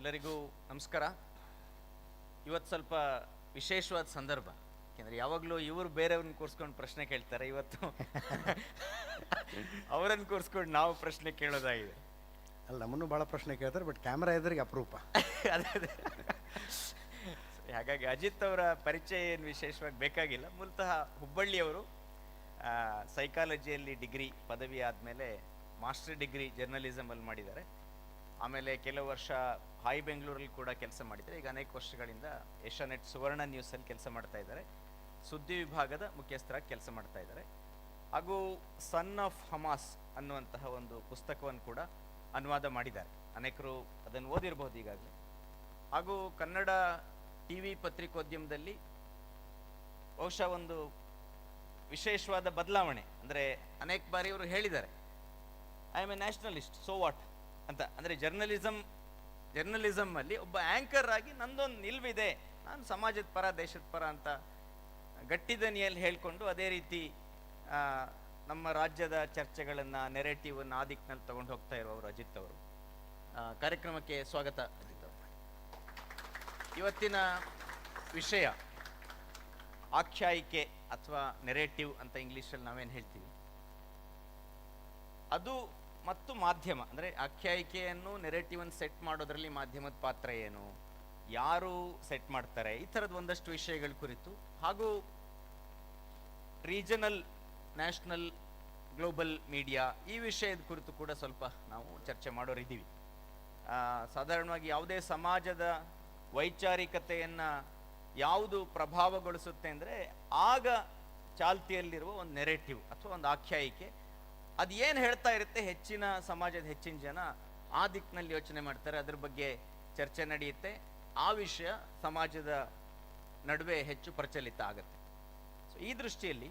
ಎಲ್ಲರಿಗೂ ನಮಸ್ಕಾರ. ಇವತ್ತು ಸ್ವಲ್ಪ ವಿಶೇಷವಾದ ಸಂದರ್ಭ. ಯಾಕೆಂದರೆ ಯಾವಾಗಲೂ ಇವರು ಬೇರೆಯವ್ರನ್ನ ಕೂರಿಸ್ಕೊಂಡು ಪ್ರಶ್ನೆ ಕೇಳ್ತಾರೆ, ಇವತ್ತು ಅವರನ್ನು ಕೂರಿಸ್ಕೊಂಡು ನಾವು ಪ್ರಶ್ನೆ ಕೇಳೋದಾಗಿದೆ. ಅಲ್ಲ, ನಮ್ಮನ್ನು ಭಾಳ ಪ್ರಶ್ನೆ ಕೇಳ್ತಾರೆ, ಬಟ್ ಕ್ಯಾಮ್ರಾ ಎದುರಿಗೆ ಅಪರೂಪ. ಅದೇ ಹಾಗಾಗಿ ಅಜಿತ್ ಅವರ ಪರಿಚಯ ಏನು ವಿಶೇಷವಾಗಿ ಬೇಕಾಗಿಲ್ಲ. ಮೂಲತಃ ಹುಬ್ಬಳ್ಳಿಯವರು. ಸೈಕಾಲಜಿಯಲ್ಲಿ ಡಿಗ್ರಿ ಪದವಿ ಆದಮೇಲೆ ಮಾಸ್ಟರ್ ಡಿಗ್ರಿ ಜರ್ನಲಿಸಮಲ್ಲಿ ಮಾಡಿದ್ದಾರೆ. ಆಮೇಲೆ ಕೆಲವು ವರ್ಷ ಹಾಯ್ ಬೆಂಗಳೂರಲ್ಲಿ ಕೂಡ ಕೆಲಸ ಮಾಡಿದ್ದಾರೆ. ಈಗ ಅನೇಕ ವರ್ಷಗಳಿಂದ ಏಷ್ಯಾನೆಟ್ ಸುವರ್ಣ ನ್ಯೂಸಲ್ಲಿ ಕೆಲಸ ಮಾಡ್ತಾ ಇದ್ದಾರೆ. ಸುದ್ದಿ ವಿಭಾಗದ ಮುಖ್ಯಸ್ಥರಾಗಿ ಕೆಲಸ ಮಾಡ್ತಾ ಇದ್ದಾರೆ. ಹಾಗೂ ಸನ್ ಆಫ್ ಹಮಾಸ್ ಅನ್ನುವಂತಹ ಒಂದು ಪುಸ್ತಕವನ್ನು ಕೂಡ ಅನುವಾದ ಮಾಡಿದ್ದಾರೆ. ಅನೇಕರು ಅದನ್ನು ಓದಿರಬಹುದು ಈಗಾಗಲೇ. ಹಾಗೂ ಕನ್ನಡ ಟಿ ವಿ ಪತ್ರಿಕೋದ್ಯಮದಲ್ಲಿ ಬಹುಶಃ ಒಂದು ವಿಶೇಷವಾದ ಬದಲಾವಣೆ ಅಂದರೆ, ಅನೇಕ ಬಾರಿ ಇವರು ಹೇಳಿದ್ದಾರೆ, I am A nationalist, so what ಅಂತ. ಅಂದರೆ ಜರ್ನಲಿಸಮ್ಮಲ್ಲಿ ಒಬ್ಬ ಆ್ಯಂಕರ್ ಆಗಿ ನಂದೊಂದು ನಿಲುವಿದೆ, ನಾನು ಸಮಾಜದ ಪರ ದೇಶದ ಪರ ಅಂತ ಗಟ್ಟಿ ದನಿಯಲ್ಲಿ ಹೇಳಿಕೊಂಡು, ಅದೇ ರೀತಿ ನಮ್ಮ ರಾಜ್ಯದ ಚರ್ಚೆಗಳನ್ನು, ನೆರೆಟಿವನ್ನು ಆ ದಿಕ್ಕಿನಲ್ಲಿ ತಗೊಂಡು ಹೋಗ್ತಾ ಇರುವವರು ಅಜಿತ್ ಅವರು. ಕಾರ್ಯಕ್ರಮಕ್ಕೆ ಸ್ವಾಗತ ಅಜಿತ್ ಅವರು. ಇವತ್ತಿನ ವಿಷಯ ಆಖ್ಯಾಯಿಕೆ ಅಥವಾ ನೆರೇಟಿವ್ ಅಂತ ಇಂಗ್ಲೀಷಲ್ಲಿ ನಾವೇನು ಹೇಳ್ತೀವಿ, ಅದು ಮತ್ತು ಮಾಧ್ಯಮ. ಅಂದರೆ ಆಖ್ಯಾಯಿಕೆಯನ್ನು, ನೆರೇಟಿವನ್ನು ಸೆಟ್ ಮಾಡೋದ್ರಲ್ಲಿ ಮಾಧ್ಯಮದ ಪಾತ್ರ ಏನು, ಯಾರು ಸೆಟ್ ಮಾಡ್ತಾರೆ, ಈ ಥರದ ಒಂದಷ್ಟು ವಿಷಯಗಳ ಕುರಿತು, ಹಾಗೂ ರೀಜನಲ್, ನ್ಯಾಷನಲ್, ಗ್ಲೋಬಲ್ ಮೀಡಿಯಾ ಈ ವಿಷಯದ ಕುರಿತು ಕೂಡ ಸ್ವಲ್ಪ ನಾವು ಚರ್ಚೆ ಮಾಡೋರಿದ್ದೀವಿ. ಸಾಧಾರಣವಾಗಿ ಯಾವುದೇ ಸಮಾಜದ ವೈಚಾರಿಕತೆಯನ್ನು ಯಾವುದು ಪ್ರಭಾವಗೊಳಿಸುತ್ತೆ ಅಂದರೆ, ಆಗ ಚಾಲ್ತಿಯಲ್ಲಿರುವ ಒಂದು ನೆರೇಟಿವ್ ಅಥವಾ ಒಂದು ಆಖ್ಯಾಯಿಕೆ ಅದು ಏನು ಹೇಳ್ತಾ ಇರುತ್ತೆ, ಹೆಚ್ಚಿನ ಸಮಾಜದ ಹೆಚ್ಚಿನ ಜನ ಆ ದಿಕ್ಕಿನಲ್ಲಿ ಯೋಚನೆ ಮಾಡ್ತಾರೆ, ಅದ್ರ ಬಗ್ಗೆ ಚರ್ಚೆ ನಡೆಯುತ್ತೆ, ಆ ವಿಷಯ ಸಮಾಜದ ನಡುವೆ ಹೆಚ್ಚು ಪ್ರಚಲಿತ ಆಗುತ್ತೆ. ಸೊ ಈ ದೃಷ್ಟಿಯಲ್ಲಿ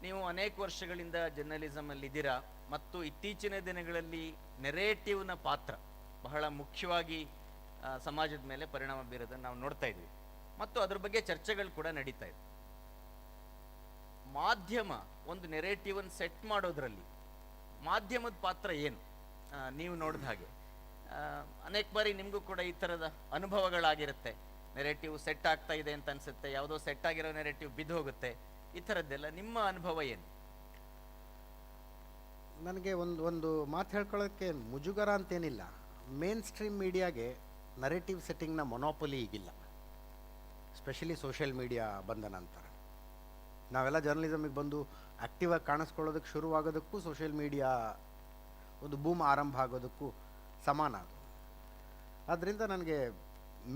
ನೀವು ಅನೇಕ ವರ್ಷಗಳಿಂದ ಜರ್ನಲಿಸಮಲ್ಲಿ ಇದ್ದೀರಾ, ಮತ್ತು ಇತ್ತೀಚಿನ ದಿನಗಳಲ್ಲಿ ನೆರೇಟಿವ್ನ ಪಾತ್ರ ಬಹಳ ಮುಖ್ಯವಾಗಿ ಸಮಾಜದ ಮೇಲೆ ಪರಿಣಾಮ ಬೀರೋದನ್ನು ನಾವು ನೋಡ್ತಾ ಇದ್ವಿ, ಮತ್ತು ಅದ್ರ ಬಗ್ಗೆ ಚರ್ಚೆಗಳು ಕೂಡ ನಡೀತಾ ಇದೆ. ಮಾಧ್ಯಮ ಒಂದು ನೆರೇಟಿವನ್ನು ಸೆಟ್ ಮಾಡೋದ್ರಲ್ಲಿ ಮಾಧ್ಯಮದ ಪಾತ್ರ ಏನು? ನೀವು ನೋಡಿದ ಹಾಗೆ ಅನೇಕ ಬಾರಿ ನಿಮಗೂ ಕೂಡ ಈ ಥರದ ಅನುಭವಗಳಾಗಿರುತ್ತೆ. ನೆರೇಟಿವ್ ಸೆಟ್ ಆಗ್ತಾ ಇದೆ ಅಂತ ಅನಿಸುತ್ತೆ, ಯಾವುದೋ ಸೆಟ್ ಆಗಿರೋ ನೆರೇಟಿವ್ ಬಿದ್ದು ಹೋಗುತ್ತೆ, ಈ ಥರದ್ದೆಲ್ಲ ನಿಮ್ಮ ಅನುಭವ ಏನು? ನನಗೆ ಒಂದು ಮಾತು ಹೇಳ್ಕೊಳ್ಳೋಕ್ಕೆ ಮುಜುಗರ ಅಂತೇನಿಲ್ಲ. ಮೇನ್ ಸ್ಟ್ರೀಮ್ ಮೀಡಿಯಾಗೆ ನರೇಟಿವ್ ಸೆಟ್ಟಿಂಗ್ನ ಮೊನೋಪೊಲಿ ಈಗಿಲ್ಲ, ಸ್ಪೆಷಲಿ ಸೋಷಿಯಲ್ ಮೀಡಿಯಾ ಬಂದ ನಂತರ. ನಾವೆಲ್ಲ ಜರ್ನಲಿಸಮಿಗೆ ಬಂದು ಆ್ಯಕ್ಟಿವಾಗಿ ಕಾಣಿಸ್ಕೊಳ್ಳೋದಕ್ಕೆ ಶುರುವಾಗೋದಕ್ಕೂ ಸೋಷಿಯಲ್ ಮೀಡಿಯಾ ಒಂದು ಬೂಮ್ ಆರಂಭ ಆಗೋದಕ್ಕೂ ಸಮಾನ ಅದು. ಆದ್ದರಿಂದ ನನಗೆ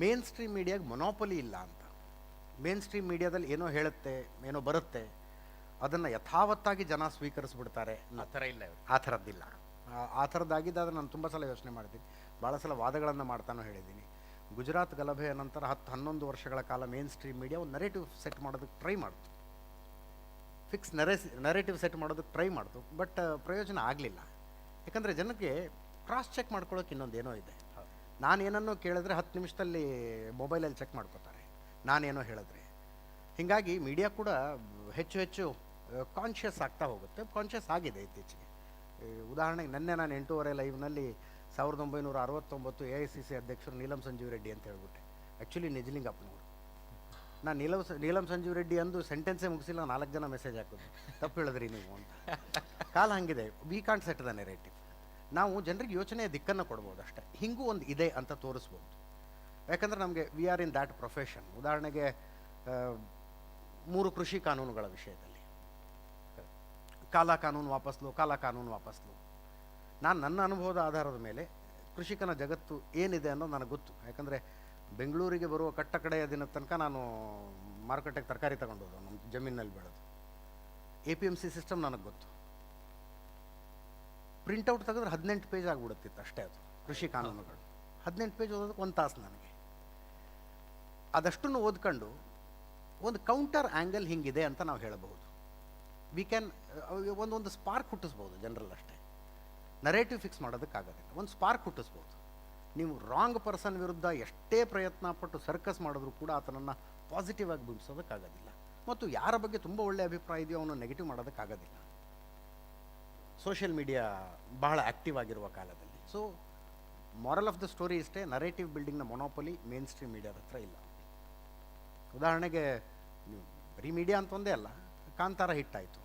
ಮೇನ್ ಸ್ಟ್ರೀಮ್ ಮೀಡಿಯಾಗೆ ಮೊನೋಪೊಲಿ ಇಲ್ಲ ಅಂತ. ಮೇನ್ ಸ್ಟ್ರೀಮ್ ಮೀಡಿಯಾದಲ್ಲಿ ಏನೋ ಹೇಳುತ್ತೆ, ಏನೋ ಬರುತ್ತೆ, ಅದನ್ನು ಯಥಾವತ್ತಾಗಿ ಜನ ಸ್ವೀಕರಿಸ್ಬಿಡ್ತಾರೆ. ಆ ಥರ ಇಲ್ಲ, ಆ ಥರದ್ದಿಲ್ಲ. ಆ ಥರದ್ದಾಗಿದ್ದಾದ್ರೆ ನಾನು ತುಂಬ ಸಲ ಯೋಚನೆ ಮಾಡ್ತೀನಿ, ಭಾಳ ಸಲ ವಾದಗಳನ್ನು ಮಾಡ್ತಾನೋ ಹೇಳಿದ್ದೀನಿ. ಗುಜರಾತ್ ಗಲಭೆಯ ನಂತರ 10-11 ವರ್ಷಗಳ ಕಾಲ ಮೇನ್ ಸ್ಟ್ರೀಮ್ ಮೀಡಿಯಾ ಒಂದು ನರೇಟಿವ್ ಸೆಟ್ ಮಾಡೋದಕ್ಕೆ ಟ್ರೈ ಮಾಡ್ತು, ಫಿಕ್ಸ್ ನರೇಟಿವ್ ಸೆಟ್ ಮಾಡೋದಕ್ಕೆ ಟ್ರೈ ಮಾಡ್ತು, ಬಟ್ ಪ್ರಯೋಜನ ಆಗಲಿಲ್ಲ. ಯಾಕಂದರೆ ಜನಕ್ಕೆ ಕ್ರಾಸ್ ಚೆಕ್ ಮಾಡ್ಕೊಳ್ಳೋಕೆ ಇನ್ನೊಂದೇನೋ ಇದೆ. ನಾನೇನನ್ನೋ ಕೇಳಿದ್ರೆ 10 ನಿಮಿಷದಲ್ಲಿ ಮೊಬೈಲಲ್ಲಿ ಚೆಕ್ ಮಾಡ್ಕೋತಾರೆ ನಾನೇನೋ ಹೇಳಿದ್ರೆ. ಹೀಗಾಗಿ ಮೀಡಿಯಾ ಕೂಡ ಹೆಚ್ಚು ಹೆಚ್ಚು ಕಾನ್ಷಿಯಸ್ ಆಗ್ತಾ ಹೋಗುತ್ತೆ, ಕಾನ್ಷಿಯಸ್ ಆಗಿದೆ ಇತ್ತೀಚೆಗೆ. ಉದಾಹರಣೆಗೆ ನೆನ್ನೆ ನಾನು 8:30 ಲೈವ್ನಲ್ಲಿ 1969 AICC ಅಧ್ಯಕ್ಷರು ನೀಲಂ ಸಂಜೀವ್ ರೆಡ್ಡಿ ಅಂತ ಹೇಳ್ಬಿಟ್ಟೆ. ಆ್ಯಕ್ಚುಲಿ ನಿಜಲಿಂಗಪ್ಪನವರು. ನಾನು ನೀಲಂ ಸಂಜೀವ್ ರೆಡ್ಡಿ ಅಂದು ಸೆಂಟೆನ್ಸೇ ಮುಗಿಸಿಲ್ಲ, 4 ಜನ ಮೆಸೇಜ್ ಹಾಕೋದು, ತಪ್ಪು ಹೇಳಿದ್ರಿ ನೀವು ಅಂತ. ಕಾಲ ಹಂಗಿದೆ. We can't set the narrative. ನಾವು ಜನರಿಗೆ ಯೋಚನೆಯ ದಿಕ್ಕನ್ನು ಕೊಡ್ಬೋದು ಅಷ್ಟೇ, ಹಿಂಗೂ ಒಂದು ಇದೆ ಅಂತ ತೋರಿಸ್ಬೋದು. ಯಾಕಂದರೆ ನಮಗೆ we are in that profession. ಉದಾಹರಣೆಗೆ 3 ಕೃಷಿ ಕಾನೂನುಗಳ ವಿಷಯದಲ್ಲಿ ಕಾಲ ಕಾನೂನು ವಾಪಸ್ಲು. ನಾನು ನನ್ನ ಅನುಭವದ ಆಧಾರದ ಮೇಲೆ ಕೃಷಿಕನ ಜಗತ್ತು ಏನಿದೆ ಅನ್ನೋದು ನನಗೆ ಗೊತ್ತು. ಯಾಕಂದರೆ ಬೆಂಗಳೂರಿಗೆ ಬರುವ ಕಡೆಯ ದಿನದ ತನಕ ನಾನು ಮಾರುಕಟ್ಟೆಗೆ ತರಕಾರಿ ತಗೊಂಡೋದು, ನಮ್ಮ ಜಮೀನಲ್ಲಿ ಬೆಳೆದು. APMC ಸಿಸ್ಟಮ್ ನನಗೆ ಗೊತ್ತು. ಪ್ರಿಂಟೌಟ್ ತೆಗೆದ್ರೆ 18 ಪೇಜ್ ಆಗಿಬಿಡುತ್ತಿತ್ತು ಅಷ್ಟೇ. ಅದು ಕೃಷಿ ಕಾನೂನುಗಳು 18 ಪೇಜ್ ಓದೋದಕ್ಕೆ 1 ತಾಸು ನನಗೆ. ಅದಷ್ಟನ್ನು ಓದ್ಕೊಂಡು ಒಂದು ಕೌಂಟರ್ ಆ್ಯಂಗಲ್ ಹಿಂಗಿದೆ ಅಂತ ನಾವು ಹೇಳಬಹುದು. ವಿ ಕ್ಯಾನ್ ಒಂದು ಸ್ಪಾರ್ಕ್ ಹುಟ್ಟಿಸ್ಬೋದು ಜನರಲ್ ಅಷ್ಟೇ. ನರೇಟಿವ್ ಫಿಕ್ಸ್ ಮಾಡೋದಕ್ಕಾಗೋದಿಲ್ಲ, ಒಂದು ಸ್ಪಾರ್ಕ್ ಹುಟ್ಟಿಸ್ಬೋದು. ನೀವು ರಾಂಗ್ ಪರ್ಸನ್ ವಿರುದ್ಧ ಎಷ್ಟೇ ಪ್ರಯತ್ನ ಪಟ್ಟು ಸರ್ಕಸ್ ಮಾಡಿದ್ರೂ ಕೂಡ ಆತನನ್ನು ಪಾಸಿಟಿವ್ ಆಗಿ ಬಿಂಬಿಸೋದಕ್ಕಾಗೋದಿಲ್ಲ, ಮತ್ತು ಯಾರ ಬಗ್ಗೆ ತುಂಬ ಒಳ್ಳೆಯ ಅಭಿಪ್ರಾಯ ಇದೆಯೋ ಅವನು ನೆಗೆಟಿವ್ ಮಾಡೋದಕ್ಕಾಗೋದಿಲ್ಲ. ಸೋಷಿಯಲ್ ಮೀಡಿಯಾ ಬಹಳ ಆ್ಯಕ್ಟಿವ್ ಆಗಿರುವ ಕಾಲದಲ್ಲಿ. So moral of the story ಇಷ್ಟೇ, ನರೇಟಿವ್ ಬಿಲ್ಡಿಂಗ್ನ ಮೊನೋಪೊಲಿ ಮೇನ್ ಸ್ಟ್ರೀಮ್ ಮೀಡಿಯಾದ ಹತ್ರ ಇಲ್ಲ. ಉದಾಹರಣೆಗೆ ನೀವು ಬರೀ ಮೀಡಿಯಾ ಅಂತ ಒಂದೇ ಅಲ್ಲ, ಕಾಂತಾರ ಹಿಟ್ಟಾಯಿತು,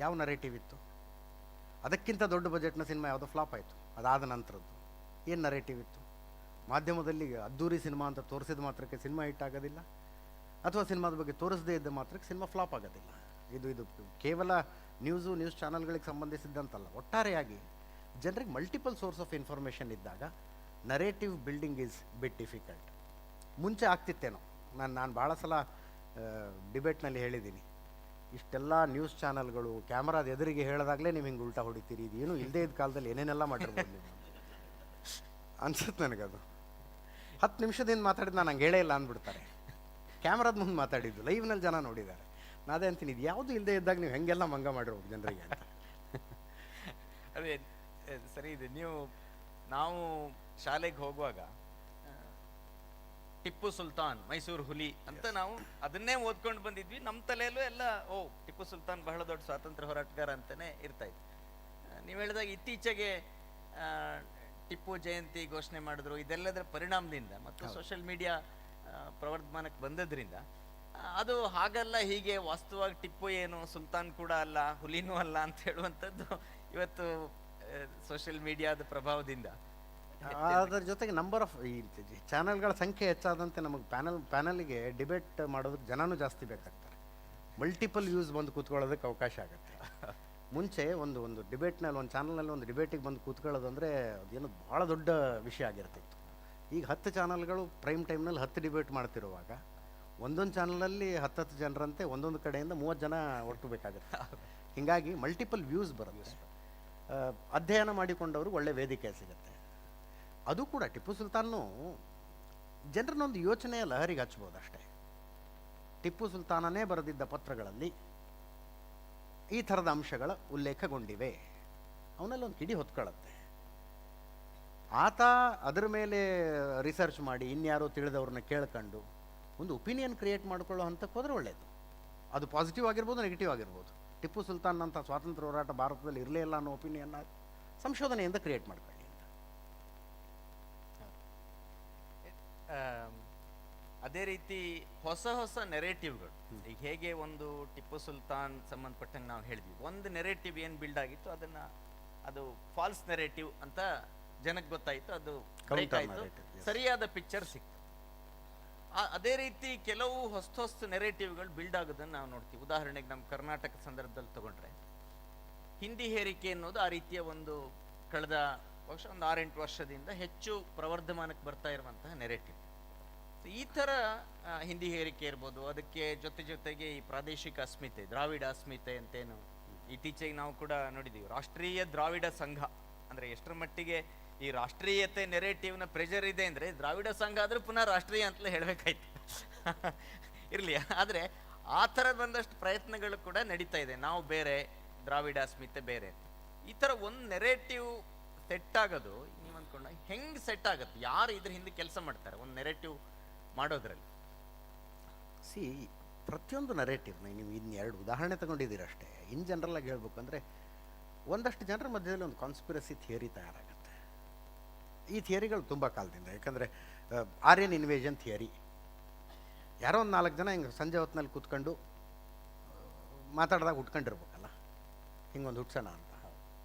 ಯಾವ ನರೇಟಿವ್ ಇತ್ತು? ಅದಕ್ಕಿಂತ ದೊಡ್ಡ ಬಜೆಟ್ನ ಸಿನಿಮಾ ಯಾವುದೋ ಫ್ಲಾಪ್ ಆಯಿತು, ಅದಾದ ನಂತರದ್ದು ಏನು ನರೇಟಿವ್ ಇತ್ತು? ಮಾಧ್ಯಮದಲ್ಲಿ ಅದ್ದೂರಿ ಸಿನಿಮಾ ಅಂತ ತೋರಿಸಿದ ಮಾತ್ರಕ್ಕೆ ಸಿನಿಮಾ ಹಿಟ್ ಆಗೋದಿಲ್ಲ, ಅಥವಾ ಸಿನಿಮಾದ ಬಗ್ಗೆ ತೋರಿಸದೇ ಇದ್ದ ಮಾತ್ರಕ್ಕೆ ಸಿನಿಮಾ ಫ್ಲಾಪ್ ಆಗೋದಿಲ್ಲ. ಇದು ಕೇವಲ ನ್ಯೂಸ್ ಚಾನಲ್ಗಳಿಗೆ ಸಂಬಂಧಿಸಿದ್ದಂತಲ್ಲ, ಒಟ್ಟಾರೆಯಾಗಿ ಜನರಿಗೆ ಮಲ್ಟಿಪಲ್ ಸೋರ್ಸ್ ಆಫ್ ಇನ್ಫಾರ್ಮೇಷನ್ ಇದ್ದಾಗ narrative building is bit difficult. ಮುಂಚೆ ಆಗ್ತಿತ್ತೇನೋ, ನಾನು ಭಾಳ ಸಲ ಡಿಬೇಟ್ನಲ್ಲಿ ಹೇಳಿದ್ದೀನಿ, ಇಷ್ಟೆಲ್ಲ ನ್ಯೂಸ್ ಚಾನಲ್ಗಳು ಕ್ಯಾಮ್ರಾದ ಎದುರಿಗೆ ಹೇಳಿದಾಗಲೇ ನೀವು ಹಿಂಗೆ ಉಲ್ಟಾ ಹೊಡಿತೀರಿ, ಇದು ಏನೂ ಇಲ್ಲದೇ ಇದ್ದ ಕಾಲದಲ್ಲಿ ಏನೇನೆಲ್ಲ ಮಾಡಿರ್ಬೋದು ನೀವು ಅನ್ಸುತ್ತೆ ನನಗದು. 10 ನಿಮಿಷದಿಂದ ಮಾತಾಡಿದ್ದು ನಾನು ಹಂಗೆ ಹೇಳೇ ಇಲ್ಲ ಅಂದ್ಬಿಡ್ತಾರೆ. ಕ್ಯಾಮ್ರಾದ ಮುಂದೆ ಮಾತಾಡಿದ್ದು ಲೈವ್ನಲ್ಲಿ ಜನ ನೋಡಿದ್ದಾರೆ. ನಾನೇ ಅಂತೀನಿ, ಇದು ಯಾವುದು ಇಲ್ಲದೆ ಇದ್ದಾಗ ನೀವು ಹೆಂಗೆಲ್ಲ ಮಂಗ ಮಾಡಿರ್ಬೋದು ಜನರಿಗೆ ಅಂತ. ಅದೇ ಸರಿ ಇದೆ. ನಾವು ಶಾಲೆಗೆ ಹೋಗುವಾಗ ಟಿಪ್ಪು ಸುಲ್ತಾನ್, ಮೈಸೂರು ಹುಲಿ ಅಂತ ನಾವು ಅದನ್ನೇ ಓದ್ಕೊಂಡು ಬಂದಿದ್ವಿ. ನಮ್ಮ ತಲೆಯಲ್ಲೂ ಎಲ್ಲ ಟಿಪ್ಪು ಸುಲ್ತಾನ್ ಬಹಳ ದೊಡ್ಡ ಸ್ವಾತಂತ್ರ್ಯ ಹೋರಾಟಗಾರ ಅಂತಾನೆ ಇರ್ತಾ ಇತ್ತು. ನೀವು ಹೇಳಿದಾಗ ಇತ್ತೀಚೆಗೆ ಟಿಪ್ಪು ಜಯಂತಿ ಘೋಷಣೆ ಮಾಡಿದ್ರು. ಇದೆಲ್ಲದರ ಪರಿಣಾಮದಿಂದ ಮತ್ತು ಸೋಷಿಯಲ್ ಮೀಡಿಯಾ ಪ್ರವರ್ಧಮಾನಕ್ಕೆ ಬಂದದ್ರಿಂದ ಅದು ಹಾಗಲ್ಲ, ಹೀಗೆ ವಾಸ್ತವವಾಗಿ ಟಿಪ್ಪು ಏನು ಸುಲ್ತಾನ್ ಕೂಡ ಅಲ್ಲ, ಹುಲಿನೂ ಅಲ್ಲ ಅಂತ ಹೇಳುವಂಥದ್ದು ಇವತ್ತು ಸೋಷಿಯಲ್ ಮೀಡಿಯಾದ ಪ್ರಭಾವದಿಂದ. ಅದರ ಜೊತೆಗೆ ನಂಬರ್ ಆಫ್ ಈ ಚಾನಲ್ಗಳ ಸಂಖ್ಯೆ ಹೆಚ್ಚಾದಂತೆ ನಮಗೆ ಪ್ಯಾನಲ್ಗೆ ಡಿಬೇಟ್ ಮಾಡೋದಕ್ಕೆ ಜನನೂ ಜಾಸ್ತಿ ಬೇಕಾಗ್ತಾರೆ. ಮಲ್ಟಿಪಲ್ ವ್ಯೂಸ್ ಬಂದು ಕೂತ್ಕೊಳ್ಳೋದಕ್ಕೆ ಅವಕಾಶ ಆಗುತ್ತೆ. ಮುಂಚೆ ಒಂದು ಡಿಬೇಟ್ನಲ್ಲಿ, ಒಂದು ಚಾನಲ್ನಲ್ಲಿ ಒಂದು ಡಿಬೇಟಿಗೆ ಬಂದು ಕೂತ್ಕೊಳ್ಳೋದು ಅಂದರೆ ಅದೇನು ಭಾಳ ದೊಡ್ಡ ವಿಷಯ ಆಗಿರ್ತಿತ್ತು. ಈಗ 10 ಚಾನಲ್ಗಳು ಪ್ರೈಮ್ ಟೈಮ್ನಲ್ಲಿ 10 ಡಿಬೇಟ್ ಮಾಡ್ತಿರುವಾಗ ಒಂದೊಂದು ಚಾನಲಲ್ಲಿ 10 ಜನರಂತೆ ಒಂದೊಂದು ಕಡೆಯಿಂದ 30 ಜನ ಒಟ್ಟು ಬೇಕಾಗುತ್ತೆ. ಹೀಗಾಗಿ ಮಲ್ಟಿಪಲ್ ವ್ಯೂಸ್ ಬರುತ್ತೆ. ಅಧ್ಯಯನ ಮಾಡಿಕೊಂಡವರು ಒಳ್ಳೆ ವೇದಿಕೆ ಸಿಗುತ್ತೆ. ಅದು ಕೂಡ ಟಿಪ್ಪು ಸುಲ್ತಾನು ಜನರನ್ನೊಂದು ಯೋಚನೆಯ ಲಹರಿಗೆ ಹಚ್ಬೋದು ಅಷ್ಟೇ. ಟಿಪ್ಪು ಸುಲ್ತಾನನೇ ಬರೆದಿದ್ದ ಪತ್ರಗಳಲ್ಲಿ ಈ ಥರದ ಅಂಶಗಳ ಉಲ್ಲೇಖಗೊಂಡಿವೆ, ಅವನಲ್ಲಿ ಒಂದು ಕಿಡಿ ಹೊತ್ಕೊಳ್ಳುತ್ತೆ. ಆತ ಅದರ ಮೇಲೆ ರಿಸರ್ಚ್ ಮಾಡಿ ಇನ್ಯಾರೋ ತಿಳಿದವ್ರನ್ನ ಕೇಳ್ಕೊಂಡು ಒಂದು ಒಪಿನಿಯನ್ ಕ್ರಿಯೇಟ್ ಮಾಡ್ಕೊಳ್ಳೋ ಹಂತಕ್ಕೆ ಹೋದರೆ ಒಳ್ಳೆಯದು. ಅದು ಪಾಸಿಟಿವ್ ಆಗಿರ್ಬೋದು, ನೆಗೆಟಿವ್ ಆಗಿರ್ಬೋದು. ಟಿಪ್ಪು ಸುಲ್ತಾನ್ ಅಂತ ಸ್ವಾತಂತ್ರ್ಯ ಹೋರಾಟ ಭಾರತದಲ್ಲಿ ಇರಲೇ ಇಲ್ಲ ಅನ್ನೋ ಒಪಿನಿಯನ್ನ ಸಂಶೋಧನೆಯಿಂದ ಕ್ರಿಯೇಟ್ ಮಾಡ್ಕೊಳ್ಳಿ. ಅದೇ ರೀತಿ ಹೊಸ ನೆರೇಟಿವ್ಗಳು, ಈಗ ಹೇಗೆ ಒಂದು ಟಿಪ್ಪು ಸುಲ್ತಾನ್ ಸಂಬಂಧಪಟ್ಟಂಗೆ ನಾವು ಹೇಳಿದ್ವಿ, ಒಂದು ನೆರೇಟಿವ್ ಏನು ಬಿಲ್ಡ್ ಆಗಿತ್ತು ಅದು ಫಾಲ್ಸ್ ನೆರೇಟಿವ್ ಅಂತ ಜನಕ್ಕೆ ಗೊತ್ತಾಯಿತು, ಅದು ಬ್ರೇಕ್ ಆಯಿತು, ಸರಿಯಾದ ಪಿಕ್ಚರ್ ಸಿಕ್ತು. ಅದೇ ರೀತಿ ಕೆಲವು ಹೊಸ ನೆರೇಟಿವ್ಗಳು ಬಿಲ್ಡ್ ಆಗೋದನ್ನು ನಾವು ನೋಡ್ತೀವಿ. ಉದಾಹರಣೆಗೆ ನಮ್ಮ ಕರ್ನಾಟಕ ಸಂದರ್ಭದಲ್ಲಿ ತಗೊಂಡ್ರೆ ಹಿಂದಿ ಹೇರಿಕೆ ಅನ್ನೋದು ಆ ರೀತಿಯ ಒಂದು ಕಳೆದ ಬಹುಶಃ ಒಂದು 6-8 ವರ್ಷದಿಂದ ಹೆಚ್ಚು ಪ್ರವರ್ಧಮಾನಕ್ಕೆ ಬರ್ತಾ ಇರುವಂತಹ ನೆರೇಟಿವ್. ಈ ಥರ ಹಿಂದಿ ಹೇರಿಕೆ ಇರ್ಬೋದು, ಅದಕ್ಕೆ ಜೊತೆಗೆ ಈ ಪ್ರಾದೇಶಿಕ ಅಸ್ಮಿತೆ, ದ್ರಾವಿಡ ಅಸ್ಮಿತೆ ಅಂತೇನು ಇತ್ತೀಚೆಗೆ ನಾವು ಕೂಡ ನೋಡಿದ್ದೀವಿ. ರಾಷ್ಟ್ರೀಯ ದ್ರಾವಿಡ ಸಂಘ ಅಂದರೆ ಎಷ್ಟರ ಮಟ್ಟಿಗೆ ಈ ರಾಷ್ಟ್ರೀಯತೆ ನೆರೇಟಿವ್ನ ಪ್ರೆಷರ್ ಇದೆ ಅಂದರೆ ದ್ರಾವಿಡ ಸಂಘ ಆದರೂ ಪುನಃ ರಾಷ್ಟ್ರೀಯ ಅಂತಲೇ ಹೇಳಬೇಕಾಯ್ತು. ಇರಲಿ, ಆದರೆ ಆ ಥರದ ಒಂದಷ್ಟು ಪ್ರಯತ್ನಗಳು ಕೂಡ ನಡೀತಾ ಇದೆ. ನಾವು ಬೇರೆ, ದ್ರಾವಿಡ ಅಸ್ಮಿತೆ ಬೇರೆ. ಈ ಥರ ಒಂದು ನೆರೇಟಿವ್ ಸೆಟ್ ಆಗೋದು ನೀವು ಅಂದ್ಕೊಂಡ ಹೆಂಗೆ ಸೆಟ್ ಆಗುತ್ತೆ? ಯಾರು ಇದ್ರ ಹಿಂದೆ ಕೆಲಸ ಮಾಡ್ತಾರೆ ಒಂದು ನೆರೇಟಿವ್ ಮಾಡೋದ್ರಲ್ಲಿ? ಪ್ರತಿಯೊಂದು ನರೇಟಿವ್ನ ನೀವು ಇನ್ನು 2 ಉದಾಹರಣೆ ತಗೊಂಡಿದ್ದೀರಷ್ಟೇ. ಇನ್ ಜನರಲ್ ಆಗಿ ಹೇಳ್ಬೇಕು ಅಂದರೆ ಒಂದಷ್ಟು ಜನರ ಮಧ್ಯದಲ್ಲಿ ಒಂದು ಕಾನ್ಸ್ಪಿರಸಿ ಥಿಯರಿ ತಯಾರಾಗುತ್ತೆ. ಈ ಥಿಯರಿಗಳು ತುಂಬ ಕಾಲದಿಂದ, ಯಾಕಂದರೆ ಆರ್ಯನ್ ಇನ್ವೇಷನ್ ಥಿಯರಿ, ಯಾರೋ ಒಂದು 4 ಜನ ಹಿಂಗೆ ಸಂಜೆ ಹೊತ್ತಿನಲ್ಲಿ ಕೂತ್ಕೊಂಡು ಮಾತಾಡಿದಾಗ ಉಟ್ಕೊಂಡಿರ್ಬೇಕಲ್ಲ, ಹಿಂಗೊಂದು ಹುಟ್ಸೋಣ ಅಂತ.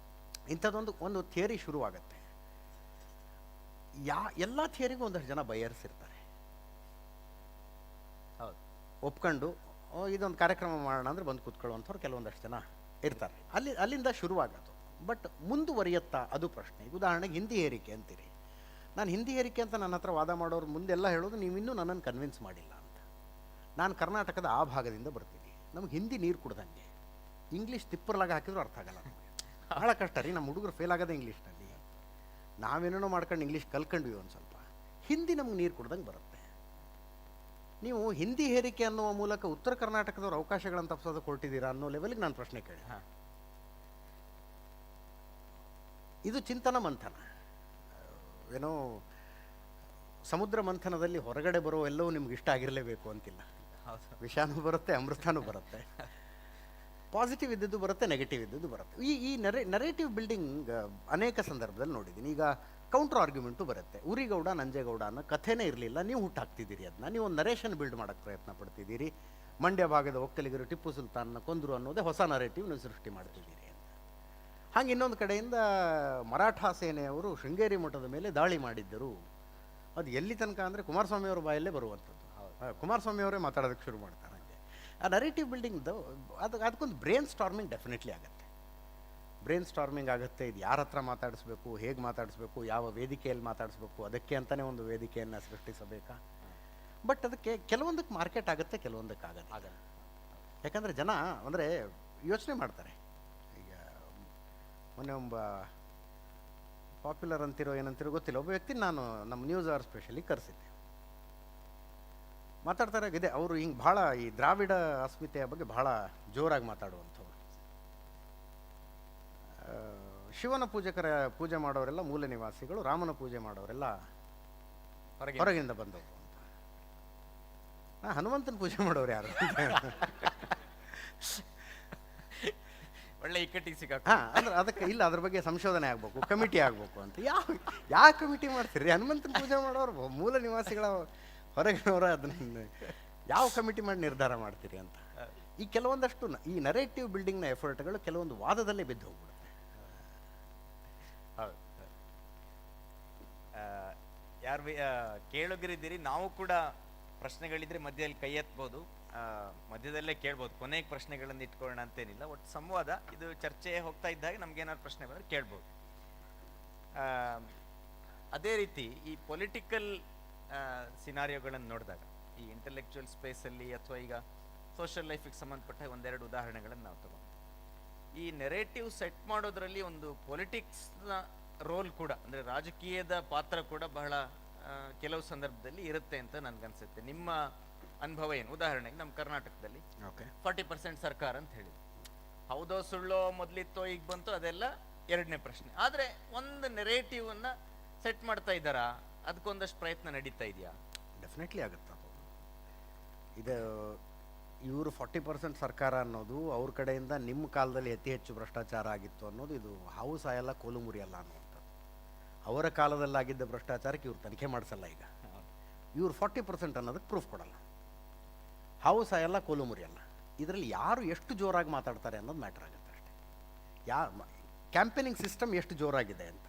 ಇಂಥದ್ದೊಂದು ಥಿಯರಿ ಶುರುವಾಗತ್ತೆ. ಎಲ್ಲ ಥಿಯರಿಗೂ ಒಂದಷ್ಟು ಜನ ಬಯರ್ಸ್ ಇರ್ತಾರೆ. ಹೌದು, ಒಪ್ಕೊಂಡು ಇದೊಂದು ಕಾರ್ಯಕ್ರಮ ಮಾಡೋಣ ಅಂದರೆ ಬಂದು ಕೂತ್ಕೊಳ್ಳುವಂಥವ್ರು ಕೆಲವೊಂದಷ್ಟು ಜನ ಇರ್ತಾರೆ. ಅಲ್ಲಿಂದ ಶುರುವಾಗೋದು. ಬಟ್ ಮುಂದುವರಿಯುತ್ತಾ ಅದು ಪ್ರಶ್ನೆ. ಈಗ ಉದಾಹರಣೆಗೆ ಹಿಂದಿ ಹೇರಿಕೆ ಅಂತೀರಿ. ನಾನು ಹಿಂದಿ ಹೇರಿಕೆ ಅಂತ ನನ್ನ ಹತ್ರ ವಾದ ಮಾಡೋರು ಮುಂದೆಲ್ಲ ಹೇಳೋದು, ನೀವಿನ್ನೂ ನನ್ನನ್ನು ಕನ್ವಿನ್ಸ್ ಮಾಡಿಲ್ಲ ಅಂತ. ನಾನು ಕರ್ನಾಟಕದ ಆ ಭಾಗದಿಂದ ಬರ್ತೀನಿ. ನಮ್ಗೆ ಹಿಂದಿ ನೀರು ಕುಡ್ದಂಗೆ, ಇಂಗ್ಲೀಷ್ ತಿಪ್ಪರ್ಲಾಗ ಹಾಕಿದ್ರು ಅರ್ಥ ಆಗಲ್ಲ. ಬಹಳ ಕಷ್ಟ ರೀ. ನಮ್ಮ ಹುಡುಗರು ಫೇಲ್ ಆಗೋದೇ ಇಂಗ್ಲೀಷ್ನಲ್ಲಿ. ನಾವೇನೇನೋ ಮಾಡ್ಕೊಂಡು ಇಂಗ್ಲೀಷ್ ಕಲ್ಕೊಂಡ್ವಿ ಒಂದು ಸ್ವಲ್ಪ. ಹಿಂದಿ ನಮ್ಗೆ ನೀರು ಕುಡ್ದಂಗೆ ಬರುತ್ತೆ. ನೀವು ಹಿಂದಿ ಹೇರಿಕೆ ಅನ್ನುವ ಮೂಲಕ ಉತ್ತರ ಕರ್ನಾಟಕದವ್ರ ಅವಕಾಶಗಳನ್ನು ತಪ್ಪಿಸೋದಕ್ಕೆ ಹೊರಟಿದ್ದೀರಾ ಅನ್ನೋ ಲೆವೆಲ್ಗೆ ನಾನು ಪ್ರಶ್ನೆ ಕೇಳಿ. ಇದು ಚಿಂತನ ಮಂಥನ. ಏನೋ ಸಮುದ್ರ ಮಂಥನದಲ್ಲಿ ಹೊರಗಡೆ ಬರೋ ಎಲ್ಲವೂ ನಿಮ್ಗೆ ಇಷ್ಟ ಆಗಿರಲೇಬೇಕು ಅಂತಿಲ್ಲ. ವಿಷಾನೂ ಬರುತ್ತೆ, ಅಮೃತನೂ ಬರುತ್ತೆ. ಪಾಸಿಟಿವ್ ಇದ್ದದ್ದು ಬರುತ್ತೆ, ನೆಗೆಟಿವ್ ಇದ್ದದ್ದು ಬರುತ್ತೆ. ಈ ನರೇಟಿವ್ ಬಿಲ್ಡಿಂಗ್ ಅನೇಕ ಸಂದರ್ಭದಲ್ಲಿ ನೋಡಿದ್ದೀನಿ. ಈಗ ಕೌಂಟ್ರ್ ಆರ್ಗ್ಯುಮೆಂಟು ಬರುತ್ತೆ. ಉರಿಗೌಡ ನಂಜೇಗೌಡ ಅನ್ನೋ ಕಥೆನೇ ಇರಲಿಲ್ಲ, ನೀವು ಹುಟ್ಟಾಕ್ತಿದ್ದೀರಿ ಅದನ್ನ, ನೀವು ಒಂದು ನರೇಷನ್ ಬಿಲ್ಡ್ ಮಾಡೋಕ್ಕೆ ಪ್ರಯತ್ನ ಪಡ್ತಿದ್ದೀರಿ. ಮಂಡ್ಯ ಭಾಗದ ಒಕ್ಕಲಿಗರು ಟಿಪ್ಪು ಸುಲ್ತಾನ್ನ ಕೊಂದರು ಅನ್ನೋದೇ ಹೊಸ ನರೇಟಿವ್ ನೀವು ಸೃಷ್ಟಿ ಮಾಡ್ತಿದ್ದೀರಿ ಅಂತ. ಹಾಗೆ ಇನ್ನೊಂದು ಕಡೆಯಿಂದ ಮರಾಠ ಸೇನೆಯವರು ಶೃಂಗೇರಿ ಮಠದ ಮೇಲೆ ದಾಳಿ ಮಾಡಿದ್ದರು. ಅದು ಎಲ್ಲಿ ತನಕ ಅಂದರೆ ಕುಮಾರಸ್ವಾಮಿಯವರ ಬಾಯಲ್ಲೇ ಬರುವಂಥದ್ದು. ಕುಮಾರಸ್ವಾಮಿಯವರೇ ಮಾತಾಡೋದಕ್ಕೆ ಶುರು ಮಾಡ್ತಾರೆ. ಹಂಗೆ ಆ ನರೇಟಿವ್ ಬಿಲ್ಡಿಂಗ್ದು ಅದಕ್ಕೊಂದು ಬ್ರೇನ್ ಸ್ಟಾರ್ಮಿಂಗ್ ಡೆಫಿನೆಟ್ಲಿ ಆಗುತ್ತೆ. ಬ್ರೇನ್ ಸ್ಟಾರ್ಮಿಂಗ್ ಆಗುತ್ತೆ. ಇದು ಯಾರ ಹತ್ರ ಮಾತಾಡಿಸ್ಬೇಕು, ಹೇಗೆ ಮಾತಾಡಿಸ್ಬೇಕು, ಯಾವ ವೇದಿಕೆಯಲ್ಲಿ ಮಾತಾಡಿಸ್ಬೇಕು, ಅದಕ್ಕೆ ಅಂತಲೇ ಒಂದು ವೇದಿಕೆಯನ್ನು ಸೃಷ್ಟಿಸಬೇಕಾ. ಬಟ್ ಅದಕ್ಕೆ ಕೆಲವೊಂದಕ್ಕೆ ಮಾರ್ಕೆಟ್ ಆಗುತ್ತೆ, ಕೆಲವೊಂದಕ್ಕೆ ಆಗಲ್ಲ. ಯಾಕಂದರೆ ಜನ ಅಂದರೆ ಯೋಚನೆ ಮಾಡ್ತಾರೆ. ಈಗ ಮೊನ್ನೆ ಒಬ್ಬ ಪಾಪ್ಯುಲರ್ ಅಂತಿರೋ ಏನಂತಿರೋ ಗೊತ್ತಿಲ್ಲ, ಒಬ್ಬ ವ್ಯಕ್ತಿ ನಾನು ನಮ್ಮ ನ್ಯೂಸ್ ಅವರ್ ಸ್ಪೆಷಲಿ ಕರೆಸಿದ್ದೆ. ಮಾತಾಡ್ತಾರೆ ಇದೆ ಅವರು ಹಿಂಗೆ ಭಾಳ ಈ ದ್ರಾವಿಡ ಅಸ್ಮಿತೆಯ ಬಗ್ಗೆ ಭಾಳ ಜೋರಾಗಿ ಮಾತಾಡುವಂಥವ್ರು. ಶಿವನ ಪೂಜೆ ಮಾಡೋರೆಲ್ಲ ಮೂಲ ನಿವಾಸಿಗಳು, ರಾಮನ ಪೂಜೆ ಮಾಡೋರೆಲ್ಲ ಹೊರಗಿಂದ ಬಂದವರು ಅಂತ. ಹನುಮಂತನ ಪೂಜೆ ಮಾಡೋರು ಯಾರು? ಒಳ್ಳೆ ಇಕ್ಕಟ್ಟಿಗೆ ಸಿಕ್ಕ. ಅಂದ್ರೆ ಅದಕ್ಕೆ ಇಲ್ಲ, ಅದ್ರ ಬಗ್ಗೆ ಸಂಶೋಧನೆ ಆಗಬೇಕು, ಕಮಿಟಿ ಆಗಬೇಕು ಅಂತ. ಯಾವ ಕಮಿಟಿ ಮಾಡ್ತೀರಿ? ಹನುಮಂತನ ಪೂಜೆ ಮಾಡೋರು ಮೂಲ ನಿವಾಸಿಗಳ ಹೊರಗಿನವರ ಅದನ್ನ ಯಾವ ಕಮಿಟಿ ಮಾಡಿ ನಿರ್ಧಾರ ಮಾಡ್ತೀರಿ ಅಂತ. ಈ ಕೆಲವೊಂದಷ್ಟು ಈ ನರೇಟಿವ್ ಬಿಲ್ಡಿಂಗ್ನ ಎಫರ್ಟ್ಗಳು ಕೆಲವೊಂದು ವಾದದಲ್ಲೇ ಬಿದ್ದು ಹೋಗ್ಬಿಡುತ್ತೆ. ಹೌದು, ಯಾರು ಕೇಳುಗರಿದ್ದೀರಿ, ನಾವು ಕೂಡ ಪ್ರಶ್ನೆಗಳಿದ್ರೆ ಮಧ್ಯದಲ್ಲಿ ಕೈ ಎತ್ಬೋದು, ಮಧ್ಯದಲ್ಲೇ ಕೇಳ್ಬೋದು. ಕೊನೆಗೆ ಪ್ರಶ್ನೆಗಳನ್ನು ಇಟ್ಕೊಳ್ಳೋಣ ಅಂತೇನಿಲ್ಲ, ಒಟ್ಟು ಸಂವಾದ ಇದು. ಚರ್ಚೆ ಹೋಗ್ತಾ ಇದ್ದಾಗ ನಮ್ಗೇನಾದ್ರು ಪ್ರಶ್ನೆ ಬಂದರೆ ಕೇಳ್ಬೋದು. ಅದೇ ರೀತಿ ಈ ಪೊಲಿಟಿಕಲ್ ಸಿನಾರಿಯೋಗಳನ್ನು ನೋಡಿದಾಗ, ಈ ಇಂಟೆಲೆಕ್ಚುಯಲ್ ಸ್ಪೇಸಲ್ಲಿ ಅಥವಾ ಈಗ ಸೋಷಿಯಲ್ ಲೈಫಿಗೆ ಸಂಬಂಧಪಟ್ಟ ಒಂದೆರಡು ಉದಾಹರಣೆಗಳನ್ನು ನಾವು ತಗೊಂಡು, ಈ ನೆರೇಟಿವ್ ಸೆಟ್ ಮಾಡೋದ್ರಲ್ಲಿ ಒಂದು ಪೊಲಿಟಿಕ್ಸ್ನ ರೋಲ್ ಕೂಡ, ಅಂದರೆ ರಾಜಕೀಯದ ಪಾತ್ರ ಕೂಡ ಬಹಳ ಕೆಲವು ಸಂದರ್ಭದಲ್ಲಿ ಇರುತ್ತೆ ಅಂತ ನನ್ಗನ್ಸುತ್ತೆ. ನಿಮ್ಮ ಅನುಭವ ಏನು? ಉದಾಹರಣೆಗೆ ನಮ್ಮ ಕರ್ನಾಟಕದಲ್ಲಿ 40% ಸರ್ಕಾರ ಅಂತ ಹೇಳಿ, ಹೌದೋ ಸುಳ್ಳೋ ಮೊದಲಿತ್ತೋ ಈಗ ಬಂತು, ಅದೆಲ್ಲ ಎರಡನೇ ಪ್ರಶ್ನೆ. ಆದರೆ ಒಂದು ನೆರೇಟಿವನ್ನ ಸೆಟ್ ಮಾಡ್ತಾ ಇದ್ದಾರಾ? ಅದಕ್ಕೊಂದಷ್ಟು ಪ್ರಯತ್ನ ನಡೀತಾ ಇದೆಯಾ? ಡೆಫಿನೆಟ್ಲಿ ಆಗುತ್ತೆ ಅದು. ಇದು ಇವರು 40% ಸರ್ಕಾರ ಅನ್ನೋದು ಅವ್ರ ಕಡೆಯಿಂದ ನಿಮ್ಮ ಕಾಲದಲ್ಲಿ ಅತಿ ಹೆಚ್ಚು ಭ್ರಷ್ಟಾಚಾರ ಆಗಿತ್ತು ಅನ್ನೋದು, ಇದು ಹಾವು ಸಾಯಲ್ಲ ಕೋಲು ಮುರಿಯಲ್ಲ ಅನ್ನುವಂಥದ್ದು. ಅವರ ಕಾಲದಲ್ಲಾಗಿದ್ದ ಭ್ರಷ್ಟಾಚಾರಕ್ಕೆ ಇವ್ರು ತನಿಖೆ ಮಾಡಿಸಲ್ಲ. ಈಗ ಇವ್ರು 40% ಅನ್ನೋದಕ್ಕೆ ಪ್ರೂಫ್ ಕೊಡಲ್ಲ. ಹಾವು ಸಾಯಲ್ಲ ಕೋಲು ಮುರಿಯಲ್ಲ. ಇದರಲ್ಲಿ ಯಾರು ಎಷ್ಟು ಜೋರಾಗಿ ಮಾತಾಡ್ತಾರೆ ಅನ್ನೋದು ಮ್ಯಾಟ್ರ್ ಆಗುತ್ತೆ ಅಷ್ಟೇ. ಕ್ಯಾಂಪೇನಿಂಗ್ ಸಿಸ್ಟಮ್ ಎಷ್ಟು ಜೋರಾಗಿದೆ ಅಂತ.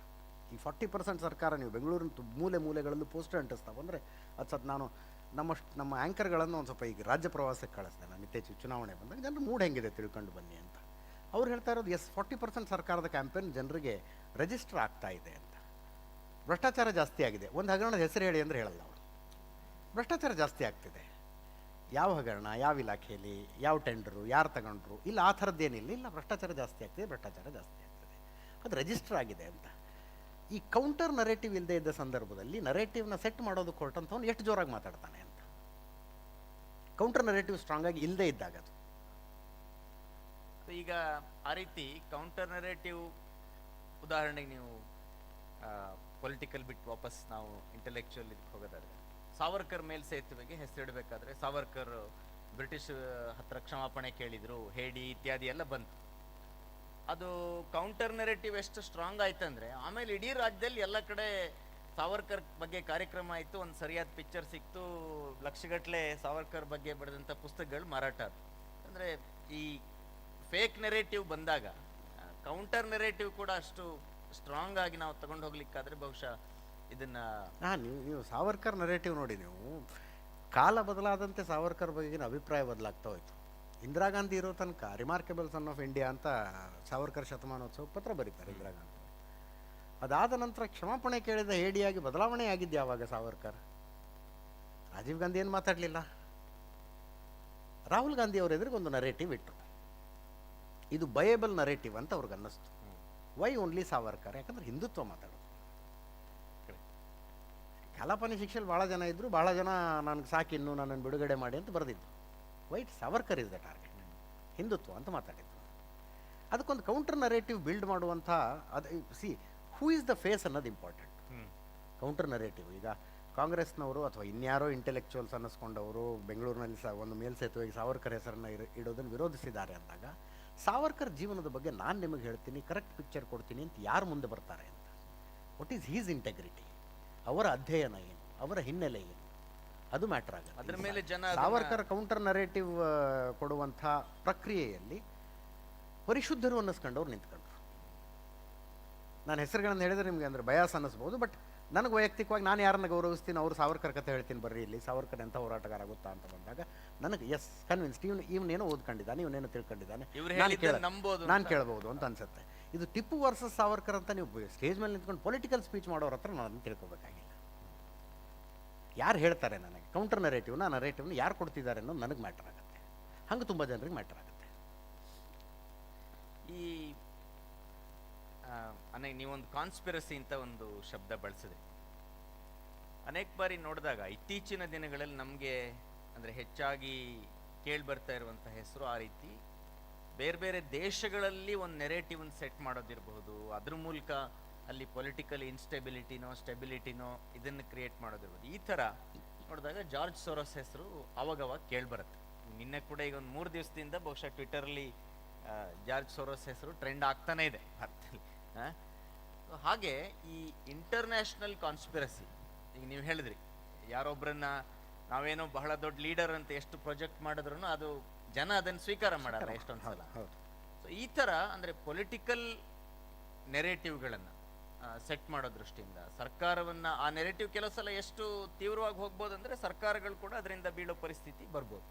ಈ 40% ಸರ್ಕಾರ ನೀವು ಬೆಂಗಳೂರಿನ ಮೂಲೆಗಳಲ್ಲೂ ಪೋಸ್ಟರ್ ಅಂಟಿಸ್ತಾ ಬಂದರೆ ಅದು ನಾನು ನಮ್ಮ ಆ್ಯಂಕರ್ಗಳನ್ನು ಒಂದು ಸ್ವಲ್ಪ ಈಗ ರಾಜ್ಯ ಪ್ರವಾಸಕ್ಕೆ ಕಳಿಸ್ದೆ. ನಾನು ಇತ್ತೀಚೆಗೆ ಚುನಾವಣೆ ಬಂದಾಗ ಜನರು ಮೂಡ್ ಹೆಂಗಿದೆ ತಿಳ್ಕೊಂಡು ಬನ್ನಿ ಅಂತ. ಅವ್ರು ಹೇಳ್ತಾ ಇರೋದು 40% ಸರ್ಕಾರದ ಕ್ಯಾಂಪೇನ್ ಜನರಿಗೆ ರಿಜಿಸ್ಟರ್ ಆಗ್ತಾ ಇದೆ ಅಂತ. ಭ್ರಷ್ಟಾಚಾರ ಜಾಸ್ತಿ ಆಗಿದೆ. ಒಂದು ಹಗರಣದ ಹೆಸರು ಹೇಳಿ ಅಂದರೆ ಹೇಳಲ್ಲ ಅವರು. ಭ್ರಷ್ಟಾಚಾರ ಜಾಸ್ತಿ ಆಗ್ತಿದೆ. ಯಾವ ಹಗರಣ, ಯಾವ ಇಲಾಖೆಯಲ್ಲಿ, ಯಾವ ಟೆಂಡರು, ಯಾರು ತಗೊಂಡ್ರು, ಇಲ್ಲ ಆ ಥರದ್ದೇನಿಲ್ಲ. ಇಲ್ಲ, ಭ್ರಷ್ಟಾಚಾರ ಜಾಸ್ತಿ ಆಗ್ತಿದೆ, ಭ್ರಷ್ಟಾಚಾರ ಜಾಸ್ತಿ ಆಗ್ತದೆ, ಅದು ರಿಜಿಸ್ಟರ್ ಆಗಿದೆ ಅಂತ. ಈ ಕೌಂಟರ್ ನರೇಟಿವ್ ಇಲ್ಲದೆ ಇದ್ದ ಸಂದರ್ಭದಲ್ಲಿ ನರೇಟಿವ್ನ ಸೆಟ್ ಮಾಡೋದಕ್ಕೆ ಹೊರಟಂಥವ್ನು ಎಷ್ಟು ಜೋರಾಗಿ ಮಾತಾಡ್ತಾನೆ ಅಂತ. ಕೌಂಟರ್ ನರೇಟಿವ್ ಸ್ಟ್ರಾಂಗ್ ಆಗಿ ಇಲ್ಲದೆ ಇದ್ದಾಗ ಅದು. ಈಗ ಆ ರೀತಿ ಕೌಂಟರ್ ನರೇಟಿವ್, ಉದಾಹರಣೆಗೆ ನೀವು ಪೊಲಿಟಿಕಲ್ ಬಿಟ್ಟು ವಾಪಸ್ ನಾವು ಇಂಟೆಲೆಕ್ಚುಯಲ್ ಇದಕ್ಕೆ ಹೋಗೋದಾದ್ರೆ, ಸಾವರ್ಕರ್ ಮೇಲ್ಸೇತುವೆಗೆ ಹೆಸರಿಡಬೇಕಾದ್ರೆ ಸಾವರ್ಕರ್ ಬ್ರಿಟಿಷ್ ಹತ್ರ ಕ್ಷಮಾಪಣೆ ಕೇಳಿದ್ರು, ಹೇಡಿ ಇತ್ಯಾದಿ ಎಲ್ಲ ಬಂತು. ಅದು ಕೌಂಟರ್ ನೆರೇಟಿವ್ ಎಷ್ಟು ಸ್ಟ್ರಾಂಗ್ ಆಯ್ತಂದ್ರೆ ಆಮೇಲೆ ಇಡೀ ರಾಜ್ಯದಲ್ಲಿ ಎಲ್ಲ ಕಡೆ ಸಾವರ್ಕರ್ ಬಗ್ಗೆ ಕಾರ್ಯಕ್ರಮ ಆಯಿತು, ಒಂದು ಸರಿಯಾದ ಪಿಕ್ಚರ್ ಸಿಕ್ತು, ಲಕ್ಷಗಟ್ಟಲೆ ಸಾವರ್ಕರ್ ಬಗ್ಗೆ ಬರೆದಂಥ ಪುಸ್ತಕಗಳು ಮಾರಾಟ ಆಯ್ತು. ಅಂದರೆ ಈ ಫೇಕ್ ನೆರೇಟಿವ್ ಬಂದಾಗ ಕೌಂಟರ್ ನೆರೇಟಿವ್ ಕೂಡ ಅಷ್ಟು ಸ್ಟ್ರಾಂಗ್ ಆಗಿ ನಾವು ತಗೊಂಡು ಹೋಗ್ಲಿಕ್ಕಾದ್ರೆ ಬಹುಶಃ ಇದನ್ನ ನೀವು ಸಾವರ್ಕರ್ ನರೇಟಿವ್ ನೋಡಿ, ನೀವು ಕಾಲ ಬದಲಾದಂತೆ ಸಾವರ್ಕರ್ ಬಗೆಗಿನ ಅಭಿಪ್ರಾಯ ಬದಲಾಗ್ತಾ ಹೋಯ್ತು. ಇಂದಿರಾ ಗಾಂಧಿ ಇರೋ ತನಕ ರಿಮಾರ್ಕೆಬಲ್ ಸನ್ ಆಫ್ ಇಂಡಿಯಾ ಅಂತ ಸಾವರ್ಕರ್ ಶತಮಾನೋತ್ಸವ ಪತ್ರ ಬರೀತಾರೆ ಇಂದಿರಾ ಗಾಂಧಿ. ಅದಾದ ನಂತರ ಕ್ಷಮಾಪಣೆ ಕೇಳಿದ ಹೇಡಿಯಾಗಿ ಬದಲಾವಣೆ ಆಗಿದ್ದು ಯಾವಾಗ ಸಾವರ್ಕರ್? ರಾಜೀವ್ ಗಾಂಧಿ ಏನು ಮಾತಾಡಲಿಲ್ಲ. ರಾಹುಲ್ ಗಾಂಧಿ ಅವ್ರ ಎದುರಿಗೆ ಒಂದು ನರೇಟಿವ್ ಇಟ್ಟರು, ಇದು ಬಯೇಬಲ್ ನರೇಟಿವ್ ಅಂತ ಅವ್ರಿಗೆ ಅನ್ನಿಸ್ತು. Why only Savarkar? ಯಾಕಂದ್ರೆ ಹಿಂದುತ್ವ ಮಾತಾಡೋದು. ಕಾಲಾಪಾನಿ ಶಿಕ್ಷೆಯಲ್ಲಿ ಭಾಳ ಜನ ಇದ್ದರು, ಭಾಳ ಜನ ನನಗೆ ಸಾಕು, ಇನ್ನು ನನ್ನನ್ನು ಬಿಡುಗಡೆ ಮಾಡಿ ಅಂತ ಬರೆದಿದ್ದು. White Savarkar is the target, Hindutva ಅಂತ ಮಾತಾಡಿದ್ರು. ಅದಕ್ಕೊಂದು ಕೌಂಟರ್ ನರೇಟಿವ್ ಬಿಲ್ಡ್ ಮಾಡುವಂಥ ಅದು ಹೂ ಇಸ್ ದ ಫೇಸ್ ಅನ್ನೋದು ಇಂಪಾರ್ಟೆಂಟ್. ಕೌಂಟರ್ ನರೇಟಿವ್ ಈಗ ಕಾಂಗ್ರೆಸ್ನವರು ಅಥವಾ ಇನ್ಯಾರೋ ಇಂಟೆಲೆಕ್ಚುವಲ್ಸ್ ಅನ್ನಿಸ್ಕೊಂಡವರು ಬೆಂಗಳೂರಿನಲ್ಲಿ ಒಂದು ಮೇಲ್ಸೇತುವೆಗೆ ಸಾವರ್ಕರ್ ಹೆಸರನ್ನು ಇಡೋದನ್ನು ವಿರೋಧಿಸಿದ್ದಾರೆ ಅಂದಾಗ, ಸಾವರ್ಕರ್ ಜೀವನದ ಬಗ್ಗೆ ನಾನು ನಿಮಗೆ ಹೇಳ್ತೀನಿ, ಕರೆಕ್ಟ್ ಪಿಕ್ಚರ್ ಕೊಡ್ತೀನಿ ಅಂತ ಯಾರು ಮುಂದೆ ಬರ್ತಾರೆ ಅಂತ. ವಾಟ್ ಈಸ್ ಹೀಸ್ ಇಂಟೆಗ್ರಿಟಿ, ಅವರ ಅಧ್ಯಯನ ಏನು, ಅವರ ಹಿನ್ನೆಲೆ ಏನು, ಅದು ಮ್ಯಾಟ್ರ್ ಆಗುತ್ತೆ. ಅದ್ರ ಮೇಲೆ ಜನ ಸಾವರ್ಕರ್ ಕೌಂಟರ್ ನರೇಟಿವ್ ಕೊಡುವಂಥ ಪ್ರಕ್ರಿಯೆಯಲ್ಲಿ ಪರಿಶುದ್ಧರು ಅನ್ನಿಸ್ಕೊಂಡವ್ರು ನಿಂತ್ಕೊಂಡ್ರು. ನಾನು ಹೆಸರುಗಳನ್ನು ಹೇಳಿದ್ರೆ ನಿಮಗೆ ಅಂದರೆ ಬಯಾಸ್ ಅನ್ನಿಸ್ಬೋದು, ಬಟ್ ನನಗೆ ವೈಯಕ್ತಿಕವಾಗಿ ನಾನು ಯಾರನ್ನ ಗೌರವಿಸ್ತೀನಿ, ಅವರು ಸಾವರ್ಕರ್ ಕಥೆ ಹೇಳ್ತೀನಿ ಬರ್ರಿ ಇಲ್ಲಿ, ಸಾವರ್ಕರ್ ಎಂಥ ಹೋರಾಟಗಾರ ಗೊತ್ತಾ ಅಂತ ಬಂದಾಗ ನನಗೆ ಎಸ್ ಕನ್ವಿನ್ಸ್ಡ್, ಇವನೇನೋ ಓದ್ಕೊಂಡಿದ್ದಾನೆ, ಇವನೇನೋ ತಿಳ್ಕೊಂಡಿದ್ದಾನೆ, ನಾನು ಕೇಳ್ಬೋದು ಅಂತ ಅನ್ಸುತ್ತೆ. ಇದು ಟಿಪ್ಪು ವರ್ಸಸ್ ಸಾವರ್ಕರ್ ಅಂತ ನೀವು ಸ್ಟೇಜ್ ಮೇಲೆ ನಿಂತ್ಕೊಂಡು ಪೊಲಿಟಿಕಲ್ ಸ್ಪೀಚ್ ಮಾಡೋರ ಹತ್ರ ನಾನು ತಿಳ್ಕೊಬೇಕಾಗಿಲ್ಲ. ಯಾರು ಹೇಳ್ತಾರೆ ನನಗೆ ಕೌಂಟರ್ ನರೇಟಿವ್ನ ಯಾರು ಕೊಡ್ತಿದ್ದಾರೆ ಅನ್ನೋದು ನನಗೆ ಮ್ಯಾಟರ್ ಆಗುತ್ತೆ. ಹಂಗೆ ತುಂಬ ಜನರಿಗೆ ಮ್ಯಾಟರ್ ಆಗುತ್ತೆ. ಈ ನೀವೊಂದು ಕಾನ್ಸ್ಪಿರಸಿ ಅಂತ ಒಂದು ಶಬ್ದ ಬಳಸಿದ್ರಿ. ಅನೇಕ ಬಾರಿ ನೋಡಿದಾಗ ಇತ್ತೀಚಿನ ದಿನಗಳಲ್ಲಿ ನಮಗೆ ಅಂದರೆ ಹೆಚ್ಚಾಗಿ ಕೇಳಿ ಬರ್ತಾ ಇರುವಂಥ ಹೆಸರು ಆ ರೀತಿ ಬೇರೆ ಬೇರೆ ದೇಶಗಳಲ್ಲಿ ಒಂದು ನೆರೇಟಿವ್ನ ಸೆಟ್ ಮಾಡೋದಿರಬಹುದು, ಅದ್ರ ಮೂಲಕ ಅಲ್ಲಿ ಪೊಲಿಟಿಕಲ್ ಸ್ಟೆಬಿಲಿಟಿನೋ ಇದನ್ನು ಕ್ರಿಯೇಟ್ ಮಾಡೋದಿರ್ಬೋದು. ಈ ಥರ ನೋಡಿದಾಗ ಜಾರ್ಜ್ ಸೋರೋಸ್ ಹೆಸರು ಅವಾಗವಾಗ ಕೇಳಿಬರುತ್ತೆ. ನಿನ್ನೆ ಕೂಡ ಈಗ ಒಂದು 3 ದಿವಸದಿಂದ ಬಹುಶಃ ಟ್ವಿಟರ್ಲಿ ಜಾರ್ಜ್ ಸೋರೋಸ್ ಹೆಸರು ಟ್ರೆಂಡ್ ಆಗ್ತಾನೇ ಇದೆ ಭಾರತದಲ್ಲಿ. ಹಾಗೆ ಈ ಇಂಟರ್ನ್ಯಾಷನಲ್ ಕಾನ್ಸ್ಪಿರಸಿ, ಈಗ ನೀವು ಹೇಳಿದ್ರಿ ಯಾರೊಬ್ಬರನ್ನ ನಾವೇನೋ ಬಹಳ ದೊಡ್ಡ ಲೀಡರ್ ಅಂತ ಎಷ್ಟು ಪ್ರೊಜೆಕ್ಟ್ ಮಾಡಿದ್ರು ಅದು ಜನ ಅದನ್ನು ಸ್ವೀಕಾರ ಮಾಡಲ್ಲ ಎಷ್ಟೊಂದು ಸಲ. ಸೊ ಈ ಥರ ಅಂದರೆ ಪೊಲಿಟಿಕಲ್ ನೆರೇಟಿವ್ಗಳನ್ನು ಸೆಟ್ ಮಾಡೋ ದೃಷ್ಟಿಯಿಂದ ಸರ್ಕಾರವನ್ನು ಆ ನೆರೇಟಿವ್ ಕೆಲವು ಸಲ ಎಷ್ಟು ತೀವ್ರವಾಗಿ ಹೋಗ್ಬೋದು ಅಂದರೆ ಸರ್ಕಾರಗಳು ಕೂಡ ಅದರಿಂದ ಬೀಳೋ ಪರಿಸ್ಥಿತಿ ಬರ್ಬೋದು.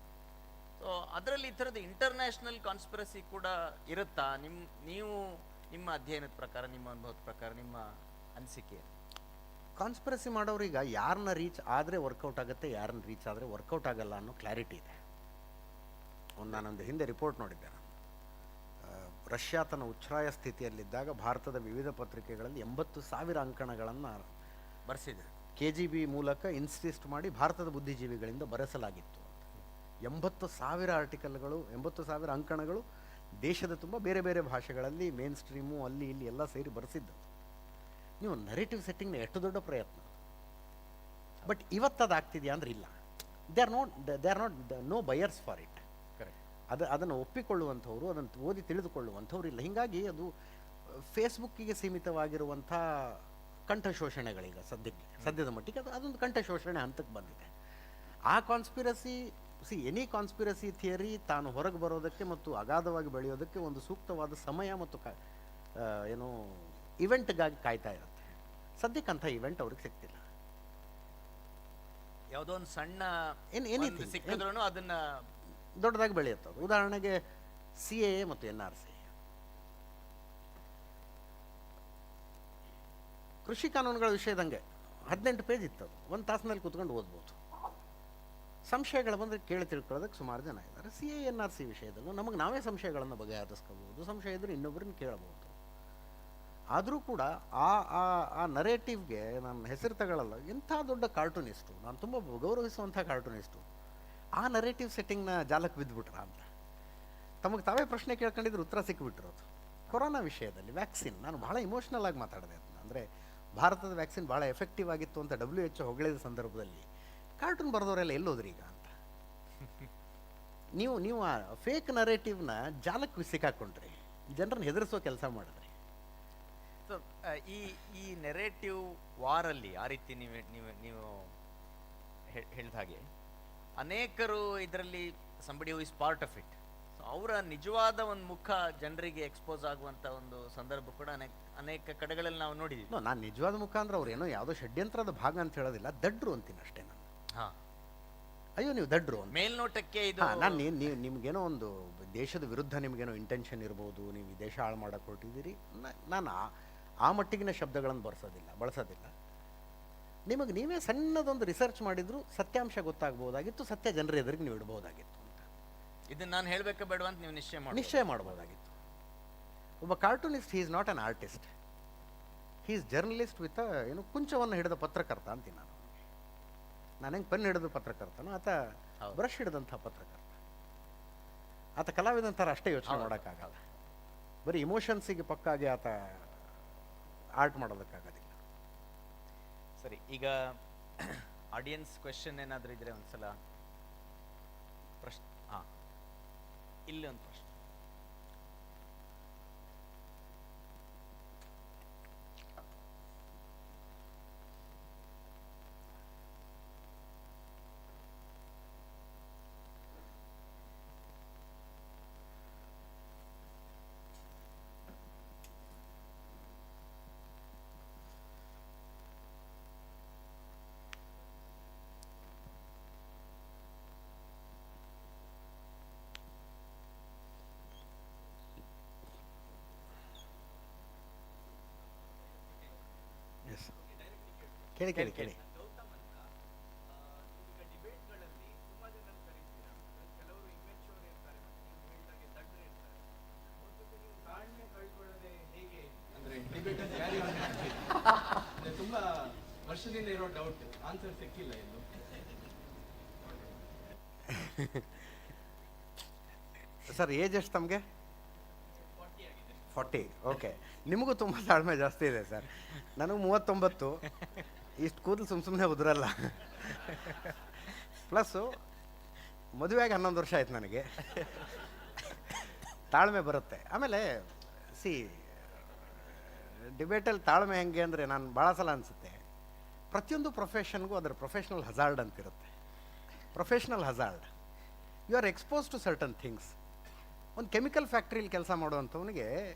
ಸೊ ಅದರಲ್ಲಿ ಈ ಥರದ ಇಂಟರ್ನ್ಯಾಷನಲ್ ಕಾನ್ಸ್ಪಿರಸಿ ಕೂಡ ಇರುತ್ತಾ? ನೀವು ನಿಮ್ಮ ಅಧ್ಯಯನದ ಪ್ರಕಾರ, ನಿಮ್ಮ ಅನುಭವದ ಪ್ರಕಾರ, ನಿಮ್ಮ ಅನಿಸಿಕೆ? ಕಾನ್ಸ್ಪಿರಸಿ ಮಾಡೋರೀಗ ಯಾರನ್ನ ರೀಚ್ ಆದರೆ ವರ್ಕೌಟ್ ಆಗುತ್ತೆ, ಯಾರನ್ನ ರೀಚ್ ಆದರೆ ವರ್ಕೌಟ್ ಆಗಲ್ಲ ಅನ್ನೋ ಕ್ಲಾರಿಟಿ ಇದೆ. ನಾನೊಂದು ಹಿಂದೆ ರಿಪೋರ್ಟ್ ನೋಡಿದ್ದೆ. ರಷ್ಯಾ ತನ್ನ ಉಚ್ಛ್ರಾಯ ಸ್ಥಿತಿಯಲ್ಲಿದ್ದಾಗ ಭಾರತದ ವಿವಿಧ ಪತ್ರಿಕೆಗಳಲ್ಲಿ 80,000 ಅಂಕಣಗಳನ್ನು ಬರೆಸಿದೆ. KGB ಮೂಲಕ ಇನ್ಸಿಸ್ಟ್ ಮಾಡಿ ಭಾರತದ ಬುದ್ಧಿಜೀವಿಗಳಿಂದ ಬರೆಸಲಾಗಿತ್ತು. 80,000 ಆರ್ಟಿಕಲ್ಗಳು, 80,000 ಅಂಕಣಗಳು ದೇಶದ ತುಂಬ ಬೇರೆ ಬೇರೆ ಭಾಷೆಗಳಲ್ಲಿ ಮೇನ್ ಸ್ಟ್ರೀಮು ಅಲ್ಲಿ ಇಲ್ಲಿ ಎಲ್ಲ ಸೇರಿ ಬರೆಸಿದ್ದು. ನೀವು ನರೇಟಿವ್ ಸೆಟ್ಟಿಂಗ್ನ ಎಷ್ಟು ದೊಡ್ಡ ಪ್ರಯತ್ನ. ಬಟ್ ಇವತ್ತದು ಆಗ್ತಿದೆಯಾ ಅಂದ್ರೆ ಇಲ್ಲ. They are not no buyers for it. ಅದನ್ನು ಒಪ್ಪಿಕೊಳ್ಳುವಂಥವ್ರು, ಅದನ್ನು ಓದಿ ತಿಳಿದುಕೊಳ್ಳುವಂಥವ್ರು ಇಲ್ಲ. ಹೀಗಾಗಿ ಅದು ಫೇಸ್ಬುಕ್ಕಿಗೆ ಸೀಮಿತವಾಗಿರುವಂಥ ಕಂಠಶೋಷಣೆಗಳೀಗ ಸದ್ಯದ ಮಟ್ಟಿಗೆ ಅದೊಂದು ಕಂಠಶೋಷಣೆ ಹಂತಕ್ಕೆ ಬಂದಿದೆ. ಆ ಕಾನ್ಸ್ಪಿರಸಿ ಎನಿ ಕಾನ್ಸ್ಪಿರಸಿ ಥಿಯರಿ ತಾನು ಹೊರಗೆ ಬರೋದಕ್ಕೆ ಮತ್ತು ಅಗಾಧವಾಗಿ ಬೆಳೆಯೋದಕ್ಕೆ ಒಂದು ಸೂಕ್ತವಾದ ಸಮಯ ಮತ್ತು ಏನು ಇವೆಂಟ್ಗಾಗಿ ಕಾಯ್ತಾ ಇರುತ್ತೆ. ಸದ್ಯಕ್ಕೆ ಅಂಥ ಇವೆಂಟ್ ಅವ್ರಿಗೆ ಸಿಗ್ತಿಲ್ಲ. ಯಾವುದೋ ಒಂದು ಸಣ್ಣ ಸಿಕ್ಕಿದ್ರೂ ಅದನ್ನ ದೊಡ್ಡದಾಗಿ ಬೆಳೆಯುತ್ತೆ. ಉದಾಹರಣೆಗೆ CAA ಮತ್ತು NRC ಕೃಷಿ ಕಾನೂನುಗಳ ವಿಷಯದಂಗೆ 18 ಪೇಜ್ ಇತ್ತು. ಒಂದು ತಾಸಿನಲ್ಲಿ ಕೂತ್ಕೊಂಡು ಓದ್ಬೋದು. ಸಂಶಯಗಳು ಬಂದರೆ ಕೇಳಿ ತಿಳ್ಕೊಳ್ಳೋದಕ್ಕೆ ಸುಮಾರು ಜನ ಇದ್ದಾರೆ. CAA NRC ವಿಷಯದಲ್ಲೂ ನಮಗೆ ನಾವೇ ಸಂಶಯಗಳನ್ನು ಬಗೆಹರಿಸ್ಕೋಬಹುದು. ಸಂಶಯ ಇದ್ದರೆ ಇನ್ನೊಬ್ಬರನ್ನ ಕೇಳಬಹುದು. ಆದರೂ ಕೂಡ ಆ ನರೇಟಿವ್ಗೆ ನಾನು ಹೆಸರು ತಗೊಳ್ಳಲ್ಲ. ಎಂಥ ದೊಡ್ಡ ಕಾರ್ಟೂನಿಸ್ಟು, ನಾನು ತುಂಬ ಗೌರವಿಸುವಂಥ ಕಾರ್ಟೂನಿಸ್ಟು ಆ ನರೇಟಿವ್ ಸೆಟ್ಟಿಂಗ್ನ ಜಾಲಕ್ಕೆ ಬಿದ್ದುಬಿಟ್ರ ಅಂತ ತಮಗೆ ತಾವೇ ಪ್ರಶ್ನೆ ಕೇಳ್ಕೊಂಡಿದ್ರು ಉತ್ತರ ಸಿಕ್ಕಿಬಿಟ್ಟಿರೋದು. ಕೊರೋನಾ ವಿಷಯದಲ್ಲಿ ವ್ಯಾಕ್ಸಿನ್ ನಾನು ಭಾಳ ಇಮೋಷ್ನಲ್ ಆಗಿ ಮಾತಾಡಿದೆ. ಅದನ್ನು ಅಂದರೆ ಭಾರತದ ವ್ಯಾಕ್ಸಿನ್ ಭಾಳ ಎಫೆಕ್ಟಿವ್ ಆಗಿತ್ತು ಅಂತ WHO ಹೊಗಳಿದ ಸಂದರ್ಭದಲ್ಲಿ ಕಾರ್ಟೂನ್ ಬರೆದವರೆಲ್ಲ ಎಲ್ಲೋದ್ರಿ ಈಗ ಅಂತ ನೀವು ಆ ಫೇಕ್ ನರೇಟಿವ್ನ ಜಾಲಕ್ಕೆ ಸಿಕ್ಕಾಕೊಂಡ್ರಿ, ಜನರನ್ನ ಹೆದರಿಸೋ ಕೆಲಸ ಮಾಡಿದ್ರಿ. ಸೊ ಈ ನೆರೇಟಿವ್ ವಾರಲ್ಲಿ ಆ ರೀತಿ ನೀವು ಹೇಳಿದ ಹಾಗೆ ಅನೇಕರು ಇದರಲ್ಲಿ somebody who is part of it. So ಅವರ ನಿಜವಾದ ಒಂದು ಮುಖ ಜನರಿಗೆ ಎಕ್ಸ್ಪೋಸ್ ಆಗುವಂಥ ಒಂದು ಸಂದರ್ಭ ಕೂಡ ಅನೇಕ ಕಡೆಗಳಲ್ಲಿ ನಾವು ನೋಡಿದ್ದೀವಿ. ನಾನು ನಿಜವಾದ ಮುಖ ಅಂದ್ರೆ ಅವ್ರು ಏನೋ ಯಾವುದೋ ಷಡ್ಯಂತ್ರದ ಭಾಗ ಅಂತ ಹೇಳೋದಿಲ್ಲ, ದಡ್ರು ಅಂತೀನಿ ಅಷ್ಟೇ ನಾನು. ಅಯ್ಯೋ ನೀವು ದಡ್ರು ಅಂತ ಮೇಲ್ನೋಟಕ್ಕೆ ಇದು ನಾನು ನಿಮ್ಗೇನೋ ಒಂದು ದೇಶದ ವಿರುದ್ಧ ನಿಮಗೇನೋ ಇಂಟೆನ್ಷನ್ ಇರ್ಬೋದು, ನೀವು ಈ ದೇಶ ಹಾಳು ಮಾಡಕ್ಕೆ ಹೊರಟಿದ್ದೀರಿ. ನಾನು ಆ ಮಟ್ಟಿಗಿನ ಶಬ್ದಗಳನ್ನು ಬಳಸೋದಿಲ್ಲ. ನಿಮಗೆ ನೀವೇ ಸಣ್ಣದೊಂದು ರಿಸರ್ಚ್ ಮಾಡಿದ್ರು ಸತ್ಯಾಂಶ ಗೊತ್ತಾಗ್ಬೋದಾಗಿತ್ತು, ಸತ್ಯ ಜನರ ಎದುರಿಗೆ ನೀವು ಇಡ್ಬೋದಾಗಿತ್ತು ಅಂತ. ಇದನ್ನು ನಾನು ಹೇಳಬೇಕಾ ಬೇಡ ಅಂತ ನೀವು ನಿಶ್ಚಯ ಮಾಡ್ಬೋದಾಗಿತ್ತು. ಒಬ್ಬ cartoonist he is not an artist, he is journalist with ಏನು ಕುಂಚವನ್ನು ಹಿಡಿದ ಪತ್ರಕರ್ತ ಅಂತೀನಿ ನಾನು ಹೆಂಗೆ ಪೆನ್ ಹಿಡಿದ ಪತ್ರಕರ್ತನೋ ಆತ ಬ್ರಷ್ ಹಿಡಿದಂಥ ಪತ್ರಕರ್ತ. ಆತ ಕಲಾವಿದನ ಥರ ಅಷ್ಟೇ ಯೋಚನೆ ಮಾಡೋಕ್ಕಾಗಲ್ಲ. ಬರೀ ಇಮೋಷನ್ಸಿಗೆ ಪಕ್ಕಾಗಿ ಆತ ಆರ್ಟ್ ಮಾಡೋದಕ್ಕಾಗೋದಿಲ್ಲ. ಸರಿ, ಈಗ ಆಡಿಯನ್ಸ್ ಕ್ವೆಶನ್ ಏನಾದರೂ ಇದ್ರೆ ಒಂದ್ಸಲ ಪ್ರಶ್ನೆ. ಇಲ್ಲಿ ಒಂದು ಪ್ರಶ್ನೆ. ಕೇಳಿ ಕೇಳಿ ಕೇಳಿ. ಗೌತಮ್ ಅಂತ ಈಗ ಡಿಬೇಟ್ಗಳಲ್ಲಿ ತುಂಬಾ ಜನ ಕರೀತೀರಾ, ಕೆಲವರು ಇಮ್ಮೆಚೂರ್ ಇರ್ತಾರೆ, ಮತ್ತೆ ನೀವು ಹೇಳಿದಾಗೆ ದಡ್ಡರು ಇರ್ತಾರೆ. ಅವ್ರ ಜೊತೆ ನೀವು ತಾಳ್ಮೆ ಕಳ್ಕೊಳ್ಳೋದೇ ಹೇಗೆ ಅಂದ್ರೆ ಡಿಬೇಟ್ ಅಲ್ಲಿ ಯಾರಿಗೆ ತುಂಬಾ ವರ್ಷದಿಂದ ಇರೋ ಡೌಟ್, ಆನ್ಸರ್ ಸಿಕ್ಕಿಲ್ಲ ಇನ್ನು. ಸರ್ ಏಜ್ ಎಷ್ಟು ತಮಗೆ? 40. ಓಕೆ, ನಿಮಗೂ ತುಂಬ ತಾಳ್ಮೆ ಜಾಸ್ತಿ ಇದೆ ಸರ್. ನನಗೆ 39. ಇಷ್ಟು ಕೂದಲು ಸುಮ್ಮನೆ ಉದುರಲ್ಲ. ಪ್ಲಸ್ಸು ಮದುವೆಯಾಗಿ 11 ವರ್ಷ ಆಯ್ತು ನನಗೆ. ತಾಳ್ಮೆ ಬರುತ್ತೆ. ಆಮೇಲೆ ಸಿ ಡಿಬೇಟಲ್ಲಿ ತಾಳ್ಮೆ ಹೆಂಗೆ ಅಂದರೆ, ನಾನು ಭಾಳ ಸಲ ಅನಿಸುತ್ತೆ, ಪ್ರತಿಯೊಂದು ಪ್ರೊಫೆಷನ್ಗೂ ಅದರ ಪ್ರೊಫೆಷ್ನಲ್ ಹಜಾರ್ಡ್ ಅಂತಿರುತ್ತೆ. Professional hazard, you are expose to certain things. ಒಂದು ಕೆಮಿಕಲ್ ಫ್ಯಾಕ್ಟ್ರಿಲಿ ಕೆಲಸ ಮಾಡುವಂಥವನಿಗೆ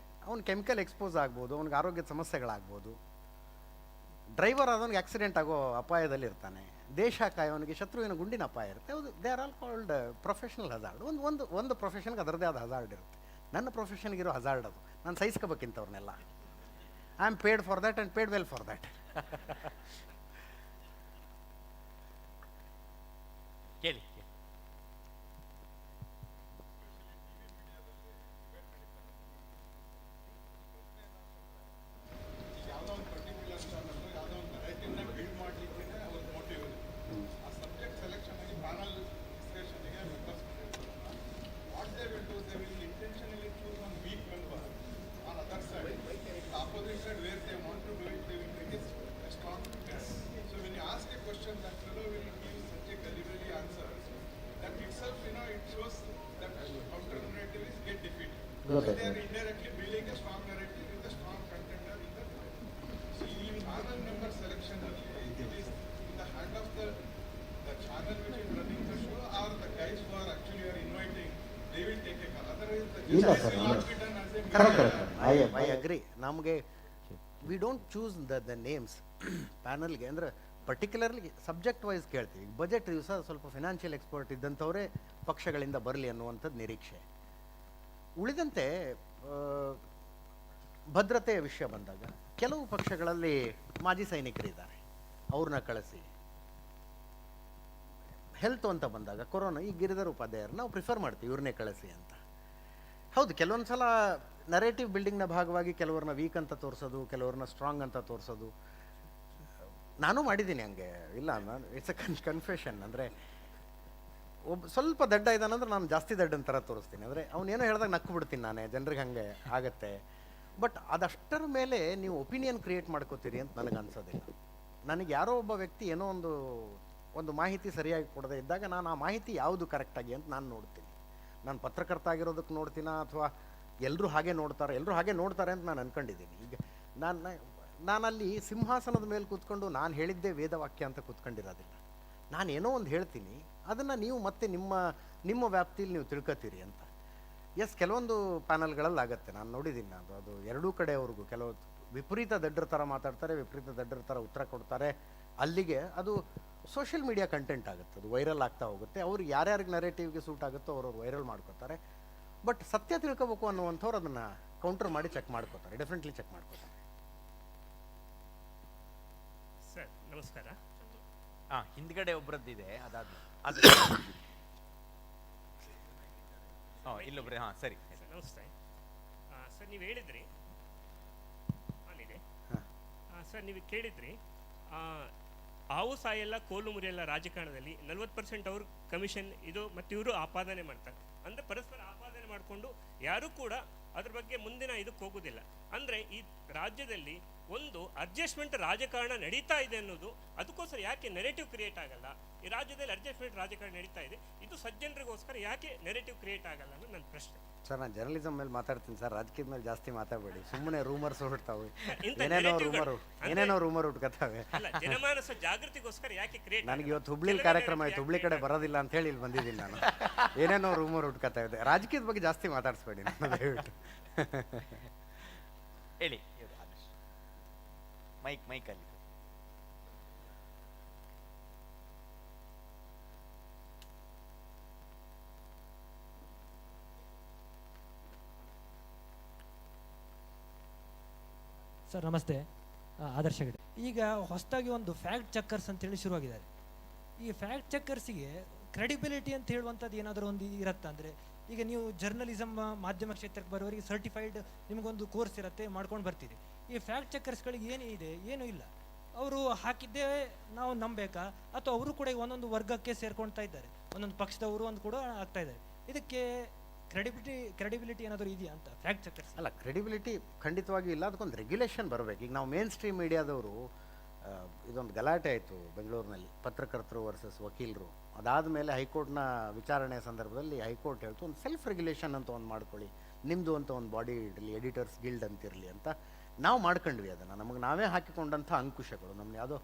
ಅವ್ನು ಕೆಮಿಕಲ್ ಎಕ್ಸ್ಪೋಸ್ ಆಗ್ಬೋದು, ಅವ್ನಿಗೆ ಆರೋಗ್ಯದ ಸಮಸ್ಯೆಗಳಾಗ್ಬೋದು. ಡ್ರೈವರ್ ಆದವನಿಗೆ ಆಕ್ಸಿಡೆಂಟ್ ಆಗೋ ಅಪಾಯದಲ್ಲಿ ಇರ್ತಾನೆ. ದೇಶ ಕಾಯೋನಿಗೆ ಶತ್ರುವಿನ ಗುಂಡಿನ ಅಪಾಯ ಇರುತ್ತೆ. ಹೌದು, they are all called professional hazard. ಒಂದು ಪ್ರೊಫೆಷನ್ಗೆ ಅದರದೇ ಆದ ಹಜಾರ್ಡ್ ಇರುತ್ತೆ. ನನ್ನ ಪ್ರೊಫೆಷನ್ಗಿರೋ ಹಜಾರ್ಡ್ ಅದು. ನಾನು ಸಹಿಸ್ಕೋಬೇಕಿಂತವ್ರನ್ನೆಲ್ಲ. I am paid for that and paid well for that. ಕೇಳಿ. Indirectly building a strong narrative with a strong contender in the so in channel member selection it is in the hand of the channel which is running the show or the guys who are actually are inviting, they will take a call. Otherwise the judges will not be done as a correct. I agree. ನಮಗೆ we don't choose the names ಪ್ಯಾನಲ್ಗೆ. ಅಂದರೆ particularly subject wise ಕೇಳ್ತೀವಿ. Budget ದಿವಸ ಸ್ವಲ್ಪ financial expert ಇದ್ದಂಥವರೇ ಪಕ್ಷಗಳಿಂದ ಬರಲಿ ಅನ್ನುವಂಥದ್ದು ನಿರೀಕ್ಷೆ. ಉಳಿದಂತೆ ಭದ್ರತೆಯ ವಿಷಯ ಬಂದಾಗ ಕೆಲವು ಪಕ್ಷಗಳಲ್ಲಿ ಮಾಜಿ ಸೈನಿಕರಿದ್ದಾರೆ, ಅವ್ರನ್ನ ಕಳಿಸಿ. ಹೆಲ್ತ್ ಅಂತ ಬಂದಾಗ ಕೊರೋನಾ, ಈ ಗಿರಿಧರ್ ಉಪಾಧ್ಯಾಯರು ನಾವು ಪ್ರಿಫರ್ ಮಾಡ್ತೀವಿ, ಇವ್ರನ್ನೇ ಕಳಿಸಿ ಅಂತ. ಹೌದು, ಕೆಲವೊಂದು ಸಲ ನರೇಟಿವ್ ಬಿಲ್ಡಿಂಗ್ನ ಭಾಗವಾಗಿ ಕೆಲವ್ರನ್ನ ವೀಕ್ ಅಂತ ತೋರಿಸೋದು, ಕೆಲವ್ರನ್ನ ಸ್ಟ್ರಾಂಗ್ ಅಂತ ತೋರಿಸೋದು ನಾನು ಮಾಡಿದ್ದೀನಿ. ಹಂಗೆ ಇಲ್ಲ, ನಾನು ಇಟ್ಸ್ ಅ ಕನ್ಫೆಷನ್. ಅಂದರೆ ಸ್ವಲ್ಪ ದಡ್ಡ ಇದ್ದಾನಂದ್ರೆ ನಾನು ಜಾಸ್ತಿ ದಡ್ಡನ ಥರ ತೋರಿಸ್ತೀನಿ. ಅಂದರೆ ಅವನೇನೋ ಹೇಳಿದಾಗ ನಕ್ಕು ಬಿಡ್ತೀನಿ ನಾನೇ, ಜನರಿಗೆ ಹಾಗೆ ಆಗತ್ತೆ. ಬಟ್ ಅದಷ್ಟರ ಮೇಲೆ ನೀವು ಒಪಿನಿಯನ್ ಕ್ರಿಯೇಟ್ ಮಾಡ್ಕೋತೀರಿ ಅಂತ ನನಗೆ ಅನ್ಸೋದಿಲ್ಲ. ನನಗೆ ಯಾರೋ ಒಬ್ಬ ವ್ಯಕ್ತಿ ಏನೋ ಒಂದು ಮಾಹಿತಿ ಸರಿಯಾಗಿ ಕೊಡದೇ ಇದ್ದಾಗ ನಾನು ಆ ಮಾಹಿತಿ ಯಾವುದು ಕರೆಕ್ಟಾಗಿ ಅಂತ ನಾನು ನೋಡ್ತೀನಿ. ನಾನು ಪತ್ರಕರ್ತ ಆಗಿರೋದಕ್ಕೆ ನೋಡ್ತೀನಾ, ಅಥವಾ ಎಲ್ಲರೂ ಹಾಗೆ ನೋಡ್ತಾರೆ ಅಂತ ನಾನು ಅಂದ್ಕೊಂಡಿದ್ದೀನಿ. ಈಗ ನಾನಲ್ಲಿ ಸಿಂಹಾಸನದ ಮೇಲೆ ಕೂತ್ಕೊಂಡು ನಾನು ಹೇಳಿದ್ದೇ ವೇದವಾಕ್ಯ ಅಂತ ಕೂತ್ಕೊಂಡಿರೋದಿಲ್ಲ. ನಾನೇನೋ ಒಂದು ಹೇಳ್ತೀನಿ, ಅದನ್ನು ನೀವು ಮತ್ತೆ ನಿಮ್ಮ ವ್ಯಾಪ್ತಿಯಲ್ಲಿ ನೀವು ತಿಳ್ಕೊತೀರಿ ಅಂತ. ಕೆಲವೊಂದು ಪ್ಯಾನಲ್ಗಳಲ್ಲಿ ಆಗುತ್ತೆ, ನಾನು ನೋಡಿದ್ದೀನಿ. ಅದು ಎರಡೂ ಕಡೆಯವ್ರಿಗೂ ಕೆಲವು ವಿಪರೀತ ದಡ್ಡರ ಥರ ಮಾತಾಡ್ತಾರೆ, ವಿಪರೀತ ದಡ್ಡರ ಥರ ಉತ್ತರ ಕೊಡ್ತಾರೆ. ಅಲ್ಲಿಗೆ ಅದು ಸೋಷಿಯಲ್ ಮೀಡಿಯಾ ಕಂಟೆಂಟ್ ಆಗುತ್ತೆ, ಅದು ವೈರಲ್ ಆಗ್ತಾ ಹೋಗುತ್ತೆ. ಅವ್ರು ಯಾರ್ಯಾರಿಗೆ ನರೇಟಿವ್ಗೆ ಸೂಟ್ ಆಗುತ್ತೋ ಅವ್ರವ್ರು ವೈರಲ್ ಮಾಡ್ಕೋತಾರೆ. ಬಟ್ ಸತ್ಯ ತಿಳ್ಕೊಬೇಕು ಅನ್ನುವಂಥವ್ರು ಅದನ್ನು ಕೌಂಟರ್ ಮಾಡಿ ಚೆಕ್ ಮಾಡ್ಕೋತಾರೆ, ಡೆಫಿನೆಟ್ಲಿ ಚೆಕ್ ಮಾಡ್ಕೋತಾರೆ. ಸರ್ ನಮಸ್ಕಾರ. ಹಿಂದ್ಗಡೆ ಒಬ್ಬರದ್ದಿದೆ, ಅದು ಇಲ್ಲೊಬ್ರೆ. ಸರಿ ನಮಸ್ತೆ ಸರ್. ನೀವು ಹೇಳಿದ್ರಿ ಸರ್, ನೀವು ಕೇಳಿದ್ರಿ ಹಾವು ಸಾಯಲ್ಲ ಕೋಲು ಮುರಿಯಲ್ಲ ರಾಜಕಾರಣದಲ್ಲಿ 40% ಅವರು ಕಮಿಷನ್ ಇದು ಮತ್ತು ಇವರು ಆಪಾದನೆ ಮಾಡ್ತಾರೆ. ಅಂದರೆ ಪರಸ್ಪರ ಆಪಾದನೆ ಮಾಡಿಕೊಂಡು ಯಾರೂ ಕೂಡ ಅದ್ರ ಬಗ್ಗೆ ಮುಂದಿನ ಇದಕ್ಕೆ ಹೋಗೋದಿಲ್ಲ. ಅಂದರೆ ಈ ರಾಜ್ಯದಲ್ಲಿ ಒಂದು ಅಡ್ಜಸ್ಟ್ಮೆಂಟ್ ರಾಜಕಾರಣ ನಡೀತಾ ಇದೆ ಅನ್ನೋದು, ಅದಕ್ಕೋಸ್ಕರ ಯಾಕೆ ನೆರೆಟಿವ್ ಕ್ರಿಯೇಟ್ ಆಗಲ್ಲ? ಈ ರಾಜ್ಯದಲ್ಲಿ ಅಡ್ಜಸ್ಟ್ಮೆಂಟ್ ರಾಜಕಾರಣ ನಡೀತಾ ಇದೆ, ಇದು ಸಜ್ಜನರಿಗೋಸ್ಕರ ಯಾಕೆ ನೆರೆಟಿವ್ ಕ್ರಿಯೇಟ್ ಆಗಲ್ಲ ಅನ್ನೋದು ನನ್ನ ಪ್ರಶ್ನೆ. ಸರ್, ನಾನು ಜರ್ನಲಿಸಮ್ ಮೇಲೆ ಮಾತಾಡ್ತೀನಿ ಸರ್, ರಾಜಕೀಯದ ಮೇಲೆ ಜಾಸ್ತಿ ಮಾತಾಡಬೇಡಿ. ಸುಮ್ಮನೆ ರೂಮರ್ಸ್ ಹೊರಡ್ತಾವೆ, ಏನೇನೋ ರೂಮರ್ ಹುಟ್ಕತ್ತಾವೆ. ಜನಮಾನಸ ಜಾಗೃತಿಗೋಸ್ಕರ ಯಾಕೆ ಕ್ರಿಯೇಟ್? ನನಗೆ ಇವತ್ತು ಹುಬ್ಳಿ ಕಾರ್ಯಕ್ರಮ ಆಯ್ತು, ಹುಬ್ಳಿ ಕಡೆ ಬರೋದಿಲ್ಲ ಅಂತ ಹೇಳಿ ಇಲ್ಲಿ ಬಂದಿದ್ದೀನಿ ನಾನು. ಏನೇನೋ ರೂಮರ್ ಹುಟ್ಕತ್ತಾ ಇದೆ. ರಾಜಕೀಯದ ಬಗ್ಗೆ ಜಾಸ್ತಿ ಮಾತಾಡಿಸ್ಬೇಡಿ ನಾನು, ದಯವಿಟ್ಟು. ಹೇಳಿ ಮೈಕಲ್ಲಿ. ಸರ್ ನಮಸ್ತೆ, ಆದರ್ಶ ಹೆಗಡೆ. ಈಗ ಹೊಸದಾಗಿ ಒಂದು ಫ್ಯಾಕ್ಟ್ ಚೆಕ್ಕರ್ಸ್ ಅಂತೇಳಿ ಶುರುವಾಗಿದ್ದಾರೆ. ಈ ಫ್ಯಾಕ್ಟ್ ಚೆಕ್ಕರ್ಸಿಗೆ ಕ್ರೆಡಿಬಿಲಿಟಿ ಅಂತ ಹೇಳುವಂಥದ್ದು ಏನಾದರೂ ಒಂದು ಇರುತ್ತಾ? ಅಂದರೆ ಈಗ ನೀವು ಜರ್ನಲಿಸಮ್ ಮಾಧ್ಯಮ ಕ್ಷೇತ್ರಕ್ಕೆ ಬರೋರಿಗೆ ಸರ್ಟಿಫೈಡ್ ನಿಮಗೊಂದು ಕೋರ್ಸ್ ಇರುತ್ತೆ, ಮಾಡ್ಕೊಂಡು ಬರ್ತೀರಿ. ಈ ಫ್ಯಾಕ್ಟ್ ಚೆಕ್ಕರ್ಸ್ಗಳಿಗೆ ಏನು ಇದೆ, ಏನೂ ಇಲ್ಲ. ಅವರು ಹಾಕಿದ್ದೇ ನಾವು ನಂಬಬೇಕಾ, ಅಥವಾ ಅವರು ಕೂಡ ಒಂದೊಂದು ವರ್ಗಕ್ಕೆ ಸೇರ್ಕೊಳ್ತಾ ಇದ್ದಾರೆ, ಒಂದೊಂದು ಪಕ್ಷದವರು ಒಂದು ಕೂಡ ಆಗ್ತಾ ಇದ್ದಾರೆ. ಇದಕ್ಕೆ ಕ್ರೆಡಿಬಿಲಿಟಿ ಏನಾದರೂ ಇದೆಯಾ ಅಂತ ಫ್ಯಾಕ್ಟ್ ಚೆಕ್ಕರ್ಸ್? ಅಲ್ಲ, ಕ್ರೆಡಿಬಿಲಿಟಿ ಖಂಡಿತವಾಗಿಯೂ ಇಲ್ಲ, ಅದಕ್ಕೊಂದು ರೆಗ್ಯುಲೇಷನ್ ಬರಬೇಕು. ಈಗ ನಾವು ಮೇನ್ ಸ್ಟ್ರೀಮ್ ಮೀಡಿಯಾದವರು ಇದೊಂದು ಗಲಾಟೆ ಆಯಿತು ಬೆಂಗಳೂರಿನಲ್ಲಿ, ಪತ್ರಕರ್ತರು ವರ್ಸಸ್ ವಕೀಲರು. ಅದಾದಮೇಲೆ ಹೈಕೋರ್ಟ್ನ ವಿಚಾರಣೆಯ ಸಂದರ್ಭದಲ್ಲಿ ಹೈಕೋರ್ಟ್ ಹೇಳ್ತು ಒಂದು ಸೆಲ್ಫ್ ರೆಗ್ಯುಲೇಷನ್ ಅಂತ ಒಂದು ಮಾಡ್ಕೊಳ್ಳಿ, ನಿಮ್ಮದು ಅಂತ ಒಂದು ಬಾಡಿ ಇರಲಿ, ಎಡಿಟರ್ಸ್ ಗಿಲ್ಡ್ ಅಂತಿರಲಿ ಅಂತ. ನಾವು ಮಾಡ್ಕೊಂಡ್ವಿ ಅದನ್ನು, ನಮಗೆ ನಾವೇ ಹಾಕಿಕೊಂಡಂಥ ಅಂಕುಶಗಳು. ನಮ್ಮನ್ನ ಯಾವುದೋ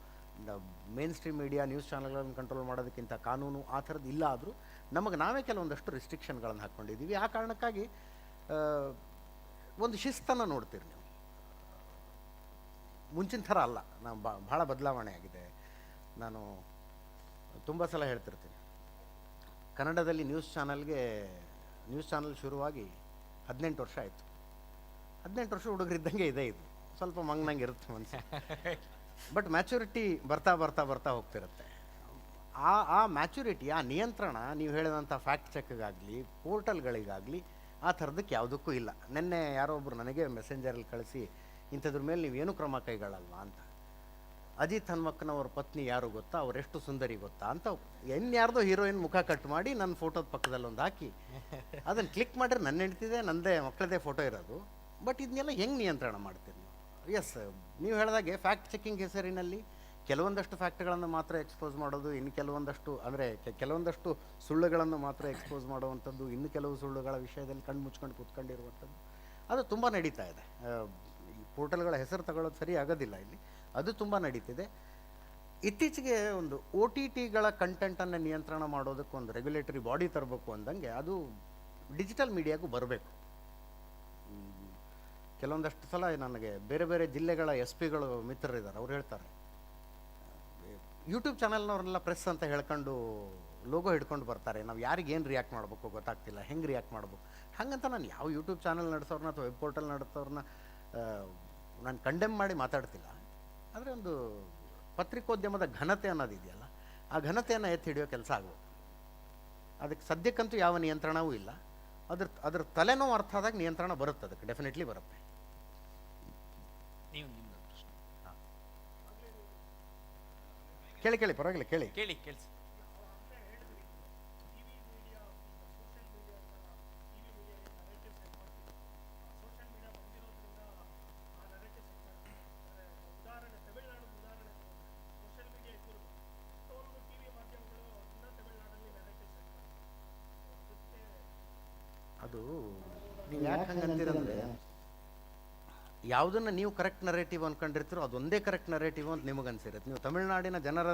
ಮೇನ್ ಸ್ಟ್ರೀಮ್ ಮೀಡಿಯಾ ನ್ಯೂಸ್ ಚಾನಲ್ಗಳನ್ನು ಕಂಟ್ರೋಲ್ ಮಾಡೋದಕ್ಕಿಂತ ಕಾನೂನು ಆ ಥರದ್ದು ಇಲ್ಲ, ಆದರೂ ನಮಗೆ ನಾವೇ ಕೆಲವೊಂದಷ್ಟು ರಿಸ್ಟ್ರಿಕ್ಷನ್ಗಳನ್ನು ಹಾಕ್ಕೊಂಡಿದ್ದೀವಿ. ಆ ಕಾರಣಕ್ಕಾಗಿ ಒಂದು ಶಿಸ್ತನ್ನು ನೋಡ್ತೀರಿ ನೀವು. ಮುಂಚಿನ ಥರ ಅಲ್ಲ, ನಾವು ಭಾಳ ಬದಲಾವಣೆ ಆಗಿದೆ. ನಾನು ತುಂಬ ಸಲ ಹೇಳ್ತಿರ್ತೀನಿ, ಕನ್ನಡದಲ್ಲಿ ನ್ಯೂಸ್ ಚಾನಲ್ ಶುರುವಾಗಿ 18 ವರ್ಷ ಆಯಿತು. 18 ವರ್ಷ ಹುಡುಗರಿದ್ದಂಗೆ ಇದೆ, ಇದು ಸ್ವಲ್ಪ ಮಂಗ್ನಂಗೆ ಇರುತ್ತೆ ಮನಸ್ಸು. ಬಟ್ ಮ್ಯಾಚುರಿಟಿ ಬರ್ತಾ ಬರ್ತಾ ಬರ್ತಾ ಹೋಗ್ತಿರುತ್ತೆ. ಆ ಮ್ಯಾಚುರಿಟಿ, ಆ ನಿಯಂತ್ರಣ ನೀವು ಹೇಳಿದಂಥ ಫ್ಯಾಕ್ಟ್ ಚೆಕ್ಗಾಗಲಿ ಪೋರ್ಟಲ್ಗಳಿಗಾಗಲಿ ಆ ಥರದಕ್ಕೆ ಯಾವುದಕ್ಕೂ ಇಲ್ಲ. ನಿನ್ನೆ ಯಾರೋ ಒಬ್ಬರು ನನಗೆ ಮೆಸೆಂಜರಲ್ಲಿ ಕಳಿಸಿ, ಇಂಥದ್ರ ಮೇಲೆ ನೀವೇನು ಕ್ರಮ ಕೈಗೊಳ್ಳಲ್ವಾ ಅಂತ. ಅಜಿತ್ ಹನುಮಕ್ಕನವ್ರ ಪತ್ನಿ ಯಾರು ಗೊತ್ತಾ, ಅವರೆಷ್ಟು ಸುಂದರಿ ಗೊತ್ತಾ ಅಂತ ಇನ್ಯಾರ್ದೋ ಹೀರೋಯಿನ್ ಮುಖ ಕಟ್ ಮಾಡಿ ನನ್ನ ಫೋಟೋದ ಪಕ್ಕದಲ್ಲಿ ಒಂದು ಹಾಕಿ ಅದನ್ನು ಕ್ಲಿಕ್ ಮಾಡಿದ್ರೆ ನನ್ನ ಹೆಂಡ್ತಿದೆ, ನನ್ನದೇ ಮಕ್ಕಳದೇ ಫೋಟೋ ಇರೋದು. ಬಟ್ ಇದನ್ನೆಲ್ಲ ಹೆಂಗೆ ನಿಯಂತ್ರಣ ಮಾಡ್ತೀರಿ ನೀವು? ಎಸ್, ನೀವು ಹೇಳಿದಾಗೆ ಫ್ಯಾಕ್ಟ್ ಚೆಕ್ಕಿಂಗ್ ಹೆಸರಿನಲ್ಲಿ ಕೆಲವೊಂದಷ್ಟು ಫ್ಯಾಕ್ಟ್ಗಳನ್ನು ಮಾತ್ರ ಎಕ್ಸ್ಪೋಸ್ ಮಾಡೋದು, ಇನ್ನು ಕೆಲವೊಂದಷ್ಟು ಅಂದರೆ ಕೆಲವೊಂದಷ್ಟು ಸುಳ್ಳುಗಳನ್ನು ಮಾತ್ರ ಎಕ್ಸ್ಪೋಸ್ ಮಾಡುವಂಥದ್ದು, ಇನ್ನು ಕೆಲವು ಸುಳ್ಳುಗಳ ವಿಷಯದಲ್ಲಿ ಕಣ್ಣು ಮುಚ್ಕೊಂಡು ಕೂತ್ಕೊಂಡಿರುವಂಥದ್ದು, ಅದು ತುಂಬ ನಡೀತಾ ಇದೆ. ಈ ಪೋರ್ಟಲ್ಗಳ ಹೆಸರು ತಗೊಳ್ಳೋದು ಸರಿ ಆಗೋದಿಲ್ಲ ಇಲ್ಲಿ, ಅದು ತುಂಬ ನಡೀತಿದೆ. ಇತ್ತೀಚೆಗೆ ಒಂದು OTTಗಳ ಕಂಟೆಂಟನ್ನು ನಿಯಂತ್ರಣ ಮಾಡೋದಕ್ಕೆ ಒಂದು ರೆಗ್ಯುಲೇಟರಿ ಬಾಡಿ ತರಬೇಕು ಅಂದಂಗೆ ಅದು ಡಿಜಿಟಲ್ ಮೀಡಿಯಾಗೂ ಬರಬೇಕು. ಕೆಲವೊಂದಷ್ಟು ಸಲ ನನಗೆ ಬೇರೆ ಬೇರೆ ಜಿಲ್ಲೆಗಳ SP ಗಳು ಮಿತ್ರರಿದ್ದಾರೆ, ಅವ್ರು ಹೇಳ್ತಾರೆ ಯೂಟ್ಯೂಬ್ ಚಾನಲ್ನವ್ರನ್ನೆಲ್ಲ ಪ್ರೆಸ್ ಅಂತ ಹೇಳ್ಕೊಂಡು ಲೋಗೋ ಹಿಡ್ಕೊಂಡು ಬರ್ತಾರೆ, ನಾವು ಯಾರಿಗೇನು ರಿಯಾಕ್ಟ್ ಮಾಡಬೇಕು ಗೊತ್ತಾಗ್ತಿಲ್ಲ, ಹೆಂಗೆ ರಿಯಾಕ್ಟ್ ಮಾಡಬೇಕು. ಹಾಗಂತ ನಾನು ಯಾವ ಯೂಟ್ಯೂಬ್ ಚಾನಲ್ ನಡೆಸೋರನ್ನ ಅಥವಾ ವೆಬ್ ಪೋರ್ಟಲ್ ನಡೆಸೋರನ್ನ ನಾನು ಕಂಡೆಮ್ ಮಾಡಿ ಮಾತಾಡ್ತಿಲ್ಲ. ಆದರೆ ಒಂದು ಪತ್ರಿಕೋದ್ಯಮದ ಘನತೆ ಅನ್ನೋದಿದೆಯಲ್ಲ, ಆ ಘನತೆಯನ್ನು ಎತ್ತಿ ಹಿಡಿಯೋ ಕೆಲಸ ಆಗಬೇಕು. ಅದಕ್ಕೆ ಸದ್ಯಕ್ಕಂತೂ ಯಾವ ನಿಯಂತ್ರಣವೂ ಇಲ್ಲ. ಅದ್ರ ತಲೆನೋವು ಅರ್ಥ ಆದಾಗ ನಿಯಂತ್ರಣ ಬರುತ್ತೆ, ಅದಕ್ಕೆ ಡೆಫಿನೆಟ್ಲಿ ಬರುತ್ತೆ. ನೀವು ನಿಮ್ದು ಪ್ರಶ್ನೆ ಕೇಳಿ ಪರವಾಗಿಲ್ಲ, ಕೇಳಿ ಕೇಳಿಸಿ. ಅದು ನೀವು ಯಾಕೆ ಹಂಗೆ ಅಂತೀರಂದರೆ, ಯಾವುದನ್ನು ನೀವು ಕರೆಕ್ಟ್ ನರೇಟಿವ್ ಅಂದ್ಕೊಂಡಿರ್ತೀರೋ ಅದೊಂದೇ ಕರೆಕ್ಟ್ ನರೇಟಿವ್ ಅಂತ ನಿಮಗೆ ಅನಿಸಿರುತ್ತೆ. ನೀವು ತಮಿಳುನಾಡಿನ ಜನರ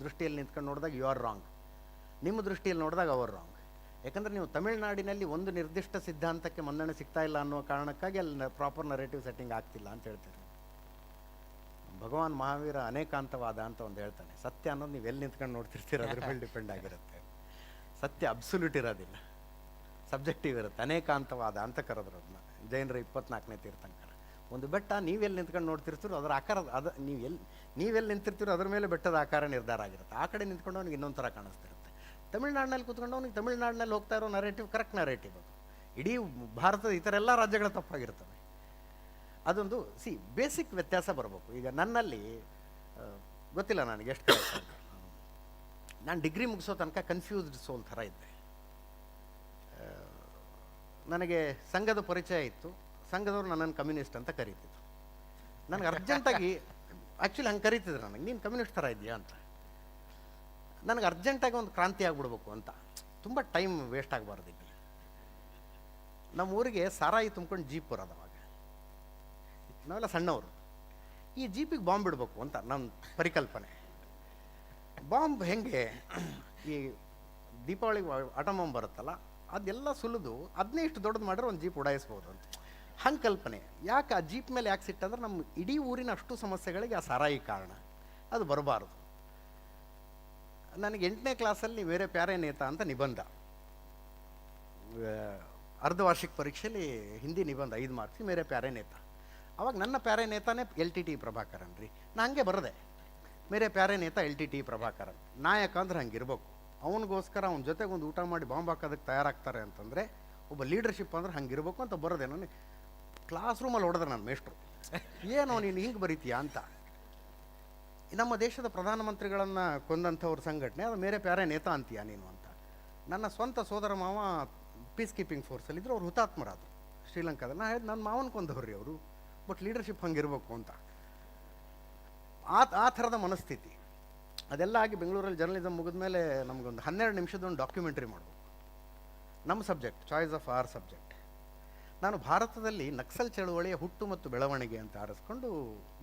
ದೃಷ್ಟಿಯಲ್ಲಿ ನಿಂತ್ಕೊಂಡು ನೋಡಿದಾಗ ಯು ಆರ್ ರಾಂಗ್, ನಿಮ್ಮ ದೃಷ್ಟಿಯಲ್ಲಿ ನೋಡಿದಾಗ ಅವರ್ ರಾಂಗ್. ಯಾಕಂದರೆ ನೀವು ತಮಿಳುನಾಡಿನಲ್ಲಿ ಒಂದು ನಿರ್ದಿಷ್ಟ ಸಿದ್ಧಾಂತಕ್ಕೆ ಮನ್ನಣೆ ಸಿಗ್ತಾ ಇಲ್ಲ ಅನ್ನೋ ಕಾರಣಕ್ಕಾಗಿ ಅಲ್ಲಿ ಪ್ರಾಪರ್ ನರೇಟಿವ್ ಸೆಟ್ಟಿಂಗ್ ಆಗ್ತಿಲ್ಲ ಅಂತ ಹೇಳ್ತೀರಿ. ಭಗವಾನ್ ಮಹಾವೀರ ಅನೇಕಾಂತವಾದ ಅಂತ ಒಂದು ಹೇಳ್ತಾನೆ. ಸತ್ಯ ಅನ್ನೋದು ನೀವು ಎಲ್ಲಿ ನಿಂತ್ಕೊಂಡು ನೋಡ್ತಿರ್ತೀರ ಅದ್ರ ಮೇಲೆ ಡಿಪೆಂಡ್ ಆಗಿರುತ್ತೆ. ಸತ್ಯ ಅಬ್ಸುಲ್ಯೂಟ್ ಇರೋದಿಲ್ಲ, ಸಬ್ಜೆಕ್ಟಿವ್ ಇರುತ್ತೆ. ಅನೇಕಾಂತವಾದ ಅಂತ ಕರೆದ್ರು ಅದನ್ನ ಜೈನರ 24ನೇ ತೀರ್ಥಂಕರ. ಒಂದು ಬೆಟ್ಟ ನೀವೆಲ್ಲಿ ನಿಂತ್ಕೊಂಡು ನೋಡ್ತಿರ್ತೀರೋ ಅದರ ಆಕಾರ, ಅದು ನೀವೆಲ್ಲಿ ನಿಂತಿರ್ತೀರೋ ಅದ್ರ ಮೇಲೆ ಬೆಟ್ಟದ ಆಕಾರ ನಿರ್ಧಾರ ಆಗಿರುತ್ತೆ. ಆ ಕಡೆ ನಿಂತ್ಕೊಂಡು ಅವ್ನಿಗೆ ಇನ್ನೊಂದು ಥರ ಕಾಣಿಸ್ತಿರುತ್ತೆ. ತಮಿಳ್ನಾಡಿನಲ್ಲಿ ಕೂತ್ಕೊಂಡು ಅವ್ನಿಗೆ ತಮಿಳ್ನಾಡಿನಲ್ಲಿ ಹೋಗ್ತಾ ಇರೋ ನರೇಟಿವ್ ಕರೆಕ್ಟ್ ನರೇಟಿವ್. ಅದು ಇಡೀ ಭಾರತದ ಇತರ ಎಲ್ಲ ರಾಜ್ಯಗಳ ತಪ್ಪಾಗಿರ್ತವೆ. ಅದೊಂದು ಬೇಸಿಕ್ ವ್ಯತ್ಯಾಸ ಬರಬೇಕು. ಈಗ ನನ್ನಲ್ಲಿ ಗೊತ್ತಿಲ್ಲ ನನಗೆ ಎಷ್ಟು ಕರೆಕ್ಟ್, ನಾನು ಡಿಗ್ರಿ ಮುಗಿಸೋ ತನಕ ಕನ್ಫ್ಯೂಸ್ಡ್ ಸೋಲ್ ಥರ ಇದ್ದೆ. ನನಗೆ ಸಂಘದ ಪರಿಚಯ ಇತ್ತು, ಸಂಘದವ್ರು ನನ್ನನ್ನು ಕಮ್ಯುನಿಸ್ಟ್ ಅಂತ ಕರೀತಿದ್ರು. ನನಗೆ ಅರ್ಜೆಂಟಾಗಿ ಆ್ಯಕ್ಚುಲಿ ಹಂಗೆ ಕರೀತಿದ್ರು ನನಗೆ, ನೀನು ಕಮ್ಯುನಿಸ್ಟ್ ಥರ ಇದೆಯಾ ಅಂತ. ನನಗೆ ಅರ್ಜೆಂಟಾಗಿ ಒಂದು ಕ್ರಾಂತಿ ಆಗಿಬಿಡ್ಬೇಕು ಅಂತ, ತುಂಬ ಟೈಮ್ ವೇಸ್ಟ್ ಆಗಬಾರ್ದು. ಈಗ ನಮ್ಮ ಊರಿಗೆ ಸಾರಾಯಿ ತುಂಬ್ಕೊಂಡು ಜೀಪ್ ಬರೋದು. ಅವಾಗ ನಾವೆಲ್ಲ ಸಣ್ಣವರು, ಈ ಜೀಪಿಗೆ ಬಾಂಬ್ ಬಿಡಬೇಕು ಅಂತ ನನ್ನ ಪರಿಕಲ್ಪನೆ. ಬಾಂಬ್ ಹೆಂಗೆ, ಈ ದೀಪಾವಳಿಗೆ ಆಟೋ ಬಾಂಬ್ ಬರುತ್ತಲ್ಲ, ಅದೆಲ್ಲ ಸುಲಿದು ಅದನ್ನೇ ಇಷ್ಟು ದೊಡ್ಡದು ಮಾಡಿದ್ರೆ ಒಂದು ಜೀಪ್ ಉಡಾಯಿಸ್ಬೋದು ಅಂತ ಹಂಗೆ ಕಲ್ಪನೆ. ಯಾಕೆ ಆ ಜೀಪ್ ಮೇಲೆ ಯಾಕೆ ಸಿಟ್ಟಂದ್ರೆ ನಮ್ಮ ಇಡೀ ಊರಿನ ಅಷ್ಟು ಸಮಸ್ಯೆಗಳಿಗೆ ಆ ಸಾರಾಯಿ ಕಾರಣ, ಅದು ಬರಬಾರ್ದು. ನನಗೆ 8ನೇ ಕ್ಲಾಸಲ್ಲಿ ಮೇರೆ ಪ್ಯಾರೆ ನೇತಾ ಅಂತ ನಿಬಂಧ, ಅರ್ಧವಾರ್ಷಿಕ ಪರೀಕ್ಷೆಯಲ್ಲಿ ಹಿಂದಿ ನಿಬಂಧ 5 ಮಾರ್ಕ್ಸ್, ಮೇರೆ ಪ್ಯಾರೆ ನೇತಾ. ಅವಾಗ ನನ್ನ ಪ್ಯಾರೆ ನೇತಾನೇ LTT ಪ್ರಭಾಕರನ್ ರೀ. ನಾ ಹಂಗೆ ಬರದೆ, ಮೇರೆ ಪ್ಯಾರೆ ನೇತ LTT ಪ್ರಭಾಕರನ್ ನಾಯಕ ಅಂದ್ರೆ ಹಂಗಿರ್ಬೇಕು. ಅವನಿಗೋಸ್ಕರ ಅವ್ನ ಜೊತೆಗೆ ಒಂದು ಊಟ ಮಾಡಿ ಬಾಂಬ್ ಹಾಕೋದಕ್ಕೆ ತಯಾರಾಗ್ತಾರೆ ಅಂತಂದರೆ ಒಬ್ಬ ಲೀಡರ್ಶಿಪ್ ಅಂದ್ರೆ ಹಂಗಿರ್ಬೇಕು ಅಂತ ಬರದೆ. ನನಗೆ ಕ್ಲಾಸ್ ರೂಮಲ್ಲಿ ಹೊಡೆದ್ರೆ ನನ್ನ ಮೇಷ್ಟ್ರು, ಏನೋ ನೀನು ಹಿಂಗೆ ಬರೀತೀಯಾ ಅಂತ. ನಮ್ಮ ದೇಶದ ಪ್ರಧಾನಮಂತ್ರಿಗಳನ್ನು ಕೊಂದಂಥವ್ರ ಸಂಘಟನೆ ಅದು ಮೇರೆ ಪ್ಯಾರೆ ನೇತಾ ಅಂತೀಯ ನೀನು ಅಂತ. ನನ್ನ ಸ್ವಂತ ಸೋದರ ಮಾವ ಪೀಸ್ ಕೀಪಿಂಗ್ ಫೋರ್ಸಲ್ಲಿದ್ದರು, ಅವ್ರು ಹುತಾತ್ಮರಾದರು ಶ್ರೀಲಂಕಾದ. ನಾ ಹೇಳಿದ್ ನನ್ನ ಮಾವನ ಕೊಂದವ್ರಿ ಅವರು, ಬಟ್ ಲೀಡರ್ಶಿಪ್ ಹಂಗಿರ್ಬೇಕು ಅಂತ. ಆ ಥರದ ಮನಸ್ಥಿತಿ ಅದೆಲ್ಲ ಆಗಿ ಬೆಂಗಳೂರಲ್ಲಿ ಜರ್ನಲಿಸಮ್ ಮುಗಿದ ಮೇಲೆ ನಮಗೊಂದು 12 ನಿಮಿಷದೊಂದು ಡಾಕ್ಯುಮೆಂಟ್ರಿ ಮಾಡಬೇಕು. ನಮ್ಮ subject choice of our subject. ನಾನು ಭಾರತದಲ್ಲಿ ನಕ್ಸಲ್ ಚಳುವಳಿಯ ಹುಟ್ಟು ಮತ್ತು ಬೆಳವಣಿಗೆ ಅಂತ ಆರಿಸ್ಕೊಂಡು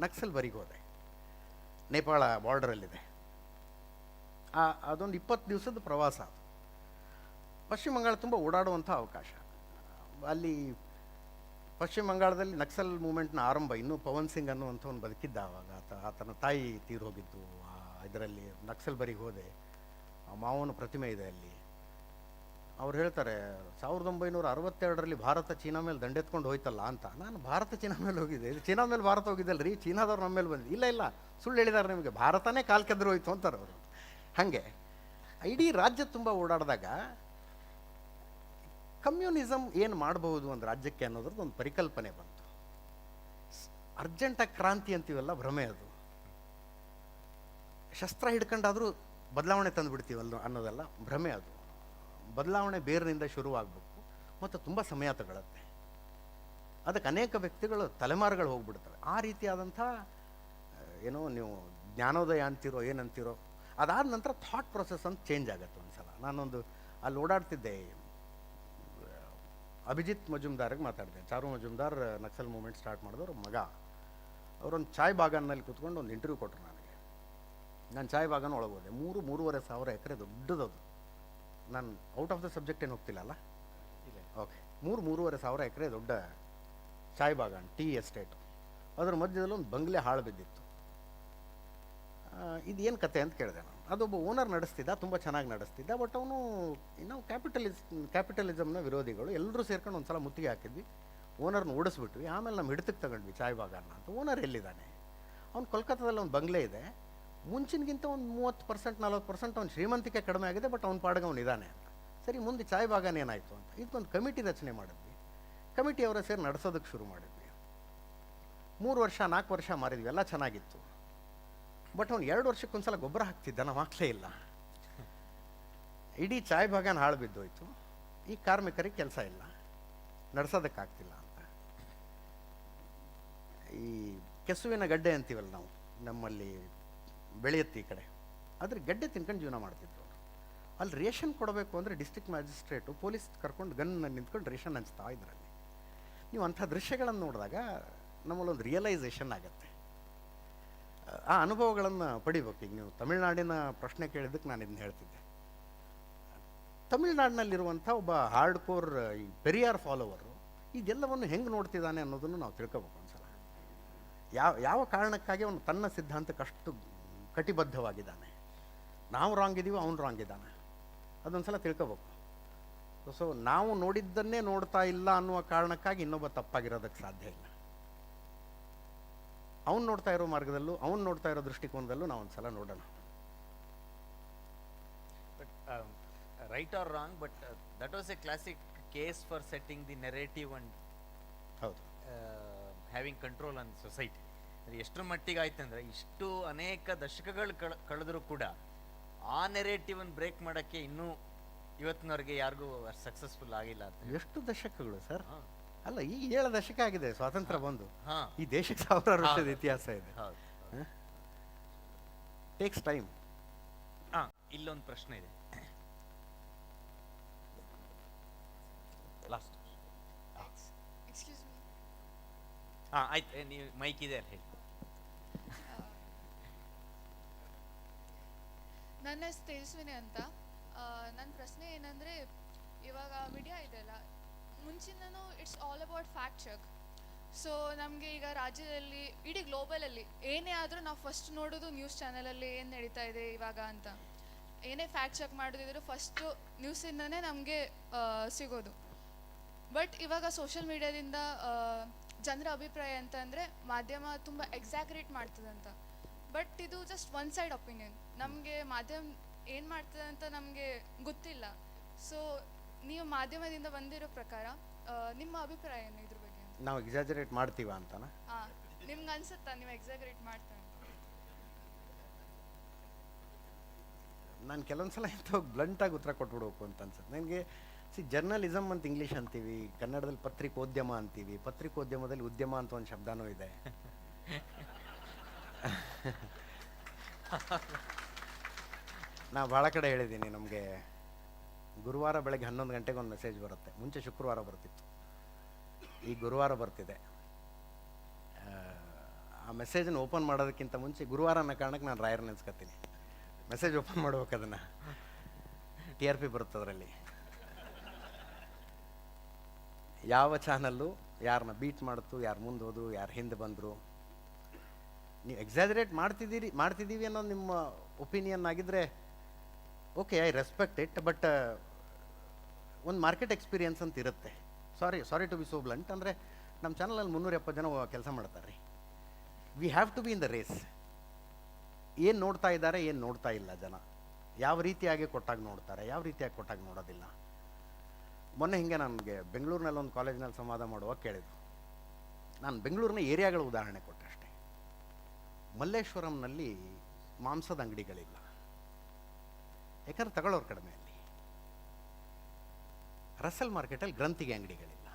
ನಕ್ಸಲ್ ಬರಿಗೆ ಹೋದೆ. ನೇಪಾಳ ಬಾರ್ಡರಲ್ಲಿದೆ. ಅದೊಂದು 20 ದಿವಸದ ಪ್ರವಾಸ. ಪಶ್ಚಿಮ ಬಂಗಾಳ ತುಂಬ ಓಡಾಡುವಂಥ ಅವಕಾಶ. ಅಲ್ಲಿ ಪಶ್ಚಿಮ ಬಂಗಾಳದಲ್ಲಿ ನಕ್ಸಲ್ ಮೂಮೆಂಟ್ನ ಆರಂಭ, ಇನ್ನೂ ಪವನ್ ಸಿಂಗ್ ಅನ್ನುವಂಥವ್ನು ಬದುಕಿದ್ದ ಆವಾಗ. ಆತನ ತಾಯಿ ತೀರು ಹೋಗಿದ್ದು. ಇದರಲ್ಲಿ ನಕ್ಸಲ್ ಬರಿಗೆ ಹೋದೆ. ಮಾವನ ಪ್ರತಿಮೆ ಇದೆ ಅಲ್ಲಿ. ಅವ್ರು ಹೇಳ್ತಾರೆ 1962ರಲ್ಲಿ ಭಾರತ ಚೀನಾ ಮೇಲೆ ದಂಡೆತ್ಕೊಂಡು ಹೋಯ್ತಲ್ಲ ಅಂತ. ನಾನು ಭಾರತ ಚೀನಾ ಮೇಲೆ ಹೋಗಿದ್ದೆ, ಇದು ಚೀನಾ ಮೇಲೆ ಭಾರತ ಹೋಗಿದ್ದಲ್ಲ ರೀ, ಚೀನಾದವ್ರು ನಮ್ಮ ಮೇಲೆ ಬಂದಿದ್ದು. ಇಲ್ಲ ಸುಳ್ಳು ಹೇಳಿದ್ದಾರೆ ನಿಮಗೆ, ಭಾರತನೇ ಕಾಲು ಕೆದ್ರು ಹೋಯ್ತು ಅಂತಾರೆ ಅವರು. ಹಾಗೆ ಇಡೀ ರಾಜ್ಯ ತುಂಬ ಓಡಾಡಿದಾಗ ಕಮ್ಯುನಿಸಮ್ ಏನು ಮಾಡಬಹುದು ಒಂದು ರಾಜ್ಯಕ್ಕೆ ಅನ್ನೋದ್ರದ್ದು ಒಂದು ಪರಿಕಲ್ಪನೆ ಬಂತು. ಅರ್ಜೆಂಟಾಗಿ ಕ್ರಾಂತಿ ಅಂತೀವಲ್ಲ, ಭ್ರಮೆ ಅದು. ಶಸ್ತ್ರ ಹಿಡ್ಕೊಂಡಾದರೂ ಬದಲಾವಣೆ ತಂದುಬಿಡ್ತೀವಲ್ಲ ಅನ್ನೋದೆಲ್ಲ ಭ್ರಮೆ ಅದು. ಬದಲಾವಣೆ ಬೇರಿನಿಂದ ಶುರುವಾಗಬೇಕು ಮತ್ತು ತುಂಬ ಸಮಯ ತಗೊಳುತ್ತೆ. ಅದಕ್ಕೆ ಅನೇಕ ವ್ಯಕ್ತಿಗಳು ತಲೆಮಾರುಗಳು ಹೋಗ್ಬಿಡ್ತವೆ. ಆ ರೀತಿಯಾದಂಥ ಏನೋ ನೀವು ಜ್ಞಾನೋದಯ ಅಂತಿರೋ ಏನಂತಿರೋ, ಅದಾದ ನಂತರ ಥಾಟ್ ಪ್ರೊಸೆಸ್ ಅಂತ ಚೇಂಜ್ ಆಗುತ್ತೆ ಒಂದು ಸಲ. ನಾನೊಂದು ಅಲ್ಲಿ ಓಡಾಡ್ತಿದ್ದೆ, ಅಭಿಜಿತ್ ಮಜುಮ್ದಾರ್ಗೆ ಮಾತಾಡಿದೆ. ಚಾರು ಮಜುಮ್ದಾರ್ ನಕ್ಸಲ್ ಮೂಮೆಂಟ್ ಸ್ಟಾರ್ಟ್ ಮಾಡಿದವ್ರ ಮಗ. ಅವರೊಂದು ಚಾಯ್ ಬಾಗಾನಲ್ಲಿ ಕೂತ್ಕೊಂಡು ಒಂದು ಇಂಟರ್ವ್ಯೂ ಕೊಟ್ಟರು ನನಗೆ. ನಾನು ಚಾಯ್ ಬಾಗಾನ ಒಳಗೋದೆ. 3-3.5 ಸಾವಿರ ಎಕರೆ ದೊಡ್ಡದದು. ನಾನು ಔಟ್ ಆಫ್ ದ ಸಬ್ಜೆಕ್ಟ್ ಏನು ಹೋಗ್ತಿಲ್ಲ ಅಲ್ಲ, ಓಕೆ. 3-3.5 ಸಾವಿರ ಎಕರೆ ದೊಡ್ಡ ಚಾಯ್ ಬಾಗಾನ್, ಟೀ ಎಸ್ಟೇಟು. ಅದರ ಮಧ್ಯದಲ್ಲಿ ಒಂದು ಬಂಗ್ಲೆ ಹಾಳು ಬಿದ್ದಿತ್ತು. ಇದೇನು ಕತೆ ಅಂತ ಕೇಳಿದೆ ನಾನು. ಅದೊಬ್ಬ ಓನರ್ ನಡೆಸ್ತಿದ್ದ, ತುಂಬ ಚೆನ್ನಾಗಿ ನಡೆಸ್ತಿದ್ದ. ಬಟ್ ಅವನು ನಾವು ಕ್ಯಾಪಿಟಲಿಸಮ್ನ ವಿರೋಧಿಗಳು ಎಲ್ಲರೂ ಸೇರ್ಕೊಂಡು ಒಂದು ಸಲ ಮುತ್ತಿಗೆ ಹಾಕಿದ್ವಿ. ಓನರ್ನ ಓಡಿಸ್ಬಿಟ್ವಿ. ಆಮೇಲೆ ನಮ್ಮ ಹಿಡಿತಕ್ಕೆ ತಗೊಂಡ್ವಿ ಚಾಯ್ ಬಾಗಾನ ಅಂತ. ಓನರ್ ಎಲ್ಲಿದ್ದಾನೆ? ಅವ್ನು ಕೋಲ್ಕತ್ತಾದಲ್ಲಿ ಒಂದು ಬಂಗ್ಲೆ ಇದೆ. ಮುಂಚಿನಗಿಂತ ಒಂದು 30% 40% ಅವ್ನು ಶ್ರೀಮಂತಿಕೆ ಕಡಿಮೆ ಆಗಿದೆ, ಬಟ್ ಅವ್ನ ಪಾಡಿಗೆ ಅವನು ಇದ್ದಾನೆ ಅಂತ. ಸರಿ, ಮುಂದೆ ಚಾಯ್ ಬಾಗಾನ ಏನಾಯಿತು ಅಂತ ಇದಕ್ಕೊಂದು ಕಮಿಟಿ ರಚನೆ ಮಾಡಿದ್ವಿ. ಕಮಿಟಿಯವರ ಸೇರಿ ನಡೆಸೋದಕ್ಕೆ ಶುರು ಮಾಡಿದ್ವಿ. 3 ವರ್ಷ 4 ವರ್ಷ ಮಾರಿದ್ವಿ, ಎಲ್ಲ ಚೆನ್ನಾಗಿತ್ತು. ಬಟ್ ಅವ್ನು 2 ವರ್ಷಕ್ಕೊಂದ್ಸಲ ಗೊಬ್ಬರ ಹಾಕ್ತಿದ್ದ, ನಾವು ಹಾಕ್ಲೇ ಇಲ್ಲ. ಇಡೀ ಚಾಯ್ ಬಾಗಾನ ಹಾಳು ಬಿದ್ದೋಯ್ತು. ಈ ಕಾರ್ಮಿಕರಿಗೆ ಕೆಲಸ ಇಲ್ಲ, ನಡೆಸೋದಕ್ಕಾಗ್ತಿಲ್ಲ ಅಂತ. ಈ ಕೆಸುವಿನ ಗಡ್ಡೆ ಅಂತೀವಲ್ಲ ನಾವು, ನಮ್ಮಲ್ಲಿ ಬೆಳೆಯುತ್ತೆ ಈ ಕಡೆ, ಅದ್ರ ಗಡ್ಡೆ ತಿನ್ಕೊಂಡು ಜೀವನ ಮಾಡ್ತಿದ್ರು ಅವರು. ಅಲ್ಲಿ ರೇಷನ್ ಕೊಡಬೇಕು ಅಂದರೆ ಡಿಸ್ಟ್ರಿಕ್ಟ್ ಮ್ಯಾಜಿಸ್ಟ್ರೇಟು ಪೊಲೀಸ್ ಕರ್ಕೊಂಡು ಗನ್ನ ನಿಂತ್ಕೊಂಡು ರೇಷನ್ ಹಂಚ್ತಾ ಇದ್ರಲ್ಲಿ. ನೀವು ಅಂಥ ದೃಶ್ಯಗಳನ್ನು ನೋಡಿದಾಗ ನಮ್ಮಲ್ಲೊಂದು ರಿಯಲೈಸೇಷನ್ ಆಗುತ್ತೆ. ಆ ಅನುಭವಗಳನ್ನು ಪಡಿಬೇಕು. ಈಗ ನೀವು ತಮಿಳ್ನಾಡಿನ ಪ್ರಶ್ನೆ ಕೇಳಿದ್ದಕ್ಕೆ ನಾನು ಇದನ್ನ ಹೇಳ್ತಿದ್ದೆ. ತಮಿಳ್ನಾಡಿನಲ್ಲಿರುವಂಥ ಒಬ್ಬ ಹಾರ್ಡ್ ಕೋರ್ ಈ ಪೆರಿಯಾರ್ ಫಾಲೋವರು ಇದೆಲ್ಲವನ್ನು ಹೆಂಗೆ ನೋಡ್ತಿದ್ದಾನೆ ಅನ್ನೋದನ್ನು ನಾವು ತಿಳ್ಕೊಬೇಕು ಒಂದ್ಸಲ. ಯಾವ ಕಾರಣಕ್ಕಾಗಿ ಅವನು ತನ್ನ ಸಿದ್ಧಾಂತಕ್ಕಷ್ಟು ಕಟಿಬದ್ಧವಾಗಿದ್ದಾನೆ. ನಾವು ರಾಂಗ್ ಇದ್ದೀವಿ, ಅವನು ರಾಂಗ್ ಇದ್ದಾನೆ, ಅದೊಂದ್ಸಲ ತಿಳ್ಕೊಬೇಕು. ಸೊ ನಾವು ನೋಡಿದ್ದನ್ನೇ ನೋಡ್ತಾ ಇಲ್ಲ ಅನ್ನುವ ಕಾರಣಕ್ಕಾಗಿ ಇನ್ನೊಬ್ಬ ತಪ್ಪಾಗಿರೋದಕ್ಕೆ ಸಾಧ್ಯ ಇಲ್ಲ. ಅವ್ನು ನೋಡ್ತಾ ಇರೋ ಮಾರ್ಗದಲ್ಲೂ, ಅವ್ನು ನೋಡ್ತಾ ಇರೋ ದೃಷ್ಟಿಕೋನದಲ್ಲೂ ನಾವು ಒಂದ್ಸಲ ನೋಡೋಣ. But right or wrong, but that was a classic case for setting the narrative and ಹೌದು, ಹ್ಯಾವಿಂಗ್ ಕಂಟ್ರೋಲ್ ಆನ್ ಸೊಸೈಟಿ. ಎಷ್ಟರ ಮಟ್ಟಿಗೆ ಆಯ್ತು ಅಂದರೆ, ಇಷ್ಟು ಅನೇಕ ದಶಕಗಳು ಕಳೆದರೂ ಕೂಡ ಆ ನೆರೇಟಿವನ್ನು ಬ್ರೇಕ್ ಮಾಡೋಕ್ಕೆ ಇನ್ನೂ ಇವತ್ತಿನವರೆಗೆ ಯಾರಿಗೂ ಸಕ್ಸಸ್ಫುಲ್ ಆಗಿಲ್ಲ ಅಂತ. ಎಷ್ಟು ದಶಕಗಳು ಸರ್? ಅಲ್ಲ, ಈಗ 7 ದಶಕ ಆಗಿದೆ ಸ್ವಾತಂತ್ರ್ಯ ಬಂದು. ಈ ದೇಶಕ್ಕೆ 1000 ವರ್ಷದ ಇತಿಹಾಸ ಇದೆ. Takes time. ಇಲ್ಲೊಂದು ಪ್ರಶ್ನೆ ಇದೆ. ಲಾಸ್ಟ್ ಆಯ್ತು, ನೀವು ಮೈಕ್ ಇದೆ ಅಲ್ಲಿ ಹೇಳಿ. ನನ್ನ ಹೆಸರು ತೇಜಸ್ವಿನಿ ಅಂತ. ನನ್ನ ಪ್ರಶ್ನೆ ಏನಂದರೆ, ಇವಾಗ ಮೀಡಿಯಾ ಇದೆಯಲ್ಲ, ಮುಂಚಿನೂ it's all about fact check. So ನಮಗೆ ಈಗ ರಾಜ್ಯದಲ್ಲಿ, ಇಡೀ ಗ್ಲೋಬಲಲ್ಲಿ ಏನೇ ಆದರೂ ನಾವು ಫಸ್ಟ್ ನೋಡೋದು ನ್ಯೂಸ್ ಚಾನಲಲ್ಲಿ ಏನು ನಡೀತಾ ಇದೆ ಇವಾಗ ಅಂತ. ಏನೇ ಫ್ಯಾಕ್ಟ್ ಚೆಕ್ ಮಾಡೋದಿದ್ರು ಫಸ್ಟು ನ್ಯೂಸಿಂದನೇ ನಮಗೆ ಸಿಗೋದು. ಬಟ್ ಇವಾಗ ಸೋಷಿಯಲ್ ಮೀಡಿಯಾದಿಂದ ಜನರ ಅಭಿಪ್ರಾಯ ಅಂತ ಅಂದರೆ ಮಾಧ್ಯಮ ತುಂಬ ಎಕ್ಸಾಗ್ರೇಟ್ ಮಾಡ್ತದಂತ. ಬಟ್ ಇದು ಜಸ್ಟ್ ಒನ್ ಸೈಡ್ ಒಪಿನಿಯನ್. ನಮಗೆ ಮಾಧ್ಯಮ ಏನು ಮಾಡ್ತದೆ ಅಂತ ನಮಗೆ ಗೊತ್ತಿಲ್ಲ. ಸೊ ನೀವು ಮಾಧ್ಯಮದಿಂದ ಬಂದಿರೋ ಪ್ರಕಾರ ನಿಮ್ಮ ಅಭಿಪ್ರಾಯ ಏನು ಇದ್ರ ಬಗ್ಗೆ? ನಾವು ಎಕ್ಸಾಜರೇಟ್ ಮಾಡ್ತೀವ ಅಂತನಾ? ಹಾಂ, ನಿಮ್ಗೆ ಅನ್ಸುತ್ತಾ ನೀವು ಎಕ್ಸಾಗ್ರೇಟ್ ಮಾಡ್ತಾ ಅಂತ? ನಾನು ಕೆಲವೊಂದು ಸಲ ಇಂಥ ಬ್ಲಂಟಾಗಿ ಉತ್ತರ ಕೊಟ್ಬಿಡ್ಬೇಕು ಅಂತ ಅನ್ಸುತ್ತೆ ನನಗೆ. ಜರ್ನಲಿಸಮ್ ಅಂತ ಇಂಗ್ಲೀಷ್ ಅಂತೀವಿ, ಕನ್ನಡದಲ್ಲಿ ಪತ್ರಿಕೋದ್ಯಮ ಅಂತೀವಿ. ಪತ್ರಿಕೋದ್ಯಮದಲ್ಲಿ ಉದ್ಯಮ ಅಂತ ಒಂದು ಶಬ್ದನೂ ಇದೆ. ನಾ ಭಾಳ ಕಡೆ ಹೇಳಿದ್ದೀನಿ, ನಮಗೆ ಗುರುವಾರ ಬೆಳಗ್ಗೆ 11 ಗಂಟೆಗೆ ಒಂದು ಮೆಸೇಜ್ ಬರುತ್ತೆ. ಮುಂಚೆ ಶುಕ್ರವಾರ ಬರ್ತಿತ್ತು, ಈ ಗುರುವಾರ ಬರ್ತಿದೆ. ಆ ಮೆಸೇಜನ್ನು ಓಪನ್ ಮಾಡೋದಕ್ಕಿಂತ ಮುಂಚೆ ಗುರುವಾರ ಅನ್ನೋ ಕಾರಣಕ್ಕೆ ನಾನು ರಾಯರ್ ನೆನೆಸ್ಕೊತೀನಿ. ಮೆಸೇಜ್ ಓಪನ್ ಮಾಡ್ಬೇಕು, ಅದನ್ನು TRP ಬರುತ್ತೆ ಅದರಲ್ಲಿ. ಯಾವ ಚಾನಲ್ಲು ಯಾರನ್ನ ಬೀಟ್ ಮಾಡ್ತು, ಯಾರು ಮುಂದೆ ಹೋದರು, ಯಾರು ಹಿಂದೆ ಬಂದರು. ನೀವು ಎಕ್ಸಾಜರೇಟ್ ಮಾಡ್ತಿದ್ದೀವಿ ಅನ್ನೋದು ನಿಮ್ಮ ಒಪಿನಿಯನ್ ಆಗಿದ್ದರೆ okay, I respect it. But ಒಂದು ಮಾರ್ಕೆಟ್ ಎಕ್ಸ್ಪೀರಿಯನ್ಸ್ ಅಂತ ಇರುತ್ತೆ. Sorry to be so blunt. ಅಂದರೆ ನಮ್ಮ ಚಾನಲಲ್ಲಿ 370 ಜನ ಕೆಲಸ ಮಾಡ್ತಾರೆ ರೀ. We have to be in the race. ಏನು ನೋಡ್ತಾ ಇದ್ದಾರೆ, ಏನು ನೋಡ್ತಾ ಇಲ್ಲ ಜನ, ಯಾವ ರೀತಿಯಾಗಿ ಕೊಟ್ಟಾಗ ನೋಡ್ತಾರೆ, ಯಾವ ರೀತಿಯಾಗಿ ಕೊಟ್ಟಾಗ ನೋಡೋದಿಲ್ಲ. ಮೊನ್ನೆ ಹಿಂಗೆ ನನಗೆ ಬೆಂಗಳೂರಿನಲ್ಲಿ ಒಂದು ಕಾಲೇಜ್ನಲ್ಲಿ ಸಂವಾದ ಮಾಡುವಾಗ ಕೇಳಿದ್ರು. ನಾನು ಬೆಂಗಳೂರಿನ ಏರಿಯಾಗಳ ಉದಾಹರಣೆ ಕೊಟ್ಟೆ ಅಷ್ಟೇ. ಮಲ್ಲೇಶ್ವರಂನಲ್ಲಿ ಮಾಂಸದ ಅಂಗಡಿಗಳಿಲ್ಲ, ಯಾಕಂದ್ರೆ ತಗೊಳ್ಳೋರು ಕಡಿಮೆ. ಅಲ್ಲಿ ರಸಲ್ ಮಾರ್ಕೆಟಲ್ಲಿ ಗ್ರಂಥಿಗೆ ಅಂಗಡಿಗಳಿಲ್ಲ,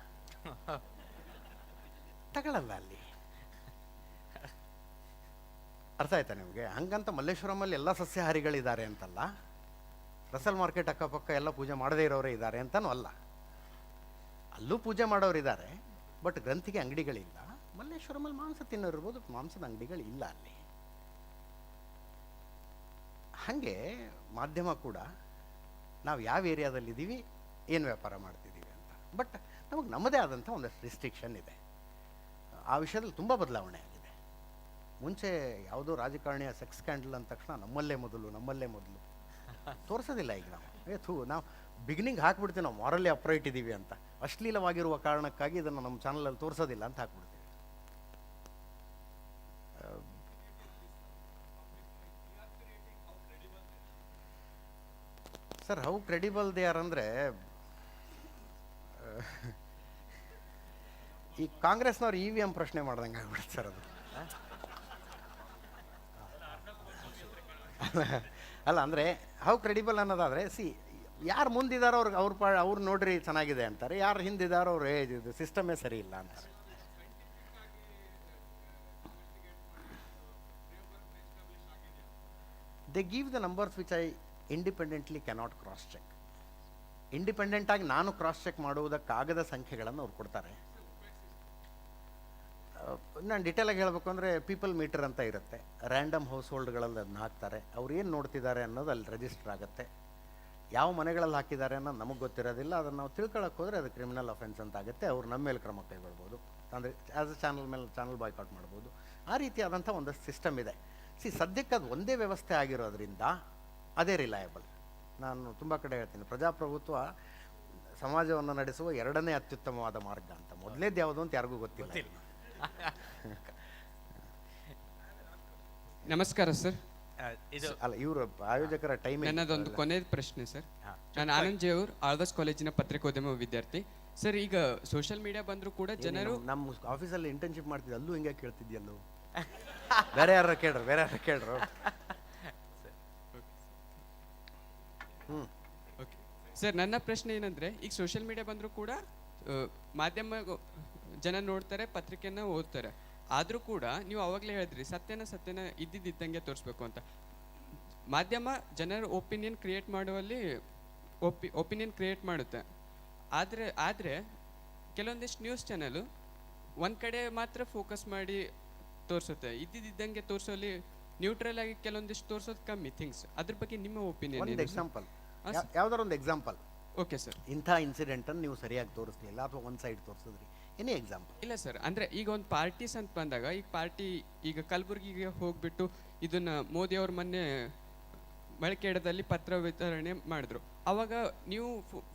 ತಗೊಳ್ಳಲ್ಲ ಅಲ್ಲಿ. ಅರ್ಥ ಆಯ್ತಾ ನಿಮಗೆ? ಹಂಗಂತ ಮಲ್ಲೇಶ್ವರಮಲ್ಲಿ ಎಲ್ಲ ಸಸ್ಯಾಹಾರಿಗಳಿದ್ದಾರೆ ಅಂತಲ್ಲ, ರಸಲ್ ಮಾರ್ಕೆಟ್ ಅಕ್ಕಪಕ್ಕ ಎಲ್ಲ ಪೂಜೆ ಮಾಡದೇ ಇರೋರೇ ಇದ್ದಾರೆ ಅಂತನೂ ಅಲ್ಲ. ಅಲ್ಲೂ ಪೂಜೆ ಮಾಡೋರು ಇದ್ದಾರೆ, ಬಟ್ ಗ್ರಂಥಿಗೆ ಅಂಗಡಿಗಳಿಲ್ಲ. ಮಲ್ಲೇಶ್ವರಮಲ್ಲಿ ಮಾಂಸ ತಿನ್ನೋರು ಇರ್ಬೋದು, ಮಾಂಸದ ಅಂಗಡಿಗಳಿಲ್ಲ ಅಲ್ಲಿ. ಹಾಗೆ ಮಾಧ್ಯಮ ಕೂಡ ನಾವು ಯಾವ ಏರಿಯಾದಲ್ಲಿದ್ದೀವಿ, ಏನು ವ್ಯಾಪಾರ ಮಾಡ್ತಿದ್ದೀವಿ ಅಂತ. ಬಟ್ ನಮಗೆ ನಮ್ಮದೇ ಆದಂಥ ಒಂದಷ್ಟು ರಿಸ್ಟ್ರಿಕ್ಷನ್ ಇದೆ. ಆ ವಿಷಯದಲ್ಲಿ ತುಂಬ ಬದಲಾವಣೆ ಆಗಿದೆ. ಮುಂಚೆ ಯಾವುದೋ ರಾಜಕಾರಣಿಯ ಸೆಕ್ಸ್ ಸ್ಕ್ಯಾಂಡಲ್ ಅಂದ ತಕ್ಷಣ ನಮ್ಮಲ್ಲೇ ಮೊದಲು ತೋರಿಸೋದಿಲ್ಲ. ಈಗ ನಾವು ಬಿಗಿನಿಂಗ್ ಹಾಕ್ಬಿಡ್ತೀವಿ, ನಾವು ಮಾರಲ್ಲಿ ಅಪ್ರೈಟ್ ಇದ್ದೀವಿ ಅಂತ. ಅಶ್ಲೀಲವಾಗಿರುವ ಕಾರಣಕ್ಕಾಗಿ ಇದನ್ನು ನಮ್ಮ ಚಾನಲಲ್ಲಿ ತೋರಿಸೋದಿಲ್ಲ ಅಂತ ಹಾಕ್ಬಿಡ್ತೀವಿ. Sir, how credible they are ಅಂದರೆ, ಈ ಕಾಂಗ್ರೆಸ್ನವ್ರು EVM ಪ್ರಶ್ನೆ ಮಾಡ್ದಂಗೆ ಆಗ್ಬಿಡುತ್ತೆ ಸರ್ ಅದು. ಅಲ್ಲ, ಅಂದರೆ ಹೌ ಕ್ರೆಡಿಬಲ್ ಅನ್ನೋದಾದರೆ, ಯಾರು ಮುಂದಿದ್ದಾರೋ ಅವ್ರು ನೋಡ್ರಿ ಚೆನ್ನಾಗಿದೆ ಅಂತಾರೆ, ಯಾರು ಹಿಂದಿದ್ದಾರೋ ಅವ್ರು ಇದು ಸಿಸ್ಟಮೇ ಸರಿ ಇಲ್ಲ ಅಂತಾರೆ. They give the numbers which I independently cannot cross check. ಇಂಡಿಪೆಂಡೆಂಟಾಗಿ ನಾನು ಕ್ರಾಸ್ ಚೆಕ್ ಮಾಡುವುದಕ್ಕಾಗದ ಸಂಖ್ಯೆಗಳನ್ನು ಅವ್ರು ಕೊಡ್ತಾರೆ. ನಾನು ಡಿಟೇಲಾಗಿ ಹೇಳಬೇಕು ಅಂದರೆ ಪೀಪಲ್ ಮೀಟರ್ ಅಂತ ಇರುತ್ತೆ, ರ್ಯಾಂಡಮ್ ಹೌಸ್ ಹೋಲ್ಡ್ಗಳಲ್ಲಿ ಅದನ್ನ ಹಾಕ್ತಾರೆ. ಅವ್ರು ಏನು ನೋಡ್ತಿದ್ದಾರೆ ಅನ್ನೋದು ಅಲ್ಲಿ ರಿಜಿಸ್ಟರ್ ಆಗುತ್ತೆ. ಯಾವ ಮನೆಗಳಲ್ಲಿ ಹಾಕಿದ್ದಾರೆ ಅನ್ನೋದು ನಮಗೆ ಗೊತ್ತಿರೋದಿಲ್ಲ. ಅದನ್ನು ನಾವು ತಿಳ್ಕೊಳ್ಳೋಕೆ ಹೋದರೆ ಅದು ಕ್ರಿಮಿನಲ್ ಅಫೆನ್ಸ್ ಅಂತ ಆಗುತ್ತೆ. ಅವ್ರು ನಮ್ಮ ಮೇಲೆ ಕ್ರಮ ಕೈಗೊಳ್ಬೋದು, ಅಂದರೆ ಆ್ಯಸ್ ಅ ಚಾನಲ್ ಬಾಯ್ಕಾಟ್ ಮಾಡ್ಬೋದು. ಆ ರೀತಿಯಾದಂಥ ಒಂದಷ್ಟು ಸಿಸ್ಟಮ್ ಇದೆ. ಸದ್ಯಕ್ಕೆ ಅದು ಒಂದೇ ವ್ಯವಸ್ಥೆ ಆಗಿರೋದ್ರಿಂದ ಅದೇ ರಿಲಯಬಲ್. ನಾನು ತುಂಬ ಕಡೆ ಹೇಳ್ತೀನಿ, ಪ್ರಜಾಪ್ರಭುತ್ವ ಸಮಾಜವನ್ನು ನಡೆಸುವ 2ನೇ ಅತ್ಯುತ್ತಮವಾದ ಮಾರ್ಗ ಅಂತ. ಮೊದಲೇದು ಯಾವುದು ಅಂತ ಯಾರಿಗೂ ಗೊತ್ತಿಲ್ಲ. ನಮಸ್ಕಾರ ಸರ್. ಅಲ್ಲ, ಇವರು ಆಯೋಜಕರ ಟೈಮ್. ನನ್ನದೊಂದು ಕೊನೆಯ ಪ್ರಶ್ನೆ ಸರ್. ನಾನು ಆನಂದ್ ಜೆ ಅವರು ಆಳ್ವಾಸ್ ಕಾಲೇಜಿನ ಪತ್ರಿಕೋದ್ಯಮ ವಿದ್ಯಾರ್ಥಿ ಸರ್. ಈಗ ಸೋಷಿಯಲ್ ಮೀಡಿಯಾ ಬಂದರೂ ಕೂಡ ಜನರು ನಮ್ಮ ಆಫೀಸಲ್ಲಿ ಇಂಟರ್ನ್ಶಿಪ್ ಮಾಡ್ತಿದ್ದೆ, ಅಲ್ಲೂ ಹಿಂಗೆ ಕೇಳ್ತಿದ್ಯಲ್ಲೂ. ಬೇರೆ ಯಾರು ಕೇಳ್ರು. ಓಕೆ ಸರ್, ನನ್ನ ಪ್ರಶ್ನೆ ಏನಂದರೆ, ಈಗ ಸೋಷಿಯಲ್ ಮೀಡಿಯಾ ಬಂದರೂ ಕೂಡ ಮಾಧ್ಯಮ ಜನ ನೋಡ್ತಾರೆ, ಪತ್ರಿಕೆಯನ್ನು ಓದ್ತಾರೆ. ಆದರೂ ಕೂಡ ನೀವು ಅವಾಗಲೇ ಹೇಳಿದ್ರಿ ಸತ್ಯನ ಇದ್ದಿದ್ದಂಗೆ ತೋರಿಸ್ಬೇಕು ಅಂತ. ಮಾಧ್ಯಮ ಜನರ ಒಪಿನಿಯನ್ ಕ್ರಿಯೇಟ್ ಮಾಡುವಲ್ಲಿ ಒಪಿನಿಯನ್ ಕ್ರಿಯೇಟ್ ಮಾಡುತ್ತೆ. ಆದರೆ ಕೆಲವೊಂದಿಷ್ಟು ನ್ಯೂಸ್ ಚಾನಲು ಒಂದು ಕಡೆ ಮಾತ್ರ ಫೋಕಸ್ ಮಾಡಿ ತೋರಿಸುತ್ತೆ, ಇದ್ದಿದ್ದಂಗೆ ತೋರಿಸೋಲ್ಲಿ ನ್ಯೂಟ್ರಲ್ ಆಗಿ ಕೆಲವೊಂದಿಷ್ಟು ತೋರಿಸೋದು ಕಮ್ಮಿ ಥಿಂಗ್ಸ್. ಅದ್ರ ಬಗ್ಗೆ ನಿಮ್ಮ ಒಪಿನಿಯನ್? ಒಂದು ಎಕ್ಸಾಂಪಲ್, ಯಾವ್ದಾರು ಎಕ್ಸಾಂಪಲ್. Okay sir. ಇಂಥ ಇನ್ಸಿಡೆಂಟನ್ನು ನೀವು ಸರಿಯಾಗಿ ತೋರಿಸ್ಲಿಲ್ಲ ಅಥವಾ ಒಂದು ಸೈಡ್ ತೋರಿಸಿದ್ರಿ, ಎನಿ ಎಕ್ಸಾಂಪಲ್? ಇಲ್ಲ ಸರ್, ಅಂದರೆ ಈಗ ಒಂದು ಪಾರ್ಟೀಸ್ ಅಂತ ಬಂದಾಗ, ಈಗ ಪಾರ್ಟಿ ಈಗ ಕಲಬುರಗಿಗೆ ಹೋಗ್ಬಿಟ್ಟು ಇದನ್ನ ಮೋದಿ ಅವ್ರ ಮೊನ್ನೆ ಮಳಕೇಡದಲ್ಲಿ ಪತ್ರ ವಿತರಣೆ ಮಾಡಿದ್ರು. ಅವಾಗ ನೀವು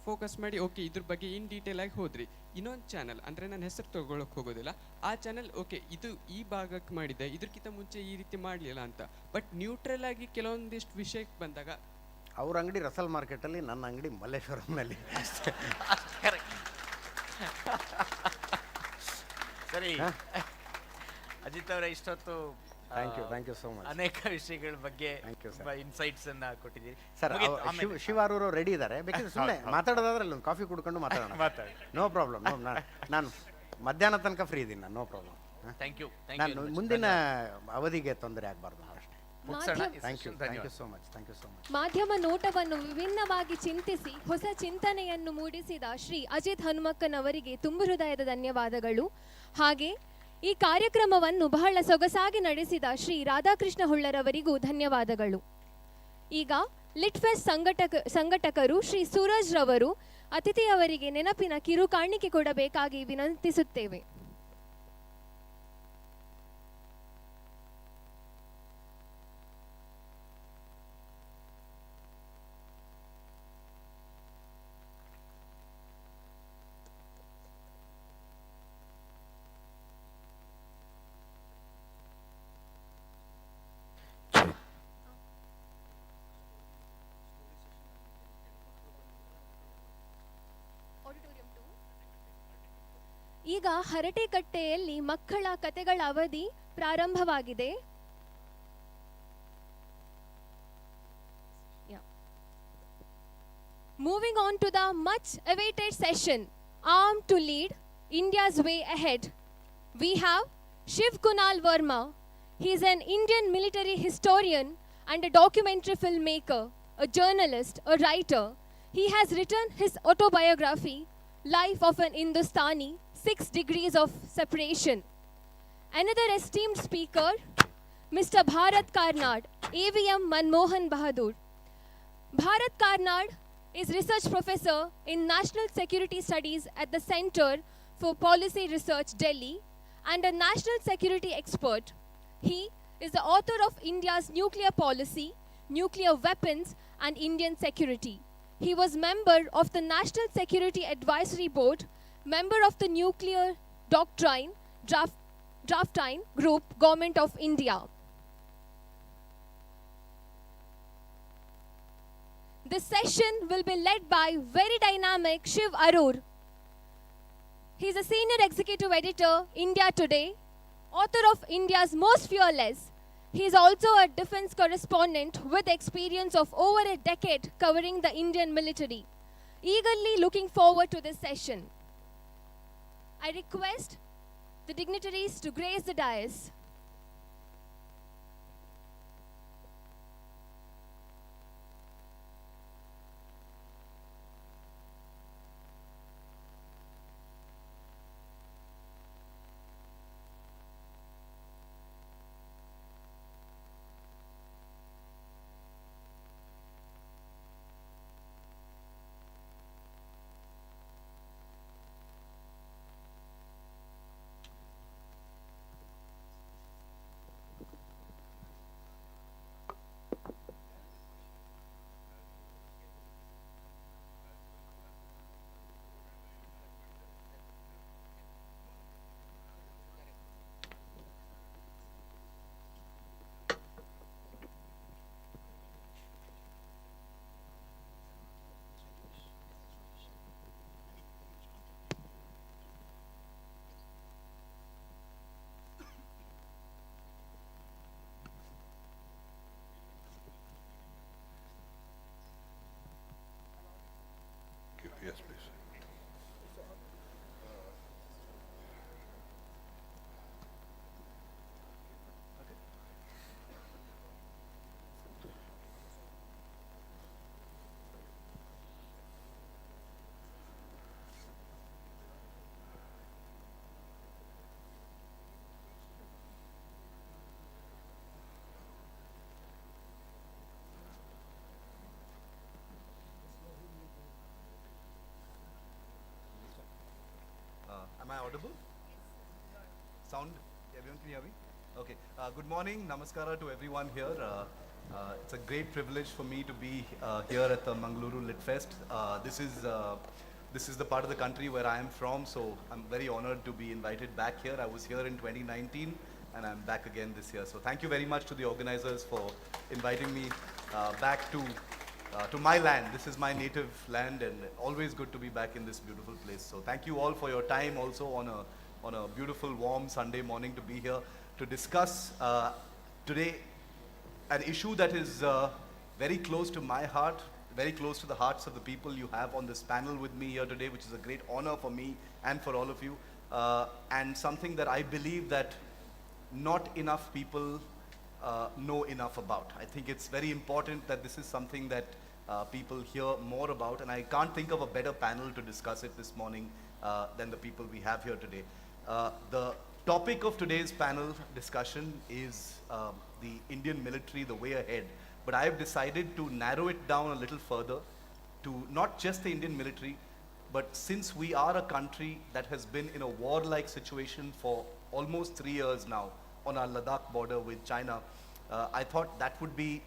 ಫೋಕಸ್ ಮಾಡಿ ಓಕೆ ಇದ್ರ ಬಗ್ಗೆ ಇನ್ ಡೀಟೇಲ್ ಆಗಿ ಹೋದ್ರಿ. ಇನ್ನೊಂದು ಚಾನಲ್ ಅಂದರೆ ನಾನು ಹೆಸರು ತಗೊಳಕ್ಕೆ ಹೋಗೋದಿಲ್ಲ, ಆ ಚಾನಲ್ ಓಕೆ ಇದು ಈ ಭಾಗಕ್ಕೆ ಮಾಡಿದೆ, ಇದಕ್ಕಿಂತ ಮುಂಚೆ ಈ ರೀತಿ ಮಾಡಲಿಲ್ಲ ಅಂತ. ಬಟ್ ನ್ಯೂಟ್ರಲ್ ಆಗಿ ಕೆಲವೊಂದಿಷ್ಟು ವಿಷಯಕ್ಕೆ ಬಂದಾಗ ಅವ್ರ ಅಂಗಡಿ ರಸಲ್ ಮಾರ್ಕೆಟಲ್ಲಿ, ನನ್ನ ಅಂಗಡಿ ಮಲ್ಲೇಶ್ವರಂನಲ್ಲಿ. ಸರಿ ಅಜಿತ್ ಅವರೇ, ಇಷ್ಟೊತ್ತು ಥ್ಯಾಂಕ್ ಯು ಸೋ ಮಚ್. ಅನೇಕ ವಿಷಯಗಳ ಬಗ್ಗೆ Thank you, sir. ಇನ್ಸೈಟ್ಸ್ ಅನ್ನ ಕೊಟ್ಟಿದ್ದೀರಿ ಸರ್ ಶಿವಾರೂರು ರೆಡಿ ಇದ್ದಾರೆ, ಬೇಕಿದ್ರೆ ಸುಮ್ಮನೆ ಮಾತಾಡೋದಾದ್ರೆ ಅಲ್ಲಿ ಒಂದು ಕಾಫಿ ಕುಡ್ಕೊಂಡು ಮಾತಾಡೋಣ. ಮಾತಾಡಿ. No problem. ನಾನು ಮಧ್ಯಾಹ್ನ ತನಕ ಫ್ರೀ ಇದ್ದೀನಿ, ನಾನು ನೋ ಪ್ರಾಬ್ಲಮ್. ಥ್ಯಾಂಕ್ ಯು ನಾನು ಮುಂದಿನ ಅವಧಿಗೆ ತೊಂದರೆ ಆಗಬಾರ್ದು ಅಷ್ಟೇ. Thank you so much. ಮಾಧ್ಯಮ ನೋಟವನ್ನು ವಿಭಿನ್ನವಾಗಿ ಚಿಂತಿಸಿ ಹೊಸ ಚಿಂತನೆಯನ್ನು ಮೂಡಿಸಿದ ಶ್ರೀ ಅಜಿತ್ ಹನುಮಕ್ಕನವರಿಗೆ ತುಂಬು ಹೃದಯದ ಧನ್ಯವಾದಗಳು. ಹಾಗೆ ಈ ಕಾರ್ಯಕ್ರಮವನ್ನು ಬಹಳ ಸೊಗಸಾಗಿ ನಡೆಸಿದ ಶ್ರೀ ರಾಧಾಕೃಷ್ಣ ಹೊಳ್ಳರವರಿಗೂ ಧನ್ಯವಾದಗಳು. ಈಗ ಲಿಟ್ ಫೆಸ್ಟ್ ಸಂಘಟಕರು ಶ್ರೀ ಸೂರಜ್ ರವರು ಅತಿಥಿಯವರಿಗೆ ನೆನಪಿನ ಕಿರು ಕಾಣಿಕೆ ಕೊಡಬೇಕಾಗಿ ವಿನಂತಿಸುತ್ತೇವೆ. ಈಗ ಹರಟೆಕಟ್ಟೆಯಲ್ಲಿ ಮಕ್ಕಳ ಕತೆಗಳ ಅವಧಿ ಪ್ರಾರಂಭವಾಗಿದೆ. Moving on to the much awaited session, Armed to Lead India's Way Ahead. We have Shiv Kunal Verma. He is an Indian military historian and a documentary filmmaker, a journalist, a writer. He has written his autobiography, Life of an Hindustani, 6 Degrees of Separation. Another esteemed speaker, Mr. Bharat Karnad, AVM Manmohan Bahadur. Bharat Karnad is research professor in National Security Studies at the Center for Policy Research, Delhi, and a national security expert. He is the author of India's nuclear policy, nuclear weapons, and Indian security. He was member of the National Security Advisory Board, member of the Nuclear Doctrine Drafting Group, Government of India. This session will be led by very dynamic Shiv Arur. He is a senior executive editor, India Today, author of India's Most Fearless. He is also a defense correspondent with experience of over a decade covering the Indian military. Eagerly looking forward to this session. I request the dignitaries to grace the dais. Yes, please. Am I audible? Sound? Everyone can hear me? Okay. Good morning. Namaskara to everyone here. It's a great privilege for me to be here at the Mangaluru Lit Fest. This is the part of the country where I am from, so I'm very honored to be invited back here. I was here in 2019, and I'm back again this year. So thank you very much to the organizers for inviting me back to my land. This is my native land, and always good to be back in this beautiful place. So thank you all for your time also on a beautiful, warm Sunday morning to be here to discuss today an issue that is very close to my heart, very close to the hearts of the people you have on this panel with me here today, which is a great honor for me and for all of you, and something that I believe that not enough people know enough about. I think it's very important that this is something that people hear more about, and I can't think of a better panel to discuss it this morning than the people we have here today. The topic of today's panel discussion is the Indian military, the way ahead. But I have decided to narrow it down a little further to not just the Indian military, but since we are a country that has been in a warlike situation for almost 3 years now on our Ladakh border with China, I thought that would be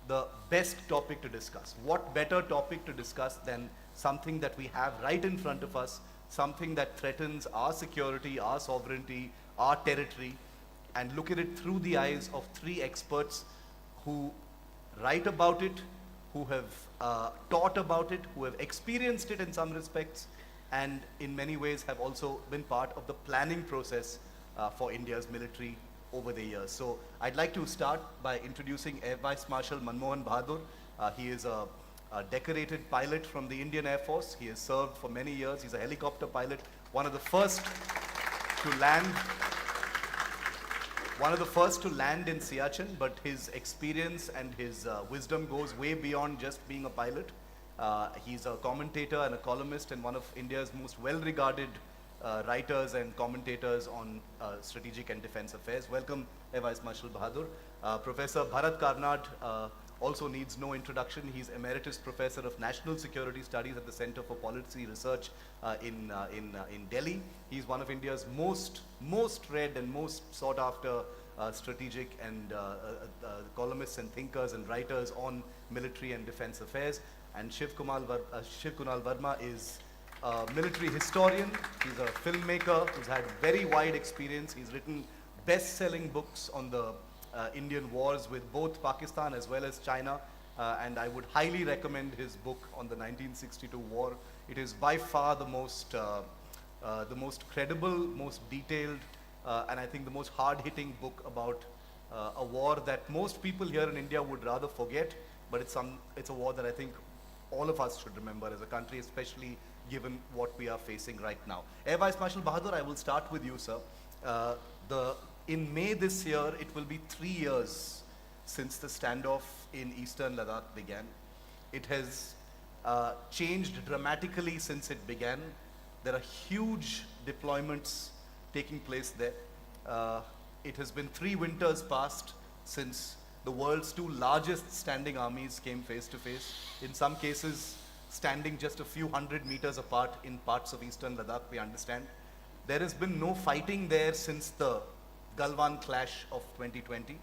the best topic to discuss. What better topic to discuss than something that we have right in front of us, something that threatens our security, our sovereignty, our territory, and look at it through the eyes of 3 experts who write about it, who have taught about it, who have experienced it in some respects, and in many ways have also been part of the planning process for India's military over the years. So I'd like to start by introducing Air Vice Marshal Manmohan Bahadur. He is a decorated pilot from the Indian Air Force. He has served for many years. He's a helicopter pilot, one of the first to land in Siachen, but his experience and his wisdom goes way beyond just being a pilot. He's a commentator and a columnist and one of India's most well-regarded writers and commentators on strategic and defense affairs. Welcome, Air Vice Marshal Bahadur. Professor Bharat Karnad also needs no introduction. He's Emeritus Professor of National Security Studies at the Center for Policy Research in Delhi. He's one of India's most read and most sought after strategic and columnists and thinkers and writers on military and defense affairs. And Shiv Kunal Verma is a military historian. He's a filmmaker who's had very wide experience. He's written best-selling books on the Indian wars with both Pakistan as well as China, and I would highly recommend his book on the 1962 war. It is by far the most credible, most detailed, and I think the most hard-hitting book about a war that most people here in India would rather forget, but it's a war that I think all of us should remember as a country, especially given what we are facing right now. Air Vice Marshal Bahadur, I will start with you, sir. In May this year, it will be 3 years since the standoff in eastern Ladakh began. It has changed dramatically since it began. There are huge deployments taking place there. It has been 3 winters past since the world's 2 largest standing armies came face to face. In some cases, standing just a few hundred meters apart in parts of eastern Ladakh, we understand. There has been no fighting there since the Galwan clash of 2020,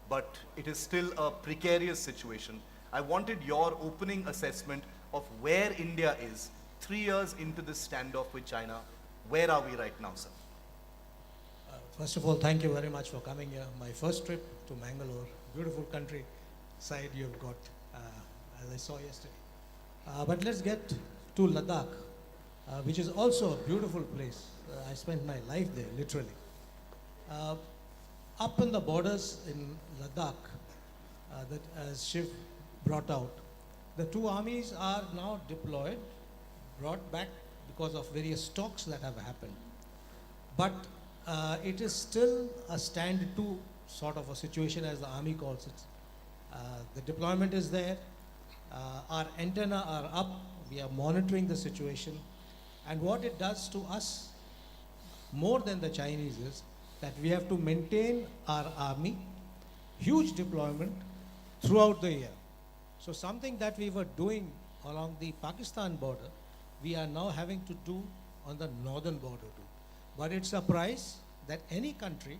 but it is still a precarious situation. I wanted your opening assessment of where India is 3 years into this standoff with China. Where are we right now, sir? First of all, thank you very much for coming here. My first trip to Mangalore, beautiful countryside you've got, as I saw yesterday. But let's get to Ladakh, which is also a beautiful place. I spent my life there, literally. Up in the borders in Ladakh, that as Shiv brought out, the 2 armies are now deployed, brought back because of various talks that have happened. But it is still a stand to sort of a situation, as the army calls it. The deployment is there. Our antenna are up. We are monitoring the situation. And what it does to us, more than the Chinese, is that we have to maintain our army, huge deployment throughout the year. So something that we were doing along the Pakistan border, we are now having to do on the northern border too. But it's a price that any country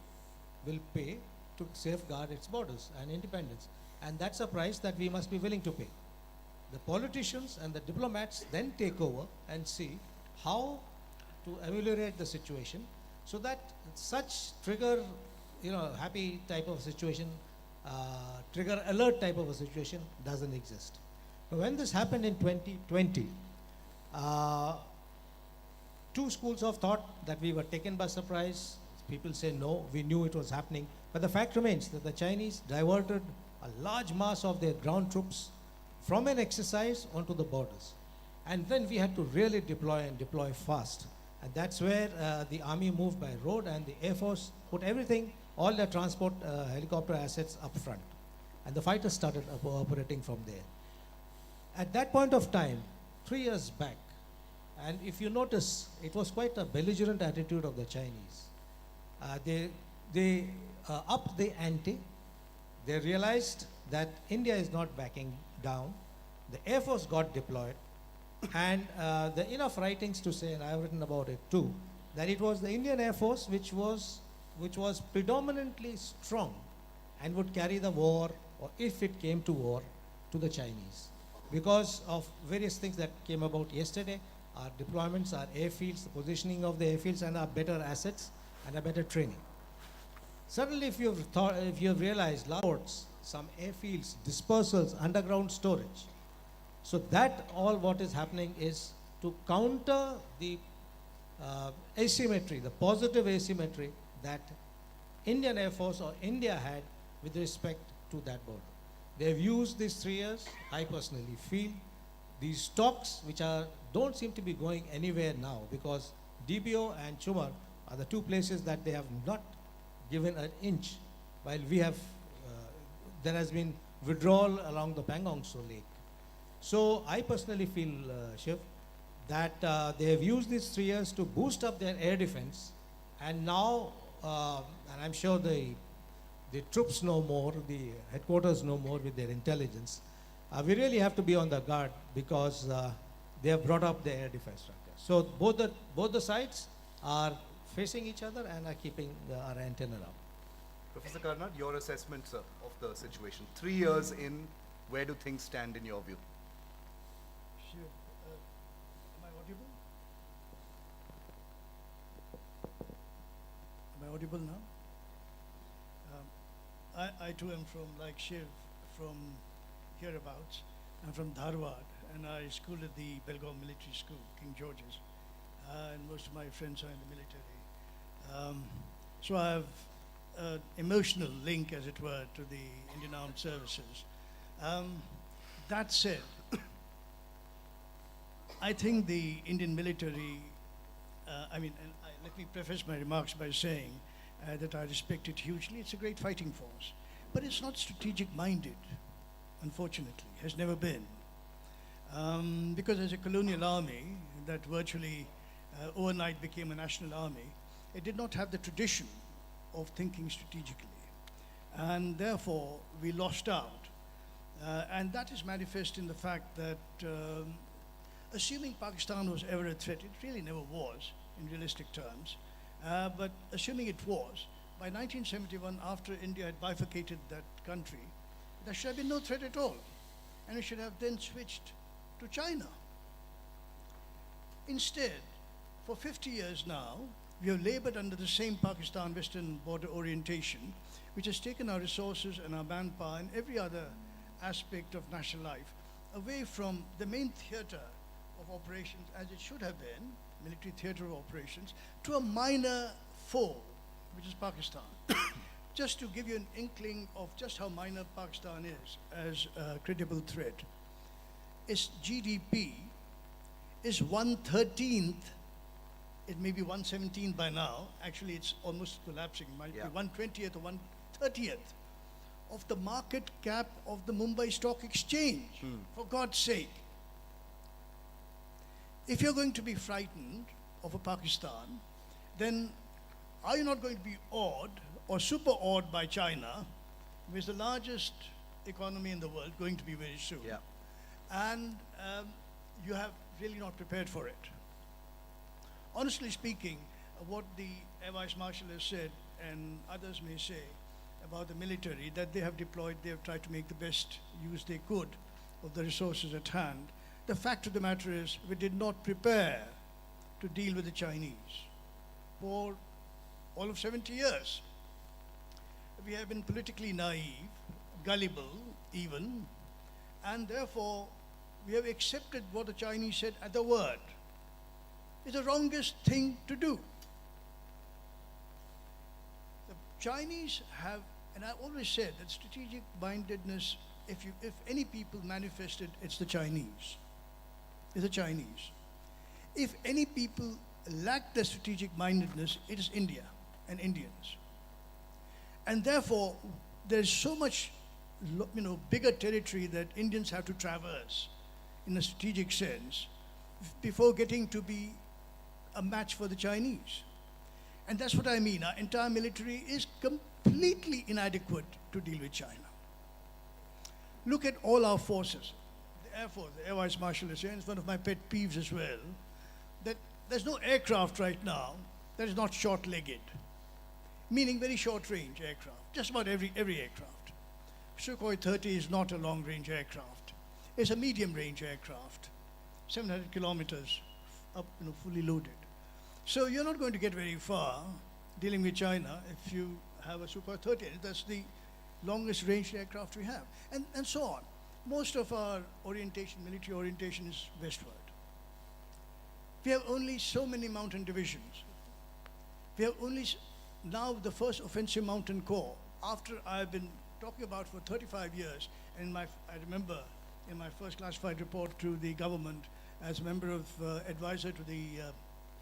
will pay to safeguard its borders and independence. And that's a price that we must be willing to pay. The politicians and the diplomats then take over and see how to ameliorate the situation so that such trigger, happy type of situation, trigger alert type of a situation doesn't exist. Now, when this happened in 2020, two schools of thought that we were taken by surprise. People say no, we knew it was happening. But the fact remains that the Chinese diverted a large mass of their ground troops from an exercise onto the borders. And then we had to really deploy fast. And that's where the army moved by road, and the Air Force put everything, all their transport helicopter assets up front. And the fighters started operating from there. At that point of time, 3 years back, and if you notice, it was quite a belligerent attitude of the Chinese. They upped the ante. They realized that India is not backing down. The Air Force got deployed. And there are enough writings to say, and I've written about it too, that it was the Indian Air Force which was predominantly strong and would carry the war, or if it came to war, to the Chinese. Because of various things that came about yesterday, our deployments, our airfields, the positioning of the airfields, and our better assets and a better training. Certainly, if you've realized, ports, some airfields, dispersals, underground storage. So that all what is happening is to counter the asymmetry, the positive asymmetry that Indian Air Force or India had with respect to that border. They've used these 3 years, I personally feel, these talks which don't seem to be going anywhere now, because DBO and Chumar are the two places that they have not given an inch, while we have, there has been withdrawal along the Pangong Tso Lake. So I personally feel, Shiv, that they have used these 3 years to boost up their air defense, and now, and I'm sure the troops know more, the headquarters know more with their intelligence. We really have to be on the guard, because they have brought up the air defense structure. So both the sides are facing each other and are keeping our antenna up. Professor Karnad, your assessment, sir, of the situation. 3 years in, where do things stand in your view? Sure. Am I audible? Am I audible now? I too am from, like Shiv, from hereabouts. I'm from Dharwad, and I schooled at the Belgaum Military School, King George's, and most of my friends are in the military. So I have an emotional link, as it were, to the Indian Armed Services. That said, I think the Indian military, let me preface my remarks by saying that I respect it hugely. It's a great fighting force, but it's not strategic minded, unfortunately, has never been. Because as a colonial army that virtually overnight became a national army, it did not have the tradition of thinking strategically. And therefore, we lost out. And that is manifest in the fact that assuming Pakistan was ever a threat, it really never was in realistic terms, but assuming it was, by 1971, after India had bifurcated that country, there should have been no threat at all. And we should have then switched to China. Instead, for 50 years now, we have labored under the same Pakistan-Western border orientation, which has taken our resources and our manpower and every other aspect of national life away from the main theater of operations, as it should have been, military theater of operations, to a minor foe, which is Pakistan. Just to give you an inkling of just how minor Pakistan is as a credible threat, its GDP is 1/13, it may be 1/17 by now, actually it's almost collapsing, it might be 1/20th or 1/30th of the market cap of the Mumbai Stock Exchange, for God's sake. If you're going to be frightened of a Pakistan, then are you not going to be awed or super awed by China, which is the largest economy in the world, going to be very soon? Yeah. And you have really not prepared for it. Honestly speaking, what the Air Vice Marshal has said, and others may say, about the military that they have deployed, they have tried to make the best use they could of the resources at hand. The fact of the matter is, we did not prepare to deal with the Chinese for all of 70 years. We have been politically naive, gullible even, and therefore we have accepted what the Chinese said at the word. It's the wrongest thing to do. The Chinese have, and I always said that strategic mindedness, if any people manifested, it's the Chinese. It's the Chinese. If any people lack the strategic mindedness, it is India and Indians. And therefore, there's so much, bigger territory that Indians have to traverse in a strategic sense before getting to be a match for the Chinese. And that's what I mean. Our entire military is completely inadequate to deal with China. Look at all our forces. The Air Force, the Air Vice Marshal is here, and it's one of my pet peeves as well, that there's no aircraft right now that is not short-legged, meaning very short-range aircraft, just about every aircraft. Sukhoi 30 is not a long-range aircraft. It's a medium-range aircraft, 700 kilometers up, fully loaded. So you're not going to get very far dealing with China if you have a Sukhoi 30. That's the longest range aircraft we have, and so on. Most of our orientation, military orientation, is westward. We have only so many mountain divisions. We have only now the first offensive mountain corps, after I've been talking about for 35 years, and I remember in my first classified report to the government as a member of advisor to the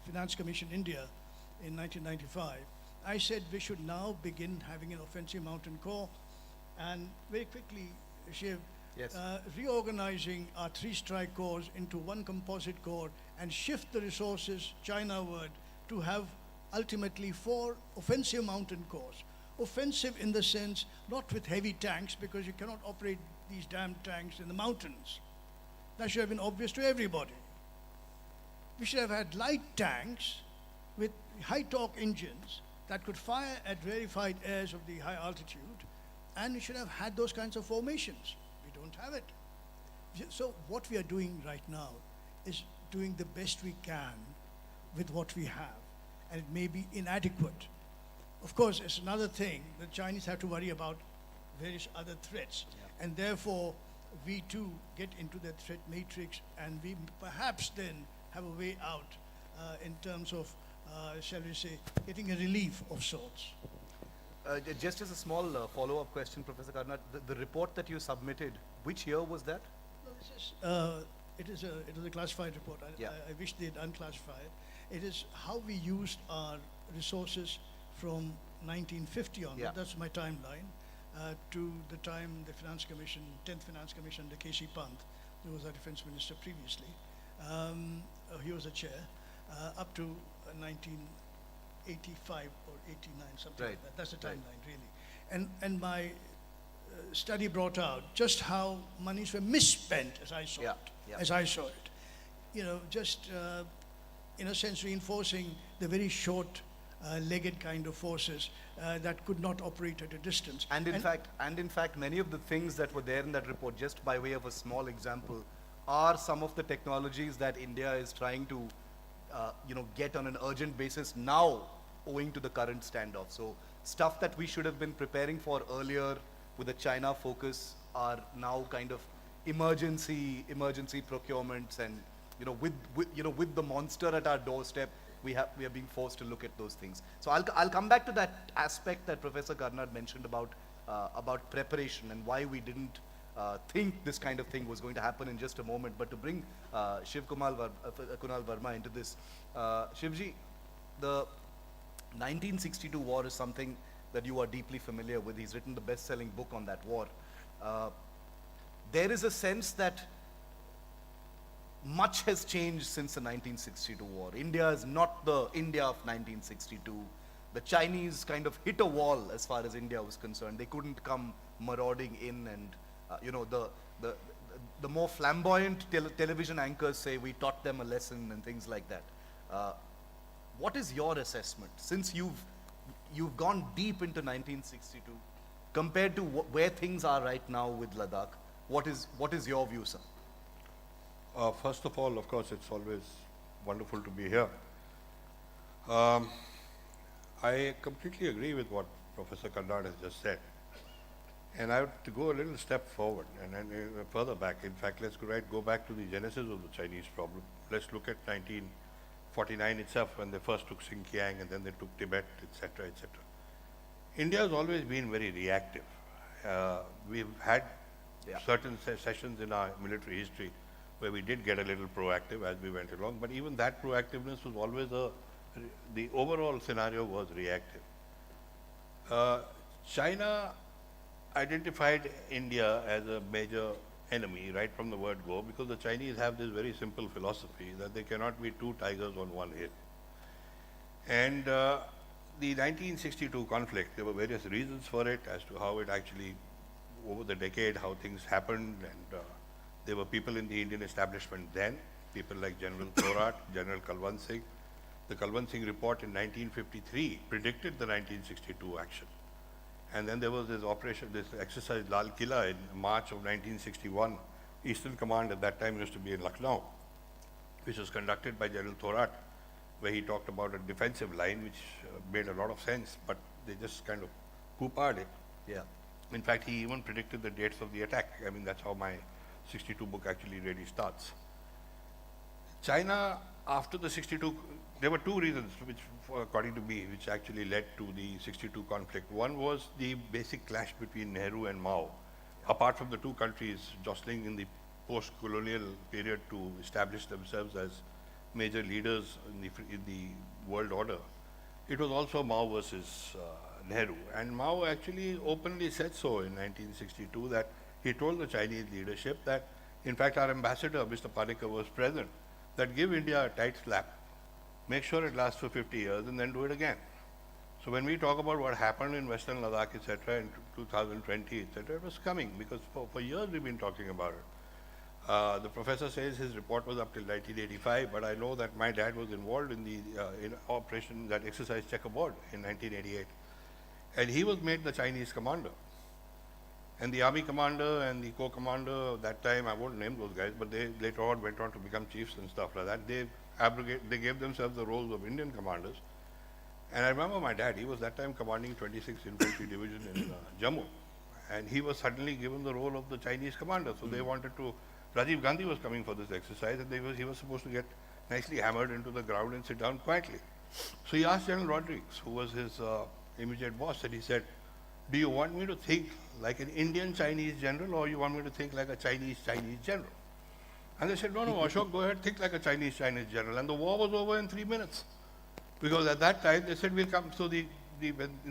Finance Commission India in 1995, I said we should now begin having an offensive mountain corps, and very quickly, Shiv, Yes. Reorganizing our 3 strike corps into one composite corps and shift the resources Chinaward to have ultimately 4 offensive mountain corps. Offensive in the sense, not with heavy tanks, because you cannot operate these damn tanks in the mountains. That should have been obvious to everybody. We should have had light tanks with high torque engines that could fire at rarefied airs of the high altitude, and we should have had those kinds of formations. We don't have it. So what we are doing right now is doing the best we can with what we have, and it may be inadequate. Of course, it's another thing. The Chinese have to worry about various other threats, and therefore we too get into the threat matrix, and we perhaps then have a way out in terms of, shall we say, getting a relief of sorts. Just as a small follow-up question, Professor Karnat, the report that you submitted, which year was that? No, it is a classified report. I wish they'd unclassify it. It is how we used our resources from 1950 on. Yeah. That's my timeline. To the time the Finance Commission, 10th Finance Commission under K.C. Pant, who was our defense minister previously, he was a chair, up to 1985 or 89, something Right. like that. That's the Right. timeline, really. And my study brought out just how monies were misspent as I saw Yeah, it. yeah. As I saw it. Just in a sense reinforcing the very short legged kind of forces that could not operate at a distance. And in fact, many of the things that were there in that report, just by way of a small example, are some of the technologies that India is trying to, get on an urgent basis now, owing to the current standoff. So stuff that we should have been preparing for earlier with a China focus are now kind of emergency procurements, and with the monster at our doorstep, we are being forced to look at those things. So I'll come back to that aspect that Professor Karnad mentioned about preparation and why we didn't think this kind of thing was going to happen in just a moment. But to bring Kunal Verma into this, Shivji, the 1962 war is something that you are deeply familiar with. He's written the best-selling book on that war. There is a sense that much has changed since the 1962 war. India is not the India of 1962. The Chinese kind of hit a wall as far as India was concerned. They couldn't come marauding in, and the more flamboyant television anchors say we taught them a lesson and things like that. What is your assessment? Since you've gone deep into 1962, compared to where things are right now with Ladakh? What is your view, sir? First of all, of course, it's always wonderful to be here. Um, I completely agree with what Professor Kannad has just said. And I have to go a little step forward and then further back. In fact, let's go back to the genesis of the Chinese problem. Let's look at 1949 itself, when they first took Xinjiang and then they took Tibet, etc., etc. India has always been very reactive. We've had certain sessions in our military history where we did get a little proactive as we went along, but even that proactiveness was always the overall scenario was reactive. China identified India as a major enemy right from the word go, because the Chinese have this very simple philosophy that there cannot be two tigers on one hill. And the 1962 conflict, there were various reasons for it as to how it actually, over the decade, how things happened, and there were people in the Indian establishment then, people like General Thorat, General Kalwant Singh. The Kalwant Singh report in 1953 predicted the 1962 action. And then there was this operation, this exercise Lal Killa in March of 1961. Eastern Command at that time used to be in Lucknow, which was conducted by General Thorat, where he talked about a defensive line, which made a lot of sense, but they just kind of poo-pah'd it. Yeah. In fact, he even predicted the dates of the attack. I mean, that's how my 62 book actually really starts. China, after the 62, there were two reasons, which, according to me, which actually led to the 62 conflict. One was the basic clash between Nehru and Mao. Apart from the two countries jostling in the post-colonial period to establish themselves as major leaders in the world order, it was also Mao versus Nehru. And Mao actually openly said so in 1962, that he told the Chinese leadership that, in fact, our ambassador, Mr. Panikkar, was present, that give India a tight slap, make sure it lasts for 50 years, and then do it again. So when we talk about what happened in Western Ladakh, etc., in 2020, etc., it was coming, because for years we've been talking about it. The professor says his report was up till 1985, but I know that my dad was involved in the in operation, that exercise checkerboard in 1988. And he was made the Chinese commander. And the army commander and the co-commander at that time, I won't name those guys, but they later on went on to become chiefs and stuff like that. They gave themselves the roles of Indian commanders. And I remember my dad, he was that time commanding 26th Infantry Division in Jammu. And he was suddenly given the role of the Chinese commander. So they wanted to, Rajiv Gandhi was coming for this exercise, and he was supposed to get nicely hammered into the ground and sit down quietly. So he asked General Rodriguez, who was his immediate boss, and he said, do you want me to think like an Indian Chinese general, or you want me to think like a Chinese general? And they said, no, Ashok, go ahead, think like a Chinese general. And the war was over in 3 minutes. Because at that time, they said, we'll come, so in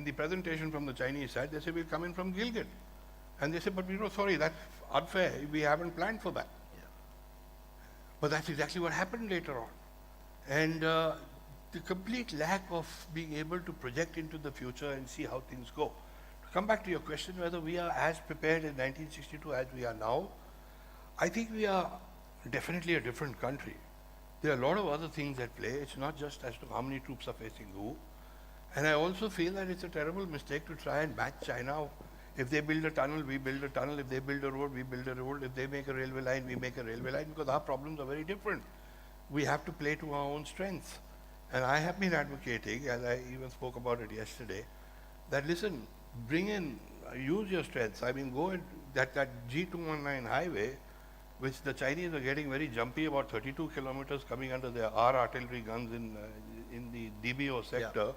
the presentation from the Chinese side, they said, we'll come in from Gilgit. And they said, but sorry, that's unfair, we haven't planned for that. Yeah. But that's exactly what happened later on. And the complete lack of being able to project into the future and see how things go. To come back to your question, whether we are as prepared in 1962 as we are now, I think we are definitely a different country. There are a lot of other things at play. It's not just as to how many troops are facing who. And I also feel that it's a terrible mistake to try and match China. If they build a tunnel, we build a tunnel. If they build a road, we build a road. If they make a railway line, we make a railway line, because our problems are very different. We have to play to our own strengths. And I have been advocating, as I even spoke about it yesterday, that listen, bring in, use your strengths. I mean, go and that G219 highway, which the Chinese are getting very jumpy, about 32 kilometers coming under their artillery guns in the DBO sector. Yeah.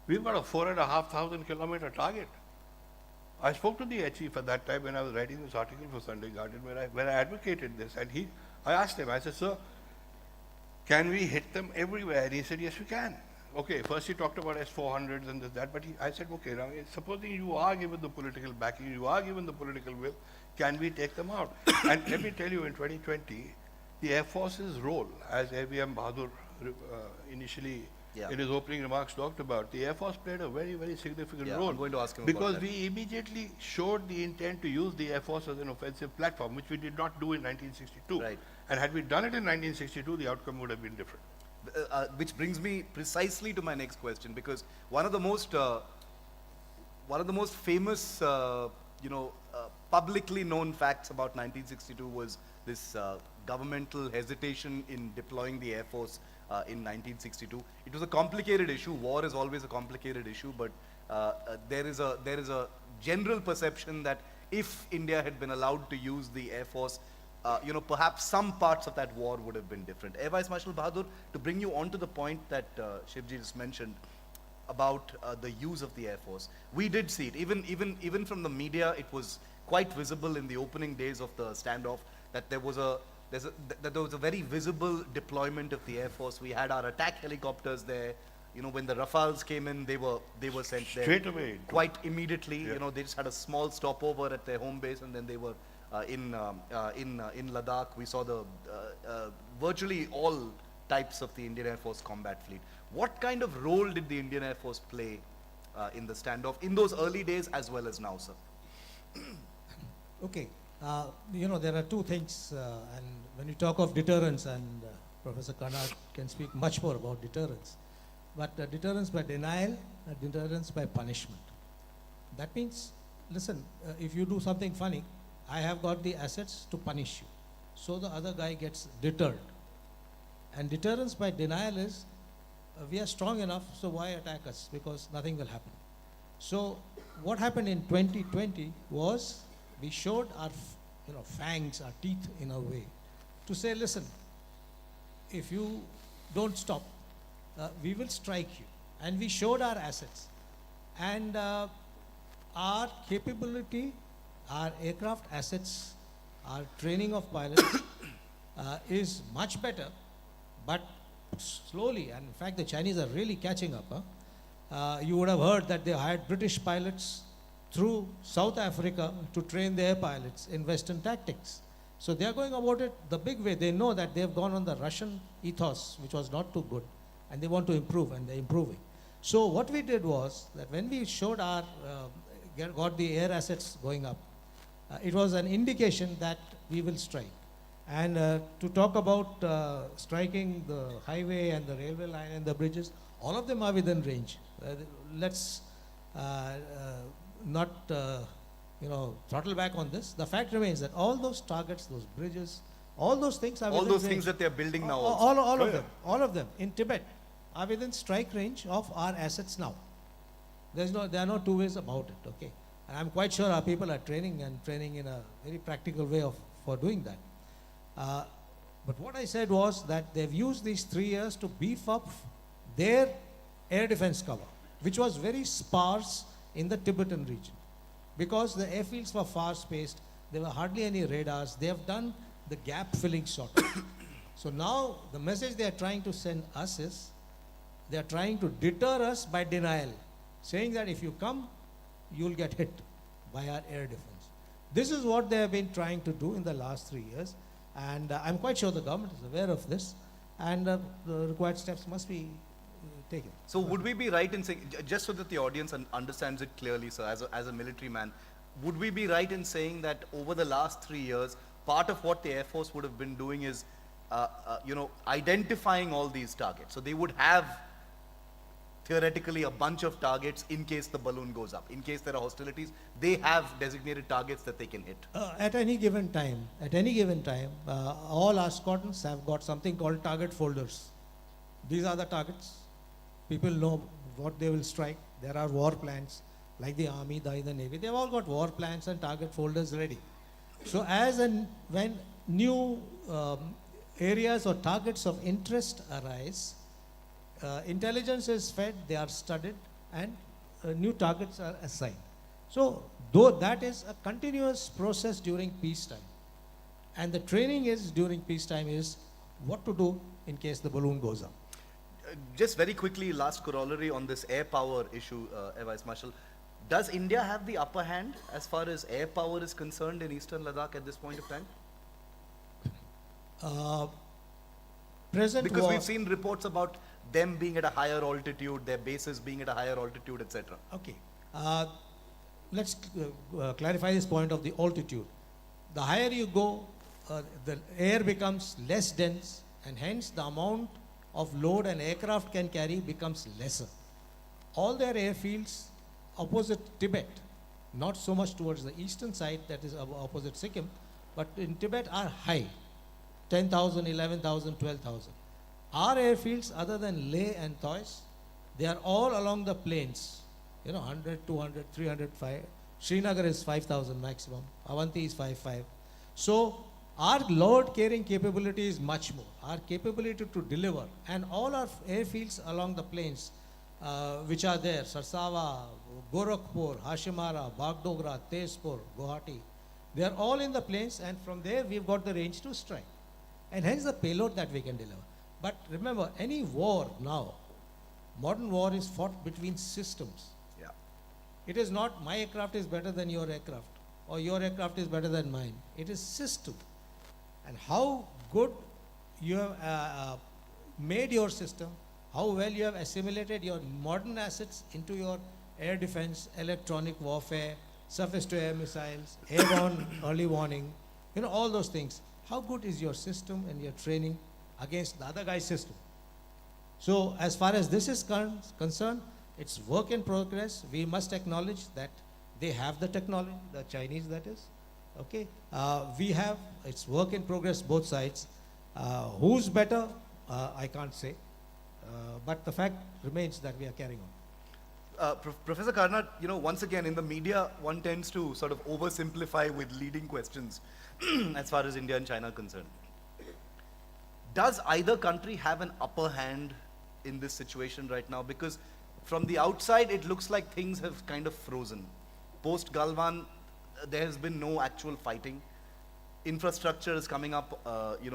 We've got a 4,500 kilometer target. I spoke to the air chief at that time when I was writing this article for Sunday Guardian, where I advocated this, and I asked him, I said, sir, can we hit them everywhere? And he said, yes, we can. Okay, first he talked about S-400s and this, that, but I said, okay, now supposing you are given the political backing, you are given the political will, can we take them out? And let me tell you, in 2020, the Air Force's role, as AVM Bahadur initially in his opening remarks talked about, the Air Force played a very, very significant role. I'm going to ask him because about that. we immediately showed the intent to use the Air Force as an offensive platform, which we did not do in 1962. Right. And had we done it in 1962, the outcome would have been different. Which brings me precisely to my next question, because one of the most one of the most famous, publicly known facts about 1962 was this governmental hesitation in deploying the Air Force in 1962. It was a complicated issue. War is always a complicated issue, but there is a general perception that if India had been allowed to use the Air Force, perhaps some parts of that war would have been different. Air Vice Marshal Bahadur, to bring you on to the point that Shivji just mentioned about the use of the Air Force, we did see it. Even from the media, it was quite visible in the opening days of the standoff that there was a very visible deployment of the Air Force. We had our attack helicopters there. When the Rafales came in, they were sent there Straight away. quite immediately. Yeah. They just had a small stopover at their home base, and then they were in Ladakh. We saw the virtually all types of the Indian Air Force combat fleet. What kind of role did the Indian Air Force play in the standoff in those early days as well as now, sir? Okay. There are two things, and when you talk of deterrence, and Professor Karnad can speak much more about deterrence, but deterrence by denial, deterrence by punishment. That means, listen, if you do something funny, I have got the assets to punish you. So the other guy gets deterred. And deterrence by denial is, we are strong enough, so why attack us? Because nothing will happen. So what happened in 2020 was, we showed our fangs, our teeth in a way, to say, listen, if you don't stop, we will strike you. And we showed our assets. And our capability, our aircraft assets, our training of pilots is much better, but slowly, and in fact the Chinese are really catching up. You would have heard that they hired British pilots through South Africa to train their pilots in Western tactics. So they are going about it the big way. They know that they have gone on the Russian ethos, which was not too good, and they want to improve, and they're improving. So what we did was that when we showed our, got the air assets going up, it was an indication that we will strike. And to talk about striking the highway and the railway line and the bridges, all of them are within range. Let's not throttle back on this. The fact remains that all those targets, those bridges, all those things are All within those range. things that they're building now All of them in Tibet are within strike range of our assets now. There are no two ways about it, okay? And I'm quite sure our people are training in a very practical way for doing that. But what I said was that they've used these 3 years to beef up their air defense cover, which was very sparse in the Tibetan region. Because the airfields were far spaced, there were hardly any radars. They have done the gap filling sort of. So now the message they are trying to send us is, they are trying to deter us by denial, saying that if you come, you'll get hit by our air defense. This is what they have been trying to do in the last 3 years, and I'm quite sure the government is aware of this, and the required steps must be taken. So would we be right in saying, just so that the audience understands it clearly, sir, as a military man, would we be right in saying that over the last 3 years, part of what the Air Force would have been doing is, identifying all these targets? So they would have theoretically a bunch of targets in case the balloon goes up. In case there are hostilities, they have designated targets that they can hit. At any given time, all our squadrons have got something called target folders. These are the targets. People know what they will strike. There are war plans, like the Army, the Navy. They've all got war plans and target folders ready. So when new areas or targets of interest arise, intelligence is fed, they are studied, and new targets are assigned. So though that is a continuous process during peacetime, and the training is during peacetime is what to do in case the balloon goes up. Just very quickly, last corollary on this air power issue, Air Vice Marshal. Does India have the upper hand as far as air power is concerned in eastern Ladakh at this point of time? Because we've seen reports about them being at a higher altitude, their bases being at a higher altitude, etc. Okay. Let's clarify this point of the altitude. The higher you go, the air becomes less dense, and hence the amount of load an aircraft can carry becomes lesser. All their airfields opposite Tibet, not so much towards the eastern side, that is opposite Sikkim, but in Tibet are high, 10,000, 11,000, 12,000. Our airfields, other than Leh and Thois, they are all along the plains, 100, 200, 300, 5. Srinagar is 5,000 maximum, Avanti is 5,500. So our load carrying capability is much more. Our capability to deliver, and all our airfields along the plains, which are there, Sarsawa, Gorakhpur, Hashimara, Bagdogra, Tezpur, Guwahati, they are all in the plains, and from there we've got the range to strike. And hence the payload that we can deliver. But remember, any war now, modern war is fought between systems. Yeah. It is not my aircraft is better than your aircraft, or your aircraft is better than mine. It is system. And how good you have made your system, how well you have assimilated your modern assets into your air defense, electronic warfare, surface-to-air missiles, airborne early warning, all those things. How good is your system and your training against the other guy's system? So as far as this is concerned, it's work in progress. We must acknowledge that they have the technology, the Chinese that is. Okay, we have, it's work in progress both sides. Who's better, I can't say. But the fact remains that we are carrying on. Professor Karnat, once again, in the media, one tends to sort of oversimplify with leading questions as far as India and China are concerned. Does either country have an upper hand in this situation right now? Because from the outside, it looks like things have kind of frozen. Post Galwan, there has been no actual fighting. Infrastructure is coming up,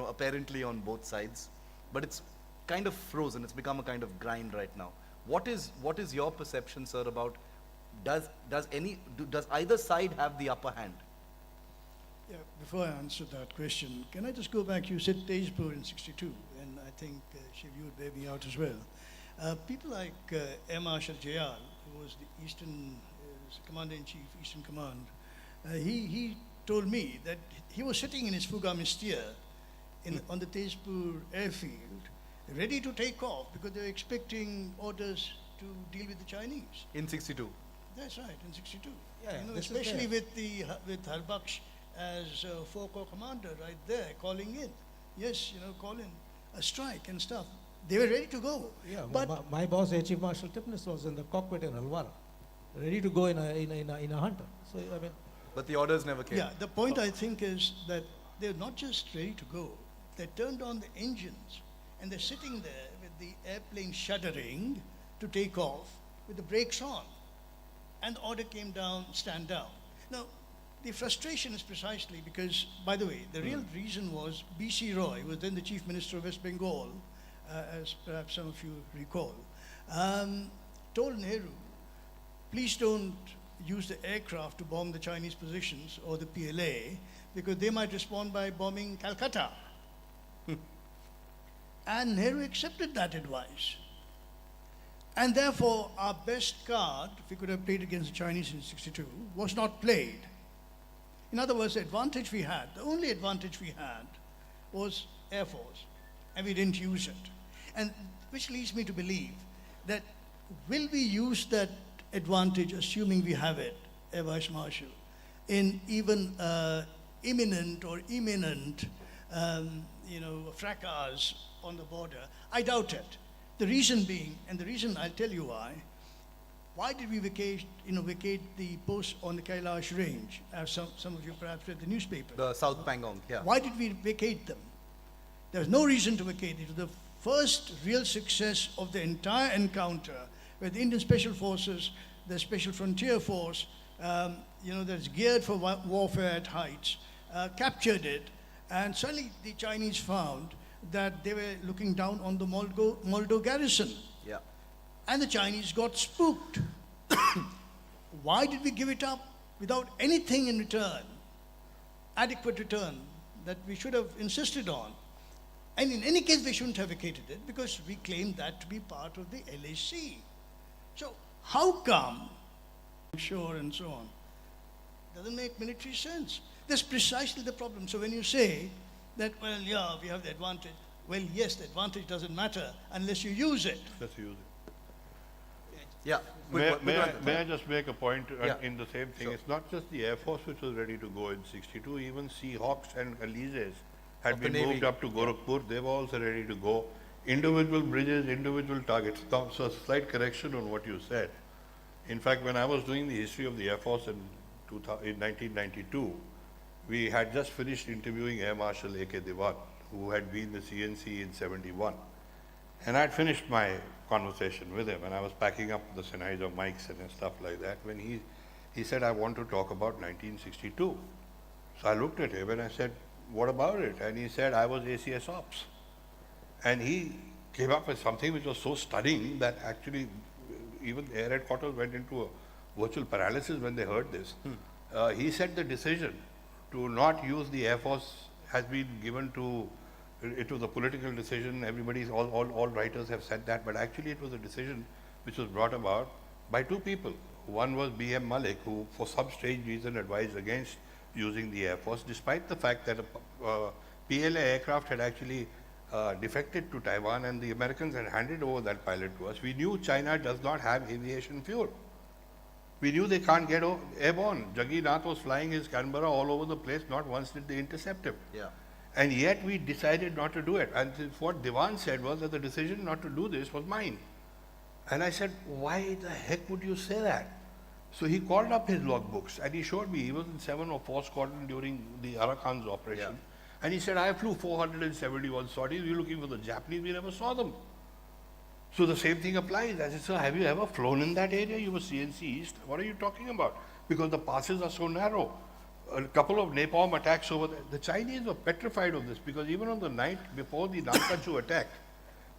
apparently on both sides, but it's kind of frozen. It's become a kind of grind right now. What is your perception, sir, about does either side have the upper hand? Yeah, before I answer that question, can I just go back? You said Tezpur in 62, and I think Shiv, you would bear me out as well. People like Air Marshal Jayal, who was the Eastern Commander-in-Chief, Eastern Command, he told me that he was sitting in his Fugamistier on the Tezpur airfield, ready to take off because they were expecting orders to deal with the Chinese. In 62? That's right, in 62. Yeah, Especially with Harbaksh as Four Corps commander right there calling in. Yes, call in a strike and stuff. They were ready to go. Yeah, but my boss, Air Chief Marshal Tipnis, was in the cockpit in Alwara, ready to go in a hunter. So But the orders never came. yeah, the point I think is that they're not just ready to go. They turned on the engines and they're sitting there with the airplane shuddering to take off with the brakes on. And the order came down, stand down. Now, the frustration is precisely because, by the way, the real reason was B.C. Roy, who was then the Chief Minister of West Bengal, as perhaps some of you recall, told Nehru, please don't use the aircraft to bomb the Chinese positions or the PLA because they might respond by bombing Calcutta. And Nehru accepted that advice. And therefore, our best card, if we could have played against the Chinese in 62, was not played. In other words, the advantage we had, the only advantage we had, was Air Force, and we didn't use it. And which leads me to believe that will we use that advantage, assuming we have it, Air Vice Marshal, in even imminent fracas on the border? I doubt it. The reason being, and the reason I'll tell you why did we vacate the posts on the Kailash range, as some of you perhaps read the newspaper? The South Pangong, yeah. Why did we vacate them? There was no reason to vacate it. It was the first real success of the entire encounter where the Indian Special Forces, the Special Frontier Force, that's geared for warfare at heights, captured it, and suddenly the Chinese found that they were looking down on the Moldo garrison. Yeah. And the Chinese got spooked. Why did we give it up without anything in return, adequate return that we should have insisted on? And in any case, we shouldn't have vacated it because we claimed that to be part of the LAC. So how come, sure, and so on? Doesn't make military sense. That's precisely the problem. So when you say that, well, yeah, we have the advantage, well, yes, the advantage doesn't matter unless you use it. Let's use it. Yeah. May I just make a point Yeah. in the same thing? Sure. It's not just the Air Force which was ready to go in 62, even Seahawks and Alizés had Of the been Navy. moved up to Gorakhpur. They were also ready to go. Individual bridges, individual targets. Now, so a slight correction on what you said. In fact, when I was doing the history of the Air Force in 1992, we had just finished interviewing Air Marshal A.K. Diwan, who had been the CNC in 71. And I had finished my conversation with him, and I was packing up the Sennheiser mics and stuff like that, when he said, I want to talk about 1962. So I looked at him and I said, what about it? And he said, I was ACS Ops. And he came up with something which was so stunning that actually even the air headquarters went into a virtual paralysis when they heard this. He said the decision to not use the Air Force has been given to, it was a political decision, all writers have said that, but actually it was a decision which was brought about by two people. One was B.M. Malik, who for some strange reason advised against using the Air Force, despite the fact that a PLA aircraft had actually defected to Taiwan and the Americans had handed over that pilot to us. We knew China does not have aviation fuel. We knew they can't get airborne. Jaggi Nath was flying his Canberra all over the place, not once did they intercept him. Yeah. And yet we decided not to do it. And what Diwan said was that the decision not to do this was mine. And I said, why the heck would you say that? So he called up his logbooks and he showed me, he was in 7 or 4 Squadron during the Arakan's operation. Yeah. And he said, I flew 471 sorties, we're looking for the Japanese, we never saw them. So the same thing applies. I said, sir, have you ever flown in that area? You were CNC East. What are you talking about? Because the passes are so narrow. A couple of napalm attacks over there. The Chinese were petrified of this because even on the night before the Nankachu attack,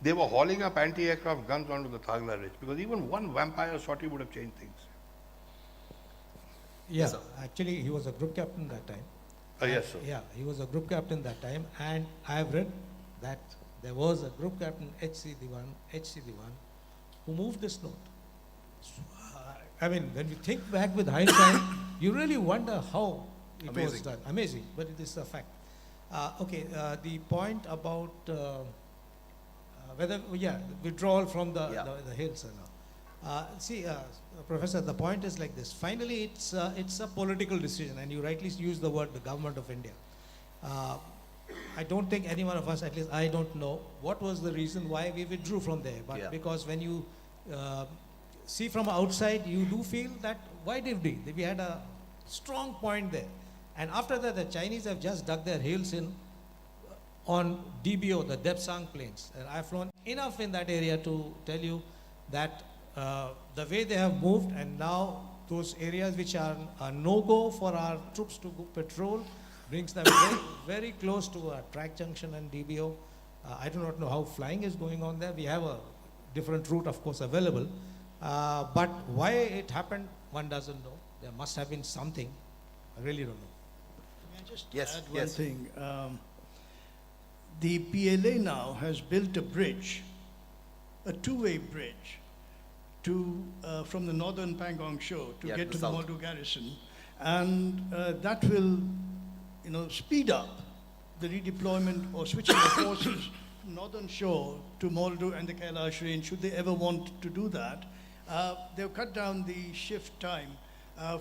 they were hauling up anti-aircraft guns onto the Thagla Ridge because even one vampire sortie would have changed things. Yeah, actually he was a group captain that time. Yes, sir. Yeah, he was a group captain that time, and I have read that there was a group captain, H.C. Diwan, who moved this note. So, I mean, when you think back with hindsight, you really wonder how it was done. Amazing, but it is a fact. The point about withdrawal from the hills and all. Professor, the point is like this. Finally, it's a political decision, and you rightly use the word the government of India. I don't think any one of us, at least I don't know, what was the reason why we withdrew from there. But because when you see from outside, you do feel that, why did we? We had a strong point there. And after that, the Chinese have just dug their heels in on DBO, the Depsang plains. And I've flown enough in that area to tell you that the way they have moved, and now those areas which are a no-go for our troops to go patrol, brings them very, very close to a track junction and DBO. I do not know how flying is going on there. We have a different route, of course, available. But why it happened, one doesn't know. There must have been something. I really don't know. Can I just Yes, add one yes. thing? The PLA now has built a bridge, a two-way bridge, from the northern Pangong Shoal to get to the Moldo garrison, and that will, speed up the redeployment or switching of forces from northern shore to Moldo and the Kailash range. Should they ever want to do that, they've cut down the shift time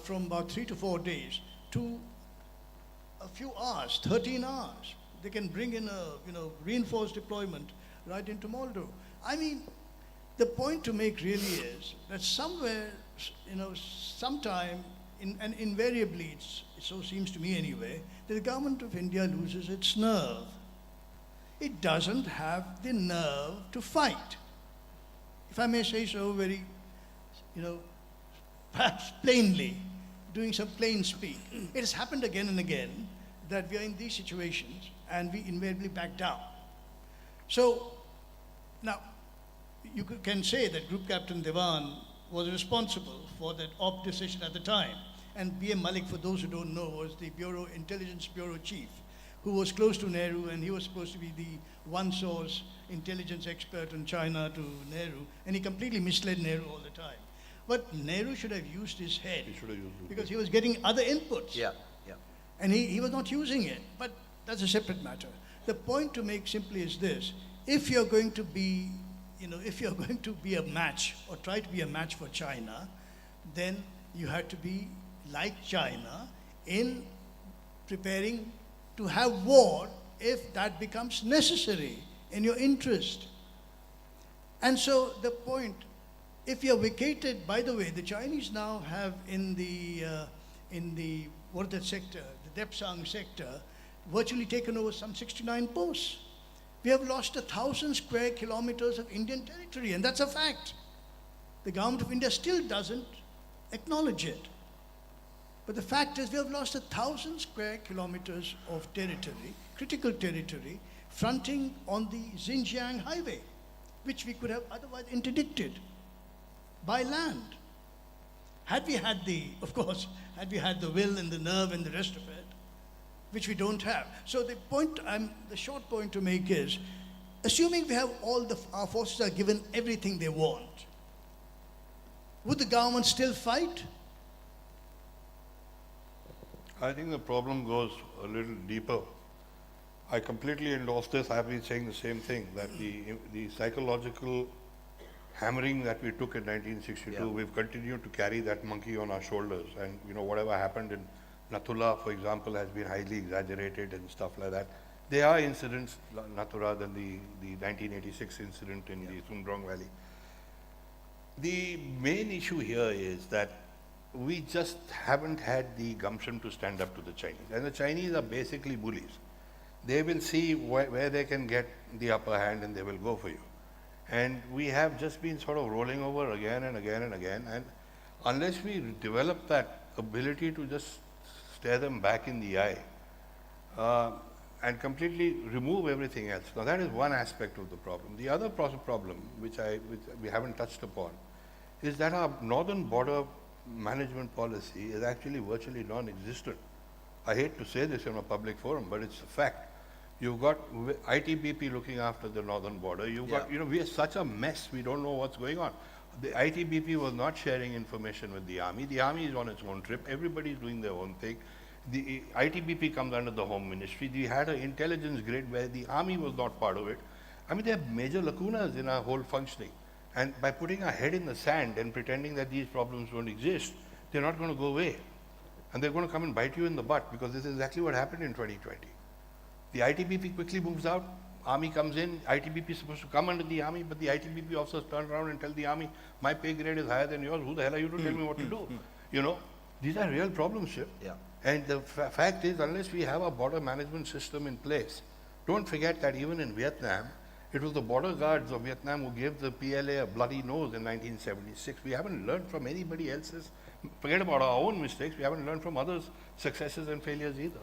from about 3 to 4 days to a few hours, 13 hours. They can bring in a reinforced deployment right into Moldo. I mean, the point to make really is that somewhere, sometime, and invariably, it so seems to me anyway, that the government of India loses its nerve. It doesn't have the nerve to fight. If I may say so very, perhaps plainly, doing some plain speak. It has happened again and again that we are in these situations and we invariably back down. So, now, you can say that Group Captain Devan was responsible for that op decision at the time. And B.M. Malik, for those who don't know, was the Intelligence Bureau Chief, who was close to Nehru, and he was supposed to be the one-source intelligence expert in China to Nehru, and he completely misled Nehru all the time. But Nehru should have used his head, because he was getting other inputs. And he was not using it, but that's a separate matter. The point to make simply is this: if you're going to be if you're going to be a match or try to be a match for China, then you had to be like China in preparing to have war if that becomes necessary in your interest. And so the point, if you're vacated, by the way, the Chinese now have in the what is that sector, the Depsang sector, virtually taken over some 69 posts. We have lost 1,000 square kilometers of Indian territory, and that's a fact. The government of India still doesn't acknowledge it. But the fact is, we have lost 1,000 square kilometers of territory, critical territory, fronting on the Xinjiang highway, which we could have otherwise interdicted by land. Had we had of course, had we had the will and the nerve and the rest of it, which we don't have. So the short point to make is, assuming we have our forces are given everything they want, would the government still fight? I think the problem goes a little deeper. I completely endorse this. I've been saying the same thing, that the psychological hammering that we took in 1962, we've continued to carry that monkey on our shoulders. And whatever happened in Nathula, for example, has been highly exaggerated and stuff like that. There are incidents, Nathura, than the 1986 incident in the Sumdrong Valley. The main issue here is that we just haven't had the gumption to stand up to the Chinese. And the Chinese are basically bullies. They will see where they can get the upper hand and they will go for you. And we have just been sort of rolling over again and again and again. And unless we develop that ability to just stare them back in the eye and completely remove everything else. Now that is one aspect of the problem. The other problem, which we haven't touched upon, is that our northern border management policy is actually virtually non-existent. I hate to say this in a public forum, but it's a fact. You've got ITBP looking after the northern border. You've got, we are such a mess, we don't know what's going on. The ITBP was not sharing information with the army. The army is on its own trip. Everybody's doing their own thing. The ITBP comes under the Home Ministry. We had an intelligence grid where the army was not part of it. I mean, there are major lacunas in our whole functioning. And by putting our head in the sand and pretending that these problems don't exist, they're not going to go away. And they're going to come and bite you in the butt, because this is exactly what happened in 2020. The ITBP quickly moves out, army comes in, ITBP is supposed to come under the army, but the ITBP officers turn around and tell the army, my pay grade is higher than yours, who the hell are you to tell me what to do? These are real problems here. Yeah. And the fact is, unless we have a border management system in place, don't forget that even in Vietnam, it was the border guards of Vietnam who gave the PLA a bloody nose in 1976. We haven't learned from anybody else's, forget about our own mistakes, we haven't learned from others' successes and failures either.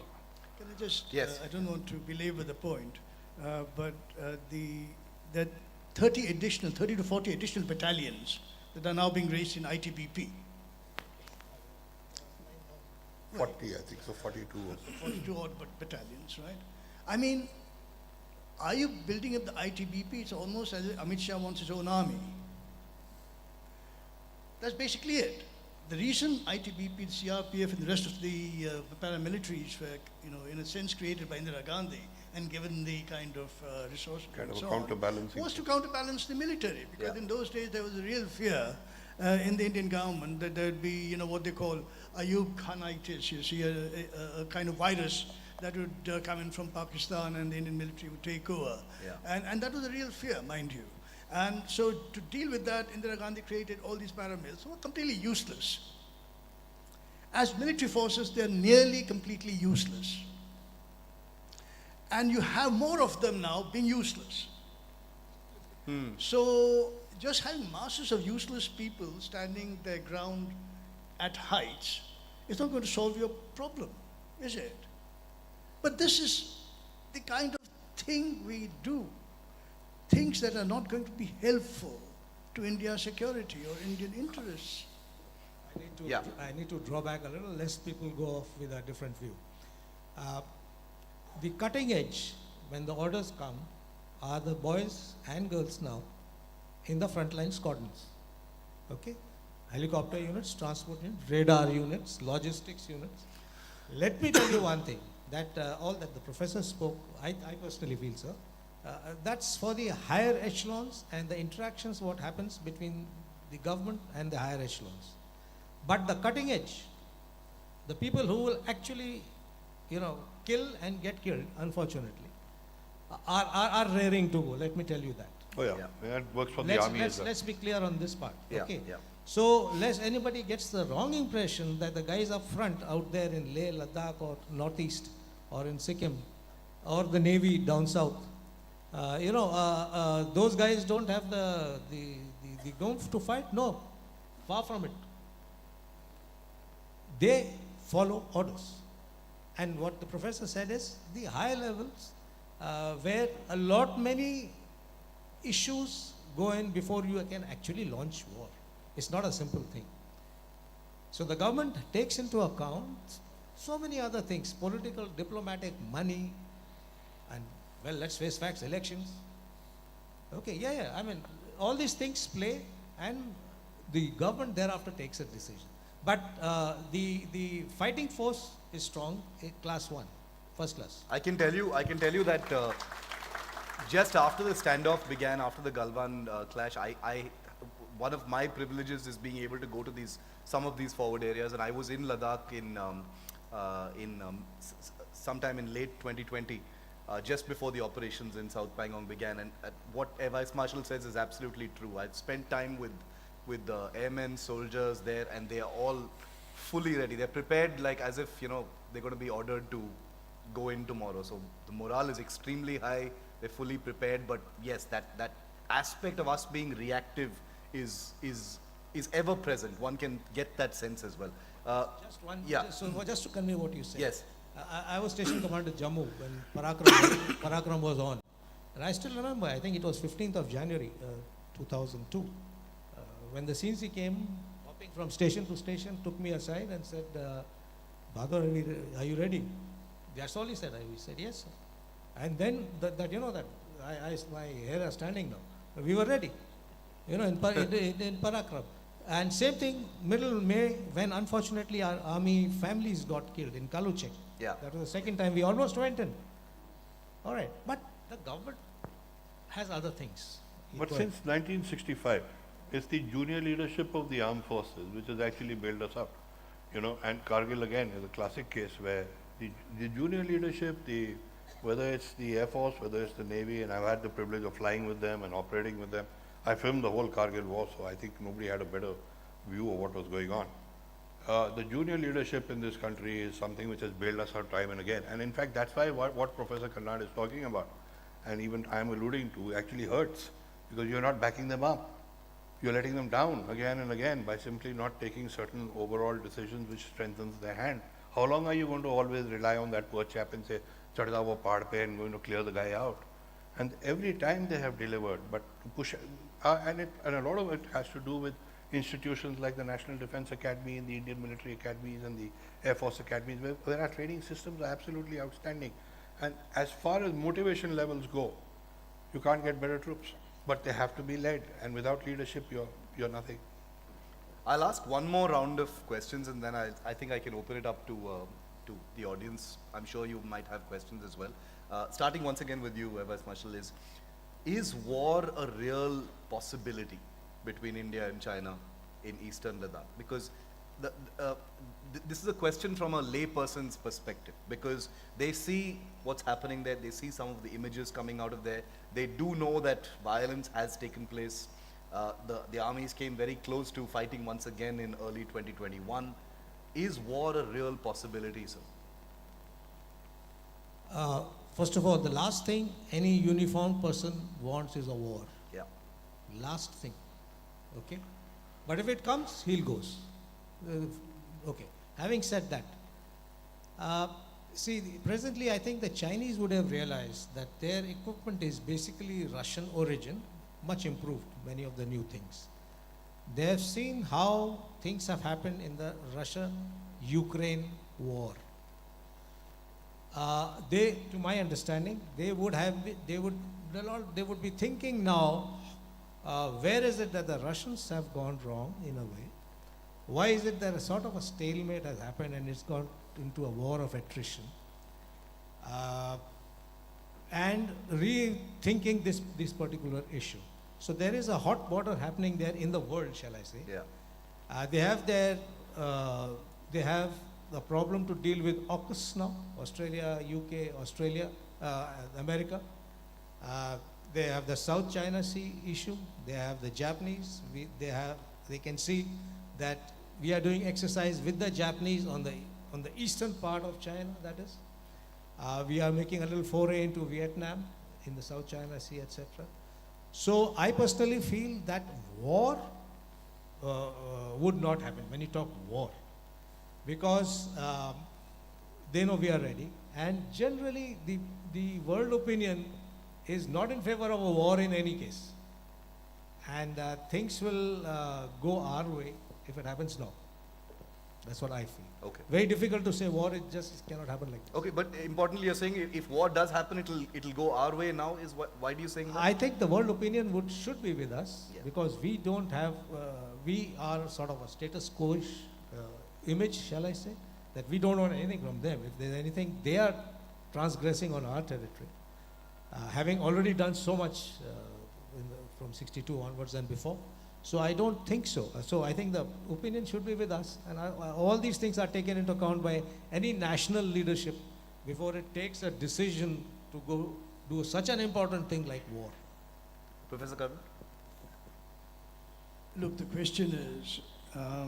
Can I just, Yes. I don't want to belabor the point, but the 30 to 40 additional battalions that are now being raised in ITBP. 40, I think, so 42. 42 odd battalions, right? I mean, are you building up the ITBP? It's almost as if Amit Shah wants his own army. That's basically it. The reason ITBP, the CRPF, and the rest of the paramilitaries were, in a sense created by Indira Gandhi and given the kind of resources Kind and of a so on, counterbalancing was to counterbalance the military. Because in those days there was a real fear in the Indian government that there would be, what they call Ayub Khanitis, you see, a kind of virus that would come in from Pakistan and the Indian military would take over. Yeah. And that was a real fear, mind you. And so to deal with that, Indira Gandhi created all these paramills who were completely useless. As military forces, they're nearly completely useless. And you have more of them now being useless. So just having masses of useless people standing their ground at heights is not going to solve your problem, is it? But this is the kind of thing we do. Things that are not going to be helpful to India's security or Indian interests. I need to draw back a little, lest people go off with a different view. The cutting edge, when the orders come, are the boys and girls now in the frontline squadrons. Okay? Helicopter units, transport units, radar units, logistics units. Let me tell you one thing, that all that the professor spoke, I personally feel, sir, That's for the higher echelons and the interactions what happens between the government and the higher echelons. But the cutting edge, the people who will actually, kill and get killed, unfortunately, are raring to go. Let me tell you that. Oh yeah, that works for the army as well. Let's be clear on this part. Yeah, Okay. yeah. So lest anybody gets the wrong impression that the guys up front out there in Leh, Ladakh, or northeast, or in Sikkim, or the Navy down south, those guys don't have the goomph to fight. No, far from it. They follow orders. And what the professor said is the higher levels where many issues go in before you can actually launch war. It's not a simple thing. So the government takes into account so many other things, political, diplomatic, money, and, well, let's face facts, elections. Okay, yeah, I mean, all these things play, and the government thereafter takes a decision. But the fighting force is strong, class 1, first class. I can tell you that just after the standoff began, after the Galwan clash, one of my privileges is being able to go to some of these forward areas, and I was in Ladakh sometime in late 2020, just before the operations in South Pangong began. And what Vice Marshal says is absolutely true. I've spent time with the airmen, soldiers there, and they are all fully ready. They're prepared like as if they're going to be ordered to go in tomorrow. So the morale is extremely high. They're fully prepared. But yes, that aspect of us being reactive is ever present. One can get that sense as well. Just one. Yeah. So just to convey what you said. Yes. I was station commander Jammu when Parakram was on, and I still remember. I think it was 15th of January, 2002, when the CNC came, hopping from station to station, took me aside and said, "Bahadur, are you ready?" That's all he said. I said, "Yes, sir." And then my hair is standing now. We were ready, in Parakram. And same thing, middle May, when unfortunately our army families got killed in Kaluchek. Yeah. That was the second time we almost went in. All right, but the government has other things. But since 1965, it's the junior leadership of the armed forces which has actually built us up, and Kargil again is a classic case where the junior leadership, whether it's the Air Force, whether it's the Navy, and I've had the privilege of flying with them and operating with them. I filmed the whole Kargil war, so I think nobody had a better view of what was going on. The junior leadership in this country is something which has bailed us out time and again. And in fact, that's why what Professor Kannad is talking about, and even I'm alluding to, actually hurts, because you're not backing them up. You're letting them down again and again by simply not taking certain overall decisions which strengthens their hand. How long are you going to always rely on that poor chap and say, "Chadda wo pahad pe," and going to clear the guy out? And every time they have delivered, but to push, and a lot of it has to do with institutions like the National Defense Academy and the Indian military academies and the Air Force academies, where our training systems are absolutely outstanding. And as far as motivation levels go, you can't get better troops, but they have to be led, and without leadership, you're nothing. I'll ask one more round of questions, and then I think I can open it up to the audience. I'm sure you might have questions as well. Starting once again with you, Vice Marshal, is war a real possibility between India and China in eastern Ladakh? Because this is a question from a layperson's perspective, because they see what's happening there, they see some of the images coming out of there, they do know that violence has taken place. The armies came very close to fighting once again in early 2021. Is war a real possibility, sir? First of all, the last thing any uniformed person wants is a war. Yeah. Last thing. Okay? But if it comes, he'll goes. Okay. Having said that, presently I think the Chinese would have realized that their equipment is basically Russian origin, much improved, many of the new things. They have seen how things have happened in the Russia-Ukraine war. To my understanding, they would be thinking now, where is it that the Russians have gone wrong in a way? Why is it that a sort of a stalemate has happened and it's gone into a war of attrition? and rethinking this particular issue. So there is a hot water happening there in the world, shall I say. Yeah. They have the problem to deal with AUKUS now, Australia, UK, Australia, America. They have the South China Sea issue. They have the Japanese. They can see that we are doing exercise with the Japanese on the eastern part of China, that is. We are making a little foray into Vietnam in the South China Sea, etc. So I personally feel that war would not happen when you talk war, because they know we are ready, and generally the world opinion is not in favor of a war in any case, and things will go our way if it happens now. That's what I feel. Okay. Very difficult to say war, it just cannot happen like that. Okay, but importantly, you're saying if war does happen, it'll go our way now. Why do you saying that? I think the world opinion should be with us, Yeah. because we don't have, we are sort of a status quo image, shall I say, that we don't want anything from them. If there's anything, they are transgressing on our territory, having already done so much from 62 onwards and before. So I don't think so. So I think the opinion should be with us, and all these things are taken into account by any national leadership before it takes a decision to go do such an important thing like war. Professor Karnan? Look, the question is, I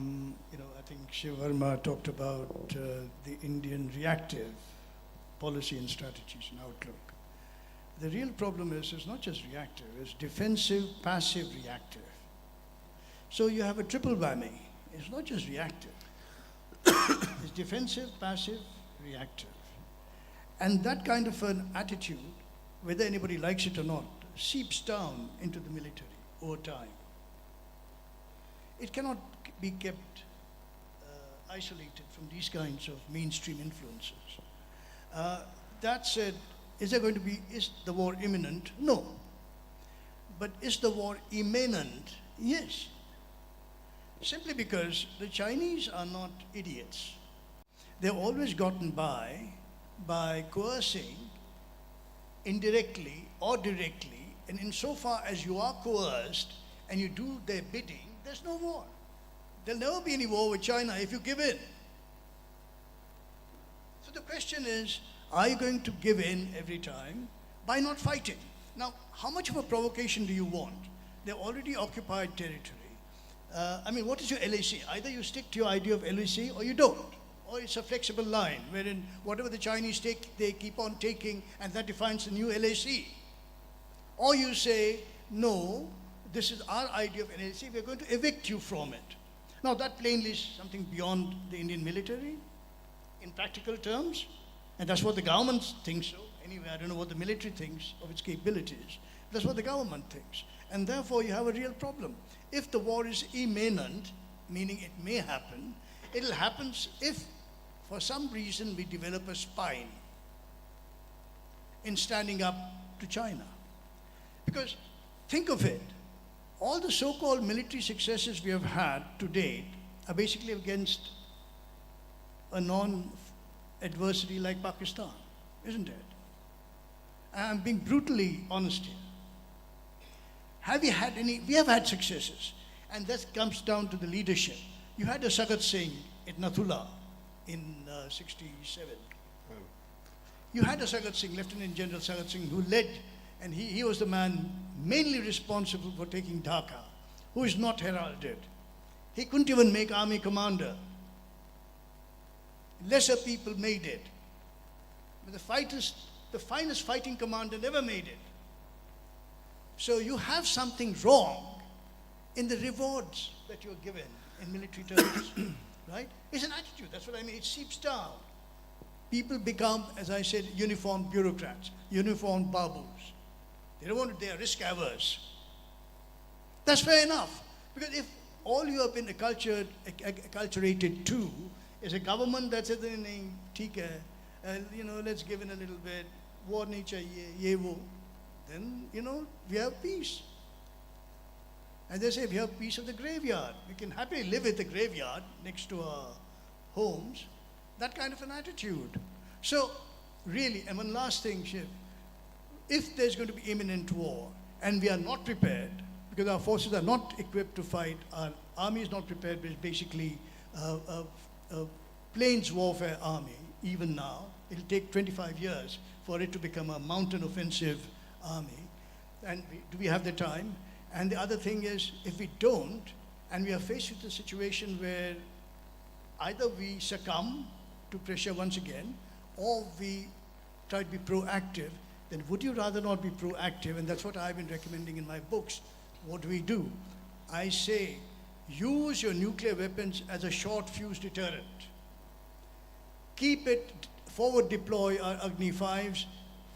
think Shiv Verma talked about the Indian reactive policy and strategies and outlook. The real problem is it's not just reactive, it's defensive, passive, reactive. So you have a triple whammy. It's not just reactive. It's defensive, passive, reactive. And that kind of an attitude, whether anybody likes it or not, seeps down into the military over time. It cannot be kept isolated from these kinds of mainstream influences. That said, is the war imminent? No. But is the war imminent? Yes. Simply because the Chinese are not idiots. They've always gotten by coercing indirectly or directly, and insofar as you are coerced and you do their bidding, there's no war. There'll never be any war with China if you give in. So the question is, are you going to give in every time by not fighting? Now, how much of a provocation do you want? They've already occupied territory. What is your LAC? Either you stick to your idea of LAC or you don't. Or it's a flexible line wherein whatever the Chinese take, they keep on taking, and that defines the new LAC. Or you say, no, this is our idea of LAC, we're going to evict you from it. Now that plainly is something beyond the Indian military in practical terms, and that's what the government thinks so. Anyway, I don't know what the military thinks of its capabilities. That's what the government thinks. And therefore you have a real problem. If the war is imminent, meaning it may happen, it'll happen if for some reason we develop a spine in standing up to China. Because think of it, all the so-called military successes we have had to date are basically against a non-adversary like Pakistan, isn't it? And I'm being brutally honest here. Have you had any? We have had successes, and that comes down to the leadership. You had a Sagat Singh at Nathula in 67. You had a Sagat Singh, Lieutenant General Sagat Singh, who led, and he was the man mainly responsible for taking Dhaka, who is not heralded. He couldn't even make army commander. Lesser people made it. But the finest fighting commander never made it. So you have something wrong in the rewards that you're given in military terms, right? It's an attitude, that's what I mean, it seeps down. People become, as I said, uniformed bureaucrats, uniformed babus. They are risk averse. That's fair enough, because if all you have been acculturated to is a government that says, "Theek hai, let's give in a little bit, war nahi chahiye, ye wo," then, we have peace. And they say, we have peace of the graveyard. We can happily live at the graveyard next to our homes. That kind of an attitude. So, really, and one last thing, Shiv, if there's going to be imminent war and we are not prepared, because our forces are not equipped to fight, our army is not prepared, but it's basically a plains warfare army, even now. It'll take 25 years for it to become a mountain offensive army. And do we have the time? And the other thing is, if we don't, and we are faced with a situation where either we succumb to pressure once again, or we try to be proactive, then would you rather not be proactive? And that's what I've been recommending in my books. What do? I say, use your nuclear weapons as a short fuse deterrent. Keep it, forward deploy our Agni 5s,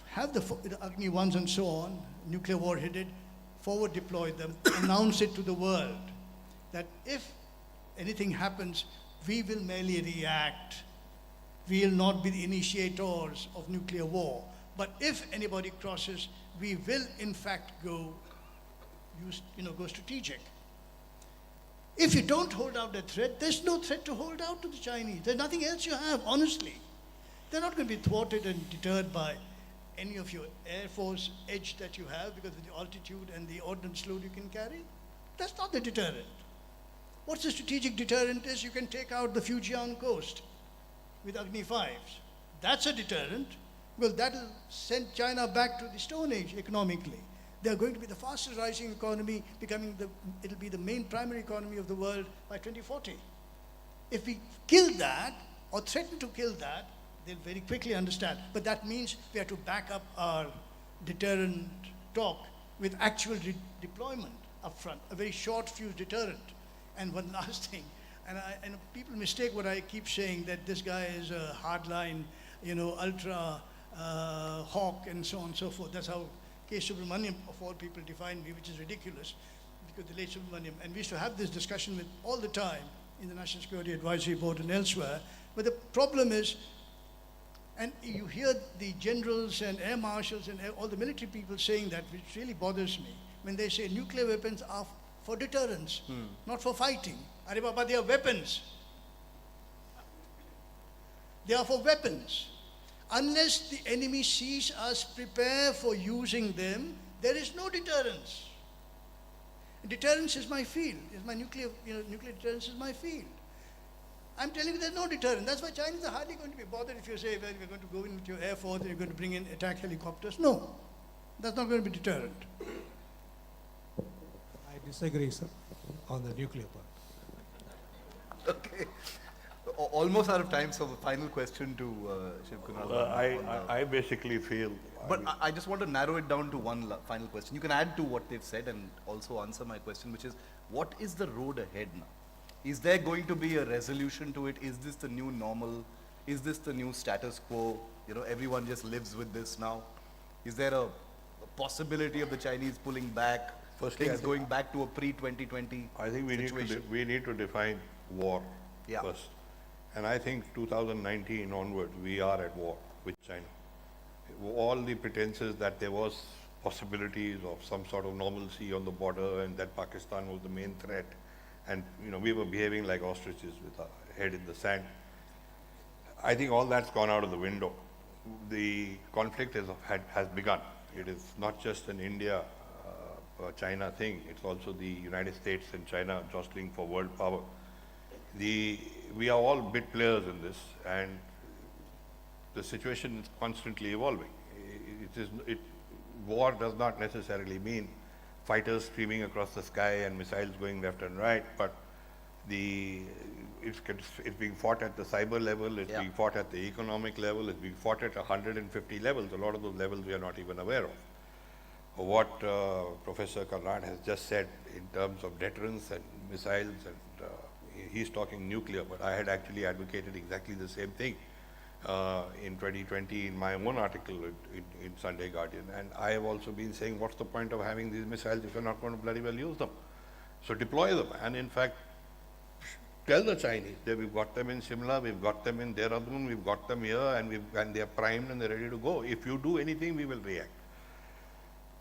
have the Agni 1s and so on, nuclear warheaded, forward deploy them, announce it to the world that if anything happens, we will merely react. We will not be the initiators of nuclear war. But if anybody crosses, we will in fact go strategic. If you don't hold out that threat, there's no threat to hold out to the Chinese. There's nothing else you have, honestly. They're not going to be thwarted and deterred by any of your Air Force edge that you have because of the altitude and the ordnance load you can carry. That's not the deterrent. What's the strategic deterrent is you can take out the Fujian coast with Agni 5s. That's a deterrent because that will send China back to the Stone Age economically. They're going to be the fastest rising economy, it'll be the main primary economy of the world by 2040. If we kill that or threaten to kill that, they'll very quickly understand. But that means we have to back up our deterrent talk with actual deployment up front, a very short fuse deterrent. And one last thing, and people mistake what I keep saying, that this guy is a hardline, ultra hawk and so on and so forth. That's how K. Subramaniam, of all people, defined me, which is ridiculous, because the late Subramaniam, and we used to have this discussion with all the time in the National Security Advisory Board and elsewhere. But the problem is, and you hear the generals and air marshals and all the military people saying that, which really bothers me, when they say nuclear weapons are for deterrence, not for fighting. Are Baba, they are weapons. They are for weapons. Unless the enemy sees us prepare for using them, there is no deterrence. Deterrence is my field. Nuclear deterrence is my field. I'm telling you there's no deterrent. That's why Chinese are hardly going to be bothered if you say, well, we're going to go in with your Air Force and you're going to bring in attack helicopters. No, that's not going to be deterrent. I disagree, sir, on the nuclear part. Okay. Almost out of time, so the final question to Shiv Kunal. I basically feel... But I just want to narrow it down to one final question. You can add to what they've said and also answer my question, which is, what is the road ahead now? Is there going to be a resolution to it? Is this the new normal? Is this the new status quo? Everyone just lives with this now. Is there a possibility of the Chinese pulling back? Firstly, things going back to a pre-2020 I think we need to define war first. And I think 2019 onward, we are at war with China. All the pretenses that there was possibilities of some sort of normalcy on the border and that Pakistan was the main threat, and we were behaving like ostriches with our head in the sand. I think all that's gone out of the window. The conflict has begun. It is not just an India-China thing. It's also the United States and China jostling for world power. We are all bit players in this, and the situation is constantly evolving. War does not necessarily mean fighters streaming across the sky and missiles going left and right, but it's being fought at the cyber level, it's being fought at the economic level, it's being fought at 150 levels. A lot of those levels we are not even aware of. What Professor Karnad has just said in terms of deterrence and missiles, and he's talking nuclear, but I had actually advocated exactly the same thing in 2020 in my own article in Sunday Guardian. And I have also been saying, what's the point of having these missiles if you're not going to bloody well use them? So deploy them. And in fact, tell the Chinese that we've got them in Shimla, we've got them in Dehradun, we've got them here, and they're primed and they're ready to go. If you do anything, we will react.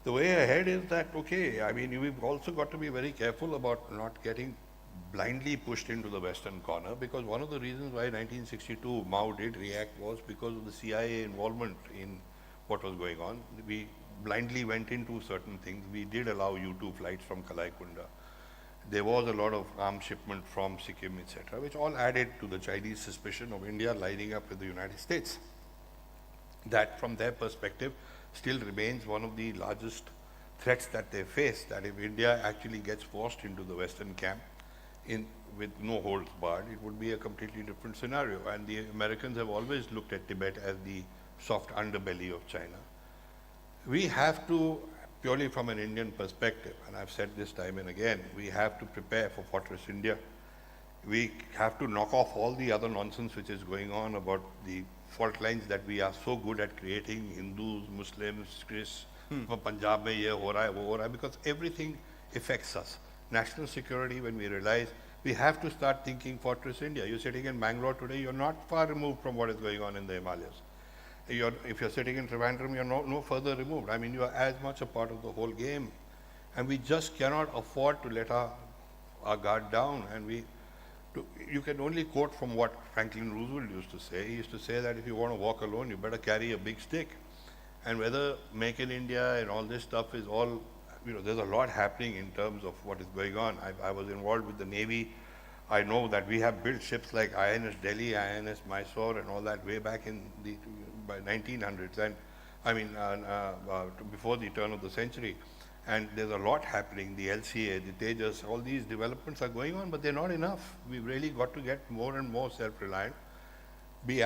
The way ahead is that, okay, I mean, we've also got to be very careful about not getting blindly pushed into the western corner, because one of the reasons why 1962 Mao did react was because of the CIA involvement in what was going on. blindly went into certain things. We did allow U2 flights from Kalaikunda. There was a lot of arms shipment from Sikkim, etc., which all added to the Chinese suspicion of India lining up with the United States. That, from their perspective, still remains one of the largest threats that they face, that if India actually gets forced into the Western camp with no holds barred, it would be a completely different scenario. And the Americans have always looked at Tibet as the soft underbelly of China. We have to, purely from an Indian perspective, and I've said this time and again, we have to prepare for Fortress India. We have to knock off all the other nonsense which is going on about the fault lines that we are so good at creating, Hindus, Muslims, Christians, Punjab mein ye ho raha hai, wo ho raha hai, because everything affects us. National security, when we realize, we have to start thinking Fortress India. You're sitting in Mangalore today, you're not far removed from what is going on in the Himalayas. If you're sitting in Trivandrum, you're no further removed. I mean, you are as much a part of the whole game. And we just cannot afford to let our guard down. And you can only quote from what Franklin Roosevelt used to say. He used to say that if you want to walk alone, you better carry a big stick. And whether Make in India and all this stuff is all, there's a lot happening in terms of what is going on. I was involved with the Navy. I know that we have built ships like INS Delhi, INS Mysore, and all that way back in by 1900s, and I mean before the turn of the century. And there's a lot happening. The LCA, the Tejas, all these developments are going on, but they're not enough. We've really got to get more and more self-reliant. Be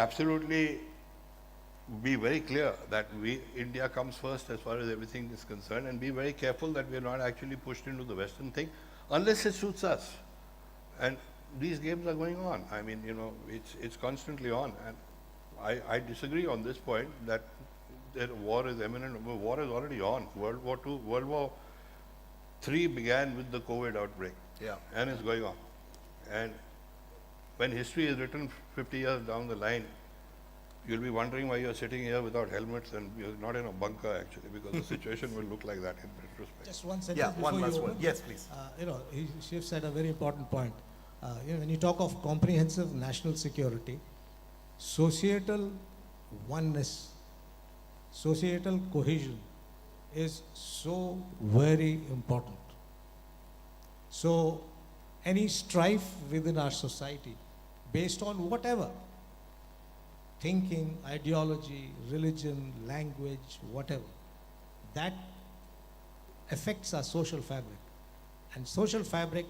very clear that India comes first as far as everything is concerned, and be very careful that we're not actually pushed into the Western thing, unless it suits us. And these games are going on. I mean, it's constantly on. And I disagree on this point that war is imminent. War is already on. World War III began with the COVID outbreak. Yeah. And it's going on. And when history is written 50 years down the line, you'll be wondering why you're sitting here without helmets and you're not in a bunker, actually, because the situation will look like that in retrospect. Just one sentence before one last you word. open. Yes, please. Shiv said a very important point. When you talk of comprehensive national security, societal oneness, societal cohesion is so very important. So any strife within our society, based on whatever, thinking, ideology, religion, language, whatever, that affects our social fabric. And social fabric,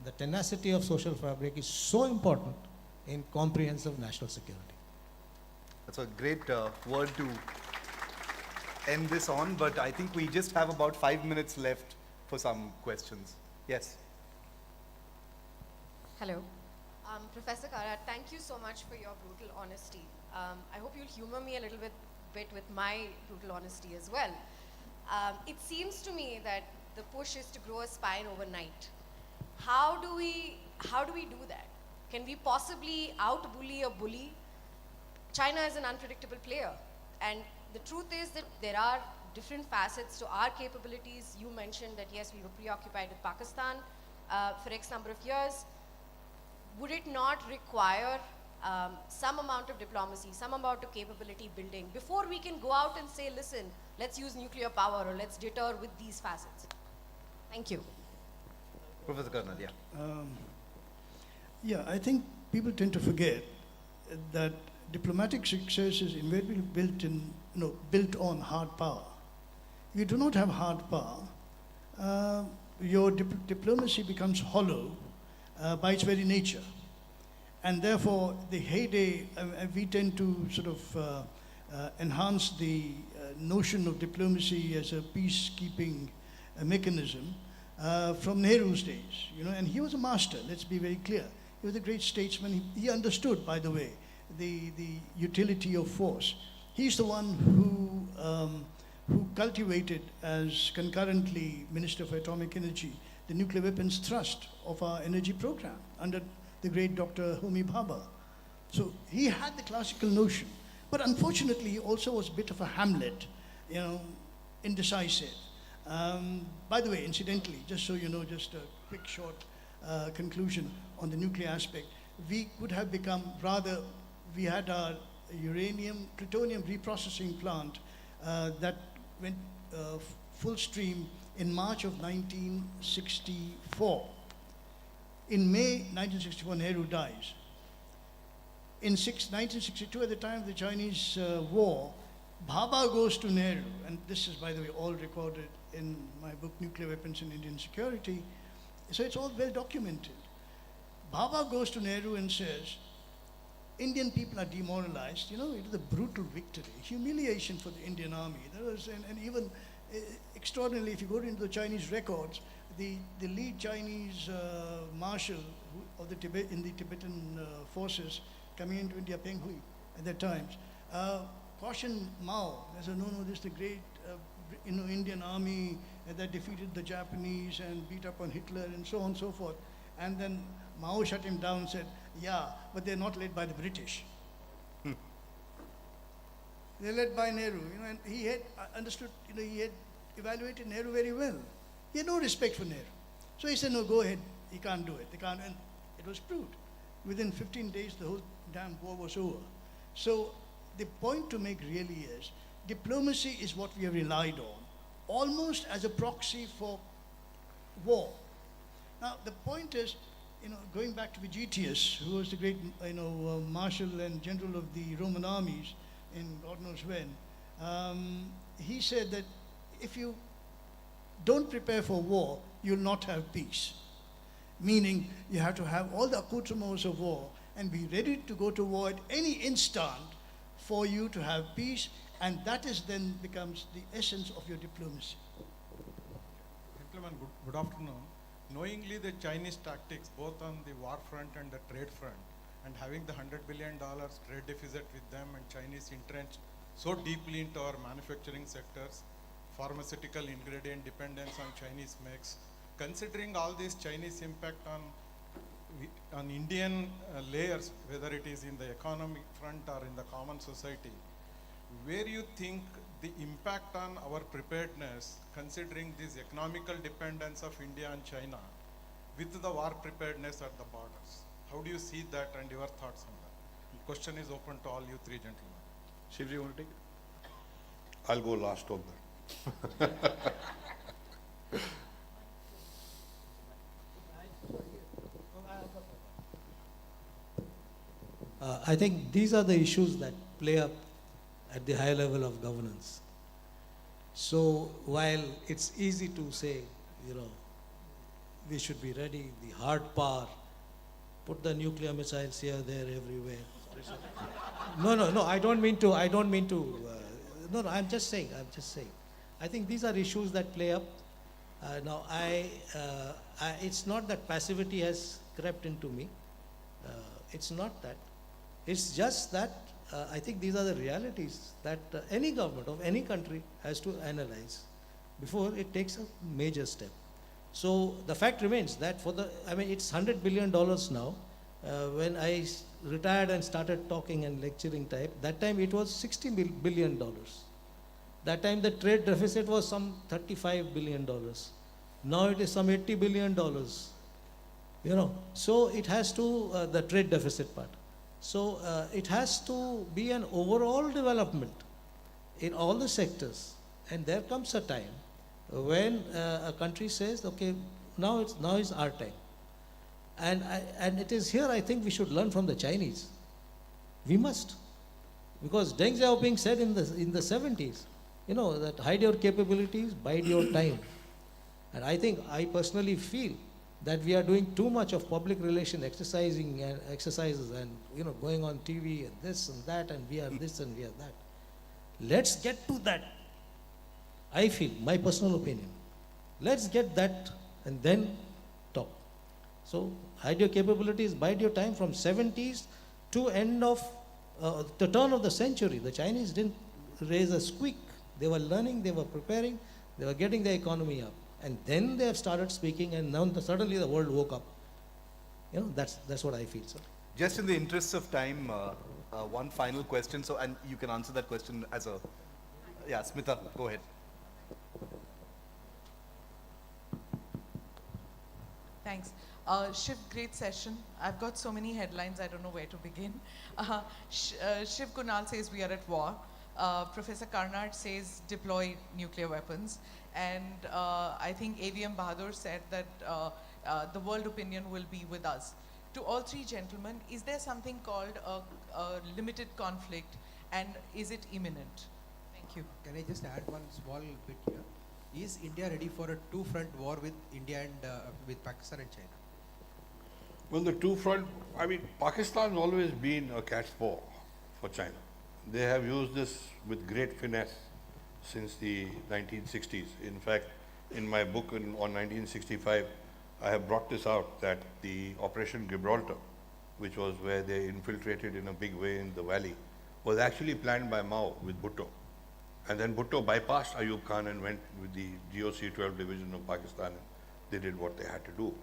the tenacity of social fabric is so important in comprehensive national security. That's a great word to end this on, but I think we just have about 5 minutes left for some questions. Yes. Hello. Professor Kara, thank you so much for your brutal honesty. I hope you'll humor me a little bit with my brutal honesty as well. It seems to me that the push is to grow a spine overnight. How do we do that? Can we possibly out-bully a bully? China is an unpredictable player. And the truth is that there are different facets to our capabilities. You mentioned that, yes, we were preoccupied with Pakistan for X number of years. Would it not require some amount of diplomacy, some amount of capability building before we can go out and say, listen, let's use nuclear power or let's deter with these facets? Thank you. Professor Karnal, yeah. I think people tend to forget that diplomatic success is invariably built on hard power. If you do not have hard power, your diplomacy becomes hollow by its very nature. And therefore, the heyday, we tend to sort of enhance the notion of diplomacy as a peacekeeping mechanism from Nehru's days, and he was a master, let's be very clear. He was a great statesman. He understood, by the way, the utility of force. He's the one who cultivated, as concurrently Minister for Atomic Energy, the nuclear weapons thrust of our energy program under the great Dr. Homi Bhabha. So he had the classical notion, but unfortunately he also was a bit of a Hamlet, indecisive. By the way, incidentally, just so you know, just a quick short conclusion on the nuclear aspect, we could have become we had our plutonium reprocessing plant that went full stream in March of 1964. In May 1964, Nehru dies. In 1962, at the time of the Chinese war, Bhabha goes to Nehru, and this is, by the way, all recorded in my book, Nuclear Weapons in Indian Security, so it's all well documented. Bhabha goes to Nehru and says, Indian people are demoralized. You know, it is a brutal victory, humiliation for the Indian army. There was, and even extraordinarily, if you go into the Chinese records, the lead Chinese marshal of the Tibet in the Tibetan forces coming into India, Peng Hui, at that times, cautioned Mao. They said, no, this is the great Indian army that defeated the Japanese and beat up on Hitler and so on and so forth. And then Mao shut him down and said, yeah, but they're not led by the British. They're led by Nehru, and he had understood, he had evaluated Nehru very well. He had no respect for Nehru. So he said, no, go ahead, he can't do it. They can't, and it was proved. Within 15 days, the whole damn war was over. So the point to make really is, diplomacy is what we have relied on, almost as a proxy for war. Now, the point is, going back to Vegetius, who was the great, marshal and general of the Roman armies in God knows when, he said that if you don't prepare for war, you'll not have peace. Meaning, you have to have all the accoutrements of war and be ready to go to war at any instant for you to have peace, and that is then becomes the essence of your diplomacy. Gentlemen, good afternoon. Knowingly the Chinese tactics, both on the war front and the trade front, and having the $100 billion trade deficit with them, and Chinese entrenched so deeply into our manufacturing sectors, pharmaceutical ingredient dependence on Chinese makes, considering all this Chinese impact on Indian layers, whether it is in the economic front or in the common society, where you think the impact on our preparedness, considering this economical dependence of India and China with the war preparedness at the borders? How do you see that and your thoughts on that? The question is open to all you three gentlemen. Shivji, you want to take it? I'll go last on that. I think these are the issues that play up at the high level of governance. So while it's easy to say, we should be ready, the hard power, put the nuclear missiles here, there, everywhere. No, I don't mean to, no, I'm just saying. I think these are issues that play up. Now, it's not that passivity has crept into me. It's not that. It's just that I think these are the realities that any government of any country has to analyze before it takes a major step. So the fact remains that it's $100 billion now. When I retired and started talking and lecturing that time it was $60 billion. That time the trade deficit was some $35 billion. Now it is some $80 billion. So it has to, the trade deficit part. So it has to be an overall development in all the sectors. And there comes a time when a country says, okay, now is our time. And it is here I think we should learn from the Chinese. We must. Because Deng Xiaoping said in the 70s, that hide your capabilities, bide your time. And I personally feel that we are doing too much of public relation exercises and going on TV and this and that, and we are this and we are that. Let's get to that. I feel, my personal opinion. Let's get that and then talk. So hide your capabilities, bide your time. From 70s to end of the turn of the century, the Chinese didn't raise a squeak. They were learning, they were preparing, they were getting the economy up. And then they have started speaking, and now suddenly the world woke up. That's what I feel, sir. Just in the interest of time, one final question. So, and you can answer that question as a, Smita, go ahead. Thanks. Shiv, great session. I've got so many headlines, I don't know where to begin. Shiv Kunal says we are at war. Professor Karnad says deploy nuclear weapons, and I think AVM Bahadur said that the world opinion will be with us. To all three gentlemen, is there something called a limited conflict, and is it imminent? Thank you. Can I just add one small bit here? Is India ready for a two-front war with India and with Pakistan and China? Well, the two-front, I mean, Pakistan has always been a cat's paw for China. They have used this with great finesse since the 1960s. In fact, in my book on 1965, I have brought this out, that the Operation Gibraltar, which was where they infiltrated in a big way in the valley, was actually planned by Mao with Bhutto. And then Bhutto bypassed Ayub Khan and went with the GOC 12 division of Pakistan, and they did what they had to do.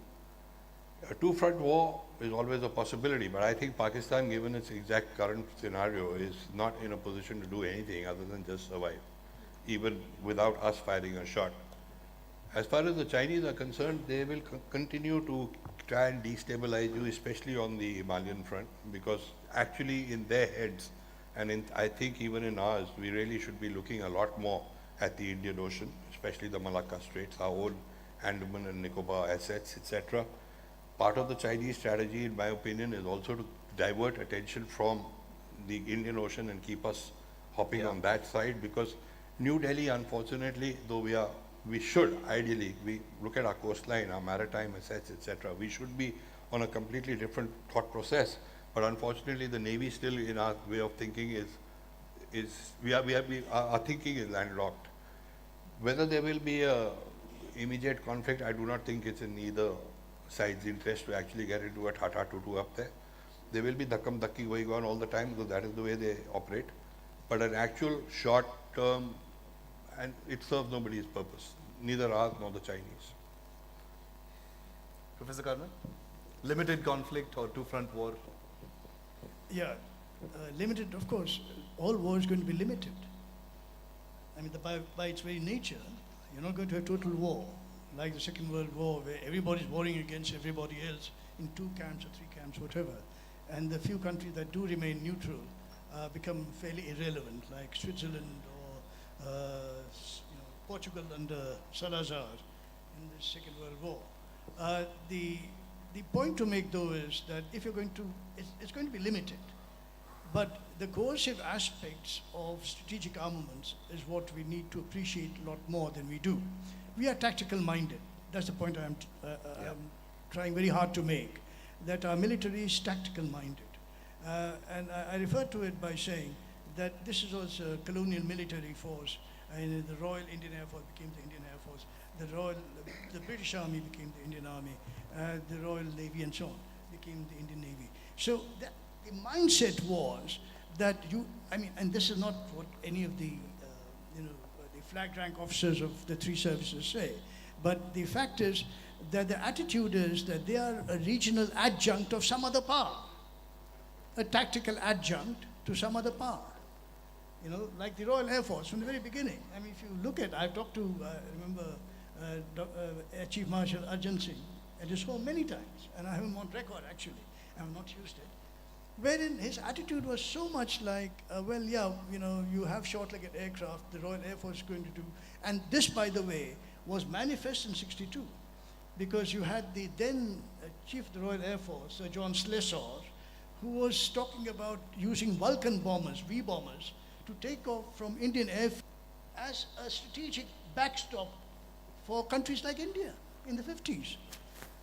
A two-front war is always a possibility, but I think Pakistan, given its exact current scenario, is not in a position to do anything other than just survive, even without us firing a shot. As far as the Chinese are concerned, they will continue to try and destabilize you, especially on the Himalayan front, because actually in their heads, and I think even in ours, we really should be looking a lot more at the Indian Ocean, especially the Malacca Straits, our own Andaman and Nicobar assets, etc. Part of the Chinese strategy, in my opinion, is also to divert attention from the Indian Ocean and keep us hopping on that side, because New Delhi, unfortunately, though we should ideally, we look at our coastline, our maritime assets, etc. We should be on a completely different thought process. But unfortunately, the Navy still, in our way of thinking, our thinking is landlocked. Whether there will be a immediate conflict, I do not think it's in either side's interest to actually get into a Tata Tutu up there. There will be dhakkam dhakki going on all the time, because that is the way they operate. But an actual short term, and it serves nobody's purpose, neither ours nor the Chinese. Professor Karnan, limited conflict or two-front war? Yeah, limited, of course. All war is going to be limited. I mean, by its very nature, you're not going to have total war, like the Second World War, where everybody's warring against everybody else in 2 camps or 3 camps, whatever. And the few countries that do remain neutral become fairly irrelevant, like Switzerland or Portugal under Salazar in the Second World War. The point to make, though, is that if you're going to, it's going to be limited. But the coercive aspects of strategic armaments is what we need to appreciate a lot more than we do. We are tactical minded. That's the point I'm trying very hard to make, that our military is tactical minded. And I refer to it by saying that this is also a colonial military force, and the Royal Indian Air Force became the Indian Air Force, the British Army became the Indian Army, the Royal Navy and so on became the Indian Navy. So the mindset was that and this is not what any of the flag rank officers of the 3 services say, but the fact is that the attitude is that they are a regional adjunct of some other power, a tactical adjunct to some other power. Like the Royal Air Force from the very beginning. I mean, if you look at, I've talked to, Air Chief Marshal Arjun Singh at his home many times, and I have him on record actually, I have not used it, wherein his attitude was so much like, you have short-legged aircraft, the Royal Air Force is going to do, and this, by the way, was manifest in '62, because you had the then Chief of the Royal Air Force, Sir John Slessor, who was talking about using Vulcan bombers, V-bombers, to take off from Indian airfield as a strategic backstop for countries like India in the 50s.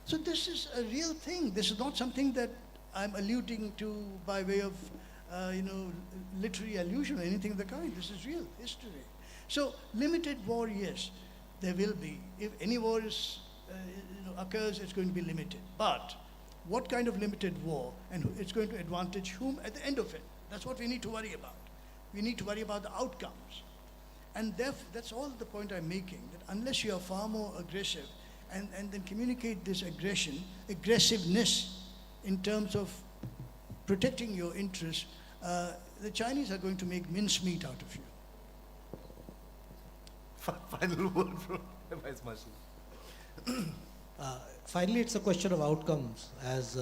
So this is a real thing. This is not something that I'm alluding to by way of, literary allusion or anything of the kind. This is real history. So limited war, yes, there will be. If any war occurs, it's going to be limited. But what kind of limited war, and it's going to advantage whom at the end of it? That's what we need to worry about. We need to worry about the outcomes. And that's all the point I'm making, that unless you are far more aggressive and then communicate this aggressiveness in terms of protecting your interests, the Chinese are going to make mincemeat out of you. Final word from Vice Marshal. Finally, it's a question of outcomes, as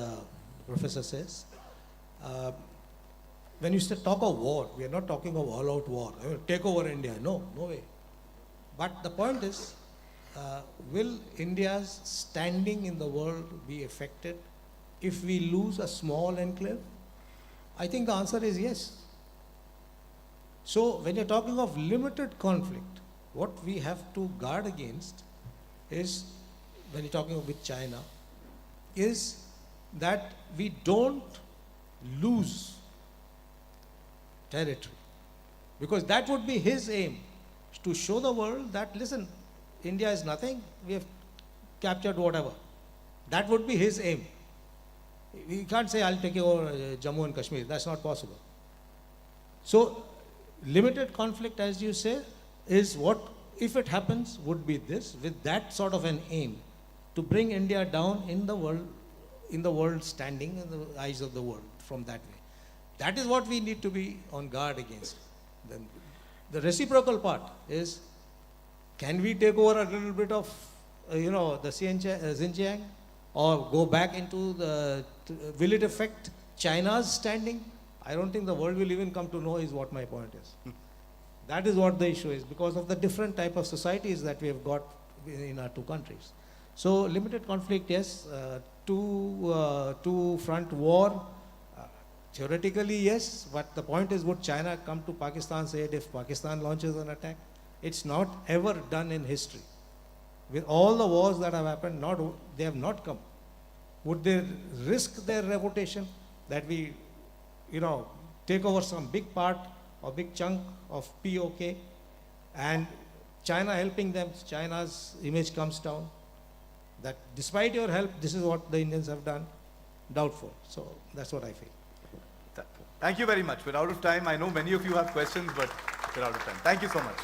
Professor says. when you say talk of war, we are not talking of all-out war. I mean, take over India. No, no way. But the point is, will India's standing in the world be affected if we lose a small enclave? I think the answer is yes. So when you're talking of limited conflict, what we have to guard against is, when you're talking with China, is that we don't lose territory. Because that would be his aim, to show the world that, listen, India is nothing, we have captured whatever. That would be his aim. We can't say, I'll take over Jammu and Kashmir. That's not possible. So, limited conflict, as you say, is what, if it happens, would be this, with that sort of an aim, to bring India down in the world standing in the eyes of the world from that way. That is what we need to be on guard against. Then the reciprocal part is, can we take over a little bit of, the Xinjiang, or go back into will it affect China's standing? I don't think the world will even come to know, is what my point is. That is what the issue is, because of the different type of societies that we have got in our two countries. So limited conflict, yes. Two-front war, theoretically yes, but the point is, would China come to Pakistan's aid if Pakistan launches an attack? It's not ever done in history. With all the wars that have happened, they have not come. Would they risk their reputation that we, take over some big part or big chunk of POK, and China helping them, China's image comes down? That despite your help, this is what the Indians have done? Doubtful. So that's what I feel. Thank you very much. We're out of time. I know many of you have questions, but we're out of time. Thank you so much.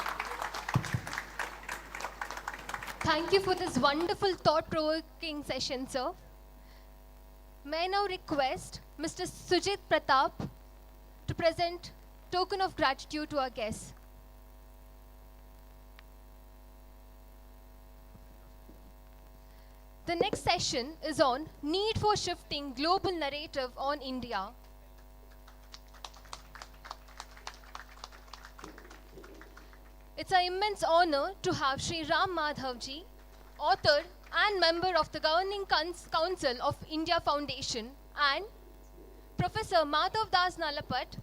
Thank you for this wonderful thought-provoking session, sir. May I now request Mr. Sujit Pratap to present token of gratitude to our guests. The next session is on need for shifting global narrative on India. It's an immense honor to have Sri Ram Madhavji, author and member of the Governing Council of India Foundation, and Professor Madhav Das Nalapat,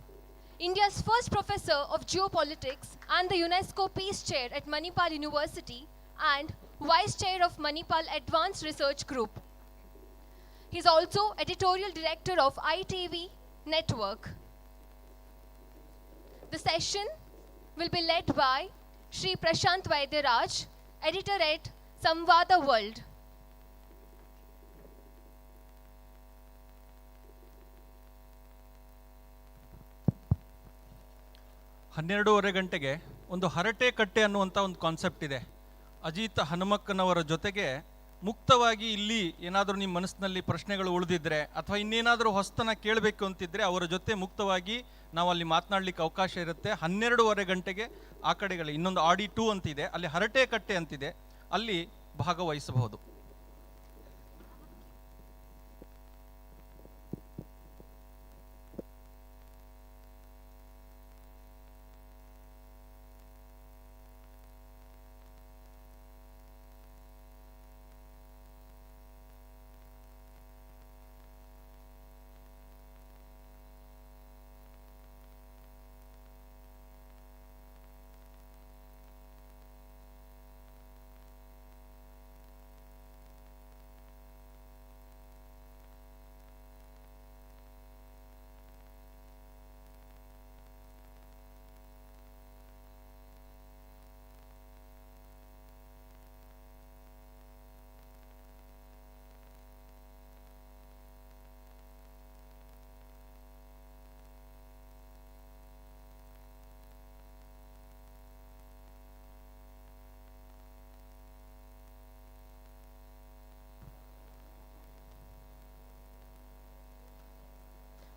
India's first professor of geopolitics and the UNESCO Peace Chair at Manipal University and Vice Chair of Manipal Advanced Research Group. He's also editorial director of ITV Network. The session will be led by Shri Prashant Vaidyaraj, editor at Samvada World. ಹನ್ನೆರಡೂವರೆ ಗಂಟೆಗೆ ಒಂದು ಹರಟೆ ಕಟ್ಟೆ ಅನ್ನುವಂಥ ಒಂದು concept ಇದೆ. ಅಜಿತ್ ಹನುಮಕ್ಕನವರ ಜೊತೆಗೆ ಮುಕ್ತವಾಗಿ ಇಲ್ಲಿ ಏನಾದರೂ ನಿಮ್ಮ ಮನಸ್ಸಿನಲ್ಲಿ ಪ್ರಶ್ನೆಗಳು ಉಳಿದಿದ್ರೆ ಅಥವಾ ಇನ್ನೇನಾದರೂ ಹೊಸ್ತನ ಕೇಳಬೇಕು ಅಂತಿದ್ರೆ ಅವರ ಜೊತೆ ಮುಕ್ತವಾಗಿ ನಾವು ಅಲ್ಲಿ ಮಾತನಾಡಲಿಕ್ಕೆ ಅವಕಾಶ ಇರುತ್ತೆ. 12:30 ಗಂಟೆಗೆ ಆ ಕಡೆಗಳಲ್ಲಿ ಇನ್ನೊಂದು ಆಡಿ 2 ಅಂತಿದೆ, ಅಲ್ಲಿ ಹರಟೆ ಕಟ್ಟೆ ಅಂತಿದೆ, ಅಲ್ಲಿ ಭಾಗವಹಿಸಬಹುದು.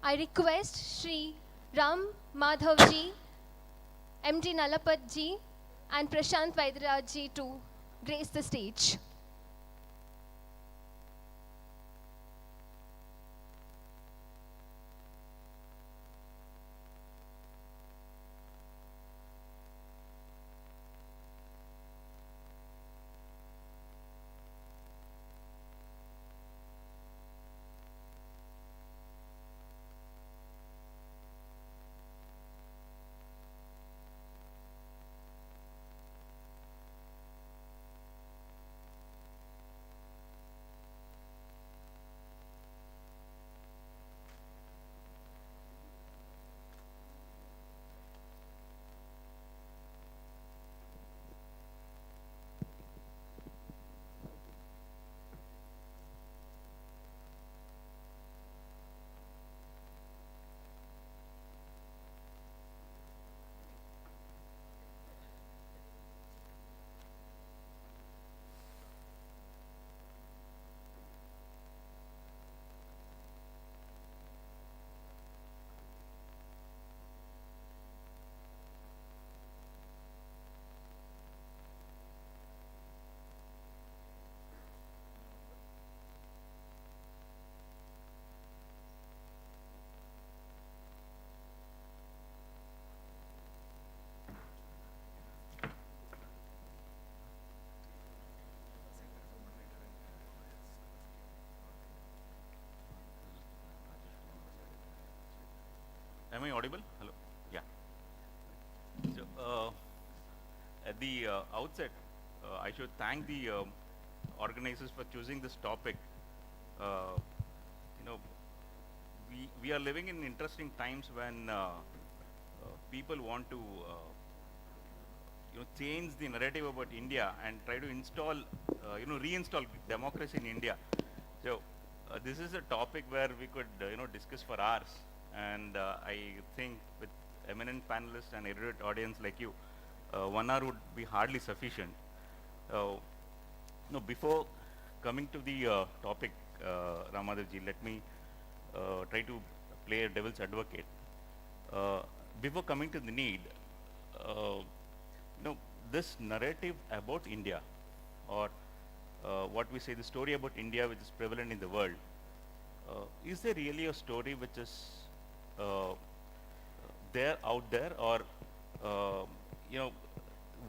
I request Shri Ram Madhavji, MD Nalapatji and Prashant Vaidyarajji to grace the stage. Am I audible? Hello? Yeah. So, at the outset, I should thank the organizers for choosing this topic. You know, we are living in interesting times when people want to change the narrative about India and try to install, reinstall democracy in India. So this is a topic where we could, discuss for hours. And I think with eminent panelists and erudite audience like you, 1 hour would be hardly sufficient. Before coming to the topic, Ramadevji, let me try to play a devil's advocate. Before coming to the need, this narrative about India, or what we say, the story about India which is prevalent in the world, is there really a story which is out there, or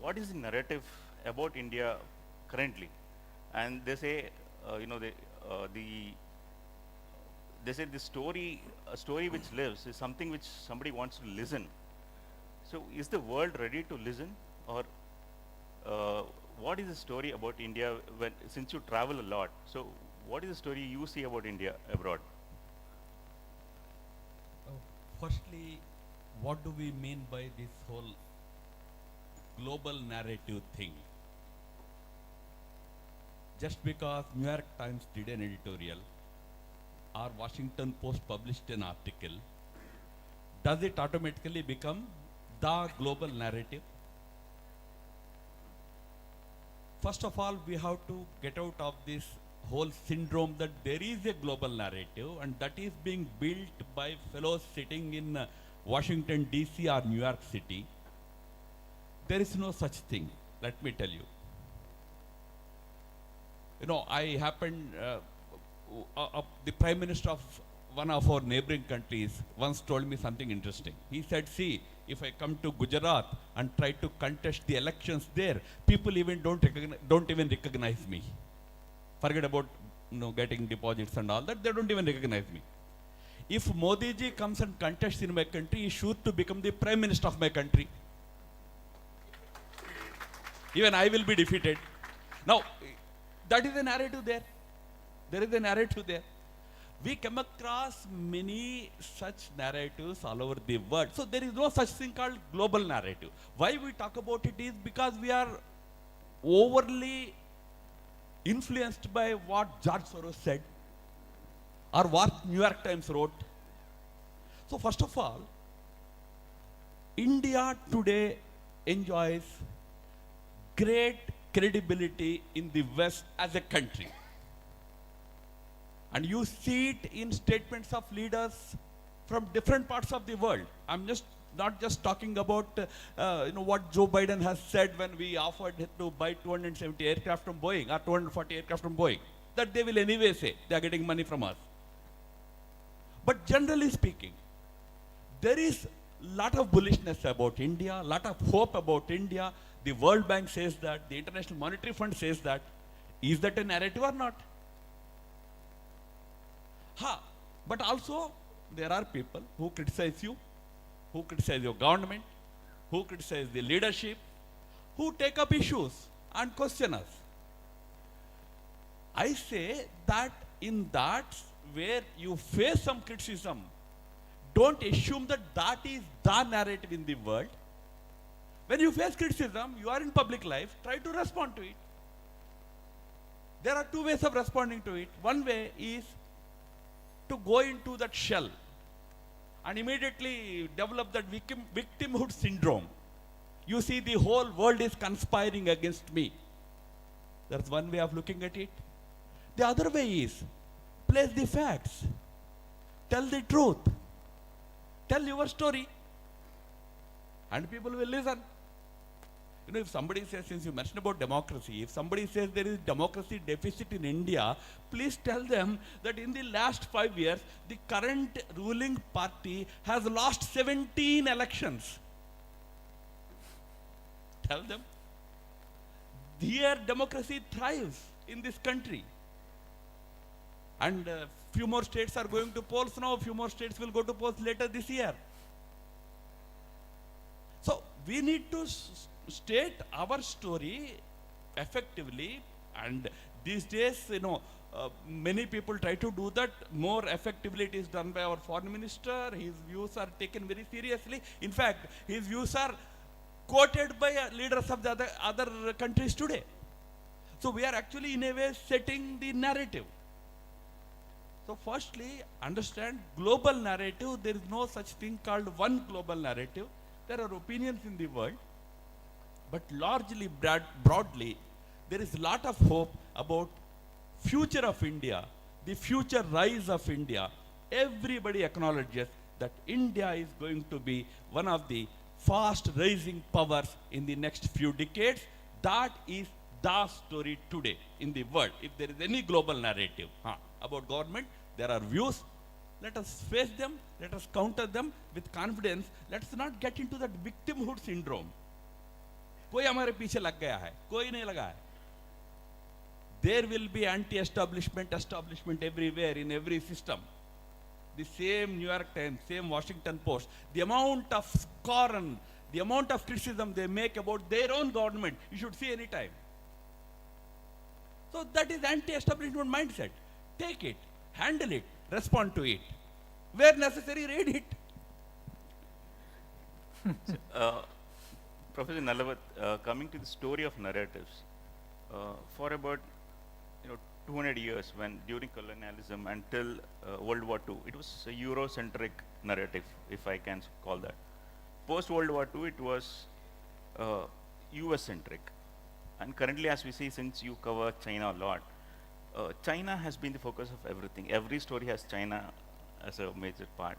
what is the narrative about India currently? And they say, they say a story which lives is something which somebody wants to listen. So is the world ready to listen, or what is the story about India since you travel a lot? So what is the story you see about India abroad? Firstly, what do we mean by this whole global narrative thing? Just because New York Times did an editorial or Washington Post published an article, does it automatically become the global narrative? First of all, we have to get out of this whole syndrome that there is a global narrative and that is being built by fellows sitting in Washington DC or New York City. There is no such thing, let me tell you. I happened, the Prime Minister of one of our neighboring countries once told me something interesting. He said, see, if I come to Gujarat and try to contest the elections there, people even don't even recognize me. Forget about getting deposits and all that, they don't even recognize me. If Modi ji comes and contests in my country, he is sure to become the Prime Minister of my country. Even I will be defeated. Now, that is the narrative there. There is a narrative there. We come across many such narratives all over the world. So there is no such thing called global narrative. Why we talk about it is because we are overly influenced by what George Soros said or what New York Times wrote. So first of all, India today enjoys great credibility in the West as a country. And you see it in statements of leaders from different parts of the world. I'm not just talking about what Joe Biden has said when we offered to buy 270 aircraft from Boeing or 240 aircraft from Boeing, that they will anyway say they are getting money from us. But generally speaking, there is a lot of bullishness about India, a lot of hope about India. The World Bank says that, the International Monetary Fund says that. Is that a narrative or not? But also, there are people who criticize you, who criticize your government, who criticize the leadership, who take up issues and question us. I say that in that where you face some criticism, don't assume that that is the narrative in the world. When you face criticism, you are in public life, try to respond to it. There are two ways of responding to it. One way is to go into that shell and immediately develop that victimhood syndrome. You see, the whole world is conspiring against me. That's one way of looking at it. The other way is place the facts, tell the truth, tell your story, and people will listen. If somebody says, since you mentioned about democracy, if somebody says there is democracy deficit in India, please tell them that in the last 5 years, the current ruling party has lost 17 elections. Tell them. Here, democracy thrives in this country. And few more states are going to polls now, few more states will go to polls later this year. we need to state our story effectively, and these days, many people try to do that more effectively. It is done by our foreign minister. His views are taken very seriously. In fact, his views are quoted by leaders of the other countries today. So we are actually in a way setting the narrative. So firstly, understand global narrative. There is no such thing called one global narrative. There are opinions in the world, but largely broadly, there is a lot of hope about future of India, the future rise of India. Everybody acknowledges that India is going to be one of the fast rising powers in the next few decades. That is the story today in the world. If there is any global narrative about government, there are views. Let us face them. Let us counter them with confidence. Let's not get into that victimhood syndrome. कोई हमारे पीछे लग गया है, कोई नहीं लगा है. There will be establishment everywhere in every system. The same New York Times, same Washington Post. The amount of scorn, the amount of criticism they make about their own government, you should see any time. So that is anti-establishment mindset. Take it, handle it, respond to it. Where necessary, read it. Professor Nalavat, coming to the story of narratives, for about 200 years, when during colonialism until World War II, it was a Eurocentric narrative, if I can call that. Post World War II, it was US-centric. And currently, as we see, since you cover China a lot, China has been the focus of everything. Every story has China as a major part.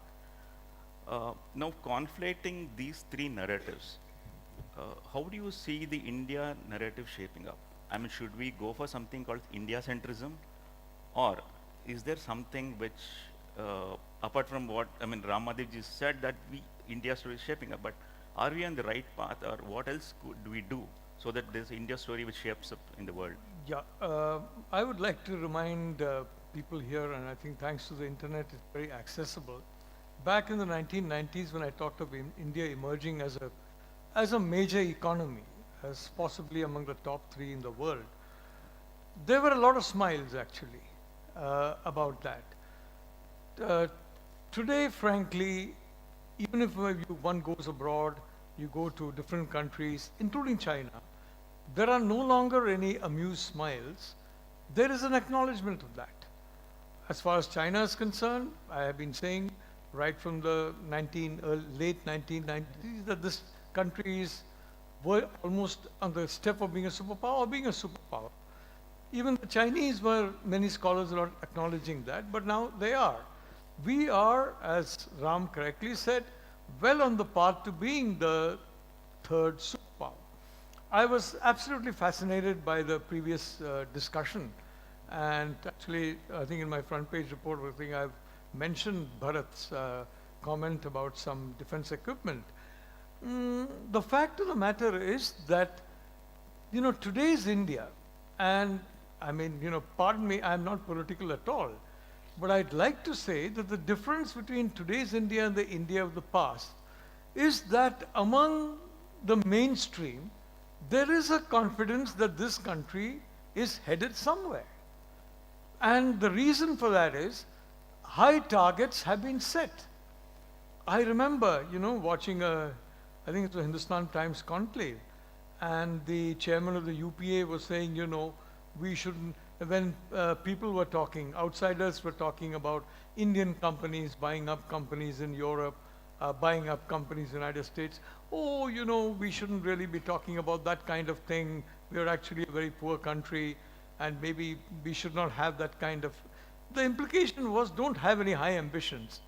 Now, conflating these three narratives, how do you see the India narrative shaping up? I mean, should we go for something called India-centrism? Or is there something which, apart from what, Ram Mahadev ji said that India story is shaping up, but are we on the right path, or what else do we do so that this India story which shapes up in the world? Yeah, I would like to remind people here, and I think thanks to the internet, it's very accessible. Back in the 1990s, when I talked of India emerging as a major economy, as possibly among the top 3 in the world, there were a lot of smiles actually about that. Today, frankly, even if one goes abroad, you go to different countries, including China, there are no longer any amused smiles. There is an acknowledgement of that. As far as China is concerned, I have been saying right from the late 1990s that this country were almost on the step of being a superpower or being a superpower. Even the Chinese many scholars are not acknowledging that, but now they are. We are, as Ram correctly said, well on the path to being the third superpower. I was absolutely fascinated by the previous discussion, and actually I think in my front page report, I think I've mentioned Bharat's comment about some defense equipment. The fact of the matter is that, today's India, and pardon me, I'm not political at all, but I'd like to say that the difference between today's India and the India of the past is that among the mainstream, there is a confidence that this country is headed somewhere. And the reason for that is high targets have been set. I remember, watching I think it was a Hindustan Times conclave, and the chairman of the UPA was saying, we shouldn't, when people were talking, outsiders were talking about Indian companies buying up companies in Europe, buying up companies in the United States. Oh, we shouldn't really be talking about that kind of thing. We're actually a very poor country, and maybe we should not have that kind of... The implication was, don't have any high ambitions,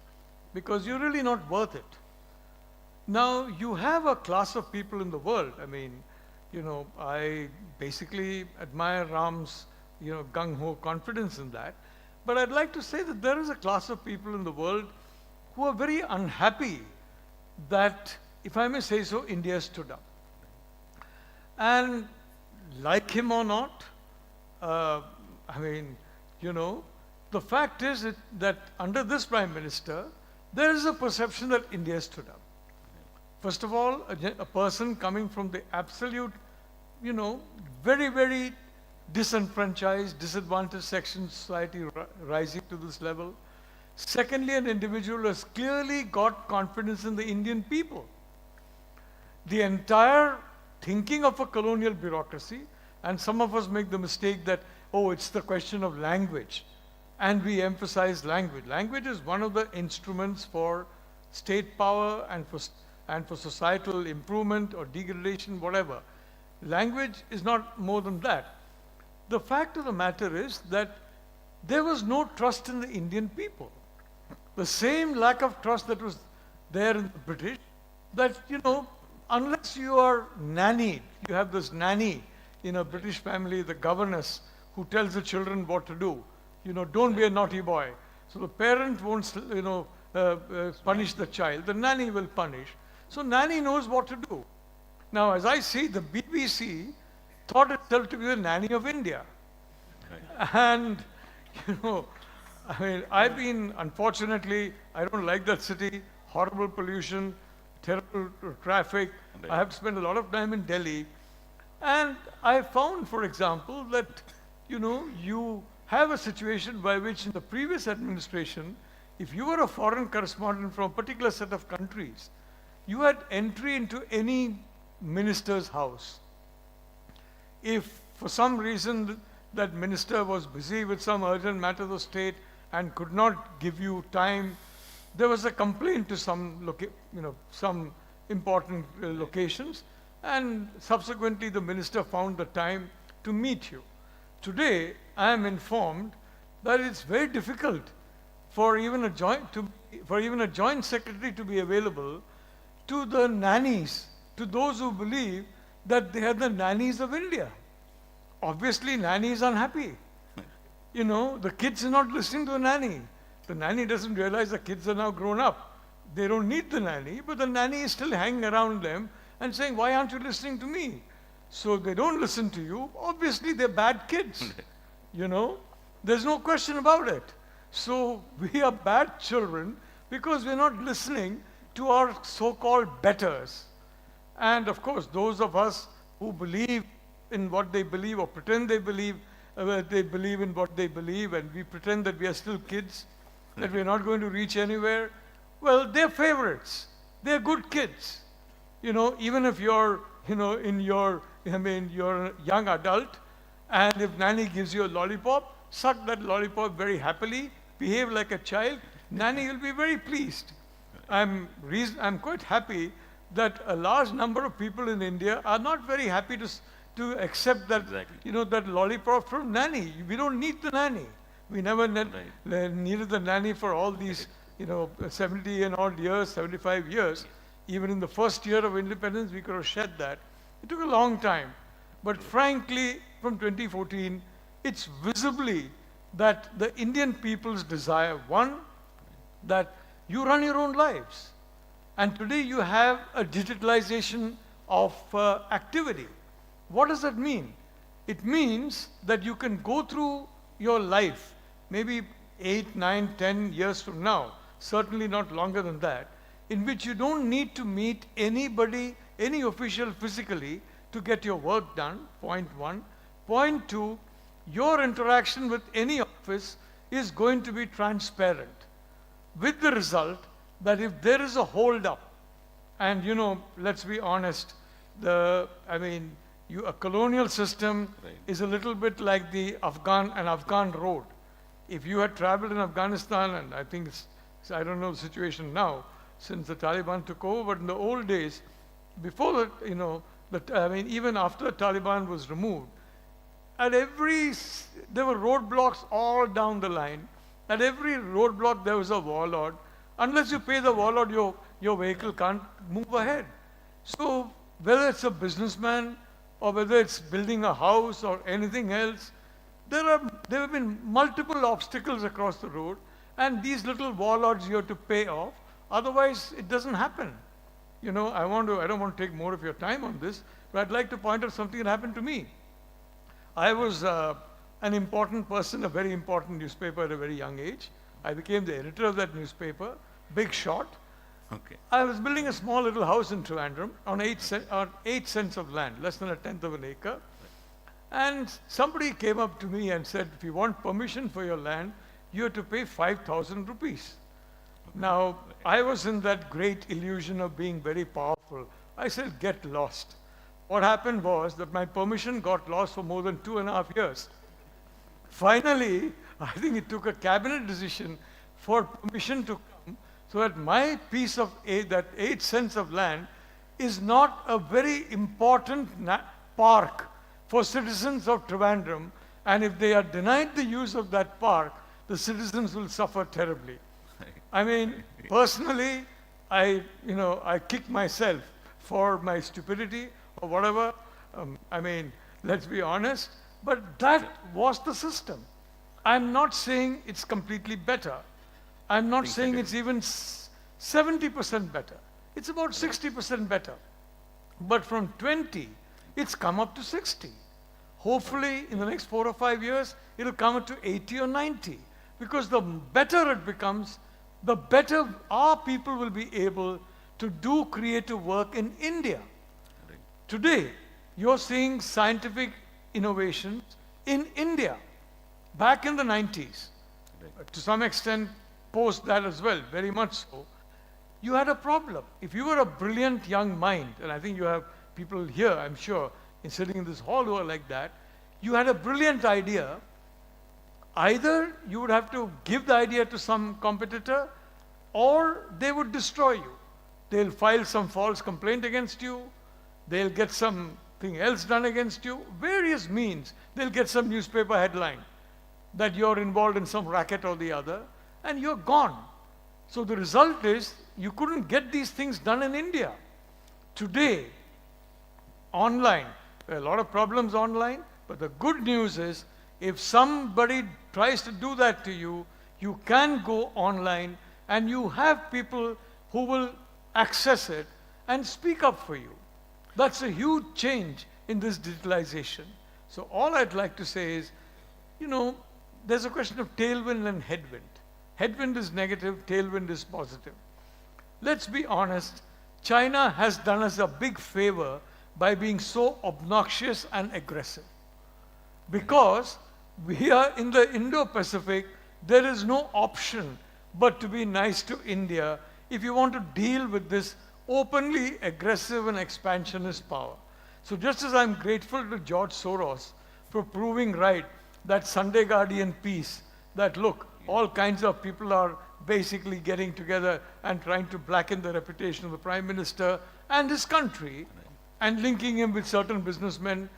because you're really not worth it. Now, you have a class of people in the world. I basically admire Ram's, gung-ho confidence in that. But I'd like to say that there is a class of people in the world who are very unhappy that, if I may say so, India stood up. And like him or not, the fact is that under this Prime Minister, there is a perception that India stood up. First of all, a person coming from the absolute, you know, very, very disenfranchised, disadvantaged section of society rising to this level. Secondly, an individual who has clearly got confidence in the Indian people. The entire thinking of a colonial bureaucracy, and some of us make the mistake that, oh, it's the question of language, and we emphasize language. Language is one of the instruments for state power and for societal improvement or degradation, whatever. Language is not more than that. The fact of the matter is that there was no trust in the Indian people. The same lack of trust that was there in the British, that, you know, unless you are nannied, you have this nanny in a British family, the governess, who tells the children what to do. You know, don't be a naughty boy. So the parent won't, you know, punish the child. The nanny will punish. So nanny knows what to do. Now, as I see, the BBC thought itself to be the nanny of India. And, you know, I mean, I've been, unfortunately, I don't like that city, horrible pollution, terrible traffic. I have spent a lot of time in Delhi. And I found, for example, that, you know, you have a situation by which in the previous administration, if you were a foreign correspondent from a particular set of countries, you had entry into any minister's house. If for some reason that minister was busy with some urgent matter of the state and could not give you time, there was a complaint to some, some important locations, and subsequently the minister found the time to meet you. Today, I am informed that it's very difficult for even a joint secretary to be available to the nannies, to those who believe that they are the nannies of India. Obviously, nanny is unhappy. You know, the kids are not listening to the nanny. The nanny doesn't realize the kids are now grown up. They don't need the nanny, but the nanny is still hanging around them and saying, why aren't you listening to me? So they don't listen to you. Obviously, they're bad kids. You know, there's no question about it. So we are bad children because we're not listening to our so-called betters. And of course, those of us who believe in what they believe or pretend they believe in what they believe, and we pretend that we are still kids, that we're not going to reach anywhere, well, they're favorites. They're good kids. You know, even if you're, you're a young adult, and if nanny gives you a lollipop, suck that lollipop very happily, behave like a child, nanny will be very pleased. I'm quite happy that a large number of people in India are not very happy to accept that, that lollipop from nanny. We don't need the nanny. We never needed the nanny for all these, 70 and odd years, 75 years. Even in the first year of independence, we could have shed that. It took a long time. But frankly, from 2014, it's visibly that the Indian people's desire, one, that you run your own lives. And today you have a digitalization of activity. What does that mean? It means that you can go through your life, maybe 8, 9, 10 years from now, certainly not longer than that, in which you don't need to meet anybody, any official physically to get your work done, point one. Point two, your interaction with any office is going to be transparent, with the result that if there is a hold-up, and let's be honest, a colonial system is a little bit like an Afghan road. If you had traveled in Afghanistan, and I think I don't know the situation now, since the Taliban took over, but in the old days, before even after the Taliban was removed, there were roadblocks all down the line. At every roadblock there was a warlord. Unless you pay the warlord, your vehicle can't move ahead. So whether it's a businessman or whether it's building a house or anything else, there have been multiple obstacles across the road, and these little warlords you have to pay off. Otherwise, it doesn't happen. I don't want to take more of your time on this, but I'd like to point out something that happened to me. I was an important person, a very important newspaper at a very young age. I became the editor of that newspaper, big shot. Okay. I was building a small little house in Trivandrum on 8 cents of land, less than a tenth of an acre. And somebody came up to me and said, if you want permission for your land, you have to pay 5,000 rupees. Now, I was in that great illusion of being very powerful. I said, get lost. What happened was that my permission got lost for more than 2.5 years. Finally, I think it took a cabinet decision for permission to come so that my piece of that 8 cents of land is not a very important park for citizens of Trivandrum, and if they are denied the use of that park, the citizens will suffer terribly. I mean, personally, I kick myself for my stupidity or whatever. I mean, let's be honest, but that was the system. I'm not saying it's completely better. I'm not saying it's even 70% better. It's about 60% better. But from 20, it's come up to 60. Hopefully, in the next 4 or 5 years, it'll come up to 80 or 90. Because the better it becomes, the better our people will be able to do creative work in India. Today, you're seeing scientific innovations in India. Back in the 90s, to some extent, post that as well, very much so, you had a problem. If you were a brilliant young mind, and I think you have people here, I'm sure, sitting in this hall who are like that, you had a brilliant idea. Either you would have to give the idea to some competitor, or they would destroy you. They'll file some false complaint against you, they'll get something else done against you, various means. They'll get some newspaper headline that you're involved in some racket or the other, and you're gone. So the result is, you couldn't get these things done in India. Today, online, there are a lot of problems online, but the good news is, if somebody tries to do that to you, you can go online and you have people who will access it and speak up for you. That's a huge change in this digitalization. So all I'd like to say is, there's a question of tailwind and headwind. Headwind is negative, tailwind is positive. Let's be honest, China has done us a big favor by being so obnoxious and aggressive. Because we are in the Indo-Pacific, there is no option but to be nice to India if you want to deal with this openly aggressive and expansionist power. So just as I'm grateful to George Soros for proving right that Sunday Guardian piece, that look, all kinds of people are basically getting together and trying to blacken the reputation of the Prime Minister and his country, and linking him with certain businessmen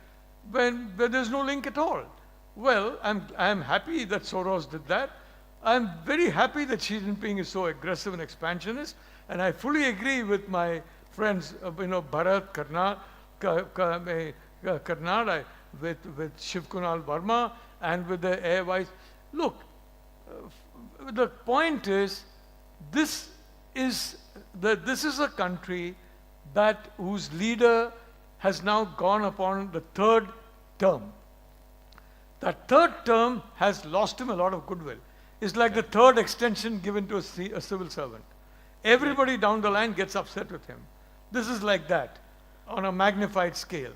when there's no link at all. Well, I'm happy that Soros did that. I'm very happy that Xi Jinping is so aggressive and expansionist, and I fully agree with my friends, Bharat, Karnad, with Shiv Kunal Verma, and with the Air Vice. Look, the point is, this is a country whose leader has now gone upon the 3rd term. That 3rd term has lost him a lot of goodwill. It's like the 3rd extension given to a civil servant. Everybody down the line gets upset with him. This is like that, on a magnified scale.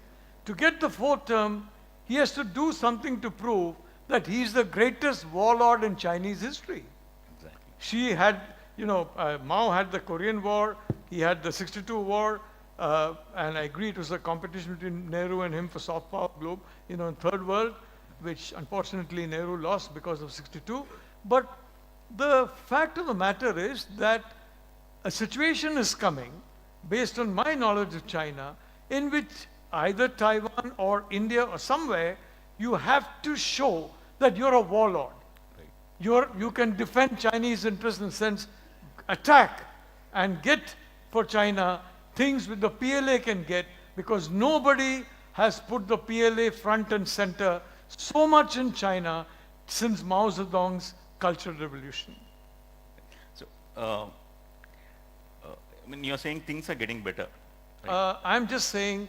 To get the 4th term, he has to do something to prove that he's the greatest warlord in Chinese history. Exactly. She had, Mao had the Korean War, he had the 62 war, and I agree it was a competition between Nehru and him for soft power globe, in Third World, which unfortunately Nehru lost because of 62. But the fact of the matter is that a situation is coming, based on my knowledge of China, in which either Taiwan or India or somewhere, you have to show that you're a warlord. Right. You can defend Chinese interests in the sense, attack and get for China things which the PLA can get, because nobody has put the PLA front and center so much in China since Mao Zedong's Cultural Revolution. So, you're saying things are getting better. Right? I'm just saying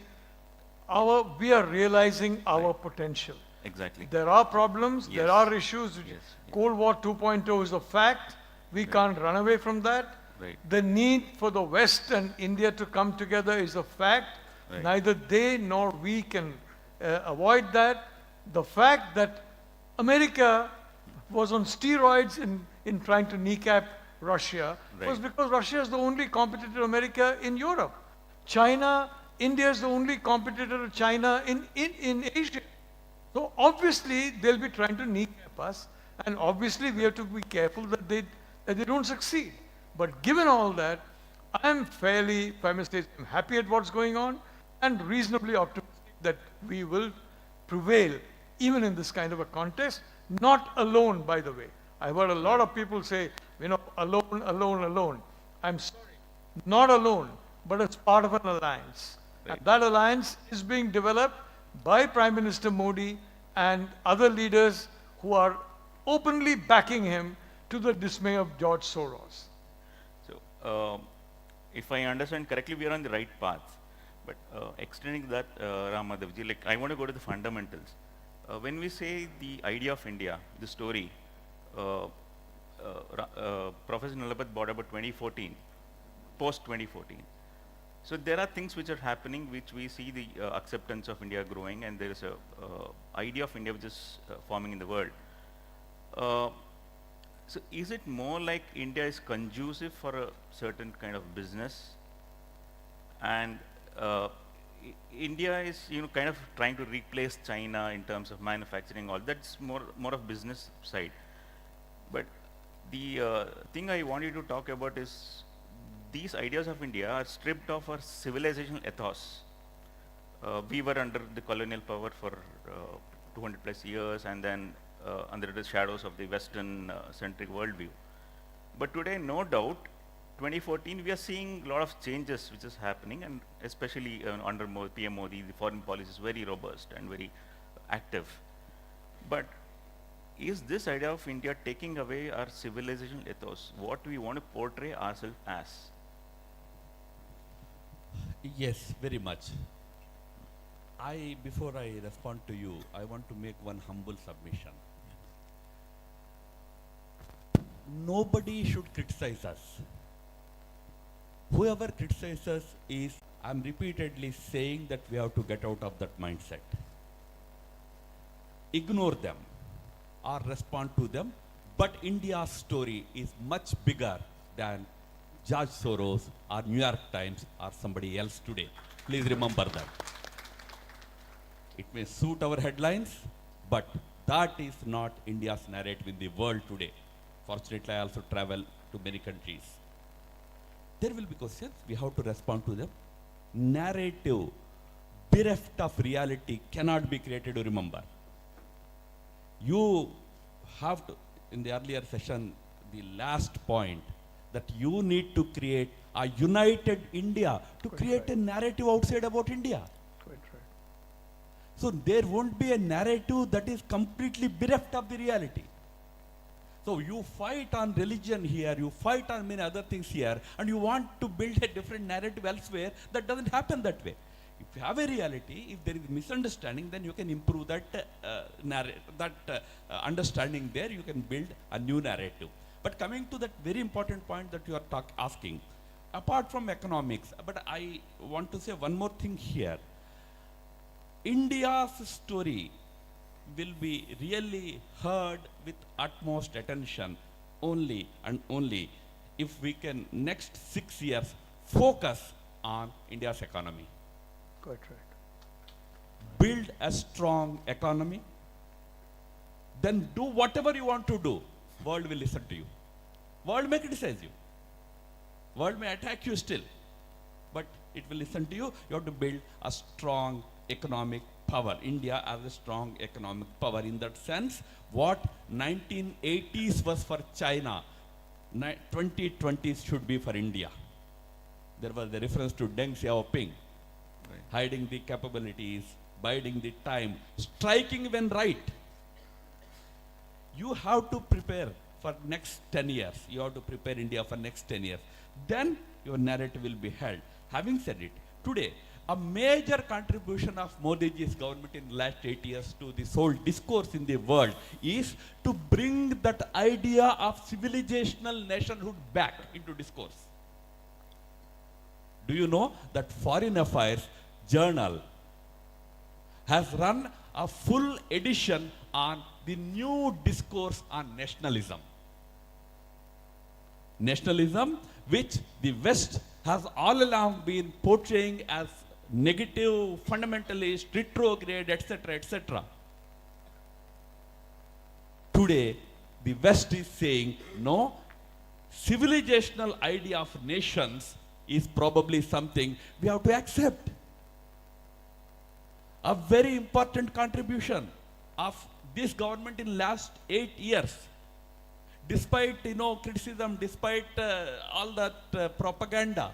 we are realizing our potential. Exactly. There are problems, there are issues. Cold War 2.0 is a fact. We can't run away from that. Right. The need for the West and India to come together is a fact. Right. Neither they nor we can avoid that. The fact that America was on steroids in trying to kneecap Russia was Right. because Russia is the only competitor to America in Europe. China, India is the only competitor to China in Asia. So obviously they'll be trying to kneecap us, and obviously we have to be careful that they don't succeed. But given all that, I'm fairly, if I may say, I'm happy at what's going on and reasonably optimistic that we will prevail even in this kind of a contest. Not alone, by the way. I've heard a lot of people say, alone, alone, alone. I'm sorry, not alone, but as part of an alliance. And that alliance is being developed by Prime Minister Modi and other leaders who are openly backing him, to the dismay of George Soros. So, if I understand correctly, we are on the right path. But extending that, Ram Madhavji, like I want to go to the fundamentals. When we say the idea of India, the story, Professor Nalapat brought about 2014, post 2014. So there are things which are happening, which we see the acceptance of India growing, and there is a idea of India which is forming in the world. So is it more like India is conducive for a certain kind of business, and India is kind of trying to replace China in terms of manufacturing? All that's more of business side. But the thing I want you to talk about is these ideas of India are stripped of our civilizational ethos. We were under the colonial power for 200 plus years, and then under the shadows of the Western centric worldview. But today, no doubt, 2014, we are seeing a lot of changes which is happening, and especially under PM Modi, the foreign policy is very robust and very active. But is this idea of India taking away our civilizational ethos, what we want to portray ourselves as? Yes, very much. Before I respond to you, I want to make one humble submission. Nobody should criticize us. Whoever criticizes is, I'm repeatedly saying that we have to get out of that mindset. Ignore them or respond to them, but India's story is much bigger than George Soros or New York Times or somebody else today. Please remember that. It may suit our headlines, but that is not India's narrative in the world today. Fortunately, I also travel to many countries. There will be questions, we have to respond to them. Narrative bereft of reality cannot be created, to remember. You have to, in the earlier session, the last point, that you need to create a united India to create a narrative outside about India. Quite right. So there won't be a narrative that is completely bereft of the reality. So you fight on religion here, you fight on many other things here, and you want to build a different narrative elsewhere. That doesn't happen that way. If you have a reality, if there is misunderstanding, then you can improve that understanding there, you can build a new narrative. But coming to that very important point that you are asking, apart from economics, but I want to say one more thing here. India's story will be really heard with utmost attention only and only if we can next 6 years focus on India's economy. Quite right. Build a strong economy, then do whatever you want to do. World will listen to you. World may criticize you. World may attack you still, but it will listen to you. You have to build a strong economic power. India has a strong economic power. In that sense, what 1980s was for China, 2020s should be for India. There was the reference to Deng Xiaoping, hiding the capabilities, biding the time, striking when right. You have to prepare for next 10 years. You have to prepare India for next 10 years. Then your narrative will be held. Having said it, today, a major contribution of Modi's government in the last 8 years to this whole discourse in the world is to bring that idea of civilizational nationhood back into discourse. Do you know that Foreign Affairs journal has run a full edition on the new discourse on nationalism? Nationalism, which the West has all along been portraying as negative, fundamentalist, retrograde, etc., etc. Today, the West is saying, no, civilizational idea of nations is probably something we have to accept. A very important contribution of this government in last 8 years, despite criticism, despite all that propaganda,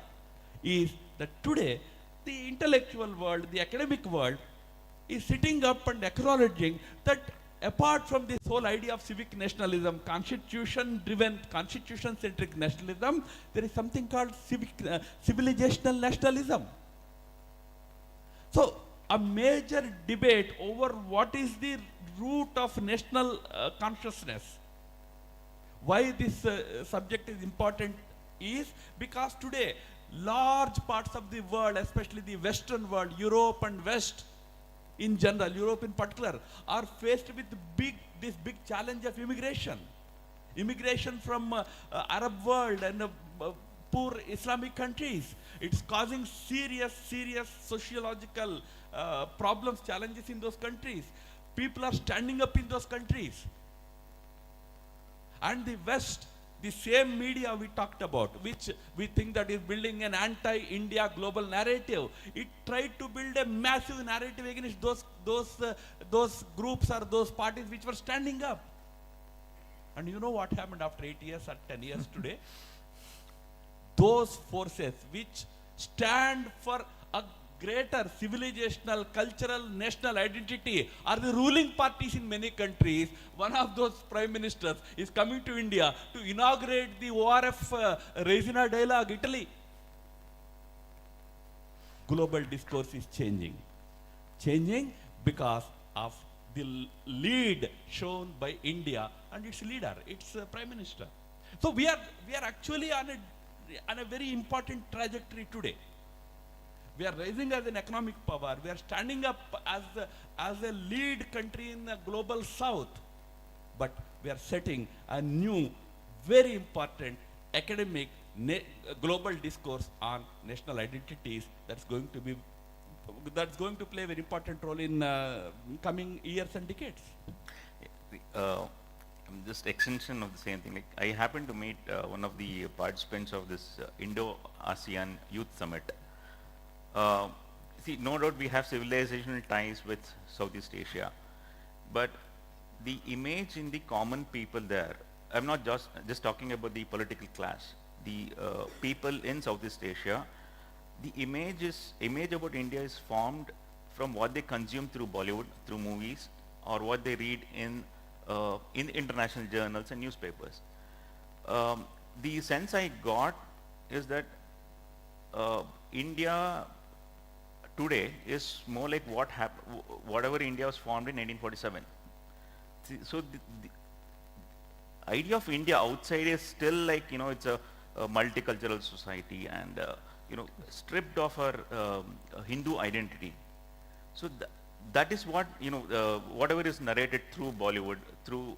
is that today the intellectual world, the academic world, is sitting up and acknowledging that apart from this whole idea of civic nationalism, constitution-driven, constitution-centric nationalism, there is something called civilizational nationalism. So, a major debate over what is the root of national consciousness. Why this subject is important is because today large parts of the world, especially the Western world, Europe and West in general, Europe in particular, are faced with this big challenge of immigration. Immigration from Arab world and poor Islamic countries. It's causing serious sociological problems, challenges in those countries. People are standing up in those countries. And the West, the same media we talked about, which we think that is building an anti-India global narrative, it tried to build a massive narrative against those groups or those parties which were standing up. And you know what happened after 8 years or 10 years today? Those forces which stand for a greater civilizational, cultural, national identity are the ruling parties in many countries. One of those prime ministers is coming to India to inaugurate the ORF Resina dialogue, Italy. Global discourse is changing. Changing because of the lead shown by India and its leader, its prime minister. So we are actually on a very important trajectory today. We are rising as an economic power. We are standing up as a lead country in the global south. But we are setting a new, very important academic global discourse on national identities that's going to play a very important role in coming years and decades. Just extension of the same thing. Like, I happened to meet one of the participants of this Indo-ASEAN Youth Summit. See, no doubt we have civilizational ties with Southeast Asia, but the image in the common people there, I'm not just talking about the political class, the people in Southeast Asia, the image about India is formed from what they consume through Bollywood, through movies, or what they read in international journals and newspapers. The sense I got is that India today is more like whatever India was formed in 1947. So the idea of India outside is still like, it's a multicultural society and, stripped of our Hindu identity. So that is what, whatever is narrated through Bollywood, through,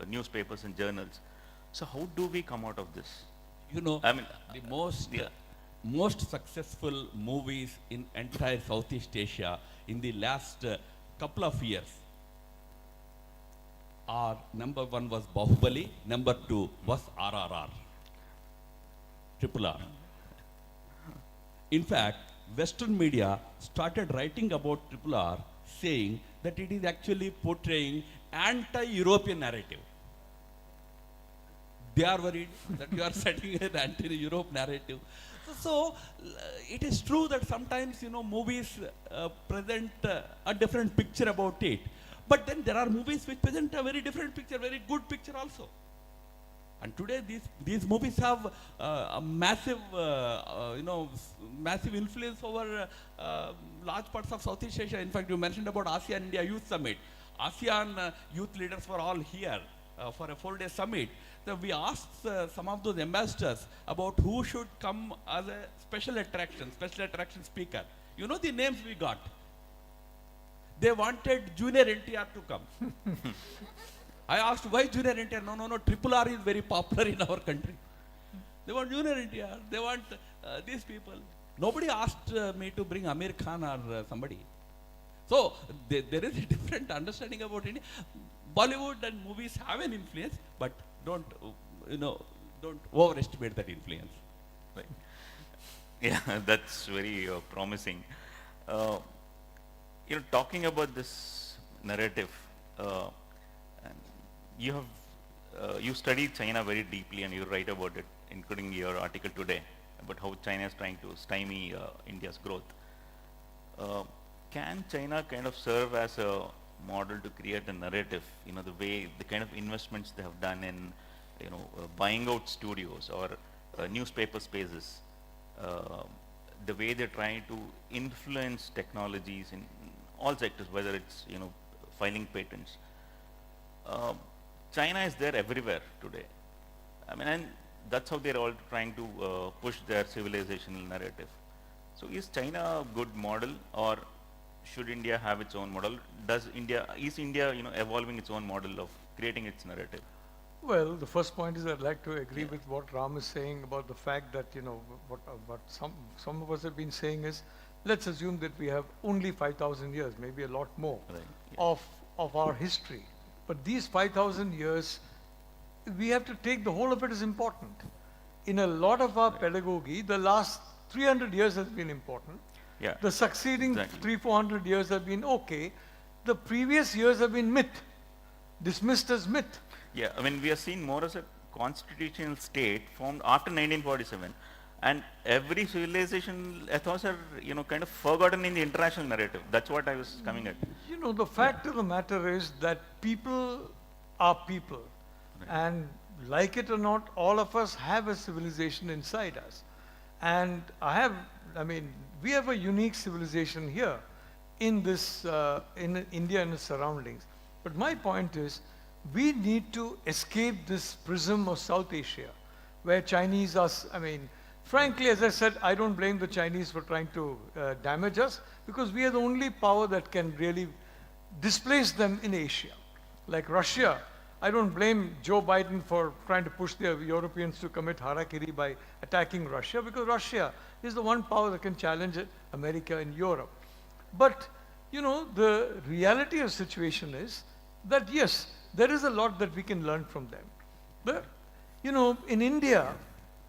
newspapers and journals. So how do we come out of this? I mean, the most successful movies in entire Southeast Asia in the last couple of years are, number one was Bahubali, number two was RRR, Triple R. In fact, Western media started writing about Triple R, saying that it is actually portraying anti-European narrative. They are worried that you are setting an anti-Europe narrative. So it is true that sometimes, movies present a different picture about it. But then there are movies which present a very different picture, very good picture also. And today these movies have a massive, massive influence over large parts of Southeast Asia. In fact, you mentioned about ASEAN India Youth Summit. ASEAN youth leaders were all here for a 4-day summit. So we asked some of those ambassadors about who should come as a special attraction speaker. You know the names we got. They wanted Junior NTR to come. I asked why Junior NTR? No, Triple R is very popular in our country. They want Junior NTR. They want these people. Nobody asked me to bring Amir Khan or somebody. So there is a different understanding about India. Bollywood and movies have an influence, but don't overestimate that influence. Right. Yeah, that's very promising. Talking about this narrative, and you studied China very deeply, and you write about it, including your article today about how China is trying to stymie India's growth. Can China kind of serve as a model to create a narrative? The kind of investments they have done in, buying out studios or newspaper spaces, the way they're trying to influence technologies in all sectors, whether it's filing patents. China is there everywhere today. I mean, and that's how they're all trying to push their civilizational narrative. So is China a good model, or should India have its own model? Is India evolving its own model of creating its narrative? Well, the first point is I'd like to agree with what Ram is saying about the fact that, what some of us have been saying is, let's assume that we have only 5,000 years, maybe a lot more, of our history. But these 5,000 years, we have to take the whole of it as important. In a lot of our pedagogy, the last 300 years has been important. Yeah. The succeeding 300-400 years have been okay. The previous years have been myth, dismissed as myth. Yeah, I mean, we are seen more as a constitutional state formed after 1947, and every civilization ethos are, kind of forgotten in the international narrative. That's what I was coming at. The fact of the matter is that people are people. And like it or not, all of us have a civilization inside us. And we have a unique civilization here in this, in India and its surroundings. But my point is, we need to escape this prism of South Asia, where Chinese are, frankly, as I said, I don't blame the Chinese for trying to damage us, because we are the only power that can really displace them in Asia. Like Russia, I don't blame Joe Biden for trying to push the Europeans to commit harakiri by attacking Russia, because Russia is the one power that can challenge America and Europe. But, the reality of the situation is that, yes, there is a lot that we can learn from them. But, in India,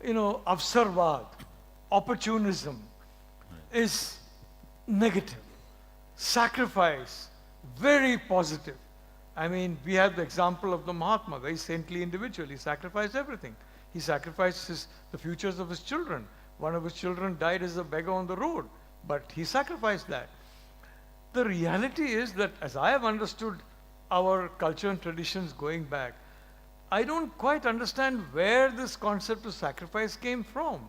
avsarvad, opportunism is negative. Sacrifice, very positive. We have the example of the Mahatma, very saintly individual. He sacrificed everything. He sacrificed the futures of his children. One of his children died as a beggar on the road, but he sacrificed that. The reality is that, as I have understood our culture and traditions going back, I don't quite understand where this concept of sacrifice came from,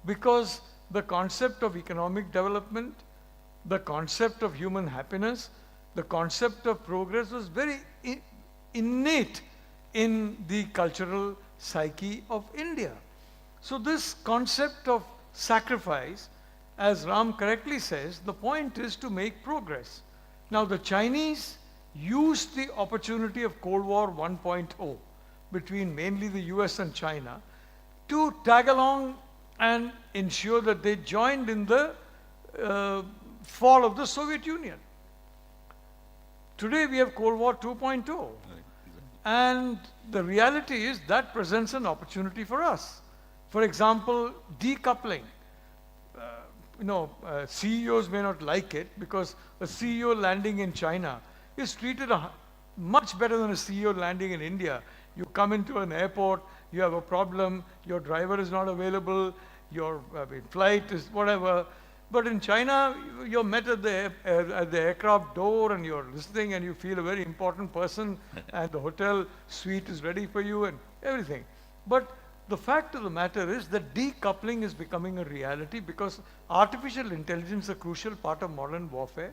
because the concept of economic development, the concept of human happiness, the concept of progress was very innate in the cultural psyche of India. So this concept of sacrifice, as Ram correctly says, the point is to make progress. Now the Chinese used the opportunity of Cold War 1.0 between mainly the US and China to tag along and ensure that they joined in the fall of the Soviet Union. Today we have Cold War 2.0. And the reality is that presents an opportunity for us. For example, decoupling. CEOs may not like it, because a CEO landing in China is treated much better than a CEO landing in India. You come into an airport, you have a problem, your driver is not available, your flight is whatever. But in China, you're met at the aircraft door and you're listening and you feel a very important person and the hotel suite is ready for you and everything. But the fact of the matter is that decoupling is becoming a reality because artificial intelligence is a crucial part of modern warfare.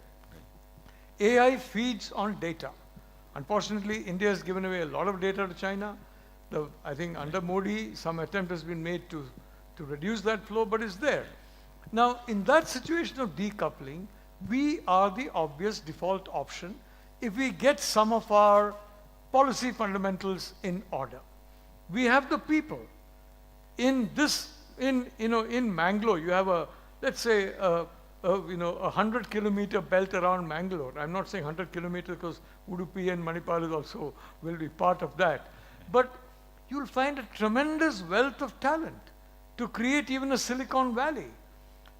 AI feeds on data. Unfortunately, India has given away a lot of data to China. I think under Modi, some attempt has been made to reduce that flow, but it's there. Now, in that situation of decoupling, we are the obvious default option if we get some of our policy fundamentals in order. We have the people. In Mangalore, you have let's say, a 100-kilometer belt around Mangalore. I'm not saying 100 kilometers because Udupi and Manipal will be part of that. But you'll find a tremendous wealth of talent to create even a Silicon Valley.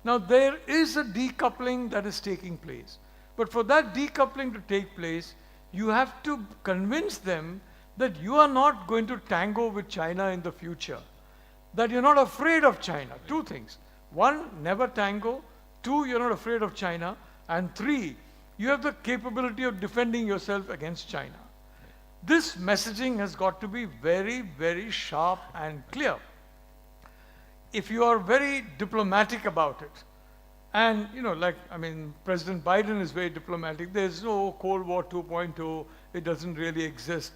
Now, there is a decoupling that is taking place. But for that decoupling to take place, you have to convince them that you are not going to tango with China in the future, that you're not afraid of China. Two things. One, never tango. Two, you're not afraid of China. And three, you have the capability of defending yourself against China. This messaging has got to be very, very sharp and clear. If you are very diplomatic about it, and President Biden is very diplomatic, there's no Cold War 2.0, it doesn't really exist.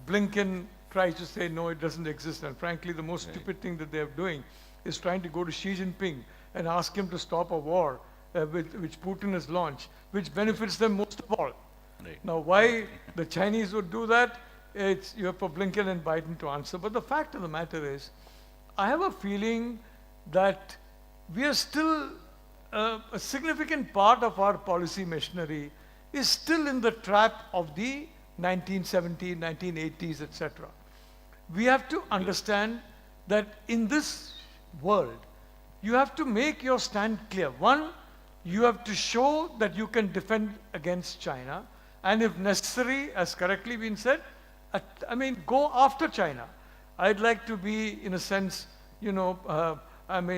Blinken tries to say, no, it doesn't exist. And frankly, the most stupid thing that they're doing is trying to go to Xi Jinping and ask him to stop a war which Putin has launched, which benefits them most of all. Now, why the Chinese would do that, you have for Blinken and Biden to answer. But the fact of the matter is, I have a feeling that we are still, a significant part of our policy machinery is still in the trap of the 1970s, 1980s, etc. We have to understand that in this world, you have to make your stand clear. One, you have to show that you can defend against China, and if necessary, as correctly been said, go after China. I'd like to be, in a sense, I'm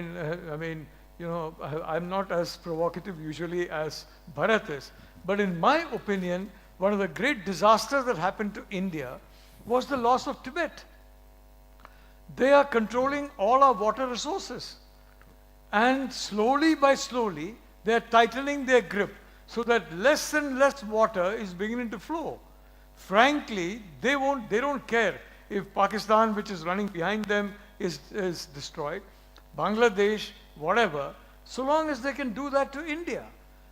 not as provocative usually as Bharat is, but in my opinion, one of the great disasters that happened to India was the loss of Tibet. They are controlling all our water resources. And slowly by slowly, they are tightening their grip so that less and less water is beginning to flow. Frankly, they don't care if Pakistan, which is running behind them, is destroyed, Bangladesh, whatever, so long as they can do that to India.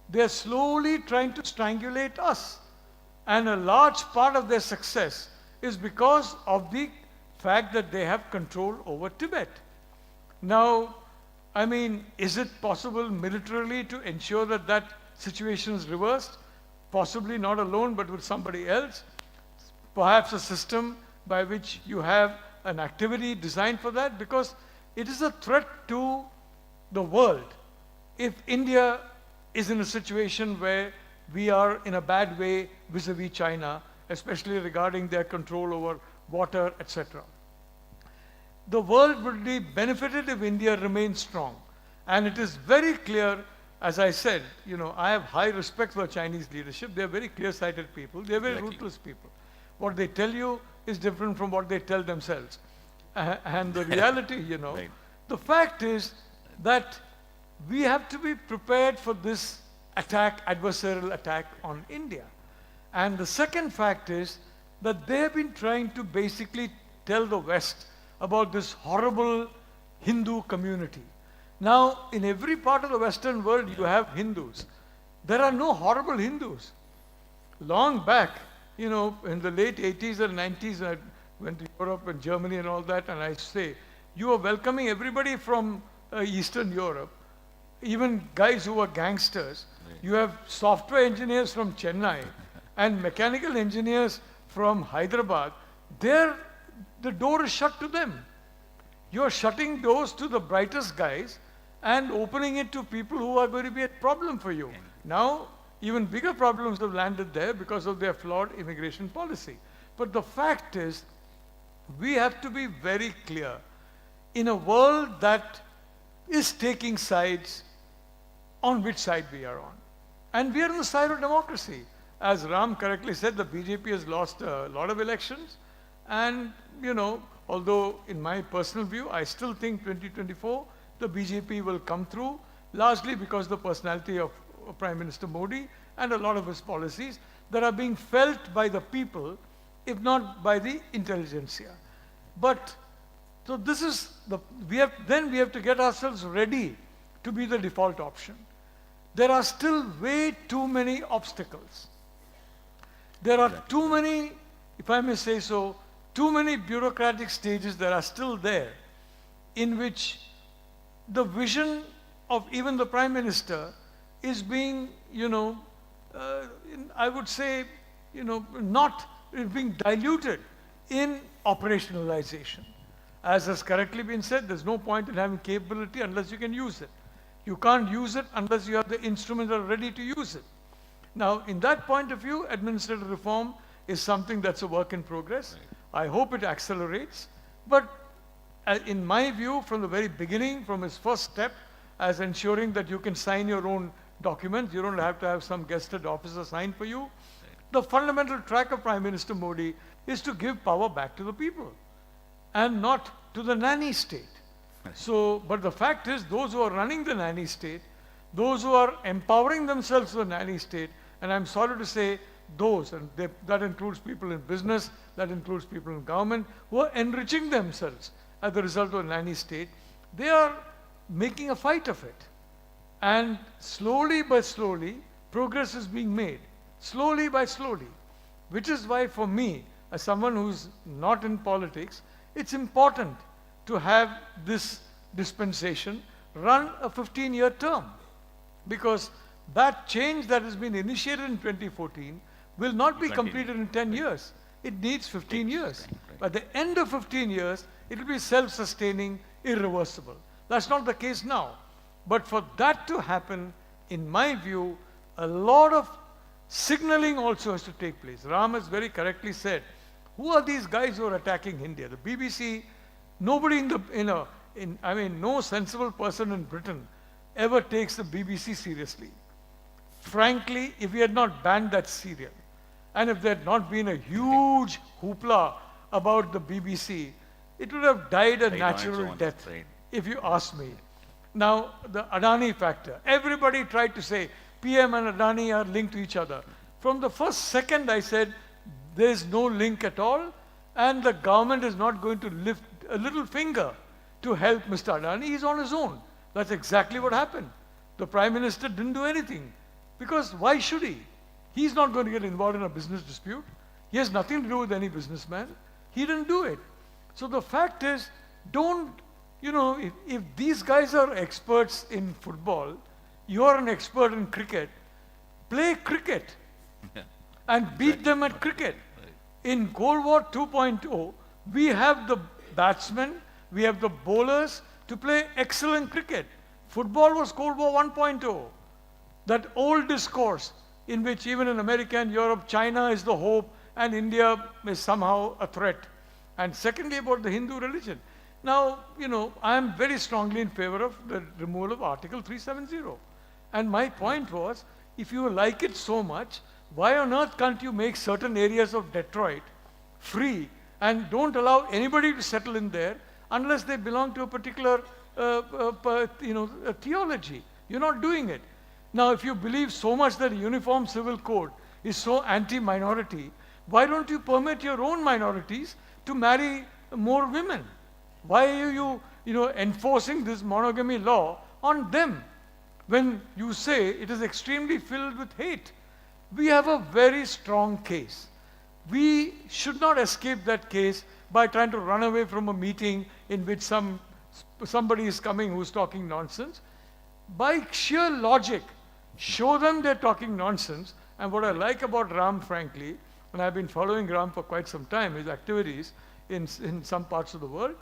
They are slowly trying to strangulate us. And a large part of their success is because of the fact that they have control over Tibet. Now, is it possible militarily to ensure that that situation is reversed? Possibly not alone, but with somebody else. Perhaps a system by which you have an activity designed for that, because it is a threat to the world if India is in a situation where we are in a bad way vis-a-vis China, especially regarding their control over water, etc. The world would be benefited if India remains strong. And it is very clear, as I said, I have high respect for Chinese leadership. They are very clear-sighted people. They are very ruthless people. What they tell you is different from what they tell themselves. And the reality, the fact is that we have to be prepared for this attack, adversarial attack on India. And the second fact is that they have been trying to basically tell the West about this horrible Hindu community. Now, in every part of the Western world, you have Hindus. There are no horrible Hindus. Long back, in the late 80s and 90s, I went to Europe and Germany and all that, and I say, you are welcoming everybody from Eastern Europe, even guys who are gangsters. You have software engineers from Chennai and mechanical engineers from Hyderabad. The door is shut to them. You are shutting doors to the brightest guys and opening it to people who are going to be a problem for you. Now, even bigger problems have landed there because of their flawed immigration policy. But the fact is, we have to be very clear. In a world that is taking sides, on which side we are on. And we are on the side of democracy. As Ram correctly said, the BJP has lost a lot of elections. And, Although, in my personal view, I still think 2024, the BJP will come through, largely because the personality of Prime Minister Modi and a lot of his policies that are being felt by the people, if not by the intelligentsia. But, so this is the, we have to get ourselves ready to be the default option. There are still way too many obstacles. There are too many, if I may say so, too many bureaucratic stages that are still there in which the vision of even the Prime Minister is being, I would say, not being diluted in operationalization. As has correctly been said, there's no point in having capability unless you can use it. You can't use it unless you have the instruments that are ready to use it. Now, in that point of view, administrative reform is something that's a work in progress. I hope it accelerates. But in my view, from the very beginning, from his first step, as ensuring that you can sign your own documents, you don't have to have some guested officer sign for you. The fundamental track of Prime Minister Modi is to give power back to the people and not to the nanny state. So, but the fact is, those who are running the nanny state, those who are empowering themselves to the nanny state, and I'm sorry to say those, and that includes people in business, that includes people in government, who are enriching themselves as a result of the nanny state, they are making a fight of it. And slowly by slowly, progress is being made. Slowly by slowly. Which is why for me, as someone who's not in politics, it's important to have this dispensation run a 15-year term. Because that change that has been initiated in 2014 will not be completed in 10 years. It needs 15 years. By the end of 15 years, it will be self-sustaining, irreversible. That's not the case now. But for that to happen, in my view, a lot of signaling also has to take place. Ram has very correctly said, who are these guys who are attacking India? The BBC, nobody no sensible person in Britain ever takes the BBC seriously. Frankly, if we had not banned that serial, and if there had not been a huge hoopla about the BBC, it would have died a natural death, if you ask me. Now, the Adani factor. Everybody tried to say PM and Adani are linked to each other. From the first second, I said, there is no link at all, and the government is not going to lift a little finger to help Mr. Adani. He's on his own. That's exactly what happened. The Prime Minister didn't do anything. Because why should he? He's not going to get involved in a business dispute. He has nothing to do with any businessman. He didn't do it. So the fact is, don't, if these guys are experts in football, you're an expert in cricket, play cricket and beat them at cricket. In Cold War 2.0, we have the batsmen, we have the bowlers to play excellent cricket. Football was Cold War 1.0. That old discourse in which even in America and Europe, China is the hope and India is somehow a threat. And secondly, about the Hindu religion. Now, I am very strongly in favor of the removal of Article 370. And my point was, if you like it so much, why on earth can't you make certain areas of Detroit free and don't allow anybody to settle in there unless they belong to a particular theology? You're not doing it. Now, if you believe so much that a uniform civil code is so anti-minority, why don't you permit your own minorities to marry more women? Why are you, enforcing this monogamy law on them when you say it is extremely filled with hate? We have a very strong case. We should not escape that case by trying to run away from a meeting in which somebody is coming who's talking nonsense. By sheer logic, show them they're talking nonsense. And what I like about Ram, frankly, and I've been following Ram for quite some time, his activities in some parts of the world,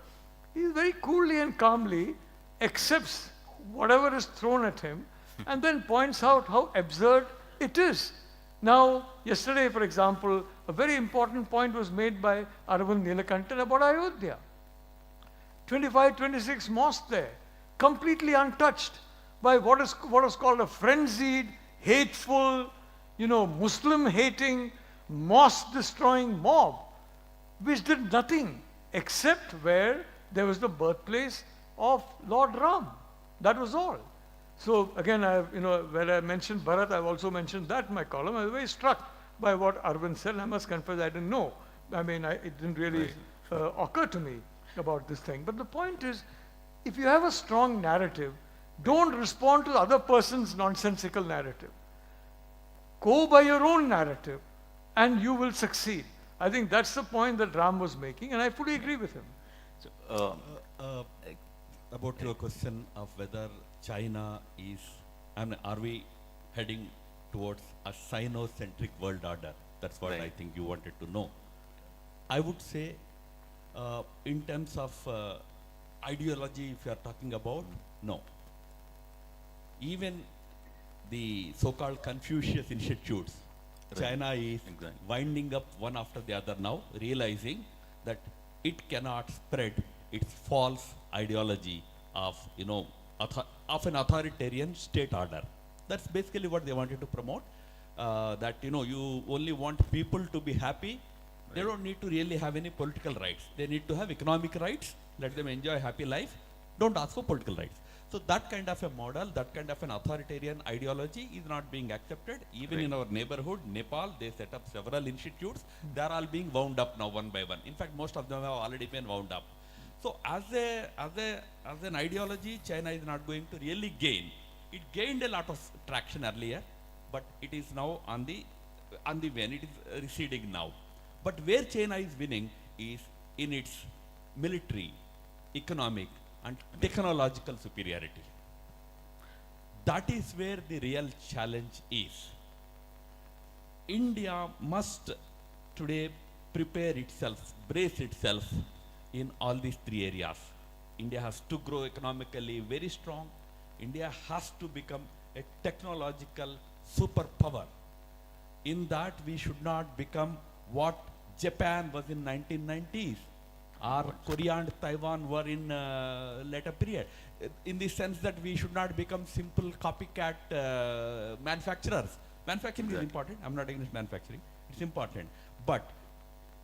he very coolly and calmly accepts whatever is thrown at him and then points out how absurd it is. Now, yesterday, for example, a very important point was made by Aravind Neelakantan about Ayodhya. 25, 26 mosques there, completely untouched by what is called a frenzied, hateful, Muslim-hating, mosque-destroying mob, which did nothing except where there was the birthplace of Lord Ram. That was all. So again, where I mentioned Bharat, I've also mentioned that in my column. I was very struck by what Arvind said. I must confess, I didn't know. I mean, it didn't really occur to me about this thing. But the point is, if you have a strong narrative, don't respond to the other person's nonsensical narrative. Go by your own narrative and you will succeed. I think that's the point that Ram was making, and I fully agree with him. About your question of whether China is, are we heading towards a Sino-centric world order? That's what I think you wanted to know. I would say, in terms of ideology, if you are talking about, no. Even the so-called Confucius institutes, China is winding up one after the other now, realizing that it cannot spread its false ideology of, of an authoritarian state order. That's basically what they wanted to promote. That, you only want people to be happy. They don't need to really have any political rights. They need to have economic rights. Let them enjoy a happy life. Don't ask for political rights. So that kind of a model, that kind of an authoritarian ideology is not being accepted. Even in our neighborhood, Nepal, they set up several institutes. They are all being wound up now one by one. In fact, most of them have already been wound up. So as an ideology, China is not going to really gain. It gained a lot of traction earlier, but it is now on the wane. It is receding now. But where China is winning is in its military, economic, and technological superiority. That is where the real challenge is. India must today prepare itself, brace itself in all these three areas. India has to grow economically very strong. India has to become a technological superpower. In that, we should not become what Japan was in 1990s. Or Korea and Taiwan were in later period. In the sense that we should not become simple copycat manufacturers. Manufacturing is important. I'm not against manufacturing. It's important. But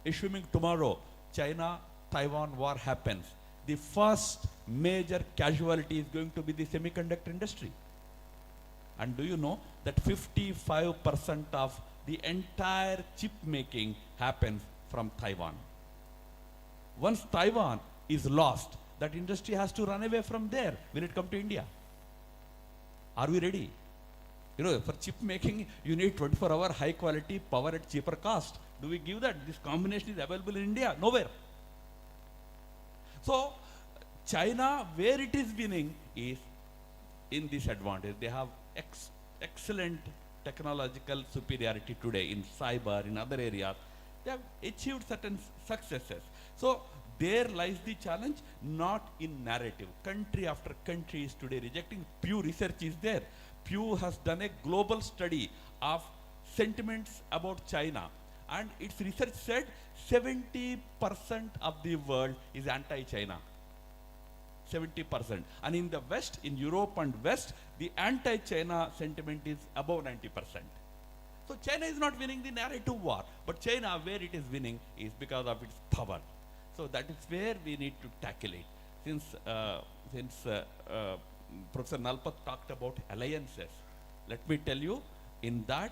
assuming tomorrow China-Taiwan war happens, the first major casualty is going to be the semiconductor industry. And do you know that 55% of the entire chip making happens from Taiwan? Once Taiwan is lost, that industry has to run away from there when it comes to India. Are we ready? For chip making, you need 24-hour high quality power at cheaper cost. Do we give that? This combination is available in India? Nowhere. So, China, where it is winning is in this advantage. They have excellent technological superiority today in cyber, in other areas. They have achieved certain successes. So there lies the challenge, not in narrative. Country after country is today rejecting. Pew research is there. Pew has done a global study of sentiments about China. And its research said 70% of the world is anti-China. 70%. And in the West, in Europe and West, the anti-China sentiment is above 90%. So China is not winning the narrative war, but China, where it is winning, is because of its power. So that is where we need to tackle it. Since Professor Nalpat talked about alliances, let me tell you, in that,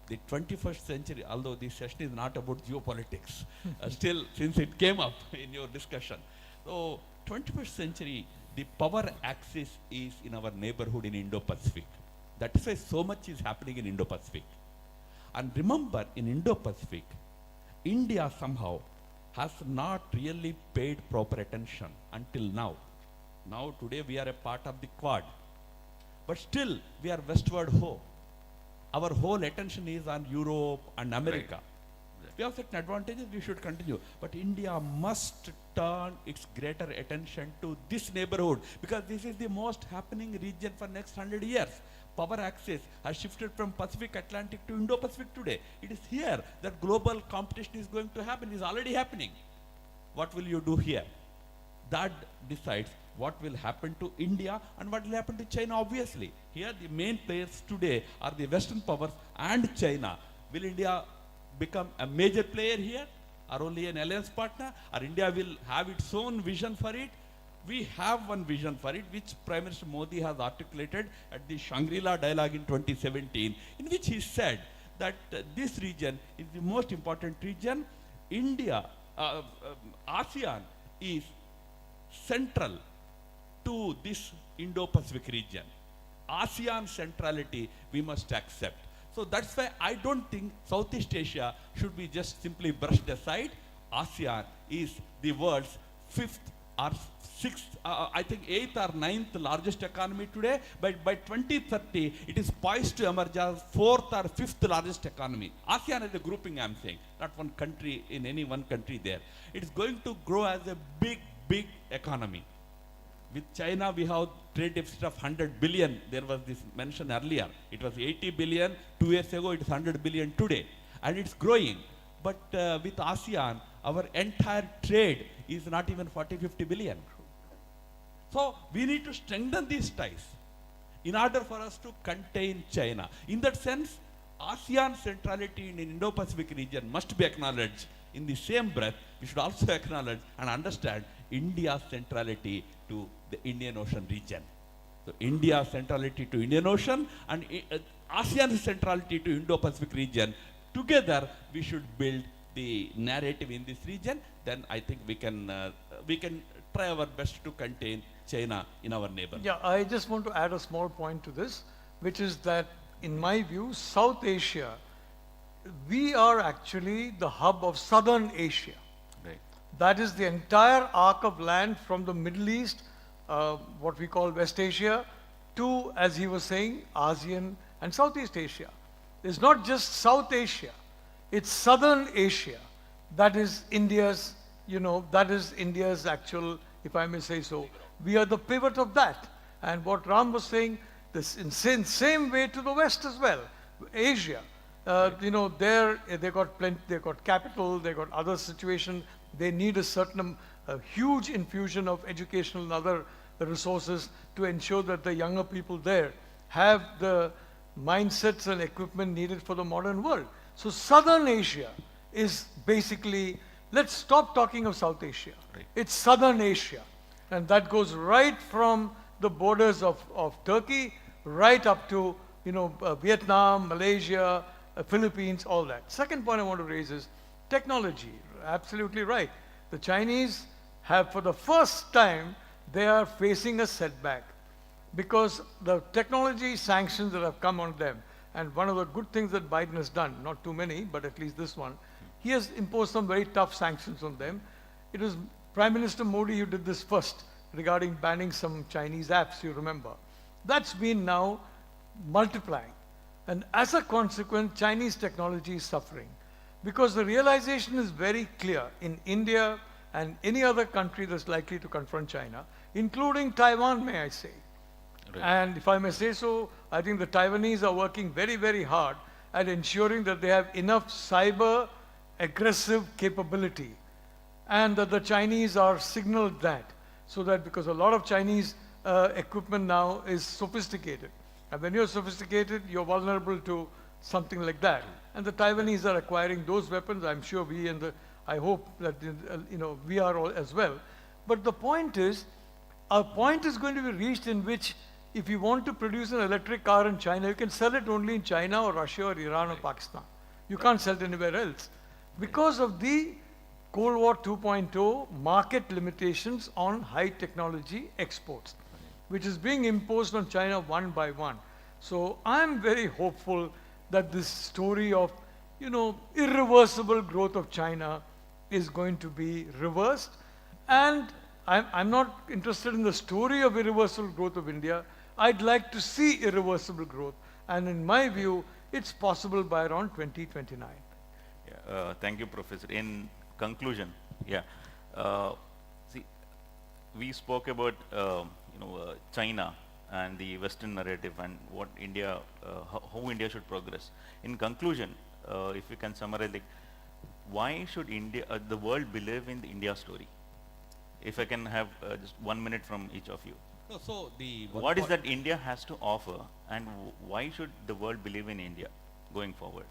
the 21st century, although this session is not about geopolitics, still, since it came up in your discussion. So 21st century, the power axis is in our neighborhood in Indo-Pacific. That is why so much is happening in Indo-Pacific. And remember, in Indo-Pacific, India somehow has not really paid proper attention until now. Now, today we are a part of the Quad. But still, we are westward ho. Our whole attention is on Europe and America. We have certain advantages, we should continue. But India must turn its greater attention to this neighborhood, because this is the most happening region for next 100 years. Power axis has shifted from Pacific Atlantic to Indo-Pacific today. It is here that global competition is going to happen. It is already happening. What will you do here? That decides what will happen to India and what will happen to China, obviously. Here the main players today are the Western powers and China. Will India become a major player here, or only an alliance partner, or India will have its own vision for it? We have one vision for it, which Prime Minister Modi has articulated at the Shangri-La dialogue in 2017, in which he said that this region is the most important region. India, ASEAN is central to this Indo-Pacific region. ASEAN centrality we must accept. So that's why I don't think Southeast Asia should be just simply brushed aside. ASEAN is the world's fifth or sixth, I think eighth or ninth largest economy today. But by 2030, it is poised to emerge as fourth or fifth largest economy. ASEAN is a grouping, I'm saying, not one country in any one country there. It is going to grow as a big, big economy. With China, we have trade deficit of 100 billion. There was this mention earlier. It was 80 billion 2 years ago. It is 100 billion today. And it's growing. But with ASEAN, our entire trade is not even 40-50 billion. So we need to strengthen these ties in order for us to contain China. In that sense, ASEAN centrality in the Indo-Pacific region must be acknowledged. In the same breath, we should also acknowledge and understand India's centrality to the Indian Ocean region. So India's centrality to Indian Ocean and ASEAN's centrality to Indo-Pacific region. Together, we should build the narrative in this region. Then I think we can try our best to contain China in our neighborhood. Yeah, I just want to add a small point to this, which is that in my view, South Asia, we are actually the hub of Southern Asia. Right. That is the entire arc of land from the Middle East, what we call West Asia, to, as he was saying, ASEAN and Southeast Asia. It's not just South Asia, it's Southern Asia. That is India's, that is India's actual, if I may say so. We are the pivot of that. And what Ram was saying, this in same way to the West as well, Asia. There they got plenty, they got capital, they got other situation. They need a certain, huge infusion of educational and other resources to ensure that the younger people there have the mindsets and equipment needed for the modern world. So Southern Asia is basically, let's stop talking of South Asia. Right. It's Southern Asia. And that goes right from the borders of Turkey, right up to, Vietnam, Malaysia, Philippines, all that. Second point I want to raise is technology. Absolutely right. The Chinese have, for the first time, they are facing a setback because the technology sanctions that have come on them, and one of the good things that Biden has done, not too many, but at least this one, he has imposed some very tough sanctions on them. It was Prime Minister Modi who did this first regarding banning some Chinese apps, you remember. That's been now multiplying. And as a consequence, Chinese technology is suffering. Because the realization is very clear in India and any other country that's likely to confront China, including Taiwan, may I say. Right. And if I may say so, I think the Taiwanese are working very, very hard at ensuring that they have enough cyber aggressive capability and that the Chinese are signaled that, so that because a lot of Chinese equipment now is sophisticated. And when you're sophisticated, you're vulnerable to something like that. And the Taiwanese are acquiring those weapons. I'm sure we and I hope that we are all as well. But the point is, a point is going to be reached in which if you want to produce an electric car in China, you can sell it only in China or Russia or Iran or Pakistan. You can't sell it anywhere else. Because of the Cold War 2.0 market limitations on high technology exports, which is being imposed on China one by one. So I'm very hopeful that this story of, irreversible growth of China is going to be reversed. And I'm not interested in the story of irreversible growth of India. I'd like to see irreversible growth. And in my view, it's possible by around 2029. Yeah, thank you, Professor. In conclusion, see, we spoke about China and the Western narrative and what India, how India should progress. In conclusion, if we can summarize, why should India, the world believe in the India story? If I can have just 1 minute from each of you. No, so what is that India has to offer, and why should the world believe in India going forward?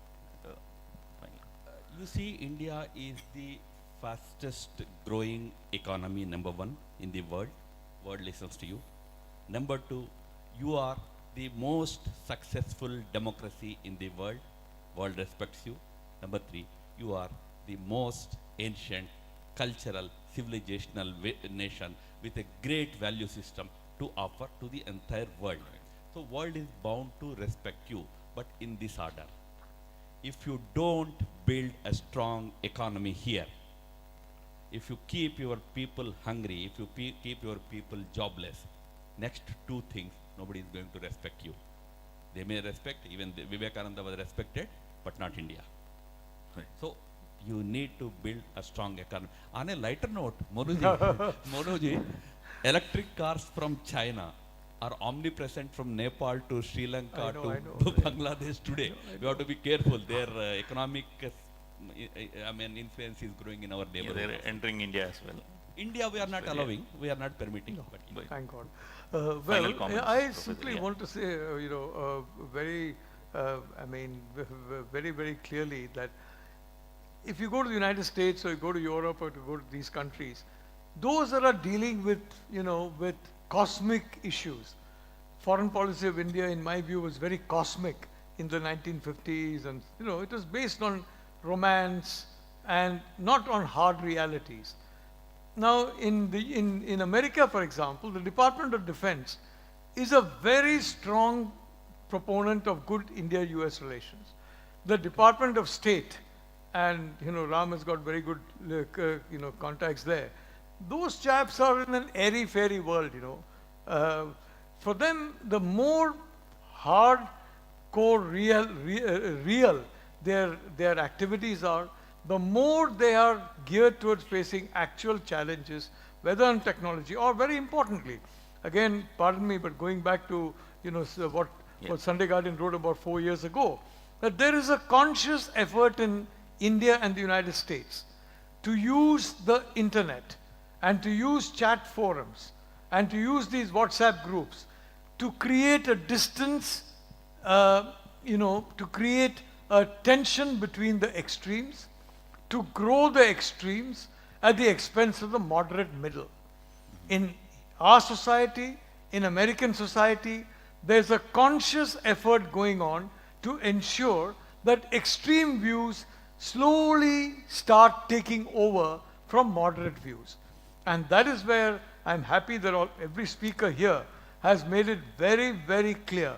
You see, India is the fastest growing economy, number one, in the world. World listens to you. Number two, you are the most successful democracy in the world. World respects you. Number three, you are the most ancient cultural civilizational nation with a great value system to offer to the entire world. So world is bound to respect you, but in this order. If you don't build a strong economy here, if you keep your people hungry, if you keep your people jobless, next two things, nobody is going to respect you. They may respect, even Vivekananda was respected, but not India. Right. So you need to build a strong economy. On a lighter note, Monoji, electric cars from China are omnipresent from Nepal to Sri Lanka to Bangladesh today. We have to be careful. Their economic influence is growing in our neighborhood. Yeah, they're entering India as well. India we are not allowing, we are not permitting. No, but thank God. Final comments, I Professor, simply yeah. want to say, very, very, very clearly that if you go to the United States or you go to Europe or to go to these countries, those that are dealing with, with cosmic issues. Foreign policy of India, in my view, was very cosmic in the 1950s, and it was based on romance and not on hard realities. Now, in America, for example, the Department of Defense is a very strong proponent of good India-US relations. The Department of State, and Ram has got very good contacts there. Those chaps are in an airy-fairy world. For them, the more hardcore, real their activities are, the more they are geared towards facing actual challenges, whether in technology or, very importantly, again, pardon me, but going back to what Sunday Guardian wrote about 4 years ago, that there is a conscious effort in India and the United States to use the internet and to use chat forums and to use these WhatsApp groups to create a distance, to create a tension between the extremes, to grow the extremes at the expense of the moderate middle. In our society, in American society, there's a conscious effort going on to ensure that extreme views slowly start taking over from moderate views. And that is where I'm happy that every speaker here has made it very, very clear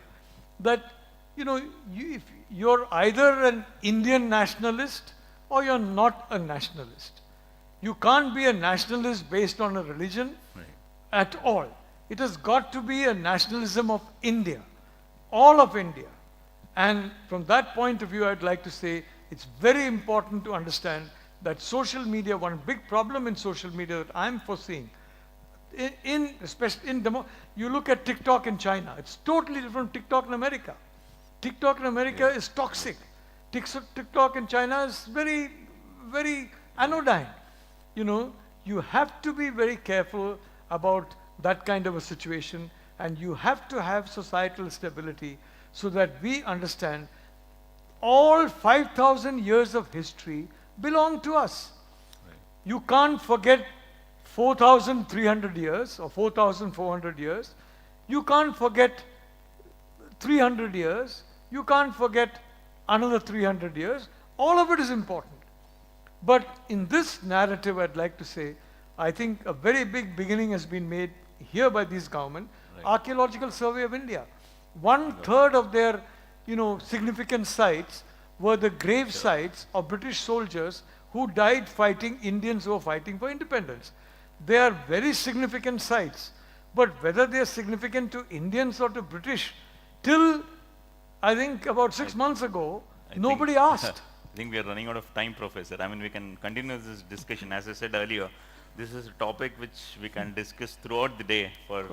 that, if you're either an Indian nationalist or you're not a nationalist. You can't be a nationalist based on a religion at all. It has got to be a nationalism of India, all of India. And from that point of view, I'd like to say it's very important to understand that social media, one big problem in social media that I'm foreseeing, especially you look at TikTok in China, it's totally different from TikTok in America. TikTok in America is toxic. TikTok in China is very, very anodyne. You have to be very careful about that kind of a situation, and you have to have societal stability so that we understand all 5,000 years of history belong to us. Right. You can't forget 4,300 years or 4,400 years. You can't forget 300 years. You can't forget another 300 years. All of it is important. But in this narrative, I'd like to say, I think a very big beginning has been made here by this government. Right. Archaeological Survey of India. 1/3 of their, significant sites were the grave sites of British soldiers who died fighting Indians who were fighting for independence. They are very significant sites. But whether they are significant to Indians or to British, till I think about 6 months ago, nobody asked. I think we are running out of time, Professor. I mean, we can continue this discussion. As I said earlier, this is a topic which we can discuss throughout the day for,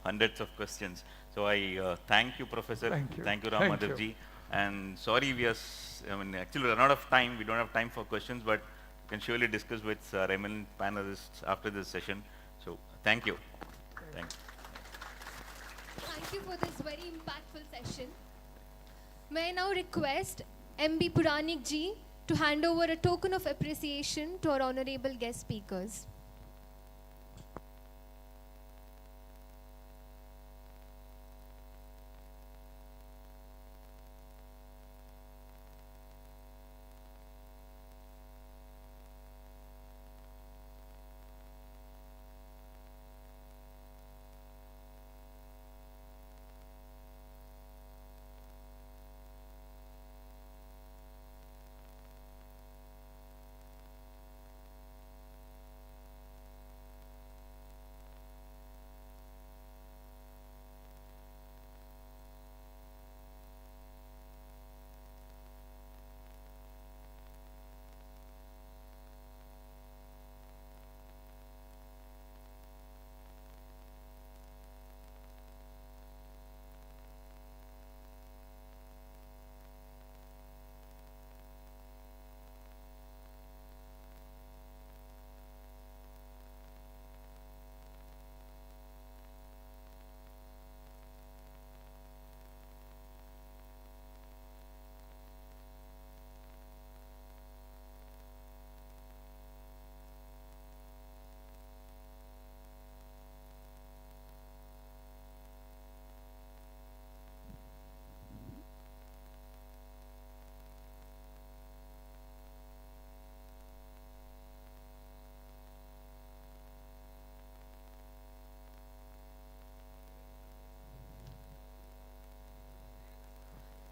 hundreds of questions. So I thank you, Professor. Thank you, Ram Madhav ji. And sorry, actually we run out of time. We don't have time for questions, but we can surely discuss with our eminent panelists after this session. So thank you. Thank you. Thank you for this very impactful session. May I now request MB Puranik ji to hand over a token of appreciation to our honorable guest speakers.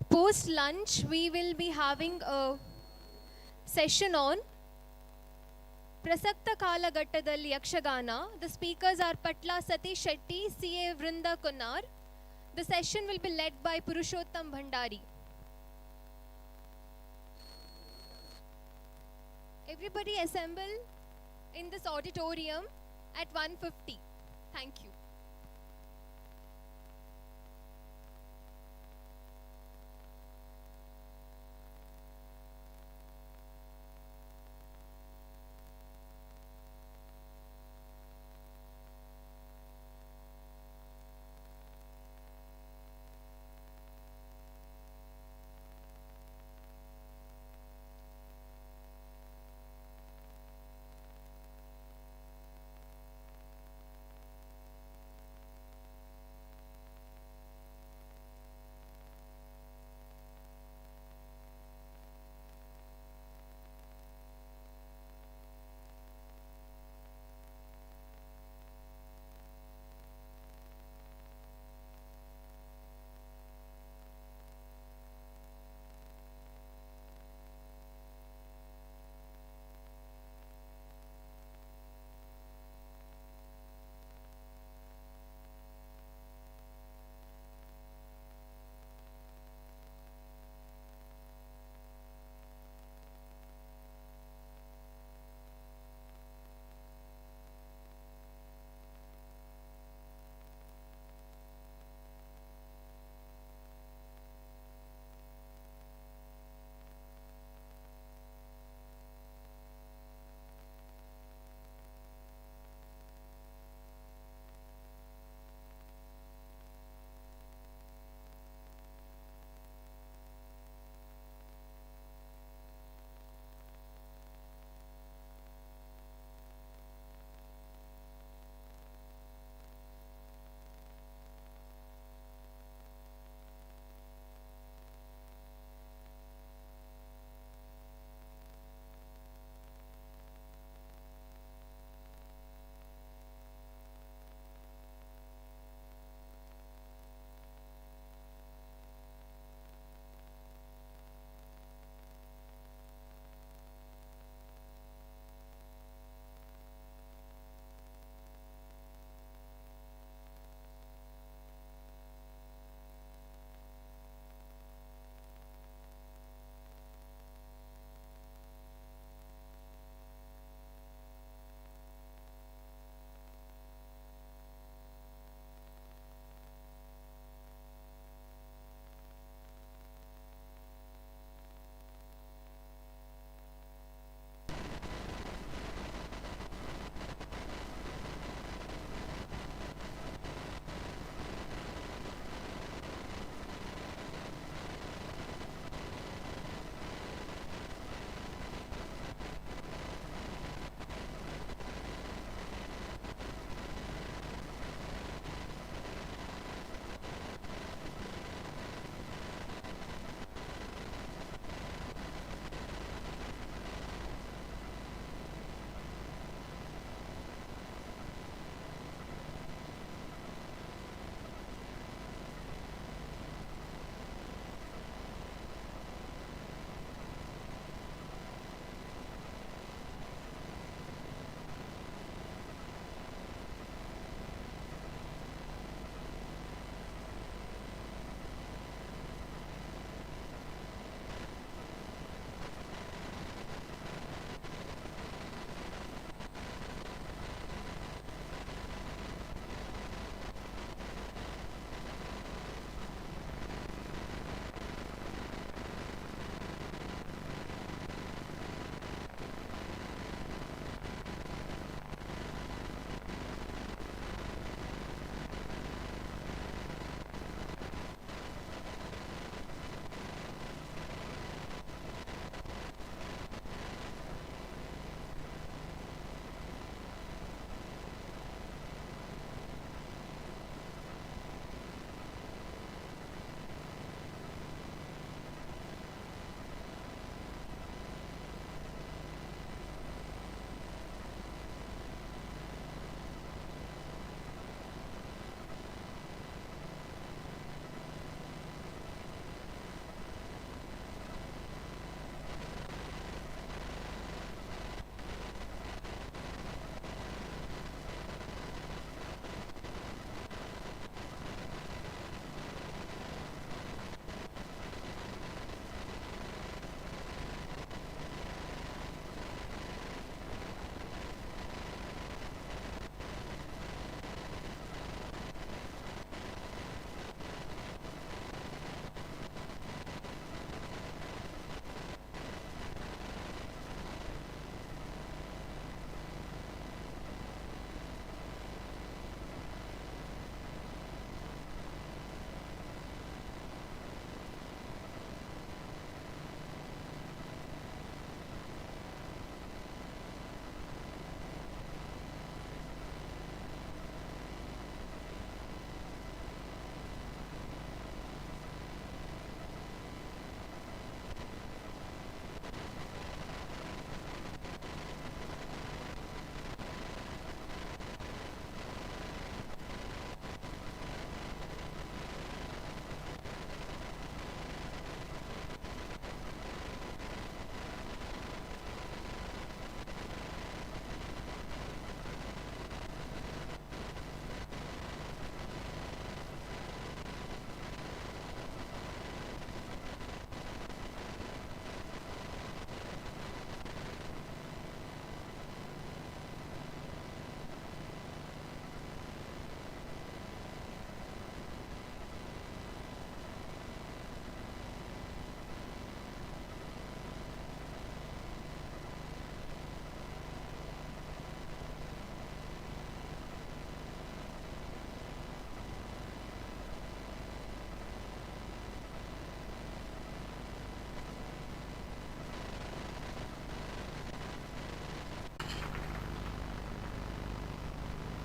Post lunch, we will be having a session on Prasakta Kalagattadalli Yakshagana. The speakers are Patla Satish Shetty, CA Vrinda Kunnar. The session will be led by Purushottam Bhandari. Everybody assemble in this auditorium at 1:50. Thank you.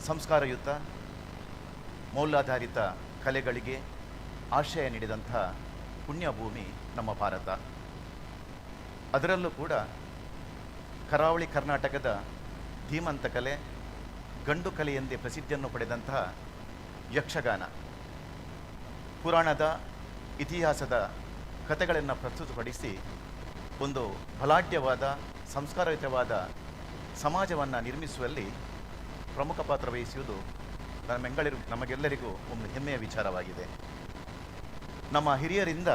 ಸಂಸ್ಕಾರಯುತ ಮೌಲ್ಯಾಧಾರಿತ ಕಲೆಗಳಿಗೆ ಆಶ್ರಯ ನೀಡಿದಂಥ ಪುಣ್ಯಭೂಮಿ ನಮ್ಮ ಭಾರತ. ಅದರಲ್ಲೂ ಕೂಡ ಕರಾವಳಿ ಕರ್ನಾಟಕದ ಧೀಮಂತ ಕಲೆ, ಗಂಡು ಕಲೆ ಎಂದೇ ಪ್ರಸಿದ್ಧಿಯನ್ನು ಪಡೆದಂತಹ ಯಕ್ಷಗಾನ ಪುರಾಣದ ಇತಿಹಾಸದ ಕಥೆಗಳನ್ನು ಪ್ರಸ್ತುತಪಡಿಸಿ ಒಂದು ಬಲಾಢ್ಯವಾದ ಸಂಸ್ಕಾರಯುತವಾದ ಸಮಾಜವನ್ನು ನಿರ್ಮಿಸುವಲ್ಲಿ ಪ್ರಮುಖ ಪಾತ್ರ ವಹಿಸುವುದು ನಮಗೆಲ್ಲರಿಗೂ ಒಂದು ಹೆಮ್ಮೆಯ ವಿಚಾರವಾಗಿದೆ. ನಮ್ಮ ಹಿರಿಯರಿಂದ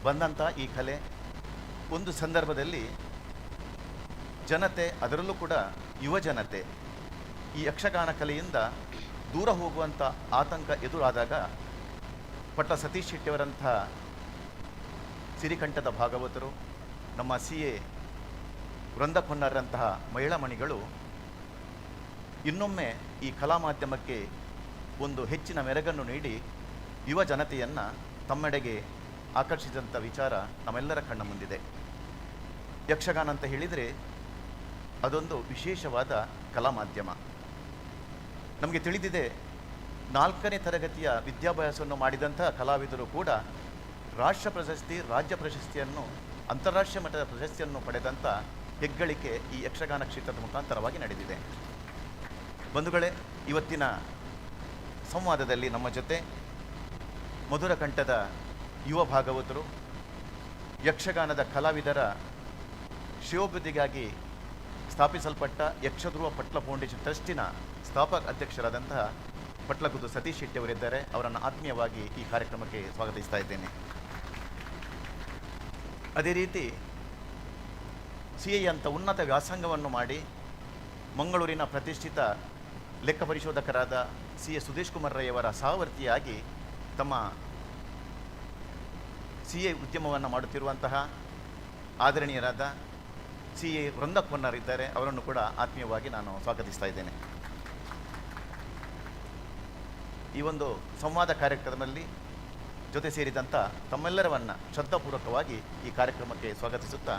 ಬಂದಂಥ ಈ ಕಲೆ ಒಂದು ಸಂದರ್ಭದಲ್ಲಿ ಜನತೆ, ಅದರಲ್ಲೂ ಕೂಡ ಯುವ ಜನತೆ, ಈ ಯಕ್ಷಗಾನ ಕಲೆಯಿಂದ ದೂರ ಹೋಗುವಂಥ ಆತಂಕ ಎದುರಾದಾಗ ಪಟ್ಟ ಸತೀಶ್ ಶೆಟ್ಟಿಯವರಂಥ ಸಿರಿಕಂಠದ ಭಾಗವತರು, ನಮ್ಮ CA ವೃಂದ ಕೊನ್ನರ್ರಂತಹ ಮಹಿಳಾ ಮಣಿಗಳು ಇನ್ನೊಮ್ಮೆ ಈ ಕಲಾ ಮಾಧ್ಯಮಕ್ಕೆ ಒಂದು ಹೆಚ್ಚಿನ ಮೆರಗನ್ನು ನೀಡಿ ಯುವ ಜನತೆಯನ್ನು ತಮ್ಮೆಡೆಗೆ ಆಕರ್ಷಿಸಿದಂಥ ವಿಚಾರ ನಮ್ಮೆಲ್ಲರ ಕಣ್ಣ ಮುಂದಿದೆ. ಯಕ್ಷಗಾನ ಅಂತ ಹೇಳಿದರೆ ಅದೊಂದು ವಿಶೇಷವಾದ ಕಲಾ ಮಾಧ್ಯಮ. ನಮಗೆ ತಿಳಿದಿದೆ, 4ನೇ ತರಗತಿಯ ವಿದ್ಯಾಭ್ಯಾಸವನ್ನು ಮಾಡಿದಂಥ ಕಲಾವಿದರು ಕೂಡ ರಾಷ್ಟ್ರ ಪ್ರಶಸ್ತಿ, ರಾಜ್ಯ ಪ್ರಶಸ್ತಿಯನ್ನು, ಅಂತಾರಾಷ್ಟ್ರೀಯ ಮಟ್ಟದ ಪ್ರಶಸ್ತಿಯನ್ನು ಪಡೆದಂಥ ಹೆಗ್ಗಳಿಕೆ ಈ ಯಕ್ಷಗಾನ ಕ್ಷೇತ್ರದ ಮುಖಾಂತರವಾಗಿ ನಡೆದಿದೆ. ಬಂಧುಗಳೇ, ಇವತ್ತಿನ ಸಂವಾದದಲ್ಲಿ ನಮ್ಮ ಜೊತೆ ಮಧುರ ಕಂಠದ ಯುವ ಭಾಗವತರು, ಯಕ್ಷಗಾನದ ಕಲಾವಿದರ ಶ್ರೇಯೋಭಿವೃದ್ಧಿಗಾಗಿ ಸ್ಥಾಪಿಸಲ್ಪಟ್ಟ ಯಕ್ಷಧ್ರುವ ಪಟ್ಲ ಫೌಂಡೇಶನ್ ಟ್ರಸ್ಟಿನ ಸ್ಥಾಪಕ ಅಧ್ಯಕ್ಷರಾದಂತಹ ಪಟ್ಲಗುದ್ದು ಸತೀಶ್ ಶೆಟ್ಟಿಯವರಿದ್ದಾರೆ. ಅವರನ್ನು ಆತ್ಮೀಯವಾಗಿ ಈ ಕಾರ್ಯಕ್ರಮಕ್ಕೆ ಸ್ವಾಗತಿಸ್ತಾ ಇದ್ದೇನೆ. ಅದೇ ರೀತಿ CA ಅಂತ ಉನ್ನತ ವ್ಯಾಸಂಗವನ್ನು ಮಾಡಿ ಮಂಗಳೂರಿನ ಪ್ರತಿಷ್ಠಿತ ಲೆಕ್ಕ ಪರಿಶೋಧಕರಾದ CA ಸುದೇಶ್ ಕುಮಾರ್ ರೈಯವರ ಸಹವರ್ತಿಯಾಗಿ ತಮ್ಮ CA ಉದ್ಯಮವನ್ನು ಮಾಡುತ್ತಿರುವಂತಹ ಆದರಣೀಯರಾದ CA ವೃಂದ ಕೊನ್ನರ್ ಇದ್ದಾರೆ. ಅವರನ್ನು ಕೂಡ ಆತ್ಮೀಯವಾಗಿ ನಾನು ಸ್ವಾಗತಿಸ್ತಾ ಇದ್ದೇನೆ. ಈ ಒಂದು ಸಂವಾದ ಕಾರ್ಯಕ್ರಮದಲ್ಲಿ ಜೊತೆ ಸೇರಿದಂಥ ತಮ್ಮೆಲ್ಲರವನ್ನು ಶ್ರದ್ಧಾಪೂರ್ವಕವಾಗಿ ಈ ಕಾರ್ಯಕ್ರಮಕ್ಕೆ ಸ್ವಾಗತಿಸುತ್ತಾ,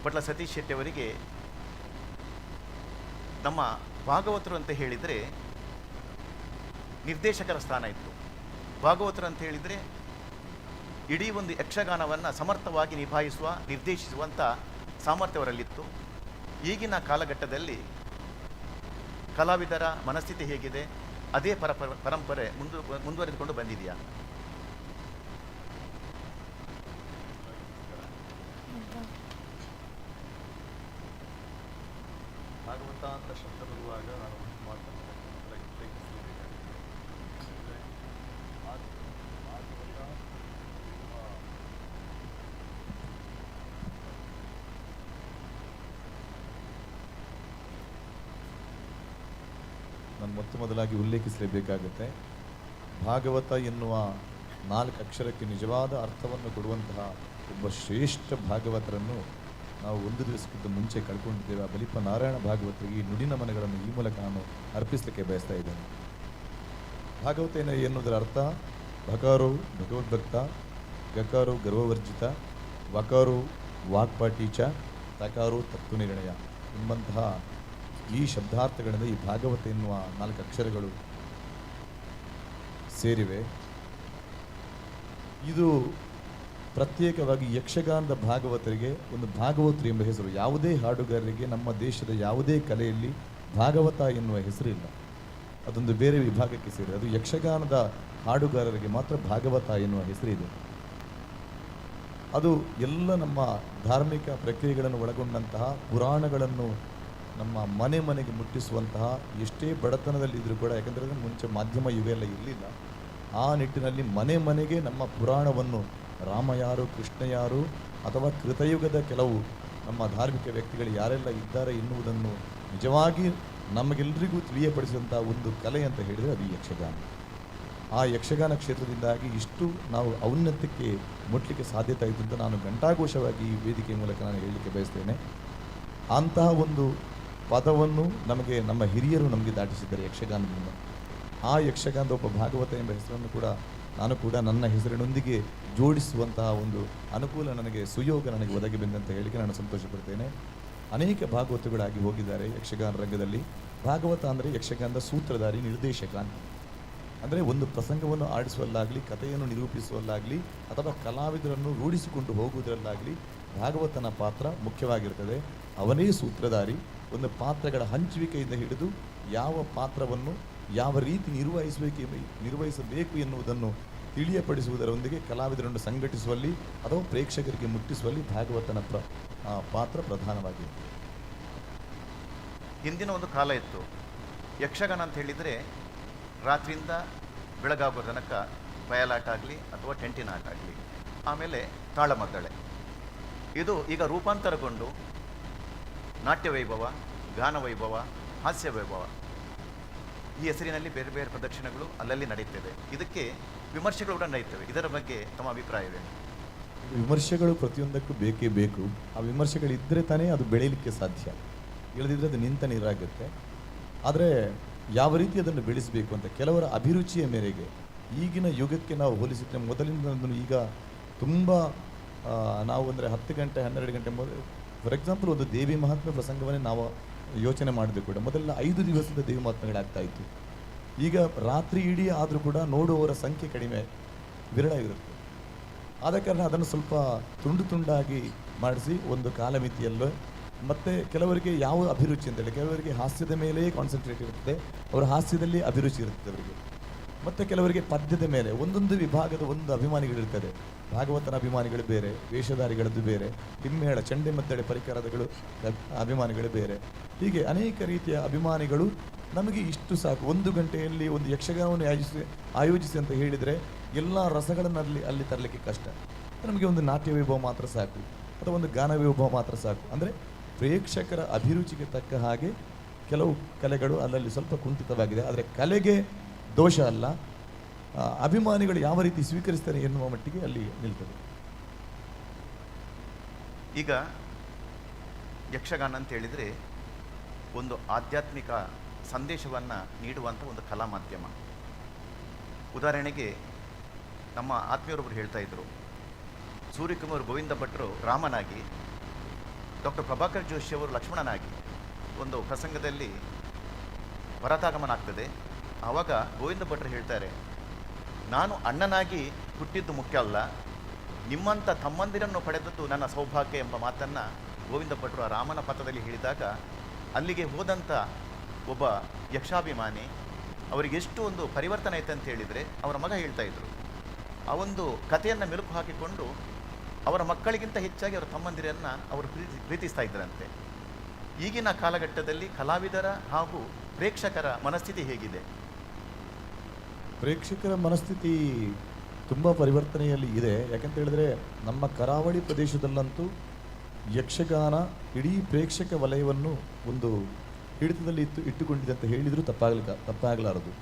ಪಟ್ಲ ಸತೀಶ್ ಶೆಟ್ಟಿಯವರಿಗೆ ನಮ್ಮ ಭಾಗವತರು ಅಂತ ಹೇಳಿದರೆ ನಿರ್ದೇಶಕರ ಸ್ಥಾನ ಇತ್ತು. ಭಾಗವತರು ಅಂತ ಹೇಳಿದರೆ ಇಡೀ ಒಂದು ಯಕ್ಷಗಾನವನ್ನು ಸಮರ್ಥವಾಗಿ ನಿಭಾಯಿಸುವ, ನಿರ್ದೇಶಿಸುವಂಥ ಸಾಮರ್ಥ್ಯವರಲ್ಲಿತ್ತು. ಈಗಿನ ಕಾಲಘಟ್ಟದಲ್ಲಿ ಕಲಾವಿದರ ಮನಸ್ಥಿತಿ ಹೇಗಿದೆ, ಅದೇ ಪರಂಪರೆ ಮುಂದುವರೆದುಕೊಂಡು ಬಂದಿದೆಯಾ? ಭಾಗವತ ಅಂತ ಶಬ್ದ ಬರುವಾಗ ನಾನು ನಾನು ಮೊದಲಾಗಿ ಉಲ್ಲೇಖಿಸಲೇಬೇಕಾಗುತ್ತೆ. ಭಾಗವತ ಎನ್ನುವ 4 ಅಕ್ಷರಕ್ಕೆ ನಿಜವಾದ ಅರ್ಥವನ್ನು ಕೊಡುವಂತಹ ಒಬ್ಬ ಶ್ರೇಷ್ಠ ಭಾಗವತರನ್ನು ನಾವು ಒಂದು ದಿವಸಕ್ಕಿಂತ ಮುಂಚೆ ಕಳ್ಕೊಂಡಿದ್ದೇವೆ. ಆ ಬಲಿಪ ನಾರಾಯಣ ಭಾಗವತರಿಗೆ ಈ ನುಡಿ ನಮನಗಳನ್ನು ಈ ಮೂಲಕ ನಾನು ಅರ್ಪಿಸಲಿಕ್ಕೆ ಬಯಸ್ತಾ ಇದ್ದೇನೆ. ಭಾಗವತ ಎನ್ನುವುದರ ಅರ್ಥ ಭಕಾರೋ ಭಗವದ್ಭಕ್ತ, ಗಕಾರೋ ಗರ್ವವರ್ಜಿತ, ವಕಾರೋ ವಾಕ್ಪಾಟೀಚ, ತಕಾರೋ ತತ್ವ ನಿರ್ಣಯ ಎಂಬಂತಹ ಈ ಶಬ್ದಾರ್ಥಗಳಿಂದ ಈ ಭಾಗವತ ಎನ್ನುವ 4 ಅಕ್ಷರಗಳು ಸೇರಿವೆ. ಇದು ಪ್ರತ್ಯೇಕವಾಗಿ ಯಕ್ಷಗಾನದ ಭಾಗವತರಿಗೆ ಒಂದು ಭಾಗವತರು ಎಂಬ ಹೆಸರು. ಯಾವುದೇ ಹಾಡುಗಾರರಿಗೆ ನಮ್ಮ ದೇಶದ ಯಾವುದೇ ಕಲೆಯಲ್ಲಿ ಭಾಗವತ ಎನ್ನುವ ಹೆಸರಿಲ್ಲ, ಅದೊಂದು ಬೇರೆ ವಿಭಾಗಕ್ಕೆ ಸೇರಿದೆ. ಅದು ಯಕ್ಷಗಾನದ ಹಾಡುಗಾರರಿಗೆ ಮಾತ್ರ ಭಾಗವತ ಎನ್ನುವ ಹೆಸರಿದೆ. ಅದು ಎಲ್ಲ ನಮ್ಮ ಧಾರ್ಮಿಕ ಪ್ರಕ್ರಿಯೆಗಳನ್ನು ಒಳಗೊಂಡಂತಹ ಪುರಾಣಗಳನ್ನು ನಮ್ಮ ಮನೆ ಮನೆಗೆ ಮುಟ್ಟಿಸುವಂತಹ, ಎಷ್ಟೇ ಬಡತನದಲ್ಲಿದ್ದರೂ ಕೂಡ, ಯಾಕಂದರೆ ಮುಂಚೆ ಮಾಧ್ಯಮ ಯುಗ ಎಲ್ಲ ಇರಲಿಲ್ಲ, ಆ ನಿಟ್ಟಿನಲ್ಲಿ ಮನೆ ಮನೆಗೆ ನಮ್ಮ ಪುರಾಣವನ್ನು ರಾಮ ಯಾರು, ಕೃಷ್ಣ ಯಾರು, ಅಥವಾ ಕೃತಯುಗದ ಕೆಲವು ನಮ್ಮ ಧಾರ್ಮಿಕ ವ್ಯಕ್ತಿಗಳು ಯಾರೆಲ್ಲ ಇದ್ದಾರೆ ಎನ್ನುವುದನ್ನು ನಿಜವಾಗಿ ನಮಗೆಲ್ಲರಿಗೂ ತಿಳಿಯಪಡಿಸಿದಂಥ ಒಂದು ಕಲೆ ಅಂತ ಹೇಳಿದರೆ ಅದು ಯಕ್ಷಗಾನ. ಆ ಯಕ್ಷಗಾನ ಕ್ಷೇತ್ರದಿಂದಾಗಿ ಇಷ್ಟು ನಾವು ಔನ್ನತ್ಯಕ್ಕೆ ಮುಟ್ಟಲಿಕ್ಕೆ ಸಾಧ್ಯತೆ ಆಯಿತು ಅಂತ ನಾನು ಘಂಟಾಘೋಷವಾಗಿ ಈ ವೇದಿಕೆ ಮೂಲಕ ನಾನು ಹೇಳಲಿಕ್ಕೆ ಬಯಸ್ತೇನೆ. ಅಂತಹ ಒಂದು ಪದವನ್ನು ನಮಗೆ ನಮ್ಮ ಹಿರಿಯರು ನಮಗೆ ದಾಟಿಸಿದ್ದಾರೆ ಯಕ್ಷಗಾನದಿಂದ. ಆ ಯಕ್ಷಗಾನದ ಒಬ್ಬ ಭಾಗವತ ಎಂಬ ಹೆಸರನ್ನು ಕೂಡ ನಾನು ಕೂಡ ನನ್ನ ಹೆಸರಿನೊಂದಿಗೆ ಜೋಡಿಸುವಂತಹ ಒಂದು ಅನುಕೂಲ ನನಗೆ, ಸುಯೋಗ ನನಗೆ ಒದಗಿ ಬಂದಂತ ಹೇಳಿಕೆ ನಾನು ಸಂತೋಷ ಪಡ್ತೇನೆ. ಅನೇಕ ಭಾಗವತಗಳಾಗಿ ಹೋಗಿದ್ದಾರೆ ಯಕ್ಷಗಾನ ರಂಗದಲ್ಲಿ. ಭಾಗವತ ಅಂದರೆ ಯಕ್ಷಗಾನದ ಸೂತ್ರಧಾರಿ, ನಿರ್ದೇಶಕ ಅಂತ. ಅಂದರೆ ಒಂದು ಪ್ರಸಂಗವನ್ನು ಆಡಿಸುವಲ್ಲಾಗಲಿ, ಕಥೆಯನ್ನು ನಿರೂಪಿಸುವಲ್ಲಾಗಲಿ, ಅಥವಾ ಕಲಾವಿದರನ್ನು ರೂಢಿಸಿಕೊಂಡು ಹೋಗುವುದರಲ್ಲಾಗಲಿ ಭಾಗವತನ ಪಾತ್ರ ಮುಖ್ಯವಾಗಿರ್ತದೆ. ಅವನೇ ಸೂತ್ರಧಾರಿ. ಒಂದು ಪಾತ್ರಗಳ ಹಂಚುವಿಕೆಯಿಂದ ಹಿಡಿದು ಯಾವ ಪಾತ್ರವನ್ನು ಯಾವ ರೀತಿ ನಿರ್ವಹಿಸಬೇಕು ಎನ್ನುವುದನ್ನು ತಿಳಿಯಪಡಿಸುವುದರೊಂದಿಗೆ ಕಲಾವಿದರನ್ನು ಸಂಘಟಿಸುವಲ್ಲಿ ಅಥವಾ ಪ್ರೇಕ್ಷಕರಿಗೆ ಮುಟ್ಟಿಸುವಲ್ಲಿ ಭಾಗವತನ ಪಾತ್ರ ಪ್ರಧಾನವಾಗಿದೆ. ಹಿಂದಿನ ಒಂದು ಕಾಲ ಇತ್ತು, ಯಕ್ಷಗಾನ ಅಂತ ಹೇಳಿದರೆ ರಾತ್ರಿಯಿಂದ ಬೆಳಗಾಗೋ ತನಕ ಬಯಲಾಟ ಆಗಲಿ ಅಥವಾ ಟೆಂಟಿನ ಆಟ ಆಗಲಿ, ಆಮೇಲೆ ತಾಳಮದ್ದಳೆ. ಇದು ಈಗ ರೂಪಾಂತರಗೊಂಡು ನಾಟ್ಯ ವೈಭವ, ಗಾನ ವೈಭವ, ಹಾಸ್ಯ ವೈಭವ ಈ ಹೆಸರಿನಲ್ಲಿ ಬೇರೆ ಬೇರೆ ಪ್ರದರ್ಶನಗಳು ಅಲ್ಲಲ್ಲಿ ನಡೆಯುತ್ತವೆ. ಇದಕ್ಕೆ ವಿಮರ್ಶೆಗಳು ಕೂಡ ನಡೆಯುತ್ತವೆ. ಇದರ ಬಗ್ಗೆ ತಮ್ಮ ಅಭಿಪ್ರಾಯವೇನು? ವಿಮರ್ಶೆಗಳು ಪ್ರತಿಯೊಂದಕ್ಕೂ ಬೇಕೇ ಬೇಕು. ಆ ವಿಮರ್ಶೆಗಳಿದ್ದರೆ ತಾನೇ ಅದು ಬೆಳೀಲಿಕ್ಕೆ ಸಾಧ್ಯ. ಇಲ್ಲದಿದ್ದರೆ ಅದು ನಿಂತ ನೀರಾಗುತ್ತೆ. ಆದರೆ ಯಾವ ರೀತಿ ಅದನ್ನು ಬೆಳೆಸಬೇಕು ಅಂತ ಕೆಲವರ ಅಭಿರುಚಿಯ ಮೇರೆಗೆ ಈಗಿನ ಯುಗಕ್ಕೆ ನಾವು ಹೋಲಿಸಿದರೆ ಮೊದಲಿಂದ ಈಗ ತುಂಬ ನಾವು ಅಂದರೆ 10 ಗಂಟೆ 12 ಗಂಟೆ ಫಾರ್ ಎಕ್ಸಾಂಪಲ್ ಒಂದು ದೇವಿ ಮಹಾತ್ಮೆ ಪ್ರಸಂಗವನ್ನೇ ನಾವು ಯೋಚನೆ ಮಾಡಿದ್ರು ಕೂಡ ಮೊದಲೆಲ್ಲ 5 ದಿವಸದ ದೇವಿ ಮಹಾತ್ಮೆಗಳಾಗ್ತಾ ಇತ್ತು. ಈಗ ರಾತ್ರಿ ಇಡೀ ಆದರೂ ಕೂಡ ನೋಡುವವರ ಸಂಖ್ಯೆ ಕಡಿಮೆ, ವಿರಳ ಇರುತ್ತೆ. ಆದ ಕಾರಣ ಅದನ್ನು ಸ್ವಲ್ಪ ತುಂಡು ತುಂಡಾಗಿ ಮಾಡಿಸಿ ಒಂದು ಕಾಲಮಿತಿಯಲ್ಲೂ, ಮತ್ತು ಕೆಲವರಿಗೆ ಯಾವ ಅಭಿರುಚಿ ಅಂತೇಳಿ ಕೆಲವರಿಗೆ ಹಾಸ್ಯದ ಮೇಲೆಯೇ ಕಾನ್ಸಂಟ್ರೇಟ್ ಇರುತ್ತೆ, ಅವರ ಹಾಸ್ಯದಲ್ಲಿ ಅಭಿರುಚಿ ಇರುತ್ತೆ ಅವರಿಗೆ. ಮತ್ತು ಕೆಲವರಿಗೆ ಪದ್ಯದ ಮೇಲೆ ಒಂದೊಂದು ವಿಭಾಗದ ಒಂದು ಅಭಿಮಾನಿಗಳಿರ್ತದೆ. ಭಾಗವತನ ಅಭಿಮಾನಿಗಳು ಬೇರೆ, ವೇಷಧಾರಿಗಳದ್ದು ಬೇರೆ, ಹಿಮ್ಮೇಳ ಚಂಡೆಮದ್ದಳೆ ಪರಿಕರಗಳು ಅಭಿಮಾನಿಗಳು ಬೇರೆ. ಹೀಗೆ ಅನೇಕ ರೀತಿಯ ಅಭಿಮಾನಿಗಳು. ನಮಗೆ ಇಷ್ಟು ಸಾಕು, 1 ಗಂಟೆಯಲ್ಲಿ ಒಂದು ಯಕ್ಷಗಾನವನ್ನು ಆಯೋಜಿಸಿ ಅಂತ ಹೇಳಿದರೆ ಎಲ್ಲ ರಸಗಳನ್ನು ಅಲ್ಲಿ ತರಲಿಕ್ಕೆ ಕಷ್ಟ. ನಮಗೆ ಒಂದು ನಾಟ್ಯ ವೈಭವ ಮಾತ್ರ ಸಾಕು, ಅಥವಾ ಒಂದು ಗಾನ ವೈಭವ ಮಾತ್ರ ಸಾಕು. ಅಂದರೆ ಪ್ರೇಕ್ಷಕರ ಅಭಿರುಚಿಗೆ ತಕ್ಕ ಹಾಗೆ ಕೆಲವು ಕಲೆಗಳು ಅಲ್ಲಲ್ಲಿ ಸ್ವಲ್ಪ ಕುಂಠಿತವಾಗಿದೆ. ಆದರೆ ಕಲೆಗೆ ದೋಷ ಅಲ್ಲ, ಅಭಿಮಾನಿಗಳು ಯಾವ ರೀತಿ ಸ್ವೀಕರಿಸ್ತಾರೆ ಎನ್ನುವ ಮಟ್ಟಿಗೆ ಅಲ್ಲಿ ನಿಲ್ತದೆ. ಈಗ ಯಕ್ಷಗಾನ ಅಂತ ಹೇಳಿದರೆ ಒಂದು ಆಧ್ಯಾತ್ಮಿಕ ಸಂದೇಶವನ್ನು ನೀಡುವಂಥ ಒಂದು ಕಲಾ ಮಾಧ್ಯಮ. ಉದಾಹರಣೆಗೆ ನಮ್ಮ ಆತ್ಮೀಯರೊಬ್ಬರು ಹೇಳ್ತಾ ಇದ್ದರು, ಸೂರ್ಯಕುಮಾರ್ ಗೋವಿಂದ ಭಟ್ರು ರಾಮನಾಗಿ, ಡಾಕ್ಟರ್ ಪ್ರಭಾಕರ್ ಜೋಶಿಯವರು ಲಕ್ಷ್ಮಣನಾಗಿ ಒಂದು ಪ್ರಸಂಗದಲ್ಲಿ ಭರತಾಗಮನ ಆಗ್ತದೆ. ಆವಾಗ ಗೋವಿಂದ ಭಟ್ರು ಹೇಳ್ತಾರೆ, ನಾನು ಅಣ್ಣನಾಗಿ ಹುಟ್ಟಿದ್ದು ಮುಖ್ಯ ಅಲ್ಲ, ನಿಮ್ಮಂಥ ತಮ್ಮಂದಿರನ್ನು ಪಡೆದದ್ದು ನನ್ನ ಸೌಭಾಗ್ಯ ಎಂಬ ಮಾತನ್ನು ಗೋವಿಂದ ಭಟ್ರು ಆ ರಾಮನ ಪಥದಲ್ಲಿ ಹೇಳಿದಾಗ ಅಲ್ಲಿಗೆ ಹೋದಂಥ ಒಬ್ಬ ಯಕ್ಷಾಭಿಮಾನಿ ಅವರಿಗೆ ಎಷ್ಟು ಒಂದು ಪರಿವರ್ತನೆ ಆಯ್ತು ಅಂತ ಹೇಳಿದರೆ ಅವರ ಮಗ ಹೇಳ್ತಾ ಇದ್ರು, ಆ ಒಂದು ಕಥೆಯನ್ನು ಮೆಲುಕು ಹಾಕಿಕೊಂಡು ಅವರ ಮಕ್ಕಳಿಗಿಂತ ಹೆಚ್ಚಾಗಿ ಅವರ ತಮ್ಮಂದಿರನ್ನು ಅವರು ಪ್ರೀತಿಸ್ತಾ ಇದ್ದರಂತೆ. ಈಗಿನ ಕಾಲಘಟ್ಟದಲ್ಲಿ ಕಲಾವಿದರ ಹಾಗೂ ಪ್ರೇಕ್ಷಕರ ಮನಸ್ಥಿತಿ ಹೇಗಿದೆ? ಪ್ರೇಕ್ಷಕರ ಮನಸ್ಥಿತಿ ತುಂಬ ಪರಿವರ್ತನೆಯಲ್ಲಿ ಇದೆ. ಯಾಕಂತ ಹೇಳಿದ್ರೆ ನಮ್ಮ ಕರಾವಳಿ ಪ್ರದೇಶದಲ್ಲಂತೂ ಯಕ್ಷಗಾನ ಇಡೀ ಪ್ರೇಕ್ಷಕ ವಲಯವನ್ನು ಒಂದು ಹಿಡಿತದಲ್ಲಿ ಇಟ್ಟುಕೊಂಡಿದೆ ಅಂತ ಹೇಳಿದರೂ ತಪ್ಪಾಗಲಾರದು.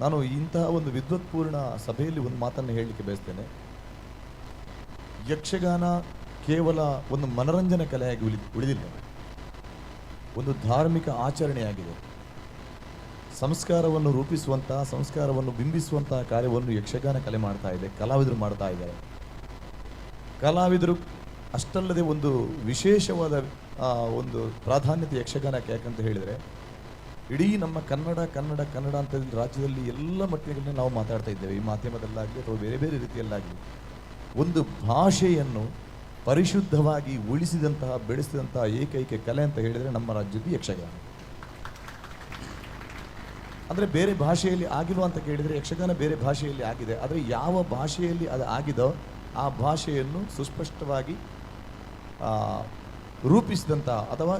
ನಾನು ಇಂತಹ ಒಂದು ವಿದ್ವತ್ಪೂರ್ಣ ಸಭೆಯಲ್ಲಿ ಒಂದು ಮಾತನ್ನು ಹೇಳಲಿಕ್ಕೆ ಬಯಸ್ತೇನೆ. ಯಕ್ಷಗಾನ ಕೇವಲ ಒಂದು ಮನರಂಜನೆ ಕಲೆಯಾಗಿ ಉಳಿದಿಲ್ಲ, ಒಂದು ಧಾರ್ಮಿಕ ಆಚರಣೆಯಾಗಿದೆ. ಸಂಸ್ಕಾರವನ್ನು ರೂಪಿಸುವಂತಹ, ಸಂಸ್ಕಾರವನ್ನು ಬಿಂಬಿಸುವಂತಹ ಕಾರ್ಯವನ್ನು ಯಕ್ಷಗಾನ ಕಲೆ ಮಾಡ್ತಾ ಇದೆ, ಕಲಾವಿದರು ಮಾಡ್ತಾ ಇದ್ದಾರೆ. ಕಲಾವಿದರು ಅಷ್ಟಲ್ಲದೆ ಒಂದು ವಿಶೇಷವಾದ ಒಂದು ಪ್ರಾಧಾನ್ಯತೆ ಯಕ್ಷಗಾನಕ್ಕೆ. ಯಾಕಂತ ಹೇಳಿದರೆ ಇಡೀ ನಮ್ಮ ಕನ್ನಡ ಅಂತ ರಾಜ್ಯದಲ್ಲಿ ಎಲ್ಲ ಮಟ್ಟಿಗೆ ನಾವು ಮಾತಾಡ್ತಾ ಇದ್ದೇವೆ, ಈ ಮಾಧ್ಯಮದಲ್ಲಾಗಲಿ ಅಥವಾ ಬೇರೆ ಬೇರೆ ರೀತಿಯಲ್ಲಾಗಲಿ. ಒಂದು ಭಾಷೆಯನ್ನು ಪರಿಶುದ್ಧವಾಗಿ ಉಳಿಸಿದಂತಹ, ಬೆಳೆಸಿದಂತಹ ಏಕೈಕ ಕಲೆ ಅಂತ ಹೇಳಿದರೆ ನಮ್ಮ ರಾಜ್ಯದ ಯಕ್ಷಗಾನ. ಅಂದರೆ ಬೇರೆ ಭಾಷೆಯಲ್ಲಿ ಆಗಿಲ್ವ ಅಂತ ಕೇಳಿದರೆ ಯಕ್ಷಗಾನ ಬೇರೆ ಭಾಷೆಯಲ್ಲಿ ಆಗಿದೆ. ಆದರೆ ಯಾವ ಭಾಷೆಯಲ್ಲಿ ಅದು ಆಗಿದೋ ಆ ಭಾಷೆಯನ್ನು ಸುಸ್ಪಷ್ಟವಾಗಿ ರೂಪಿಸಿದಂತಹ ಅಥವಾ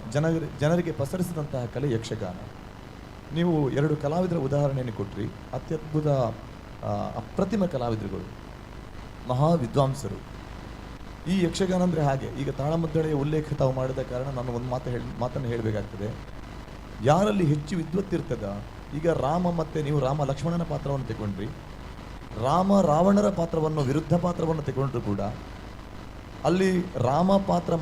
ಜನರಿಗೆ ಪಸರಿಸಿದಂತಹ ಕಲೆ ಯಕ್ಷಗಾನ. ನೀವು 2 ಕಲಾವಿದರ ಉದಾಹರಣೆಯನ್ನು ಕೊಟ್ಟರಿ. ಅತ್ಯದ್ಭುತ ಅಪ್ರತಿಮ ಕಲಾವಿದರುಗಳು, ಮಹಾ ವಿದ್ವಾಂಸರು. ಈ ಯಕ್ಷಗಾನ ಅಂದರೆ ಹಾಗೆ. ಈಗ ತಾಳಮದ್ದಳೆಯ ಉಲ್ಲೇಖ ತಾವು ಮಾಡಿದ ಕಾರಣ ನಾನು ಒಂದು ಮಾತನ್ನು ಹೇಳಬೇಕಾಗ್ತದೆ. ಯಾರಲ್ಲಿ ಹೆಚ್ಚು ವಿದ್ವತ್ತಿರ್ತದ, ಈಗ ರಾಮ ಮತ್ತು ನೀವು ರಾಮ ಲಕ್ಷ್ಮಣನ ಪಾತ್ರವನ್ನು ತಗೊಂಡ್ರಿ, ರಾಮ ರಾವಣರ ಪಾತ್ರವನ್ನು, ವಿರುದ್ಧ ಪಾತ್ರವನ್ನು ತಗೊಂಡ್ರು ಕೂಡ ಅಲ್ಲಿ ರಾಮ ಪಾತ್ರ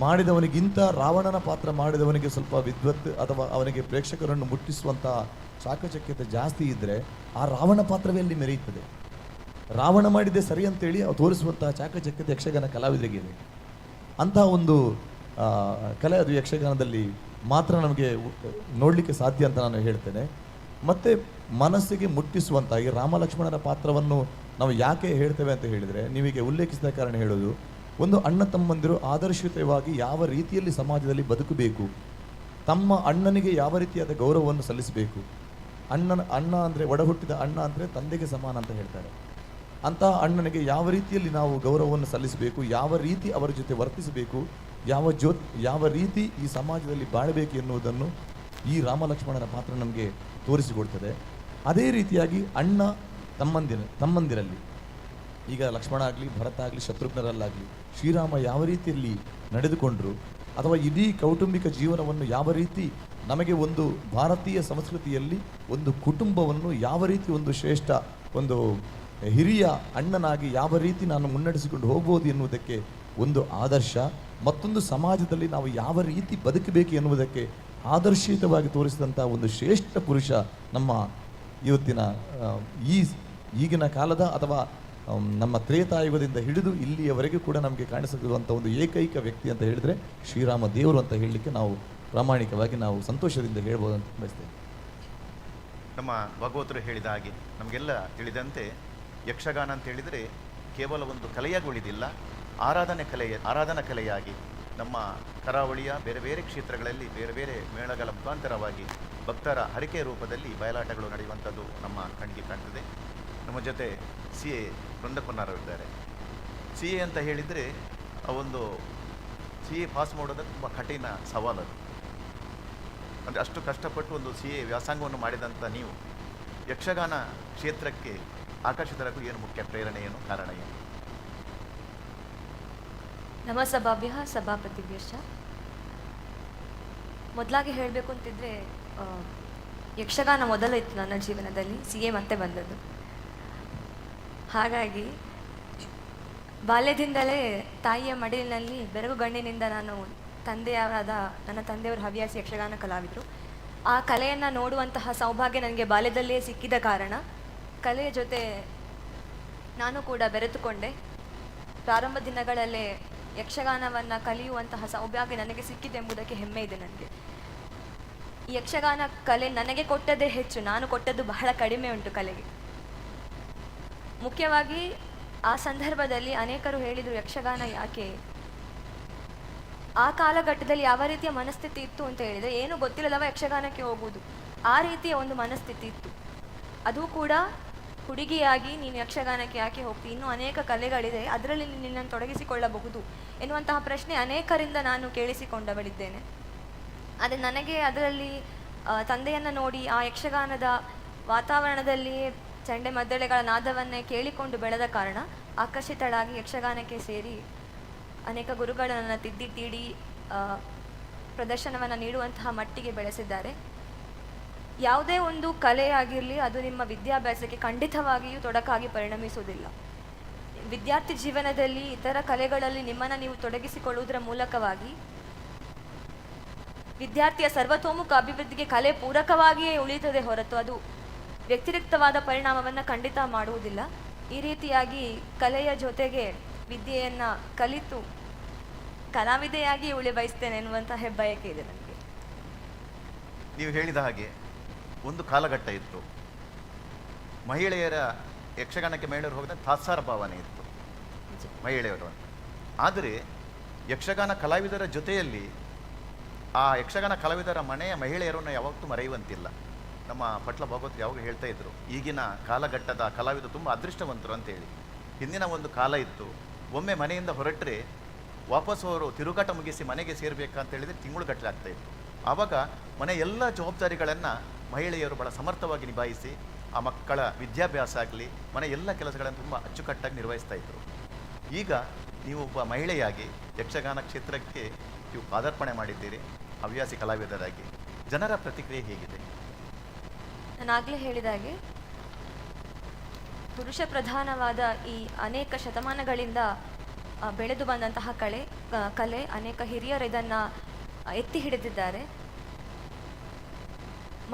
ಮಾಡಿದವನಿಗಿಂತ ರಾವಣನ ಪಾತ್ರ ಮಾಡಿದವನಿಗೆ ಸ್ವಲ್ಪ ವಿದ್ವತ್ ಅಥವಾ ಅವನಿಗೆ ಪ್ರೇಕ್ಷಕರನ್ನು ಮುಟ್ಟಿಸುವಂಥ ಚಾಕಚಕ್ಯತೆ ಜಾಸ್ತಿ ಇದ್ದರೆ ಆ ರಾವಣ ಪಾತ್ರವೇ ಅಲ್ಲಿ ಮೆರೆಯುತ್ತದೆ. ರಾವಣ ಮಾಡಿದ್ದೆ ಸರಿ ಅಂತೇಳಿ ತೋರಿಸುವಂತಹ ಚಾಕಚಕ್ಯತೆ ಯಕ್ಷಗಾನ ಕಲಾವಿದರಿಗೆ ಇದೆ. ಅಂತಹ ಒಂದು ಕಲೆ, ಅದು ಯಕ್ಷಗಾನದಲ್ಲಿ ಮಾತ್ರ ನಮಗೆ ನೋಡಲಿಕ್ಕೆ ಸಾಧ್ಯ ಅಂತ ನಾನು ಹೇಳ್ತೇನೆ. ಮತ್ತು ಮನಸ್ಸಿಗೆ ಮುಟ್ಟಿಸುವಂಥ ಈ ರಾಮ ಲಕ್ಷ್ಮಣರ ಪಾತ್ರವನ್ನು ನಾವು ಯಾಕೆ ಹೇಳ್ತೇವೆ ಅಂತ ಹೇಳಿದರೆ, ನೀವೀಗ ಉಲ್ಲೇಖಿಸಿದ ಕಾರಣ ಹೇಳೋದು, ಒಂದು ಅಣ್ಣ ತಮ್ಮಂದಿರು ಆದರ್ಶಯುತವಾಗಿ ಯಾವ ರೀತಿಯಲ್ಲಿ ಸಮಾಜದಲ್ಲಿ ಬದುಕಬೇಕು, ತಮ್ಮ ಅಣ್ಣನಿಗೆ ಯಾವ ರೀತಿಯಾದ ಗೌರವವನ್ನು ಸಲ್ಲಿಸಬೇಕು. ಅಣ್ಣ ಅಂದರೆ ಒಡ ಹುಟ್ಟಿದ ಅಣ್ಣ ಅಂದರೆ ತಂದೆಗೆ ಸಮಾನ ಅಂತ ಹೇಳ್ತಾರೆ. ಅಂತಹ ಅಣ್ಣನಿಗೆ ಯಾವ ರೀತಿಯಲ್ಲಿ ನಾವು ಗೌರವವನ್ನು ಸಲ್ಲಿಸಬೇಕು, ಯಾವ ರೀತಿ ಅವರ ಜೊತೆ ವರ್ತಿಸಬೇಕು, ಯಾವ ರೀತಿ ಈ ಸಮಾಜದಲ್ಲಿ ಬಾಳಬೇಕು ಎನ್ನುವುದನ್ನು ಈ ರಾಮ ಲಕ್ಷ್ಮಣರ ಪಾತ್ರ ನಮಗೆ ತೋರಿಸಿಕೊಡ್ತದೆ. ಅದೇ ರೀತಿಯಾಗಿ ಅಣ್ಣ ತಮ್ಮಂದಿರಲ್ಲಿ, ಈಗ ಲಕ್ಷ್ಮಣ ಆಗಲಿ, ಭರತ ಆಗಲಿ, ಶತ್ರುಘ್ನರಲ್ಲಾಗಲಿ ಶ್ರೀರಾಮ ಯಾವ ರೀತಿಯಲ್ಲಿ ನಡೆದುಕೊಂಡರು, ಅಥವಾ ಇಡೀ ಕೌಟುಂಬಿಕ ಜೀವನವನ್ನು ಯಾವ ರೀತಿ, ನಮಗೆ ಒಂದು ಭಾರತೀಯ ಸಂಸ್ಕೃತಿಯಲ್ಲಿ ಒಂದು ಕುಟುಂಬವನ್ನು ಯಾವ ರೀತಿ ಒಂದು ಶ್ರೇಷ್ಠ ಒಂದು ಹಿರಿಯ ಅಣ್ಣನಾಗಿ ಯಾವ ರೀತಿ ನಾನು ಮುನ್ನಡೆಸಿಕೊಂಡು ಹೋಗ್ಬೋದು ಎನ್ನುವುದಕ್ಕೆ ಒಂದು ಆದರ್ಶ, ಮತ್ತೊಂದು ಸಮಾಜದಲ್ಲಿ ನಾವು ಯಾವ ರೀತಿ ಬದುಕಬೇಕು ಎನ್ನುವುದಕ್ಕೆ ಆದರ್ಶಯುತವಾಗಿ ತೋರಿಸಿದಂಥ ಒಂದು ಶ್ರೇಷ್ಠ ಪುರುಷ ನಮ್ಮ ಇವತ್ತಿನ ಈಗಿನ ಕಾಲದ ಅಥವಾ ನಮ್ಮ ತ್ರೇತಾಯುಗದಿಂದ ಹಿಡಿದು ಇಲ್ಲಿಯವರೆಗೂ ಕೂಡ ನಮಗೆ ಕಾಣಿಸುತ್ತಿರುವಂಥ ಒಂದು ಏಕೈಕ ವ್ಯಕ್ತಿ ಅಂತ ಹೇಳಿದರೆ ಶ್ರೀರಾಮ ದೇವರು ಅಂತ ಹೇಳಲಿಕ್ಕೆ ನಾವು ಪ್ರಾಮಾಣಿಕವಾಗಿ ನಾವು ಸಂತೋಷದಿಂದ ಹೇಳ್ಬೋದು ಅಂತ ಬಯಸ್ತೇವೆ. ನಮ್ಮ ಭಗವತರು ಹೇಳಿದ ಹಾಗೆ ನಮಗೆಲ್ಲ ತಿಳಿದಂತೆ ಯಕ್ಷಗಾನ ಅಂತ ಹೇಳಿದರೆ ಕೇವಲ ಒಂದು ಕಲೆಯಾಗಿ ಉಳಿದಿಲ್ಲ, ಆರಾಧನಾ ಕಲೆಯಾಗಿ ನಮ್ಮ ಕರಾವಳಿಯ ಬೇರೆ ಬೇರೆ ಕ್ಷೇತ್ರಗಳಲ್ಲಿ ಬೇರೆ ಬೇರೆ ಮೇಳಗಳ ಮುಖಾಂತರವಾಗಿ ಭಕ್ತರ ಹರಿಕೆ ರೂಪದಲ್ಲಿ ಬಯಲಾಟಗಳು ನಡೆಯುವಂಥದ್ದು ನಮ್ಮ ಕಣ್ಣಿಗೆ ಕಾಣ್ತದೆ. ನಮ್ಮ ಜೊತೆ ಸಿ ಎ ಬೃಂದಪೊನ್ನಾರವಿದ್ದಾರೆ. ಸಿ ಎ ಅಂತ ಹೇಳಿದರೆ ಒಂದು ಸಿ ಎ ಪಾಸ್ ಮಾಡೋದು ತುಂಬ ಕಠಿಣ ಸವಾಲದು. ಅಂದರೆ ಅಷ್ಟು ಕಷ್ಟಪಟ್ಟು ಒಂದು ಸಿ ಎ ವ್ಯಾಸಂಗವನ್ನು ಮಾಡಿದಂಥ ನೀವು ಯಕ್ಷಗಾನ ಕ್ಷೇತ್ರಕ್ಕೆ ಆಕರ್ಷಿತರಾಗಲು ಏನು ಮುಖ್ಯ ಪ್ರೇರಣೆ, ಏನು ಕಾರಣ, ಏನು? ನಮ್ಮ ಸಭಾಭ್ಯ ಸಭಾಪತಿಭ್ಯಶ್ಚ. ಮೊದಲಾಗಿ ಹೇಳಬೇಕು ಅಂತಿದ್ರೆ, ಯಕ್ಷಗಾನ ಮೊದಲು ಇತ್ತು ನನ್ನ ಜೀವನದಲ್ಲಿ, ಸಿ ಎ ಮತ್ತೆ ಬಂದದ್ದು. ಹಾಗಾಗಿ ಬಾಲ್ಯದಿಂದಲೇ ತಾಯಿಯ ಮಡಿಲಿನಲ್ಲಿ ಬೆರಗುಗಣ್ಣಿನಿಂದ ನಾನು ನನ್ನ ತಂದೆಯವರು ಹವ್ಯಾಸಿ ಯಕ್ಷಗಾನ ಕಲಾವಿದರು. ಆ ಕಲೆಯನ್ನು ನೋಡುವಂತಹ ಸೌಭಾಗ್ಯ ನನಗೆ ಬಾಲ್ಯದಲ್ಲಿಯೇ ಸಿಕ್ಕಿದ ಕಾರಣ ಕಲೆಯ ಜೊತೆ ನಾನು ಕೂಡ ಬೆರೆತುಕೊಂಡೆ. ಪ್ರಾರಂಭ ದಿನಗಳಲ್ಲೇ ಯಕ್ಷಗಾನವನ್ನು ಕಲಿಯುವಂತಹ ಸೌಭಾಗ್ಯ ನನಗೆ ಸಿಕ್ಕಿದೆ ಎಂಬುದಕ್ಕೆ ಹೆಮ್ಮೆ ಇದೆ ನನಗೆ. ಈ ಯಕ್ಷಗಾನ ಕಲೆ ನನಗೆ ಕೊಟ್ಟದೇ ಹೆಚ್ಚು, ನಾನು ಕೊಟ್ಟದ್ದು ಬಹಳ ಕಡಿಮೆ ಉಂಟು ಕಲೆಗೆ. ಮುಖ್ಯವಾಗಿ ಆ ಸಂದರ್ಭದಲ್ಲಿ ಅನೇಕರು ಹೇಳಿದರು, ಯಕ್ಷಗಾನ ಯಾಕೆ, ಆ ಕಾಲಘಟ್ಟದಲ್ಲಿ ಯಾವ ರೀತಿಯ ಮನಸ್ಥಿತಿ ಇತ್ತು ಅಂತ ಹೇಳಿದರೆ, ಏನು ಗೊತ್ತಿಲ್ಲದವ ಯಕ್ಷಗಾನಕ್ಕೆ ಹೋಗುವುದು, ಆ ರೀತಿಯ ಒಂದು ಮನಸ್ಥಿತಿ ಇತ್ತು. ಅದು ಕೂಡ ಹುಡುಗಿಯಾಗಿ ನೀನು ಯಕ್ಷಗಾನಕ್ಕೆ ಯಾಕೆ ಹೋಗ್ತೀನಿ, ಇನ್ನೂ ಅನೇಕ ಕಲೆಗಳಿದೆ, ಅದರಲ್ಲಿ ನಿನ್ನನ್ನು ತೊಡಗಿಸಿಕೊಳ್ಳಬಹುದು ಎನ್ನುವಂತಹ ಪ್ರಶ್ನೆ ಅನೇಕರಿಂದ ನಾನು ಕೇಳಿಸಿಕೊಂಡವಳಿದ್ದೇನೆ. ಆದರೆ ನನಗೆ ಅದರಲ್ಲಿ ತಂದೆಯನ್ನು ನೋಡಿ ಆ ಯಕ್ಷಗಾನದ ವಾತಾವರಣದಲ್ಲಿ ಚಂಡೆ ಮದ್ದಳೆಗಳ ನಾದವನ್ನೇ ಕೇಳಿಕೊಂಡು ಬೆಳೆದ ಕಾರಣ ಆಕರ್ಷಿತಳಾಗಿ ಯಕ್ಷಗಾನಕ್ಕೆ ಸೇರಿ ಅನೇಕ ಗುರುಗಳನ್ನು ತಿದ್ದಿ ತೀಡಿ ಪ್ರದರ್ಶನವನ್ನು ನೀಡುವಂತಹ ಮಟ್ಟಿಗೆ ಬೆಳೆಸಿದ್ದಾರೆ. ಯಾವುದೇ ಒಂದು ಕಲೆಯಾಗಿರಲಿ ಅದು ನಿಮ್ಮ ವಿದ್ಯಾಭ್ಯಾಸಕ್ಕೆ ಖಂಡಿತವಾಗಿಯೂ ತೊಡಕಾಗಿ ಪರಿಣಮಿಸುವುದಿಲ್ಲ. ವಿದ್ಯಾರ್ಥಿ ಜೀವನದಲ್ಲಿ ಇತರ ಕಲೆಗಳಲ್ಲಿ ನಿಮ್ಮನ್ನು ನೀವು ತೊಡಗಿಸಿಕೊಳ್ಳುವುದರ ಮೂಲಕವಾಗಿ ವಿದ್ಯಾರ್ಥಿಯ ಸರ್ವತೋಮುಖ ಅಭಿವೃದ್ಧಿಗೆ ಕಲೆ ಪೂರಕವಾಗಿಯೇ ಉಳಿಯುತ್ತದೆ ಹೊರತು ಅದು ವ್ಯತಿರಿಕ್ತವಾದ ಪರಿಣಾಮವನ್ನು ಖಂಡಿತ ಮಾಡುವುದಿಲ್ಲ. ಈ ರೀತಿಯಾಗಿ ಕಲೆಯ ಜೊತೆಗೆ ವಿದ್ಯೆಯನ್ನು ಕಲಿತು ಕಲಾವಿದೆಯಾಗಿ ಉಳಿ ಬಯಸ್ತೇನೆ ಎನ್ನುವಂಥ ಹೆಬ್ಬಯಕೆ ಇದೆ ನನಗೆ. ನೀವು ಹೇಳಿದ ಹಾಗೆ ಒಂದು ಕಾಲಘಟ್ಟ ಇತ್ತು, ಮಹಿಳೆಯರ ಯಕ್ಷಗಾನಕ್ಕೆ ಮಹಿಳೆಯರು ಹೋಗಿದ ತಾತ್ಸಾರ ಭಾವನೆ ಇತ್ತು ಮಹಿಳೆಯರು. ಆದರೆ ಯಕ್ಷಗಾನ ಕಲಾವಿದರ ಜೊತೆಯಲ್ಲಿ ಆ ಯಕ್ಷಗಾನ ಕಲಾವಿದರ ಮನೆಯ ಮಹಿಳೆಯರನ್ನು ಯಾವತ್ತೂ ಮರೆಯುವಂತಿಲ್ಲ. ನಮ್ಮ ಪಟ್ಲ ಭಾಗವತರು ಯಾವಾಗ ಹೇಳ್ತಾ ಇದ್ರು, ಈಗಿನ ಕಾಲಘಟ್ಟದ ಕಲಾವಿದರು ತುಂಬ ಅದೃಷ್ಟವಂತರು ಅಂತೇಳಿ. ಹಿಂದಿನ ಒಂದು ಕಾಲ ಇತ್ತು, ಒಮ್ಮೆ ಮನೆಯಿಂದ ಹೊರಟ್ರೆ ವಾಪಸ್ ಅವರು ತಿರುಗಾಟ ಮುಗಿಸಿ ಮನೆಗೆ ಸೇರಬೇಕಂತ ಹೇಳಿದರೆ ತಿಂಗಳುಗಟ್ಟಲೆ ಆಗ್ತಾ ಇತ್ತು. ಆವಾಗ ಮನೆ ಎಲ್ಲ ಜವಾಬ್ದಾರಿಗಳನ್ನು ಮಹಿಳೆಯರು ಬಹಳ ಸಮರ್ಥವಾಗಿ ನಿಭಾಯಿಸಿ ಆ ಮಕ್ಕಳ ವಿದ್ಯಾಭ್ಯಾಸ ಆಗಲಿ ಮನೆ ಎಲ್ಲ ಕೆಲಸಗಳನ್ನು ತುಂಬ ಅಚ್ಚುಕಟ್ಟಾಗಿ ನಿರ್ವಹಿಸ್ತಾ ಇದ್ರು. ಈಗ ನೀವು ಒಬ್ಬ ಮಹಿಳೆಯಾಗಿ ಯಕ್ಷಗಾನ ಕ್ಷೇತ್ರಕ್ಕೆ ನೀವು ಪಾದಾರ್ಪಣೆ ಮಾಡಿದ್ದೀರಿ, ಹವ್ಯಾಸಿ ಕಲಾವಿದರಾಗಿ. ಜನರ ಪ್ರತಿಕ್ರಿಯೆ ಹೇಗಿದೆ? ನಾನಾಗಲೇ ಹೇಳಿದ ಹಾಗೆ ಪುರುಷ ಪ್ರಧಾನವಾದ ಈ ಅನೇಕ ಶತಮಾನಗಳಿಂದ ಬೆಳೆದು ಬಂದಂತಹ ಕಲೆ ಅನೇಕ ಹಿರಿಯರು ಇದನ್ನು ಎತ್ತಿ ಹಿಡಿದಿದ್ದಾರೆ.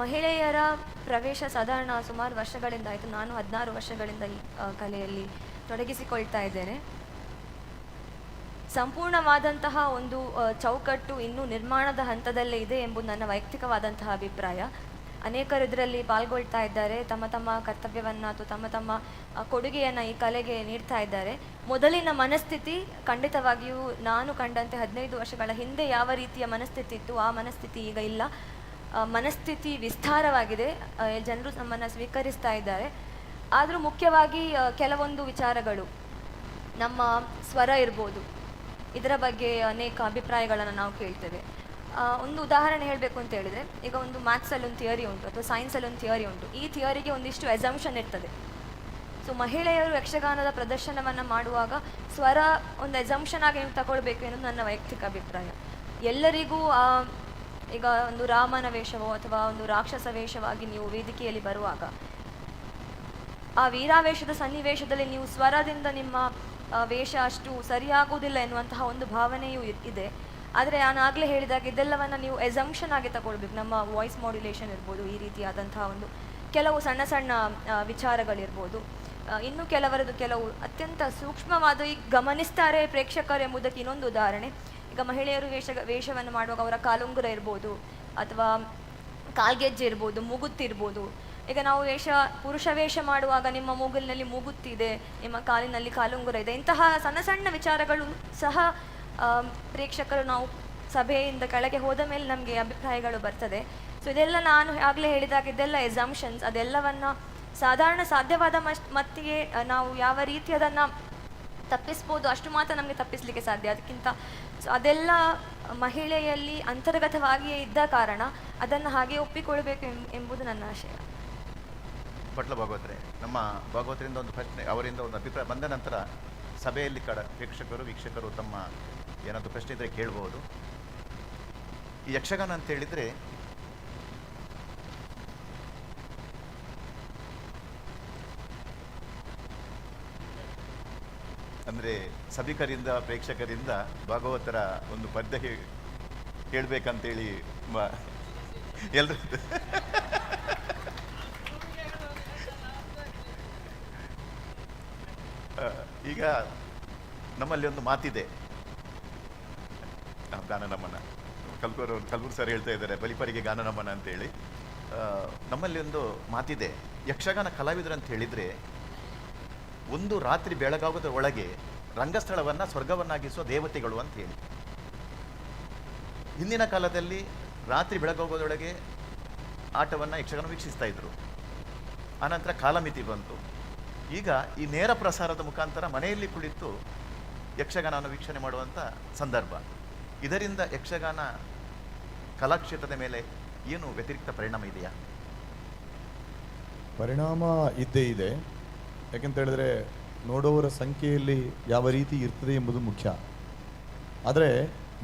ಮಹಿಳೆಯರ ಪ್ರವೇಶ ಸಾಧಾರಣ ಸುಮಾರು ವರ್ಷಗಳಿಂದ ಆಯಿತು. ನಾನು 16 ವರ್ಷಗಳಿಂದ ಈ ಕಲೆಯಲ್ಲಿ ತೊಡಗಿಸಿಕೊಳ್ತಾ ಇದ್ದೇನೆ. ಸಂಪೂರ್ಣವಾದಂತಹ ಒಂದು ಚೌಕಟ್ಟು ಇನ್ನೂ ನಿರ್ಮಾಣದ ಹಂತದಲ್ಲೇ ಇದೆ ಎಂಬುದು ನನ್ನ ವೈಯಕ್ತಿಕವಾದಂತಹ ಅಭಿಪ್ರಾಯ. ಅನೇಕರು ಇದರಲ್ಲಿ ಪಾಲ್ಗೊಳ್ತಾ ಇದ್ದಾರೆ, ತಮ್ಮ ತಮ್ಮ ಕರ್ತವ್ಯವನ್ನು ಅಥವಾ ತಮ್ಮ ತಮ್ಮ ಕೊಡುಗೆಯನ್ನು ಈ ಕಲೆಗೆ ನೀಡ್ತಾ ಇದ್ದಾರೆ. ಮೊದಲಿನ ಮನಸ್ಥಿತಿ ಖಂಡಿತವಾಗಿಯೂ ನಾನು ಕಂಡಂತೆ 15 ವರ್ಷಗಳ ಹಿಂದೆ ಯಾವ ರೀತಿಯ ಮನಸ್ಥಿತಿ ಇತ್ತು ಆ ಮನಸ್ಥಿತಿ ಈಗ ಇಲ್ಲ. ಮನಸ್ಥಿತಿ ವಿಸ್ತಾರವಾಗಿದೆ, ಜನರು ನಮ್ಮನ್ನು ಸ್ವೀಕರಿಸ್ತಾ ಇದ್ದಾರೆ. ಆದರೂ ಮುಖ್ಯವಾಗಿ ಕೆಲವೊಂದು ವಿಚಾರಗಳು, ನಮ್ಮ ಸ್ವರ ಇರ್ಬೋದು, ಇದರ ಬಗ್ಗೆ ಅನೇಕ ಅಭಿಪ್ರಾಯಗಳನ್ನು ನಾವು ಕೇಳ್ತೇವೆ. ಒಂದು ಉದಾಹರಣೆ ಹೇಳಬೇಕು ಅಂತ ಹೇಳಿದರೆ, ಈಗ ಒಂದು ಮ್ಯಾಥ್ಸಲ್ಲಿ ಒಂದು ಥಿಯರಿ ಉಂಟು ಅಥವಾ ಸೈನ್ಸಲ್ಲಿ ಒಂದು ಥಿಯರಿ ಉಂಟು. ಈ ಥಿಯರಿಗೆ ಒಂದಿಷ್ಟು ಎಸಂಪ್ಷನ್ ಇರ್ತದೆ. ಸೊ ಮಹಿಳೆಯರು ಯಕ್ಷಗಾನದ ಪ್ರದರ್ಶನವನ್ನು ಮಾಡುವಾಗ ಸ್ವರ ಒಂದು ಎಸಂಪ್ಷನ್ ಆಗಿ ನೀವು ತಗೊಳ್ಬೇಕು ಎನ್ನುವುದು ನನ್ನ ವೈಯಕ್ತಿಕ ಅಭಿಪ್ರಾಯ. ಎಲ್ಲರಿಗೂ ಈಗ ಒಂದು ರಾಮನ ವೇಷವೋ ಅಥವಾ ಒಂದು ರಾಕ್ಷಸ ವೇಷವಾಗಿ ನೀವು ವೇದಿಕೆಯಲ್ಲಿ ಬರುವಾಗ ಆ ವೀರಾವೇಶದ ಸನ್ನಿವೇಶದಲ್ಲಿ ನೀವು ಸ್ವರದಿಂದ ನಿಮ್ಮ ವೇಷ ಅಷ್ಟು ಸರಿಯಾಗುವುದಿಲ್ಲ ಎನ್ನುವಂತಹ ಒಂದು ಭಾವನೆಯೂ ಇದೆ. ಆದರೆ ನಾನು ಆಗಲೇ ಹೇಳಿದಾಗ ಇದೆಲ್ಲವನ್ನು ನೀವು ಎಸಂಪ್ಷನ್ ಆಗಿ ತಗೊಳ್ಬೇಕು. ನಮ್ಮ ವಾಯ್ಸ್ ಮಾಡ್ಯುಲೇಷನ್ ಇರ್ಬೋದು, ಈ ರೀತಿಯಾದಂತಹ ಒಂದು ಕೆಲವು ಸಣ್ಣ ಸಣ್ಣ ವಿಚಾರಗಳಿರ್ಬೋದು, ಇನ್ನು ಕೆಲವು ಅತ್ಯಂತ ಸೂಕ್ಷ್ಮವಾದ ಈಗ ಗಮನಿಸ್ತಾರೆ ಪ್ರೇಕ್ಷಕರು ಎಂಬುದಕ್ಕೆ ಇನ್ನೊಂದು ಉದಾಹರಣೆ. ಈಗ ಮಹಿಳೆಯರು ವೇಷವನ್ನು ಮಾಡುವಾಗ ಅವರ ಕಾಲುಂಗುರ ಇರ್ಬೋದು ಅಥವಾ ಕಾಲ್ಗೆಜ್ಜೆ ಇರ್ಬೋದು, ಮೂಗುತ್ತಿರ್ಬೋದು. ಈಗ ನಾವು ಪುರುಷ ವೇಷ ಮಾಡುವಾಗ ನಿಮ್ಮ ಮೂಗಿಲಿನಲ್ಲಿ ಮೂಗುತ್ತಿದೆ, ನಿಮ್ಮ ಕಾಲಿನಲ್ಲಿ ಕಾಲುಂಗುರ ಇದೆ. ಇಂತಹ ಸಣ್ಣ ಸಣ್ಣ ವಿಚಾರಗಳು ಸಹ ಪ್ರೇಕ್ಷಕರು ನಾವು ಸಭೆಯಿಂದ ಕೆಳಗೆ ಹೋದ ಮೇಲೆ ನಮಗೆ ಅಭಿಪ್ರಾಯಗಳು ಬರ್ತದೆ. ಸೊ ಇದೆಲ್ಲ ನಾನು ಆಗಲೇ ಹೇಳಿದಾಗ ಇದೆಲ್ಲ ಎಸಂಪ್ಷನ್ಸ್. ಅದೆಲ್ಲವನ್ನು ಸಾಧಾರಣ ಸಾಧ್ಯವಾದ ಮಟ್ಟಿಗೆ ನಾವು ಯಾವ ರೀತಿ ಅದನ್ನು ತಪ್ಪಿಸ್ಬೋದು ಅಷ್ಟು ಮಾತ್ರ ನಮಗೆ ತಪ್ಪಿಸಲಿಕ್ಕೆ ಸಾಧ್ಯ. ಅದಕ್ಕಿಂತ ಅದೆಲ್ಲ ಮಹಿಳೆಯಲ್ಲಿ ಅಂತರ್ಗತವಾಗಿಯೇ ಇದ್ದ ಕಾರಣ ಅದನ್ನು ಹಾಗೆ ಒಪ್ಪಿಕೊಳ್ಬೇಕು ಎಂಬುದು ನನ್ನ ಆಶಯ. ಪಟ್ಲ ಭಾಗವತರೆ, ನಮ್ಮ ಭಾಗವತರಿಂದ ಒಂದು ಪ್ರಶ್ನೆ, ಅವರಿಂದ ಒಂದು ಅಭಿಪ್ರಾಯ ಬಂದ ನಂತರ ಸಭೆಯಲ್ಲಿ ಪ್ರೇಕ್ಷಕರು ವೀಕ್ಷಕರು ತಮ್ಮ ಏನಾದರೂ ಪ್ರಶ್ನೆ ಇದ್ದರೆ ಕೇಳ್ಬೋದು. ಈ ಯಕ್ಷಗಾನ ಅಂತ ಹೇಳಿದರೆ ಅಂದರೆ ಸಭಿಕರಿಂದ ಪ್ರೇಕ್ಷಕರಿಂದ ಭಾಗವತರ ಒಂದು ಪದ್ಯ ಕೇಳಬೇಕಂತೇಳಿ ಎಲ್ಲರೂ ಈಗ ನಮ್ಮಲ್ಲಿ ಒಂದು ಮಾತಿದೆ, ಗಾನ ನಮನ, ಕಲ್ಬೂರು ಸರ್ ಹೇಳ್ತಾ ಇದ್ದಾರೆ ಬಲಿಪರಿಗೆ ಗಾನ ನಮನ ಅಂತೇಳಿ. ನಮ್ಮಲ್ಲಿ ಒಂದು ಮಾತಿದೆ, ಯಕ್ಷಗಾನ ಕಲಾವಿದರು ಅಂತ ಹೇಳಿದರೆ ಒಂದು ರಾತ್ರಿ ಬೆಳಗಾಗೋದ್ರ ಒಳಗೆ ರಂಗಸ್ಥಳವನ್ನು ಸ್ವರ್ಗವನ್ನಾಗಿಸುವ ದೇವತೆಗಳು ಅಂತ ಹೇಳಿ. ಹಿಂದಿನ ಕಾಲದಲ್ಲಿ ರಾತ್ರಿ ಬೆಳಗಾಗೋದ್ರೊಳಗೆ ಆಟವನ್ನು ಯಕ್ಷಗಾನ ವೀಕ್ಷಿಸ್ತಾ ಇದ್ರು. ಆನಂತರ ಕಾಲಮಿತಿ ಬಂತು. ಈಗ ಈ ನೇರ ಪ್ರಸಾರದ ಮುಖಾಂತರ ಮನೆಯಲ್ಲಿ ಕುಳಿತು ಯಕ್ಷಗಾನವನ್ನು ವೀಕ್ಷಣೆ ಮಾಡುವಂಥ ಸಂದರ್ಭ. ಇದರಿಂದ ಯಕ್ಷಗಾನ ಕಲಾಕ್ಷೇತ್ರದ ಮೇಲೆ ಏನು ವ್ಯತಿರಿಕ್ತ ಪರಿಣಾಮ ಇದೆಯಾ? ಪರಿಣಾಮ ಇದ್ದೇ ಇದೆ. ಯಾಕೆಂತ ಹೇಳಿದ್ರೆ ನೋಡುವವರ ಸಂಖ್ಯೆಯಲ್ಲಿ ಯಾವ ರೀತಿ ಇರ್ತದೆ ಎಂಬುದು ಮುಖ್ಯ. ಆದರೆ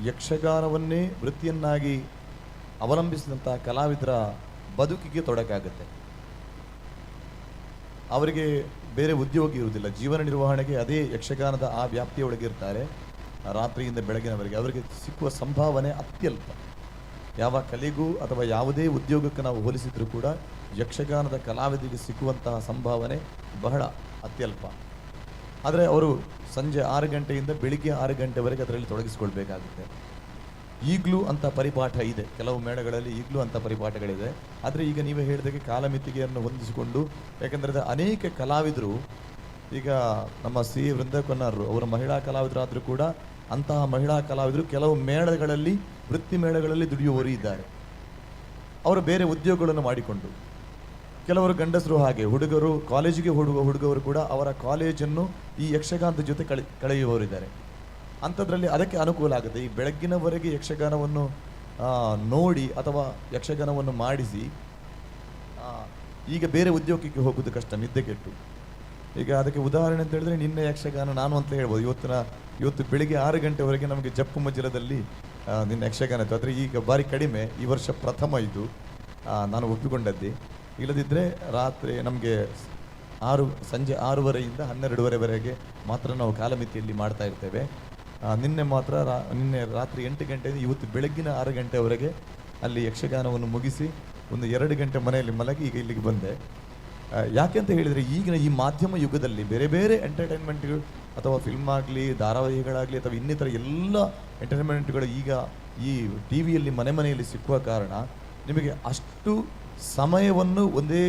ಯಕ್ಷಗಾನವನ್ನೇ ವೃತ್ತಿಯನ್ನಾಗಿ ಅವಲಂಬಿಸಿದಂಥ ಕಲಾವಿದರ ಬದುಕಿಗೆ ತೊಡಕಾಗುತ್ತೆ. ಅವರಿಗೆ ಬೇರೆ ಉದ್ಯೋಗ ಇರುವುದಿಲ್ಲ, ಜೀವನ ನಿರ್ವಹಣೆಗೆ ಅದೇ ಯಕ್ಷಗಾನದ ಆ ವ್ಯಾಪ್ತಿಯೊಳಗೆ ಇರ್ತಾರೆ. ರಾತ್ರಿಯಿಂದ ಬೆಳಗಿನವರೆಗೆ ಅವರಿಗೆ ಸಿಕ್ಕುವ ಸಂಭಾವನೆ ಅತ್ಯಲ್ಪ. ಯಾವ ಕಲೆಗೂ ಅಥವಾ ಯಾವುದೇ ಉದ್ಯೋಗಕ್ಕೆ ನಾವು ಹೋಲಿಸಿದರೂ ಕೂಡ ಯಕ್ಷಗಾನದ ಕಲಾವಿದರಿಗೆ ಸಿಕ್ಕುವಂತಹ ಸಂಭಾವನೆ ಬಹಳ ಅತ್ಯಲ್ಪ. ಆದರೆ ಅವರು ಸಂಜೆ 6 ಗಂಟೆಯಿಂದ ಬೆಳಿಗ್ಗೆ 6 ಗಂಟೆವರೆಗೆ ಅದರಲ್ಲಿ ತೊಡಗಿಸಿಕೊಳ್ಬೇಕಾಗುತ್ತೆ. ಈಗಲೂ ಅಂಥ ಪರಿಪಾಠ ಇದೆ, ಕೆಲವು ಮೇಳಗಳಲ್ಲಿ ಈಗಲೂ ಅಂಥ ಪರಿಪಾಠಗಳಿದೆ. ಆದರೆ ಈಗ ನೀವೇ ಹೇಳಿದಾಗೆ ಕಾಲಮಿತಿಗೆಯನ್ನು ಹೊಂದಿಸಿಕೊಂಡು, ಯಾಕೆಂದರೆ ಅನೇಕ ಕಲಾವಿದರು ಈಗ ನಮ್ಮ ಸಿ ವೃಂದಕೊನ್ನರು ಅವರ ಮಹಿಳಾ ಕಲಾವಿದರಾದರೂ ಕೂಡ ಅಂತಹ ಮಹಿಳಾ ಕಲಾವಿದರು ಕೆಲವು ಮೇಳಗಳಲ್ಲಿ ವೃತ್ತಿ ಮೇಳಗಳಲ್ಲಿ ದುಡಿಯುವವರು ಇದ್ದಾರೆ. ಅವರು ಬೇರೆ ಉದ್ಯೋಗಗಳನ್ನು ಮಾಡಿಕೊಂಡು, ಕೆಲವರು ಗಂಡಸರು ಹಾಗೆ ಹುಡುಗರು ಕಾಲೇಜಿಗೆ ಹುಡುಗರು ಕೂಡ ಅವರ ಕಾಲೇಜನ್ನು ಈ ಯಕ್ಷಗಾನದ ಜೊತೆ ಕಳೆಯುವವರಿದ್ದಾರೆ. ಅಂಥದ್ರಲ್ಲಿ ಅದಕ್ಕೆ ಅನುಕೂಲ ಆಗುತ್ತೆ. ಈ ಬೆಳಗ್ಗಿನವರೆಗೆ ಯಕ್ಷಗಾನವನ್ನು ನೋಡಿ ಅಥವಾ ಯಕ್ಷಗಾನವನ್ನು ಮಾಡಿಸಿ ಈಗ ಬೇರೆ ಉದ್ಯೋಗಕ್ಕೆ ಹೋಗೋದು ಕಷ್ಟ, ನಿದ್ದೆಗೆಟ್ಟು. ಈಗ ಅದಕ್ಕೆ ಉದಾಹರಣೆ ಅಂತ ಹೇಳಿದ್ರೆ ನಿನ್ನೆ ಯಕ್ಷಗಾನ ನಾನು ಅಂತ ಹೇಳ್ಬೋದು. ಇವತ್ತು ಬೆಳಿಗ್ಗೆ 6 ಗಂಟೆವರೆಗೆ ನಮಗೆ ಜಪ್ಪು ಮಜ್ಜಿಲದಲ್ಲಿ ನಿನ್ನ ಯಕ್ಷಗಾನ ಇತ್ತು. ಆದರೆ ಈಗ ಭಾರಿ ಕಡಿಮೆ, ಈ ವರ್ಷ ಪ್ರಥಮ ಇದು ನಾನು ಒಪ್ಪಿಕೊಂಡದ್ದೇ. ಇಲ್ಲದಿದ್ದರೆ ರಾತ್ರಿ ನಮಗೆ ಸಂಜೆ 6:30ಯಿಂದ 12:30ವರೆಗೆ ಮಾತ್ರ ನಾವು ಕಾಲಮಿತಿಯಲ್ಲಿ ಮಾಡ್ತಾ ಇರ್ತೇವೆ. ನಿನ್ನೆ ರಾತ್ರಿ 8 ಗಂಟೆಯಿಂದ ಇವತ್ತು ಬೆಳಗ್ಗಿನ 6 ಗಂಟೆವರೆಗೆ ಅಲ್ಲಿ ಯಕ್ಷಗಾನವನ್ನು ಮುಗಿಸಿ ಒಂದು 2 ಗಂಟೆ ಮನೆಯಲ್ಲಿ ಮಲಗಿ ಈಗ ಇಲ್ಲಿಗೆ ಬಂದೆ. ಯಾಕೆಂತ ಹೇಳಿದರೆ ಈಗಿನ ಈ ಮಾಧ್ಯಮ ಯುಗದಲ್ಲಿ ಬೇರೆ ಬೇರೆ ಎಂಟರ್ಟೈನ್ಮೆಂಟ್ಗಳು ಅಥವಾ ಫಿಲ್ಮ್ ಆಗಲಿ, ಧಾರಾವಾಹಿಗಳಾಗಲಿ, ಅಥವಾ ಇನ್ನಿತರ ಎಲ್ಲ ಎಂಟರ್ಟೈನ್ಮೆಂಟ್ಗಳು ಈಗ ಈ ಟಿ ವಿಯಲ್ಲಿ ಮನೆಯಲ್ಲಿ ಸಿಕ್ಕುವ ಕಾರಣ ನಿಮಗೆ ಅಷ್ಟು ಸಮಯವನ್ನು ಒಂದೇ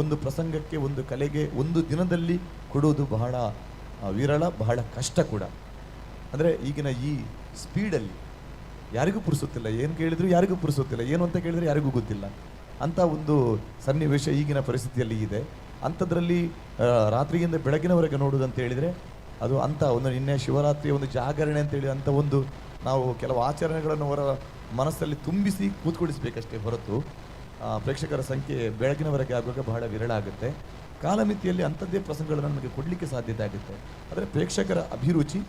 ಒಂದು ಪ್ರಸಂಗಕ್ಕೆ, ಒಂದು ಕಲೆಗೆ ಒಂದು ದಿನದಲ್ಲಿ ಕೊಡುವುದು ಬಹಳ ವಿರಳ, ಬಹಳ ಕಷ್ಟ ಕೂಡ. ಅಂದರೆ ಈಗಿನ ಈ ಸ್ಪೀಡಲ್ಲಿ ಯಾರಿಗೂ ಪುರುಸುತ್ತಿಲ್ಲ, ಏನು ಕೇಳಿದ್ರು ಯಾರಿಗೂ ಪುರುಸುತ್ತಿಲ್ಲ, ಏನು ಅಂತ ಕೇಳಿದರೆ ಯಾರಿಗೂ ಗೊತ್ತಿಲ್ಲ ಅಂಥ ಒಂದು ಸನ್ನಿವೇಶ ಈಗಿನ ಪರಿಸ್ಥಿತಿಯಲ್ಲಿ ಇದೆ. ಅಂಥದ್ರಲ್ಲಿ ರಾತ್ರಿಯಿಂದ ಬೆಳಗಿನವರೆಗೆ ನೋಡುವುದಂತ ಹೇಳಿದರೆ ಅದು ಅಂಥ ಒಂದು ನಿನ್ನೆ ಶಿವರಾತ್ರಿಯ ಒಂದು ಜಾಗರಣೆ ಅಂತೇಳಿ ಅಂಥ ಒಂದು ನಾವು ಕೆಲವು ಆಚರಣೆಗಳನ್ನು ಅವರ ಮನಸ್ಸಲ್ಲಿ ತುಂಬಿಸಿ ಕೂತ್ಕೊಳಿಸಬೇಕಷ್ಟೇ ಹೊರತು ಪ್ರೇಕ್ಷಕರ ಸಂಖ್ಯೆ ಬೆಳಗಿನವರೆಗೆ ಆಗುವಾಗ ಬಹಳ ವಿರಳ ಆಗುತ್ತೆ. ಕಾಲಮಿತಿಯಲ್ಲಿ ಅಂಥದ್ದೇ ಪ್ರಸಂಗಗಳನ್ನು ನಮಗೆ ಕೊಡಲಿಕ್ಕೆ ಸಾಧ್ಯತೆ ಆಗುತ್ತೆ. ಆದರೆ ಪ್ರೇಕ್ಷಕರ ಅಭಿರುಚಿ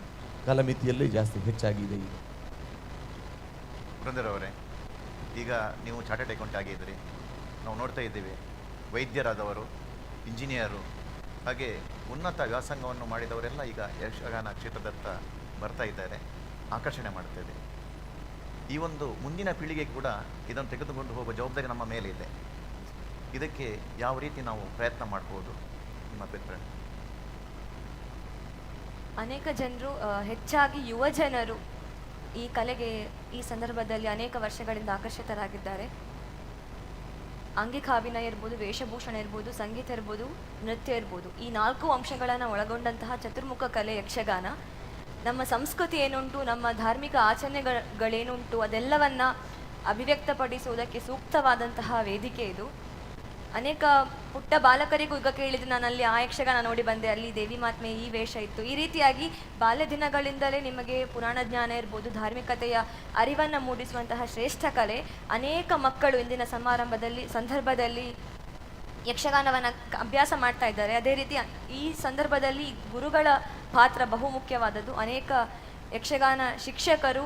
ಕಾಲಮಿತಿಯಲ್ಲೇ ಜಾಸ್ತಿ ಹೆಚ್ಚಾಗಿದೆ ಈಗ. ಪುರಂದರವರೇ, ಈಗ ನೀವು ಚಾರ್ಟರ್ಡ್ ಅಕೌಂಟ್ ಆಗಿದ್ದೀರಿ, ನಾವು ನೋಡ್ತಾ ಇದ್ದೀವಿ ವೈದ್ಯರಾದವರು, ಇಂಜಿನಿಯರು, ಹಾಗೆ ಉನ್ನತ ವ್ಯಾಸಂಗವನ್ನು ಮಾಡಿದವರೆಲ್ಲ ಈಗ ಯಕ್ಷಗಾನ ಕ್ಷೇತ್ರದತ್ತ ಬರ್ತಾ ಇದ್ದಾರೆ, ಆಕರ್ಷಣೆ ಮಾಡ್ತಾ ಇದೆ. ಈ ಒಂದು ಮುಂದಿನ ಪೀಳಿಗೆ ಕೂಡ ಇದನ್ನು ತೆಗೆದುಕೊಂಡು ಹೋಗುವ ಜವಾಬ್ದಾರಿ ನಮ್ಮ ಮೇಲೆ ಇದೆ. ಇದಕ್ಕೆ ಯಾವ ರೀತಿ ನಾವು ಪ್ರಯತ್ನ ಮಾಡ್ಬೋದು, ನಿಮ್ಮ ಅಭಿಪ್ರಾಯ? ಅನೇಕ ಜನರು, ಹೆಚ್ಚಾಗಿ ಯುವ ಜನರು ಈ ಕಲೆಗೆ ಈ ಸಂದರ್ಭದಲ್ಲಿ ಅನೇಕ ವರ್ಷಗಳಿಂದ ಆಕರ್ಷಿತರಾಗಿದ್ದಾರೆ. ಅಂಗಿಕಾಭಿನಯ ಇರ್ಬೋದು, ವೇಷಭೂಷಣ ಇರ್ಬೋದು, ಸಂಗೀತ ಇರ್ಬೋದು, ನೃತ್ಯ ಇರ್ಬೋದು, ಈ 4 ಅಂಶಗಳನ್ನು ಒಳಗೊಂಡಂತಹ ಚತುರ್ಮುಖ ಕಲೆ ಯಕ್ಷಗಾನ ನಮ್ಮ ಸಂಸ್ಕೃತಿ ಏನುಂಟು, ನಮ್ಮ ಧಾರ್ಮಿಕ ಆಚರಣೆಗಳೇನುಂಟು ಅದೆಲ್ಲವನ್ನ ಅಭಿವ್ಯಕ್ತಪಡಿಸುವುದಕ್ಕೆ ಸೂಕ್ತವಾದಂತಹ ವೇದಿಕೆ ಇದು. ಅನೇಕ ಪುಟ್ಟ ಬಾಲಕರಿಗೂ ಈಗ ಕೇಳಿದ್ರೆ ನಾನು ಅಲ್ಲಿ ಆ ಯಕ್ಷಗಾನ ನೋಡಿ ಬಂದೆ, ಅಲ್ಲಿ ದೇವಿ ಮಾತ್ಮೆ ಈ ವೇಷ ಇತ್ತು. ಈ ರೀತಿಯಾಗಿ ಬಾಲ್ಯ ದಿನಗಳಿಂದಲೇ ನಿಮಗೆ ಪುರಾಣ ಜ್ಞಾನ ಇರ್ಬೋದು, ಧಾರ್ಮಿಕತೆಯ ಅರಿವನ್ನು ಮೂಡಿಸುವಂತಹ ಶ್ರೇಷ್ಠ ಕಲೆ. ಅನೇಕ ಮಕ್ಕಳು ಇಂದಿನ ಸಂದರ್ಭದಲ್ಲಿ ಯಕ್ಷಗಾನವನ್ನು ಅಭ್ಯಾಸ ಮಾಡ್ತಾ ಇದ್ದಾರೆ. ಅದೇ ರೀತಿ ಈ ಸಂದರ್ಭದಲ್ಲಿ ಗುರುಗಳ ಪಾತ್ರ ಬಹುಮುಖ್ಯವಾದದ್ದು. ಅನೇಕ ಯಕ್ಷಗಾನ ಶಿಕ್ಷಕರು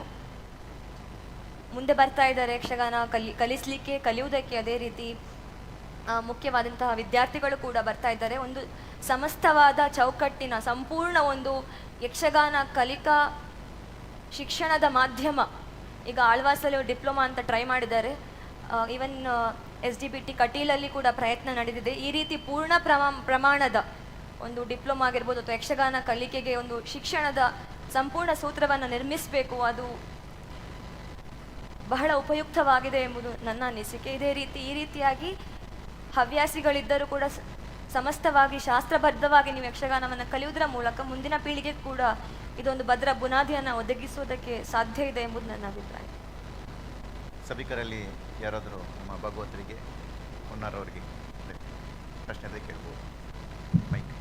ಮುಂದೆ ಬರ್ತಾ ಇದ್ದಾರೆ ಯಕ್ಷಗಾನ ಕಲಿಸಲಿಕ್ಕೆ, ಕಲಿಯುವುದಕ್ಕೆ. ಅದೇ ರೀತಿ ಮುಖ್ಯವಾದಂತಹ ವಿದ್ಯಾರ್ಥಿಗಳು ಕೂಡ ಬರ್ತಾ ಇದ್ದಾರೆ. ಒಂದು ಸಮಸ್ತವಾದ ಚೌಕಟ್ಟಿನ ಸಂಪೂರ್ಣ ಒಂದು ಯಕ್ಷಗಾನ ಕಲಿಕಾ ಶಿಕ್ಷಣದ ಮಾಧ್ಯಮ ಈಗ ಆಳ್ವಾಸಲ್ಲಿ ಡಿಪ್ಲೊಮಾ ಅಂತ ಟ್ರೈ ಮಾಡಿದ್ದಾರೆ. ಈವನ್ SDBT ಕಟೀಲಲ್ಲಿ ಕೂಡ ಪ್ರಯತ್ನ ನಡೆದಿದೆ. ಈ ರೀತಿ ಪೂರ್ಣ ಪ್ರಮಾಣದ ಒಂದು ಡಿಪ್ಲೊಮಾ ಆಗಿರ್ಬೋದು ಅಥವಾ ಯಕ್ಷಗಾನ ಕಲಿಕೆಗೆ ಒಂದು ಶಿಕ್ಷಣದ ಸಂಪೂರ್ಣ ಸೂತ್ರವನ್ನು ನಿರ್ಮಿಸಬೇಕು. ಅದು ಬಹಳ ಉಪಯುಕ್ತವಾಗಿದೆ ಎಂಬುದು ನನ್ನ ಅನಿಸಿಕೆ. ಈ ರೀತಿಯಾಗಿ ಹವ್ಯಾಸಿಗಳಿದ್ದರೂ ಕೂಡ ಸಮಸ್ತವಾಗಿ ಶಾಸ್ತ್ರಬದ್ಧವಾಗಿ ನೀವು ಯಕ್ಷಗಾನವನ್ನು ಕಲಿಯುವುದರ ಮೂಲಕ ಮುಂದಿನ ಪೀಳಿಗೆ ಕೂಡ ಇದೊಂದು ಭದ್ರ ಬುನಾದಿಯನ್ನು ಒದಗಿಸುವುದಕ್ಕೆ ಸಾಧ್ಯ ಇದೆ ಎಂಬುದು ನನ್ನ ಅಭಿಪ್ರಾಯ. ಸಭಿಕರಲ್ಲಿ ಯಾರಾದರೂ ನಮ್ಮ ಭಾಗವತರಿಗೆ, ಹೊನ್ನಾರವರಿಗೆ ಪ್ರಶ್ನೆ ಇದೆ ಕೇಳ್ಬೋದು. ಮೈಕ್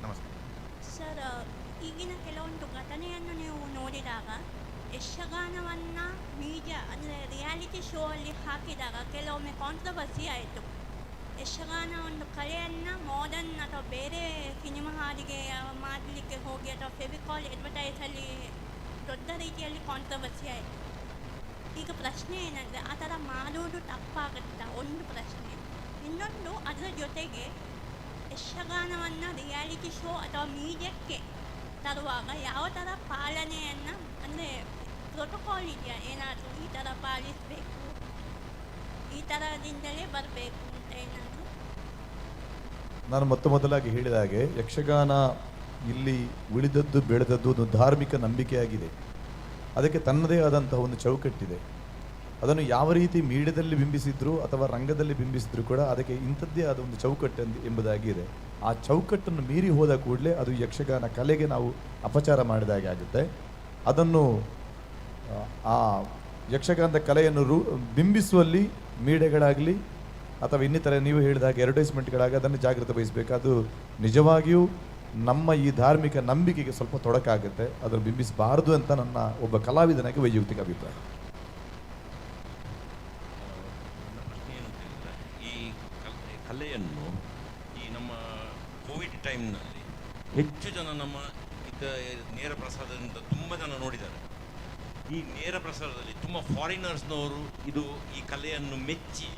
ನಮಸ್ತೆ. ಸರ್, ಈಗಿನ ಕೆಲವೊಂದು ಘಟನೆಯನ್ನು ನೀವು ನೋಡಿದಾಗ ಯಕ್ಷಗಾನವನ್ನು ಮೀಡಿಯಾ ಅಂದರೆ ರಿಯಾಲಿಟಿ ಶೋ ಅಲ್ಲಿ ಹಾಕಿದಾಗ ಕೆಲವೊಮ್ಮೆ ಕಾಂಟ್ರವರ್ಸಿ ಆಯಿತು. ಯಕ್ಷಗಾನ ಒಂದು ಕಲೆಯನ್ನು ಮಾಡರ್ನ್ ಅಥವಾ ಬೇರೆ ಸಿನಿಮಾ ಹಾಡಿಗೆ ಮಾಡಲಿಕ್ಕೆ ಹೋಗಿ ಅಥವಾ ಫೆವಿಕಾಲ್ ಅಡ್ವರ್ಟೈಸಲ್ಲಿ ದೊಡ್ಡ ರೀತಿಯಲ್ಲಿ ಕಾಂಟ್ರವರ್ಸಿ ಆಯಿತು. ಈಗ ಪ್ರಶ್ನೆ ಏನಂದರೆ ಆ ಥರ ಮಾಡೋದು ತಪ್ಪಾಗುತ್ತಾ, ಒಂದು ಪ್ರಶ್ನೆ. ಇನ್ನೊಂದು, ಅದರ ಜೊತೆಗೆ ಯಕ್ಷಗಾನವನ್ನು ರಿಯಾಲಿಟಿ ಶೋ ಅಥವಾ ಮೀಡಿಯಾಕ್ಕೆ ತರುವಾಗ ಯಾವ ಥರ ಪಾಲನೆಯನ್ನು, ಅಂದರೆ ಪ್ರೋಟೋಕಾಲ್ ಇದೆಯಾ, ಏನಾದರೂ ಈ ಥರ ಪಾಲಿಸಬೇಕು, ಈ ಥರದಿಂದಲೇ ಬರಬೇಕು ಅಂತ ಏನಾದರೂ? ನಾನು ಮೊದಲಾಗಿ ಹೇಳಿದ ಹಾಗೆ ಯಕ್ಷಗಾನ ಇಲ್ಲಿ ಉಳಿದದ್ದು ಬೆಳೆದದ್ದು ಒಂದು ಧಾರ್ಮಿಕ ನಂಬಿಕೆಯಾಗಿದೆ. ಅದಕ್ಕೆ ತನ್ನದೇ ಆದಂತಹ ಒಂದು ಚೌಕಟ್ಟಿದೆ. ಅದನ್ನು ಯಾವ ರೀತಿ ಮೀಡಿಯಾದಲ್ಲಿ ಬಿಂಬಿಸಿದ್ರು ಅಥವಾ ರಂಗದಲ್ಲಿ ಬಿಂಬಿಸಿದ್ರು ಕೂಡ ಅದಕ್ಕೆ ಇಂಥದ್ದೇ ಆದ ಒಂದು ಚೌಕಟ್ಟು ಎಂಬುದಾಗಿದೆ. ಆ ಚೌಕಟ್ಟನ್ನು ಮೀರಿ ಹೋದ ಕೂಡಲೇ ಅದು ಯಕ್ಷಗಾನ ಕಲೆಗೆ ನಾವು ಅಪಚಾರ ಮಾಡಿದ ಹಾಗೆ ಆಗುತ್ತೆ. ಅದನ್ನು ಆ ಯಕ್ಷಗಾನದ ಕಲೆಯನ್ನು ಬಿಂಬಿಸುವಲ್ಲಿ ಮೀಡಿಯಾಗಳಾಗಲಿ ಅಥವಾ ಇನ್ನಿತರ ನೀವು ಹೇಳಿದ ಹಾಗೆ ಅಡ್ವರ್ಟೈಸ್ಮೆಂಟ್ಗಳಾಗಿ ಅದನ್ನು ಜಾಗೃತಿ ವಹಿಸಬೇಕು. ಅದು ನಿಜವಾಗಿಯೂ ನಮ್ಮ ಈ ಧಾರ್ಮಿಕ ನಂಬಿಕೆಗೆ ಸ್ವಲ್ಪ ತೊಡಕಾಗುತ್ತೆ. ಅದನ್ನು ಬಿಂಬಿಸಬಾರದು ಅಂತ ನನ್ನ ಒಬ್ಬ ಕಲಾವಿದನಾಗಿ ವೈಯಕ್ತಿಕ ಅಭಿಪ್ರಾಯ. ಈ ಕಲೆಯನ್ನು ಈ ನಮ್ಮ ಕೋವಿಡ್ ಟೈಮ್ನಲ್ಲಿ ಹೆಚ್ಚು ಜನ ನಮ್ಮ ನೇರ ಪ್ರಸಾರದಿಂದ ತುಂಬ ಜನ ನೋಡಿದ್ದಾರೆ. ಈ ನೇರ ಪ್ರಸಾರದಲ್ಲಿ ತುಂಬ ಫಾರಿನರ್ಸ್ನವರು ಈ ಕಲೆಯನ್ನು ಮೆಚ್ಚಿ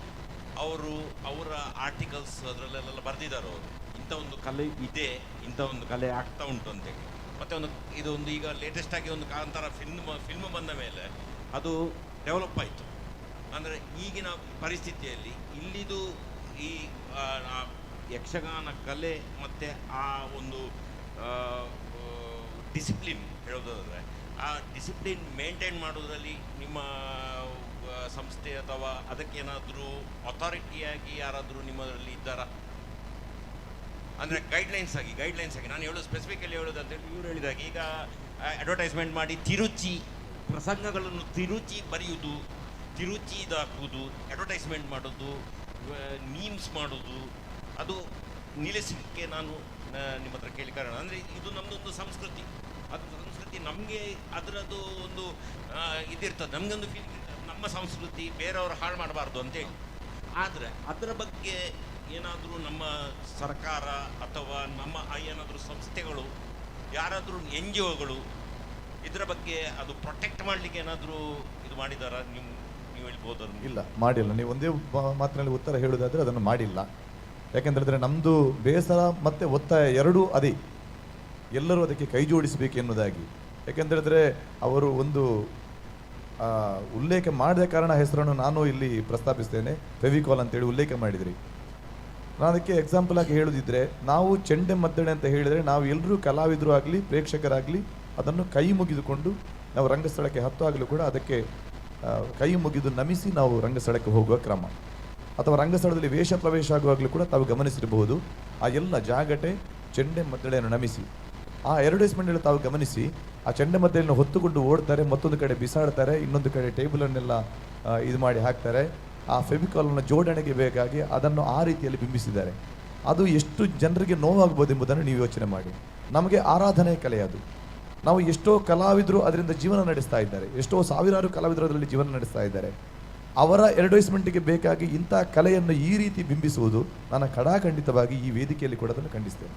ಅವರ ಆರ್ಟಿಕಲ್ಸ್ ಅದರಲ್ಲೆಲ್ಲ ಬರೆದಿದ್ದಾರೆ. ಅವರು ಇಂಥ ಒಂದು ಕಲೆ ಇದೆ, ಇಂಥ ಒಂದು ಕಲೆ ಆಗ್ತಾ ಉಂಟು ಅಂತೇಳಿ. ಮತ್ತು ಇದೊಂದು ಈಗ ಲೇಟೆಸ್ಟಾಗಿ ಒಂದು ಕಾಂತಾರ ಫಿಲ್ಮ್ ಬಂದ ಮೇಲೆ ಅದು ಡೆವಲಪ್ ಆಯಿತು. ಅಂದರೆ ಈಗಿನ ಪರಿಸ್ಥಿತಿಯಲ್ಲಿ ಇಲ್ಲಿದು ಈ ಯಕ್ಷಗಾನ ಕಲೆ ಮತ್ತು ಆ ಒಂದು ಡಿಸಿಪ್ಲಿನ್ ಹೇಳೋದಾದರೆ ಆ ಡಿಸಿಪ್ಲಿನ್ ಮೇಂಟೈನ್ ಮಾಡೋದ್ರಲ್ಲಿ ನಿಮ್ಮ ಸಂಸ್ಥೆ ಅಥವಾ ಅದಕ್ಕೇನಾದರೂ ಅಥಾರಿಟಿಯಾಗಿ ಯಾರಾದರೂ ನಿಮ್ಮಲ್ಲಿ ಇದ್ದಾರಾ? ಅಂದರೆ ಗೈಡ್ಲೈನ್ಸ್ ಆಗಿ ನಾನು ಹೇಳೋದು ಸ್ಪೆಸಿಫಿಕಲಿ ಹೇಳೋದು ಅಂತೇಳಿ ಇವರು ಹೇಳಿದಾಗ, ಈಗ ಅಡ್ವರ್ಟೈಸ್ಮೆಂಟ್ ಮಾಡಿ ತಿರುಚಿ ಪ್ರಸಂಗಗಳನ್ನು ತಿರುಚಿ ಬರೆಯುವುದು, ತಿರುಚಿ ಇದಾಕುವುದು, ಅಡ್ವರ್ಟೈಸ್ಮೆಂಟ್ ಮಾಡೋದು, ಮೀಮ್ಸ್ ಮಾಡೋದು, ಅದು ನಿಲ್ಲಿಸಲಿಕ್ಕೆ ನಾನು ನಿಮ್ಮ ಹತ್ರ ಕೇಳಿ ಕಾರಣ ಅಂದರೆ ಇದು ನಮ್ಮದೊಂದು ಸಂಸ್ಕೃತಿ. ಅದು ಸಂಸ್ಕೃತಿ ನಮಗೆ ಅದರದ್ದು ಒಂದು ಇದಿರ್ತದೆ, ನಮಗೊಂದು ಫೀಲ್ ಇರ್ತದೆ, ನಮ್ಮ ಸಂಸ್ಕೃತಿ ಬೇರೆಯವರು ಹಾಳು ಮಾಡಬಾರ್ದು ಅಂತೇಳಿ. ಆದರೆ ಅದರ ಬಗ್ಗೆ ಏನಾದರೂ ನಮ್ಮ ಸರ್ಕಾರ ಅಥವಾ ನಮ್ಮ ಏನಾದರೂ ಸಂಸ್ಥೆಗಳು, ಯಾರಾದರೂ NGOಗಳು ಇದರ ಬಗ್ಗೆ ಅದು ಪ್ರೊಟೆಕ್ಟ್ ಮಾಡಲಿಕ್ಕೆ ಏನಾದರೂ ಇದು ಮಾಡಿದಾರಾ? ನೀವು ಹೇಳ್ಬೋದು. ಇಲ್ಲ, ಮಾಡಿಲ್ಲ. ನೀವು ಒಂದೇ ಮಾತಿನಲ್ಲಿ ಉತ್ತರ ಹೇಳೋದಾದರೆ ಅದನ್ನು ಮಾಡಿಲ್ಲ. ಯಾಕೆಂದರೆ ನಮ್ಮದು ಬೇಸರ ಮತ್ತು ಒತ್ತಾಯ ಎರಡೂ ಅದೇ, ಎಲ್ಲರೂ ಅದಕ್ಕೆ ಕೈ ಜೋಡಿಸಬೇಕು ಎನ್ನುವುದಾಗಿ. ಯಾಕೆಂತೇಳಿದ್ರೆ ಅವರು ಒಂದು ಉಲ್ಲೇಖ ಮಾಡಿದ ಕಾರಣ ಹೆಸರನ್ನು ನಾನು ಇಲ್ಲಿ ಪ್ರಸ್ತಾಪಿಸ್ತೇನೆ. ಫೆವಿಕಾಲ್ ಅಂತೇಳಿ ಉಲ್ಲೇಖ ಮಾಡಿದ್ರಿ. ನಾನು ಅದಕ್ಕೆ ಎಕ್ಸಾಂಪಲ್ ಆಗಿ ಹೇಳೋದಿದ್ರೆ, ನಾವು ಚೆಂಡೆಮದ್ದಳೆ ಅಂತ ಹೇಳಿದರೆ ನಾವು ಎಲ್ಲರೂ ಕಲಾವಿದರು ಆಗಲಿ ಪ್ರೇಕ್ಷಕರಾಗಲಿ ಅದನ್ನು ಕೈ ಮುಗಿದುಕೊಂಡು ನಾವು ರಂಗಸ್ಥಳಕ್ಕೆ ಹತ್ತುವಾಗಲೂ ಕೂಡ ಅದಕ್ಕೆ ಕೈ ಮುಗಿದು ನಮಿಸಿ ನಾವು ರಂಗಸ್ಥಳಕ್ಕೆ ಹೋಗುವ ಕ್ರಮ. ಅಥವಾ ರಂಗಸ್ಥಳದಲ್ಲಿ ವೇಷ ಪ್ರವೇಶ ಆಗುವಾಗಲೂ ಕೂಡ ತಾವು ಗಮನಿಸಿರಬಹುದು, ಆ ಎಲ್ಲ ಜಾಗಟೆ ಚೆಂಡೆಮದ್ದಳೆಯನ್ನು ನಮಿಸಿ ಆ ಅಡ್ವರ್ಟೈಸ್ಮೆಂಟ್ ತಾವು ಗಮನಿಸಿ ಆ ಚೆಂಡೆಮದ್ದಳೆಯನ್ನು ಹೊತ್ತುಕೊಂಡು ಓಡ್ತಾರೆ, ಮತ್ತೊಂದು ಕಡೆ ಬಿಸಾಡ್ತಾರೆ, ಇನ್ನೊಂದು ಕಡೆ ಟೇಬಲನ್ನೆಲ್ಲ ಇದು ಮಾಡಿ ಹಾಕ್ತಾರೆ. ಆ ಫೆವಿಕಾಲ್ನ ಜೋಡಣೆಗೆ ಬೇಕಾಗಿ ಅದನ್ನು ಆ ರೀತಿಯಲ್ಲಿ ಬಿಂಬಿಸಿದ್ದಾರೆ. ಅದು ಎಷ್ಟು ಜನರಿಗೆ ನೋವಾಗಬಹುದು ಎಂಬುದನ್ನು ನೀವು ಯೋಚನೆ ಮಾಡಿ. ನಮಗೆ ಆರಾಧನೆ ಕಲೆ ಅದು. ನಾವು ಎಷ್ಟೋ ಕಲಾವಿದರು ಅದರಿಂದ ಜೀವನ ನಡೆಸ್ತಾ ಇದ್ದಾರೆ, ಎಷ್ಟೋ ಸಾವಿರಾರು ಕಲಾವಿದರು ಅದರಲ್ಲಿ ಜೀವನ ನಡೆಸ್ತಾ ಇದ್ದಾರೆ. ಅವರ ಅಡ್ವರ್ಟೈಸ್ಮೆಂಟ್ಗೆ ಬೇಕಾಗಿ ಇಂಥ ಕಲೆಯನ್ನು ಈ ರೀತಿ ಬಿಂಬಿಸುವುದು ನಾನು ಖಡಾಖಂಡಿತವಾಗಿ ಈ ವೇದಿಕೆಯಲ್ಲಿ ಕೂಡ ಅದನ್ನು ಖಂಡಿಸ್ತೇನೆ.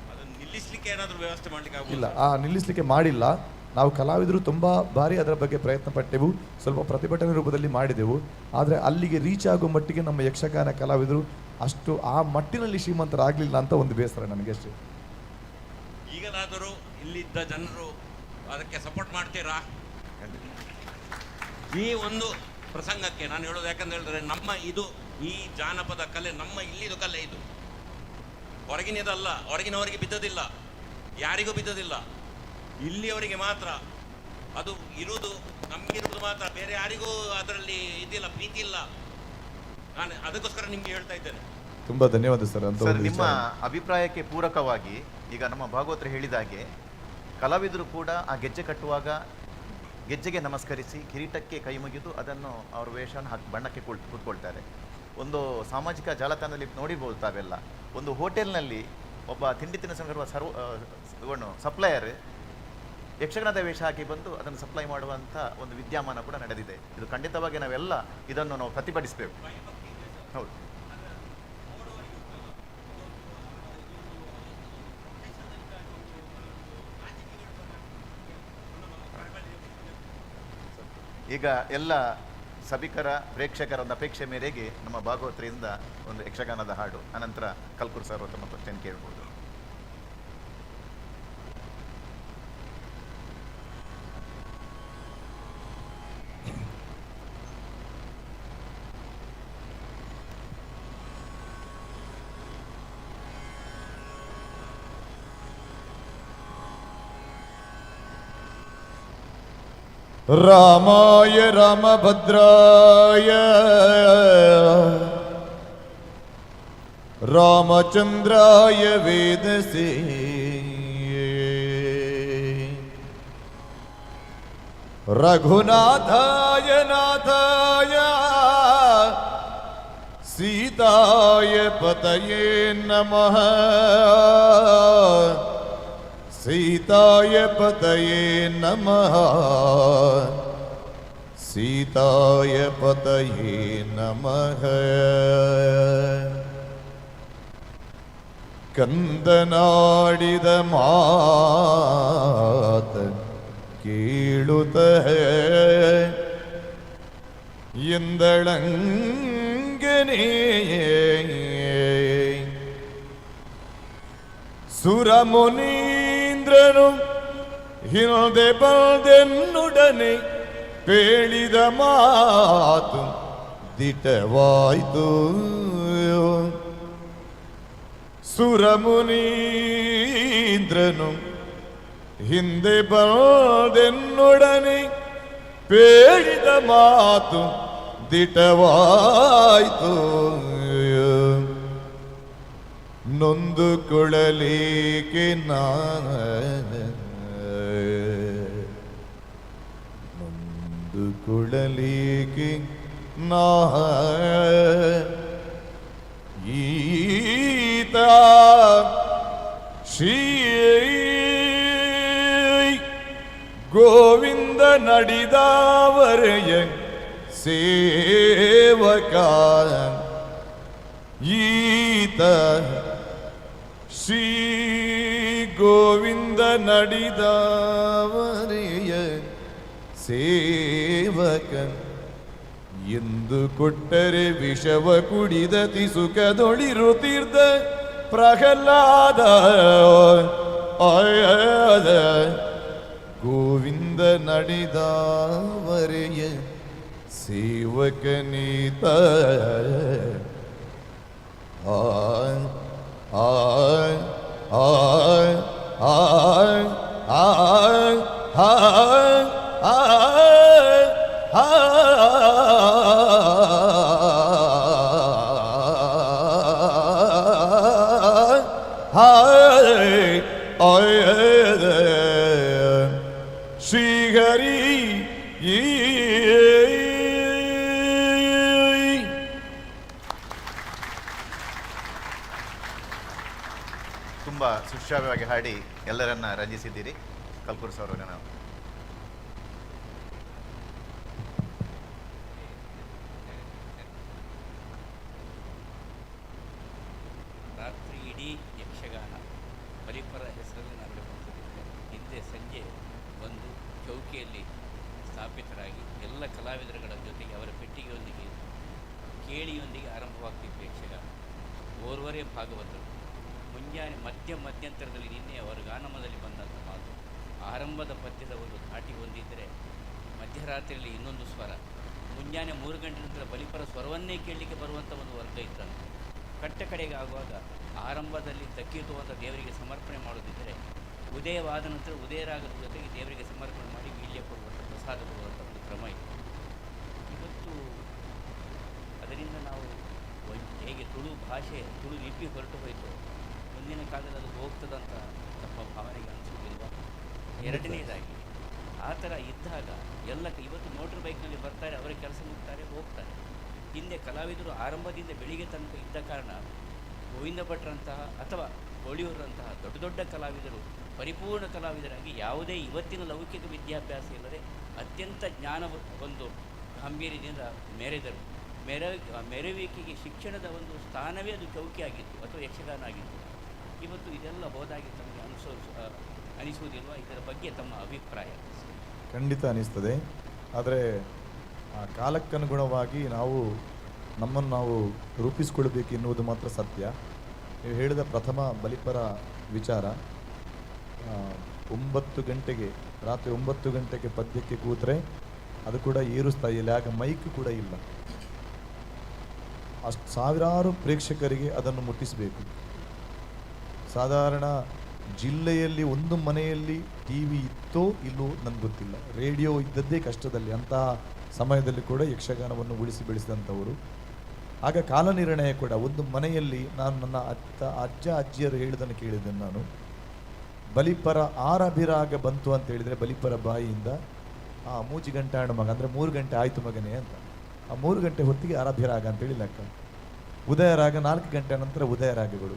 ಇಲ್ಲ, ನಿಲ್ಲಿಸಲಿಕ್ಕೆ ಮಾಡಿಲ್ಲ. ನಾವು ಕಲಾವಿದರು ತುಂಬ ಬಾರಿ ಅದರ ಬಗ್ಗೆ ಪ್ರಯತ್ನ ಪಟ್ಟೆವು, ಸ್ವಲ್ಪ ಪ್ರತಿಭಟನೆ ರೂಪದಲ್ಲಿ ಮಾಡಿದೆವು. ಆದರೆ ಅಲ್ಲಿಗೆ ರೀಚ್ ಆಗೋ ಮಟ್ಟಿಗೆ ನಮ್ಮ ಯಕ್ಷಗಾನ ಕಲಾವಿದರು ಅಷ್ಟು ಆ ಮಟ್ಟಿನಲ್ಲಿ ಶ್ರೀಮಂತರಾಗಲಿಲ್ಲ ಅಂತ ಒಂದು ಬೇಸರ ನನಗೆ ಅಷ್ಟೇ. ಈಗಲಾದರೂ ಇಲ್ಲಿದ್ದ ಜನರು ಅದಕ್ಕೆ ಸಪೋರ್ಟ್ ಮಾಡ್ತೀರಾ? ಈ ಒಂದು ಪ್ರಸಂಗಕ್ಕೆ ನಾನು ಹೇಳೋದು ಯಾಕಂತ ಹೇಳಿದ್ರೆ, ನಮ್ಮ ಇದು ಈ ಜಾನಪದ ಕಲೆ ನಮ್ಮ ಇಲ್ಲಿದು ಕಲೆ, ಇದು ಹೊರಗಿನದಲ್ಲ, ಹೊರಗಿನವರಿಗೆ ಬಿದ್ದದಿಲ್ಲ, ಯಾರಿಗೂ ಬಿದ್ದದಿಲ್ಲ, ಇಲ್ಲಿಯವರಿಗೆ ಮಾತ್ರ ಅದು ಇರುವುದು, ನಮಗಿರುವುದು ಮಾತ್ರ, ಬೇರೆ ಯಾರಿಗೂ ಅದರಲ್ಲಿ ಇದಿಲ್ಲ, ಪ್ರೀತಿ ಇಲ್ಲ. ನಾನು ಅದಕ್ಕೋಸ್ಕರ ನಿಮ್ಗೆ ಹೇಳ್ತಾ ಇದ್ದೇನೆ. ತುಂಬಾ ಧನ್ಯವಾದ ಸರ್. ನಿಮ್ಮ ಅಭಿಪ್ರಾಯಕ್ಕೆ ಪೂರಕವಾಗಿ ಈಗ ನಮ್ಮ ಭಾಗವತರು ಹೇಳಿದಾಗೆ ಕಲಾವಿದರು ಕೂಡ ಆ ಗೆಜ್ಜೆ ಕಟ್ಟುವಾಗ ಗೆಜ್ಜೆಗೆ ನಮಸ್ಕರಿಸಿ ಕಿರೀಟಕ್ಕೆ ಕೈ ಮುಗಿದು ಅದನ್ನು ಅವ್ರ ವೇಷವನ್ನು ಹಾಕಿ ಬಣ್ಣಕ್ಕೆ ಕೂತ್ಕೊಳ್ತಾರೆ. ಒಂದು ಸಾಮಾಜಿಕ ಜಾಲತಾಣದಲ್ಲಿ ನೋಡಿರ್ಬೋದು ತಾವೆಲ್ಲ, ಒಂದು ಹೋಟೆಲ್ನಲ್ಲಿ ಒಬ್ಬ ತಿಂಡಿ ತಿನಿಸುವ ಸಪ್ಲೈಯರ್ ಯಕ್ಷಗಾನದ ವೇಷ ಹಾಕಿ ಬಂದು ಅದನ್ನು ಸಪ್ಲೈ ಮಾಡುವಂಥ ಒಂದು ವಿದ್ಯಮಾನ ಕೂಡ ನಡೆದಿದೆ. ಇದು ಖಂಡಿತವಾಗಿ ನಾವೆಲ್ಲ ಇದನ್ನು ನಾವು ಪ್ರತಿಭಟಿಸಬೇಕು. ಹೌದು, ಈಗ ಎಲ್ಲ ಸಭಿಕರ ಪ್ರೇಕ್ಷಕರ ಒಂದು ಅಪೇಕ್ಷೆ ಮೇರೆಗೆ ನಮ್ಮ ಭಾಗವತರಿಂದ ಒಂದು ಯಕ್ಷಗಾನದ ಹಾಡು, ಅನಂತರ ಕಲ್ಕೂರ್ ಸರ್ ತಮ್ಮ ಪ್ರಶ್ನೆ ಕೇಳ್ಬೋದು. ರಾಮಾಯ ರಾಮಭದ್ರಾಯ ರಾಮಚಂದ್ರಾಯ ವೇದಸೇ ರಘುನಾಥಾಯ ನಾಥಾಯ ಸೀತಾಯ ಪತಯೇ ನಮಃ सीताय पतये नमः सीताय पतये नमः कंदनाडिद मात केळुत है इंदळंगने सुरमुनि ಹಿಂದೆ ಬಂದೆನ್ನುಡನೆ ಪೇಳಿದ ಮಾತು ದಿಟವಾಯ್ತು. ಸುರಮುನೀಂದ್ರನು ಹಿಂದೆ ಬಂದೆನ್ನೊಡನೆ ಪೇಳಿದ ಮಾತು ದಿಟವಾಯ್ತು. ನೊಂದು ಕೊಳಲೇಕೆ ನೊಂದು ಕೊಳಲೇಕೆ ಈತ ಶ್ರೀ ಗೋವಿಂದ ನಡಿದಾವರೆಯ ಸೇವಕ ಈತ ಶ್ರೀ ಗೋವಿಂದ ನಡಿದಾವರೆಯ ಸೇವಕ ಎಂದು ಕೊಟ್ಟರೆ ವಿಷವ ಕುಡಿದತಿ ಸುಖದೊಳಿರುತ್ತಿರ್ದ ಪ್ರಹ್ಲಾದ ಆಯದ ಗೋವಿಂದ ನಡೆದಾವರೆಯ ಸೇವಕನೀತ ಆ ಆ ಆ ಆ ಆ ಆ ಶ್ರೀಹರಿ ತುಂಬ ಸುಶ್ರಾವ್ಯವಾಗಿ ಹಾಡಿ ಎಲ್ಲರನ್ನ ರಂಜಿಸಿದ್ದೀರಿ. ಕಲ್ಕುರ್ ಸರ್ ಅವರೇ ನಾವು ರಾತ್ರಿ ಇಡೀ ಯಕ್ಷಗಾನ ಬಲಿಪರ ಹೆಸರಲ್ಲಿ ನಡೆದುಕೊಂಡಿದೆ. ಹಿಂದೆ ಸಂಜೆ ಒಂದು ಚೌಕಿಯಲ್ಲಿ ಸ್ಥಾಪಿತರಾಗಿ ಎಲ್ಲ ಕಲಾವಿದರುಗಳ ಜೊತೆಗೆ ಅವರ ಪೆಟ್ಟಿಗೆಯೊಂದಿಗೆ ಕೇಳಿಯೊಂದಿಗೆ ಆರಂಭವಾಗ್ತಿತ್ತು ಯಕ್ಷಗಾನ. ಓರ್ವರೇ ಭಾಗವತರು ಮುಂಜಾನೆ ಮಧ್ಯಂತರದಲ್ಲಿ ನಿನ್ನೆ ಅವರ ಗಾನಮದಲ್ಲಿ ಬಂದಂಥ ಮಾತು, ಆರಂಭದ ಪದ್ಯದ ಒಂದು ಧಾಟಿ ಹೊಂದಿದ್ದರೆ ಮಧ್ಯರಾತ್ರಿಯಲ್ಲಿ ಇನ್ನೊಂದು ಸ್ವರ, ಮುಂಜಾನೆ 3 ಗಂಟೆ ನಂತರ ಬಲಿಪರ ಸ್ವರವನ್ನೇ ಕೇಳಲಿಕ್ಕೆ ಬರುವಂಥ ಒಂದು ವರ್ಗ ಇತ್ತಂತೆ. ಕಟ್ಟ ಕಡೆಗೆ ಆಗುವಾಗ ಆರಂಭದಲ್ಲಿ ದಕ್ಕಿತುವಂಥ ದೇವರಿಗೆ ಸಮರ್ಪಣೆ ಮಾಡೋದಿದ್ದರೆ ಉದಯವಾದ ನಂತರ ಉದಯರಾಗದ ಜೊತೆಗೆ ದೇವರಿಗೆ ಸಮರ್ಪಣೆ ಮಾಡಿ ವೀಳ್ಯ ಕೊಡುವಂಥ ಪ್ರಸಾದ ಕೊಡುವಂಥ ಒಂದು ಕ್ರಮ ಇತ್ತು. ಇವತ್ತು ಅದರಿಂದ ನಾವು ಹೇಗೆ ತುಳು ಭಾಷೆ ತುಳು ಲಿಪಿ ಹೊರಟು ಹೋಯಿತು, ಮುಂದಿನ ಕಾಲದಲ್ಲಿ ಅದು ಹೋಗ್ತದಂತ ನಮ್ಮ ಭಾವನೆಗೆ ಅನಿಸೋದಿಲ್ವ? ಎರಡನೇದಾಗಿ ಆ ಥರ ಇದ್ದಾಗ ಇವತ್ತು ಮೋಟ್ರ್ ಬೈಕ್ನಲ್ಲಿ ಬರ್ತಾರೆ, ಅವರ ಕೆಲಸ ಮುಗ್ತಾರೆ, ಹೋಗ್ತಾರೆ. ಹಿಂದೆ ಕಲಾವಿದರು ಆರಂಭದಿಂದ ಬೆಳಿಗ್ಗೆ ತನಕ ಇದ್ದ ಕಾರಣ ಗೋವಿಂದ ಭಟ್ರಂತಹ ಅಥವಾ ಹೋಳಿಯೂರಂತಹ ದೊಡ್ಡ ದೊಡ್ಡ ಕಲಾವಿದರು ಪರಿಪೂರ್ಣ ಕಲಾವಿದರಾಗಿ ಯಾವುದೇ ಇವತ್ತಿನ ಲೌಕಿಕ ವಿದ್ಯಾಭ್ಯಾಸ ಇಲ್ಲದೆ ಅತ್ಯಂತ ಜ್ಞಾನ ಒಂದು ಗಾಂಭೀರ್ಯದಿಂದ ಮೆರೆದರು. ಮೆರವಿಕೆಗೆ ಶಿಕ್ಷಣದ ಒಂದು ಸ್ಥಾನವೇ ಅದು ಚೌಕಿ ಆಗಿತ್ತು ಅಥವಾ ಯಕ್ಷಗಾನ ಆಗಿತ್ತು. ಇವತ್ತು ಇದೆಲ್ಲ ಹೋದಾಗಿ ತಮಗೆ ಅನಿಸುವುದಿಲ್ವ? ಇದರ ಬಗ್ಗೆ ತಮ್ಮ ಅಭಿಪ್ರಾಯ? ಖಂಡಿತ ಅನಿಸ್ತದೆ. ಆದರೆ ಆ ಕಾಲಕ್ಕನುಗುಣವಾಗಿ ನಮ್ಮನ್ನು ನಾವು ರೂಪಿಸಿಕೊಳ್ಬೇಕು ಎನ್ನುವುದು ಮಾತ್ರ ಸತ್ಯ. ನೀವು ಹೇಳಿದ ಪ್ರಥಮ ಬಲಿಪರ ವಿಚಾರ, 9 ಗಂಟೆಗೆ ರಾತ್ರಿ 9 ಗಂಟೆಗೆ ಪದ್ಯಕ್ಕೆ ಕೂತ್ರೆ ಅದು ಕೂಡ ಏರು ಸ್ಥಾಯಿಯಲ್ಲಿ, ಆಗ ಮೈಕ್ ಕೂಡ ಇಲ್ಲ. ಅಷ್ಟು ಸಾವಿರಾರು ಪ್ರೇಕ್ಷಕರಿಗೆ ಅದನ್ನು ಮುಟ್ಟಿಸಬೇಕು. ಸಾಧಾರಣ ಜಿಲ್ಲೆಯಲ್ಲಿ ಒಂದು ಮನೆಯಲ್ಲಿ ಟಿ ವಿ ಇತ್ತೋ ಇಲ್ಲೋ ನನಗೆ ಗೊತ್ತಿಲ್ಲ, ರೇಡಿಯೋ ಇದ್ದದ್ದೇ ಕಷ್ಟದಲ್ಲಿ. ಅಂತಹ ಸಮಯದಲ್ಲಿ ಕೂಡ ಯಕ್ಷಗಾನವನ್ನು ಉಳಿಸಿ ಬೆಳೆಸಿದಂಥವರು. ಆಗ ಕಾಲನಿರ್ಣಯ ಕೂಡ ಒಂದು ಮನೆಯಲ್ಲಿ, ನಾನು ನನ್ನ ಅಜ್ಜ ಅಜ್ಜಿಯರು ಹೇಳಿದ್ದನ್ನು ಕೇಳಿದ್ದೇನೆ ನಾನು. ಬಲಿಪರ ಆರಭಿರಾಗ ಬಂತು ಅಂತ ಹೇಳಿದರೆ ಬಲಿಪರ ಬಾಯಿಯಿಂದ ಮೂಜಿ ಗಂಟೆ ಆಡ ಮಗ ಅಂದರೆ 3 ಗಂಟೆ ಆಯಿತು ಮಗನೇ ಅಂತ. ಆ 3 ಗಂಟೆ ಹೊತ್ತಿಗೆ ಆರಭಿರಾಗ ಅಂತೇಳಿ ಲೆಕ್ಕ. ಉದಯರಾಗ 4 ಗಂಟೆ ನಂತರ ಉದಯರಾಗಗಳು.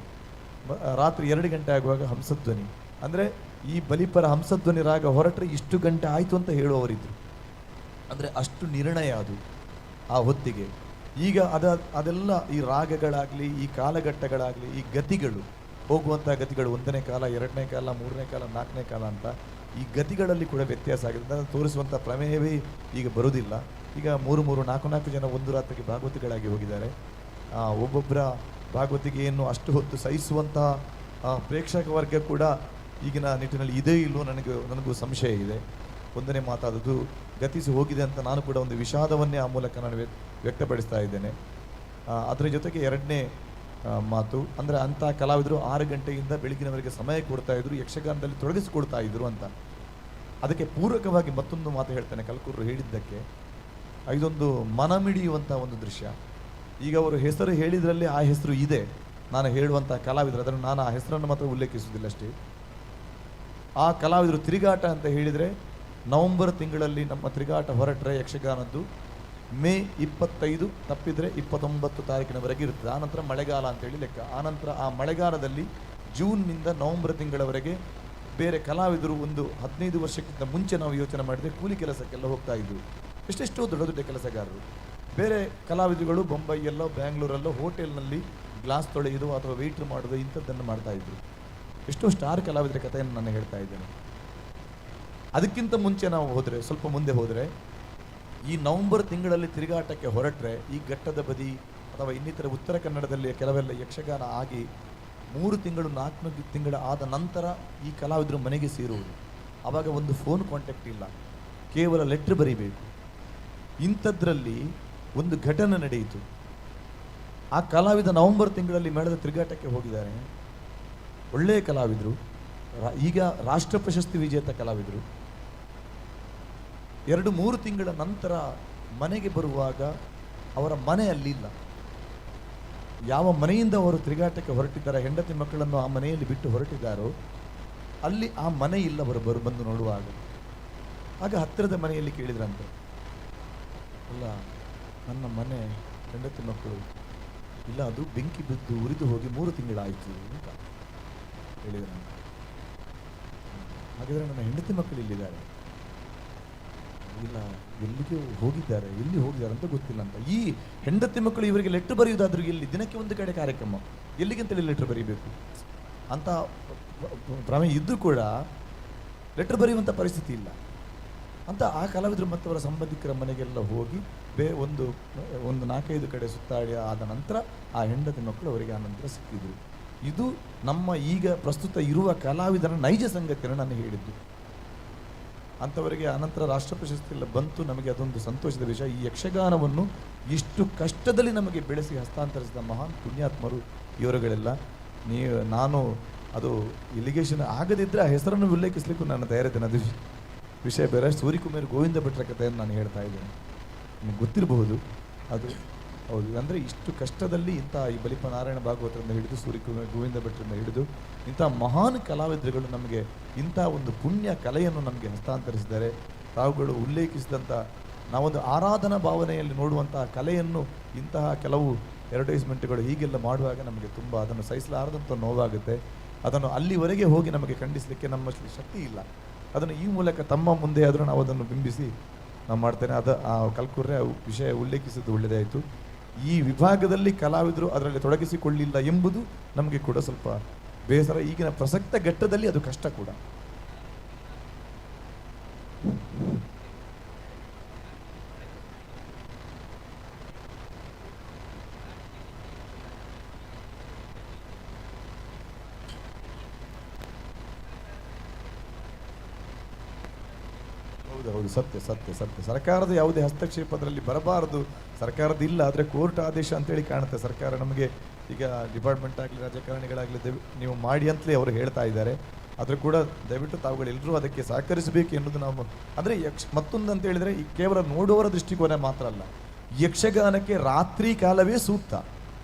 ರಾತ್ರಿ 2 ಗಂಟೆ ಆಗುವಾಗ ಹಂಸಧ್ವನಿ. ಅಂದರೆ ಈ ಬಲಿಪರ ಹಂಸಧ್ವನಿ ರಾಗ ಹೊರಟ್ರೆ ಇಷ್ಟು ಗಂಟೆ ಆಯಿತು ಅಂತ ಹೇಳುವವರಿದ್ರು. ಅಂದರೆ ಅಷ್ಟು ನಿರ್ಣಯ ಅದು ಆ ಹೊತ್ತಿಗೆ. ಈಗ ಅದೆಲ್ಲ ಈ ರಾಗಗಳಾಗಲಿ, ಈ ಕಾಲಘಟ್ಟಗಳಾಗಲಿ, ಈ ಗತಿಗಳು, ಹೋಗುವಂಥ ಗತಿಗಳು, 1ನೇ ಕಾಲ, 2ನೇ ಕಾಲ, 3ನೇ ಕಾಲ, 4ನೇ ಕಾಲ ಅಂತ ಈ ಗತಿಗಳಲ್ಲಿ ಕೂಡ ವ್ಯತ್ಯಾಸ ಆಗಿದೆ. ಅದನ್ನು ತೋರಿಸುವಂಥ ಪ್ರಮೇಯವೇ ಈಗ ಬರುವುದಿಲ್ಲ. ಈಗ 3-4 ಜನ ಒಂದು ರಾತ್ರಿಗೆ ಭಾಗವತಿಗಳಾಗಿ ಹೋಗಿದ್ದಾರೆ. ಒಬ್ಬೊಬ್ಬರ ಭಾಗವತಿಗೆ ಏನು ಅಷ್ಟು ಹೊತ್ತು ಸಹಿಸುವಂತಹ ಪ್ರೇಕ್ಷಕ ವರ್ಗ ಕೂಡ ಈಗಿನ ನಿಟ್ಟಿನಲ್ಲಿ ಇದೇ ಇಲ್ಲೋ ನನಗೂ ಸಂಶಯ ಇದೆ. ಒಂದನೇ ಮಾತಾದದ್ದು ಗತಿಸಿ ಹೋಗಿದೆ ಅಂತ ನಾನು ಕೂಡ ಒಂದು ವಿಷಾದವನ್ನೇ ಆ ಮೂಲಕ ನಾನು ವ್ಯಕ್ತಪಡಿಸ್ತಾ ಇದ್ದೇನೆ. ಅದರ ಜೊತೆಗೆ ಎರಡನೇ ಮಾತು ಅಂದರೆ ಅಂಥ ಕಲಾವಿದರು 6 ಗಂಟೆಯಿಂದ ಬೆಳಗಿನವರೆಗೆ ಸಮಯ ಕೊಡ್ತಾ ಇದ್ರು, ಯಕ್ಷಗಾನದಲ್ಲಿ ತೊಡಗಿಸಿಕೊಡ್ತಾ ಇದ್ರು ಅಂತ. ಅದಕ್ಕೆ ಪೂರಕವಾಗಿ ಮತ್ತೊಂದು ಮಾತು ಹೇಳ್ತೇನೆ ಕಲ್ಕೂರು ಹೇಳಿದ್ದಕ್ಕೆ. ಇದೊಂದು ಮನಮಿಡಿಯುವಂಥ ಒಂದು ದೃಶ್ಯ. ಈಗ ಅವರು ಹೆಸರು ಹೇಳಿದ್ರಲ್ಲಿ ಆ ಹೆಸರು ಇದೆ, ನಾನು ಹೇಳುವಂಥ ಕಲಾವಿದರು, ಅದನ್ನು ನಾನು ಆ ಹೆಸರನ್ನು ಮಾತ್ರ ಉಲ್ಲೇಖಿಸುವುದಿಲ್ಲ ಅಷ್ಟೇ. ಆ ಕಲಾವಿದರು ತಿರುಗಾಟ ಅಂತ ಹೇಳಿದರೆ ನವಂಬರ್ ತಿಂಗಳಲ್ಲಿ ನಮ್ಮ ತಿರುಗಾಟ ಹೊರಟ್ರೆ ಯಕ್ಷಗಾನದ್ದು ಮೇ 25 ತಪ್ಪಿದರೆ 29 ತಾರೀಕಿನವರೆಗೆ ಇರ್ತದೆ. ಆನಂತರ ಮಳೆಗಾಲ ಅಂತೇಳಿ ಲೆಕ್ಕ. ಆನಂತರ ಆ ಮಳೆಗಾಲದಲ್ಲಿ ಜೂನ್ನಿಂದ ನವಂಬರ್ ತಿಂಗಳವರೆಗೆ ಬೇರೆ ಕಲಾವಿದರು ಒಂದು 15 ವರ್ಷಕ್ಕಿಂತ ಮುಂಚೆ ನಾವು ಯೋಚನೆ ಮಾಡಿದರೆ ಕೂಲಿ ಕೆಲಸಕ್ಕೆಲ್ಲ ಹೋಗ್ತಾ ಇದ್ದರು. ಎಷ್ಟೆಷ್ಟೋ ದೊಡ್ಡ ದೊಡ್ಡ ಕೆಲಸಗಾರರು. ಬೇರೆ ಕಲಾವಿದರುಗಳು ಬೊಂಬೈಯಲ್ಲೋ ಬ್ಯಾಂಗ್ಳೂರಲ್ಲೋ ಹೋಟೆಲ್ನಲ್ಲಿ ಗ್ಲಾಸ್ ತೊಳೆಯೋದು ಅಥವಾ ವೆಯ್ಟ್ ಮಾಡೋದು ಇಂಥದ್ದನ್ನು ಮಾಡ್ತಾ ಇದ್ರು. ಎಷ್ಟೋ ಸ್ಟಾರ್ ಕಲಾವಿದರ ಕಥೆಯನ್ನು ನಾನು ಹೇಳ್ತಾ ಇದ್ದೇನೆ. ಅದಕ್ಕಿಂತ ಮುಂಚೆ ನಾವು ಹೋದರೆ, ಸ್ವಲ್ಪ ಮುಂದೆ ಹೋದರೆ, ಈ ನವಂಬರ್ ತಿಂಗಳಲ್ಲಿ ತಿರುಗಾಟಕ್ಕೆ ಹೊರಟ್ರೆ ಈ ಘಟ್ಟದ ಬದಿ ಅಥವಾ ಇನ್ನಿತರ ಉತ್ತರ ಕನ್ನಡದಲ್ಲಿ ಕೆಲವೆಲ್ಲ ಯಕ್ಷಗಾನ ಆಗಿ 3 ತಿಂಗಳು 4 ತಿಂಗಳ ಆದ ನಂತರ ಈ ಕಲಾವಿದರು ಮನೆಗೆ ಸೇರುವುದು. ಆವಾಗ ಒಂದು ಫೋನ್ ಕಾಂಟ್ಯಾಕ್ಟ್ ಇಲ್ಲ, ಕೇವಲ ಲೆಟ್ರ್ ಬರೀಬೇಕು. ಇಂಥದ್ರಲ್ಲಿ ಒಂದು ಘಟನೆ ನಡೆಯಿತು. ಆ ಕಲಾವಿದ ನವಂಬರ್ ತಿಂಗಳಲ್ಲಿ ಮೇಳದ ತಿರುಗಾಟಕ್ಕೆ ಹೋಗಿದ್ದಾರೆ. ಒಳ್ಳೆಯ ಕಲಾವಿದರು, ಈಗ ರಾಷ್ಟ್ರ ಪ್ರಶಸ್ತಿ ವಿಜೇತ ಕಲಾವಿದರು. 2-3 ತಿಂಗಳ ನಂತರ ಮನೆಗೆ ಬರುವಾಗ ಅವರ ಮನೆ ಅಲ್ಲಿಲ್ಲ. ಯಾವ ಮನೆಯಿಂದ ಅವರು ತಿರುಗಾಟಕ್ಕೆ ಹೊರಟಿದ್ದಾರೆ, ಹೆಂಡತಿ ಮಕ್ಕಳನ್ನು ಆ ಮನೆಯಲ್ಲಿ ಬಿಟ್ಟು ಹೊರಟಿದ್ದಾರೋ ಅಲ್ಲಿ ಆ ಮನೆ ಇಲ್ಲ. ಅವರು ಬಂದು ನೋಡುವಾಗ ಆಗ ಹತ್ತಿರದ ಮನೆಯಲ್ಲಿ ಕೇಳಿದ್ರಂತೆ, ಅಲ್ಲ ನನ್ನ ಮನೆ ಹೆಂಡತಿ ಮಕ್ಕಳು ಇಲ್ಲ, ಅದು ಬೆಂಕಿ ಬಿದ್ದು ಉರಿದು ಹೋಗಿ 3 ತಿಂಗಳಾಯಿತು ಅಂತ ಹೇಳಿದ್ರಂತೆ. ಹಾಗಾದರೆ ನನ್ನ ಹೆಂಡತಿ ಮಕ್ಕಳು ಇಲ್ಲಿದ್ದಾರೆ? ಇಲ್ಲ, ಎಲ್ಲಿಗೆ ಹೋಗಿದ್ದಾರೆ, ಎಲ್ಲಿ ಹೋಗಿದ್ದಾರೆ ಅಂತ ಗೊತ್ತಿಲ್ಲ ಅಂತ. ಈ ಹೆಂಡತಿ ಮಕ್ಕಳು ಇವರಿಗೆ ಲೆಟ್ರ್ ಬರೆಯುವುದಾದ್ರೂ ಎಲ್ಲಿ? ದಿನಕ್ಕೆ ಒಂದು ಕಡೆ ಕಾರ್ಯಕ್ರಮ, ಎಲ್ಲಿಗೆಂತೇಳಿ ಲೆಟ್ರ್ ಬರೀಬೇಕು ಅಂತ ಪ್ರಮೇಯ ಇದ್ದು ಕೂಡ ಲೆಟ್ರ್ ಬರೆಯುವಂಥ ಪರಿಸ್ಥಿತಿ ಇಲ್ಲ ಅಂತ ಆ ಕಲಾವಿದರು ಮತ್ತು ಅವರ ಸಂಬಂಧಿಕರ ಮನೆಗೆಲ್ಲ ಹೋಗಿ ಒಂದು 4-5 ಕಡೆ ಸುತ್ತಾಡಿ ಆದ ನಂತರ ಆ ಹೆಂಡತಿ ಮಕ್ಕಳು ಅವರಿಗೆ ಆನಂತರ ಸಿಕ್ಕಿದ್ರು. ಇದು ನಮ್ಮ ಈಗ ಪ್ರಸ್ತುತ ಇರುವ ಕಲಾವಿದರ ನೈಜ ಸಂಗತಿಯನ್ನು ನಾನು ಹೇಳಿದ್ದು. ಅಂಥವರಿಗೆ ಅನಂತರ ರಾಷ್ಟ್ರ ಪ್ರಶಸ್ತಿ ಎಲ್ಲ ಬಂತು. ನಮಗೆ ಅದೊಂದು ಸಂತೋಷದ ವಿಷಯ. ಈ ಯಕ್ಷಗಾನವನ್ನು ಇಷ್ಟು ಕಷ್ಟದಲ್ಲಿ ನಮಗೆ ಬೆಳೆಸಿ ಹಸ್ತಾಂತರಿಸಿದ ಮಹಾನ್ ಪುಣ್ಯಾತ್ಮರು ಇವರುಗಳೆಲ್ಲ. ನಾನು ಅದು ಇಲಿಗೇಷನ್ ಆಗದಿದ್ದರೆ ಆ ಹೆಸರನ್ನು ಉಲ್ಲೇಖಿಸಲಿಕ್ಕೂ ನನ್ನ ತಯಾರಿದ್ದೇನೆ. ಅದು ವಿಷಯ ಬೇರೆ. ಸೂರ್ಯಕುಮಾರ್ ಗೋವಿಂದ ಭಟ್ರ ಕಥೆಯನ್ನು ನಾನು ಹೇಳ್ತಾ ಇದ್ದೇನೆ, ನಿಮಗೆ ಗೊತ್ತಿರಬಹುದು. ಅದು ಹೌದು, ಅಂದರೆ ಇಷ್ಟು ಕಷ್ಟದಲ್ಲಿ ಇಂಥ ಈ ಬಲಿಪ ನಾರಾಯಣ ಭಾಗವತರಿಂದ ಹಿಡಿದು ಸೂರ್ಯಕುಮಾರ್ ಗೋವಿಂದ ಭಟ್ರಿಂದ ಹಿಡಿದು ಇಂಥ ಮಹಾನ್ ಕಲಾವಿದರುಗಳು ನಮಗೆ ಇಂಥ ಒಂದು ಪುಣ್ಯ ಕಲೆಯನ್ನು ನಮಗೆ ಹಸ್ತಾಂತರಿಸಿದ್ದಾರೆ. ತಾವುಗಳು ಉಲ್ಲೇಖಿಸಿದಂಥ ನಾವೊಂದು ಆರಾಧನಾ ಭಾವನೆಯಲ್ಲಿ ನೋಡುವಂತಹ ಕಲೆಯನ್ನು ಇಂತಹ ಕೆಲವು ಅಡ್ವರ್ಟೈಸ್ಮೆಂಟ್ಗಳು ಹೀಗೆಲ್ಲ ಮಾಡುವಾಗ ನಮಗೆ ತುಂಬ ಅದನ್ನು ಸಹಿಸಲಾರದಂಥ ನೋವಾಗುತ್ತೆ. ಅದನ್ನು ಅಲ್ಲಿವರೆಗೆ ಹೋಗಿ ನಮಗೆ ಖಂಡಿಸಲಿಕ್ಕೆ ನಮ್ಮ ಶಕ್ತಿ ಇಲ್ಲ. ಅದನ್ನು ಈ ಮೂಲಕ ತಮ್ಮ ಮುಂದೆ ಆದರೂ ನಾವು ಅದನ್ನು ಬಿಂಬಿಸಿ ನಾವು ಮಾಡ್ತೇನೆ. ಆ ಕಲ್ಕೂರ್ರೆ ವಿಷಯ ಉಲ್ಲೇಖಿಸಿದ್ದು ಒಳ್ಳೆಯದಾಯಿತು. ಈ ವಿಭಾಗದಲ್ಲಿ ಕಲಾವಿದರು ಅದರಲ್ಲಿ ತೊಡಗಿಸಿಕೊಳ್ಳಿಲ್ಲ ಎಂಬುದು ನಮಗೆ ಕೂಡ ಸ್ವಲ್ಪ ಬೇಸರ. ಈಗಿನ ಪ್ರಸಕ್ತ ಘಟ್ಟದಲ್ಲಿ ಅದು ಕಷ್ಟ ಕೂಡ. ಹೌದು, ಸತ್ಯ ಸತ್ಯ ಸತ್ಯ. ಸರ್ಕಾರದ ಯಾವುದೇ ಹಸ್ತಕ್ಷೇಪ ಅದರಲ್ಲಿ ಬರಬಾರದು. ಸರ್ಕಾರದ ಇಲ್ಲ, ಆದರೆ ಕೋರ್ಟ್ ಆದೇಶ ಅಂತೇಳಿ ಕಾಣುತ್ತೆ. ಸರ್ಕಾರ ನಮಗೆ ಈಗ ಡಿಪಾರ್ಟ್ಮೆಂಟ್ ಆಗಲಿ ರಾಜಕಾರಣಿಗಳಾಗಲಿ ನೀವು ಮಾಡಿ ಅಂತಲೇ ಅವರು ಹೇಳ್ತಾ ಇದ್ದಾರೆ. ಆದರೂ ಕೂಡ ದಯವಿಟ್ಟು ತಾವುಗಳೆಲ್ಲರೂ ಅದಕ್ಕೆ ಸಹಕರಿಸಬೇಕು ಎನ್ನುವುದು ನಾವು. ಅಂದರೆ ಮತ್ತೊಂದು ಅಂತ ಹೇಳಿದರೆ ಈ ಕೇವಲ ನೋಡುವವರ ದೃಷ್ಟಿಕೋನ ಮಾತ್ರ ಅಲ್ಲ, ಯಕ್ಷಗಾನಕ್ಕೆ ರಾತ್ರಿ ಕಾಲವೇ ಸೂಕ್ತ.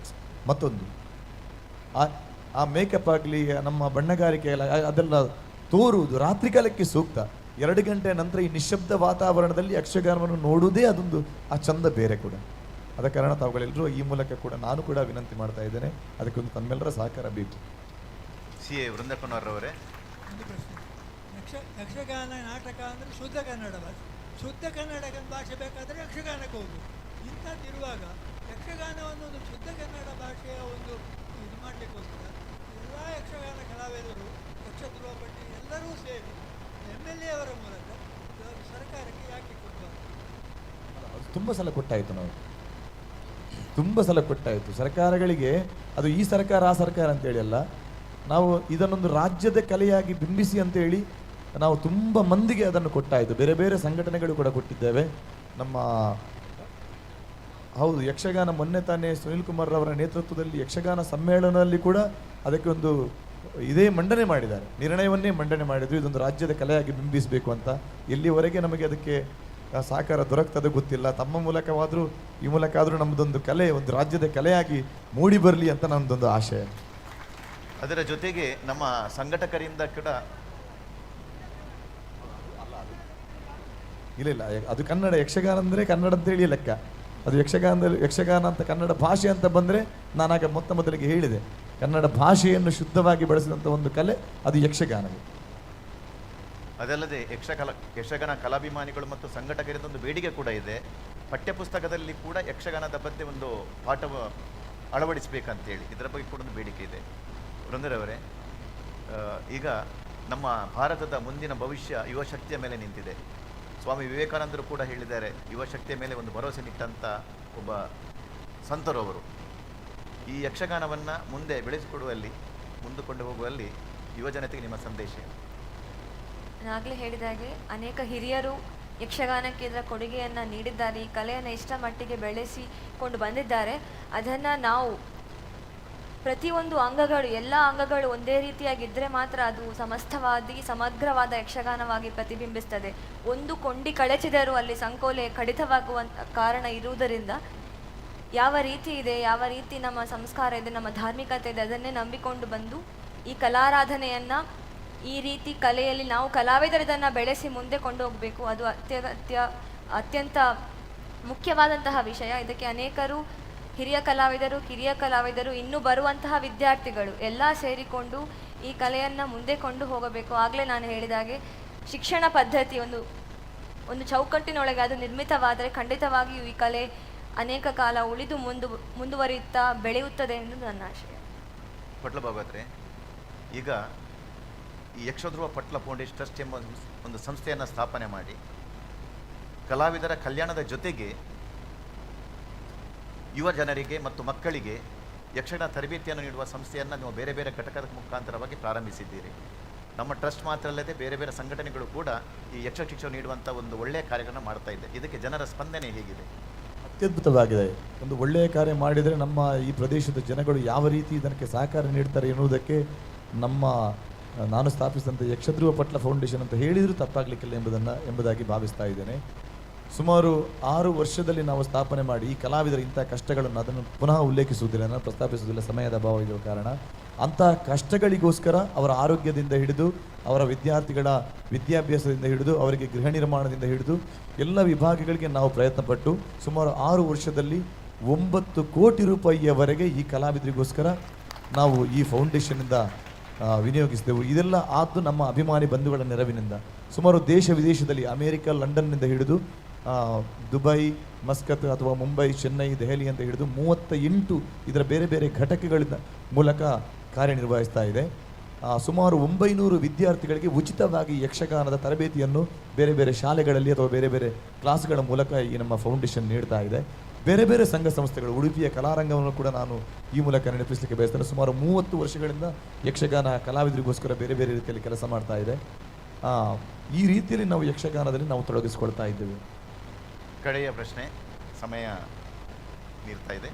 ಮತ್ತೊಂದು ಆ ಮೇಕಪ್ ಆಗಲಿ ನಮ್ಮ ಬಣ್ಣಗಾರಿಕೆ ಅದೆಲ್ಲ ತೋರುವುದು ರಾತ್ರಿ ಕಾಲಕ್ಕೆ ಸೂಕ್ತ. 2 ಗಂಟೆ ನಂತರ ಈ ನಿಶ್ಶಬ್ದ ವಾತಾವರಣದಲ್ಲಿ ಯಕ್ಷಗಾನವನ್ನು ನೋಡುವುದೇ ಅದೊಂದು ಆ ಚಂದ ಬೇರೆ ಕೂಡ. ಆದ ಕಾರಣ ತಾವುಗಳೆಲ್ಲರೂ ಈ ಮೂಲಕ ಕೂಡ ನಾನು ಕೂಡ ವಿನಂತಿ ಮಾಡ್ತಾ ಇದ್ದೇನೆ, ಅದಕ್ಕೊಂದು ತಮ್ಮೆಲ್ಲರ ಸಹಕಾರ ಬೇಕು. CA ವೃಂದಕುಮಾರ್ರವರೇ, ಯಕ್ಷಗಾನ ನಾಟಕ ಅಂದರೆ ಶುದ್ಧ ಕನ್ನಡ ಭಾಷೆ. ಶುದ್ಧ ಕನ್ನಡ ಭಾಷೆ ಬೇಕಾದರೆ ಯಕ್ಷಗಾನಕ್ಕೆ ಹೋಗುದು. ಇಂಥದ್ದಿರುವಾಗ ಯಕ್ಷಗಾನವನ್ನು ಒಂದು ಶುದ್ಧ ಕನ್ನಡ ಭಾಷೆಯ ಒಂದು ಇದು ಮಾಡಲಿಕ್ಕೋಸ್ಕರ ಎಲ್ಲ ಯಕ್ಷಗಾನ ಕಲಾವಿದರು, ಯಕ್ಷಧ್ರುವ ಪಟ್ಟಿ ಎಲ್ಲರೂ ಸೇರಿ MLA ಅವರ ಮೂಲಕ ಸರ್ಕಾರಕ್ಕೆ ಯಾಕೆ ಕೊಡಬಾರ್ದು? ತುಂಬ ಸಲ ಕೊಟ್ಟಾಯಿತು, ನಾವು ತುಂಬ ಸಲ ಕೊಟ್ಟಾಯಿತು ಸರ್ಕಾರಗಳಿಗೆ. ಅದು ಈ ಸರ್ಕಾರ ಆ ಸರ್ಕಾರ ಅಂತೇಳಿ ಅಲ್ಲ, ನಾವು ಇದನ್ನೊಂದು ರಾಜ್ಯದ ಕಲೆಯಾಗಿ ಬಿಂಬಿಸಿ ಅಂತೇಳಿ ನಾವು ತುಂಬ ಮಂದಿಗೆ ಅದನ್ನು ಕೊಟ್ಟಾಯಿತು. ಬೇರೆ ಬೇರೆ ಸಂಘಟನೆಗಳು ಕೂಡ ಕೊಟ್ಟಿದ್ದೇವೆ. ನಮ್ಮ ಹೌದು, ಯಕ್ಷಗಾನ ಮೊನ್ನೆ ತಾನೇ ಸುನಿಲ್ ಕುಮಾರ್ ಅವರ ನೇತೃತ್ವದಲ್ಲಿ ಯಕ್ಷಗಾನ ಸಮ್ಮೇಳನದಲ್ಲಿ ಕೂಡ ಅದಕ್ಕೆ ಒಂದು ಇದೇ ಮಂಡನೆ ಮಾಡಿದ್ದಾರೆ, ನಿರ್ಣಯವನ್ನೇ ಮಂಡನೆ ಮಾಡಿದ್ರು, ಇದೊಂದು ರಾಜ್ಯದ ಕಲೆಯಾಗಿ ಬಿಂಬಿಸಬೇಕು ಅಂತ. ಎಲ್ಲಿವರೆಗೆ ನಮಗೆ ಅದಕ್ಕೆ ಸಹಕಾರ ದೊರಕ್ತದೆ ಗೊತ್ತಿಲ್ಲ. ತಮ್ಮ ಮೂಲಕವಾದರೂ ಈ ಮೂಲಕ ಆದರೂ ನಮ್ಮದೊಂದು ಕಲೆ ಒಂದು ರಾಜ್ಯದ ಕಲೆಯಾಗಿ ಮೂಡಿ ಬರಲಿ ಅಂತ ನಮ್ಮದೊಂದು ಆಶಯ. ಅದರ ಜೊತೆಗೆ ನಮ್ಮ ಸಂಘಟಕರಿಂದ ಕೂಡ ಇಲ್ಲ ಅದು ಕನ್ನಡ ಯಕ್ಷಗಾನ ಅಂದರೆ ಕನ್ನಡ ಅಂತೇಳಿ ಲೆಕ್ಕ. ಅದು ಯಕ್ಷಗಾನ ಅಂತ ಕನ್ನಡ ಭಾಷೆ ಅಂತ ಬಂದರೆ ನಾನಾಗ ಮೊದಲಿಗೆ ಹೇಳಿದೆ, ಕನ್ನಡ ಭಾಷೆಯನ್ನು ಶುದ್ಧವಾಗಿ ಬಳಸಿದಂಥ ಒಂದು ಕಲೆ ಅದು ಯಕ್ಷಗಾನವೇ. ಅದಲ್ಲದೆ ಯಕ್ಷಗಾನ ಕಲಾಭಿಮಾನಿಗಳು ಮತ್ತು ಸಂಘಟಕರಿಂದ ಒಂದು ಬೇಡಿಕೆ ಕೂಡ ಇದೆ. ಪಠ್ಯಪುಸ್ತಕದಲ್ಲಿ ಕೂಡ ಯಕ್ಷಗಾನದ ಬಗ್ಗೆ ಒಂದು ಪಾಠ ಅಳವಡಿಸಬೇಕಂತೇಳಿ ಇದರ ಬಗ್ಗೆ ಕೂಡ ಒಂದು ಬೇಡಿಕೆ ಇದೆ. ವೃಂದರವರೇ, ಈಗ ನಮ್ಮ ಭಾರತದ ಮುಂದಿನ ಭವಿಷ್ಯ ಯುವಶಕ್ತಿಯ ಮೇಲೆ ನಿಂತಿದೆ. ಸ್ವಾಮಿ ವಿವೇಕಾನಂದರು ಕೂಡ ಹೇಳಿದ್ದಾರೆ, ಯುವಶಕ್ತಿಯ ಮೇಲೆ ಒಂದು ಭರವಸೆ ನಿಟ್ಟಂಥ ಒಬ್ಬ ಸಂತರು ಅವರು. ಈ ಯಕ್ಷಗಾನವನ್ನು ಮುಂದೆ ಬೆಳೆಸಿಕೊಡುವಲ್ಲಿ, ಮುಂದುಕೊಂಡು ಹೋಗುವಲ್ಲಿ ಯುವಜನತೆಗೆ ನಿಮ್ಮ ಸಂದೇಶ? ನಾಗಲೇ ಹೇಳಿದಾಗೆ ಅನೇಕ ಹಿರಿಯರು ಯಕ್ಷಗಾನಕ್ಕೆ ಇದರ ಕೊಡುಗೆಯನ್ನು ನೀಡಿದ್ದಾರೆ, ಈ ಕಲೆಯನ್ನು ಇಷ್ಟ ಮಟ್ಟಿಗೆ ಬೆಳೆಸಿಕೊಂಡು ಬಂದಿದ್ದಾರೆ. ಅದನ್ನು ನಾವು ಪ್ರತಿಯೊಂದು ಅಂಗಗಳು, ಎಲ್ಲ ಅಂಗಗಳು ಒಂದೇ ರೀತಿಯಾಗಿದ್ದರೆ ಮಾತ್ರ ಅದು ಸಮಸ್ತವಾದಿ ಸಮಗ್ರವಾದ ಯಕ್ಷಗಾನವಾಗಿ ಪ್ರತಿಬಿಂಬಿಸ್ತದೆ. ಒಂದು ಕೊಂಡಿ ಕಳಚಿದರೂ ಅಲ್ಲಿ ಸಂಕೋಲೆ ಕಡಿತವಾಗುವಂಥ ಕಾರಣ ಇರುವುದರಿಂದ ಯಾವ ರೀತಿ ಇದೆ, ಯಾವ ರೀತಿ ನಮ್ಮ ಸಂಸ್ಕಾರ ಇದೆ, ನಮ್ಮ ಧಾರ್ಮಿಕತೆ ಇದೆ, ಅದನ್ನೇ ನಂಬಿಕೊಂಡು ಬಂದು ಈ ಕಲಾರಾಧನೆಯನ್ನು ಈ ರೀತಿ ಕಲೆಯಲ್ಲಿ ನಾವು ಕಲಾವಿದರು ಇದನ್ನು ಬೆಳೆಸಿ ಮುಂದೆ ಕೊಂಡು ಹೋಗಬೇಕು. ಅದು ಅತ್ಯಂತ ಮುಖ್ಯವಾದಂತಹ ವಿಷಯ. ಇದಕ್ಕೆ ಅನೇಕರು ಹಿರಿಯ ಕಲಾವಿದರು, ಕಿರಿಯ ಕಲಾವಿದರು, ಇನ್ನೂ ಬರುವಂತಹ ವಿದ್ಯಾರ್ಥಿಗಳು ಎಲ್ಲ ಸೇರಿಕೊಂಡು ಈ ಕಲೆಯನ್ನು ಮುಂದೆ ಕೊಂಡು ಹೋಗಬೇಕು. ಆಗಲೇ ನಾನು ಹೇಳಿದಾಗೆ ಶಿಕ್ಷಣ ಪದ್ಧತಿ ಒಂದು ಚೌಕಟ್ಟಿನೊಳಗೆ ಅದು ನಿರ್ಮಿತವಾದರೆ ಖಂಡಿತವಾಗಿಯೂ ಈ ಕಲೆ ಅನೇಕ ಕಾಲ ಉಳಿದು ಮುಂದುವರಿಯುತ್ತಾ ಬೆಳೆಯುತ್ತದೆ ಎಂದು ನನ್ನ ಆಶಯ. ಪಟ್ಲ ಬಾಬಾದ್ರೆ, ಈಗ ಈ ಯಕ್ಷಧ್ರುವ ಪಟ್ಲ ಫೌಂಡೇಶನ್ ಟ್ರಸ್ಟ್ ಎಂಬ ಒಂದು ಸಂಸ್ಥೆಯನ್ನು ಸ್ಥಾಪನೆ ಮಾಡಿ ಕಲಾವಿದರ ಕಲ್ಯಾಣದ ಜೊತೆಗೆ ಯುವ ಜನರಿಗೆ ಮತ್ತು ಮಕ್ಕಳಿಗೆ ಯಕ್ಷಗಾನ ತರಬೇತಿಯನ್ನು ನೀಡುವ ಸಂಸ್ಥೆಯನ್ನು ನೀವು ಬೇರೆ ಬೇರೆ ಘಟಕದ ಮುಖಾಂತರವಾಗಿ ಪ್ರಾರಂಭಿಸಿದ್ದೀರಿ. ನಮ್ಮ ಟ್ರಸ್ಟ್ ಮಾತ್ರ ಅಲ್ಲದೆ ಬೇರೆ ಬೇರೆ ಸಂಘಟನೆಗಳು ಕೂಡ ಈ ಯಕ್ಷ ಶಿಕ್ಷಣ ನೀಡುವಂಥ ಒಂದು ಒಳ್ಳೆಯ ಕಾರ್ಯಕ್ರಮ ಮಾಡ್ತಾ ಇದೆ. ಇದಕ್ಕೆ ಜನರ ಸ್ಪಂದನೆ ಹೇಗಿದೆ? ಅತ್ಯದ್ಭುತವಾಗಿದೆ. ಒಂದು ಒಳ್ಳೆಯ ಕಾರ್ಯ ಮಾಡಿದರೆ ನಮ್ಮ ಈ ಪ್ರದೇಶದ ಜನಗಳು ಯಾವ ರೀತಿ ಇದಕ್ಕೆ ಸಹಕಾರ ನೀಡ್ತಾರೆ ಎನ್ನುವುದಕ್ಕೆ ನಾನು ಸ್ಥಾಪಿಸಿದಂಥ ಯಕ್ಷಧ್ರುವ ಪಟ್ಲ ಫೌಂಡೇಶನ್ ಅಂತ ಹೇಳಿದರೂ ತಪ್ಪಾಗಲಿಕ್ಕಿಲ್ಲ ಎಂಬುದಾಗಿ ಭಾವಿಸ್ತಾ ಇದ್ದೇನೆ. ಸುಮಾರು 6 ವರ್ಷದಲ್ಲಿ ನಾವು ಸ್ಥಾಪನೆ ಮಾಡಿ ಈ ಕಲಾವಿದರ ಇಂಥ ಕಷ್ಟಗಳನ್ನು ಅದನ್ನು ಪುನಃ ಉಲ್ಲೇಖಿಸುವುದಿಲ್ಲ, ನಾನು ಪ್ರಸ್ತಾಪಿಸುವುದಿಲ್ಲ, ಸಮಯದ ಅಭಾವ ಇರುವ ಕಾರಣ. ಅಂತಹ ಕಷ್ಟಗಳಿಗೋಸ್ಕರ ಅವರ ಆರೋಗ್ಯದಿಂದ ಹಿಡಿದು ಅವರ ವಿದ್ಯಾರ್ಥಿಗಳ ವಿದ್ಯಾಭ್ಯಾಸದಿಂದ ಹಿಡಿದು ಅವರಿಗೆ ಗೃಹ ನಿರ್ಮಾಣದಿಂದ ಹಿಡಿದು ಎಲ್ಲ ವಿಭಾಗಗಳಿಗೆ ನಾವು ಪ್ರಯತ್ನಪಟ್ಟು ಸುಮಾರು 6 ವರ್ಷದಲ್ಲಿ 9 ಕೋಟಿ ರೂಪಾಯಿಯವರೆಗೆ ಈ ಕಲಾವಿದರಿಗೋಸ್ಕರ ನಾವು ಈ ಫೌಂಡೇಶನ್ನಿಂದ ವಿನಿಯೋಗಿಸಿದೆವು. ಇದೆಲ್ಲ ಆದ್ದು ನಮ್ಮ ಅಭಿಮಾನಿ ಬಂಧುಗಳ ನೆರವಿನಿಂದ. ಸುಮಾರು ದೇಶ ವಿದೇಶದಲ್ಲಿ ಅಮೇರಿಕ, ಲಂಡನ್ನಿಂದ ಹಿಡಿದು ದುಬೈ, ಮಸ್ಕತ್ ಅಥವಾ ಮುಂಬೈ, ಚೆನ್ನೈ, ದೆಹಲಿ ಅಂತ ಹಿಡಿದು 38 ಇದರ ಬೇರೆ ಬೇರೆ ಘಟಕಗಳ ಮೂಲಕ ಕಾರ್ಯನಿರ್ವಹಿಸ್ತಾ ಇದೆ. ಸುಮಾರು 900 ವಿದ್ಯಾರ್ಥಿಗಳಿಗೆ ಉಚಿತವಾಗಿ ಯಕ್ಷಗಾನದ ತರಬೇತಿಯನ್ನು ಬೇರೆ ಬೇರೆ ಶಾಲೆಗಳಲ್ಲಿ ಅಥವಾ ಬೇರೆ ಬೇರೆ ಕ್ಲಾಸ್ಗಳ ಮೂಲಕ ಈ ನಮ್ಮ ಫೌಂಡೇಶನ್ ನೀಡ್ತಾ ಇದೆ. ಬೇರೆ ಬೇರೆ ಸಂಘ ಸಂಸ್ಥೆಗಳು, ಉಡುಪಿಯ ಕಲಾರಂಗವನ್ನು ಕೂಡ ನಾನು ಈ ಮೂಲಕ ನೆನಪಿಸಲಿಕ್ಕೆ ಬಯಸ್ತೇನೆ. ಸುಮಾರು 30 ವರ್ಷಗಳಿಂದ ಯಕ್ಷಗಾನ ಕಲಾವಿದರಿಗೋಸ್ಕರ ಬೇರೆ ಬೇರೆ ರೀತಿಯಲ್ಲಿ ಕೆಲಸ ಮಾಡ್ತಾ ಇದೆ. ಈ ರೀತಿಯಲ್ಲಿ ನಾವು ಯಕ್ಷಗಾನದಲ್ಲಿ ನಾವು ತೊಡಗಿಸಿಕೊಳ್ತಾ ಇದ್ದೇವೆ. ಕಡೆಯ ಪ್ರಶ್ನೆ, ಸಮಯ ಮೀರ್ತಾ ಇದೆ.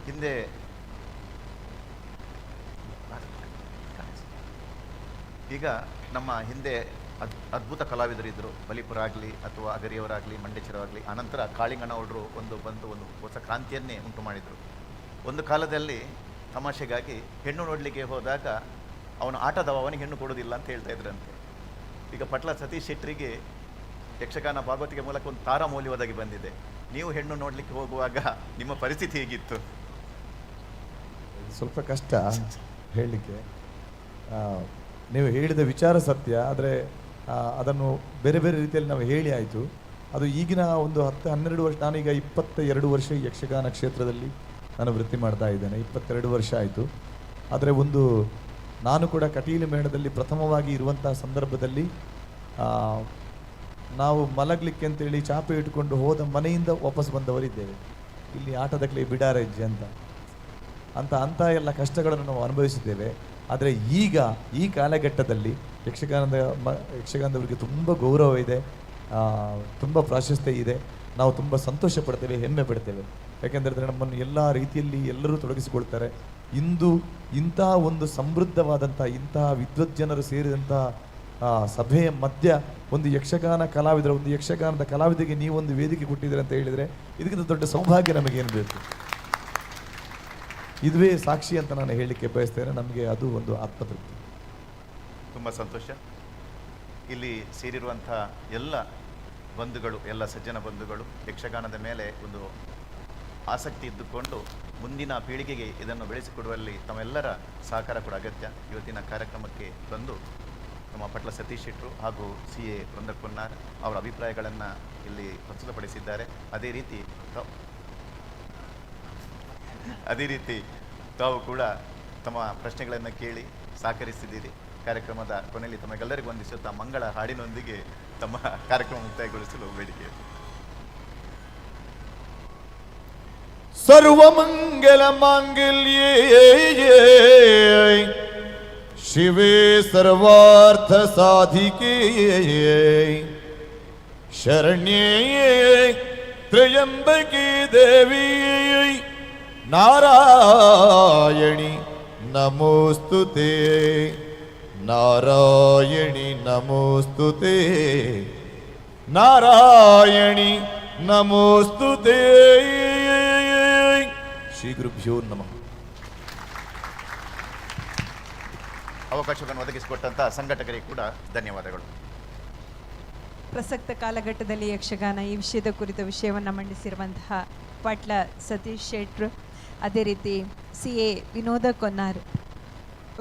ಹಿಂದೆ ಈಗ ನಮ್ಮ ಹಿಂದೆ ಅದ್ಭುತ ಕಲಾವಿದರಿದ್ದರು. ಬಲಿಪುರ ಆಗಲಿ ಅಥವಾ ಅಗರಿಯವರಾಗಲಿ, ಮಂಡೇಶ್ವರವಾಗಲಿ. ಆನಂತರ ಕಾಳಿಂಗನವರು ಒಂದು ಹೊಸ ಕ್ರಾಂತಿಯನ್ನೇ ಉಂಟು ಮಾಡಿದರು. ಒಂದು ಕಾಲದಲ್ಲಿ ತಮಾಷೆಗಾಗಿ ಹೆಣ್ಣು ನೋಡಲಿಕ್ಕೆ ಹೋದಾಗ ಅವನು ಆಟದವನಿಗೆ ಹೆಣ್ಣು ಕೊಡೋದಿಲ್ಲ ಅಂತ ಹೇಳ್ತಾ ಇದ್ರಂತೆ. ಈಗ ಪಟ್ಲ ಸತೀಶ್ ಶೆಟ್ಟರಿಗೆ ಯಕ್ಷಗಾನ ಭಾಗವತಿಕೆ ಮೂಲಕ ಒಂದು ತಾರಮೌಲ್ಯವಾಗಿ ಬಂದಿದೆ. ನೀವು ಹೆಣ್ಣು ನೋಡಲಿಕ್ಕೆ ಹೋಗುವಾಗ ನಿಮ್ಮ ಪರಿಸ್ಥಿತಿ ಹೇಗಿತ್ತು? ಸ್ವಲ್ಪ ಕಷ್ಟ ಹೇಳಲಿಕ್ಕೆ. ನೀವು ಹೇಳಿದ ವಿಚಾರ ಸತ್ಯ, ಆದರೆ ಅದನ್ನು ಬೇರೆ ಬೇರೆ ರೀತಿಯಲ್ಲಿ ನಾವು ಹೇಳಿ ಆಯಿತು. ಅದು ಈಗಿನ ಒಂದು 10-12 ವರ್ಷ, ನಾನೀಗ 22 ವರ್ಷ ಯಕ್ಷಗಾನ ಕ್ಷೇತ್ರದಲ್ಲಿ ನಾನು ವೃತ್ತಿ ಮಾಡ್ತಾ ಇದ್ದೇನೆ. 22 ವರ್ಷ ಆಯಿತು. ಆದರೆ ನಾನು ಕೂಡ ಕಟೀಲು ಮೇಳದಲ್ಲಿ ಪ್ರಥಮವಾಗಿ ಇರುವಂಥ ಸಂದರ್ಭದಲ್ಲಿ ನಾವು ಮಲಗಲಿಕ್ಕೆ ಅಂತೇಳಿ ಚಾಪೆ ಇಟ್ಕೊಂಡು ಹೋದ ಮನೆಯಿಂದ ವಾಪಸ್ ಬಂದವರಿದ್ದೇವೆ. ಇಲ್ಲಿ ಆಟದಕ್ಕೆ ಬಿಡಾರಜ್ಜೆ ಅಂತ ಎಲ್ಲ ಕಷ್ಟಗಳನ್ನು ನಾವು ಅನುಭವಿಸಿದ್ದೇವೆ. ಆದರೆ ಈಗ ಈ ಕಾಲಘಟ್ಟದಲ್ಲಿ ಯಕ್ಷಗಾನದವರಿಗೆ ತುಂಬ ಗೌರವ ಇದೆ, ತುಂಬ ಪ್ರಾಶಸ್ತ್ಯ ಇದೆ. ನಾವು ತುಂಬ ಸಂತೋಷ ಪಡ್ತೇವೆ, ಹೆಮ್ಮೆ ಪಡ್ತೇವೆ. ಯಾಕೆಂದರೆ ನಮ್ಮನ್ನು ಎಲ್ಲ ರೀತಿಯಲ್ಲಿ ಎಲ್ಲರೂ ತೊಡಗಿಸಿಕೊಳ್ತಾರೆ. ಇಂದು ಇಂತಹ ಒಂದು ಸಮೃದ್ಧವಾದಂಥ ಇಂತಹ ವಿದ್ವಜ್ಜನರು ಸೇರಿದಂಥ ಸಭೆಯ ಮಧ್ಯ ಒಂದು ಯಕ್ಷಗಾನ ಕಲಾವಿದರ ಒಂದು ಯಕ್ಷಗಾನದ ಕಲಾವಿದರಿಗೆ ನೀವೊಂದು ವೇದಿಕೆ ಕೊಟ್ಟಿದ್ದೀರಿ ಅಂತ ಹೇಳಿದರೆ ಇದಕ್ಕಿಂತ ದೊಡ್ಡ ಸೌಭಾಗ್ಯ ನಮಗೇನು ಬೇಕು? ಇದುವೇ ಸಾಕ್ಷಿ ಅಂತ ನಾನು ಹೇಳಲಿಕ್ಕೆ ಬಯಸ್ತೇನೆ. ನಮಗೆ ಅದು ಒಂದು ಆತ್ಮತೃಪ್ತಿ. ತುಂಬ ಸಂತೋಷ. ಇಲ್ಲಿ ಸೇರಿರುವಂಥ ಎಲ್ಲ ಬಂಧುಗಳು, ಎಲ್ಲ ಸಜ್ಜನ ಬಂಧುಗಳು ಯಕ್ಷಗಾನದ ಮೇಲೆ ಒಂದು ಆಸಕ್ತಿ ಇದ್ದುಕೊಂಡು ಮುಂದಿನ ಪೀಳಿಗೆಗೆ ಇದನ್ನು ಬೆಳೆಸಿಕೊಡುವಲ್ಲಿ ತಮ್ಮೆಲ್ಲರ ಸಹಕಾರ ಕೂಡ ಅಗತ್ಯ. ಇವತ್ತಿನ ಕಾರ್ಯಕ್ರಮಕ್ಕೆ ಬಂದು ನಮ್ಮ ಪಟ್ಲ ಸತೀಶ್ ಶೆಟ್ಟರು ಹಾಗೂ CA ವೃಂದ ಕೊನ್ನಾರ್ ಅವರ ಅಭಿಪ್ರಾಯಗಳನ್ನು ಇಲ್ಲಿ ಪ್ರಸ್ತುತಪಡಿಸಿದ್ದಾರೆ. ಅದೇ ರೀತಿ ತಾವು ಕೂಡ ತಮ್ಮ ಪ್ರಶ್ನೆಗಳನ್ನು ಕೇಳಿ ಸಹಕರಿಸಿದ್ದೀರಿ. ಕಾರ್ಯಕ್ರಮದ ಕೊನೆಯಲ್ಲಿ ತಮಗೆಲ್ಲರಿಗೂ ವಂದಿಸುತ್ತಾ ಮಂಗಳ ಹಾಡಿನೊಂದಿಗೆ ತಮ್ಮ ಕಾರ್ಯಕ್ರಮ ಮುಕ್ತಾಯಗೊಳಿಸಲು ಬೇಡಿಕೆ. ಸರ್ವಮಂಗಲ ಮಾಂಗಲ್ಯೇ ಶಿವೇ ಸರ್ವಾರ್ಥ ಸಾಧಿಕೆ ಶರಣ್ಯೇ ತ್ರಯಂಬಕೆ ದೇವಿ ನಾರಾಯಣಿ ನಮೋಸ್ತುತೆ ನಾರಾಯಣಿ ನಮೋಸ್ತುತೆ ನಾರಾಯಣಿ ನಮೋಸ್ತುತೆ. ಶ್ರೀ ಗುರುಭ್ಯೋ ನಮಃ. ಅವಕಾಶವನ್ನು ಒದಗಿಸಿಕೊಟ್ಟಂತಹ ಸಂಘಟಕರಿಗೆ ಕೂಡ ಧನ್ಯವಾದಗಳು. ಪ್ರಸಕ್ತ ಕಾಲಘಟ್ಟದಲ್ಲಿ ಯಕ್ಷಗಾನ ಈ ವಿಷಯದ ಕುರಿತ ವಿಷಯವನ್ನು ಮಂಡಿಸಿರುವಂತಹ ಪಟ್ಲ ಸತೀಶ್ ಶೆಟ್ರು, ಅದೇ ರೀತಿ CA ವಿನೋದ ಕೊನ್ನಾರ್,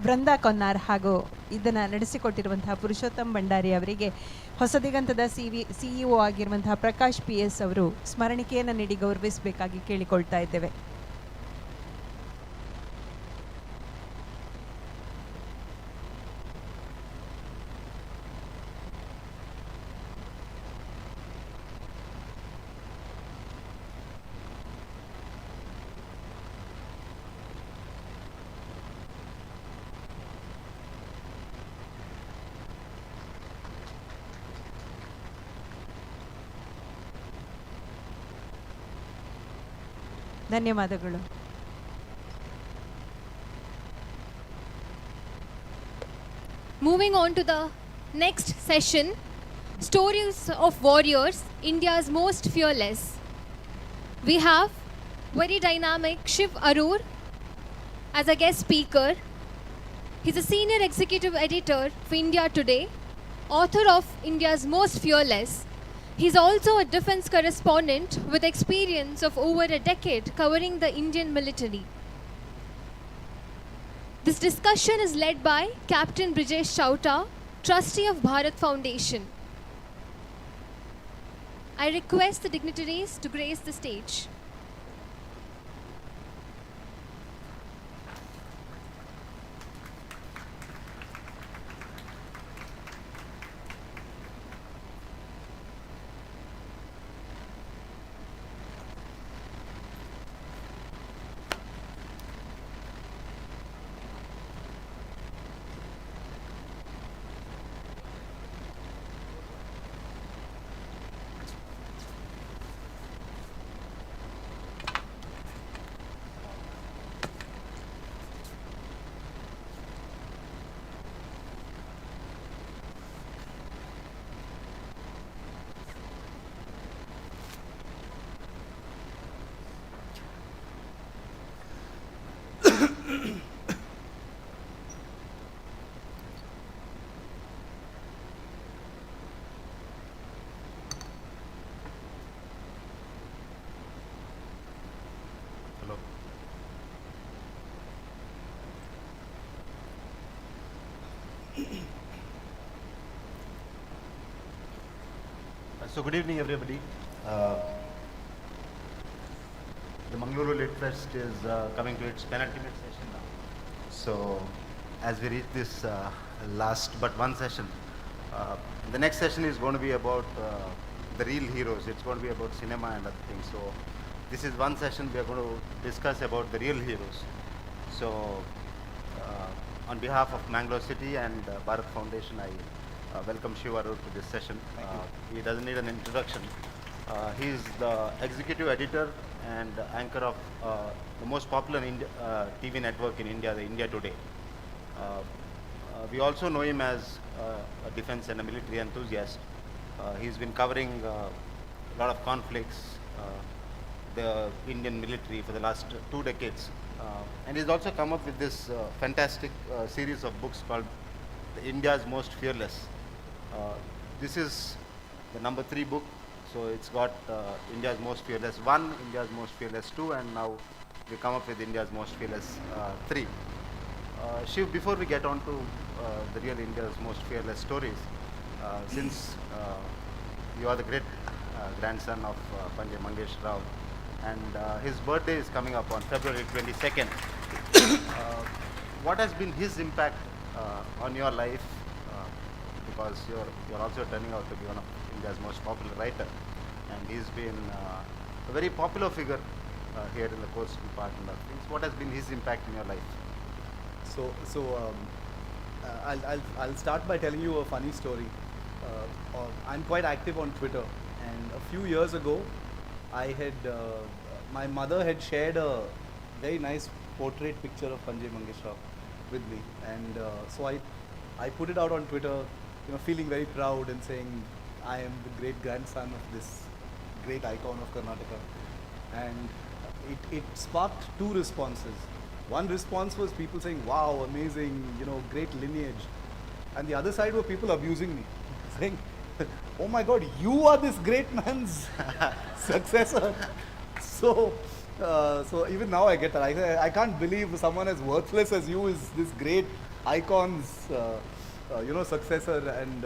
ವೃಂದ ಕೊನ್ನಾರ್ ಹಾಗೂ ಇದನ್ನು ನಡೆಸಿಕೊಟ್ಟಿರುವಂತಹ ಪುರುಷೋತ್ತಮ್ ಭಂಡಾರಿ ಅವರಿಗೆ ಹೊಸದಿಗಂತದ CEO ಆಗಿರುವಂತಹ ಪ್ರಕಾಶ್ PS ಅವರು ಸ್ಮರಣಿಕೆಯನ್ನು ನೀಡಿ ಗೌರವಿಸಬೇಕಾಗಿ ಕೇಳಿಕೊಳ್ತಾ ಇದ್ದೇವೆ. ಧನ್ಯವಾದಗಳು. Moving on to the next session, Stories of Warriors, India's Most Fearless. We have very dynamic Shiv Arur as a guest speaker. He's a senior executive editor for India Today, author of India's Most Fearless. He's also a defense correspondent with experience of over a decade covering the Indian military. This discussion is led by Captain Brijesh Chauta, trustee of Bharat Foundation. I request the dignitaries to grace the stage. So good evening everybody. The Mangaluru Lit Fest is coming to its penultimate session now. So as we reach this last but one session, the next session is going to be about the real heroes. It's going to be about cinema and other things. So this is one session we are going to discuss about the real heroes. So On behalf of Mangalore City and Bharat Foundation, I welcome Shiv Arur to this session. He doesn't need an introduction. He is the executive editor and anchor of the most popular TV network in India, the India Today. We also know him as a defense and a military enthusiast. He's been covering a lot of conflicts, the Indian military for the last 2 decades. And he's also come up with this fantastic series of books called India's Most Fearless. This is the number 3 book, so it's got India's Most Fearless 1, India's Most Fearless 2, and now we come up with India's Most Fearless 3. Shiv, before we get on to the real India's Most Fearless stories, since you are the great grandson of Pandey Mangesh Rao, and his birthday is coming up on February 22nd. What has been his impact on your life? Because you're also turning out to be one of India's most popular writer, and he's been a very popular figure here in the coastal part and other things. What has been his impact in your life? I'll start by telling you a funny story. I'm quite active on Twitter, and a few years ago, my mother had shared a very nice portrait picture of Pandey Mangesh Rao with me, and so I put it out on Twitter, feeling very proud and saying I am the great grandson of this great icon of Karnataka, and it sparked 2 responses. One response was people saying, "Wow, amazing, great lineage," and the other side were people abusing me, saying, "Oh my God, you are this great man's successor." So even now I get that. I can't believe someone as worthless as you is this great icon's, successor, and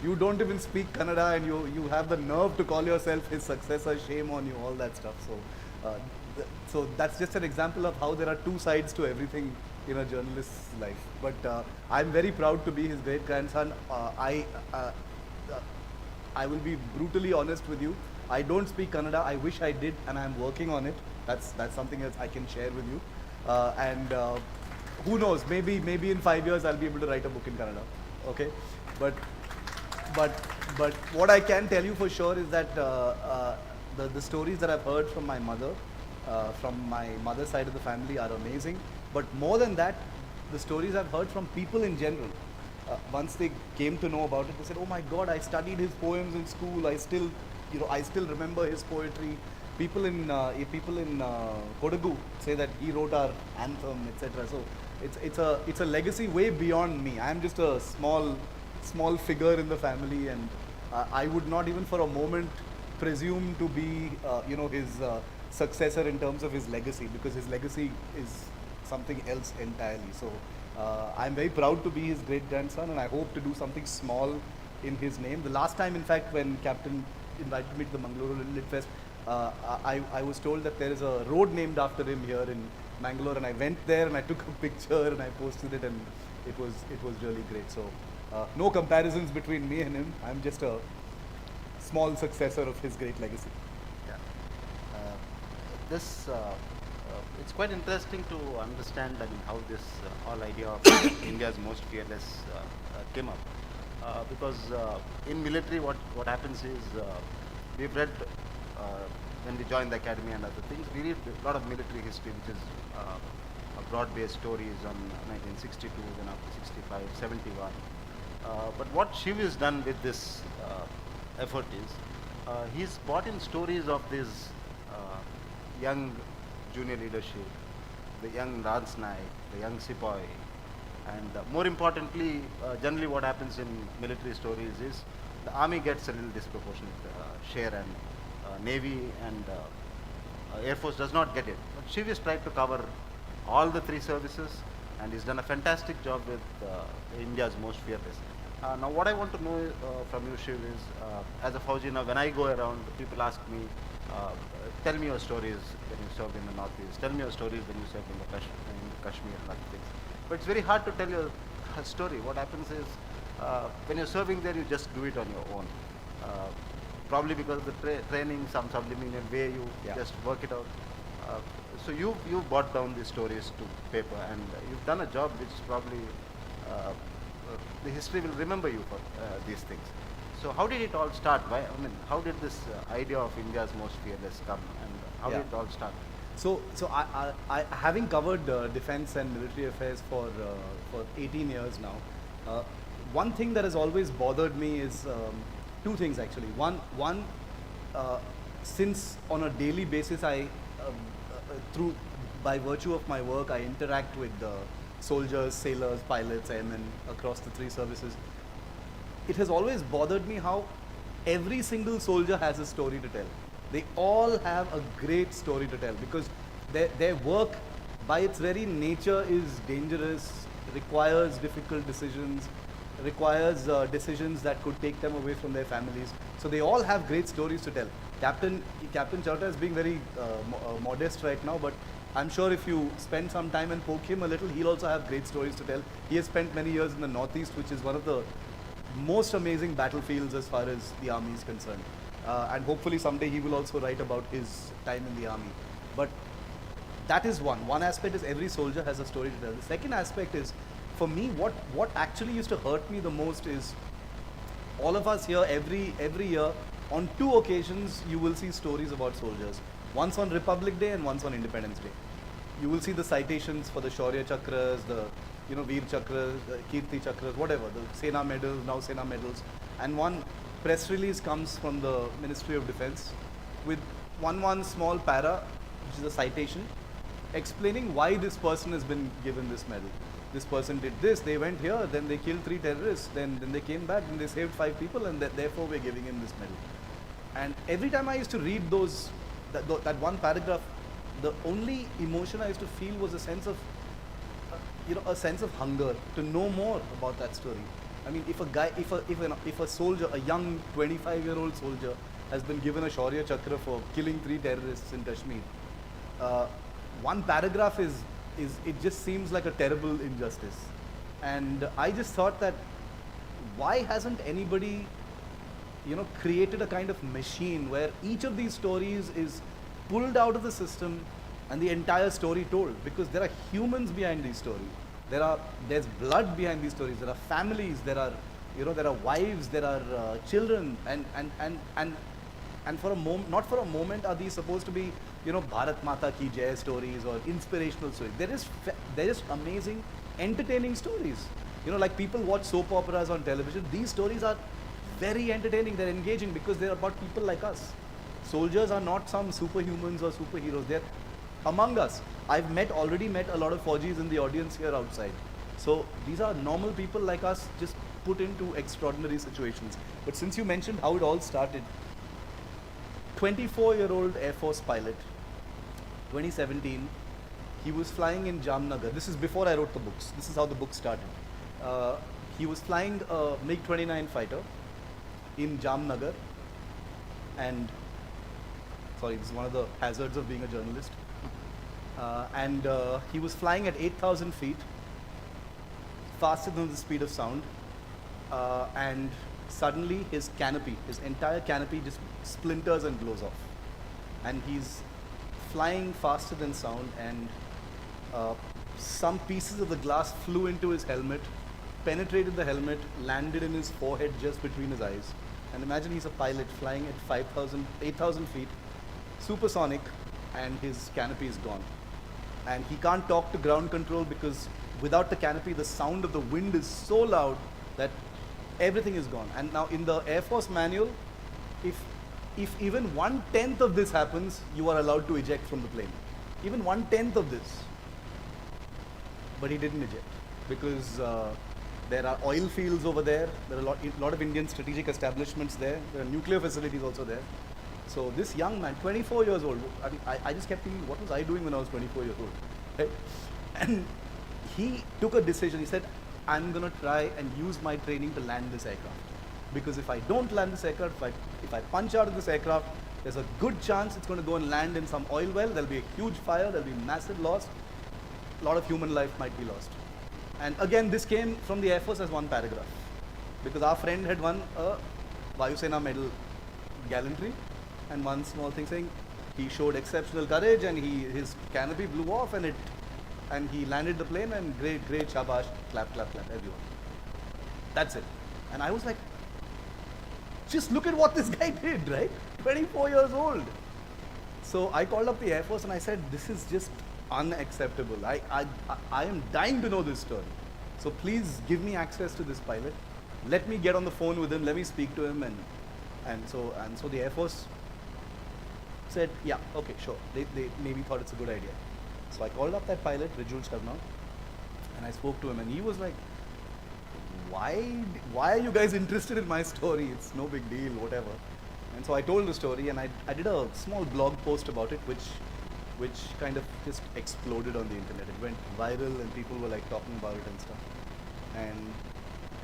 you don't even speak Kannada, and you have the nerve to call yourself his successor. Shame on you, all that stuff. So that's just an example of how there are 2 sides to everything in a journalist's life. But I'm very proud to be his great grandson. I will be brutally honest with you. I don't speak Kannada. I wish I did, and I'm working on it. That's something else I can share with you. And who knows? Maybe in 5 years I'll be able to write a book in Kannada. Okay, but what I can tell you for sure is that the stories that I've heard from my mother, from my mother's side of the family, are amazing. But more than that, the stories I've heard from people in general. Once they came to know about it, they said, "Oh my God, I studied his poems in school. I still remember his poetry." People in Kodagu say that he wrote our anthem, etc. So it's a legacy way beyond me. I'm just a small figure in the family, and I would not even for a moment presume to be his successor in terms of his legacy, because his legacy is something else entirely. So I'm very proud to be his great grandson, and I hope to do something small in his name. The last time, in fact, when Captain invited me to the Mangaluru Lit Fest, I was told that there is a road named after him here in Mangalore, and I went there and I took a picture and I posted it, and it was really great. So no comparisons between me and him. I'm just a small successor of his great legacy. It's quite interesting to understand, how this whole idea of India's Most Fearless came up. Because in military, what happens is, we've read, when we joined the academy and other things, we read a lot of military history, which is broad-based stories on 1962, then after 65, 71. But what Shiv has done with this effort is, he's brought in stories of this young junior leadership, the young Lance Naik, the young Sepoy, and more importantly, generally what happens in military stories is the army gets a little disproportionate share, and Navy and Air Force does not get it. But Shiv has tried to cover all the 3 services, and he's done a fantastic job with India's Most Fearless. Now what I want to know from you, Shiv, is as a Fauji now, when I go around, people ask me, tell me your stories when you served in the Northeast, tell me your stories when you served in Kashmir and other things. But it's very hard to tell your story. What happens is, when you're serving there, you just do it on your own. Probably because of the training, some subliminal way, you just work it out. So you've brought down these stories to paper, and you've done a job which probably the history will remember you for these things. So how did it all start? Why? I mean, how did this idea of India's most fearless come, and how did it all start? So I having covered defense and military affairs for 18 years now, one thing that has always bothered me is two things actually. One, since on a daily basis through by virtue of my work, I interact with soldiers, sailors, pilots, airmen across the three services. It has always bothered me how every single soldier has a story to tell. They all have a great story to tell because their work by its very nature is dangerous, requires difficult decisions, requires decisions that could take them away from their families. So they all have great stories to tell. Captain Chowta is being very modest right now, but I'm sure if you spend some time and poke him a little, he'll also have great stories to tell. He has spent many years in the Northeast, which is one of the most amazing battlefields as far as the army is concerned. And hopefully someday he will also write about his time in the army. But that is one. One aspect is every soldier has a story to tell. The second aspect is, for me, what actually used to hurt me the most is all of us here every year, on two occasions, you will see stories about soldiers. Once on Republic Day and once on Independence Day. You will see the citations for the Shaurya Chakras, the Veer Chakras, the Kirti Chakras, whatever, the Sena medals, now Sena medals. And one press release comes from the Ministry of Defense with one small para, which is a citation, explaining why this person has been given this medal. This person did this, they went here, then they killed 3 terrorists, then they came back and they saved 5 people, and therefore we're giving him this medal. And every time I used to read that one paragraph, the only emotion I used to feel was a sense of, a sense of hunger to know more about that story. I mean, if a soldier, a young 25-year-old soldier, has been given a Shaurya Chakra for killing 3 terrorists in Kashmir, one paragraph it just seems like a terrible injustice. And I just thought that why hasn't anybody created a kind of machine where each of these stories is pulled out of the system and the entire story told, because there are humans behind these stories. There's blood behind these stories. There are families. There are wives. There are children. And for a moment, not for a moment, are these supposed to be Bharat Mata Ki Jai stories or inspirational stories. They're just amazing, entertaining stories. Like people watch soap operas on television. These stories are very entertaining. They're engaging because they're about people like us. Soldiers are not some superhumans or superheroes. They're among us. I've already met a lot of Fauji's in the audience here outside. So these are normal people like us, just put into extraordinary situations. But since you mentioned how it all started, 24-year-old Air Force pilot, 2017, he was flying in Jamnagar. This is before I wrote the books. This is how the book started. He was flying a MiG-29 fighter in Jamnagar, and sorry, this is one of the hazards of being a journalist. He was flying at 8,000 feet, faster than the speed of sound, and suddenly his entire canopy just splinters and blows off. And he's flying faster than sound, and some pieces of the glass flew into his helmet, penetrated the helmet, landed in his forehead just between his eyes. And imagine he's a pilot flying at 8,000 feet, supersonic, and his canopy is gone. And he can't talk to ground control because without the canopy, the sound of the wind is so loud that everything is gone. And now in the Air Force manual, if even 1/10 of this happens, you are allowed to eject from the plane. Even 1/10 of this. But he didn't eject because there are oil fields over there. There are a lot of Indian strategic establishments there. There are nuclear facilities also there. So this young man, 24 years old, I just kept thinking, what was I doing when I was 24 years old? Right? And he took a decision. He said, I'm going to try and use my training to land this aircraft. Because if I don't land this aircraft, if I punch out of this aircraft, there's a good chance it's going to go and land in some oil well. There'll be a huge fire. There'll be massive loss. A lot of human life might be lost. And again, this came from the Air Force as one paragraph. Because our friend had won a Vayu Sena medal gallantry, and one small thing saying, he showed exceptional courage, and his canopy blew off, and he landed the plane, and great, shabash, clap, everyone. That's it. And I was like, just look at what this guy did, right? 24 years old. So I called up the Air Force and I said, this is just unacceptable. I am dying to know this story. So please give me access to this pilot. Let me get on the phone with him. Let me speak to him. And so the Air Force said, yeah, okay, sure. They maybe thought it's a good idea. So I called up that pilot, Rijul Sharma, and I spoke to him, and he was like, why are you guys interested in my story? It's no big deal, whatever. And so I told the story, and I did a small blog post about it, which kind of just exploded on the internet. It went viral, and people were like talking about it and stuff. And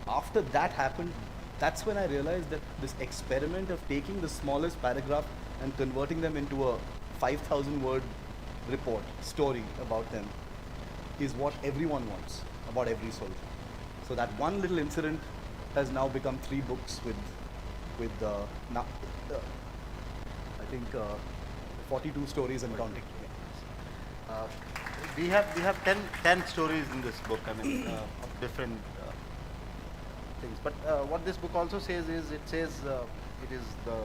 after that happened, that's when I realized that this experiment of taking the smallest paragraph and converting them into a 5,000 word report, story about them, is what everyone wants about every soldier. So that one little incident has now become 3 books with now, I think 42 stories and counting. We have 10 stories in this book, I mean, of different things. But what this book also says is, it says it is the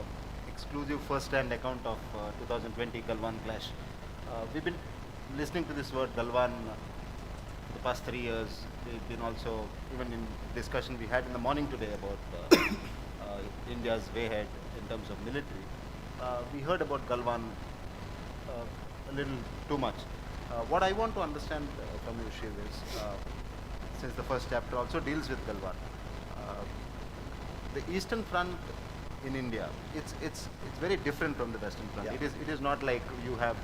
exclusive first-hand account of 2020 Galwan clash. We've been listening to this word Galwan for the past 3 years. We've been also, even in discussion we had in the morning today about India's way ahead in terms of military. We heard about Galwan a little too much. What I want to understand from you, Shiv, is since the first chapter also deals with Galwan, the Eastern Front in India, it's very different from the Western Front. Yeah. It is not like you have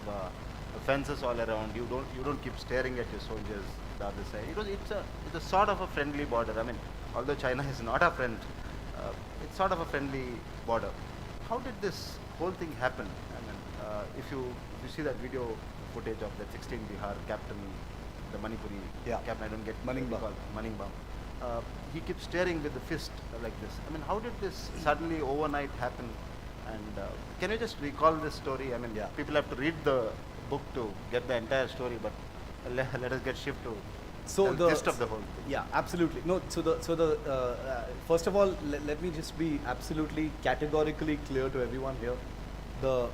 fences all around. You don't keep staring at your soldiers the other side. It's a sort of a friendly border. I mean, although China is not a friend, it's sort of a friendly border. How did this whole thing happen? I mean, if you see that video footage of that 16 Bihar captain, the Manipuri captain, I don't get Maningbam. He keeps staring with the fist like this. I mean, how did this suddenly overnight happen? And can you just recall this story? I mean, people have to read the book to get the entire story, but let us get Shiv to tell the gist of the whole thing. Yeah, absolutely. No, first of all, let me just be absolutely categorically clear to everyone here. The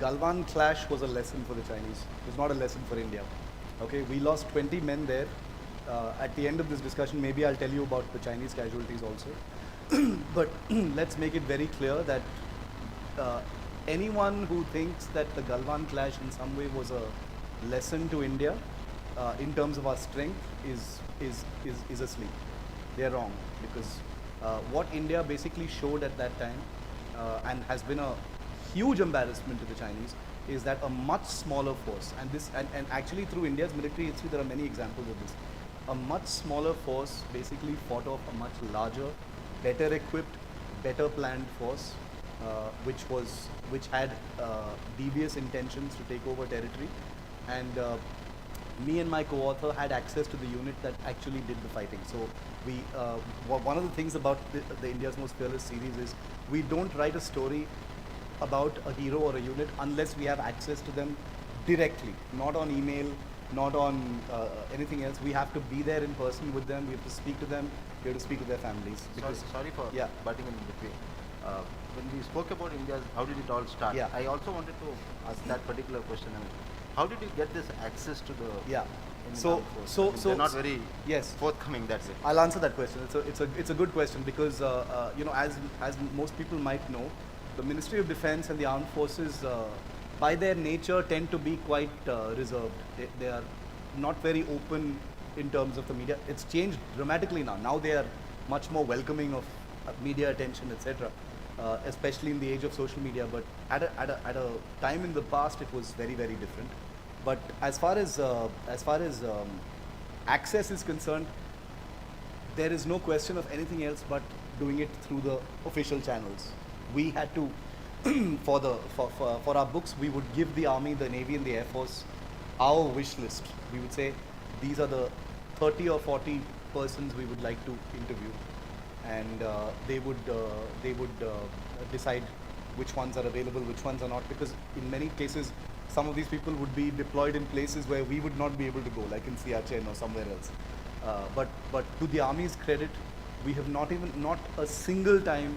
Galwan clash was a lesson for the Chinese. It was not a lesson for India. Okay, we lost 20 men there. At the end of this discussion, maybe I'll tell you about the Chinese casualties also. But let's make it very clear that anyone who thinks that the Galwan clash in some way was a lesson to India in terms of our strength is asleep. They're wrong, because what India basically showed at that time and has been a huge embarrassment to the Chinese is that a much smaller force, and actually through India's military history there are many examples of this. A much smaller force basically fought off a much larger, better equipped, better planned force, which had devious intentions to take over territory. And me and my co-author had access to the unit that actually did the fighting. So one of the things about the India's Most Fearless series is we don't write a story about a hero or a unit unless we have access to them directly, not on email, not on anything else. We have to be there in person with them. We have to speak to them. We have to speak to their families. Sorry for butting in between. When we spoke about India, how did it all start? Yeah. I also wanted to ask that particular question. I mean, how did you get this access to the Indian armed force? They're not very forthcoming that way. I'll answer that question. It's a good question because as most people might know, the Ministry of Defense and the armed forces, by their nature, tend to be quite reserved. They are not very open in terms of the media. It's changed dramatically now. Now they are much more welcoming of media attention, etc. Especially in the age of social media. But at a time in the past, it was very, very different. But as far as access is concerned, there is no question of anything else but doing it through the official channels. We had to, for our books, we would give the Army, the Navy and the Air Force our wish list. We would say, these are the 30 or 40 persons we would like to interview. And they would decide which ones are available, which ones are not, because in many cases, some of these people would be deployed in places where we would not be able to go, like in Siachen or somewhere else. But to the Army's credit, we have not a single time,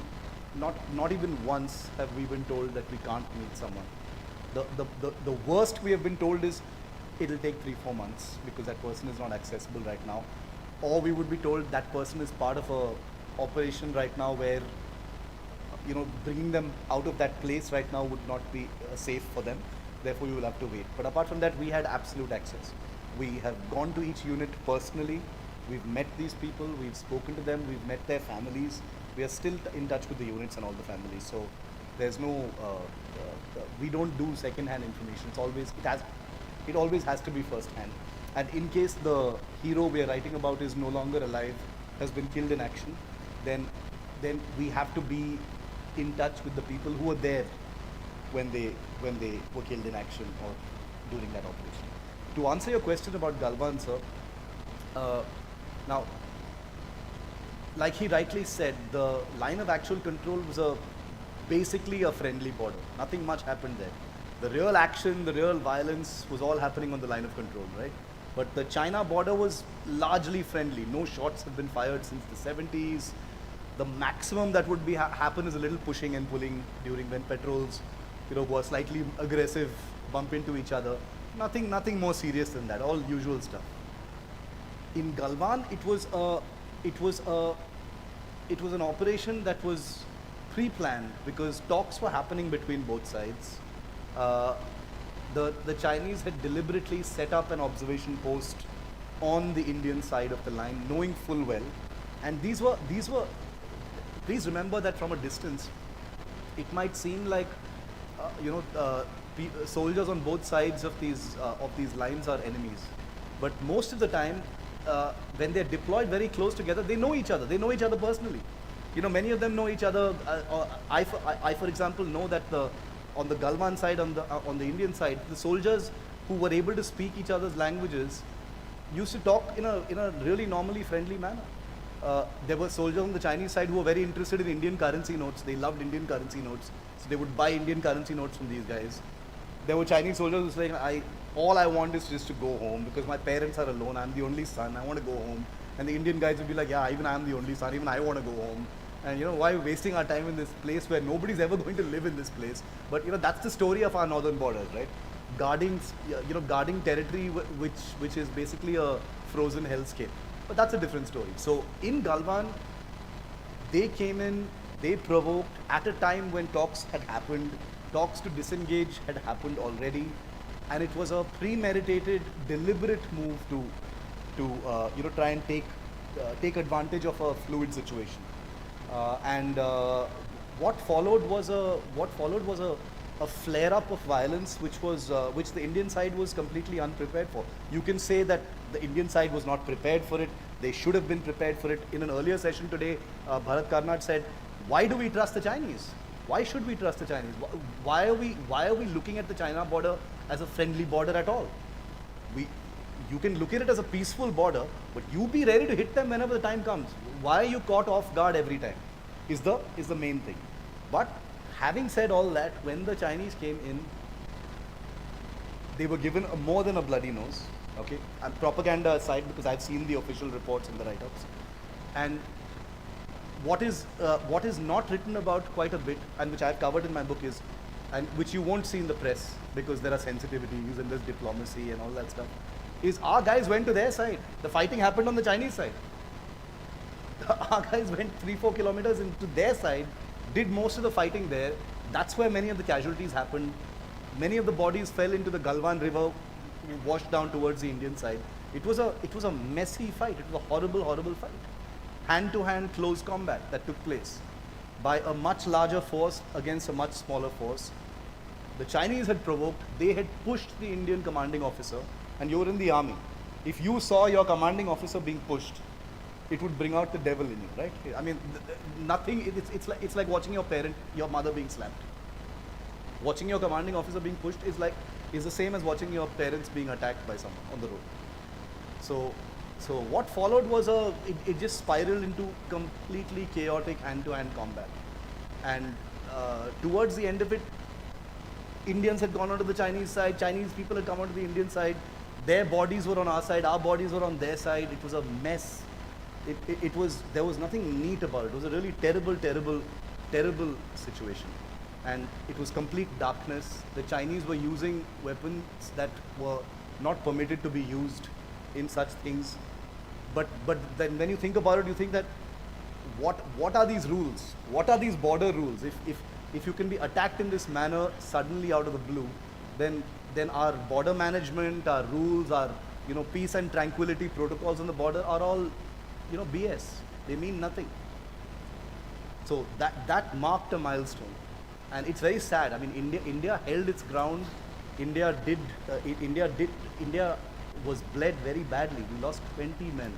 not even once have we been told that we can't meet someone. The worst we have been told is it'll take 3-4 months because that person is not accessible right now. Or we would be told that person is part of a operation right now where, bringing them out of that place right now would not be safe for them. Therefore, you will have to wait. But apart from that, we had absolute access. We have gone to each unit personally. We've met these people. We've spoken to them. We've met their families. We are still in touch with the units and all the families. So there's no, we don't do second-hand information. It always has to be first-hand. And in case the hero we are writing about is no longer alive, has been killed in action, then we have to be in touch with the people who were there when they were killed in action or during that operation. To answer your question about Galwan, sir, now, like he rightly said, the line of actual control was basically a friendly border. Nothing much happened there. The real action, the real violence was all happening on the line of control, right? But the China border was largely friendly. No shots have been fired since the 70s. The maximum that would be happen is a little pushing and pulling during when patrols, were slightly aggressive, bump into each other. Nothing more serious than that. All usual stuff. In Galwan, it was an operation that was pre-planned because talks were happening between both sides. The Chinese had deliberately set up an observation post on the Indian side of the line, knowing full well, and these were. Please remember that from a distance, it might seem like soldiers on both sides of these lines are enemies, but most of the time, when they're deployed very close together, they know each other. They know each other personally. Many of them know each other. I, for example, know that on the Galwan side, on the Indian side, the soldiers who were able to speak each other's languages used to talk in a really normally friendly manner. There were soldiers on the Chinese side who were very interested in Indian currency notes. They loved Indian currency notes, so they would buy Indian currency notes from these guys. There were Chinese soldiers who were saying, all I want is just to go home because my parents are alone. I'm the only son. I want to go home. And the Indian guys would be like, yeah, even I'm the only son. Even I want to go home. And why are we wasting our time in this place where nobody's ever going to live in this place? But that's the story of our northern borders, right? Guarding territory which is basically a frozen hellscape. But that's a different story. So in Galwan, they came in, they provoked at a time when talks had happened, talks to disengage had happened already, and it was a premeditated, deliberate move to try and take advantage of a fluid situation. What followed was a flare-up of violence, which the Indian side was completely unprepared for. You can say that the Indian side was not prepared for it. They should have been prepared for it. In an earlier session today, Bharat Karnad said, "Why do we trust the Chinese? Why should we trust the Chinese? Why are we looking at the China border as a friendly border at all? You can look at it as a peaceful border, but you be ready to hit them whenever the time comes. Why are you caught off guard every time? Is the main thing." But having said all that, when the Chinese came in, they were given more than a bloody nose. Okay, and propaganda aside, because I've seen the official reports and the write-ups, and what is not written about quite a bit, and which I've covered in my book is, and which you won't see in the press because there are sensitivities and there's diplomacy and all that stuff, is our guys went to their side. The fighting happened on the Chinese side. Our guys went 3-4 kilometers into their side, did most of the fighting there. That's where many of the casualties happened. Many of the bodies fell into the Galwan River, washed down towards the Indian side. It was a messy fight. It was a horrible fight. Hand-to-hand close combat that took place by a much larger force against a much smaller force. The Chinese had provoked. They had pushed the Indian commanding officer, and you were in the army. If you saw your commanding officer being pushed, it would bring out the devil in you, right? I mean, nothing. It's like watching your mother being slapped. Watching your commanding officer being pushed is the same as watching your parents being attacked by someone on the road. So what followed was it just spiraled into completely chaotic hand-to-hand combat, and towards the end of it, Indians had gone onto the Chinese side, Chinese people had come onto the Indian side, their bodies were on our side, our bodies were on their side. It was a mess. There was nothing neat about it. It was a really terrible, terrible, terrible situation. And it was complete darkness. The Chinese were using weapons that were not permitted to be used in such things. But then when you think about it, you think that what are these rules? What are these border rules? If you can be attacked in this manner suddenly out of the blue, then our border management, our rules, our peace and tranquility protocols on the border are all BS. They mean nothing. So that marked a milestone, and it's very sad. I mean, India held its ground. India was bled very badly. We lost 20 men.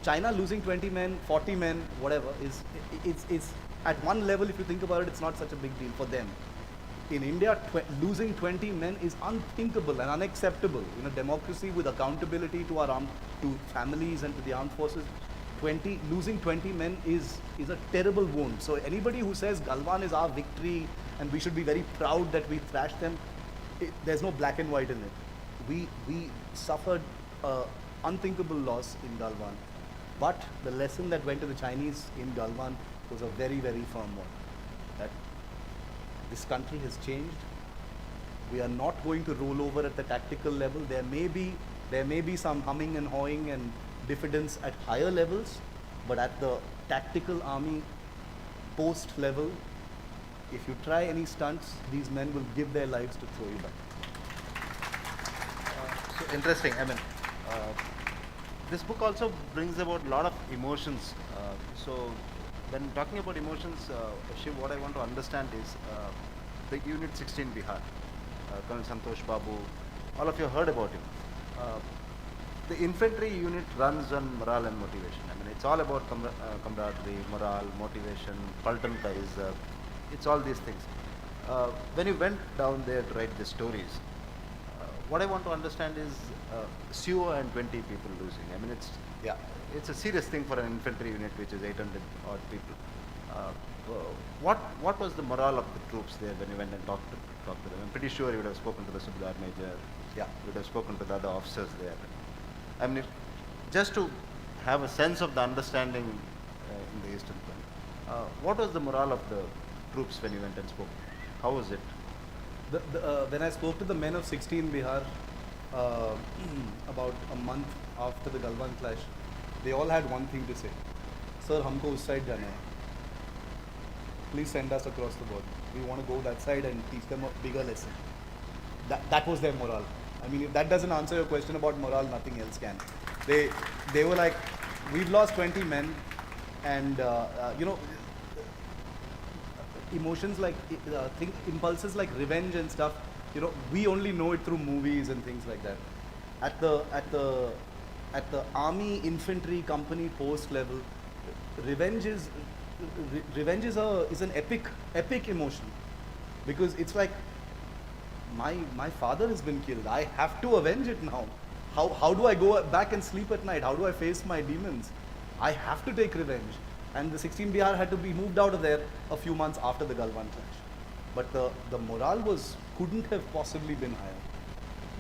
China losing 20 men, 40 men, whatever, it's at one level, if you think about it, it's not such a big deal for them. In India, losing 20 men is unthinkable and unacceptable. In a democracy with accountability to families and to the armed forces, losing 20 men is a terrible wound. So anybody who says Galwan is our victory and we should be very proud that we thrashed them, there's no black and white in it. We suffered unthinkable loss in Galwan, but the lesson that went to the Chinese in Galwan was a very, very firm one. That this country has changed. We are not going to roll over at the tactical level. There may be some humming and hawing and diffidence at higher levels, but at the tactical army post level, if you try any stunts, these men will give their lives to throw you back. So interesting. I mean, this book also brings about a lot of emotions. So when talking about emotions, Shiv, what I want to understand is the Unit 16 Bihar, Colonel Santosh Babu, all of you heard about him. The infantry unit runs on morale and motivation. I mean, it's all about camaraderie, morale, motivation, Paltan ties, it's all these things. When you went down there to write the stories, what I want to understand is CO and 20 people losing. I mean, it's a serious thing for an infantry unit which is 800 odd people. What was the morale of the troops there when you went and talked to them? I'm pretty sure you would have spoken to the Subedar Major. Yeah. You would have spoken to the other officers there. I mean, just to have a sense of the understanding in the Eastern Front, what was the morale of the troops when you went and spoke? How was it? When I spoke to the men of 16 Bihar about a month after the Galwan clash, they all had one thing to say: "Sir, humko us side jana hai. Please send us across the border. We want to go that side and teach them a bigger lesson." That was their morale. I mean, if that doesn't answer your question about morale, nothing else can. They were like, "We've lost 20 men, and emotions like impulses like revenge and stuff. We only know it through movies and things like that. At the army, infantry, company, post level, revenge is an epic emotion, because it's like, my father has been killed. I have to avenge it now. How do I go back and sleep at night? How do I face my demons? I have to take revenge. And the 16 Bihar had to be moved out of there a few months after the Galwan clash. But the morale couldn't have possibly been higher.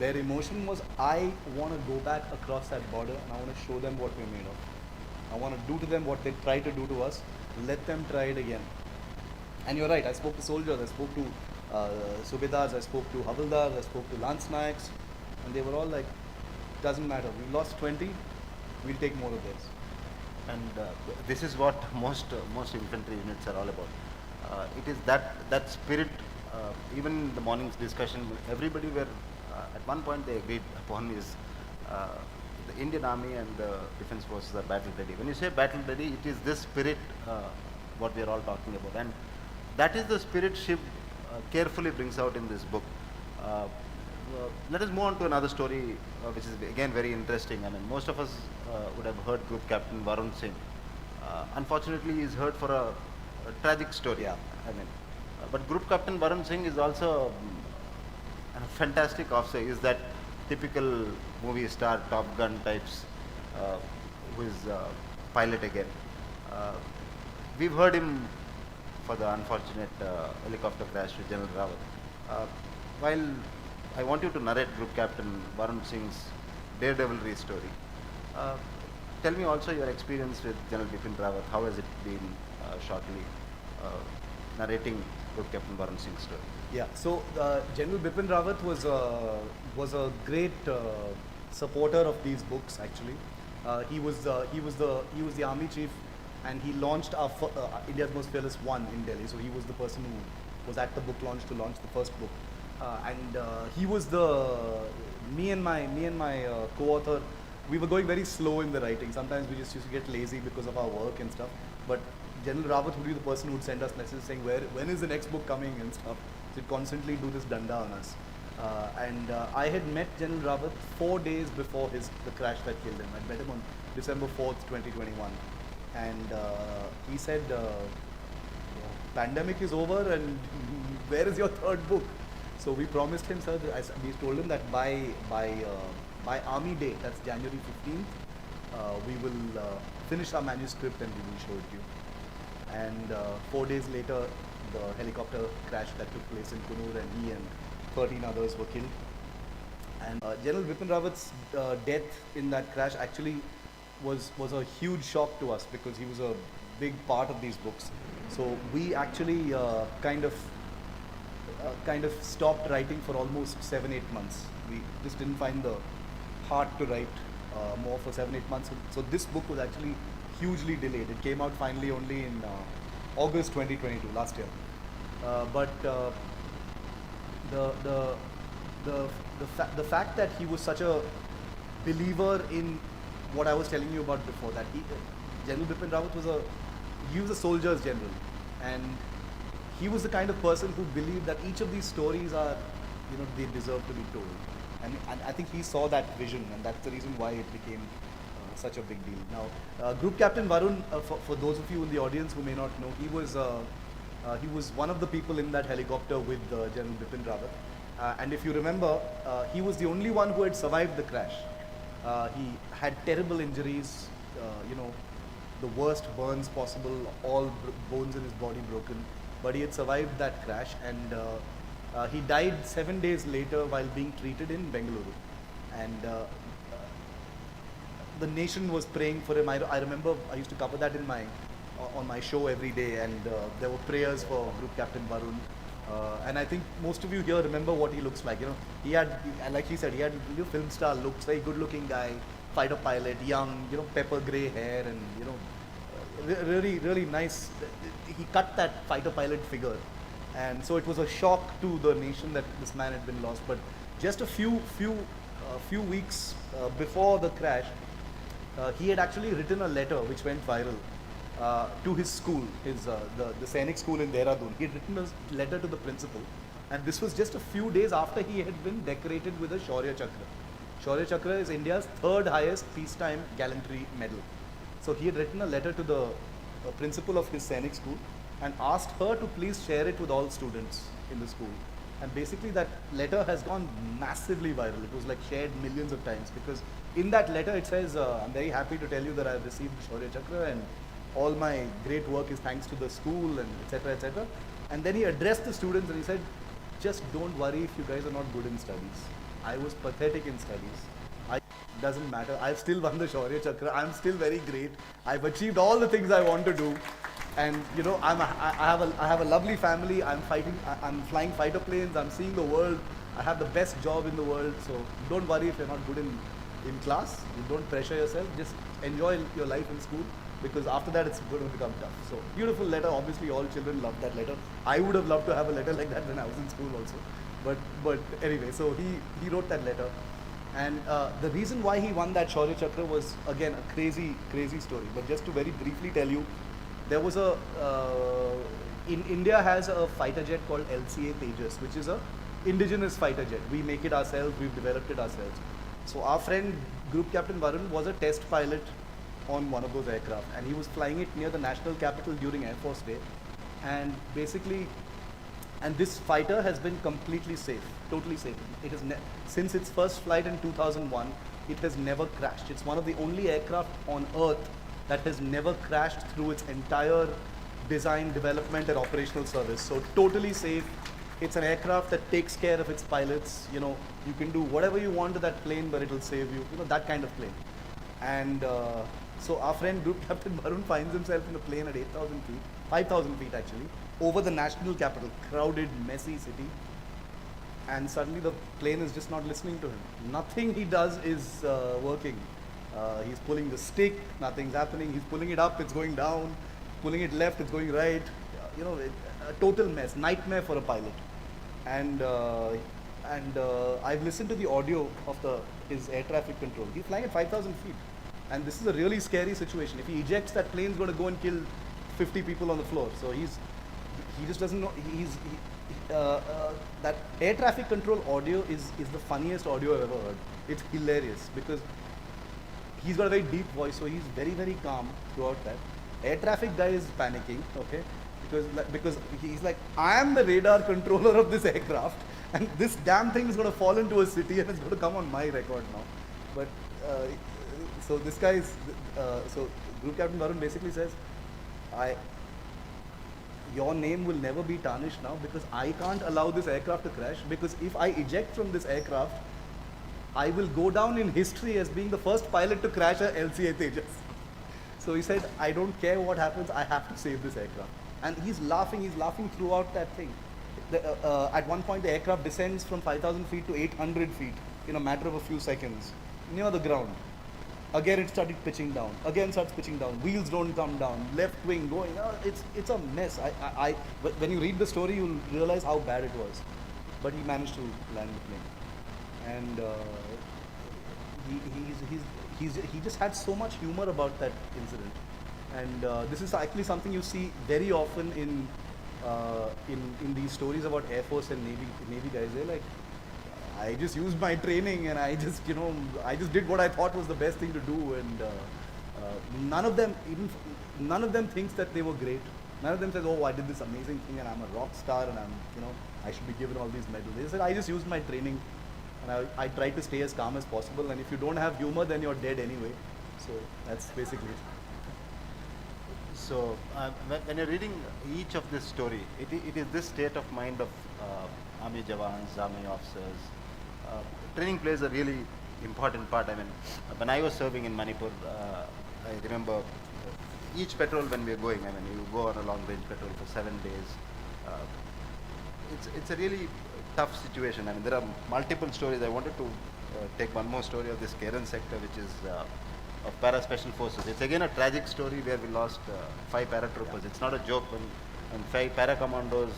Their emotion was, I want to go back across that border and I want to show them what we're made of. I want to do to them what they tried to do to us. Let them try it again. And you're right, I spoke to soldiers, I spoke to Subedars, I spoke to Havildars, I spoke to Lance Nayaks, and they were all like, doesn't matter, we lost 20, we'll take more of theirs. And this is what most infantry units are all about. It is that spirit. Even in the morning's discussion, everybody were at one point they agreed upon is the Indian Army and the Defence Forces are battle ready. When you say battle ready, it is this spirit what we are all talking about, and that is the spirit Shiv carefully brings out in this book. Let us move on to another story, which is again very interesting. I mean, most of us would have heard Group Captain Varun Singh. Unfortunately, he is heard for a tragic story. Yeah. I mean, but Group Captain Varun Singh is also a fantastic officer. He is that typical movie star, Top Gun types, who is pilot again. We've heard him for the unfortunate helicopter crash with General Rawat. While I want you to narrate Group Captain Varun Singh's daredevilry story, tell me also your experience with General Bipin Rawat. How has it been shortly narrating Group Captain Varun Singh's story? Yeah, so General Bipin Rawat was a great supporter of these books. Actually, he was the army chief, and he launched our India's Most Fearless One in Delhi. So he was the person who was at the book launch to launch the first book, and he was me and my co-author. We were going very slow in the writing. Sometimes we just used to get lazy because of our work and stuff. But General Rawat would be the person who would send us messages saying when is the next book coming and stuff. So he'd constantly do this danda on us. And I had met General Rawat 4 days before the crash that killed him. I met him on December 4th, 2021. And he said, pandemic is over and where is your third book? So we promised him, sir, we told him that by Army Day, that's January 15th, we will finish our manuscript and we will show it to you. And 4 days later, the helicopter crash that took place in Kunur, and he and 13 others were killed. And General Bipin Rawat's death in that crash actually was a huge shock to us because he was a big part of these books. So we actually kind of stopped writing for almost 7-8 months. We just didn't find the heart to write more for 7-8 months. So this book was actually hugely delayed. It came out finally only in August 2022, last year. But the fact that he was such a believer in what I was telling you about before, that General Bipin Rawat was a soldier's general, and he was the kind of person who believed that each of these stories are, they deserve to be told. And I think he saw that vision, and that's the reason why it became such a big deal. Now, Group Captain Varun, for those of you in the audience who may not know, he was one of the people in that helicopter with General Bipin Rawat. And if you remember, he was the only one who had survived the crash. He had terrible injuries, the worst burns possible, all bones in his body broken. But he had survived that crash, and he died 7 days later while being treated in Mangaluru. And the nation was praying for him. I remember I used to cover that on my show every day, and there were prayers for Group Captain Varun. And I think most of you here remember what he looks like. He had, like he said, he had film star looks, very good-looking guy, fighter pilot, young, pepper gray hair, and really, really nice. He cut that fighter pilot figure, and so it was a shock to the nation that this man had been lost. But just a few weeks before the crash, he had actually written a letter which went viral to his school, the Sainik school in Dehradun. He had written a letter to the principal, and this was just a few days after he had been decorated with a Shaurya Chakra. Shaurya Chakra is India's 3rd highest peacetime gallantry medal. So he had written a letter to the principal of his Sainik school and asked her to please share it with all students in the school. And basically that letter has gone massively viral. It was like shared millions of times, because in that letter it says, I'm very happy to tell you that I have received Shaurya Chakra, and all my great work is thanks to the school, and etc., etc. And then he addressed the students and he said, just don't worry if you guys are not good in studies. I was pathetic in studies. Doesn't matter. I've still won the Shaurya Chakra. I'm still very great. I've achieved all the things I want to do. And I have a lovely family. I'm flying fighter planes. I'm seeing the world. I have the best job in the world. So don't worry if you're not good in class. You don't pressure yourself. Just enjoy your life in school, because after that it's going to become tough. So beautiful letter. Obviously all children love that letter. I would have loved to have a letter like that when I was in school also. But anyway, so he wrote that letter. And the reason why he won that Shaurya Chakra was, again, a crazy story. But just to very briefly tell you, there was in India has a fighter jet called LCA Tejas, which is a indigenous fighter jet. We make it ourselves, we've developed it ourselves. So our friend Group Captain Varun was a test pilot on one of those aircraft, and he was flying it near the national capital during Air Force Day. And basically, and this fighter has been completely safe, totally safe. It has since its first flight in 2001, it has never crashed. It's one of the only aircraft on Earth that has never crashed through its entire design, development, and operational service. So totally safe. It's an aircraft that takes care of its pilots. You know, you can do whatever you want to that plane, but it'll save you. You know, that kind of plane. And so our friend Group Captain Varun finds himself in a plane at 8,000 feet, 5,000 feet actually, over the national capital, crowded, messy city. And suddenly the plane is just not listening to him. Nothing he does is working. He's pulling the stick, nothing's happening. He's pulling it up, it's going down. Pulling it left, it's going right. You know, a total mess, nightmare for a pilot. And I've listened to the audio of his air traffic control. He's flying at 5,000 feet. And this is a really scary situation. If he ejects, that plane's going to go and kill 50 people on the floor. So he just doesn't know. That air traffic control audio is the funniest audio I've ever heard. It's hilarious because he's got a very deep voice, so he's very, very calm throughout that. Air traffic guy is panicking, okay, because he's like, I am the radar controller of this aircraft, and this damn thing is going to fall into a city and it's going to come on my record now. But so this guy is, so Group Captain Varun basically says, your name will never be tarnished now because I can't allow this aircraft to crash, because if I eject from this aircraft, I will go down in history as being the first pilot to crash a LCA Tejas. So he said, I don't care what happens, I have to save this aircraft. And he's laughing throughout that thing. At one point, the aircraft descends from 5,000 feet to 800 feet in a matter of a few seconds, near the ground. Again, it started pitching down. Again, starts pitching down. Wheels don't come down. Left wing going. It's a mess. When you read the story, you'll realize how bad it was. But he managed to land the plane, and he just had so much humor about that incident. And this is actually something you see very often in these stories about Air Force and Navy guys. They're like, I just used my training and I just did what I thought was the best thing to do, and none of them thinks that they were great. None of them says, oh, I did this amazing thing and I'm a rock star and I should be given all these medals. They said, I just used my training and I tried to stay as calm as possible, and if you don't have humor, then you're dead anyway. So that's basically it. So when you're reading each of this story, it is this state of mind of Army Jawans, Army officers. Training plays a really important part. I mean, when I was serving in Manipur, I remember each patrol when we were going, I mean, you go on a long range patrol for 7 days. It's a really tough situation. I mean, there are multiple stories. I wanted to take one more story of this Karen sector, which is of Para Special Forces. It's again a tragic story where we lost 5 paratroopers. Yeah. It's not a joke when 5 para commandos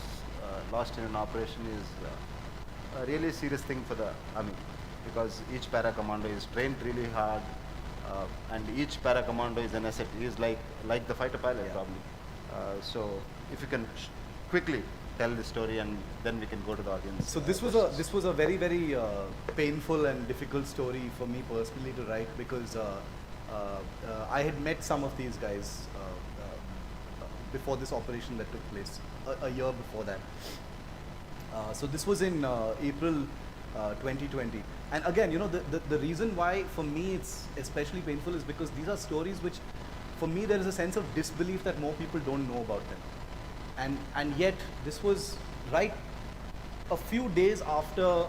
lost in an operation is a really serious thing for the army, because each para commando is trained really hard, and each para commando is an asset. He is like the fighter pilot, yeah, probably. So if you can quickly tell the story, and then we can go to the audience. So this was a very, very painful and difficult story for me personally to write, because I had met some of these guys before this operation that took place, a year before that. So this was in April 2020. And again, you know, the reason why for me it's especially painful is because these are stories which, for me, there is a sense of disbelief that more people don't know about them. And yet, this was right a few days after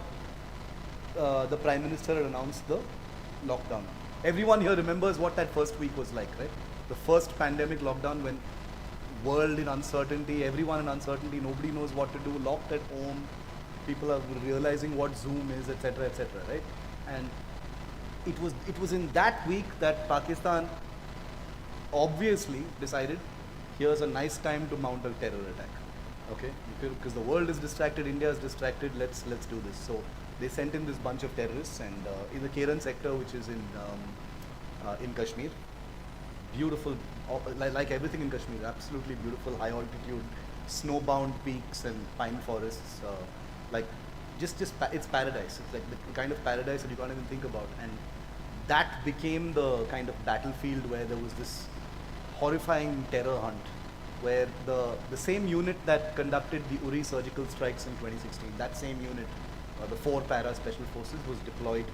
the Prime Minister had announced the lockdown. Everyone here remembers what that first week was like, right? The first pandemic lockdown, when world in uncertainty, everyone in uncertainty, nobody knows what to do, locked at home, people are realizing what Zoom is, etc., right? And it was in that week that Pakistan obviously decided, here's a nice time to mount a terror attack, okay? Because the world is distracted, India is distracted, let's do this. So they sent in this bunch of terrorists, and in the Keren sector, which is in Kashmir, beautiful, like everything in Kashmir, absolutely beautiful, high altitude, snowbound peaks and pine forests, like it's paradise. It's like the kind of paradise that you can't even think about. And that became the kind of battlefield where there was this horrifying terror hunt, where the same unit that conducted the Uri surgical strikes in 2016, that same unit, the 4 para special forces, was deployed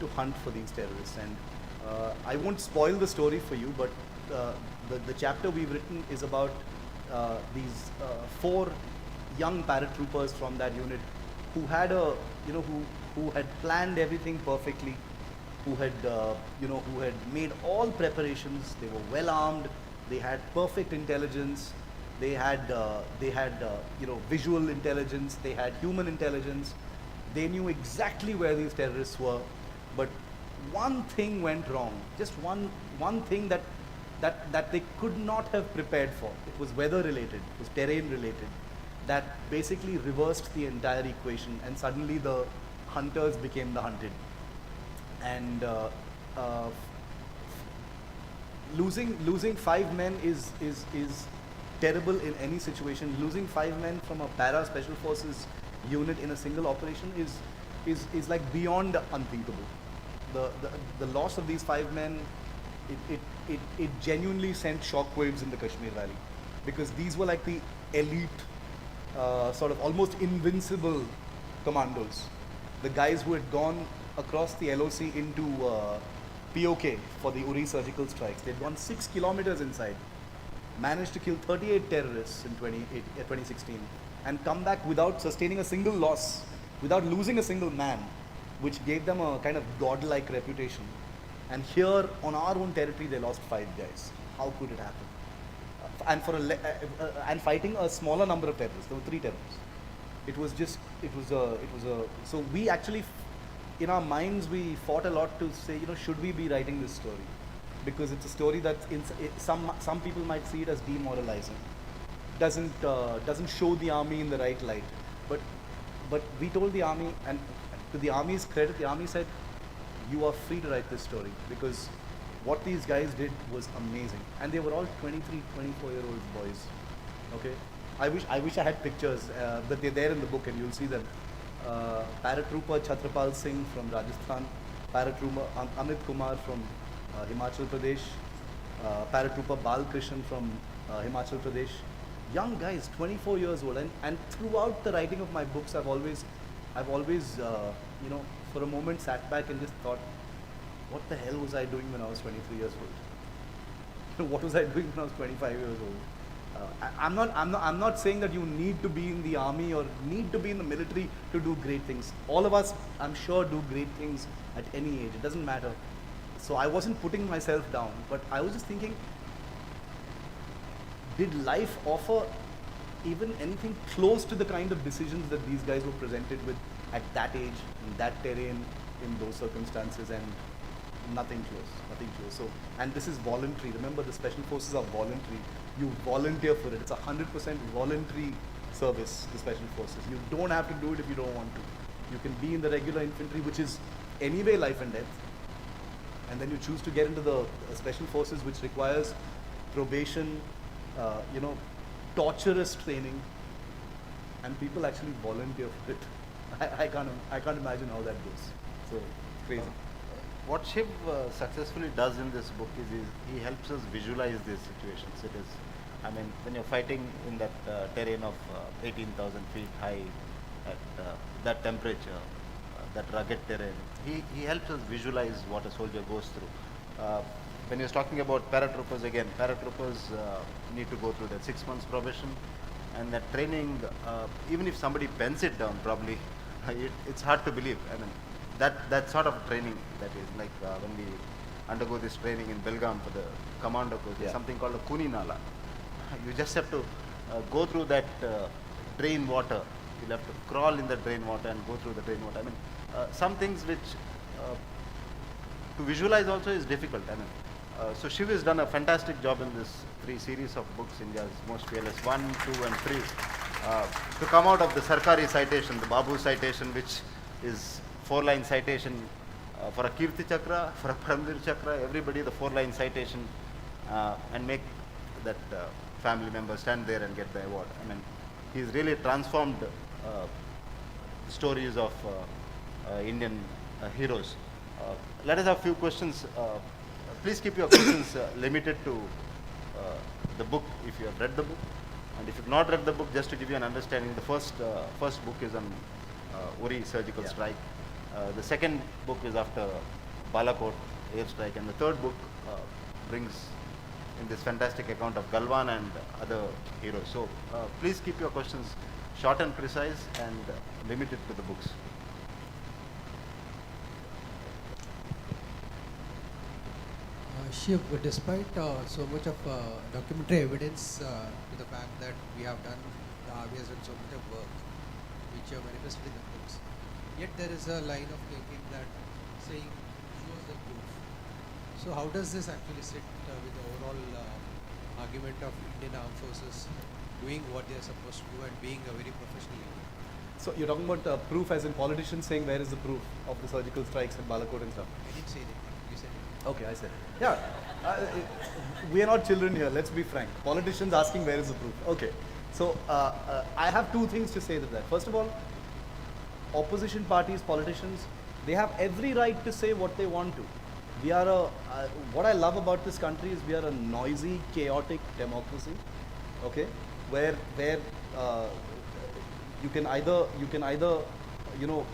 to hunt for these terrorists. And I won't spoil the story for you, but the chapter we've written is about these 4 young paratroopers from that unit who had who had planned everything perfectly, who had who had made all preparations. They were well armed. They had perfect intelligence. They had visual intelligence. They had human intelligence. They knew exactly where these terrorists were, but one thing went wrong. Just one thing that they could not have prepared for. It was weather related. It was terrain related. That basically reversed the entire equation, and suddenly the hunters became the hunted. And losing 5 men is terrible in any situation. Losing 5 men from a para special forces unit in a single operation is like beyond unthinkable. The loss of these 5 men, it genuinely sent shockwaves in the Kashmir Valley, because these were like the elite, sort of almost invincible commandos. The guys who had gone across the LOC into POK for the Uri surgical strikes. They'd gone 6 kilometers inside, managed to kill 38 terrorists in 2016, and come back without sustaining a single loss, without losing a single man, which gave them a kind of godlike reputation. And here on our own territory, they lost 5 guys. How could it happen? And fighting a smaller number of terrorists. There were 3 terrorists. So we actually, in our minds, we fought a lot to say, should we be writing this story? Because it's a story that some people might see it as demoralizing. Doesn't show the army in the right light. But we told the army, and to the army's credit, the army said, you are free to write this story, because what these guys did was amazing. And they were all 23, 24-year-old boys. Okay? I wish I had pictures, but they're there in the book and you'll see them. Paratrooper Chhatrapal Singh from Rajasthan, Paratrooper Amit Kumar from Himachal Pradesh, Paratrooper Balkrishan from Himachal Pradesh. Young guys, 24 years old, and throughout the writing of my books, I've always for a moment sat back and just thought, what the hell was I doing when I was 23 years old? What was I doing when I was 25 years old? I'm not saying that you need to be in the army or need to be in the military to do great things. All of us, I'm sure, do great things at any age. It doesn't matter. So I wasn't putting myself down, but I was just thinking, did life offer even anything close to the kind of decisions that these guys were presented with at that age, in that terrain, in those circumstances? And nothing close. So, and this is voluntary. Remember, the special forces are voluntary. You volunteer for it. It's 100% voluntary service, the special forces. You don't have to do it if you don't want to. You can be in the regular infantry, which is anyway life and death. And then you choose to get into the special forces, which requires probation, torturous training, and people actually volunteer for it. I can't imagine how that goes. So crazy. What Shiv successfully does in this book is he helps us visualize these situations. It is, I mean, when you're fighting in that terrain of 18,000 feet high at that temperature, that rugged terrain, he helps us visualize what a soldier goes through. When he was talking about paratroopers again, paratroopers need to go through that 6 months probation, and that training, even if somebody pens it down, probably it's hard to believe. I mean, that sort of training, that is like when we undergo this training in Belgaum for the commando course, there's something called a Kuni Nala. You just have to go through that drain water. You'll have to crawl in the drain water and go through the drain water. I mean, some things which to visualize also is difficult. I mean, so Shiv has done a fantastic job in this 3 series of books, India's Most Fearless 1, 2 and 3, to come out of the Sarkari citation, the Babu citation, which is 4-line citation for a Kirti Chakra, for a Paramvir Chakra, everybody the 4-line citation, and make that family member stand there and get the award. I mean, he's really transformed stories of Indian heroes. Let us have a few questions. Please keep your questions limited to the book if you have read the book. And if you've not read the book, just to give you an understanding, the first book is on Uri surgical strike. The second book is after Balakot airstrike, and the third book brings in this fantastic account of Galwan and other heroes. So please keep your questions short and precise and limit it to the books. Shiv, despite so much of documentary evidence to the fact that we have done, the army has done so much of work, which are manifested in the books, yet there is a line of thinking that saying, show us the proof. So how does this actually sit with the overall argument of Indian armed forces doing what they are supposed to do and being a very professional unit? So you're talking about proof as in politicians saying where is the proof of the surgical strikes at Balakot and stuff? I didn't say anything. You said it. Okay, I said it. Yeah. We are not children here, let's be frank. Politicians asking where is the proof. Okay. So I have two things to say to that. First of all, opposition parties, politicians, they have every right to say what they want to. We are what I love about this country is we are a noisy, chaotic democracy. Okay, where you can either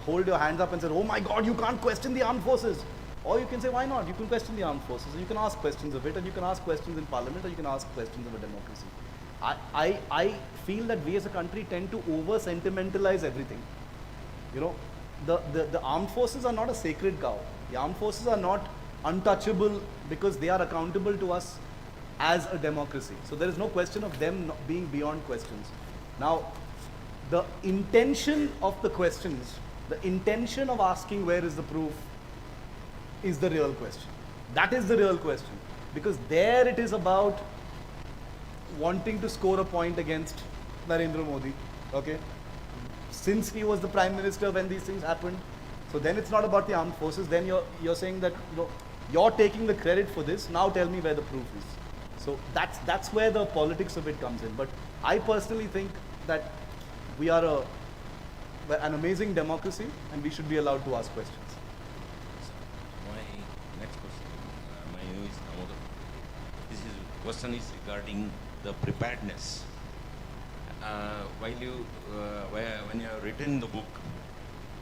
hold your hands up and say, oh my God, you can't question the armed forces. Or you can say, why not? You can question the armed forces, and you can ask questions of it, and you can ask questions in parliament, or you can ask questions of a democracy. I feel that we as a country tend to over-sentimentalize everything. You know, the armed forces are not a sacred cow. The armed forces are not untouchable because they are accountable to us as a democracy. So there is no question of them not being beyond questions. Now, the intention of the questions, the intention of asking where is the proof is the real question. That is the real question. Because there it is about wanting to score a point against Narendra Modi. Okay? Since he was the Prime Minister when these things happened. So then it's not about the armed forces. Then you're saying that you're taking the credit for this. Now tell me where the proof is. So that's where the politics of it comes in. But I personally think that we are an amazing democracy and we should be allowed to ask questions. My next question, my name is Amodar. This question is regarding the preparedness. When you have written the book,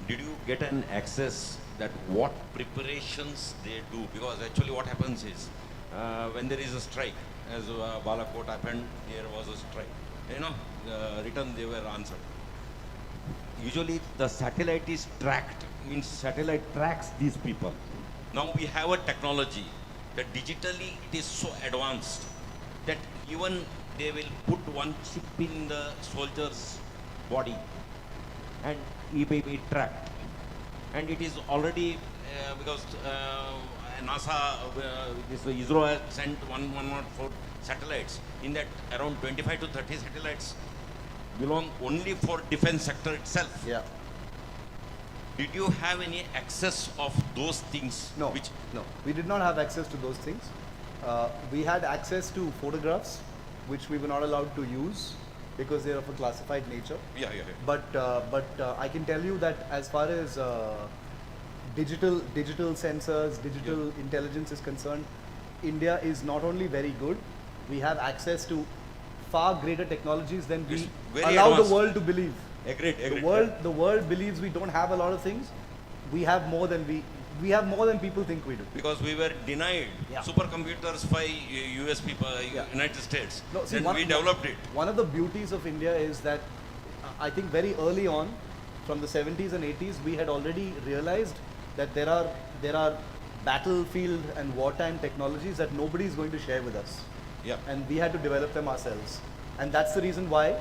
did you get an access that what preparations they do? Because actually what happens is, when there is a strike, as Balakot happened, there was a strike. Written they were answered. Usually the satellite is tracked, means satellite tracks these people. Now we have a technology that digitally it is so advanced that even they will put one chip in the soldier's body and he may be tracked. And it is already because NASA, ISRO has sent 114 satellites. In that, around 25 to 30 satellites belong only for defense sector itself. Yeah. Did you have any access of those things? No, we did not have access to those things. We had access to photographs, which we were not allowed to use because they are of a classified nature. Yeah. But I can tell you that as far as digital sensors, digital intelligence is concerned, India is not only very good, we have access to far greater technologies than we allow the world to believe. Agreed. The world believes we don't have a lot of things. We have more than people think we do. Because we were denied supercomputers by US people, United States. Then we developed it. One of the beauties of India is that I think very early on, from the 70s and 80s, we had already realized that there are battlefield and wartime technologies that nobody is going to share with us. Yeah. And we had to develop them ourselves. And that's the reason why.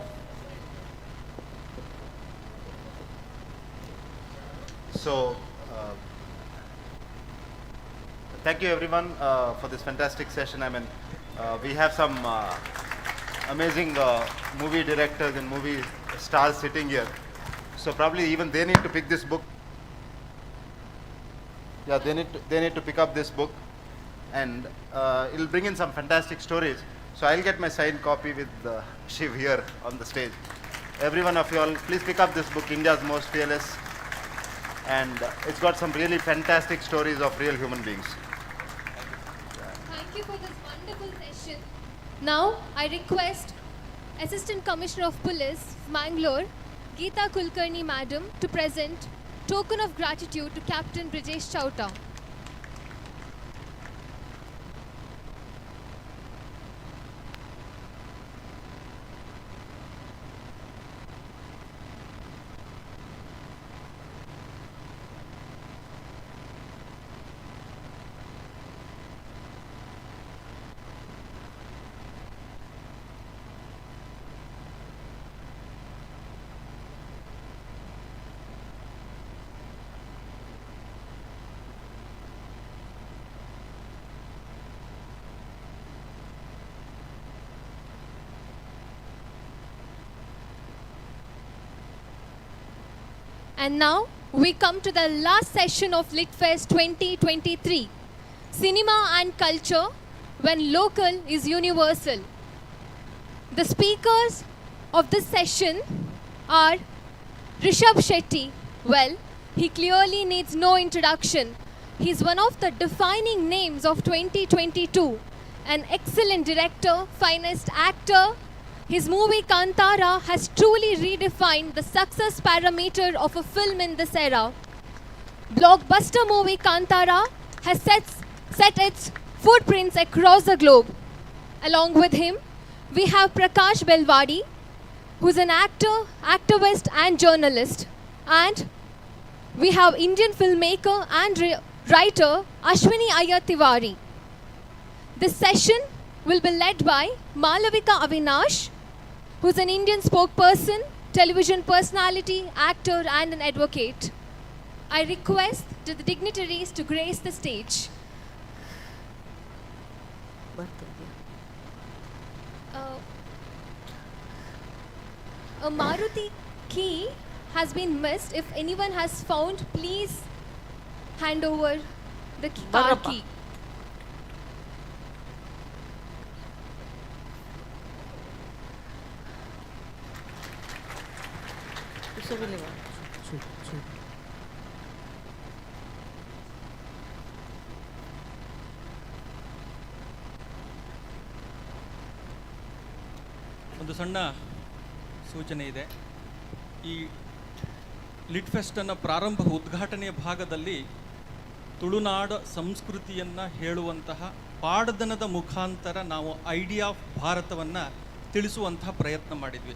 So, thank you everyone for this fantastic session. I mean, we have some amazing movie directors and movie stars sitting here. So probably even they need to pick this book. Yeah, they need to pick up this book, and it'll bring in some fantastic stories. So I'll get my signed copy with Shiv here on the stage. Every one of you all, please pick up this book, India's Most Fearless. And it's got some really fantastic stories of real human beings. Thank you for this wonderful session. Now, I request Assistant Commissioner of Police, Mangalore, Geeta Kulkarni Madam, to present token of gratitude to Captain Brijesh Chauta. And now we come to the last session of Lit Fest 2023, Cinema and Culture when Local is Universal. The speakers of this session are Rishabh Shetty. Well, he clearly needs no introduction. He's one of the defining names of 2022, an excellent director, finest actor. His movie Kantara has truly redefined the success parameter of a film in this era. Blockbuster movie Kantara has set its footprints across the globe. Along with him, we have Prakash Belwadi, who's an actor, activist and journalist. And we have Indian filmmaker and writer Ashwini Iyer Tiwari. This session will be led by Malavika Avinash, who's an Indian spokesperson, television personality, actor and an advocate. I request the dignitaries to grace the stage. A Maruti key has been missed. If anyone has found, please hand over the car key. ಒಂದು ಸಣ್ಣ ಸೂಚನೆ ಇದೆ. ಈ lit ಫೆಸ್ಟನ್ನು ಪ್ರಾರಂಭ ಉದ್ಘಾಟನೆಯ ಭಾಗದಲ್ಲಿ ತುಳುನಾಡ ಸಂಸ್ಕೃತಿಯನ್ನು ಹೇಳುವಂತಹ ಪಾಡದನದ ಮುಖಾಂತರ ನಾವು ಐಡಿಯಾ ಆಫ್ ಭಾರತವನ್ನು ತಿಳಿಸುವಂತಹ ಪ್ರಯತ್ನ ಮಾಡಿದ್ವಿ.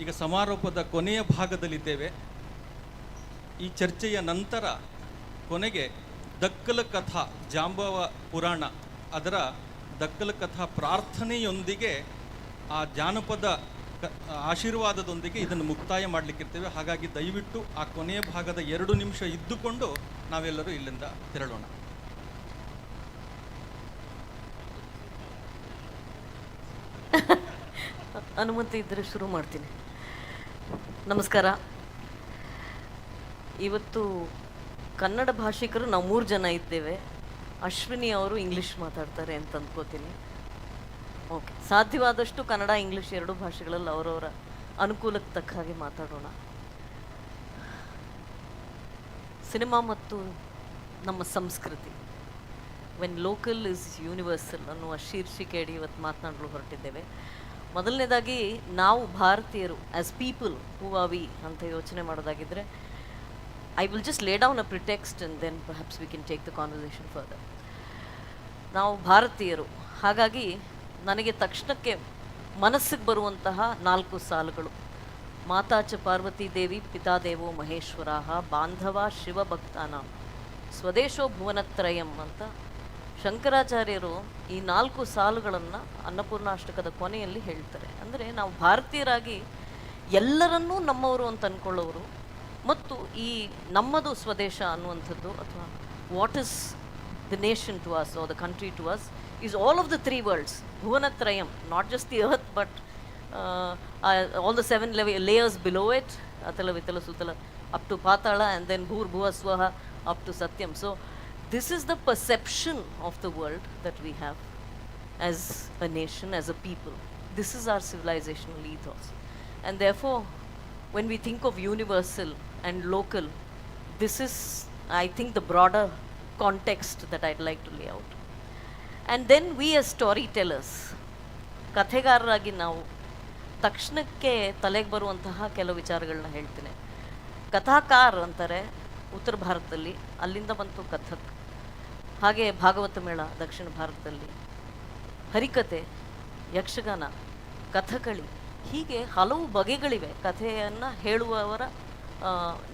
ಈಗ ಸಮಾರೋಪದ ಕೊನೆಯ ಭಾಗದಲ್ಲಿದ್ದೇವೆ. ಈ ಚರ್ಚೆಯ ನಂತರ ಕೊನೆಗೆ ದಕ್ಕಲ ಕಥಾ ಜಾಂಬವ ಪುರಾಣ ಅದರ ದಕ್ಕಲ ಕಥಾ ಪ್ರಾರ್ಥನೆಯೊಂದಿಗೆ ಆ ಜಾನಪದ ಆಶೀರ್ವಾದದೊಂದಿಗೆ ಇದನ್ನು ಮುಕ್ತಾಯ ಮಾಡಲಿಕ್ಕಿರ್ತೇವೆ. ಹಾಗಾಗಿ ದಯವಿಟ್ಟು ಆ ಕೊನೆಯ ಭಾಗದ 2 ನಿಮಿಷ ಇದ್ದುಕೊಂಡು ನಾವೆಲ್ಲರೂ ಇಲ್ಲಿಂದ ತೆರಳೋಣ. ಅನುಮತಿ ಇದ್ದರೆ ಶುರು ಮಾಡ್ತೀನಿ. ನಮಸ್ಕಾರ. ಇವತ್ತು ಕನ್ನಡ ಭಾಷಿಕರು ನಾವು 3 ಜನ ಇದ್ದೇವೆ. ಅಶ್ವಿನಿ ಅವರು ಇಂಗ್ಲೀಷ್ ಮಾತಾಡ್ತಾರೆ ಅಂತ ಅಂದ್ಕೋತೀನಿ. ಓಕೆ, ಸಾಧ್ಯವಾದಷ್ಟು ಕನ್ನಡ ಇಂಗ್ಲೀಷ್ 2 ಭಾಷೆಗಳಲ್ಲಿ ಅವರವರ ಅನುಕೂಲಕ್ಕೆ ತಕ್ಕ ಹಾಗೆ ಮಾತಾಡೋಣ. ಸಿನಿಮಾ ಮತ್ತು ನಮ್ಮ ಸಂಸ್ಕೃತಿ, ವೆನ್ ಲೋಕಲ್ ಇಸ್ ಯೂನಿವರ್ಸಲ್ ಅನ್ನುವ ಶೀರ್ಷಿಕೆಯಡಿ ಇವತ್ತು ಮಾತನಾಡಲು ಹೊರಟಿದ್ದೇವೆ. ಮೊದಲನೇದಾಗಿ ನಾವು ಭಾರತೀಯರು as people who are we ಅಂತ ಯೋಚನೆ ಮಾಡೋದಾಗಿದ್ದರೆ, I will just lay down a pretext and then perhaps we can take the conversation further. ನಾವು ಭಾರತೀಯರು, ಹಾಗಾಗಿ ನನಗೆ ತಕ್ಷಣಕ್ಕೆ ಮನಸ್ಸಿಗೆ ಬರುವಂತಹ 4 ಸಾಲುಗಳು: ಮಾತಾಚ ಪಾರ್ವತಿ ದೇವಿ ಪಿತಾದೇವೋ ಮಹೇಶ್ವರಾಹ ಬಾಂಧವ ಶಿವಭಕ್ತಾನ ಸ್ವದೇಶೋ ಭುವನತ್ರಯಂ ಅಂತ ಶಂಕರಾಚಾರ್ಯರು ಈ 4 ಸಾಲುಗಳನ್ನು ಅನ್ನಪೂರ್ಣಾಷ್ಟಕದ ಕೊನೆಯಲ್ಲಿ ಹೇಳ್ತಾರೆ. ಅಂದರೆ ನಾವು ಭಾರತೀಯರಾಗಿ ಎಲ್ಲರನ್ನೂ ನಮ್ಮವರು ಅಂತ ಅಂದ್ಕೊಳ್ಳೋರು, ಮತ್ತು ಈ ನಮ್ಮದು ಸ್ವದೇಶ ಅನ್ನುವಂಥದ್ದು ಅಥವಾ what is the nation to us or the country to us is all of the 3 worlds, Bhuvanathrayam, not just the earth but all the 7 layers below it, Atala Vitala Sutala up to Patala, and then Bhur Bhuva Swaha up to Satyam. So this is the perception of the world that we have as a nation, as a people. This is our civilizational ethos, and therefore when we think of universal and local, this is, I think, the broader context that I'd like to lay out. And then we as storytellers, ಕಥೆಗಾರರಾಗಿ ನಾವು ತಕ್ಷಣಕ್ಕೆ ತಲೆಗೆ ಬರುವಂತಹ ಕೆಲವು ವಿಚಾರಗಳನ್ನ ಹೇಳ್ತೀನಿ. ಕಥಾಕಾರ ಅಂತಾರೆ ಉತ್ತರ ಭಾರತದಲ್ಲಿ, ಅಲ್ಲಿಂದ ಬಂತು ಕಥಕ್. ಹಾಗೆ ಭಾಗವತ ಮೇಳ ದಕ್ಷಿಣ ಭಾರತದಲ್ಲಿ, ಹರಿಕತೆ, ಯಕ್ಷಗಾನ, ಕಥಕಳಿ, ಹೀಗೆ ಹಲವು ಬಗೆಗಳಿವೆ. ಕಥೆಯನ್ನು ಹೇಳುವವರ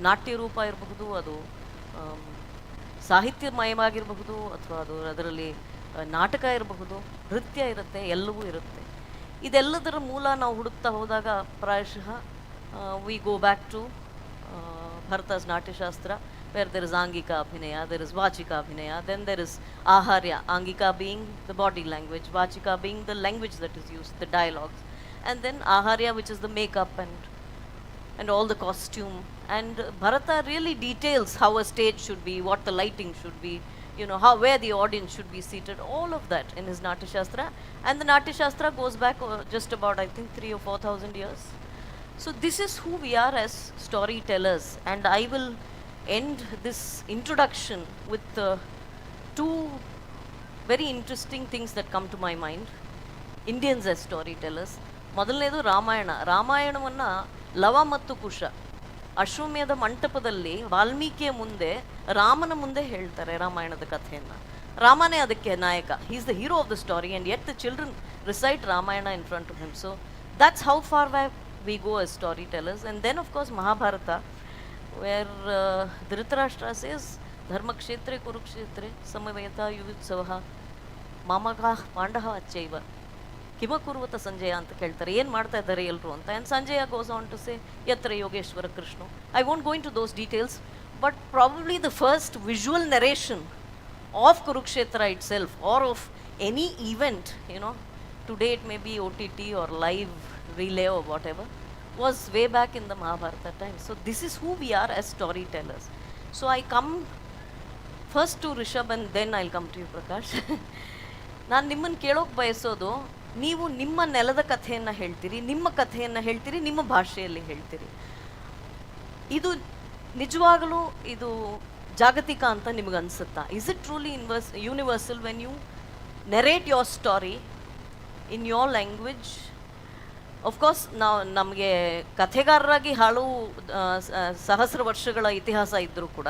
ನಾಟ್ಯ ರೂಪ ಇರಬಹುದು, ಅದು ಸಾಹಿತ್ಯಮಯವಾಗಿರಬಹುದು, ಅಥವಾ ಅದು ಅದರಲ್ಲಿ ನಾಟಕ ಇರಬಹುದು, ನೃತ್ಯ ಇರುತ್ತೆ, ಎಲ್ಲವೂ ಇರುತ್ತೆ. ಇದೆಲ್ಲದರ ಮೂಲ ನಾವು ಹುಡುಕ್ತಾ ಹೋದಾಗ ಪ್ರಾಯಶಃ we go back to Bharata's Natyashastra, where there is angika abhinaya, there is ವಾಚಿಕ ಅಭಿನಯ, then there is aharya, angika being the body language, vachika being the language that is used, the dialogues, and then aharya, which is the makeup and and all the costume. And Bharata really details how a stage should be, what the lighting should be, you know, how, where the audience should be seated, all of that in his Natya Shastra. And the Natya Shastra goes back just about, I think, 3,000 or 4,000 years. So this is who we are as storytellers. And I will end this introduction with two very interesting things that come to my mind. Indians as storytellers. ಮೊದಲನೇದು ರಾಮಾಯಣ. ರಾಮಾಯಣವನ್ನು ಲವ ಮತ್ತು ಕುಶ ಅಶ್ವಮೇಧ ಮಂಟಪದಲ್ಲಿ ವಾಲ್ಮೀಕಿಯ ಮುಂದೆ ರಾಮನ ಮುಂದೆ ಹೇಳ್ತಾರೆ ರಾಮಾಯಣದ ಕಥೆಯನ್ನು. ರಾಮನೇ ಅದಕ್ಕೆ ನಾಯಕ. He is the hero of the story and yet the children recite Ramayana in front of him. So that's how far we go as storytellers. And then of course Mahabharata, where Dhritarashtra says ಧರ್ಮಕ್ಷೇತ್ರೆ ಕುರುಕ್ಷೇತ್ರೆ ಸಮವೇತ ಯುಯುತ್ಸವಃ ಮಾಮಕಃ ಪಾಂಡವ ಅಚ್ಚೈವ ಕಿಮಕುರ್ವತ ಸಂಜಯ ಅಂತ ಕೇಳ್ತಾರೆ, ಏನು ಮಾಡ್ತಾ ಇದ್ದಾರೆ ಎಲ್ಲರೂ ಅಂತ. And Sanjaya goes on to say ಯತ್ರ ಯೋಗೇಶ್ವರ ಕೃಷ್ಣ. I won't go into those details, but probably the first visual narration of Kurukshetra itself or of any event, you know, today it may be OTT or live relay or whatever, was way back in the Mahabharata time. So this is who we are as storytellers. So I come first to Rishabh and then I'll come to you, Prakash. ನಾನು ನಿಮ್ಮನ್ನು ಕೇಳೋಕೆ ಬಯಸೋದು, ನೀವು ನಿಮ್ಮ ನೆಲದ ಕಥೆಯನ್ನು ಹೇಳ್ತೀರಿ, ನಿಮ್ಮ ಕಥೆಯನ್ನು ಹೇಳ್ತೀರಿ, ನಿಮ್ಮ ಭಾಷೆಯಲ್ಲಿ ಹೇಳ್ತೀರಿ. ಇದು ನಿಜವಾಗಲೂ ಇದು ಜಾಗತಿಕ ಅಂತ ನಿಮಗೆ ಅನಿಸುತ್ತಾ? Is it truly universal when you narrate your story in your language? Of course ನಾವು ನಮಗೆ ಕಥೆಗಾರರಾಗಿ ಹಲವು ಸಹಸ್ರ ವರ್ಷಗಳ ಇತಿಹಾಸ ಇದ್ದರೂ ಕೂಡ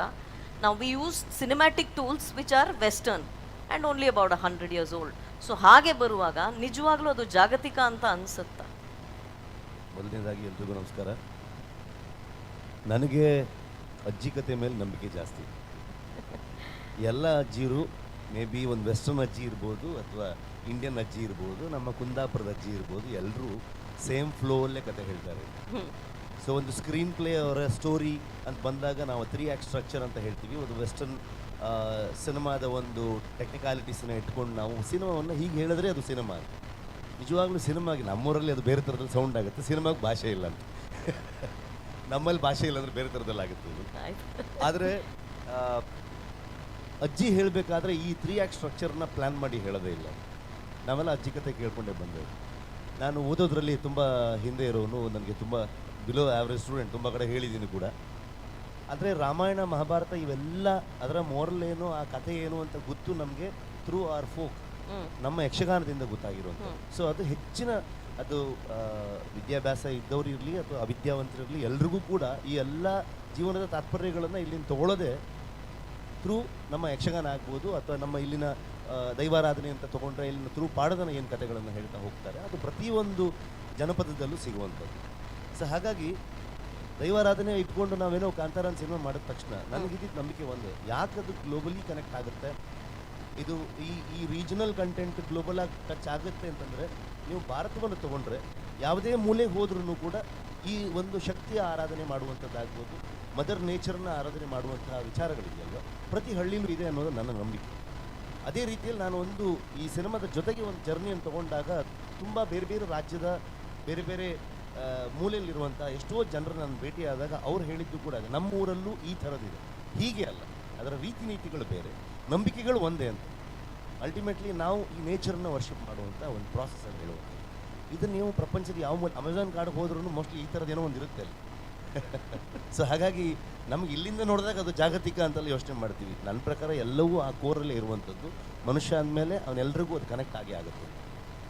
ನಾವು we use cinematic tools which are western and only about 100 years old. So ಹಾಗೆ ಬರುವಾಗ ನಿಜವಾಗ್ಲೂ ಅದು ಜಾಗತಿಕ ಅಂತ ಅನಿಸುತ್ತಾ? ಮೊದಲನೇದಾಗಿ ಎಲ್ರಿಗೂ ನಮಸ್ಕಾರ. ನನಗೆ ಅಜ್ಜಿ ಕತೆ ಮೇಲೆ ನಂಬಿಕೆ ಜಾಸ್ತಿ. ಎಲ್ಲ ಅಜ್ಜಿರು ಮೇ ಬಿ ಒಂದು ವೆಸ್ಟರ್ನ್ ಅಜ್ಜಿ ಇರ್ಬೋದು ಅಥವಾ ಇಂಡಿಯನ್ ಅಜ್ಜಿ ಇರ್ಬೋದು, ನಮ್ಮ ಕುಂದಾಪುರದ ಅಜ್ಜಿ ಇರ್ಬೋದು, ಎಲ್ಲರೂ ಸೇಮ್ ಫ್ಲೋವಲ್ಲೇ ಕತೆ ಹೇಳ್ತಾರೆ. ಸೊ ಒಂದು ಸ್ಕ್ರೀನ್ ಪ್ಲೇ ಅವರ ಸ್ಟೋರಿ ಅಂತ ಬಂದಾಗ ನಾವು 3 act ಸ್ಟ್ರಕ್ಚರ್ ಅಂತ ಹೇಳ್ತೀವಿ. ಒಂದು ವೆಸ್ಟರ್ನ್ ಸಿನಿಮಾದ ಒಂದು ಟೆಕ್ನಿಕಾಲಿಟೀಸನ್ನ ಇಟ್ಕೊಂಡು ನಾವು ಸಿನಿಮಾವನ್ನು ಹೀಗೆ ಹೇಳಿದ್ರೆ ಅದು ಸಿನಿಮಾ. ನಿಜವಾಗ್ಲೂ ಸಿನಿಮಾಗೆ ನಮ್ಮೂರಲ್ಲಿ ಅದು ಬೇರೆ ಥರದಲ್ಲಿ ಸೌಂಡ್ ಆಗುತ್ತೆ, ಸಿನಿಮಾಗೆ ಭಾಷೆ ಇಲ್ಲ ಅಂತ. ನಮ್ಮಲ್ಲಿ ಭಾಷೆ ಇಲ್ಲ ಅಂದರೆ ಬೇರೆ ಥರದಲ್ಲಿ ಆಗುತ್ತೆ ಇದು. ಆದರೆ ಅಜ್ಜಿ ಹೇಳಬೇಕಾದ್ರೆ ಈ 3 act ಸ್ಟ್ರಕ್ಚರ್ನ ಪ್ಲ್ಯಾನ್ ಮಾಡಿ ಹೇಳೋದೇ ಇಲ್ಲ. ನಾವೆಲ್ಲ ಅಜ್ಜಿ ಕತೆ ಕೇಳ್ಕೊಂಡೇ ಬಂದೆವು. ನಾನು ಓದೋದ್ರಲ್ಲಿ ತುಂಬ ಹಿಂದೆ ಇರೋನು, ನನಗೆ ತುಂಬ ಬಿಲೋ ಆ್ಯಾವ್ರೇಜ್ ಸ್ಟೂಡೆಂಟ್, ತುಂಬ ಕಡೆ ಹೇಳಿದ್ದೀನಿ ಕೂಡ. ಆದರೆ ರಾಮಾಯಣ ಮಹಾಭಾರತ ಇವೆಲ್ಲ ಅದರ ಮೋರಲ್ ಏನು, ಆ ಕಥೆ ಏನು ಅಂತ ಗೊತ್ತು ನಮಗೆ ಥ್ರೂ ಆರ್ ಫೋಕ್, ನಮ್ಮ ಯಕ್ಷಗಾನದಿಂದ ಗೊತ್ತಾಗಿರುವಂಥ. ಸೊ ಅದು ಹೆಚ್ಚಿನ ಅದು ವಿದ್ಯಾಭ್ಯಾಸ ಇದ್ದವ್ರು ಇರಲಿ ಅಥವಾ ಅವಿದ್ಯಾವಂತರಿರಲಿ, ಎಲ್ರಿಗೂ ಕೂಡ ಈ ಎಲ್ಲ ಜೀವನದ ತಾತ್ಪರ್ಯಗಳನ್ನು ಇಲ್ಲಿಂದ ತೊಗೊಳ್ಳೋದೇ ಥ್ರೂ ನಮ್ಮ ಯಕ್ಷಗಾನ ಆಗ್ಬೋದು ಅಥವಾ ನಮ್ಮ ಇಲ್ಲಿನ ದೈವಾರಾಧನೆ ಅಂತ ತೊಗೊಂಡ್ರೆ ಇಲ್ಲಿನ ಥ್ರೂ ಪಾಡದನ ಏನು ಕಥೆಗಳನ್ನು ಹೇಳ್ತಾ ಹೋಗ್ತಾರೆ, ಅದು ಪ್ರತಿಯೊಂದು ಜನಪದದಲ್ಲೂ ಸಿಗುವಂಥದ್ದು. ಸೊ ಹಾಗಾಗಿ ದೈವಾರಾಧನೆ ಇಟ್ಕೊಂಡು ನಾವೇನೋ ಕಾಂತಾರಾನ್ ಸಿನಿಮಾ ಮಾಡಿದ ತಕ್ಷಣ ನನಗಿದ್ದಿದ್ದು ನಂಬಿಕೆ ಒಂದೇ, ಯಾಕೆ ಅದು ಗ್ಲೋಬಲಿ ಕನೆಕ್ಟ್ ಆಗುತ್ತೆ, ಇದು ಈ ರೀಜನಲ್ ಕಂಟೆಂಟ್ ಗ್ಲೋಬಲ್ ಆಗಿ ಟಚ್ ಆಗುತ್ತೆ ಅಂತಂದರೆ, ನೀವು ಭಾರತವನ್ನು ತೊಗೊಂಡ್ರೆ ಯಾವುದೇ ಮೂಲೆಗೆ ಹೋದ್ರೂ ಕೂಡ ಈ ಒಂದು ಶಕ್ತಿಯ ಆರಾಧನೆ ಮಾಡುವಂಥದ್ದಾಗ್ಬೋದು, ಮದರ್ ನೇಚರ್ನ ಆರಾಧನೆ ಮಾಡುವಂತಹ ವಿಚಾರಗಳಿದೆಯಲ್ವ, ಪ್ರತಿ ಹಳ್ಳಿಲೂ ಇದೆ ಅನ್ನೋದು ನನ್ನ ನಂಬಿಕೆ. ಅದೇ ರೀತಿಯಲ್ಲಿ ನಾನು ಈ ಸಿನಿಮಾದ ಜೊತೆಗೆ ಒಂದು ಜರ್ನಿಯನ್ನು ತೊಗೊಂಡಾಗ ತುಂಬ ಬೇರೆ ಬೇರೆ ರಾಜ್ಯದ ಬೇರೆ ಬೇರೆ ಮೂಲೆಯಲ್ಲಿರುವಂಥ ಎಷ್ಟೋ ಜನರು ನಾನು ಭೇಟಿಯಾದಾಗ ಅವ್ರು ಹೇಳಿದ್ದು ಕೂಡ ನಮ್ಮ ಊರಲ್ಲೂ ಈ ಥರದಿದೆ, ಹೀಗೆ ಅಲ್ಲ, ಅದರ ರೀತಿ ನೀತಿಗಳು ಬೇರೆ, ನಂಬಿಕೆಗಳು ಒಂದೇ ಅಂತ. ಅಲ್ಟಿಮೇಟ್ಲಿ ನಾವು ಈ ನೇಚರನ್ನು ವರ್ಷಿಪ್ ಮಾಡುವಂಥ ಒಂದು ಪ್ರಾಸೆಸ್ ಅಂತ ಹೇಳುವಂಥ. ಇದನ್ನು ನೀವು ಪ್ರಪಂಚದ ಯಾವ ಅಮೆಝಾನ್ ಕಾಡಿಗೆ ಹೋದ್ರೂ ಮೋಸ್ಟ್ಲಿ ಈ ಥರದ್ದೇನೋ ಒಂದು ಇರುತ್ತೆ ಅಲ್ಲಿ. ಸೊ ಹಾಗಾಗಿ ನಮ್ಗೆ ಇಲ್ಲಿಂದ ನೋಡಿದಾಗ ಅದು ಜಾಗತಿಕ ಅಂತೆಲ್ಲ ಯೋಚನೆ ಮಾಡ್ತೀವಿ. ನನ್ನ ಪ್ರಕಾರ ಎಲ್ಲವೂ ಆ ಕೋರಲ್ಲೇ ಇರುವಂಥದ್ದು. ಮನುಷ್ಯ ಅಂದಮೇಲೆ ಅವನೆಲ್ಲರಿಗೂ ಅದು ಕನೆಕ್ಟ್ ಆಗೇ ಆಗುತ್ತೆ.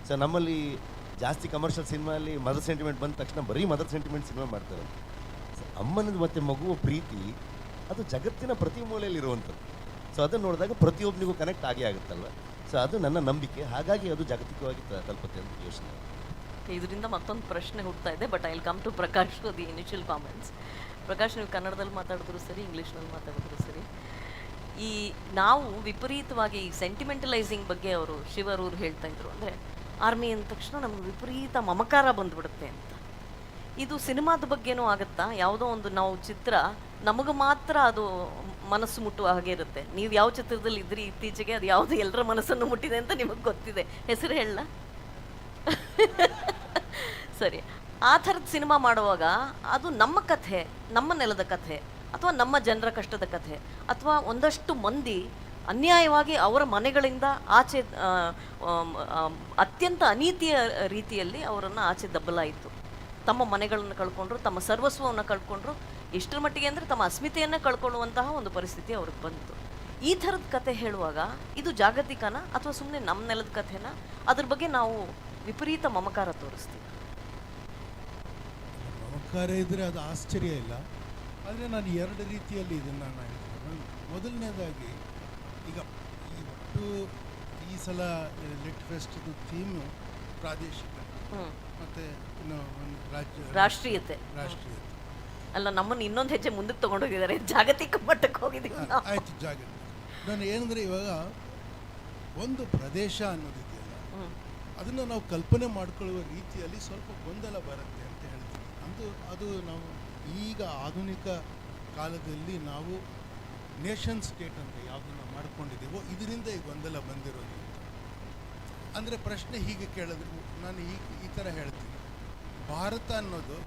ಸೊ ನಮ್ಮಲ್ಲಿ ಜಾಸ್ತಿ ಕಮರ್ಷಿಯಲ್ ಸಿನಿಮಾಲ್ಲಿ ಮದರ್ ಸೆಂಟಿಮೆಂಟ್ ಬಂದ ತಕ್ಷಣ ಬರೀ ಮದರ್ ಸೆಂಟಿಮೆಂಟ್ ಸಿನಿಮಾ ಮಾಡ್ತಾರೆ. ಅಮ್ಮನದು ಮತ್ತು ಮಗುವ ಪ್ರೀತಿ ಅದು ಜಗತ್ತಿನ ಪ್ರತಿ ಮೂಲೆಯಲ್ಲಿ ಇರುವಂಥದ್ದು. ಸೊ ಅದನ್ನು ನೋಡಿದಾಗ ಪ್ರತಿಯೊಬ್ಬನಿಗೂ ಕನೆಕ್ಟ್ ಆಗೇ ಆಗುತ್ತಲ್ವ. ಸೊ ಅದು ನನ್ನ ನಂಬಿಕೆ, ಹಾಗಾಗಿ ಅದು ಜಾಗತಿಕವಾಗಿ ತಲುಪುತ್ತೆ ಅಂತ ಯೋಚನೆ. ಇದರಿಂದ ಮತ್ತೊಂದು ಪ್ರಶ್ನೆ ಹುಡ್ತಾ ಇದೆ, but I will come to Prakash the initial comments. Prakash, ನೀವು ಕನ್ನಡದಲ್ಲಿ ಮಾತಾಡಿದ್ರು ಸರಿ, ಇಂಗ್ಲೀಷ್ನಲ್ಲಿ ಮಾತಾಡಿದ್ರು ಸರಿ, ಈ ನಾವು ವಿಪರೀತವಾಗಿ ಈ ಸೆಂಟಿಮೆಂಟಲೈಸಿಂಗ್ ಬಗ್ಗೆ ಅವರು ಶಿವರೂರು ಹೇಳ್ತಾ ಇದ್ರು, ಅಂದರೆ ಆರ್ಮಿ ಅಂದ ತಕ್ಷಣ ನಮ್ಗೆ ವಿಪರೀತ ಮಮಕಾರ ಬಂದ್ಬಿಡುತ್ತೆ ಅಂತ. ಇದು ಸಿನಿಮಾದ ಬಗ್ಗೆನೂ ಆಗುತ್ತಾ? ಯಾವುದೋ ಒಂದು ನಾವು ಚಿತ್ರ ನಮಗೆ ಮಾತ್ರ ಅದು ಮನಸ್ಸು ಮುಟ್ಟುವ ಹಾಗೆ ಇರುತ್ತೆ. ನೀವು ಯಾವ ಚಿತ್ರದಲ್ಲಿ ಇದ್ರಿ ಇತ್ತೀಚೆಗೆ, ಅದು ಯಾವುದು ಎಲ್ಲರ ಮನಸ್ಸನ್ನು ಮುಟ್ಟಿದೆ ಅಂತ ನಿಮಗೆ ಗೊತ್ತಿದೆ, ಹೆಸರು ಹೇಳ? ಸರಿ, ಆ ಥರದ ಸಿನಿಮಾ ಮಾಡುವಾಗ ಅದು ನಮ್ಮ ಕಥೆ, ನಮ್ಮ ನೆಲದ ಕಥೆ, ಅಥವಾ ನಮ್ಮ ಜನರ ಕಷ್ಟದ ಕಥೆ, ಅಥವಾ ಒಂದಷ್ಟು ಮಂದಿ ಅನ್ಯಾಯವಾಗಿ ಅವರ ಮನೆಗಳಿಂದ ಆಚೆ ಅತ್ಯಂತ ಅನೀತಿಯ ರೀತಿಯಲ್ಲಿ ಅವರನ್ನು ಆಚೆ ದಬ್ಬಲಾಯಿತು. ತಮ್ಮ ಮನೆಗಳನ್ನು ಕಳ್ಕೊಂಡ್ರು, ತಮ್ಮ ಸರ್ವಸ್ವವನ್ನು ಕಳ್ಕೊಂಡ್ರು, ಎಷ್ಟರ ಮಟ್ಟಿಗೆ ಅಂದರೆ ತಮ್ಮ ಅಸ್ಮಿತೆಯನ್ನು ಕಳ್ಕೊಳ್ಳುವಂತಹ ಒಂದು ಪರಿಸ್ಥಿತಿ ಅವ್ರಿಗೆ ಬಂತು. ಈ ಥರದ ಕತೆ ಹೇಳುವಾಗ ಇದು ಜಾಗತಿಕನ ಅಥವಾ ಸುಮ್ಮನೆ ನಮ್ಮ ನೆಲದ ಕಥೆನ, ಅದ್ರ ಬಗ್ಗೆ ನಾವು ವಿಪರೀತ ಮಮಕಾರ ತೋರಿಸ್ತೀವಿ. ಮಮಕಾರ ಇದ್ದರೆ ಅದು ಆಶ್ಚರ್ಯ ಇಲ್ಲ. ಆದರೆ ನಾನು ಎರಡು ರೀತಿಯಲ್ಲಿ ಇದನ್ನು ನಾನು ಹೇಳ್ತೀನಿ. ಮೊದಲನೇದಾಗಿ ಈಗ ಈ ಸಲ ಲಿಟ್ ಫೆಸ್ಟ್ದು ಥೀಮು ಪ್ರಾದೇಶಿಕ ಮತ್ತು ಇನ್ನು ಒಂದು ರಾಷ್ಟ್ರೀಯತೆ. ಅಲ್ಲ, ನಮ್ಮನ್ನು ಇನ್ನೊಂದು ಹೆಜ್ಜೆ ಮುಂದಕ್ಕೆ ತೊಗೊಂಡೋಗಿದ್ದಾರೆ, ಜಾಗತಿಕ ಮಟ್ಟಕ್ಕೆ ಹೋಗಿದ್ದೀವಿ. ಆಯಿತು, ಜಾಗತಿಕ. ನಾನು ಏನಂದರೆ ಇವಾಗ ಒಂದು ಪ್ರದೇಶ ಅನ್ನೋದಿದೆಯಲ್ಲ, ಅದನ್ನು ನಾವು ಕಲ್ಪನೆ ಮಾಡ್ಕೊಳ್ಳುವ ರೀತಿಯಲ್ಲಿ ಸ್ವಲ್ಪ ಗೊಂದಲ ಬರುತ್ತೆ ಅಂತ ಹೇಳ್ತೀನಿ. ಅದು ನಾವು ಈಗ ಆಧುನಿಕ ಕಾಲದಲ್ಲಿ ನಾವು ನೇಷನ್ ಸ್ಟೇಟ್ ಅಂತ ಯಾವುದನ್ನು ಮಾಡ್ಕೊಂಡಿದ್ದೀವೋ ಇದರಿಂದ ಈ ಗೊಂದಲ ಬಂದಿರೋದು. ಅಂದರೆ ಪ್ರಶ್ನೆ ಹೀಗೆ ಕೇಳಿದ್ರು, ನಾನು ಈ ಥರ ಹೇಳ್ತೀನಿ, ಭಾರತ ಅನ್ನೋದು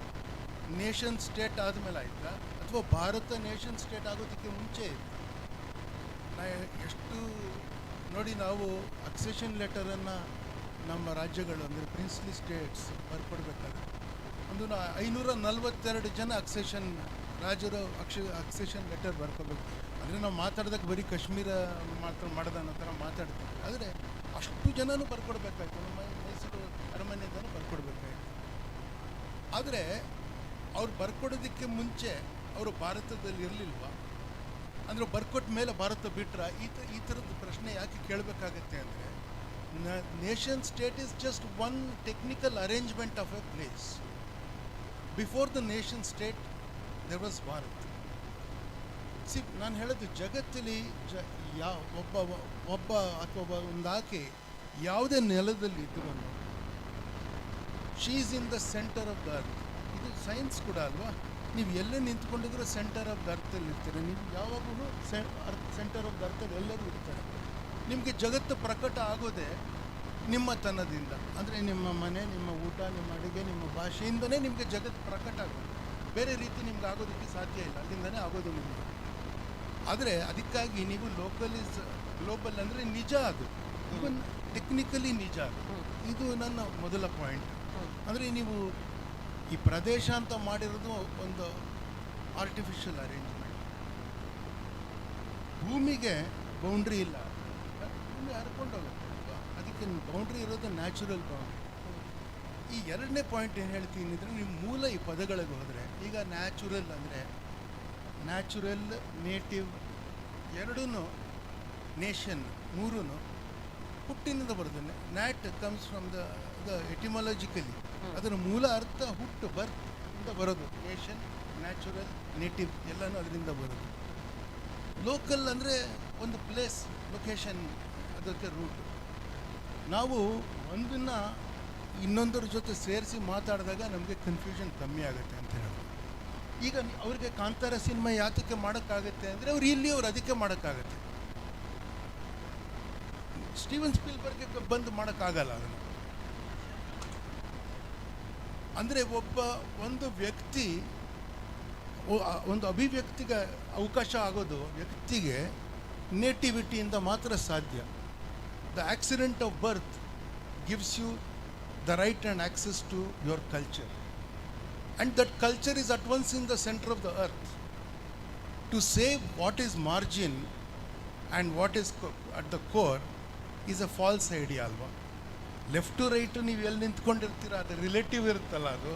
ನೇಷನ್ ಸ್ಟೇಟ್ ಆದಮೇಲೆ ಆಯಿತಾ ಅಥವಾ ಭಾರತ ನೇಷನ್ ಸ್ಟೇಟ್ ಆಗೋದಕ್ಕೆ ಮುಂಚೆ ಇತ್ತು? ಎಷ್ಟು ನೋಡಿ, ನಾವು ಅಕ್ಸೆಷನ್ ಲೆಟರನ್ನು ನಮ್ಮ ರಾಜ್ಯಗಳು ಅಂದರೆ ಪ್ರಿನ್ಸ್ಲಿ ಸ್ಟೇಟ್ಸ್ ಬರ್ಕೊಡ್ಬೇಕಾದ್ರೆ ಒಂದು 542 ಜನ ಅಕ್ಸೆಷನ್ ರಾಜರು ಅಕ್ಸೆಷನ್ ಲೆಟರ್ ಬರ್ಕೋಬೇಕು. ಅಂದರೆ ನಾವು ಮಾತಾಡ್ದಕ್ಕೆ ಬರೀ ಕಾಶ್ಮೀರ ಮಾತ್ರ ಮಾಡೋದ ಅನ್ನೋ ಥರ ಮಾತಾಡ್ತೀವಿ. ಆದರೆ ಅಷ್ಟು ಜನನೂ ಬರ್ಕೊಡ್ಬೇಕಾಯ್ತು, ನಮ್ಮ ಮೈಸೂರು ಅರಮನೆಯಿಂದನೂ ಬರ್ಕೊಡ್ಬೇಕಾಯ್ತು. ಆದರೆ ಅವ್ರು ಬರ್ಕೊಡೋದಕ್ಕೆ ಮುಂಚೆ ಅವರು ಭಾರತದಲ್ಲಿ ಇರಲಿಲ್ವ? ಅಂದರೆ ಬರ್ಕೊಟ್ಟ ಮೇಲೆ ಭಾರತ ಬಿಟ್ರ? ಈ ಥರದ ಪ್ರಶ್ನೆ ಯಾಕೆ ಕೇಳಬೇಕಾಗತ್ತೆ ಅಂದರೆ, nation state is just one technical arrangement of a place. Before the nation state there was Bharat. ನಾನು ಹೇಳೋದು, ಜಗತ್ತಲ್ಲಿ ಒಬ್ಬ ಅಥವಾ ಒಂದು ಆಕೆ ಯಾವುದೇ ನೆಲದಲ್ಲಿ ಇದ್ರೂ she is in the centre of the earth. ಇದು ಸೈನ್ಸ್ ಕೂಡ ಅಲ್ವಾ? ನೀವು ಎಲ್ಲೇ ನಿಂತ್ಕೊಂಡಿದ್ರು ಸೆಂಟರ್ ಆಫ್ ದ ಅರ್ಥಲ್ಲಿ ಇರ್ತೀರ. ನೀವು ಯಾವಾಗಲೂ ಸೆಂಟರ್ ಆಫ್ ದ ಅರ್ಥಲ್ಲಿ ಎಲ್ಲರೂ ಇರ್ತಾರೆ. ನಿಮಗೆ ಜಗತ್ತು ಪ್ರಕಟ ಆಗೋದೇ ನಿಮ್ಮತನದಿಂದ. ಅಂದರೆ ನಿಮ್ಮ ಮನೆ, ನಿಮ್ಮ ಊಟ, ನಿಮ್ಮ ಅಡುಗೆ, ನಿಮ್ಮ ಭಾಷೆಯಿಂದನೇ ನಿಮಗೆ ಜಗತ್ತು ಪ್ರಕಟ ಆಗೋದು. ಬೇರೆ ರೀತಿ ನಿಮ್ಗೆ ಆಗೋದಕ್ಕೆ ಸಾಧ್ಯ ಇಲ್ಲ, ಅಲ್ಲಿಂದನೇ ಆಗೋದು ನಿಮಗೆ. ಆದರೆ ಅದಕ್ಕಾಗಿ ನೀವು ಲೋಕಲ್ ಇಸ್ ಗ್ಲೋಬಲ್ ಅಂದರೆ ನಿಜ, ಅದು ಈವನ್ ಟೆಕ್ನಿಕಲಿ ನಿಜ. ಇದು ನನ್ನ ಮೊದಲ ಪಾಯಿಂಟ್. ಅಂದರೆ ನೀವು ಈ ಪ್ರದೇಶ ಅಂತ ಮಾಡಿರೋದು ಒಂದು ಆರ್ಟಿಫಿಷಿಯಲ್ ಅರೇಂಜ್ಮೆಂಟ್. ಭೂಮಿಗೆ ಬೌಂಡ್ರಿ ಇಲ್ಲ, ಭೂಮಿ ಹರ್ಕೊಂಡು ಹೋಗುತ್ತೆ. ಅದಕ್ಕೆ ಬೌಂಡ್ರಿ ಇರೋದು ನ್ಯಾಚುರಲ್ ಬೌಂಡ್ರಿ. ಈ ಎರಡನೇ ಪಾಯಿಂಟ್ ಏನು ಹೇಳ್ತೀನಿ ಅಂದರೆ, ನೀವು ಮೂಲ ಈ ಪದಗಳಿಗೆ ಹೋದರೆ, ಈಗ ನ್ಯಾಚುರಲ್ ಅಂದರೆ ನ್ಯಾಚುರಲ್, ನೇಟಿವ್ ಎರಡೂ, ನೇಷನ್ ಮೂರೂ ಹುಟ್ಟಿನಿಂದ ಬರೋದು. ನ್ಯಾಟ್ ಕಮ್ಸ್ ಫ್ರಮ್ ದ ಎಟಿಮಾಲಜಿಕಲಿ, ಅದರ ಮೂಲ ಅರ್ಥ ಹುಟ್ಟು, ಬರ್ತ್ ಇಂದ ಬರೋದು. ನೇಷನ್, ನ್ಯಾಚುರಲ್, ನೇಟಿವ್ ಎಲ್ಲನೂ ಅದರಿಂದ ಬರೋದು. ಲೋಕಲ್ ಅಂದರೆ ಒಂದು ಪ್ಲೇಸ್, ಲೊಕೇಶನ್, ಅದಕ್ಕೆ ರೂಟ್. ನಾವು ಒಂದನ್ನು ಇನ್ನೊಂದರ ಜೊತೆ ಸೇರಿಸಿ ಮಾತಾಡಿದಾಗ ನಮಗೆ ಕನ್ಫ್ಯೂಷನ್ ಕಮ್ಮಿ ಆಗುತ್ತೆ ಅಂತ ಹೇಳೋದು. ಈಗ ಅವ್ರಿಗೆ ಕಾಂತಾರ ಸಿನಿಮಾ ಯಾತಕ್ಕೆ ಮಾಡೋಕ್ಕಾಗತ್ತೆ ಅಂದರೆ, ಅವ್ರು ಇಲ್ಲಿ ಅವ್ರು ಅದಕ್ಕೆ ಮಾಡೋಕ್ಕಾಗತ್ತೆ. ಸ್ಟೀವನ್ ಸ್ಪೀಲ್ಬರ್ಗ್ಗೆ ಬಂದು ಮಾಡೋಕ್ಕಾಗಲ್ಲ ಅದನ್ನು. ಅಂದರೆ ಒಂದು ವ್ಯಕ್ತಿ, ಒಂದು ಅಭಿವ್ಯಕ್ತಿಗೆ ಅವಕಾಶ ಆಗೋದು ವ್ಯಕ್ತಿಗೆ ನೇಟಿವಿಟಿಯಿಂದ ಮಾತ್ರ ಸಾಧ್ಯ. The accident of birth gives you the right and access to your culture. And that culture is at once in the center of the earth. To say what is margin and what is at the core is a false idea alva. Left to right ನೀವು ಎಲ್ಲಿ ನಿಂತ್ಕೊಂಡಿರ್ತೀರ, ಅದು relative ಇರುತ್ತಲ್ಲ, ಅದು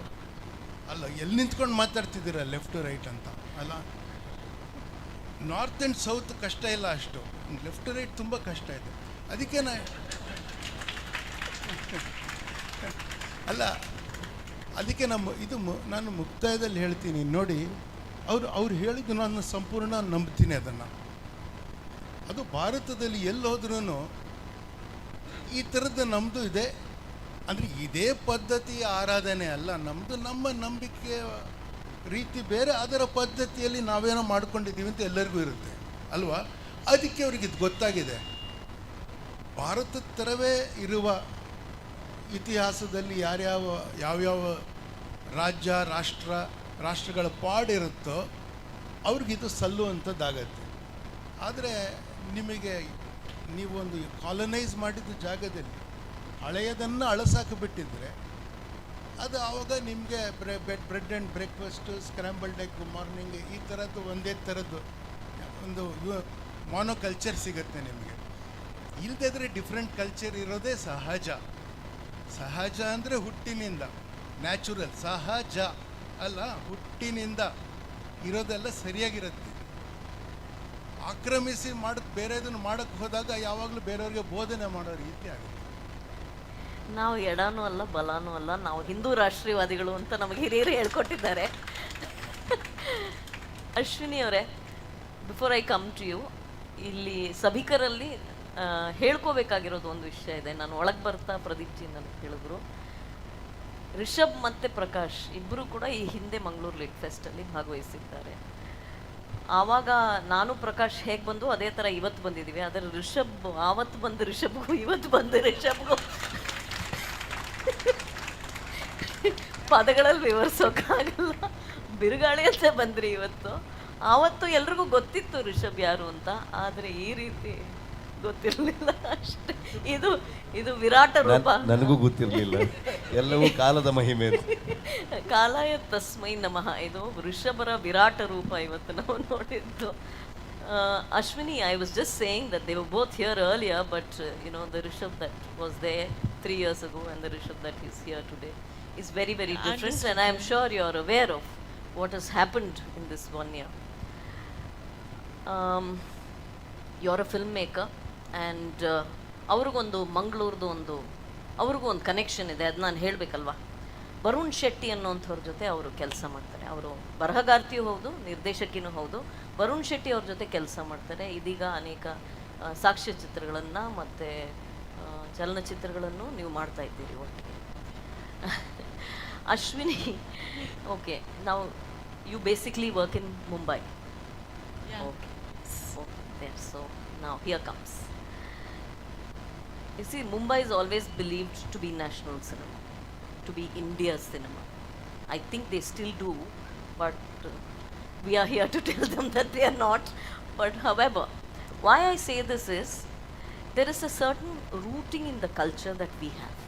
ಅಲ್ಲ. ಎಲ್ಲಿ ನಿಂತ್ಕೊಂಡು ಮಾತಾಡ್ತಿದ್ದೀರ left to right ಅಂತ ಅಲ್ಲ. ನಾರ್ತ್ ಆ್ಯಂಡ್ ಸೌತ್ ಕಷ್ಟ ಇಲ್ಲ ಅಷ್ಟು, ಲೆಫ್ಟ್ ಟು ರೈಟ್ ತುಂಬ ಕಷ್ಟ ಇದೆ. ಅದಕ್ಕೆ ಅದಕ್ಕೆ ನಾನು ಮುಕ್ತಾಯದಲ್ಲಿ ಹೇಳ್ತೀನಿ ನೋಡಿ, ಅವ್ರು ಹೇಳಿದ್ದು ನಾನು ಸಂಪೂರ್ಣ ನಂಬ್ತೀನಿ ಅದನ್ನು. ಅದು ಭಾರತದಲ್ಲಿ ಎಲ್ಲಿ ಹೋದ್ರೂ ಈ ಥರದ್ದು ನಮ್ಮದು ಇದೆ. ಅಂದರೆ ಇದೇ ಪದ್ಧತಿಯ ಆರಾಧನೆ ಅಲ್ಲ ನಮ್ಮದು, ನಮ್ಮ ನಂಬಿಕೆ ರೀತಿ ಬೇರೆ, ಅದರ ಪದ್ಧತಿಯಲ್ಲಿ ನಾವೇನೋ ಮಾಡ್ಕೊಂಡಿದ್ದೀವಿ ಅಂತ ಎಲ್ಲರಿಗೂ ಇರುತ್ತೆ ಅಲ್ವಾ? ಅದಕ್ಕೆ ಅವ್ರಿಗೆ ಇದು ಗೊತ್ತಾಗಿದೆ. ಭಾರತದ ಥರವೇ ಇರುವ ಇತಿಹಾಸದಲ್ಲಿ ಯಾವ್ಯಾವ ರಾಷ್ಟ್ರಗಳ ಪಾಡಿರುತ್ತೋ ಅವ್ರಿಗಿದು ಸಲ್ಲುವಂಥದ್ದಾಗತ್ತೆ. ಆದರೆ ನಿಮಗೆ ನೀವೊಂದು ಕಾಲನೈಸ್ ಮಾಡಿದ ಜಾಗದಲ್ಲಿ ಹಳೆಯದನ್ನು ಅಳಸಾಕಿ ಬಿಟ್ಟಿದ್ರೆ ಅದು ಆವಾಗ ನಿಮಗೆ bread and breakfast, scrambled egg morning, ಈ ಥರದ್ದು ಒಂದೇ ಥರದ್ದು ಒಂದು ಮಾನೋ ಕಲ್ಚರ್ ಸಿಗುತ್ತೆ ನಿಮಗೆ. ಇಲ್ಲದಿದ್ರೆ ಡಿಫ್ರೆಂಟ್ ಕಲ್ಚರ್ ಇರೋದೇ ಸಹಜ. ಸಹಜ ಅಂದರೆ ಹುಟ್ಟಿನಿಂದ, ನ್ಯಾಚುರಲ್, ಸಹಜ ಅಲ್ಲ, ಹುಟ್ಟಿನಿಂದ ಇರೋದೆಲ್ಲ ಸರಿಯಾಗಿರುತ್ತೆ. ಆಕ್ರಮಿಸಿ ಬೇರೆದನ್ನು ಮಾಡೋಕ್ಕೆ ಹೋದಾಗ ಯಾವಾಗಲೂ ಬೇರೆಯವ್ರಿಗೆ ಬೋಧನೆ ಮಾಡೋ ರೀತಿ ಆಗುತ್ತೆ. ನಾವು ಎಡನೂ ಅಲ್ಲ ಬಲನೂ ಅಲ್ಲ, ನಾವು ಹಿಂದೂ ರಾಷ್ಟ್ರೀಯವಾದಿಗಳು ಅಂತ ನಮಗೆ ಹಿರಿಯರು ಹೇಳ್ಕೊಟ್ಟಿದ್ದಾರೆ. ಅಶ್ವಿನಿ ಅವರೇ, before I come to you, ಇಲ್ಲಿ ಸಭಿಕರಲ್ಲಿ ಹೇಳ್ಕೋಬೇಕಾಗಿರೋದು ಒಂದು ವಿಷಯ ಇದೆ. ನಾನು ಒಳಗೆ ಬರ್ತಾ ಪ್ರದೀಪ್ ಜಿ ನನಗೆ ಹೇಳಿದ್ರು, ರಿಷಬ್ ಮತ್ತು ಪ್ರಕಾಶ್ ಇಬ್ಬರು ಕೂಡ ಈ ಹಿಂದೆ ಮಂಗಳೂರು ಲಿಟ್ ಫೆಸ್ಟಲ್ಲಿ ಭಾಗವಹಿಸಿದ್ದಾರೆ. ಆವಾಗ ನಾನು ಪ್ರಕಾಶ್ ಹೇಗೆ ಬಂದು ಅದೇ ಥರ ಇವತ್ತು ಬಂದಿದ್ದೀವಿ. ಆದರೆ ರಿಷಬ್ ಆವತ್ತು ಬಂದು ರಿಷಬ್ಗೂ ಇವತ್ತು ಬಂದು ರಿಷಬ್ಗೂ ಪದಗಳಲ್ಲಿ ವಿವರಿಸೋಕ್ಕಾಗಲ್ಲ. ಬಿರುಗಾಳಿ ಅಂತ ಬಂದ್ರಿ ಇವತ್ತು. ಆವತ್ತು ಎಲ್ರಿಗೂ ಗೊತ್ತಿತ್ತು ರಿಷಬ್ ಯಾರು ಅಂತ, ಆದರೆ ಈ ರೀತಿ ಗೊತ್ತಿರಲಿಲ್ಲ ಅಷ್ಟೇ. ಇದು ವಿರಾಟ ರೂಪ. ನನಗೂ ಗೊತ್ತಿರಲಿಲ್ಲ, ಎಲ್ಲವೂ ಕಾಲದ ಮಹಿಮೆ. ಕಾಲಾಯ ತಸ್ಮೈ ನಮಃ. ಇದು ಋಷಭರ ವಿರಾಟ ರೂಪ ಇವತ್ತು ನಾವು ನೋಡಿದ್ದು. Ashwini, I was just saying that they were both here earlier, but the Rishabh that was there 3 years ago and the Rishabh that is here today is very, very different. And I am sure you are aware of what has happened in this 1 year. You are a filmmaker, and ಅವ್ರಿಗೊಂದು ಮಂಗಳೂರ್ದು ಅವ್ರಿಗೂ ಒಂದು connection ಇದೆ. ಅದು ನಾನು ಹೇಳಬೇಕಲ್ವಾ. ವರುಣ್ ಶೆಟ್ಟಿ ಅನ್ನೋಂಥವ್ರ ಜೊತೆ ಅವರು ಕೆಲಸ ಮಾಡ್ತಾರೆ. ಅವರು ಬರಹಗಾರ್ತಿಯೂ ಹೌದು, ನಿರ್ದೇಶಕಿನೂ ಹೌದು. ವರುಣ್ ಶೆಟ್ಟಿ ಅವ್ರ ಜೊತೆ ಕೆಲಸ ಮಾಡ್ತಾರೆ. ಇದೀಗ ಅನೇಕ ಸಾಕ್ಷ್ಯಚಿತ್ರಗಳನ್ನು ಮತ್ತು ಚಲನಚಿತ್ರಗಳನ್ನು ನೀವು ಮಾಡ್ತಾ ಇದ್ದೀರಿ ಒಟ್ಟಿಗೆ. ಅಶ್ವಿನಿ, ಓಕೆ, ನಾವು you basically work in Mumbai. Okay, so ನಾವು here comes. You see, Mumbai is always believed to be national cinema, to be India's cinema. I think they still do, but we are here to tell them that they are not. But however, why I say this is, there is a certain rooting in the culture that we have.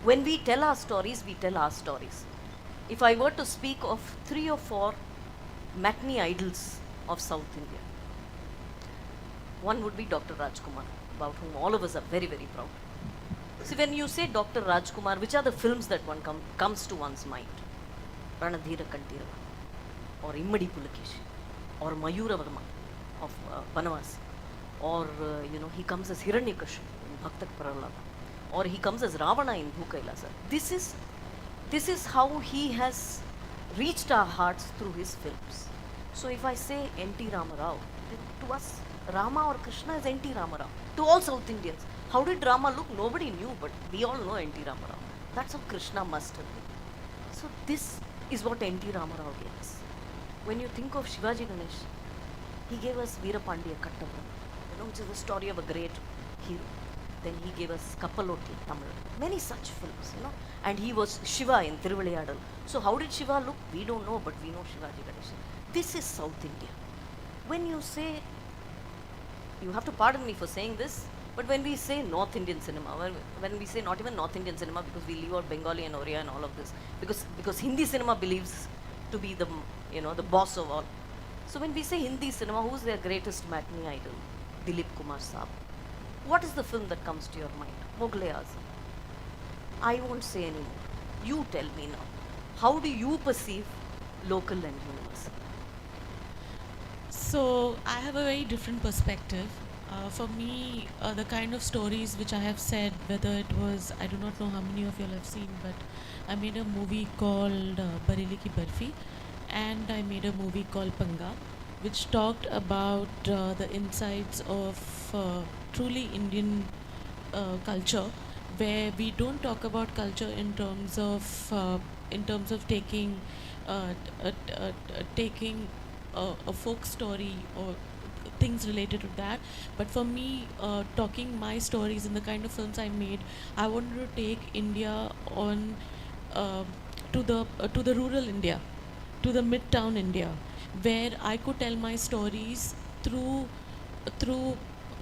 When we tell our stories, we tell our stories. If I were to speak of 3 or 4 matinee idols of South India, one would be Dr. Rajkumar, about whom all of us are very, very proud. See, when you say Dr. Rajkumar, which are the films that one comes to one's mind? Ranadhira Kantirava, or Immadi Pulakeshi, or Mayura Varma of Banavasi, or he comes as Hiranyakashipu in Bhaktak Prahlada, or he comes as Ravana in Bhukailasa. This is how he has reached our hearts through his films. So if I say N.T. Ramarao, to us, Rama or Krishna is N.T. Ramarao. To all South Indians, how did Rama look? Nobody knew, but we all know N.T. Ramarao. That's how Krishna must have been. So this is what N.T. Ramarao gave us. When you think of Shivaji Ganesh, he gave us Veerapandiya Kattabram, which is the story of a great hero. Then he gave us Kappaloti, Tamil, many such films, and he was Shiva in Thiruvilayadal. So how did Shiva look? We don't know, but we know Shivaji Ganesh. This is South India. When you say, you have to pardon me for saying this, but when we say North Indian cinema, when we say not even North Indian cinema, because we leave out Bengali and Oriya and all of this, because Hindi cinema believes to be the the boss of all. So when we say Hindi cinema, who's their greatest matinee idol? Dilip Kumar Saab. What is the film that comes to your mind? Mughal-e-Azam. I won't say anymore. You tell me now. How do you perceive local and universal? So I have a very different perspective. For me, the kind of stories which I have said, whether it was, I do not know how many of you all have seen, but I made a movie called Bareilly Ki Barfi, and I made a movie called Panga, which talked about the insights of truly Indian culture, where we don't talk about culture in terms of taking a folk story or things related to that. But for me, talking my stories and the kind of films I made, I wanted to take India on to the rural India, to the midtown India, where I could tell my stories through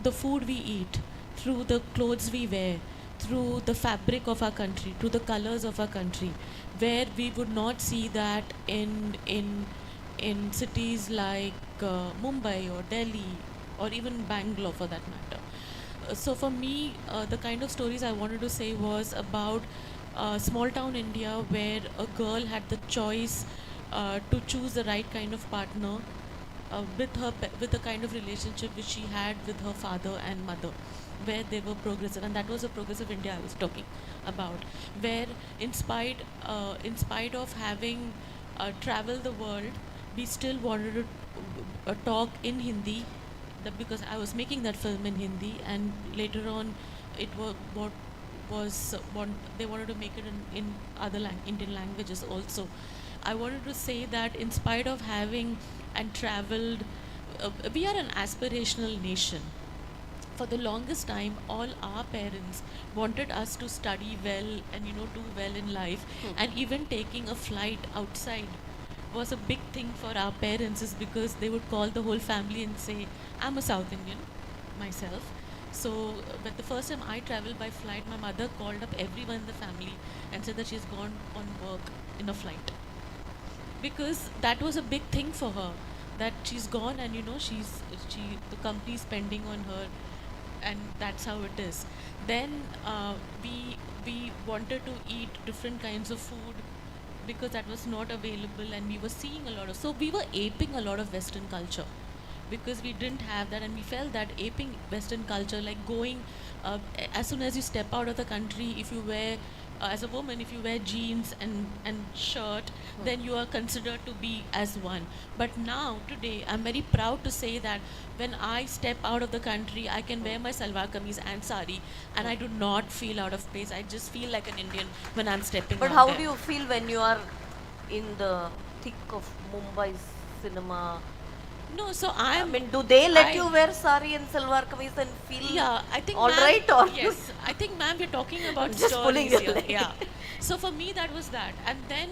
the food we eat, through the clothes we wear, through the fabric of our country, through the colors of our country, where we would not see that in cities like Mumbai or Delhi or even Bangalore for that matter. So for me, the kind of stories I wanted to say was about small town India, where a girl had the choice to choose the right kind of partner with the kind of relationship which she had with her father and mother, where they were progressive, and that was the progressive India I was talking about, where in spite of having traveled the world, we still wanted to talk in Hindi, because I was making that film in Hindi, and later on it was they wanted to make it in other Indian languages also. I wanted to say that in spite of having and traveled, we are an aspirational nation. For the longest time, all our parents wanted us to study well and do well in life, and even taking a flight outside was a big thing for our parents, is because they would call the whole family and say, I'm a South Indian myself. So but the first time I traveled by flight, my mother called up everyone in the family and said that she's gone on work in a flight, because that was a big thing for her, that she's gone and the company is spending on her, and that's how it is. Then we wanted to eat different kinds of food, because that was not available, and we were seeing a lot of, so we were aping a lot of Western culture, because we didn't have that, and we felt that aping Western culture, like going as soon as you step out of the country, if you wear as a woman, if you wear jeans and shirt, then you are considered to be as one. But now today I'm very proud to say that when I step out of the country, I can wear my salwar kameez and sari, and I do not feel out of place. I just feel like an Indian when I'm stepping out. But how do you feel when you are in the thick of Mumbai's cinema? No, so I mean, do they let you wear sari and salwar kameez and feel I think all right? Or yes, I think, ma'am, we're talking about just pulling stories your here. leg. Yeah. So for me, that was that. And then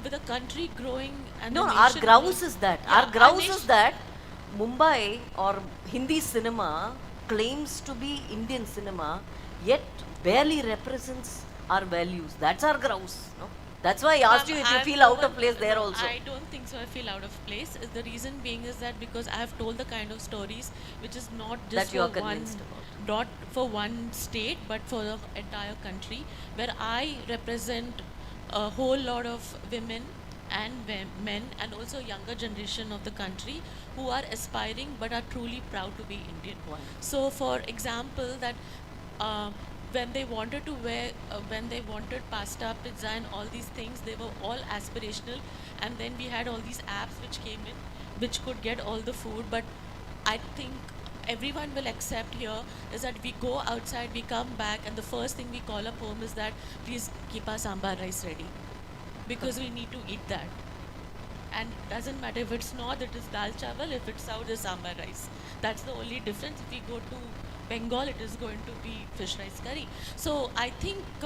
with the country growing and no, the our nation grouse growing- is that. Yeah, Our grouse nation- is that Mumbai or Hindi cinema claims to be Indian cinema, yet barely represents our values. That's our grouse. No? That's why I asked you if you I'm feel the out of one- place there no, also. I don't think so. I feel out of place. The reason being is that because I have told the kind of stories which is not just That you are for one, convinced about. not for one state, but for the entire country, where I represent a whole lot of women and men, and also younger generation of the country who are aspiring but are truly proud to be Indian. So for example, that when they wanted to wear, when they wanted pasta, pizza and all these things, they were all aspirational, and then we had all these apps which came in which could get all the food. But I think everyone will accept here is that we go outside, we come back, and the first thing we call up home is that please keep our sambar rice ready, because we need to eat that. And doesn't matter if it's north, it is dal chawal, if it's south, it's sambar rice. That's the only difference. If we go to Bengal, it is going to be fish rice curry. So I think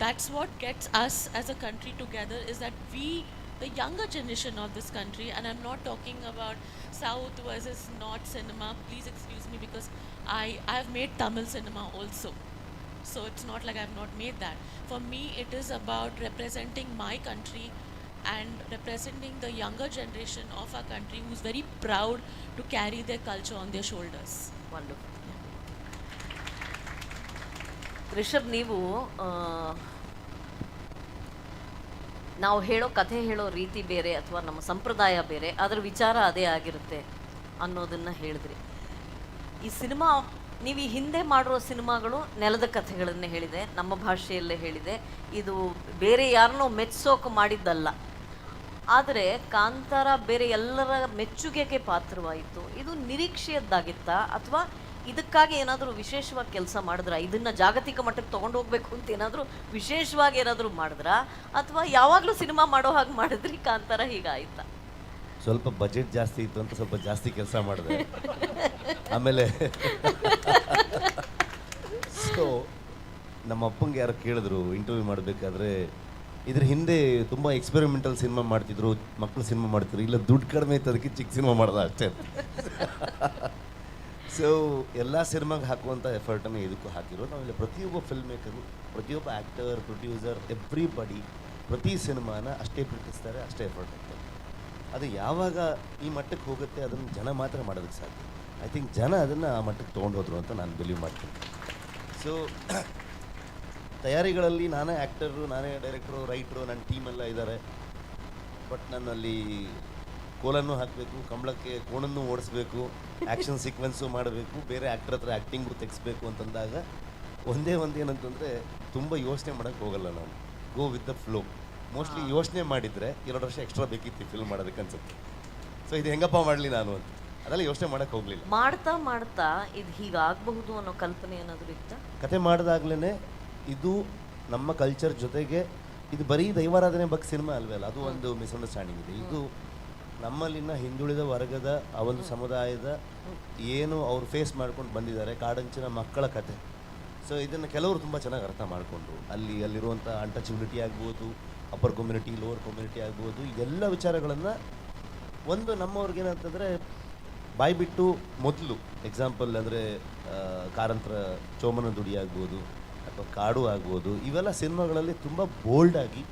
that's what gets us as a country together, is that we, the younger generation of this country, and I'm not talking about South versus North cinema, please excuse me, because I've made Tamil cinema also. So it's not like I've not made that. For me, it is about representing my country and representing the younger generation of our country, who's very proud to carry their culture on their shoulders. Wonderful. Rishabh, ನೀವು ನಾವು ಹೇಳೋ ಕಥೆ ಹೇಳೋ ರೀತಿ ಬೇರೆ ಅಥವಾ ನಮ್ಮ ಸಂಪ್ರದಾಯ ಬೇರೆ, ಅದರ ವಿಚಾರ ಅದೇ ಆಗಿರುತ್ತೆ ಅನ್ನೋದನ್ನು ಹೇಳಿದ್ರಿ. ಈ ಸಿನಿಮಾ, ನೀವು ಈ ಹಿಂದೆ ಮಾಡಿರೋ ಸಿನಿಮಾಗಳು ನೆಲದ ಕಥೆಗಳನ್ನೇ ಹೇಳಿದೆ, ನಮ್ಮ ಭಾಷೆಯಲ್ಲೇ ಹೇಳಿದೆ, ಇದು ಬೇರೆ ಯಾರನ್ನೋ ಮೆಚ್ಚೋಕೆ ಮಾಡಿದ್ದಲ್ಲ. ಆದರೆ ಕಾಂತಾರ ಬೇರೆ ಎಲ್ಲರ ಮೆಚ್ಚುಗೆಗೆ ಪಾತ್ರವಾಯಿತು. ಇದು ನಿರೀಕ್ಷೆಯದ್ದಾಗಿತ್ತಾ, ಅಥವಾ ಇದಕ್ಕಾಗಿ ಏನಾದರೂ ವಿಶೇಷವಾಗಿ ಕೆಲಸ ಮಾಡಿದ್ರಾ? ಇದನ್ನು ಜಾಗತಿಕ ಮಟ್ಟಕ್ಕೆ ತೊಗೊಂಡು ಹೋಗ್ಬೇಕು ಅಂತ ಏನಾದರೂ ವಿಶೇಷವಾಗಿ ಏನಾದರೂ ಮಾಡಿದ್ರಾ, ಅಥವಾ ಯಾವಾಗಲೂ ಸಿನಿಮಾ ಮಾಡೋ ಹಾಗೆ ಮಾಡಿದ್ರಿ ಕಾಂತಾರ ಹೀಗಾಯ್ತಾ? ಸ್ವಲ್ಪ ಬಜೆಟ್ ಜಾಸ್ತಿ ಇತ್ತು ಅಂತ ಸ್ವಲ್ಪ ಜಾಸ್ತಿ ಕೆಲಸ ಮಾಡಿದೆ. ಆಮೇಲೆ ಸೊ ನಮ್ಮ ಅಪ್ಪಂಗೆ ಯಾರು ಕೇಳಿದ್ರು ಇಂಟರ್ವ್ಯೂ ಮಾಡಬೇಕಾದ್ರೆ, ಇದ್ರ ಹಿಂದೆ ತುಂಬ ಎಕ್ಸ್ಪೆರಿಮೆಂಟಲ್ ಸಿನಿಮಾ ಮಾಡ್ತಿದ್ರು, ಮಕ್ಕಳು ಸಿನಿಮಾ ಮಾಡ್ತಿದ್ರು, ಇಲ್ಲ ದುಡ್ಡು ಕಡಿಮೆ ಇತ್ತು ಅದಕ್ಕೆ ಚಿಕ್ಕ ಸಿನಿಮಾ ಮಾಡೋದು ಅಷ್ಟೇ. ಸೊ ಎಲ್ಲ ಸಿನಿಮಾಗೆ ಹಾಕುವಂಥ ಎಫರ್ಟನ್ನು ಇದಕ್ಕೂ ಹಾಕಿರೋದು. ಆಮೇಲೆ ಪ್ರತಿಯೊಬ್ಬ ಫಿಲ್ಮ್ ಮೇಕರು, ಪ್ರತಿಯೊಬ್ಬ ಆ್ಯಕ್ಟರ್, ಪ್ರೊಡ್ಯೂಸರ್, ಎವ್ರಿಬಡಿ ಪ್ರತಿ ಸಿನಿಮಾನ ಅಷ್ಟೇ ಪ್ರೀತಿಸ್ತಾರೆ, ಅಷ್ಟೇ ಎಫರ್ಟ್ ಹಾಕ್ತಾರೆ. ಅದು ಯಾವಾಗ ಈ ಮಟ್ಟಕ್ಕೆ ಹೋಗುತ್ತೆ ಅದನ್ನು ಜನ ಮಾತ್ರ ಮಾಡೋದಕ್ಕೆ ಸಾಧ್ಯ. ಐ ಥಿಂಕ್ ಜನ ಅದನ್ನು ಆ ಮಟ್ಟಕ್ಕೆ ತೊಗೊಂಡು ಹೋದರು ಅಂತ ನಾನು ಬಿಲೀವ್ ಮಾಡ್ತೀನಿ. ಸೊ ತಯಾರಿಗಳಲ್ಲಿ ನಾನೇ ಆ್ಯಕ್ಟರು, ನಾನೇ ಡೈರೆಕ್ಟ್ರು, ರೈಟ್ರು, ನನ್ನ ಟೀಮೆಲ್ಲ ಇದ್ದಾರೆ. ಬಟ್ ನನ್ನಲ್ಲಿ ಕೋಲನ್ನು ಹಾಕಬೇಕು, ಕಂಬಳಕ್ಕೆ ಕೋಣನ್ನು ಓಡಿಸ್ಬೇಕು, ಆ್ಯಕ್ಷನ್ ಸೀಕ್ವೆನ್ಸು ಮಾಡಬೇಕು, ಬೇರೆ ಆ್ಯಕ್ಟರ್ ಹತ್ರ ಆ್ಯಕ್ಟಿಂಗು ತೆಗಿಸ್ಬೇಕು ಅಂತಂದಾಗ ಒಂದೇ ಏನಂತಂದರೆ ತುಂಬ ಯೋಚನೆ ಮಾಡೋಕ್ಕೆ ಹೋಗಲ್ಲ ನಾನು. Go with the flow. Mostly ಯೋಚನೆ ಮಾಡಿದರೆ 2 ವರ್ಷ ಎಕ್ಸ್ಟ್ರಾ ಬೇಕಿತ್ತು ಈ ಫಿಲ್ಮ್ ಮಾಡೋದಕ್ಕೆ ಅನ್ಸುತ್ತೆ. ಸೊ ಇದು ಹೆಂಗಪ್ಪ ಮಾಡಲಿ ನಾನು ಅಂತ ಅದೆಲ್ಲ ಯೋಚನೆ ಮಾಡೋಕ್ಕೆ ಹೋಗಲಿಲ್ಲ. ಮಾಡ್ತಾ ಇದು ಹೀಗಾಗಬಹುದು ಅನ್ನೋ ಕಲ್ಪನೆ ಏನಾದರೂ ಇತ್ತ? ಕತೆ ಮಾಡಿದಾಗ್ಲೇ ಇದು ನಮ್ಮ ಕಲ್ಚರ್ ಜೊತೆಗೆ ಇದು ಬರೀ ದೈವಾರಾಧನೆ ಬಗ್ಗೆ ಸಿನಿಮಾ ಅಲ್ವೇ ಅಲ್ಲ, ಅದು ಒಂದು ಮಿಸ್ಅಂಡರ್ಸ್ಟ್ಯಾಂಡಿಂಗ್ ಇದೆ. ಇದು ನಮ್ಮಲ್ಲಿನ ಹಿಂದುಳಿದ ವರ್ಗದ ಆ ಒಂದು ಸಮುದಾಯದ ಏನು ಅವ್ರು ಫೇಸ್ ಮಾಡ್ಕೊಂಡು ಬಂದಿದ್ದಾರೆ, ಕಾಡಂಚಿನ ಮಕ್ಕಳ ಕತೆ. ಸೊ ಇದನ್ನು ಕೆಲವರು ತುಂಬ ಚೆನ್ನಾಗಿ ಅರ್ಥ ಮಾಡಿಕೊಂಡ್ರು. ಅಲ್ಲಿರುವಂಥ ಅನ್ಟಚಬಿಲಿಟಿ ಆಗ್ಬೋದು, ಅಪ್ಪರ್ ಕಮ್ಯುನಿಟಿ, ಲೋವರ್ ಕಮ್ಯುನಿಟಿ ಆಗ್ಬೋದು, ಎಲ್ಲ ವಿಚಾರಗಳನ್ನು ಒಂದು ನಮ್ಮವ್ರಿಗೇನಂತಂದರೆ ಬಾಯ್ಬಿಟ್ಟು ಮೊದಲು ಎಕ್ಸಾಂಪಲ್ ಅಂದರೆ ಕಾರಂತರ ಚೋಮನ ದುಡಿ ಆಗ್ಬೋದು ಅಥವಾ ಕಾಡು ಆಗ್ಬೋದು, ಇವೆಲ್ಲ ಸಿನಿಮಾಗಳಲ್ಲಿ ತುಂಬ ಬೋಲ್ಡಾಗಿ,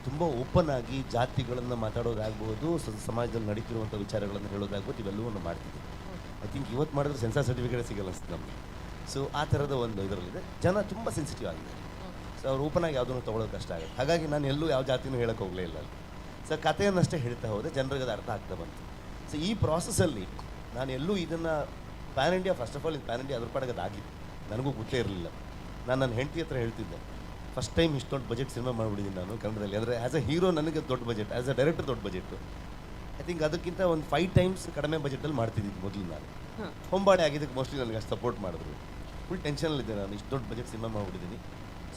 ತುಂಬ ಓಪನ್ ಆಗಿ ಜಾತಿಗಳನ್ನು ಮಾತಾಡೋದಾಗ್ಬೋದು, ಸಮಾಜದಲ್ಲಿ ನಡೀತಿರುವಂಥ ವಿಚಾರಗಳನ್ನು ಹೇಳೋದಾಗ್ಬೋದು, ಇವೆಲ್ಲವನ್ನು ಮಾಡ್ತಿದ್ವಿ. ಐ ಥಿಂಕ್ ಇವತ್ತು ಮಾಡಿದ್ರೆ ಸೆನ್ಸಾರ್ ಸರ್ಟಿಫಿಕೇಟ್ ಸಿಗಲ್ಲ ಅನ್ಸುತ್ತೆ ನಮಗೆ. ಸೊ ಆ ಥರದ ಒಂದು ಇದರಲ್ಲಿದೆ. ಜನ ತುಂಬ ಸೆನ್ಸಿಟಿವ್ ಆಗಿದ್ದಾರೆ. ಸೊ ಅವ್ರು ಓಪನಾಗಿ ಯಾವುದನ್ನು ತೊಗೊಳೋದು ಕಷ್ಟ ಆಗುತ್ತೆ. ಹಾಗಾಗಿ ನಾನು ಎಲ್ಲೂ ಯಾವ ಜಾತಿನೂ ಹೇಳೋಕ್ಕೆ ಹೋಗಲೇ ಇಲ್ಲ ಅಲ್ಲಿ. ಸೊ ಕಥೆಯನ್ನಷ್ಟೇ ಹೇಳ್ತಾ ಹೋದೆ, ಜನರಿಗೆ ಅದು ಅರ್ಥ ಆಗ್ತಾ ಬಂತು. ಸೊ ಈ ಪ್ರಾಸೆಸ್ಸಲ್ಲಿ ನಾನು ಎಲ್ಲೂ ಇದನ್ನು PAN India, first of all ಇದು ಪ್ಯಾನ್ ಇಂಡಿಯಾ ಅದ್ರ ಪಾಡಿಗೆ ಅದಾಗಿತ್ತು, ನನಗೂ ಗೊತ್ತೇ ಇರಲಿಲ್ಲ. ನಾನು ನನ್ನ ಹೆಂಡತಿ ಹತ್ರ ಹೇಳ್ತಿದ್ದೆ, ಫಸ್ಟ್ ಟೈಮ್ ಇಷ್ಟು ದೊಡ್ಡ ಬಜೆಟ್ ಸಿನಿಮಾ ಮಾಡಿಬಿಟ್ಟಿದ್ದೀನಿ ನಾನು ಕನ್ನಡದಲ್ಲಿ. ಅಂದರೆ ಆ್ಯಸ್ ಅ ಹೀರೋ ನನಗೆ ದೊಡ್ಡ ಬಜೆಟ್, ಆ್ಯಸ್ ಅ ಡೈರೆಕ್ಟರ್ ದೊಡ್ಡ ಬಜೆಟ್ಟು. ಐ ಥಿಂಕ್ ಅದಕ್ಕಿಂತ ಒಂದು 5 times ಕಡಿಮೆ ಬಜೆಟಲ್ಲಿ ಮಾಡ್ತಿದ್ದಿದ್ದು ಮೊದಲು ನಾನು. ಹೊಂಬಾಳೆ ಆಗಿದ್ದಕ್ಕೆ ಮೋಸ್ಟ್ಲಿ ನನಗೆ ಅಷ್ಟು ಸಪೋರ್ಟ್ ಮಾಡಿದ್ರು. ಫುಲ್ ಟೆನ್ಷನಲ್ಲಿದ್ದೆ ನಾನು, ಇಷ್ಟು ದೊಡ್ಡ ಬಜೆಟ್ ಸಿನಿಮಾ ಮಾಡಿಬಿಟ್ಟಿದ್ದೀನಿ.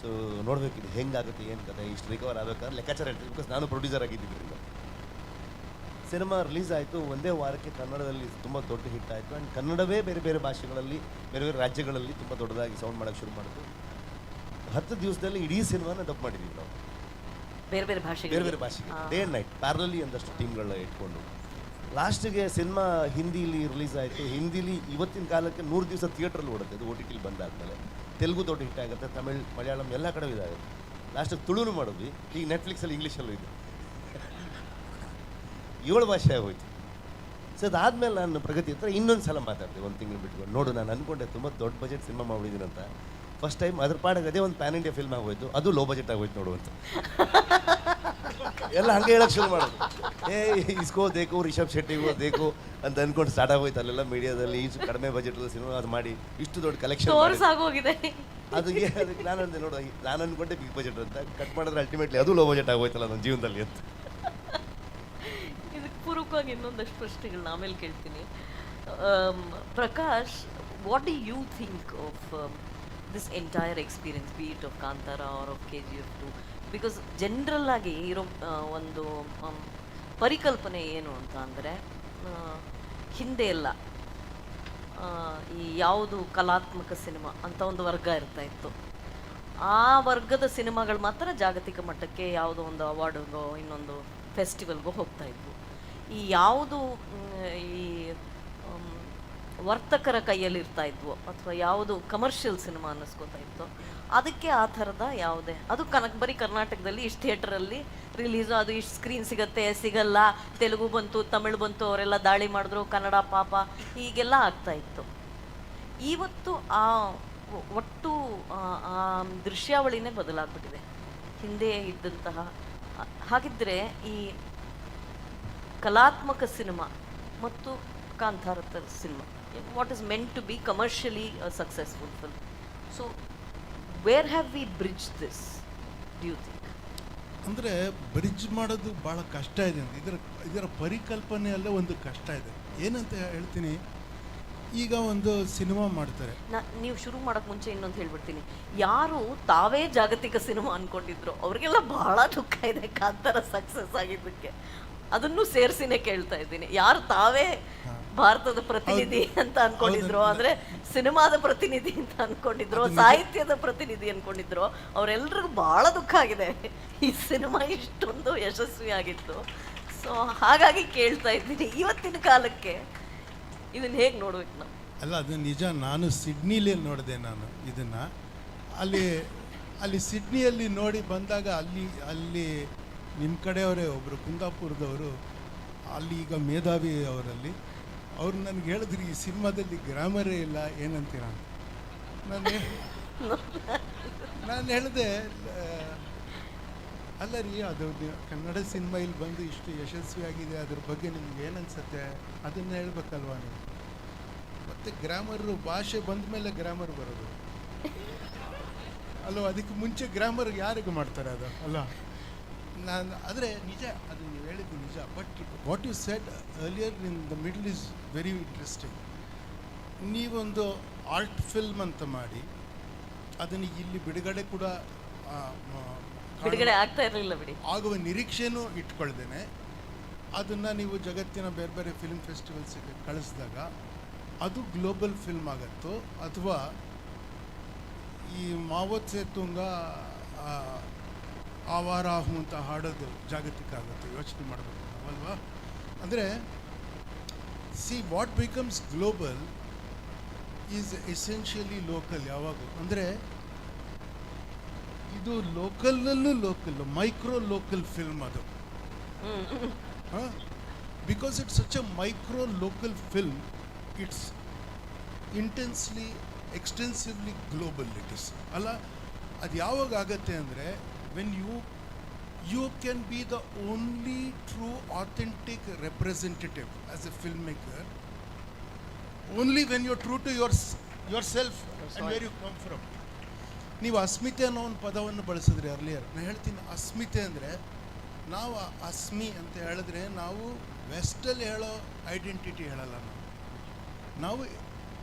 ಸೊ ನೋಡಬೇಕಿದೆ ಹೆಂಗಾಗುತ್ತೆ, ಏನು ಕತೆ, ಇಷ್ಟು ರಿಕವರ್ ಆಗಬೇಕಾದ್ರೆ ಲೆಕ್ಕಾಚಾರ ಹೇಳ್ತೀನಿ. ಬಿಕಾಸ್ ನಾನು ಪ್ರೊಡ್ಯೂಸರ್ ಆಗಿದ್ದರಿಂದ. ಸಿನಿಮಾ ರಿಲೀಸ್ ಆಯಿತು, ಒಂದೇ ವಾರಕ್ಕೆ ಕನ್ನಡದಲ್ಲಿ ತುಂಬ ದೊಡ್ಡ ಹಿಟ್ ಆಯಿತು. ಆ್ಯಂಡ್ ಕನ್ನಡವೇ ಬೇರೆ ಬೇರೆ ಭಾಷೆಗಳಲ್ಲಿ, ಬೇರೆ ಬೇರೆ ರಾಜ್ಯಗಳಲ್ಲಿ ತುಂಬ ದೊಡ್ಡದಾಗಿ ಸೌಂಡ್ ಮಾಡೋಕ್ಕೆ ಶುರು ಮಾಡಿತು. 10 ದಿವಸದಲ್ಲಿ ಇಡೀ ಸಿನಿಮಾನ ಡಬ್ ಮಾಡಿದ್ದೀವಿ ನಾವು, ಬೇರೆ ಬೇರೆ ಭಾಷೆಗೆ, ಡೇ ಆ್ಯಂಡ್ ನೈಟ್ ಪ್ಯಾರಲಲ್ಲಿ ಒಂದಷ್ಟು ಟೀಮ್ಗಳನ್ನ ಇಟ್ಕೊಂಡು. ಲಾಸ್ಟಿಗೆ ಸಿನಿಮಾ ಹಿಂದಿಲಿ ರಿಲೀಸ್ ಆಯಿತು. ಹಿಂದಿಲಿ ಇವತ್ತಿನ ಕಾಲಕ್ಕೆ 100 ದಿವಸ ಥಿಯೇಟ್ರಲ್ಲಿ ಓಡುತ್ತೆ, ಅದು OTT ಬಂದಾದಮೇಲೆ. ತೆಲುಗು ದೊಡ್ಡ ಹಿಟ್ ಆಗುತ್ತೆ, ತಮಿಳ್, ಮಲಯಾಳಂ ಎಲ್ಲ ಕಡೆ ಇದಾಗುತ್ತೆ. ಲಾಸ್ಟಿಗೆ ತುಳುನು ಮಾಡಿದ್ವಿ. ಈಗ ನೆಟ್ಫ್ಲಿಕ್ಸಲ್ಲಿ ಇಂಗ್ಲೀಷಲ್ಲೂ ಇದೆ, 7 ಭಾಷೆ ಆಗೋಯ್ತು. ಸೊ ಅದಾದಮೇಲೆ ನಾನು ಪ್ರಗತಿ ಹತ್ರ ಇನ್ನೊಂದು ಸಲ ಮಾತಾಡ್ತೀವಿ, 1 ತಿಂಗಳು ಬಿಟ್ಕೊಂಡು. ನೋಡು, ನಾನು ಅಂದ್ಕೊಂಡೆ ತುಂಬ ದೊಡ್ಡ ಬಜೆಟ್ ಸಿನಿಮಾ ಮಾಡಿದ್ದೀನಿ ಅಂತ. ಫಸ್ಟ್ ಟೈಮ್ ಅದ್ರ ಪಾಡಿಗೆ ಅದೇ ಒಂದು ಪ್ಯಾನ್ ಇಂಡಿಯಾ ಫಿಲ್ಮ್ ಆಗೋಯ್ತು, ಅದು ಲೋ ಬಜೆಟ್ ಆಗೋಯ್ತು ನೋಡು ಅಂತ. ಎಲ್ಲ ಹಂಗೆ ಹೇಳಕ್ಕೆ ಶುರು ಮಾಡೋದು, ಇಸ್ಕೋ ದೇಕು, ರಿಷಬ್ ಶೆಟ್ಟಿಗೂ ದೇಕು ಅಂತ ಅಂದ್ಕೊಂಡು ಸ್ಟಾರ್ಟ್ ಆಗೋಯ್ತು. ಅಲ್ಲೆಲ್ಲ ಮೀಡಿಯಾದಲ್ಲಿ ಇಷ್ಟು ಕಡಿಮೆ ಬಜೆಟಲ್ಲಿ ಸಿನಿಮಾ ಅದು ಮಾಡಿ ಇಷ್ಟು ದೊಡ್ಡ ಕಲೆಕ್ಷನ್ ಆಗೋಗಿದೆ. ಅದಕ್ಕೆ ನಾನು ಅಂದೆ, ನೋಡು, ನಾನು ಅಂದ್ಕೊಂಡೆ ಬಿಗ್ ಬಜೆಟ್ ಅಂತ, ಕಟ್ ಮಾಡಿದ್ರೆ ಅಲ್ಟಿಮೇಟ್ಲಿ ಅದು ಲೋ ಬಜೆಟ್ ಆಗೋಯ್ತಲ್ಲ ನನ್ನ ಜೀವನದಲ್ಲಿ ಅಂತ. ಇದಕ್ಕೆ ಪೂರ್ವಕವಾಗಿ ಇನ್ನೊಂದಷ್ಟು ಪ್ರಶ್ನೆಗಳನ್ನ ಆಮೇಲೆ ಕೇಳ್ತೀನಿ. Prakash, what do you think of this entire experience, be it of Kantara or of KGF 2? Because general ಆಗಿ ಇರೋ ಒಂದು ಪರಿಕಲ್ಪನೆ ಏನು ಅಂತ ಅಂದರೆ, ಹಿಂದೆ ಎಲ್ಲ ಈ ಯಾವುದು ಕಲಾತ್ಮಕ ಸಿನಿಮಾ ಅಂತ ಒಂದು ವರ್ಗ ಇರ್ತಾ ಇತ್ತು. ಆ ವರ್ಗದ ಸಿನಿಮಾಗಳು ಮಾತ್ರ ಜಾಗತಿಕ ಮಟ್ಟಕ್ಕೆ ಯಾವುದೋ ಒಂದು ಅವಾರ್ಡ್ಗೋ ಇನ್ನೊಂದು ಫೆಸ್ಟಿವಲ್ಗೋ ಹೋಗ್ತಾ ಇದ್ವು. ಈ ಯಾವುದು ಈ ವರ್ತಕರ ಕೈಯಲ್ಲಿ ಇರ್ತಾ ಇದ್ವು ಅಥವಾ ಯಾವುದು ಕಮರ್ಷಿಯಲ್ ಸಿನಿಮಾ ಅನ್ನಿಸ್ಕೋತಾ ಇತ್ತು, ಅದಕ್ಕೆ ಆ ಥರದ ಯಾವುದೇ, ಅದು ಬರೀ ಕರ್ನಾಟಕದಲ್ಲಿ ಇಷ್ಟು ಥಿಯೇಟ್ರಲ್ಲಿ ರಿಲೀಸು, ಅದು ಇಷ್ಟು ಸ್ಕ್ರೀನ್ ಸಿಗಲ್ಲ, ತೆಲುಗು ಬಂತು, ತಮಿಳು ಬಂತು, ಅವರೆಲ್ಲ ದಾಳಿ ಮಾಡಿದ್ರು, ಕನ್ನಡ ಪಾಪ ಹೀಗೆಲ್ಲ ಆಗ್ತಾ ಇತ್ತು. ಇವತ್ತು ಆ ಒಟ್ಟು ಆ ದೃಶ್ಯಾವಳಿನೇ ಬದಲಾಗ್ಬಿಟ್ಟಿದೆ ಹಿಂದೆ ಇದ್ದಂತಹ. ಹಾಗಿದ್ದರೆ ಈ ಕಲಾತ್ಮಕ ಸಿನಿಮಾ ಮತ್ತು ಕಾಂತಾರದ cinema, what is meant to be commercially a successful film, so where have we bridged this, do you think? ಅಂದರೆ ಬ್ರಿಡ್ಜ್ ಮಾಡೋದು ಭಾಳ ಕಷ್ಟ ಇದೆ. ಇದರ ಪರಿಕಲ್ಪನೆಯಲ್ಲೇ ಒಂದು ಕಷ್ಟ ಇದೆ. ಏನಂತ ಹೇಳ್ತೀನಿ, ಈಗ ಒಂದು ಸಿನಿಮಾ ಮಾಡ್ತಾರೆ, ನೀವು ಶುರು ಮಾಡೋಕ್ಕೆ ಮುಂಚೆ ಇನ್ನೊಂದು ಹೇಳ್ಬಿಡ್ತೀನಿ, ಯಾರು ತಾವೇ ಜಾಗತಿಕ ಸಿನಿಮಾ ಅಂದ್ಕೊಂಡಿದ್ರು ಅವ್ರಿಗೆಲ್ಲ ಬಹಳ ದುಃಖ ಇದೆ ಕಾಂತಾರ ಸಕ್ಸಸ್ ಆಗಿದ್ದಕ್ಕೆ. ಅದನ್ನು ಸೇರಿಸಿನೇ ಕೇಳ್ತಾ ಇದ್ದೀನಿ, ಯಾರು ತಾವೇ ಭಾರತದ ಪ್ರತಿನಿಧಿ ಅಂತ ಅನ್ಕೊಂಡಿದ್ರು, ಅಂದ್ರೆ ಸಿನಿಮಾದ ಪ್ರತಿನಿಧಿ ಅಂತ ಅನ್ಕೊಂಡಿದ್ರು, ಸಾಹಿತ್ಯದ ಪ್ರತಿನಿಧಿ ಅನ್ಕೊಂಡಿದ್ರು. ಅವರೆಲ್ರಿಗೂ ಬಹಳ ದುಃಖ ಆಗಿದೆ ಈ ಸಿನಿಮಾ ಇಷ್ಟೊಂದು ಯಶಸ್ವಿಯಾಗಿತ್ತು. ಸೊ ಹಾಗಾಗಿ ಕೇಳ್ತಾ ಇದ್ದೀನಿ, ಇವತ್ತಿನ ಕಾಲಕ್ಕೆ ಇದನ್ನ ಹೇಗೆ ನೋಡ್ಬೇಕು ನಾವು? ಅಲ್ಲ, ಅದು ನಿಜ. ನಾನು ಸಿಡ್ನಿಲಿ ನೋಡಿದೆ ನಾನು ಇದನ್ನು. ಅಲ್ಲಿ ಸಿಡ್ನಿಯಲ್ಲಿ ನೋಡಿ ಬಂದಾಗ ಅಲ್ಲಿ ನಿಮ್ಮ ಕಡೆಯವರೇ ಒಬ್ಬರು ಕುಂದಾಪುರದವರು, ಅಲ್ಲಿ ಈಗ ಮೇಧಾವಿ ಅವರಲ್ಲಿ, ಅವ್ರು ನನಗೆ ಹೇಳಿದ್ರಿ ಈ ಸಿನಿಮಾದಲ್ಲಿ ಗ್ರಾಮರೇ ಇಲ್ಲ ಏನಂತೀರ. ನಾನು ಹೇಳಿದೆ, ಅಲ್ಲ ರೀ, ಅದು ಕನ್ನಡ ಸಿನಿಮಾ ಇಲ್ಲಿ ಬಂದು ಇಷ್ಟು ಯಶಸ್ವಿಯಾಗಿದೆ, ಅದ್ರ ಬಗ್ಗೆ ನಿಮ್ಗೆ ಏನನ್ಸುತ್ತೆ ಅದನ್ನು ಹೇಳ್ಬೇಕಲ್ವಾ ನೀವು. ಮತ್ತು ಗ್ರಾಮರು ಭಾಷೆ ಬಂದ ಮೇಲೆ ಗ್ರಾಮರ್ ಬರೋದು ಅಲ್ವ, ಅದಕ್ಕೆ ಮುಂಚೆ ಗ್ರಾಮರ್ ಯಾರಿಗೆ ಮಾಡ್ತಾರೆ ಅದು ಅಲ್ಲ. ನಾನು ಆದರೆ ನಿಜ, ಅದು ನೀವು ಹೇಳಿದ್ದು ನಿಜ. But what you said earlier in the middle is very interesting. ನೀವೊಂದು ಆರ್ಟ್ ಫಿಲ್ಮ್ ಅಂತ ಮಾಡಿ ಅದನ್ನು ಇಲ್ಲಿ ಬಿಡುಗಡೆ ಕೂಡ ಬಿಡುಗಡೆ ಆಗ್ತಾ ಇರಲಿಲ್ಲ ಬಿಡಿ, ಆಗುವ ನಿರೀಕ್ಷೆನೂ ಇಟ್ಕೊಳ್ದೇನೆ ಅದನ್ನು ನೀವು ಜಗತ್ತಿನ ಬೇರೆ ಬೇರೆ ಫಿಲ್ಮ್ ಫೆಸ್ಟಿವಲ್ಸ್ಗೆ ಕಳಿಸಿದಾಗ ಅದು ಗ್ಲೋಬಲ್ ಫಿಲ್ಮ್ ಆಗತ್ತೋ ಅಥವಾ ಈ ಮಾವತ್ ಸೇತುಂಗ ಆವಾರಾಹು ಅಂತ ಹಾಡೋದು ಜಾಗತಿಕ ಆಗುತ್ತೆ, ಯೋಚನೆ ಮಾಡಬೇಕು ಅಲ್ವಾ. ಅಂದರೆ see what becomes global is essentially local. ಯಾವಾಗೂ ಅಂದರೆ ಇದು ಲೋಕಲ್ಲೂ ಲೋಕಲ್, ಮೈಕ್ರೋ ಲೋಕಲ್ ಫಿಲ್ಮ್ ಅದು. Because it's such a micro local film, it's intensely extensively global it is ಅಲ್ಲ. ಅದು ಯಾವಾಗ ಆಗತ್ತೆ ಅಂದರೆ when you can be the only true authentic representative as a film maker only when you true to yourself and where you come from. ನೀವು ಅಸ್ಮಿತೆ ಅನ್ನೋ ಒಂದು ಪದವನ್ನು ಬಳಸಿದ್ರಿ ಅರ್ಲಿಯರ್. ನಾನು ಹೇಳ್ತೀನಿ, ಅಸ್ಮಿತೆ ಅಂದರೆ ನಾವು ಅಸ್ಮಿ ಅಂತ ಹೇಳಿದ್ರೆ ನಾವು ವೆಸ್ಟಲ್ಲಿ ಹೇಳೋ ಐಡೆಂಟಿಟಿ ಹೇಳಲ್ಲ. ನಾವು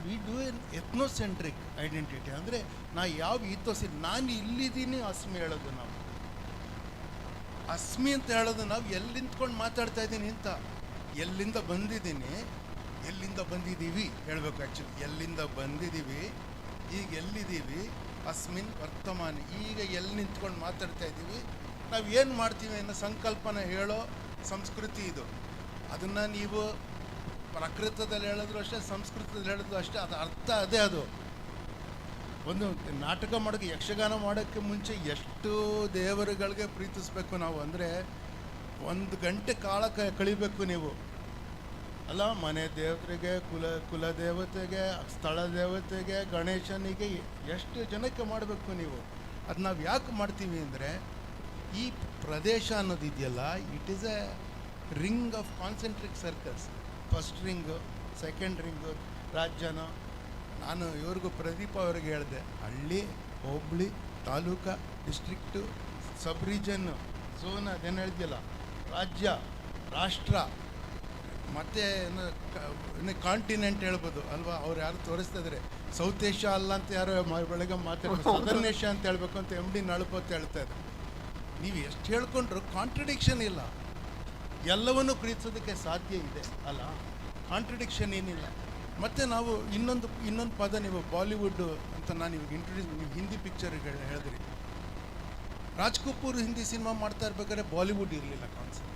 ವಿ ಡೂ ಎನ್ ಎಥ್ನೋಸೆಂಟ್ರಿಕ್ ಐಡೆಂಟಿಟಿ. ಅಂದರೆ ನಾವು ಯಾವ ಈಥೋಸಿ, ನಾನು ಇಲ್ಲಿದ್ದೀನಿ ಅಸ್ಮಿ ಹೇಳೋದು. ನಾವು ಅಸ್ಮಿ ಅಂತ ಹೇಳೋದು ನಾವು ಎಲ್ಲಿ ನಿಂತ್ಕೊಂಡು ಮಾತಾಡ್ತಾ ಇದ್ದೀನಿ ಅಂತ, ಎಲ್ಲಿಂದ ಬಂದಿದ್ದೀನಿ, ಎಲ್ಲಿಂದ ಬಂದಿದ್ದೀವಿ ಹೇಳಬೇಕು. ಆ್ಯಕ್ಚುಲಿ ಎಲ್ಲಿಂದ ಬಂದಿದ್ದೀವಿ, ಈಗ ಎಲ್ಲಿದ್ದೀವಿ, ಅಸ್ಮಿನ್ ವರ್ತಮಾನ, ಈಗ ಎಲ್ಲಿ ನಿಂತ್ಕೊಂಡು ಮಾತಾಡ್ತಾ ಇದ್ದೀವಿ, ನಾವು ಏನು ಮಾಡ್ತೀವಿ ಅನ್ನೋ ಸಂಕಲ್ಪನ ಹೇಳೋ ಸಂಸ್ಕೃತಿ ಇದು. ಅದನ್ನು ನೀವು ಪ್ರಾಕೃತದಲ್ಲಿ ಹೇಳಿದ್ರು ಅಷ್ಟೇ, ಸಂಸ್ಕೃತದಲ್ಲಿ ಹೇಳಿದ್ರು ಅಷ್ಟೇ, ಅದು ಅರ್ಥ ಅದೇ. ಅದು ಒಂದು ನಾಟಕ ಮಾಡೋಕ್ಕೆ, ಯಕ್ಷಗಾನ ಮಾಡೋಕ್ಕೆ ಮುಂಚೆ ಎಷ್ಟು ದೇವರುಗಳಿಗೆ ಪ್ರೀತಿಸ್ಬೇಕು ನಾವು. ಅಂದರೆ 1 ಗಂಟೆ ಕಾಲ ಕಳಿಬೇಕು ನೀವು ಅಲ್ಲ. ಮನೆ ದೇವತೆಗೆ, ಕುಲ ದೇವತೆಗೆ, ಸ್ಥಳ ದೇವತೆಗೆ, ಗಣೇಶನಿಗೆ, ಎಷ್ಟು ಜನಕ್ಕೆ ಮಾಡಬೇಕು ನೀವು. ಅದು ನಾವು ಯಾಕೆ ಮಾಡ್ತೀವಿ ಅಂದರೆ ಈ ಪ್ರದೇಶ ಅನ್ನೋದಿದೆಯಲ್ಲ, it is a ring of concentric circles. First ring, second ring, ರಾಜ್ಯನ. ನಾನು ಇವ್ರಿಗೂ ಪ್ರದೀಪ ಅವ್ರಿಗೆ ಹೇಳಿದೆ, ಹಳ್ಳಿ, ಹೋಬಳಿ, ತಾಲೂಕು, ಡಿಸ್ಟ್ರಿಕ್ಟು, ಸಬ್ ರೀಜನ್ನು, ಝೋನ್, ಅದೇನು ಹೇಳಿದ್ಯಲ್ಲ, ರಾಜ್ಯ, ರಾಷ್ಟ್ರ, ಮತ್ತು ಕಾಂಟಿನೆಂಟ್ ಹೇಳ್ಬೋದು ಅಲ್ವಾ. ಅವ್ರು ಯಾರು ತೋರಿಸ್ತಾ ಇದ್ದಾರೆ, ಸೌತ್ ಏಷ್ಯಾ ಅಲ್ಲ ಅಂತ ಯಾರೋ ಬೆಳಗ್ಗೆ ಮಾತಾಡ್ತಾರೆ, ಸದರ್ನ್ ಏಷ್ಯಾ ಅಂತ ಹೇಳ್ಬೇಕು ಅಂತ MD ನಳಪತ್ತು ಹೇಳ್ತಾ ಇದ್ದಾರೆ. ನೀವು ಎಷ್ಟು ಹೇಳ್ಕೊಂಡ್ರು ಕಾಂಟ್ರಡಿಕ್ಷನ್ ಇಲ್ಲ, ಎಲ್ಲವನ್ನೂ ಪ್ರೀತಿಸೋದಕ್ಕೆ ಸಾಧ್ಯ ಇದೆ ಅಲ್ಲ, ಕಾಂಟ್ರಡಿಕ್ಷನ್ ಏನಿಲ್ಲ. ಮತ್ತು ನಾವು ಇನ್ನೊಂದು ಪದ, ನೀವು ಬಾಲಿವುಡ್ ಅಂತ ನಾನು ಇವಾಗ ಇಂಟ್ರೊಡ್ಯೂಸ್, ನೀವು ಹಿಂದಿ ಪಿಕ್ಚರ್ಗೆ ಹೇಳಿದ್ರಿ. ರಾಜ್ ಕಪೂರ್ ಹಿಂದಿ ಸಿನಿಮಾ ಮಾಡ್ತಾ ಇರ್ಬೇಕಾದ್ರೆ ಬಾಲಿವುಡ್ ಇರಲಿಲ್ಲ concept.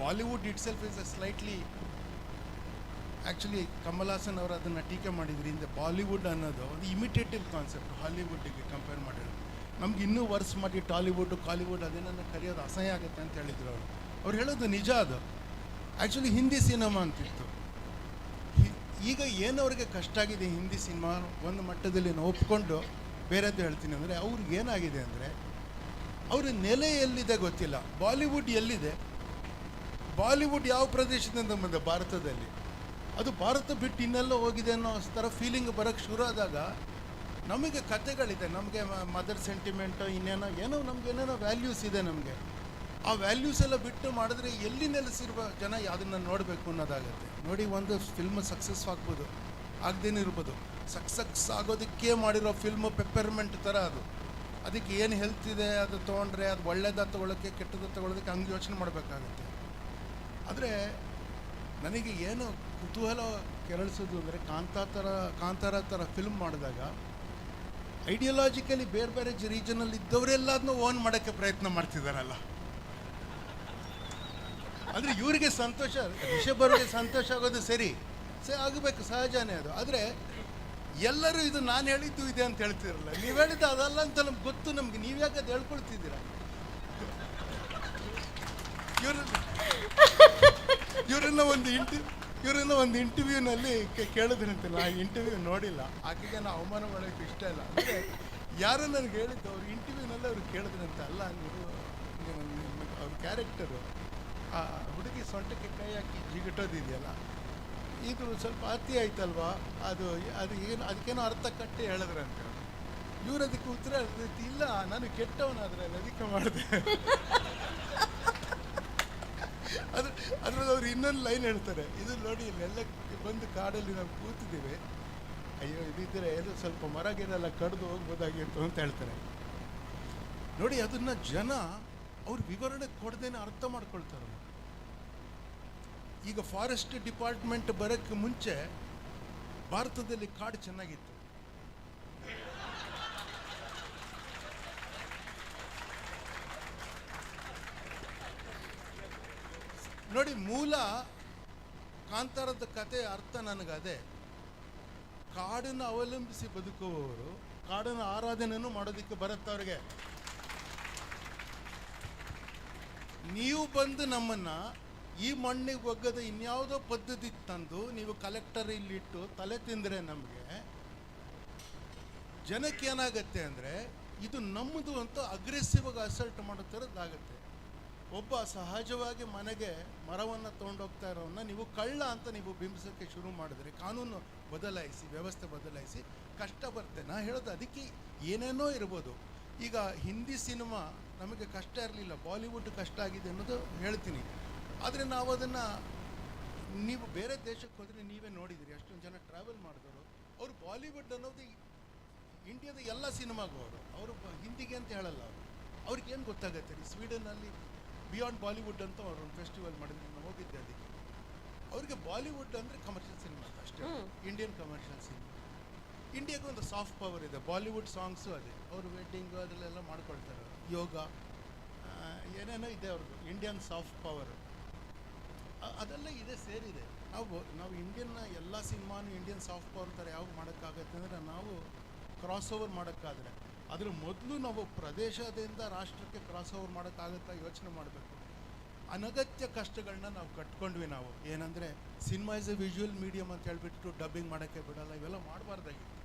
Bollywood itself is a slightly, actually Kamal Haasan ಅವರು ಅದನ್ನು ಟೀಕೆ ಮಾಡಿದ್ರಿ. ಹಿಂದೆ ಬಾಲಿವುಡ್ ಅನ್ನೋದು ಒಂದು ಇಮಿಟೇಟಿವ್ ಕಾನ್ಸೆಪ್ಟ್, ಹಾಲಿವುಡ್ಗೆ ಕಂಪೇರ್ ಮಾಡಿರೋದು. ನಮ್ಗೆ ಇನ್ನೂ ವರ್ಸ್ ಮಾಡಿ ಟಾಲಿವುಡ್, ಕಾಲಿವುಡ್ ಅದೇನನ್ನು ಕರೆಯೋದು ಅಸಹ್ಯ ಆಗುತ್ತೆ ಅಂತ ಹೇಳಿದ್ರು ಅವರು. ಅವ್ರು ಹೇಳೋದು ನಿಜ. ಅದು ಆ್ಯಕ್ಚುಲಿ ಹಿಂದಿ ಸಿನಿಮಾ ಅಂತಿತ್ತು. ಈಗ ಏನವ್ರಿಗೆ ಕಷ್ಟ ಆಗಿದೆ ಹಿಂದಿ ಸಿನಿಮಾ ಒಂದು ಮಟ್ಟದಲ್ಲಿ ನಾವು ಒಪ್ಕೊಂಡು ಬೇರೆದ್ದು ಹೇಳ್ತೀನಿ ಅಂದರೆ, ಅವ್ರಿಗೆ ಏನಾಗಿದೆ ಅಂದರೆ ಅವ್ರ ನೆಲೆ ಎಲ್ಲಿದೆ ಗೊತ್ತಿಲ್ಲ. ಬಾಲಿವುಡ್ ಎಲ್ಲಿದೆ, ಬಾಲಿವುಡ್ ಯಾವ ಪ್ರದೇಶದಿಂದ ಬಂದ ಭಾರತದಲ್ಲಿ, ಅದು ಭಾರತ ಬಿಟ್ಟು ಇನ್ನೆಲ್ಲ ಹೋಗಿದೆ ಅನ್ನೋ ಥರ ಫೀಲಿಂಗ್ ಬರೋಕ್ಕೆ ಶುರು ಆದಾಗ ನಮಗೆ ಕತೆಗಳಿದೆ, ನಮಗೆ ಮದರ್ ಸೆಂಟಿಮೆಂಟು, ಏನೋ ನಮಗೇನೇನೋ ವ್ಯಾಲ್ಯೂಸ್ ಇದೆ ನಮಗೆ. ಆ ವ್ಯಾಲ್ಯೂಸ್ ಎಲ್ಲ ಬಿಟ್ಟು ಮಾಡಿದ್ರೆ ಎಲ್ಲಿ ನೆಲೆಸಿರುವ ಜನ ಅದನ್ನು ನೋಡಬೇಕು ಅನ್ನೋದಾಗುತ್ತೆ. ನೋಡಿ, ಒಂದು ಫಿಲ್ಮ್ ಸಕ್ಸಸ್ ಆಗ್ಬೋದು, ಆಗದೇನೂ ಇರ್ಬೋದು. ಸಕ್ಸಸ್ ಆಗೋದಕ್ಕೆ ಮಾಡಿರೋ ಫಿಲ್ಮು ಪೆಪ್ಪರ್ಮೆಂಟ್ ಥರ ಅದು. ಅದಕ್ಕೆ ಏನು ಹೆಲ್ತ್ ಇದೆ, ಅದು ತೊಗೊಂಡ್ರೆ ಅದು ಒಳ್ಳೇದ ತೊಗೊಳಕ್ಕೆ ಕೆಟ್ಟದ್ದು ತೊಗೊಳೋದಕ್ಕೆ ಹಂಗೆ ಯೋಚನೆ ಮಾಡಬೇಕಾಗುತ್ತೆ. ಆದರೆ ನನಗೆ ಏನು ಕುತೂಹಲ ಕೆರಳಿಸೋದು ಅಂದರೆ ಕಾಂತಾರ ಥರ ಫಿಲ್ಮ್ ಮಾಡಿದಾಗ ಐಡಿಯಾಲಜಿಕಲಿ ಬೇರೆ ಬೇರೆ ರೀಜನಲ್ಲಿ ಇದ್ದವರೆಲ್ಲ ಅದನ್ನ ಓನ್ ಮಾಡೋಕ್ಕೆ ಪ್ರಯತ್ನ ಮಾಡ್ತಿದ್ದಾರಲ್ಲ. ಅಂದರೆ ಇವರಿಗೆ ಸಂತೋಷ, ರಿಷಬ್ ಅವ್ರಿಗೆ ಸಂತೋಷ ಆಗೋದು ಸರಿ ಆಗಬೇಕು, ಸಹಜನೇ ಅದು. ಆದರೆ ಎಲ್ಲರೂ ಇದು ನಾನು ಹೇಳಿದ್ದು ಇದೆ ಅಂತ ಹೇಳ್ತಿರಲ್ಲ, ನೀವು ಹೇಳಿದ್ದು ಅದಲ್ಲ ಅಂತ ನಮ್ಗೆ ಗೊತ್ತು, ನಮ್ಗೆ ನೀವು ಯಾಕೆ ಅದು ಹೇಳ್ಕೊಳ್ತಿದ್ದೀರಾ? ಇವರನ್ನ ಒಂದು ಇಂಟರ್ವ್ಯೂನಲ್ಲಿ ಕೇಳಿದ್ರಂತಿಲ್ಲ, ಆ ಇಂಟರ್ವ್ಯೂ ನೋಡಿಲ್ಲ, ಆಕೆಗೆ ನಾನು ಅವಮಾನ ಮಾಡೋಕ್ಕೆ ಇಷ್ಟ ಇಲ್ಲ. ಅಂದರೆ ಯಾರು ನನಗೆ ಹೇಳಿದ್ದು ಅವ್ರು ಇಂಟರ್ವ್ಯೂನಲ್ಲಿ ಅವ್ರು ಕೇಳಿದ್ರಂತೆ, ಅಲ್ಲ ನೀವು ಅವ್ರ ಕ್ಯಾರೆಕ್ಟರು ಆ ಹುಡುಗಿ ಸೊಂಟಕ್ಕೆ ಕೈ ಹಾಕಿ ಜಿಗಿಟೋದಿದೆಯಲ್ಲ, ಇದು ಸ್ವಲ್ಪ ಅತಿ ಆಯ್ತಲ್ವಾ, ಅದು ಅದಕ್ಕೇನೋ ಅರ್ಥ ಕಟ್ಟಿ ಹೇಳಿದ್ರಂತೆ. ಇವ್ರು ಅದಕ್ಕೆ ಉತ್ತರ ಇಲ್ಲ, ನಾನು ಕೆಟ್ಟವನಾದ್ರಲ್ಲ ಅದಕ್ಕೆ ಮಾಡಿದೆ. ಅದ್ರಲ್ಲಿ ಅವ್ರು ಇನ್ನೊಂದು ಲೈನ್ ಹೇಳ್ತಾರೆ, ಇದು ನೋಡಿ ಇಲ್ಲೆಲ್ಲ ಬಂದು ಕಾಡಲ್ಲಿ ನಾವು ಕೂತಿದ್ದೀವಿ, ಅಯ್ಯೋ ಇದಿದ್ದರೆ ಇದು ಸ್ವಲ್ಪ ಮರ ಗಿರೆಲ್ಲ ಕಡ್ದು ಹೋಗ್ಬೋದಾಗಿತ್ತು ಅಂತ ಹೇಳ್ತಾರೆ. ನೋಡಿ ಅದನ್ನು ಜನ ಅವ್ರು ವಿವರಣೆ ಕೊಡದೇನೆ ಅರ್ಥ ಮಾಡ್ಕೊಳ್ತಾರೆ. ಈಗ ಫಾರೆಸ್ಟ್ ಡಿಪಾರ್ಟ್ಮೆಂಟ್ ಬರೋಕ್ಕೆ ಮುಂಚೆ ಭಾರತದಲ್ಲಿ ಕಾಡು ಚೆನ್ನಾಗಿತ್ತು. ನೋಡಿ, ಮೂಲ ಕಾಂತಾರದ ಕತೆ ಅರ್ಥ ನನಗದೇ. ಕಾಡನ್ನು ಅವಲಂಬಿಸಿ ಬದುಕುವವರು ಕಾಡನ್ನು ಆರಾಧನೆಯನ್ನು ಮಾಡೋದಕ್ಕೆ ಬರುತ್ತವ್ರಿಗೆ. ನೀವು ಬಂದು ನಮ್ಮನ್ನು ಈ ಮಣ್ಣಿಗೆ ಒಗ್ಗದ ಇನ್ಯಾವುದೋ ಪದ್ಧತಿ ತಂದು ನೀವು ಕಲೆಕ್ಟರ್ ಇಲ್ಲಿಟ್ಟು ತಲೆ ತಿಂದರೆ ನಮಗೆ ಜನಕ್ಕೆ ಏನಾಗತ್ತೆ ಅಂದರೆ ಇದು ನಮ್ಮದು ಅಂತ ಅಗ್ರೆಸಿವ್ ಆಗಿ ಅಸಲ್ಟ್ ಮಾಡೋ ಥರದ್ದಾಗತ್ತೆ. ಒಬ್ಬ ಸಹಜವಾಗಿ ಮನೆಗೆ ಮರವನ್ನು ತೊಗೊಂಡೋಗ್ತಾ ಇರೋವನ್ನ ನೀವು ಕಳ್ಳ ಅಂತ ನೀವು ಬಿಂಬಿಸೋಕ್ಕೆ ಶುರು ಮಾಡಿದ್ರೆ, ಕಾನೂನು ಬದಲಾಯಿಸಿ, ವ್ಯವಸ್ಥೆ ಬದಲಾಯಿಸಿ, ಕಷ್ಟ ಬರುತ್ತೆ. ನಾ ಹೇಳೋದು ಅದಕ್ಕೆ ಏನೇನೋ ಇರ್ಬೋದು. ಈಗ ಹಿಂದಿ ಸಿನಿಮಾ ನಮಗೆ ಕಷ್ಟ ಇರಲಿಲ್ಲ, ಬಾಲಿವುಡ್ ಕಷ್ಟ ಆಗಿದೆ ಅನ್ನೋದು ಹೇಳ್ತೀನಿ. ಆದರೆ ನಾವು ಅದನ್ನು, ನೀವು ಬೇರೆ ದೇಶಕ್ಕೆ ಹೋದರೆ ನೀವೇ ನೋಡಿದಿರಿ, ಅಷ್ಟೊಂದು ಜನ ಟ್ರಾವೆಲ್ ಮಾಡಿದವರು ಅವರು ಬಾಲಿವುಡ್ ಅನ್ನೋದು ಇಂಡಿಯಾದ ಎಲ್ಲ ಸಿನಿಮಾಗೂ ಅವರು ಹಿಂದಿಗೆ ಅಂತ ಹೇಳಲ್ಲ. ಅವ್ರಿಗೇನು ಗೊತ್ತಾಗತ್ತೆ ರೀ, ಸ್ವೀಡನ್ನಲ್ಲಿ ಬಿಯಾಂಡ್ ಬಾಲಿವುಡ್ ಅಂತ ಅವ್ರು ಒಂದು ಫೆಸ್ಟಿವಲ್ ಮಾಡಿದ್ರು, ನಾನು ಹೋಗಿದ್ದೆ ಅದಕ್ಕೆ. ಅವ್ರಿಗೆ ಬಾಲಿವುಡ್ ಅಂದರೆ ಕಮರ್ಷಿಯಲ್ ಸಿನಿಮಾ ಅಷ್ಟೇ, ಇಂಡಿಯನ್ ಕಮರ್ಷಿಯಲ್ ಸಿನಿಮಾ. ಇಂಡಿಯಾಗೆ ಒಂದು ಸಾಫ್ಟ್ ಪವರ್ ಇದೆ, ಬಾಲಿವುಡ್ ಸಾಂಗ್ಸು ಅದೇ, ಅವರು ವೆಡ್ಡಿಂಗು ಅದರಲ್ಲೆಲ್ಲ ಮಾಡ್ಕೊಳ್ತಾರೆ, ಯೋಗ ಏನೇನೋ ಇದೆ ಅವ್ರದ್ದು ಇಂಡಿಯನ್ ಸಾಫ್ಟ್ ಪವರ್, ಅದೆಲ್ಲ ಇದೆ, ಸೇರಿದೆ. ನಾವು ಇಂಡಿಯನ್ನ ಎಲ್ಲ ಸಿನಿಮಾನು ಇಂಡಿಯನ್ ಸಾಫ್ಟ್ ಪವರ್ ಥರ ಯಾವಾಗ ಮಾಡೋಕ್ಕಾಗತ್ತೆ ಅಂದರೆ, ನಾವು ಕ್ರಾಸ್ ಓವರ್ ಮಾಡೋಕ್ಕಾದರೆ ಅದ್ರ ಮೊದಲು ನಾವು ಪ್ರದೇಶದಿಂದ ರಾಷ್ಟ್ರಕ್ಕೆ ಕ್ರಾಸ್ ಓವರ್ ಮಾಡೋಕ್ಕಾಗುತ್ತಾ ಯೋಚನೆ ಮಾಡಬೇಕು. ಅನಗತ್ಯ ಕಷ್ಟಗಳನ್ನ ನಾವು ಕಟ್ಕೊಂಡ್ವಿ. ನಾವು ಏನಂದರೆ cinema is A visual medium ಅಂತ ಹೇಳ್ಬಿಟ್ಟು ಡಬ್ಬಿಂಗ್ ಮಾಡೋಕ್ಕೆ ಬಿಡಲ್ಲ, ಇವೆಲ್ಲ ಮಾಡಬಾರ್ದಾಗಿತ್ತು.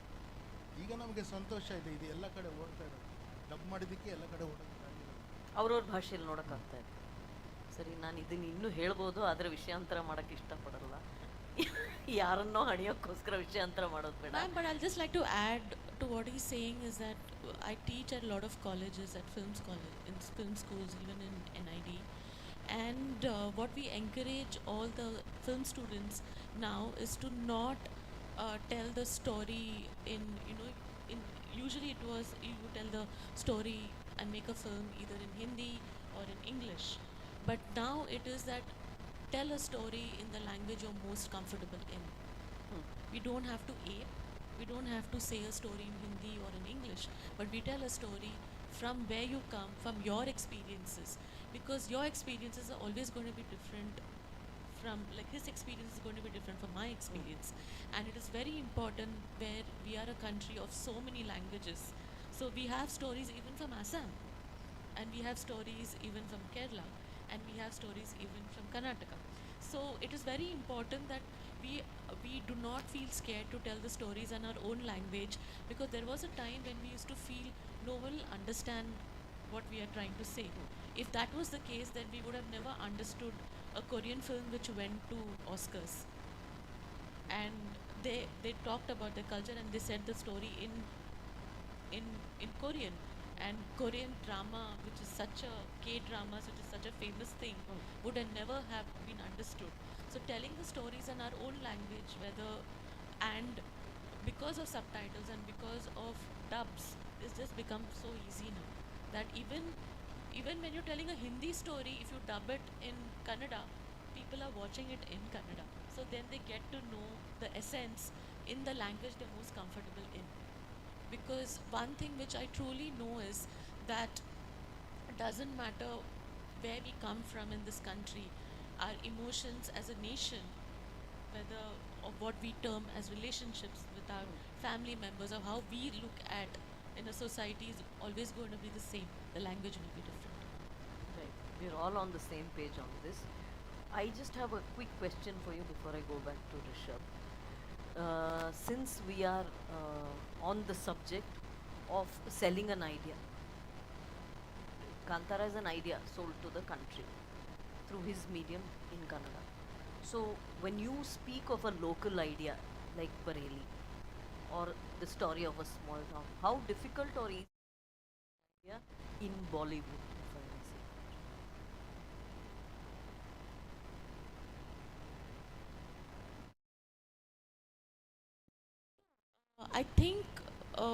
ಈಗ ನಮಗೆ ಸಂತೋಷ ಇದೆ, ಇದು ಎಲ್ಲ ಕಡೆ ಓಡ್ತಾ ಇರೋದು, ಡಬ್ ಮಾಡಿದ್ದಕ್ಕೆ ಎಲ್ಲ ಕಡೆ ಓಡೋಕ್ಕಾಗಿರೋದು, ಅವ್ರವ್ರ ಭಾಷೆಯಲ್ಲಿ ನೋಡೋಕ್ಕಾಗ್ತಾ ಇದೆ. ಸರಿ, ನಾನು ಇದನ್ನು ಇನ್ನೂ ಹೇಳ್ಬೋದು, ಆದರೆ ವಿಷಯಾಂತರ ಮಾಡೋಕ್ಕೆ ಇಷ್ಟಪಡಲ್ಲ, ಯಾರನ್ನೋ ಹಣಿಯೋಕ್ಕೋಸ್ಕರ ವಿಷಯಾಂತರ ಮಾಡೋದು ಬೇಡ. But I'll just like to add to what he's saying is that I teach at a lot of colleges, at in film schools, even in NID. And what we encourage all the film students now is to not tell the story in usually it was you would tell the story and make a film either in Hindi or in English. But now it is that tell a story in the language you're most comfortable in. We don't have to ape, we don't have to say a story in Hindi or in English, but we tell a story from where you come, from your experiences, because your experiences are always going to be different from, like his experience is going to be different from my experience. And it is very important where we are a country of so many languages. So we have stories even from Assam, and we have stories even from Kerala, and we have stories even from Karnataka. So it is very important that we do not feel scared to tell the stories in our own language, because there was a time when we used to feel no one will understand what we are trying to say. If that was the case, then we would have never understood a Korean film which went to Oscars, and they talked about the culture and they said the story in Korean. And Korean drama, which is such a K-dramas, which is such a famous thing, would have never have been understood. So telling the stories in our own language, and because of subtitles and because of dubs, it's just become so easy now that even when you're telling a Hindi story, if you dub it in Kannada, people are watching it in Kannada. So then they get to know the essence in the language they're most comfortable in. Because one thing which I truly know is that it doesn't matter where we come from in this country, our emotions as a nation, whether of what we term as relationships with our family members, or how we look at in a society, is always going to be the same. The language will be different. Right. We're all on the same page on this. I just have a quick question for you before I go back to Rishabh. Since we are on the subject of selling an idea, Kantara is an idea sold to the country through his medium in Kannada. So when you speak of a local idea like Bareilly or the story of a small town, how difficult or easy is idea in Bollywood, if I may say? I think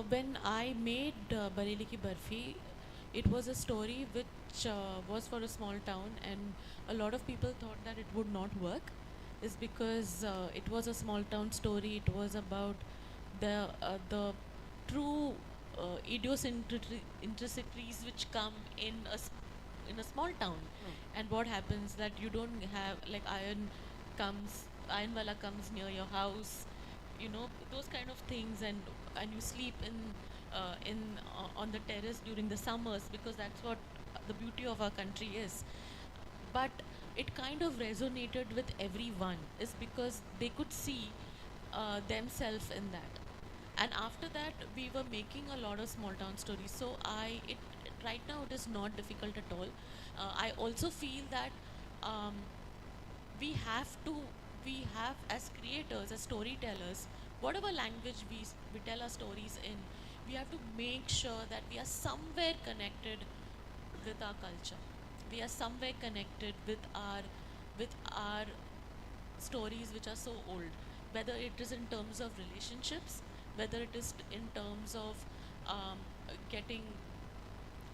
when I made Bareilly Ki Barfi, it was a story which was for a small town, and a lot of people thought that it would not work. Is because it was a small town story. It was about the true idiosyncrasies which come in in a small town, and what happens that you don't have, like, iron wala comes near your house, you know, those kind of things, and you sleep on the terrace during the summers, because that's what the beauty of our country is. But it kind of resonated with everyone, is because they could see themselves in that. And after that, we were making a lot of small town stories. So right now it is not difficult at all. I also feel that we have as creators, as storytellers, whatever language we tell our stories in, we have to make sure that we are somewhere connected with our culture. We are somewhere connected with our stories which are so old, whether it is in terms of relationships, whether it is in terms of getting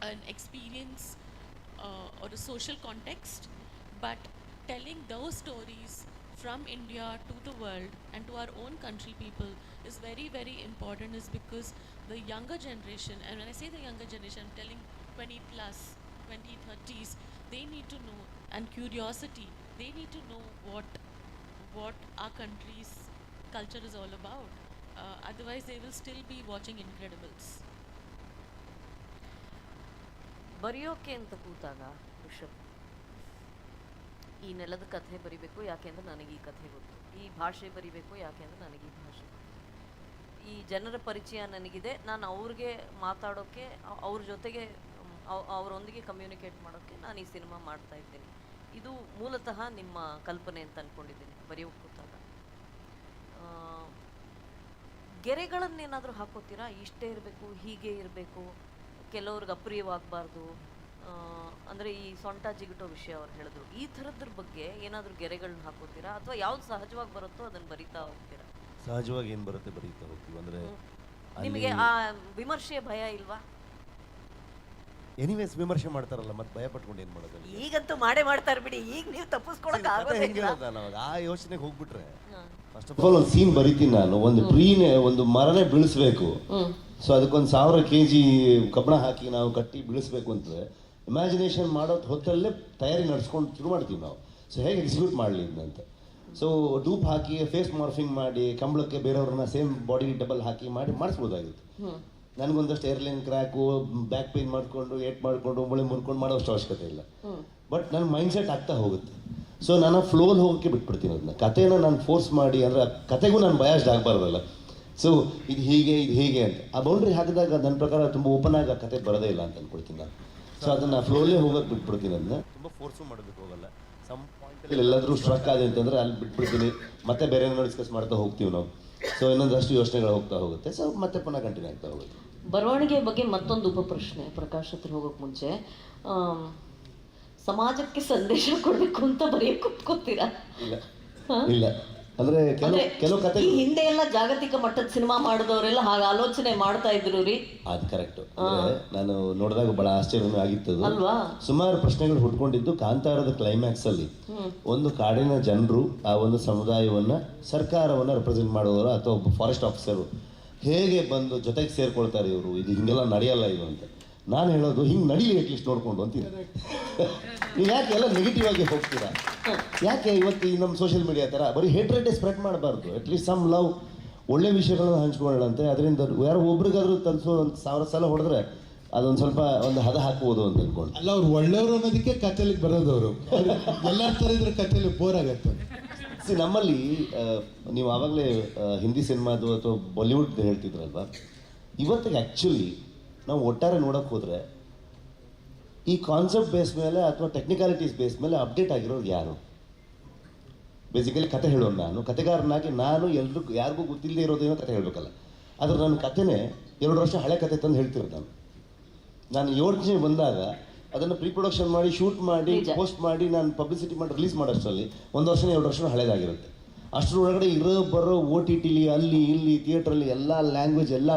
an experience or a social context, but telling those stories from India to the world and to our own country people is very, very important, is because the younger generation, and when I say the younger generation, I'm telling 20 plus, 2030s, they need to know, and curiosity, they need to know what our country's culture is all about. Otherwise, they will still be watching Incredibles. ಬರೆಯೋಕೆ ಅಂತ ಕೂತಾಗ ಋಷಭ್, ಈ ನೆಲದ ಕಥೆ ಬರಿಬೇಕು ಯಾಕೆಂದ್ರೆ ನನಗೆ ಈ ಕಥೆ ಗೊತ್ತು, ಈ ಭಾಷೆ ಬರಿಬೇಕು ಯಾಕೆಂದ್ರೆ ನನಗೆ ಈ ಭಾಷೆ ಗೊತ್ತು, ಈ ಜನರ ಪರಿಚಯ ನನಗಿದೆ, ನಾನು ಅವ್ರಿಗೆ ಮಾತಾಡೋಕ್ಕೆ, ಅವ್ರ ಜೊತೆಗೆ ಅವರೊಂದಿಗೆ ಕಮ್ಯುನಿಕೇಟ್ ಮಾಡೋಕ್ಕೆ ನಾನು ಈ ಸಿನಿಮಾ ಮಾಡ್ತಾ ಇದ್ದೀನಿ. ಇದು ಮೂಲತಃ ನಿಮ್ಮ ಕಲ್ಪನೆ ಅಂತ ಅಂದ್ಕೊಂಡಿದ್ದೀನಿ ಬರೆಯೋಕೆ ಕೂತಾಗ. ಗೆರೆಗಳನ್ನೇನಾದರೂ ಹಾಕೋತೀರಾ? ಇಷ್ಟೇ ಇರಬೇಕು, ಹೀಗೆ ಇರಬೇಕು, ಕೆಲವ್ರಿಗೆ ಅಪ್ರಿಯವಾಗಬಾರ್ದು, ಅಂದರೆ ಈ ಸೊಂಟ ಜಿಗುಟೋ ವಿಷಯ ಅವ್ರು ಹೇಳಿದ್ರು, ಈ ಥರದ್ರ ಬಗ್ಗೆ ಏನಾದರೂ ಗೆರೆಗಳನ್ನ ಹಾಕೋತೀರಾ, ಅಥವಾ ಯಾವ್ದು ಸಹಜವಾಗಿ ಬರುತ್ತೋ ಅದನ್ನು ಬರಿತಾ ಹೋಗ್ತೀರಾ? ಸಹಜವಾಗಿ ಏನು ಬರುತ್ತೆ ಬರೀತಾ ಹೋಗ್ತೀವಿ. ಅಂದರೆ ನಿಮಗೆ ಆ ವಿಮರ್ಶೆಯ ಭಯ ಇಲ್ವಾ? ಎನಿವೇಸ್ ವಿಮರ್ಶೆ ಮಾಡ್ತಾರಲ್ಲ, ಮತ್ತೆ ಭಯ ಪಟ್ಕೊಂಡು ಏನು ಮಾಡೋದು? ಈಗಂತೂ ಮಾಡ್ತಾರೆ ಬಿಡಿ, ಈಗ ನೀವು ತಪ್ಪಿಸ್ಕೊಳಕ್ಕೆ ಆಗೋದಿಲ್ಲ. ಆ ಯೋಚನೆಗೆ ಹೋಗ್ಬಿಟ್ರೆ ಫಸ್ಟ್ ಆಫ್ ಆಲ್ ಒಂದು ಸೀನ್ ಬರೀತೀನಿ ನಾನು, ಒಂದು ಮರನೇ ಬೀಳಿಸ್ಬೇಕು, ಸೊ ಅದಕ್ಕೊಂದು 1000 kg ಕಬ್ಬಣ ಹಾಕಿ ನಾವು ಕಟ್ಟಿ ಬೀಳಿಸ್ಬೇಕು ಅಂತಂದರೆ ಇಮ್ಯಾಜಿನೇಷನ್ ಮಾಡೋ ಹೊತ್ತಲ್ಲೇ ತಯಾರಿ ನಡೆಸ್ಕೊಂಡು ಶುರು ಮಾಡ್ತೀವಿ ನಾವು. ಸೊ ಹೇಗೆ ಎಕ್ಸಿಕ್ಯೂಟ್ ಮಾಡಲಿ ಇದನ್ನಂತ. ಸೊ ಡೂಪ್ ಹಾಕಿ ಫೇಸ್ ಮಾರ್ಫಿಂಗ್ ಮಾಡಿ ಕಂಬಳಕ್ಕೆ ಬೇರೆಯವ್ರನ್ನ ಸೇಮ್ ಬಾಡಿ ಡಬಲ್ ಹಾಕಿ ಮಾಡಿಸ್ಬೋದಾಗಿತ್ತು. ನನಗೊಂದಷ್ಟು ಏರ್ಲೈನ್ ಕ್ರ್ಯಾಕು, ಬ್ಯಾಕ್ ಪೇನ್ ಮಾಡಿಕೊಂಡು ಮಾಡಿಕೊಂಡು ಮುಳೆ ಮುರ್ಕೊಂಡು ಮಾಡೋಷ್ಟು ಅವಶ್ಯಕತೆ ಇಲ್ಲ. ಬಟ್ ನನ್ನ ಮೈಂಡ್ ಸೆಟ್ ಆಗ್ತಾ ಹೋಗುತ್ತೆ. ಸೊ ನಾನು ಫ್ಲೋಲ್ ಹೋಗೋಕ್ಕೆ ಬಿಟ್ಬಿಡ್ತೀನಿ ಅದನ್ನ. ಕಥೆನ ನಾನು ಫೋರ್ಸ್ ಮಾಡಿ, ಅಂದರೆ ಕತೆಗೂ ನಾನು ಬಯಾಸ್ಡ್ ಆಗಬಾರ್ದಲ್ಲ. ಸೊ ಇದು ಹೀಗೆ ಅಂತ ಆ ಬೌಂಡ್ರಿ ಹಾಕಿದಾಗ ನನ್ನ ಪ್ರಕಾರ ತುಂಬ ಓಪನ್ ಆಗಿ ಆ ಕತೆ ಬರೋದೇ ಇಲ್ಲ ಅಂತ ಅಂದ್ಕೊಳ್ತೀನಿ ನಾನು. ಸೊ ಅದನ್ನು ಫ್ಲೋಲೇ ಹೋಗೋಕೆ ಬಿಟ್ಬಿಡ್ತೀನಿ. ಅದನ್ನ ತುಂಬ ಫೋರ್ಸು ಮಾಡೋದಕ್ಕೆ ಹೋಗಲ್ಲ. ಸಮ್ ಪಾಯಿಂಟಲ್ಲಿ ಎಲ್ಲಾದರೂ ಸ್ಟ್ರಕ್ ಆಗಿದೆ ಅಂತಂದರೆ ಅಲ್ಲಿ ಬಿಟ್ಬಿಡ್ತೀನಿ, ಮತ್ತೆ ಬೇರೆ ಏನೋ ಡಿಸ್ಕಸ್ ಮಾಡ್ತಾ ಹೋಗ್ತೀವಿ ನಾವು. ಸೊ ಇನ್ನೊಂದಷ್ಟು ಯೋಚನೆಗಳು ಹೋಗ್ತಾ ಹೋಗುತ್ತೆ. ಸೊ ಮತ್ತೆ ಪುನಃ ಕಂಟಿನ್ಯೂ ಆಗ್ತಾ ಹೋಗುತ್ತೆ. ಬರವಣಿಗೆ ಬಗ್ಗೆ ಮತ್ತೊಂದು ಉಪಪ್ರಶ್ನೆ ಪ್ರಕಾಶ್ ಹತ್ರ ಹೋಗೋಕೆ ಮುಂಚೆ, ಸಮಾಜಕ್ಕೆ ಸಂದೇಶ ಕೊಡಬೇಕು ಅಂತ ಬರೆಯೋಕೆ ಕೂತ್ಕೋತೀರಾ? ಇಲ್ಲ, ಅಂದರೆ ಕೆಲವು ಕತೆ ಈ ಹಿಂದೆ ಎಲ್ಲ ಜಾಗತಿಕ ಮಟ್ಟದ ಸಿನಿಮಾ ಮಾಡಿದವರೆಲ್ಲ ಹಾಗೆ ಆಲೋಚನೆ ಮಾಡ್ತಾ ಇದ್ರು ರೀ. ಅದು ಕರೆಕ್ಟ್. ನಾನು ನೋಡಿದಾಗ ಬಹಳ ಆಶ್ಚರ್ಯನೂ ಆಗಿತ್ತು ಅಲ್ವಾ. ಸುಮಾರು ಪ್ರಶ್ನೆಗಳು ಹುಟ್ಕೊಂಡಿದ್ದು ಕಾಂತಾರದ ಕ್ಲೈಮ್ಯಾಕ್ಸ್ ಅಲ್ಲಿ. ಒಂದು ಕಾಡಿನ ಜನರು ಆ ಒಂದು ಸಮುದಾಯವನ್ನ ಸರ್ಕಾರವನ್ನ ರೆಪ್ರೆಸೆಂಟ್ ಮಾಡೋರು ಅಥವಾ ಒಬ್ಬ ಫಾರೆಸ್ಟ್ ಆಫೀಸರು ಹೇಗೆ ಬಂದು ಜೊತೆಗೆ ಸೇರ್ಕೊಳ್ತಾರೆ ಇವರು, ಇದು ಹಿಂಗೆಲ್ಲ ನಡೆಯಲ್ಲ ಇದು ಅಂತ. ನಾನು ಹೇಳೋದು ಹಿಂಗೆ ನಡೀಲಿ ಅಟ್ಲೀಸ್ಟ್ ನೋಡ್ಕೊಂಡು ಅಂತೀನಿ. ನೀವು ಯಾಕೆ ಎಲ್ಲ ನೆಗೆಟಿವ್ ಆಗಿ ಹೋಗ್ತೀರಾ? ಯಾಕೆ ಇವತ್ತು ಈ ನಮ್ಮ ಸೋಷಿಯಲ್ ಮೀಡಿಯಾ ಥರ ಬರೀ ಹೇಟ್ರೇಟೇ ಸ್ಪ್ರೆಡ್ ಮಾಡಬಾರ್ದು. ಅಟ್ಲೀಸ್ಟ್ ಸಮ್ ಲವ್, ಒಳ್ಳೆ ವಿಷಯಗಳನ್ನ ಹಂಚ್ಕೊಳ್ಳಂತೆ. ಅದರಿಂದ ಯಾರೋ ಒಬ್ರಿಗಾದ್ರೂ ತಲುಪಿಸೋ ಒಂದು 1000 ಸಲ ಹೊಡೆದ್ರೆ ಅದೊಂದು ಸ್ವಲ್ಪ ಒಂದು ಹದ ಹಾಕ್ಬೋದು ಅಂತ ಅಂದ್ಕೊಂಡು. ಅಲ್ಲ, ಅವ್ರು ಒಳ್ಳೆಯವರು ಅನ್ನೋದಕ್ಕೆ ಕಥೆಲಿಗೆ ಬರೋದವರು. ಎಲ್ಲರ ಥರ ಇದ್ರೆ ಕಥೆಲಿ ಬೋರ್ ಆಗತ್ತೆ. ನಮ್ಮಲ್ಲಿ ನೀವು ಆವಾಗಲೇ ಹಿಂದಿ ಸಿನಿಮಾದು ಅಥವಾ ಬಾಲಿವುಡ್ ಹೇಳ್ತಿದ್ರಲ್ವ, ಇವತ್ತಿಗೆ ಆ್ಯಕ್ಚುಲಿ ನಾವು ಒಟ್ಟಾರೆ ನೋಡೋಕೆ ಹೋದರೆ ಈ ಕಾನ್ಸೆಪ್ಟ್ ಬೇಸ್ ಮೇಲೆ ಅಥವಾ ಟೆಕ್ನಿಕಾಲಿಟೀಸ್ ಬೇಸ್ ಮೇಲೆ ಅಪ್ಡೇಟ್ ಆಗಿರೋರು ಯಾರು? ಬೇಸಿಕಲಿ ಕತೆ ಹೇಳೋನು ನಾನು, ಕತೆಗಾರನಾಗಿ ನಾನು ಯಾರಿಗೂ ಗೊತ್ತಿಲ್ಲದೆ ಇರೋದೇನೋ ಕತೆ ಹೇಳಬೇಕಲ್ಲ. ಆದರೆ ನನ್ನ ಕತೆನೇ 2 ವರ್ಷ ಹಳೆ ಕತೆ ತಂದು ಹೇಳ್ತಿರೋದು. ನಾನು ಯೋಚನೆ ಬಂದಾಗ ಅದನ್ನು ಪ್ರೀ ಪ್ರೊಡಕ್ಷನ್ ಮಾಡಿ, ಶೂಟ್ ಮಾಡಿ, ಪೋಸ್ಟ್ ಮಾಡಿ, ನಾನು ಪಬ್ಲಿಸಿಟಿ ಮಾಡಿ ರಿಲೀಸ್ ಮಾಡೋಷ್ಟರಲ್ಲಿ 1 ವರ್ಷ 2 ವರ್ಷ ಹಳೇದಾಗಿರುತ್ತೆ. ಅಷ್ಟರೊಳಗಡೆ ಬರೋ OTT ಅಲ್ಲಿ ಇಲ್ಲಿ ಥಿಯೇಟ್ರಲ್ಲಿ ಎಲ್ಲ ಲ್ಯಾಂಗ್ವೇಜ್ ಎಲ್ಲ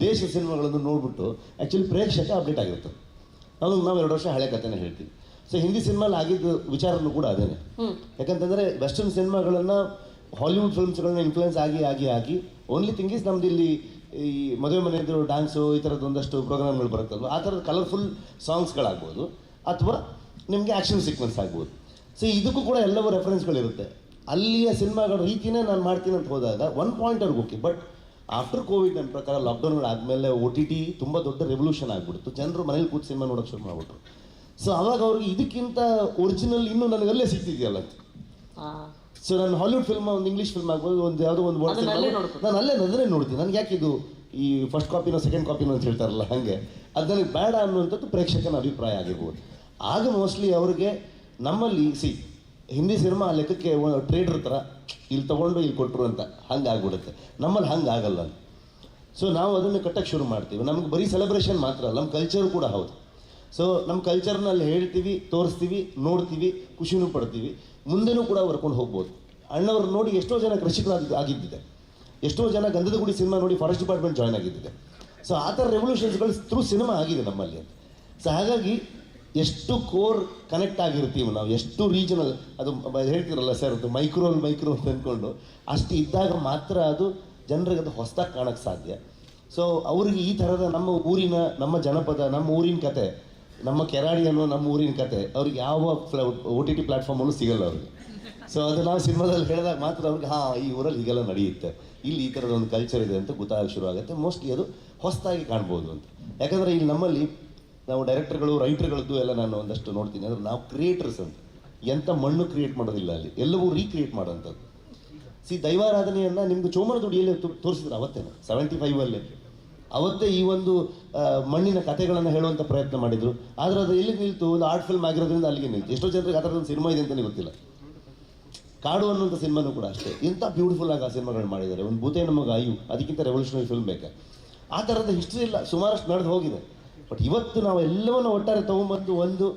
ದೇಶದ ಸಿನಿಮಾಗಳನ್ನು ನೋಡ್ಬಿಟ್ಟು ಆ್ಯಕ್ಚುಲಿ ಪ್ರೇಕ್ಷಕ ಅಪ್ಡೇಟ್ ಆಗಿರುತ್ತೆ. ನಾವು 2 ವರ್ಷ ಹಳೆ ಕಥೆನೇ ಹೇಳ್ತೀವಿ. ಸೊ ಹಿಂದಿ ಸಿನಿಮಾಲಿ ಆಗಿದ್ದ ವಿಚಾರನೂ ಕೂಡ ಅದೇನೆ. ಯಾಕಂತಂದರೆ ವೆಸ್ಟರ್ನ್ ಸಿನಿಮಾಗಳನ್ನು ಹಾಲಿವುಡ್ ಫಿಲ್ಮ್ಸ್ಗಳನ್ನ ಇನ್ಫ್ಲುಯೆನ್ಸ್ ಆಗಿ ಓನ್ಲಿ ಥಿಂಗ್ ಈಸ್ ನಮ್ದು ಇಲ್ಲಿ ಈ ಮದುವೆ ಮನೆಯದು ಡ್ಯಾನ್ಸು ಈ ಥರದ್ದು ಒಂದಷ್ಟು ಪ್ರೋಗ್ರಾಮ್ಗಳು ಬರುತ್ತಲ್ವ, ಆ ಥರದ ಕಲರ್ಫುಲ್ ಸಾಂಗ್ಸ್ಗಳಾಗ್ಬೋದು ಅಥವಾ ನಿಮಗೆ ಆ್ಯಕ್ಷನ್ ಸೀಕ್ವೆನ್ಸ್ ಆಗ್ಬೋದು. ಸೊ ಇದಕ್ಕೂ ಕೂಡ ಎಲ್ಲವೂ ರೆಫರೆನ್ಸ್ಗಳಿರುತ್ತೆ. ಅಲ್ಲಿಯ ಸಿನಿಮಾಗಳ ರೀತಿಯೇ ನಾನು ಮಾಡ್ತೀನಿ ಅಂತ ಹೋದಾಗ 1 ಪಾಯಿಂಟ್ವರೆಗೆ ಓಕೆ. ಬಟ್ ಆಫ್ಟರ್ ಕೋವಿಡ್ ನನ್ನ ಪ್ರಕಾರ ಲಾಕ್ಡೌನ್ಗಳಾದಮೇಲೆ OTT ತುಂಬ ದೊಡ್ಡ ರೆವಲ್ಯೂಷನ್ ಆಗಿಬಿಡ್ತು. ಜನರು ಮನೇಲಿ ಕೂತು ಸಿನಿಮಾ ನೋಡೋಕೆ ಶುರು ಮಾಡಿಬಿಟ್ರು. ಸೊ ಆವಾಗ ಅವ್ರಿಗೆ ಇದಕ್ಕಿಂತ ಒರಿಜಿನಲ್ ಇನ್ನೂ ನನಗಲ್ಲೇ ಸಿಗ್ತಿದೆಯಲ್ಲ ಅಂತ. ಸೊ ನಾನು ಹಾಲಿವುಡ್ ಫಿಲ್ಮ್, ಒಂದು ಇಂಗ್ಲೀಷ್ ಫಿಲ್ಮ್ ಆಗ್ಬೋದು, ಒಂದು ಯಾವುದೋ ಒಂದು ವರ್ಡ್ ನಾನು ಅದನ್ನೇ ನೋಡ್ತೀನಿ. ನನಗೆ ಯಾಕೆ ಇದು ಈ ಫಸ್ಟ್ ಕಾಪಿನೋ ಸೆಕೆಂಡ್ ಕಾಪಿನೋ ಅಂತ ಹೇಳ್ತಾರಲ್ಲ ಹಾಗೆ, ಅದು ನನಗೆ ಬೇಡ ಅನ್ನುವಂಥದ್ದು ಪ್ರೇಕ್ಷಕನ ಅಭಿಪ್ರಾಯ ಆಗಿರ್ಬೋದು. ಆಗ ಮೋಸ್ಟ್ಲಿ ಅವ್ರಿಗೆ ನಮ್ಮಲ್ಲಿ ಹಿಂದಿ ಸಿನಿಮಾ ಆ ಲೆಕ್ಕಕ್ಕೆ ಟ್ರೇಡರ್ ಥರ ಇಲ್ಲಿ ತೊಗೊಂಡು ಇಲ್ಲಿ ಕೊಟ್ಟರು ಅಂತ ಹಂಗೆ ಆಗ್ಬಿಡುತ್ತೆ. ನಮ್ಮಲ್ಲಿ ಹಂಗೆ ಆಗಲ್ಲ. ಸೊ ನಾವು ಅದನ್ನು ಕಟ್ಟಕ್ಕೆ ಶುರು ಮಾಡ್ತೀವಿ. ನಮ್ಗೆ ಬರೀ ಸೆಲೆಬ್ರೇಷನ್ ಮಾತ್ರ ಅಲ್ಲ, ನಮ್ಮ ಕಲ್ಚರ್ ಕೂಡ ಹೌದು. ಸೊ ನಮ್ಮ ಕಲ್ಚರ್ನಲ್ಲಿ ಹೇಳ್ತೀವಿ, ತೋರಿಸ್ತೀವಿ, ನೋಡ್ತೀವಿ, ಖುಷಿನೂ ಪಡ್ತೀವಿ, ಮುಂದೆನೂ ಕೂಡ ಬರ್ಕೊಂಡು ಹೋಗ್ಬೋದು. ಅಣ್ಣವ್ರು ನೋಡಿ ಎಷ್ಟೋ ಜನ ಕೃಷಿಕರು ಆಗಿದ್ದಿದೆ, ಎಷ್ಟೋ ಜನ ಗಂಧದ ಗುಡಿ ಸಿನಿಮಾ ನೋಡಿ ಫಾರೆಸ್ಟ್ ಡಿಪಾರ್ಟ್ಮೆಂಟ್ ಜಾಯ್ನ್ ಆಗಿದ್ದಿದೆ. ಸೊ ಆ ಥರ ರೆವಲ್ಯೂಷನ್ಸ್ಗಳು ಥ್ರೂ ಸಿನಿಮಾ ಆಗಿದೆ ನಮ್ಮಲ್ಲಿ. ಸೊ ಹಾಗಾಗಿ ಎಷ್ಟು ಕೋರ್ ಕನೆಕ್ಟ್ ಆಗಿರ್ತೀವಿ ನಾವು, ಎಷ್ಟು ರೀಜನಲ್, ಅದು ಹೇಳ್ತಿರಲ್ಲ ಸರ್, ಅದು ಮೈಕ್ರೋ ಅಂತ ಅಂದ್ಕೊಂಡು ಅಷ್ಟು ಇದ್ದಾಗ ಮಾತ್ರ ಅದು ಜನರಿಗೆ ಅದು ಹೊಸದಾಗಿ ಕಾಣೋಕ್ಕೆ ಸಾಧ್ಯ. ಸೊ ಅವ್ರಿಗೆ ಈ ಥರದ ನಮ್ಮ ಊರಿನ, ನಮ್ಮ ಜನಪದ, ನಮ್ಮ ಊರಿನ ಕತೆ, ನಮ್ಮ ಕೆರಾಡಿ ಅನ್ನೋ ನಮ್ಮ ಊರಿನ ಕತೆ ಅವ್ರಿಗೆ ಯಾವ OTT ಪ್ಲ್ಯಾಟ್ಫಾರ್ಮಲ್ಲೂ ಸಿಗಲ್ಲ ಅವ್ರಿಗೆ. ಸೊ ಅದು ನಾವು ಸಿನಿಮಾದಲ್ಲಿ ಹೇಳಿದಾಗ ಮಾತ್ರ ಅವ್ರಿಗೆ ಈ ಊರಲ್ಲಿ ಹೀಗೆಲ್ಲ ನಡೆಯುತ್ತೆ, ಇಲ್ಲಿ ಈ ಥರದ ಒಂದು ಕಲ್ಚರ್ ಇದೆ ಅಂತ ಗೊತ್ತಾಗಕ್ಕೆ ಶುರು ಆಗುತ್ತೆ. ಮೋಸ್ಟ್ಲಿ ಅದು ಹೊಸದಾಗಿ ಕಾಣ್ಬೋದು ಅಂತ. ಯಾಕಂದರೆ ಇಲ್ಲಿ ನಮ್ಮಲ್ಲಿ ನಾವು ಡೈರೆಕ್ಟರ್ಗಳು, ರೈಟರ್ಗಳದ್ದು ಎಲ್ಲ ನಾನು ಒಂದಷ್ಟು ನೋಡ್ತೀನಿ. ಅಂದರೆ ನಾವು ಕ್ರಿಯೇಟರ್ಸ್ ಅಂತ ಎಂಥ ಮಣ್ಣು ಕ್ರಿಯೇಟ್ ಮಾಡೋದಿಲ್ಲ, ಅಲ್ಲಿ ಎಲ್ಲವೂ ರೀಕ್ರಿಯೇಟ್ ಮಾಡೋಂಥದ್ದು. ದೈವಾರಾಧನೆಯನ್ನು ನಿಮ್ಗೆ ಚೋಮನ ದುಡಿಯಲ್ಲಿ ತೋರಿಸಿದ್ರು ಅವತ್ತೇನೆ 75 ಅವತ್ತೇ ಈ ಒಂದು ಮಣ್ಣಿನ ಕಥೆಗಳನ್ನು ಹೇಳುವಂಥ ಪ್ರಯತ್ನ ಮಾಡಿದರು. ಆದರೆ ಅದು ಎಲ್ಲಿಗೆ ನಿಲ್ತು? ಒಂದು ಆರ್ಟ್ ಫಿಲ್ಮ್ ಆಗಿರೋದ್ರಿಂದ ಅಲ್ಲಿಗೆ ನಿಲ್ತು. ಎಷ್ಟೋ ಜನರಿಗೆ ಆ ಥರದೊಂದು ಸಿನಿಮಾ ಇದೆ ಅಂತಲೇ ಗೊತ್ತಿಲ್ಲ. ಕಾಡು ಅನ್ನೋಂಥ ಸಿನಿಮಾನೂ ಕೂಡ ಅಷ್ಟೇ, ಎಂಥ ಬ್ಯೂಟಿಫುಲ್ ಆಗಿ ಆ ಸಿನಿಮಾಗಳು ಮಾಡಿದ್ದಾರೆ. ಒಂದು ಭೂತೆ ನಮಗೆ ಆಯು, ಅದಕ್ಕಿಂತ ರೆವಲ್ಯೂಷನರಿ ಫಿಲ್ಮ್ ಬೇಕಾ? ಆ ಥರದ ಹಿಸ್ಟ್ರಿ ಇಲ್ಲ, ಸುಮಾರಷ್ಟು ನಡೆದು ಹೋಗಿದೆ. ಬಟ್ ಇವತ್ತು ನಾವು ಎಲ್ಲವನ್ನು ಒಟ್ಟಾರೆ ತೊಗೊಂಬಂದು ಒಂದು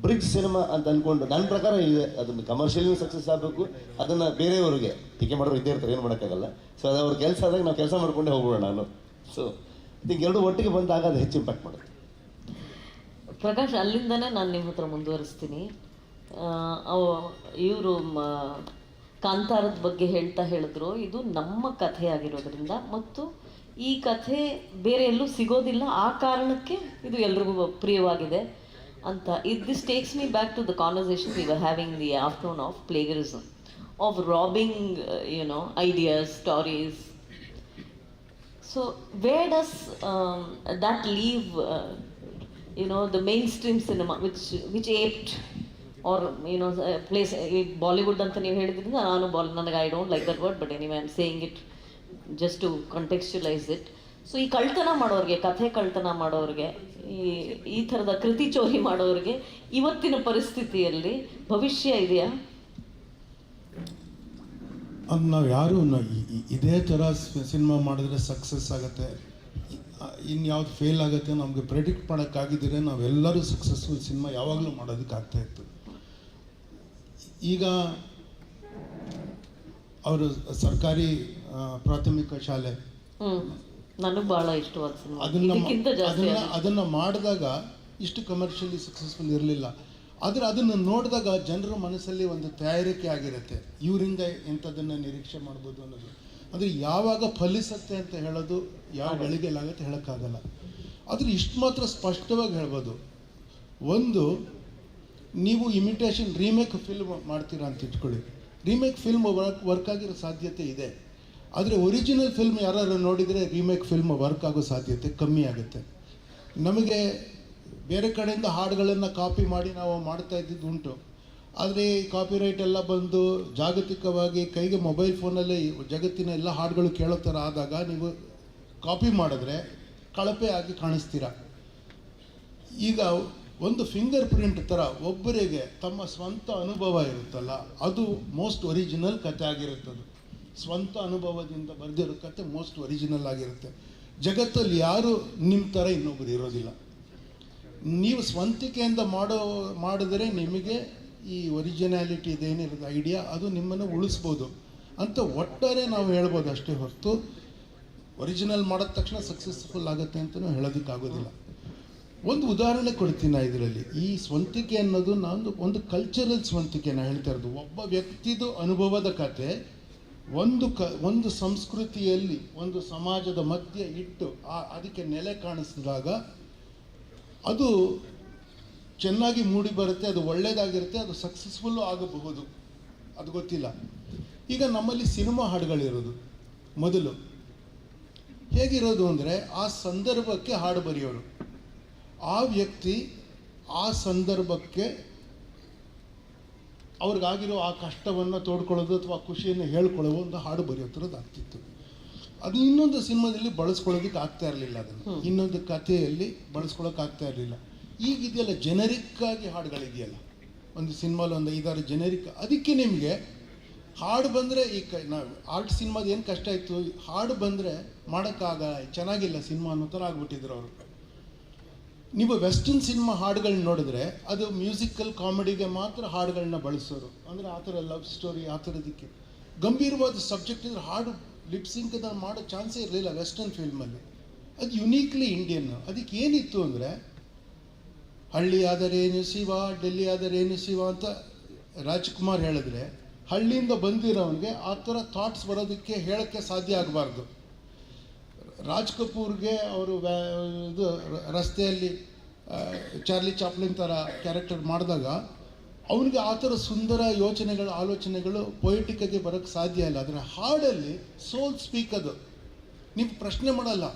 ಬ್ರಿಡ್ಜ್ ಸಿನಿಮಾ ಅಂತ ಅಂದ್ಕೊಂಡು, ನನ್ನ ಪ್ರಕಾರ ಇದೆ, ಅದನ್ನು ಕಮರ್ಷಿಯಲಿ ಸಕ್ಸಸ್ ಆಗಬೇಕು. ಅದನ್ನು ಬೇರೆಯವ್ರಿಗೆ ಟೀಕೆ ಮಾಡೋರು ಇದ್ದೇ ಇರ್ತಾರೆ, ಏನು ಮಾಡೋಕ್ಕಾಗಲ್ಲ. ಸೊ ಅದು ಅವ್ರ ಕೆಲಸ ಆದಾಗ ನಾವು ಕೆಲಸ ಮಾಡ್ಕೊಂಡೇ ಹೋಗೋಣ ನಾನು. ಸೊ ಇದಕ್ಕೆ ಎರಡು ಒಟ್ಟಿಗೆ ಬಂದಾಗ ಅದು ಹೆಚ್ಚು ಇಂಪ್ಯಾಕ್ಟ್ ಮಾಡುತ್ತೆ. ಪ್ರಕಾಶ್, ಅಲ್ಲಿಂದನೇ ನಾನು ನಿಮ್ಮ ಹತ್ರ ಮುಂದುವರಿಸ್ತೀನಿ. ಇವರು ಕಾಂತಾರದ ಬಗ್ಗೆ ಹೇಳಿದ್ರು, ಇದು ನಮ್ಮ ಕಥೆ ಆಗಿರೋದ್ರಿಂದ ಮತ್ತು ಈ ಕಥೆ ಬೇರೆ ಎಲ್ಲೂ ಸಿಗೋದಿಲ್ಲ, ಆ ಕಾರಣಕ್ಕೆ ಇದು ಎಲ್ರಿಗೂ ಪ್ರಿಯವಾಗಿದೆ ಅಂತ. This takes me back to the conversation we were having the afternoon of plagiarism, of robbing ideas, stories. So where does that leave the mainstream cinema which aped or place Bollywood anta ನೀವು ಹೇಳಿದ್ರಿಂದ ನಾನು ನನಗೆ I don't like that word, but anyway I'm saying it just to contextualize it. So ಈ ಕಳ್ತನ ಮಾಡೋರಿಗೆ, ಕಥೆ ಕಳ್ತನ ಮಾಡೋರಿಗೆ, ಈ ಥರದ ಕೃತಿ ಚೋರಿ ಮಾಡೋರಿಗೆ ಇವತ್ತಿನ ಪರಿಸ್ಥಿತಿಯಲ್ಲಿ ಭವಿಷ್ಯ ಇದೆಯಾ? ಅದು ನಾವು ಯಾರು ಇದೇ ಥರ ಸಿನಿಮಾ ಮಾಡಿದ್ರೆ ಸಕ್ಸಸ್ ಆಗುತ್ತೆ, ಇನ್ಯಾವ್ದು ಫೇಲ್ ಆಗುತ್ತೆ ನಮಗೆ ಪ್ರೆಡಿಕ್ಟ್ ಮಾಡೋಕ್ಕಾಗಿದ್ದರೆ ನಾವೆಲ್ಲರೂ ಸಕ್ಸಸ್ಫುಲ್ ಸಿನಿಮಾ ಯಾವಾಗಲೂ ಮಾಡೋದಕ್ಕೆ ಆಗ್ತಾಯಿತ್ತು. ಈಗ ಅವರು ಸರ್ಕಾರಿ ಪ್ರಾಥಮಿಕ ಶಾಲೆ, ನನಗೆ ಭಾಳ ಇಷ್ಟವಾದ ಸಿನಿಮಾ. ಅದನ್ನು ಮಾಡಿದಾಗ ಇಷ್ಟು ಕಮರ್ಷಿಯಲಿ ಸಕ್ಸಸ್ಫುಲ್ ಇರಲಿಲ್ಲ. ಆದರೆ ಅದನ್ನು ನೋಡಿದಾಗ ಜನರ ಮನಸ್ಸಲ್ಲಿ ಒಂದು ತಯಾರಿಕೆ ಆಗಿರುತ್ತೆ, ಇವರಿಂದ ಇಂಥದ್ದನ್ನು ನಿರೀಕ್ಷೆ ಮಾಡ್ಬೋದು ಅನ್ನೋದು. ಅಂದರೆ ಯಾವಾಗ ಫಲಿಸುತ್ತೆ ಅಂತ ಹೇಳೋದು ಯಾವ ಗಳಿಗೆಲಾಗುತ್ತೆ ಹೇಳೋಕ್ಕಾಗಲ್ಲ. ಆದರೆ ಇಷ್ಟು ಮಾತ್ರ ಸ್ಪಷ್ಟವಾಗಿ ಹೇಳ್ಬೋದು, ಒಂದು ನೀವು ಇಮಿಟೇಷನ್ ರೀಮೇಕ್ ಫಿಲ್ಮ್ ಮಾಡ್ತೀರಾ ಅಂತ ಇಟ್ಕೊಳ್ಳಿ, ರೀಮೇಕ್ ಫಿಲ್ಮ್ ವರ್ಕ್ ಆಗಿರೋ ಸಾಧ್ಯತೆ ಇದೆ. ಆದರೆ ಒರಿಜಿನಲ್ ಫಿಲ್ಮ್ ಯಾರು ನೋಡಿದರೆ ರೀಮೇಕ್ ಫಿಲ್ಮ್ ವರ್ಕ್ ಆಗೋ ಸಾಧ್ಯತೆ ಕಮ್ಮಿ ಆಗುತ್ತೆ. ನಮಗೆ ಬೇರೆ ಕಡೆಯಿಂದ ಹಾಡುಗಳನ್ನು ಕಾಪಿ ಮಾಡಿ ನಾವು ಮಾಡ್ತಾ ಇದ್ದಿದ್ದು ಉಂಟು. ಆದರೆ ಈ ಕಾಪಿರೈಟ್ ಎಲ್ಲ ಬಂದು ಜಾಗತಿಕವಾಗಿ ಕೈಗೆ ಮೊಬೈಲ್ ಫೋನಲ್ಲೇ ಜಗತ್ತಿನ ಎಲ್ಲ ಹಾಡುಗಳು ಕೇಳೋ ಥರ ಆದಾಗ ನೀವು ಕಾಪಿ ಮಾಡಿದ್ರೆ ಕಳಪೆ ಆಗಿ ಕಾಣಿಸ್ತೀರ. ಈಗ ಒಂದು ಫಿಂಗರ್ ಪ್ರಿಂಟ್ ಥರ ಒಬ್ಬರಿಗೆ ತಮ್ಮ ಸ್ವಂತ ಅನುಭವ ಇರುತ್ತಲ್ಲ, ಅದು ಮೋಸ್ಟ್ ಒರಿಜಿನಲ್ ಕತೆ ಆಗಿರುತ್ತದು. ಸ್ವಂತ ಅನುಭವದಿಂದ ಬರೆದಿರೋ ಕತೆ ಮೋಸ್ಟ್ ಒರಿಜಿನಲ್ ಆಗಿರುತ್ತೆ. ಜಗತ್ತಲ್ಲಿ ಯಾರು ನಿಮ್ಮ ಥರ ಇನ್ನೊಬ್ಬರು ಇರೋದಿಲ್ಲ. ನೀವು ಸ್ವಂತಿಕೆಯಿಂದ ಮಾಡಿದ್ರೆ ನಿಮಗೆ ಈ ಒರಿಜಿನಾಲಿಟಿ ಇದೇನಿರೋದು ಐಡಿಯಾ, ಅದು ನಿಮ್ಮನ್ನು ಉಳಿಸ್ಬೋದು ಅಂತ ಒಟ್ಟಾರೆ ನಾವು ಹೇಳ್ಬೋದು ಅಷ್ಟೇ ಹೊರತು ಒರಿಜಿನಲ್ ಮಾಡಿದ ತಕ್ಷಣ ಸಕ್ಸಸ್ಫುಲ್ ಆಗುತ್ತೆ ಅಂತಲೂ ಹೇಳೋದಕ್ಕಾಗೋದಿಲ್ಲ. ಒಂದು ಉದಾಹರಣೆ ಕೊಡ್ತೀನಿ ನಾನು ಇದರಲ್ಲಿ. ಈ ಸ್ವಂತಿಕೆ ಅನ್ನೋದು ಒಂದು ಕಲ್ಚರಲ್ ಸ್ವಂತಿಕೆನ ಹೇಳ್ತಾ ಇರೋದು. ಒಬ್ಬ ವ್ಯಕ್ತಿದು ಅನುಭವದ ಕತೆ ಒಂದು ಸಂಸ್ಕೃತಿಯಲ್ಲಿ ಒಂದು ಸಮಾಜದ ಮಧ್ಯೆ ಇಟ್ಟು ಅದಕ್ಕೆ ನೆಲೆ ಕಾಣಿಸಿದಾಗ ಅದು ಚೆನ್ನಾಗಿ ಮೂಡಿ ಬರುತ್ತೆ, ಅದು ಒಳ್ಳೆಯದಾಗಿರುತ್ತೆ, ಅದು ಸಕ್ಸಸ್ಫುಲ್ಲು ಆಗಬಹುದು, ಅದು ಗೊತ್ತಿಲ್ಲ. ಈಗ ನಮ್ಮಲ್ಲಿ ಸಿನಿಮಾ ಹಾಡುಗಳಿರೋದು ಮೊದಲು ಹೇಗಿರೋದು ಅಂದರೆ ಆ ಸಂದರ್ಭಕ್ಕೆ ಹಾಡು ಬರೆಯೋರು, ಆ ವ್ಯಕ್ತಿ ಆ ಸಂದರ್ಭಕ್ಕೆ ಅವ್ರಿಗಾಗಿರೋ ಆ ಕಷ್ಟವನ್ನು ತೋಡ್ಕೊಳ್ಳೋದು ಅಥವಾ ಖುಷಿಯನ್ನು ಹೇಳ್ಕೊಳ್ಳೋ ಒಂದು ಹಾಡು ಬರೆಯೋ ಥರದ್ದು ಆಗ್ತಿತ್ತು. ಅದು ಇನ್ನೊಂದು ಸಿನಿಮಾದಲ್ಲಿ ಬಳಸ್ಕೊಳ್ಳೋದಕ್ಕೆ ಆಗ್ತಾ ಇರಲಿಲ್ಲ, ಅದನ್ನು ಇನ್ನೊಂದು ಕಥೆಯಲ್ಲಿ ಬಳಸ್ಕೊಳ್ಳೋಕೆ ಆಗ್ತಾ ಇರಲಿಲ್ಲ. ಈಗ ಇದೆಲ್ಲ ಜೆನರಿಕ್ಕಾಗಿ ಹಾಡುಗಳಿದೆಯಲ್ಲ, ಒಂದು ಸಿನಿಮಾಲಿ ಒಂದು 5-6 ಜೆನರಿಕ್. ಅದಕ್ಕೆ ನಿಮಗೆ ಹಾಡು ಬಂದರೆ ನಾವು ಆರ್ಟ್ ಸಿನಿಮಾದ ಏನು ಕಷ್ಟ ಇತ್ತು, ಹಾಡು ಬಂದರೆ ಮಾಡೋಕ್ಕಾಗ ಚೆನ್ನಾಗಿಲ್ಲ ಸಿನಿಮಾ ಅನ್ನೋ ಥರ ಆಗ್ಬಿಟ್ಟಿದ್ರು ಅವರು. ನೀವು ವೆಸ್ಟರ್ನ್ ಸಿನಿಮಾ ಹಾಡುಗಳನ್ನ ನೋಡಿದ್ರೆ ಅದು ಮ್ಯೂಸಿಕಲ್ ಕಾಮಿಡಿಗೆ ಮಾತ್ರ ಹಾಡುಗಳನ್ನ ಬಳಸೋರು. ಅಂದರೆ ಆ ಥರ ಲವ್ ಸ್ಟೋರಿ ಆ ಥರದಕ್ಕೆ ಗಂಭೀರವಾದ ಸಬ್ಜೆಕ್ಟ್ ಇದ್ರೆ ಹಾಡು ಲಿಪ್ಸಿಂಕ್ ಅದನ್ನು ಮಾಡೋ ಚಾನ್ಸೇ ಇರಲಿಲ್ಲ ವೆಸ್ಟರ್ನ್ ಫಿಲ್ಮಲ್ಲಿ. ಅದು ಯುನೀಕ್ಲಿ ಇಂಡಿಯನ್. ಅದಕ್ಕೆ ಏನಿತ್ತು ಅಂದರೆ ಹಳ್ಳಿ ಆದರೇನು ಶಿವ, ಡೆಲ್ಲಿ ಆದರೇನು ಶಿವ ಅಂತ ರಾಜ್ಕುಮಾರ್ ಹೇಳಿದ್ರೆ ಹಳ್ಳಿಯಿಂದ ಬಂದಿರೋವನಿಗೆ ಆ ಥರ ಥಾಟ್ಸ್ ಬರೋದಕ್ಕೆ ಹೇಳೋಕ್ಕೆ ಸಾಧ್ಯ ಆಗಬಾರ್ದು. ರಾಜ್ ಕಪೂರ್ಗೆ ಅವರು ಇದು ರಸ್ತೆಯಲ್ಲಿ ಚಾರ್ಲಿ ಚಾಪ್ಲಿನ್ ಥರ ಕ್ಯಾರೆಕ್ಟರ್ ಮಾಡಿದಾಗ ಅವನಿಗೆ ಆ ಥರ ಸುಂದರ ಯೋಚನೆಗಳು ಆಲೋಚನೆಗಳು ಪೊಯಿಟಿಕ್ಕಾಗಿ ಬರೋಕ್ಕೆ ಸಾಧ್ಯ ಇಲ್ಲ. ಆದರೆ ಹಾಡಲ್ಲಿ ಸೋಲ್ ಸ್ಪೀಕ್, ಅದು ನೀವು ಪ್ರಶ್ನೆ ಮಾಡಲ್ಲ,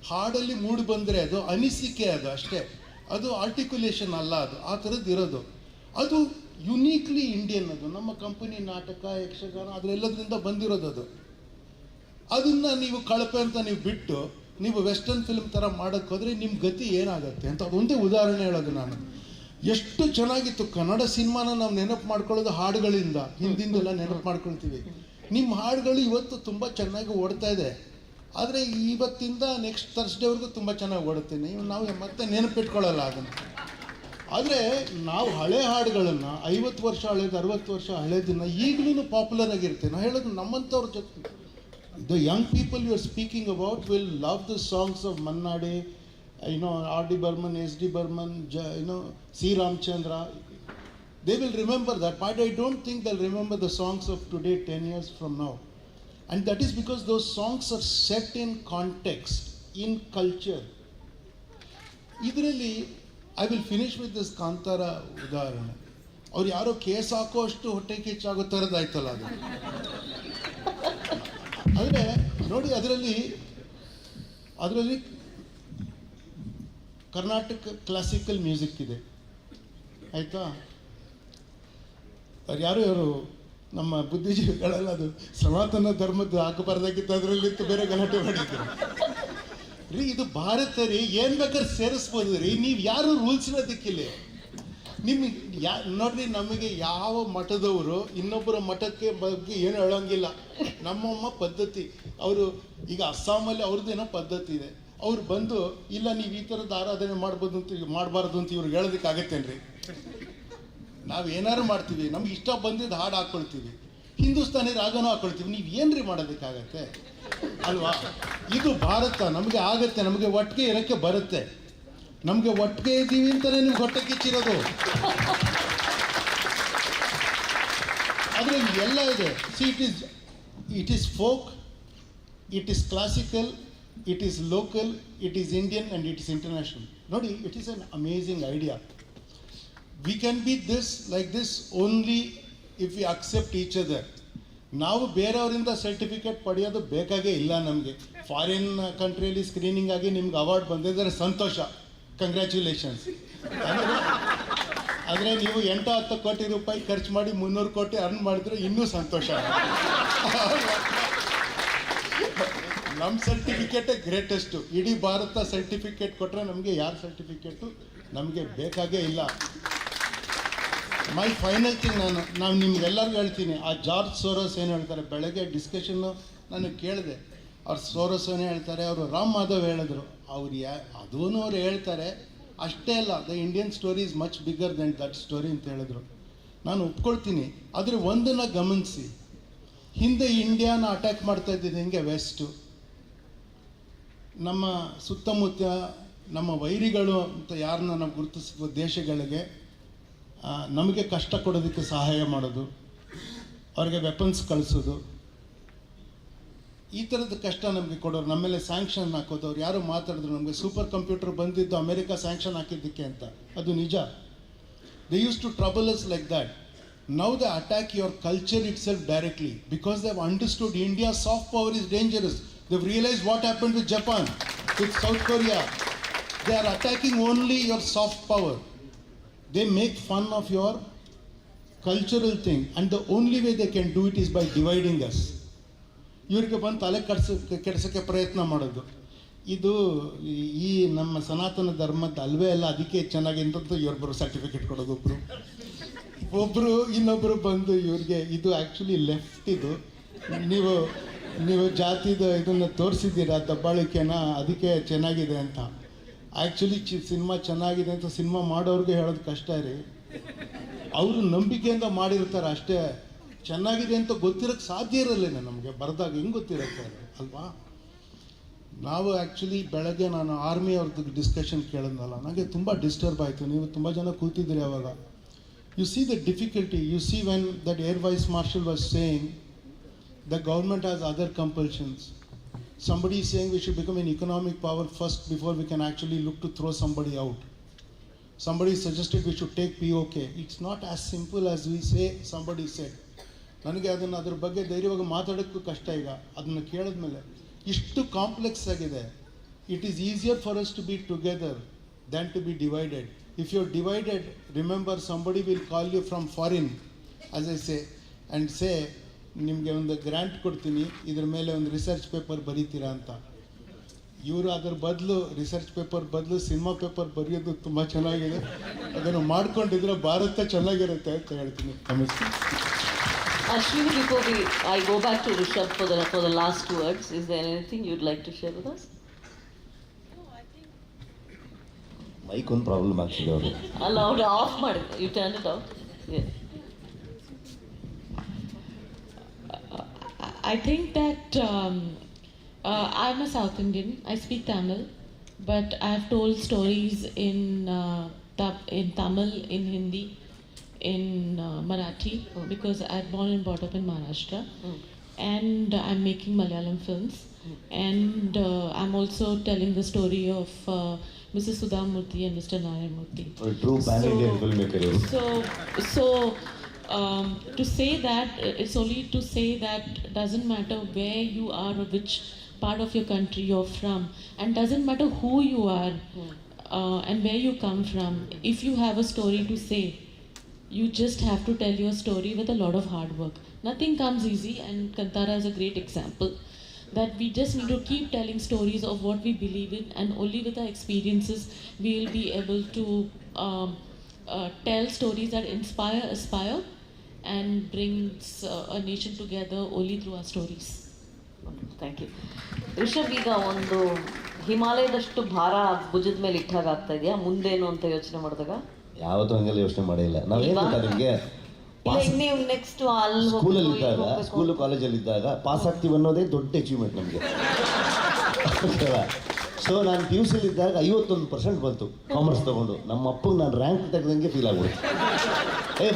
ಹಾಡಲ್ಲಿ ಮೂಡಿ ಬಂದರೆ ಅದು ಅನಿಸಿಕೆ, ಅದು ಅಷ್ಟೇ, ಅದು ಆರ್ಟಿಕ್ಯುಲೇಷನ್ ಅಲ್ಲ, ಅದು ಆ ಥರದ್ದು ಇರೋದು. ಅದು ಯುನೀಕ್ಲಿ ಇಂಡಿಯನ್. ಅದು ನಮ್ಮ ಕಂಪನಿ ನಾಟಕ ಯಕ್ಷಗಾನ ಅದರೆಲ್ಲದರಿಂದ ಬಂದಿರೋದು. ಅದು ಅದನ್ನು ನೀವು ಕಳಪೆ ಅಂತ ನೀವು ಬಿಟ್ಟು ನೀವು ವೆಸ್ಟರ್ನ್ ಫಿಲ್ಮ್ ಥರ ಮಾಡೋಕ್ಕೆ ಹೋದರೆ ನಿಮ್ಮ ಗತಿ ಏನಾಗುತ್ತೆ ಅಂತ ಅದೊಂದೇ ಉದಾಹರಣೆ ಹೇಳೋದು ನಾನು. ಎಷ್ಟು ಚೆನ್ನಾಗಿತ್ತು ಕನ್ನಡ ಸಿನಿಮಾನ ನಾವು ನೆನಪು ಮಾಡ್ಕೊಳ್ಳೋದು ಹಾಡುಗಳಿಂದ, ಹಿಂದಿಂದೆಲ್ಲ ನೆನಪು ಮಾಡ್ಕೊಳ್ತೀವಿ. ನಿಮ್ಮ ಹಾಡುಗಳು ಇವತ್ತು ತುಂಬ ಚೆನ್ನಾಗಿ ಓಡ್ತಾ ಇದೆ, ಆದರೆ ಇವತ್ತಿಂದ ನೆಕ್ಸ್ಟ್ ಥರ್ಸ್ಡೇವರೆಗೂ ತುಂಬ ಚೆನ್ನಾಗಿ ಓಡುತ್ತೆ. ನಾವು ಮತ್ತೆ ನೆನಪಿಟ್ಕೊಳ್ಳಲ್ಲ ಅದನ್ನು. ಆದರೆ ನಾವು ಹಳೆ ಹಾಡುಗಳನ್ನು 50 ವರ್ಷ ಹಳೇದು 60 ವರ್ಷ ಹಳೇದನ್ನು ಈಗಲೂ ಪಾಪ್ಯುಲರ್ ಆಗಿರುತ್ತೆ. ನಾನು ಹೇಳೋದು ನಮ್ಮಂಥವ್ರ ಜೊತೆ the young people you are speaking about will love the songs of Mannade, R.D. Burman, S.D. Burman, C. Ramchandra. They will remember that, but I don't think they'll remember the songs of today 10 years from now. And that is because those songs are set in context, in culture. ಇದರಲ್ಲಿ I will finish with this Kantara ಉದಾಹರಣೆ. ಅವ್ರು ಯಾರೋ case ಹಾಕೋ ಅಷ್ಟು ಹೊಟ್ಟೆ ಕಿಚ್ಚಾಗೋ ಥರದ್ದಾಯ್ತಲ್ಲ ಅದು. ಆದರೆ ನೋಡಿ, ಅದರಲ್ಲಿ ಕರ್ನಾಟಕ ಕ್ಲಾಸಿಕಲ್ ಮ್ಯೂಸಿಕ್ ಇದೆ, ಆಯಿತಾ? ಯಾರು ನಮ್ಮ ಬುದ್ಧಿಜೀವಿಗಳೆಲ್ಲ ಅದು ಸನಾತನ ಧರ್ಮದ್ದು ಹಾಕಬಾರ್ದಾಗಿತ್ತು, ಅದರಲ್ಲಿತ್ತು ಬೇರೆ ಗಲಾಟೆ ಮಾಡಿದ್ರು ರೀ. ಇದು ಭಾರತ ರೀ, ಏನು ಬೇಕಾದ್ರೆ ಸೇರಿಸ್ಬೋದು ರೀ. ನೀವು ಯಾರು ರೂಲ್ಸ್ ಇರೋದಕ್ಕಿಲ್ಲ. ನಿಮಗೆ ನೋಡ್ರಿ, ನಮಗೆ ಯಾವ ಮಠದವರು ಇನ್ನೊಬ್ಬರ ಮಠಕ್ಕೆ ಬಗ್ಗೆ ಏನು ಹೇಳೋಂಗಿಲ್ಲ. ನಮ್ಮಮ್ಮ ಪದ್ಧತಿ, ಅವರು ಈಗ ಅಸ್ಸಾಮಲ್ಲಿ ಅವ್ರದ್ದು ಏನೋ ಪದ್ಧತಿ ಇದೆ, ಅವ್ರು ಬಂದು ಇಲ್ಲ ನೀವು ಈ ಥರದ್ದು ಆರಾಧನೆ ಮಾಡ್ಬೋದು ಅಂತ ಮಾಡಬಾರ್ದು ಅಂತ ಇವ್ರಿಗೆ ಹೇಳೋದಕ್ಕಾಗತ್ತೇನ್ರಿ? ನಾವು ಏನಾರು ಮಾಡ್ತೀವಿ, ನಮ್ಗೆ ಇಷ್ಟ ಬಂದಿದ್ದು ಹಾಡು ಹಾಕ್ಕೊಳ್ತೀವಿ. ಹಿಂದೂಸ್ತಾನಿ ರಾಗನೂ ಹಾಕೊಳ್ತೀವಿ. ನೀವು ಏನ್ರಿ ಮಾಡೋದಕ್ಕಾಗತ್ತೆ ಅಲ್ವಾ? ಇದು ಭಾರತ, ನಮಗೆ ಆಗತ್ತೆ, ನಮಗೆ ಒಟ್ಟಿಗೆ ಇರೋಕ್ಕೆ ಬರುತ್ತೆ. ನಮಗೆ ಒಟ್ಟಿಗೆ ಇದ್ದೀವಿ ಅಂತಲೇ ನಿಮ್ಗೆ ಹೊಟ್ಟೆ ಕಿಚ್ಚಿರೋದು. ಅದರಲ್ಲಿ ಎಲ್ಲ ಇದೆ. See, it is folk, it is classical, it is local, it is Indian and it is international. ನೋಡಿ, it is an amazing idea. We can be this like this only if we accept each other. ನಾವು ಬೇರೆಯವರಿಂದ certificate ಪಡೆಯೋದು ಬೇಕಾಗೇ ಇಲ್ಲ ನಮಗೆ. Foreign ಕಂಟ್ರಿಯಲ್ಲಿ screening ಆಗಿ ನಿಮ್ಗೆ award ಬಂದಿದ್ದರೆ ಸಂತೋಷ, congratulations. ಆದರೆ ನೀವು 8-10 ಕೋಟಿ ರೂಪಾಯಿ ಖರ್ಚು ಮಾಡಿ 300 ಕೋಟಿ ಅರ್ನ್ ಮಾಡಿದ್ರೆ ಇನ್ನೂ ಸಂತೋಷ. ನಮ್ಮ ಸರ್ಟಿಫಿಕೇಟೇ ಗ್ರೇಟೆಸ್ಟು. ಇಡೀ ಭಾರತ ಸರ್ಟಿಫಿಕೇಟ್ ಕೊಟ್ಟರೆ ನಮಗೆ ಯಾರ ಸರ್ಟಿಫಿಕೇಟು ನಮಗೆ ಬೇಕಾಗೇ ಇಲ್ಲ. ಮೈ ಫೈನಲ್ ಥಿಂಗ್, ನಾನು ನಿಮ್ಗೆಲ್ಲರಿಗೂ ಹೇಳ್ತೀನಿ, ಆ ಜಾರ್ಜ್ ಸೋರೋಸ್ ಏನು ಹೇಳ್ತಾರೆ, ಬೆಳಗ್ಗೆ ಡಿಸ್ಕಷನ್ನು ನಾನು ಕೇಳಿದೆ. ಅವ್ರು ಸೋರೋಸ್ ಏನೇ ಹೇಳ್ತಾರೆ, ಅವರು ರಾಮ್ ಮಾಧವ್ ಹೇಳಿದ್ರು, ಅವ್ರು ಅದೂ ಅವ್ರು ಹೇಳ್ತಾರೆ. ಅಷ್ಟೇ ಅಲ್ಲ, the Indian story is much bigger than that story ಅಂತ ಹೇಳಿದ್ರು. ನಾನು ಒಪ್ಕೊಳ್ತೀನಿ. ಆದರೆ ಒಂದನ್ನು ಗಮನಿಸಿ, ಹಿಂದೆ ಇಂಡಿಯಾನ ಅಟ್ಯಾಕ್ ಮಾಡ್ತಾ ಇದ್ದಿದ್ದು ಹೆಂಗೆ ವೆಸ್ಟು, ನಮ್ಮ ಸುತ್ತಮುತ್ತ ನಮ್ಮ ವೈರಿಗಳು ಅಂತ ಯಾರನ್ನ ನಾವು ಗುರುತಿಸುವ ದೇಶಗಳಿಗೆ ನಮಗೆ ಕಷ್ಟ ಕೊಡೋದಕ್ಕೆ ಸಹಾಯ ಮಾಡೋದು, ಅವ್ರಿಗೆ ವೆಪನ್ಸ್ ಕಳಿಸೋದು, ಈ ಥರದ ಕಷ್ಟ ನಮಗೆ ಕೊಡೋರು, ನಮ್ಮ ಮೇಲೆ ಸ್ಯಾಂಕ್ಷನ್ ಹಾಕೋದು. ಅವ್ರು ಯಾರು ಮಾತಾಡಿದ್ರು, ನಮಗೆ ಸೂಪರ್ ಕಂಪ್ಯೂಟರ್ ಬಂದಿದ್ದು ಅಮೇರಿಕಾ ಸ್ಯಾಂಕ್ಷನ್ ಹಾಕಿದ್ದಕ್ಕೆ ಅಂತ. ಅದು ನಿಜ. They use to trouble us like that. Now they attack your culture itself directly because they have understood India soft power is dangerous. They have realise what happen with Japan, with South Korea. They are attacking only your soft power. They make fun of your cultural thing, and the only way they can do it is by dividing us. ಇವರಿಗೆ ಬಂದು ತಲೆ ಕೆಡಿಸೋಕ್ಕೆ ಪ್ರಯತ್ನ ಮಾಡೋದು. ಇದು ಈ ನಮ್ಮ ಸನಾತನ ಧರ್ಮದ ಅಲ್ವೇ ಅಲ್ಲ. ಅದಕ್ಕೆ ಚೆನ್ನಾಗಿಂತದ್ದು ಇವ್ರೊಬ್ಬರು ಸರ್ಟಿಫಿಕೇಟ್ ಕೊಡೋದು, ಒಬ್ಬರು ಇನ್ನೊಬ್ಬರು ಬಂದು ಇವ್ರಿಗೆ ಇದು ಆ್ಯಕ್ಚುಲಿ ಲೆಫ್ಟ್. ಇದು ನೀವು ಜಾತಿದ ಇದನ್ನು ತೋರಿಸಿದ್ದೀರಾ ದಬ್ಬಾಳಿಕೆನ, ಅದಕ್ಕೆ ಚೆನ್ನಾಗಿದೆ ಅಂತ. ಆ್ಯಕ್ಚುಲಿ ಸಿನಿಮಾ ಚೆನ್ನಾಗಿದೆ ಅಂತ ಸಿನಿಮಾ ಮಾಡೋರಿಗೆ ಹೇಳೋದು ಕಷ್ಟ ರೀ. ಅವರು ನಂಬಿಕೆಯಿಂದ ಮಾಡಿರ್ತಾರೆ ಅಷ್ಟೇ. ಚೆನ್ನಾಗಿದೆ ಅಂತ ಗೊತ್ತಿರೋಕ್ಕೆ ಸಾಧ್ಯ ಇರಲ್ಲೇನೆ ನಮಗೆ, ಬರೆದಾಗ ಹೆಂಗೆ ಗೊತ್ತಿರುತ್ತೆ ಅಲ್ವಾ? ನಾವು ಆ್ಯಕ್ಚುಲಿ ಬೆಳಗ್ಗೆ ನಾನು ಆರ್ಮಿ ಅವ್ರದ್ದು ಡಿಸ್ಕಷನ್ ಕೇಳಿದ್ನಲ್ಲ, ನನಗೆ ತುಂಬ ಡಿಸ್ಟರ್ಬ್ ಆಯಿತು. ನೀವು ತುಂಬ ಜನ ಕೂತಿದ್ದೀರಿ ಅವಾಗ. You see the difficulty, you see when that air vice marshal was saying the government has other compulsions. Somebody is saying we should become an economic power first before we can actually look to throw somebody out. Somebody suggested we should take POK. It's not as simple as we say somebody said. ನನಗೆ ಅದನ್ನು ಅದ್ರ ಬಗ್ಗೆ ಧೈರ್ಯವಾಗಿ ಮಾತಾಡೋಕ್ಕೂ ಕಷ್ಟ. ಈಗ ಅದನ್ನು ಕೇಳಿದ್ಮೇಲೆ ಇಷ್ಟು complex ಆಗಿದೆ. It is easier for us to be together than to be divided. If you are divided, remember somebody will call you from foreign, as I say, and say ನಿಮಗೆ ಒಂದು ಗ್ರ್ಯಾಂಟ್ ಕೊಡ್ತೀನಿ, ಇದ್ರ ಮೇಲೆ ಒಂದು ರಿಸರ್ಚ್ ಪೇಪರ್ ಬರೀತೀರಾ ಅಂತ. ಇವರು ಅದರ ಬದಲು ರಿಸರ್ಚ್ ಪೇಪರ್ ಬದಲು ಸಿನಿಮಾ ಪೇಪರ್ ಬರೆಯೋದು ತುಂಬ ಚೆನ್ನಾಗಿದೆ. ಅದನ್ನು ಮಾಡ್ಕೊಂಡಿದ್ರೆ ಭಾರತ ಚೆನ್ನಾಗಿರುತ್ತೆ ಅಂತ ಹೇಳ್ತೀನಿ. ನಮಸ್ತೆ. Ashwini, before I go back to Rishabh for the last words, is there anything you'd like to share with us? Mic ಒಂದು ಪ್ರಾಬ್ಲಮ್ ಆಗ್ತಿದೆ ಅವರು. ಅಲ್ಲ, ಅವ್ರು ಆಫ್ ಮಾಡಿ, you turned it off. Yeah. I think that I'm a South Indian. I speak Tamil, but I've told stories in Tamil, in Hindi, in Marathi, because I'm born and brought up in Maharashtra, and I'm making Malayalam films, and I'm also telling the story of Mrs. Sudha Murthy and Mr. Narayan Murthy. True pan-Indian filmmaker. So. To say that, it's only to say that doesn't matter where you are or which part of your country you're from, and doesn't matter who you are and where you come from. If you have a story to say, you just have to tell your story with a lot of hard work. Nothing comes easy, and Kantara is a great example that we just need to keep telling stories of what we believe in, and only with our experiences we will be able to tell stories that inspire, aspire, and brings a nation together only through our stories. Thank you. Rishabh, ಈಗ ಒಂದು ಹಿಮಾಲಯದಷ್ಟು ಭಾರ ಭುಜದ ಮೇಲೆ ಇಟ್ಟಾಗ ಆಗ್ತಾ ಇದೆಯಾ? ಮುಂದೇನು ಅಂತ ಯೋಚನೆ ಮಾಡಿದಾಗ ಯಾವತ್ತೂ ಹಂಗೆಲ್ಲ ಯೋಚನೆ ಮಾಡಿಲ್ಲ. ನಾವೇನು ಗೊತ್ತಾ ನಿಮಗೆ, ನೀವು ನೆಕ್ಸ್ಟ್ ಅಲ್ಲಿ ಸ್ಕೂಲಲ್ಲಿ ಇದ್ದಾಗ, ಸ್ಕೂಲು ಕಾಲೇಜಲ್ಲಿ ಇದ್ದಾಗ ಪಾಸ್ ಆಗ್ತೀವಿ ಅನ್ನೋದೇ ದೊಡ್ಡ ಅಚೀವ್ಮೆಂಟ್ ನಮಗೆ. ಸೊ ನಾನು ಪಿ ಯು ಸಿಲಿ ಇದ್ದಾಗ 51% ಬಂತು ಕಾಮರ್ಸ್ ತೊಗೊಂಡು. ನಮ್ಮ ಅಪ್ಪಗೆ ನಾನು ರ್ಯಾಂಕ್ ತೆಗೆದಂಗೆ ಫೀಲ್ ಆಗ್ಬಿಡ್ತು.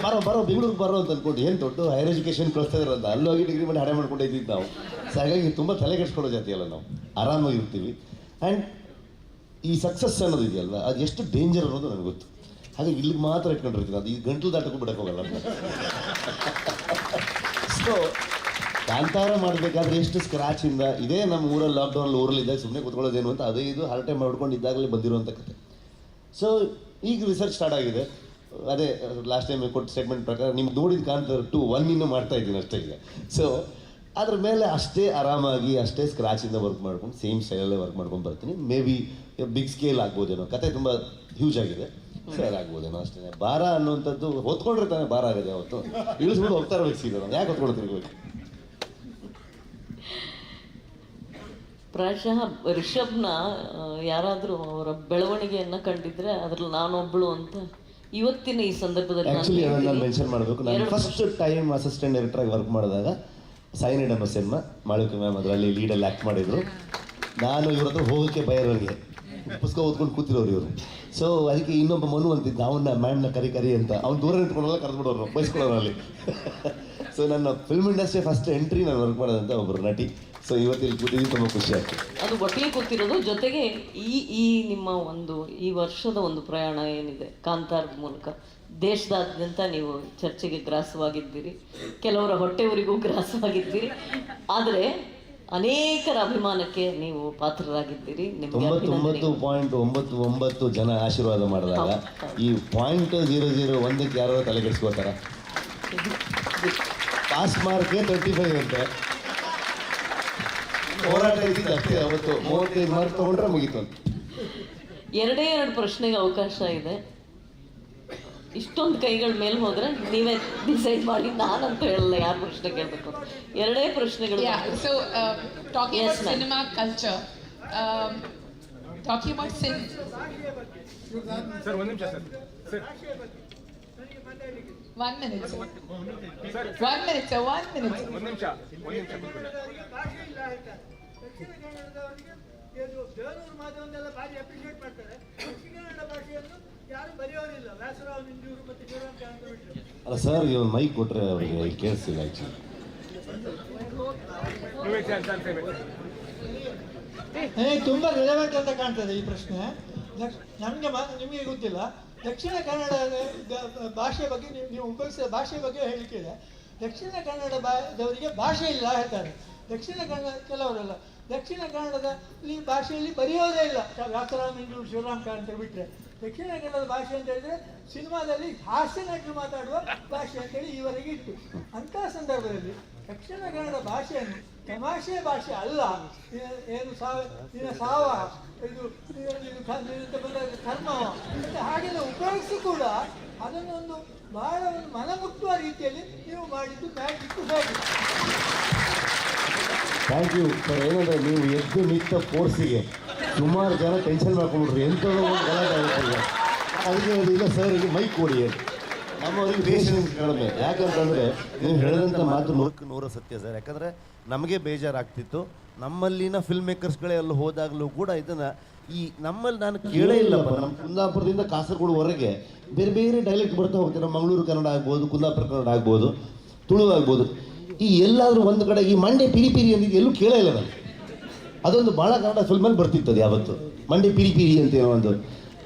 ಬರೋ ಬೆಂಗಳೂರಿಗೆ ಬರೋ ಅಂತ ಅಂದ್ಕೊಂಡು ಏನು ದೊಡ್ಡ ಹೈಯರ್ ಎಜುಕೇಷನ್ ಕಳಿಸ್ತಾ ಇರೋಂತ ಅಲ್ಲಿ ಹೋಗಿ ಡಿಗ್ರಿ ಮಾಡಿ ಹಡೆ ಮಾಡ್ಕೊಂಡು ಇದ್ದಿದ್ದು ನಾವು. ಸೊ ಹಾಗಾಗಿ ತುಂಬ ತಲೆ ಕೆಡಿಸ್ಕೊಳ್ಳೋ ಜಾತಿ ಅಲ್ಲ ನಾವು, ಆರಾಮಾಗಿರ್ತೀವಿ. ಆ್ಯಂಡ್ ಈ ಸಕ್ಸಸ್ ಅನ್ನೋದು ಇದೆಯಲ್ವ, ಅದು ಎಷ್ಟು ಡೇಂಜರ್ ಅನ್ನೋದು ನನಗೆ ಗೊತ್ತು. ಹಾಗೆ ಇಲ್ಲಿಗೆ ಮಾತ್ರ ಇಟ್ಕೊಂಡಿರ್ತೀನಿ, ಅದು ಈ ಗಂಟಲು ದಾಟಕ್ಕೂ ಬಿಡಕ್ಕೆ ಹೋಗಲ್ಲ. ಸೊ ಕಾಂತಾರ ಮಾಡಬೇಕಾದ್ರೆ ಎಷ್ಟು ಸ್ಕ್ರಾಚಿಂದ ಇದೇ ನಮ್ಮ ಊರಲ್ಲಿ ಲಾಕ್ಡೌನಲ್ಲಿ ಊರಲ್ಲಿದ್ದಾಗ ಸುಮ್ಮನೆ ಕೂತ್ಕೊಳ್ಳೋದೇನು ಅಂತ ಅದೇ ಇದು ಹರಟೆ ಮಾಡ್ಕೊಂಡಿದ್ದಾಗಲೇ ಬಂದಿರುವಂಥ ಕತೆ. ಸೊ ಈಗ ರಿಸರ್ಚ್ ಸ್ಟಾರ್ಟ್ ಆಗಿದೆ. ಅದೇ ಲಾಸ್ಟ್ ಟೈಮ್ ಕೊಟ್ಟ ಸ್ಟೇಟ್ಮೆಂಟ್ ಪ್ರಕಾರ ನಿಮ್ಗೆ ನೋಡಿದ ಕಾಂತಾರ 2 1 ಇನ್ನೂ ಮಾಡ್ತಾ ಇದ್ದೀನಿ ಅಷ್ಟೇ ಈಗ. ಸೊ ಅದ್ರ ಮೇಲೆ ಅಷ್ಟೇ ಆರಾಮಾಗಿ ಅಷ್ಟೇ ಸ್ಕ್ರಾಚಿಂದ ವರ್ಕ್ ಮಾಡ್ಕೊಂಡು ಸೇಮ್ ಸ್ಟೈಲಲ್ಲೇ ವರ್ಕ್ ಮಾಡ್ಕೊಂಡು ಬರ್ತೀನಿ. ಮೇ ಬಿ ಬಿಗ್ ಸ್ಕೇಲ್ ಆಗ್ಬೋದೇನೋ, ಕತೆ ತುಂಬ ಹ್ಯೂಜ್ ಆಗಿದೆ, ಸೇಲ್ ಆಗ್ಬೋದೇನೋ ಅಷ್ಟೇ. ಭಾರ ಅನ್ನುವಂಥದ್ದು ಹೊತ್ಕೊಂಡ್ರೆ ತಾನೇ ಭಾರ ಆಗಿದೆ. ಅವತ್ತು ಇಳಿಸ್ಬಿಟ್ಟು ಹೋಗ್ತಾ ಇರ್ಬೇಕು ಸೀದಾ, ನಾವು ಯಾಕೆ ಹೊತ್ಕೊಳ್ತಿರ್ಬೇಕು. ಪ್ರಾಯಶಃ ರಿಷಬ್ನ ಯಾರಾದರೂ ಅವರ ಬೆಳವಣಿಗೆಯನ್ನು ಕಂಡಿದ್ರೆ ಅದ್ರಲ್ಲಿ ನಾನೊಬ್ಬಳು ಅಂತ ಇವತ್ತಿನ ಈ ಸಂದರ್ಭದಲ್ಲಿ ಆ್ಯಕ್ಚುಲಿ ನಾನು ಮೆನ್ಷನ್ ಮಾಡಬೇಕು. ನಾನು ಫಸ್ಟ್ ಟೈಮ್ ಅಸಿಸ್ಟೆಂಟ್ ಡೈರೆಕ್ಟರಾಗಿ ವರ್ಕ್ ಮಾಡಿದಾಗ ಸೈನಿಡ್ ಎಂಬ ಸಿನಿಮಾ, ಮಾಳವಿಕಾ ಮ್ಯಾಮ್ ಅದರಲ್ಲಿ ಲೀಡಲ್ಲಿ ಆ್ಯಕ್ಟ್ ಮಾಡಿದರು. ನಾನು ಇವ್ರ ಹತ್ರ ಹೋಗೋಕ್ಕೆ ಬಯರೋರಿಗೆ ಪುಸ್ತಕ ಓದ್ಕೊಂಡು ಕೂತಿರೋರು ಇವರು. ಸೊ ಅದಕ್ಕೆ ಇನ್ನೊಬ್ಬ ಮನು ಅಂತಿದ್ದ, ಅವನ್ನ ಮ್ಯಾಮ್ನ ಕರಿ ಅಂತ, ಅವ್ನು ದೂರ ನಿಂತ್ಕೊಂಡೆಲ್ಲ ಕರೆದ್ಬಿಡೋರು, ಬಯಸ್ಕೊಳ್ಳೋರಲ್ಲಿ. ಸೊ ನನ್ನ ಫಿಲ್ಮ್ ಇಂಡಸ್ಟ್ರಿ ಫಸ್ಟ್ ಎಂಟ್ರಿ ನಾನು ವರ್ಕ್ ಮಾಡೋದಂತ ಒಬ್ಬರು ನಟಿ. ಸೊ ಇವತ್ತಿಲ್ಲಿ ಕೂತಿದ್ದು ತುಂಬ ಖುಷಿ ಆಗ್ತದೆ. ಅದು ಒಟ್ಟಿಗೆ ಕೂತಿರೋದು. ಜೊತೆಗೆ ಈ ನಿಮ್ಮ ಈ ವರ್ಷದ ಒಂದು ಪ್ರಯಾಣ ಏನಿದೆ ಕಾಂತಾರದ ಮೂಲಕ ದೇಶದಾದ್ಯಂತ ನೀವು ಚರ್ಚೆಗೆ ಗ್ರಾಸವಾಗಿದ್ದೀರಿ, ಕೆಲವರ ಹೊಟ್ಟೆವರಿಗೂ ಗ್ರಾಸವಾಗಿದ್ದೀರಿ, ಆದರೆ ಅನೇಕರ ಅಭಿಮಾನಕ್ಕೆ ನೀವು ಪಾತ್ರರಾಗಿದ್ದೀರಿ. 99.99 ಜನ ಆಶೀರ್ವಾದ ಮಾಡಿದಾಗ ಈ 0.001 ಯಾರೋ ತಲೆ ಕೆಡಿಸ್ಕೋತಾರ. ಪಾಸ್ ಮಾರ್ಕೆ 35 ಅಂತೆ ಹೋರಾಟ ಇದ್ದಿದ್ದು ಅಷ್ಟೇ. ಅವತ್ತು 35 ಮಾರ್ಕ್ ತೊಗೊಂಡ್ರೆ ಮುಗೀತು ಅಂತ. 2 ಪ್ರಶ್ನೆಗೆ ಅವಕಾಶ ಇದೆ. ಇಷ್ಟೊಂದು ಕೈಗಳ ಮೇಲೆ ಹೋದ್ರೆ ನೀವೇ ಡಿಸೈಡ್ ಮಾಡಿ, ನಾನಂತೂ ಹೇಳಲ್ಲ ಯಾರು ಪ್ರಶ್ನೆ ಕೇಳಬೇಕು. 2 ಪ್ರಶ್ನೆಗಳು. So talking about cinema culture, talking about sir, one minute, sir. 1 minute, sir. 1 minute, sir. 1 minute. ದಕ್ಷಿಣ ಕನ್ನಡದವರಿಗೆ ಇದು ದೇವನೂರು ಮಾಧವನ್ನೆಲ್ಲ ಭಾರಿ ಅಪ್ರಿಷಿಯೇಟ್ ಮಾಡ್ತಾರೆ. ದಕ್ಷಿಣ ಕನ್ನಡ ಭಾಷೆಯನ್ನು ಯಾರು ಬರೆಯೋರಿಲ್ಲ, ವ್ಯಾಸರಾವ್ ನಿಂಜೂರು ಮತ್ತು ಶಿವರಾಮ್ ಕಾಂತ ಬಿಟ್ಟರೆ. ಅಲ್ಲ ಸರ್, ಇವನು ಮೈಕ್ ಕೊಟ್ಟರೆ ಅವರಿಗೆ ಕೇಳಿಸಿಲ್ಲ ಆ್ಯಕ್ಚುಲಿ. ತುಂಬ ರಿಲೆವೆಂಟ್ ಅಂತ ಕಾಣ್ತದೆ ಈ ಪ್ರಶ್ನೆ. ನಮಗೆ ನಿಮಗೆ ಗೊತ್ತಿಲ್ಲ, ದಕ್ಷಿಣ ಕನ್ನಡದ ಭಾಷೆ ಬಗ್ಗೆ ನೀವು ಉಪಯೋಗಿಸಿದ ಭಾಷೆ ಬಗ್ಗೆ ಹೇಳಿಕೆ. ದಕ್ಷಿಣ ಕನ್ನಡದವರಿಗೆ ಭಾಷೆ ಇಲ್ಲ ಹೇಳ್ತಾರೆ. ದಕ್ಷಿಣ ಕನ್ನಡ ಕೆಲವರಲ್ಲ, ದಕ್ಷಿಣ ಕನ್ನಡದಲ್ಲಿ ಭಾಷೆಯಲ್ಲಿ ಬರೆಯೋದೇ ಇಲ್ಲ. ವ್ಯಾಸರಾವ್ ನಿಂಜೂರು ಶಿವರಾಮ್ ಕಾಂತ ಬಿಟ್ಟರೆ ದಕ್ಷಿಣ ಕನ್ನಡದ ಭಾಷೆ ಅಂತ ಹೇಳಿದ್ರೆ ಸಿನಿಮಾದಲ್ಲಿ ಹಾಸ್ಯ ನಟರು ಮಾತಾಡುವ ಭಾಷೆ ಅಂತೇಳಿ ಈವರೆಗೆ ಇತ್ತು. ಅಂತಹ ಸಂದರ್ಭದಲ್ಲಿ ದಕ್ಷಿಣ ಕನ್ನಡ ಭಾಷೆಯನ್ನು ತಮಾಷೆ ಭಾಷೆ ಅಲ್ಲ, ಏನು ಸಾವ ಇದು ಕರ್ಮ ಮತ್ತು ಹಾಗೆಲ್ಲ ಉಪಯೋಗಿಸಿ ಕೂಡ ಅದನ್ನೊಂದು ಬಹಳ ಒಂದು ಮನಮುಟ್ಟುವ ರೀತಿಯಲ್ಲಿ ನೀವು ಮಾಡಿದ್ದು ಮ್ಯಾಜಿಕ್ ಹೇಗೆ. Thank you sir. ಏನಂದರೆ ನೀವು ಎದ್ದು ನಿಂತ ಫೋರ್ಸಿಗೆ ಸುಮಾರು ಜನ ಟೆನ್ಷನ್ ಮಾಡ್ಕೊಂಡ್ಬಿಟ್ರಿ, ಎಂಥದ್ದು ಗಲಾಟೆ ಆಗುತ್ತಿಲ್ಲ. ಅದಕ್ಕೆ ಇಲ್ಲ ಸರ್, ಈಗ ಮೈಕ್ ಕೊಡಿ. ನಮ್ಮವರಿಗೆ ಪೇಷನ್ಸ್ ಕಡಿಮೆ. ಯಾಕಂತಂದರೆ ನೀವು ಹೇಳಿದಂಥ ಮಾತು 100% ಸತ್ಯ ಸರ್. ಯಾಕಂದರೆ ನಮಗೆ ಬೇಜಾರಾಗ್ತಿತ್ತು. ನಮ್ಮಲ್ಲಿನ ಫಿಲ್ಮ್ ಮೇಕರ್ಸ್ಗಳೇ ಅಲ್ಲಿ ಹೋದಾಗಲೂ ಕೂಡ ಇದನ್ನು ನಮ್ಮಲ್ಲಿ ನಾನು ಕೇಳೇ ಇಲ್ಲಪ್ಪ. ನಮ್ಮ ಕುಂದಾಪುರದಿಂದ ಕಾಸರಗೋಡುವರೆಗೆ ಬೇರೆ ಬೇರೆ ಡೈಲೆಕ್ಟ್ ಬರ್ತಾ ಹೋಗ್ತಾರೆ. ನಮ್ಮ ಮಂಗಳೂರು ಕನ್ನಡ ಆಗ್ಬೋದು, ಕುಂದಾಪುರ ಕನ್ನಡ ಆಗ್ಬೋದು, ತುಳು ಆಗ್ಬೋದು. ಈ ಎಲ್ಲಾದರೂ ಒಂದು ಕಡೆ ಈ ಮಂಡೆ ಪಿರಿ ಪಿರಿ ಅಂದಿದ್ದು ಎಲ್ಲೂ ಕೇಳೇ ಇಲ್ಲ ನಾನು. ಅದೊಂದು ಭಾಳ ಕನ್ನಡ ಫಿಲ್ಮಲ್ಲಿ ಬರ್ತಿತ್ತು ಅದು ಯಾವತ್ತು, ಮಂಡೆ ಪಿರಿ ಪಿರಿ ಅಂತ ಏನೋ ಒಂದು.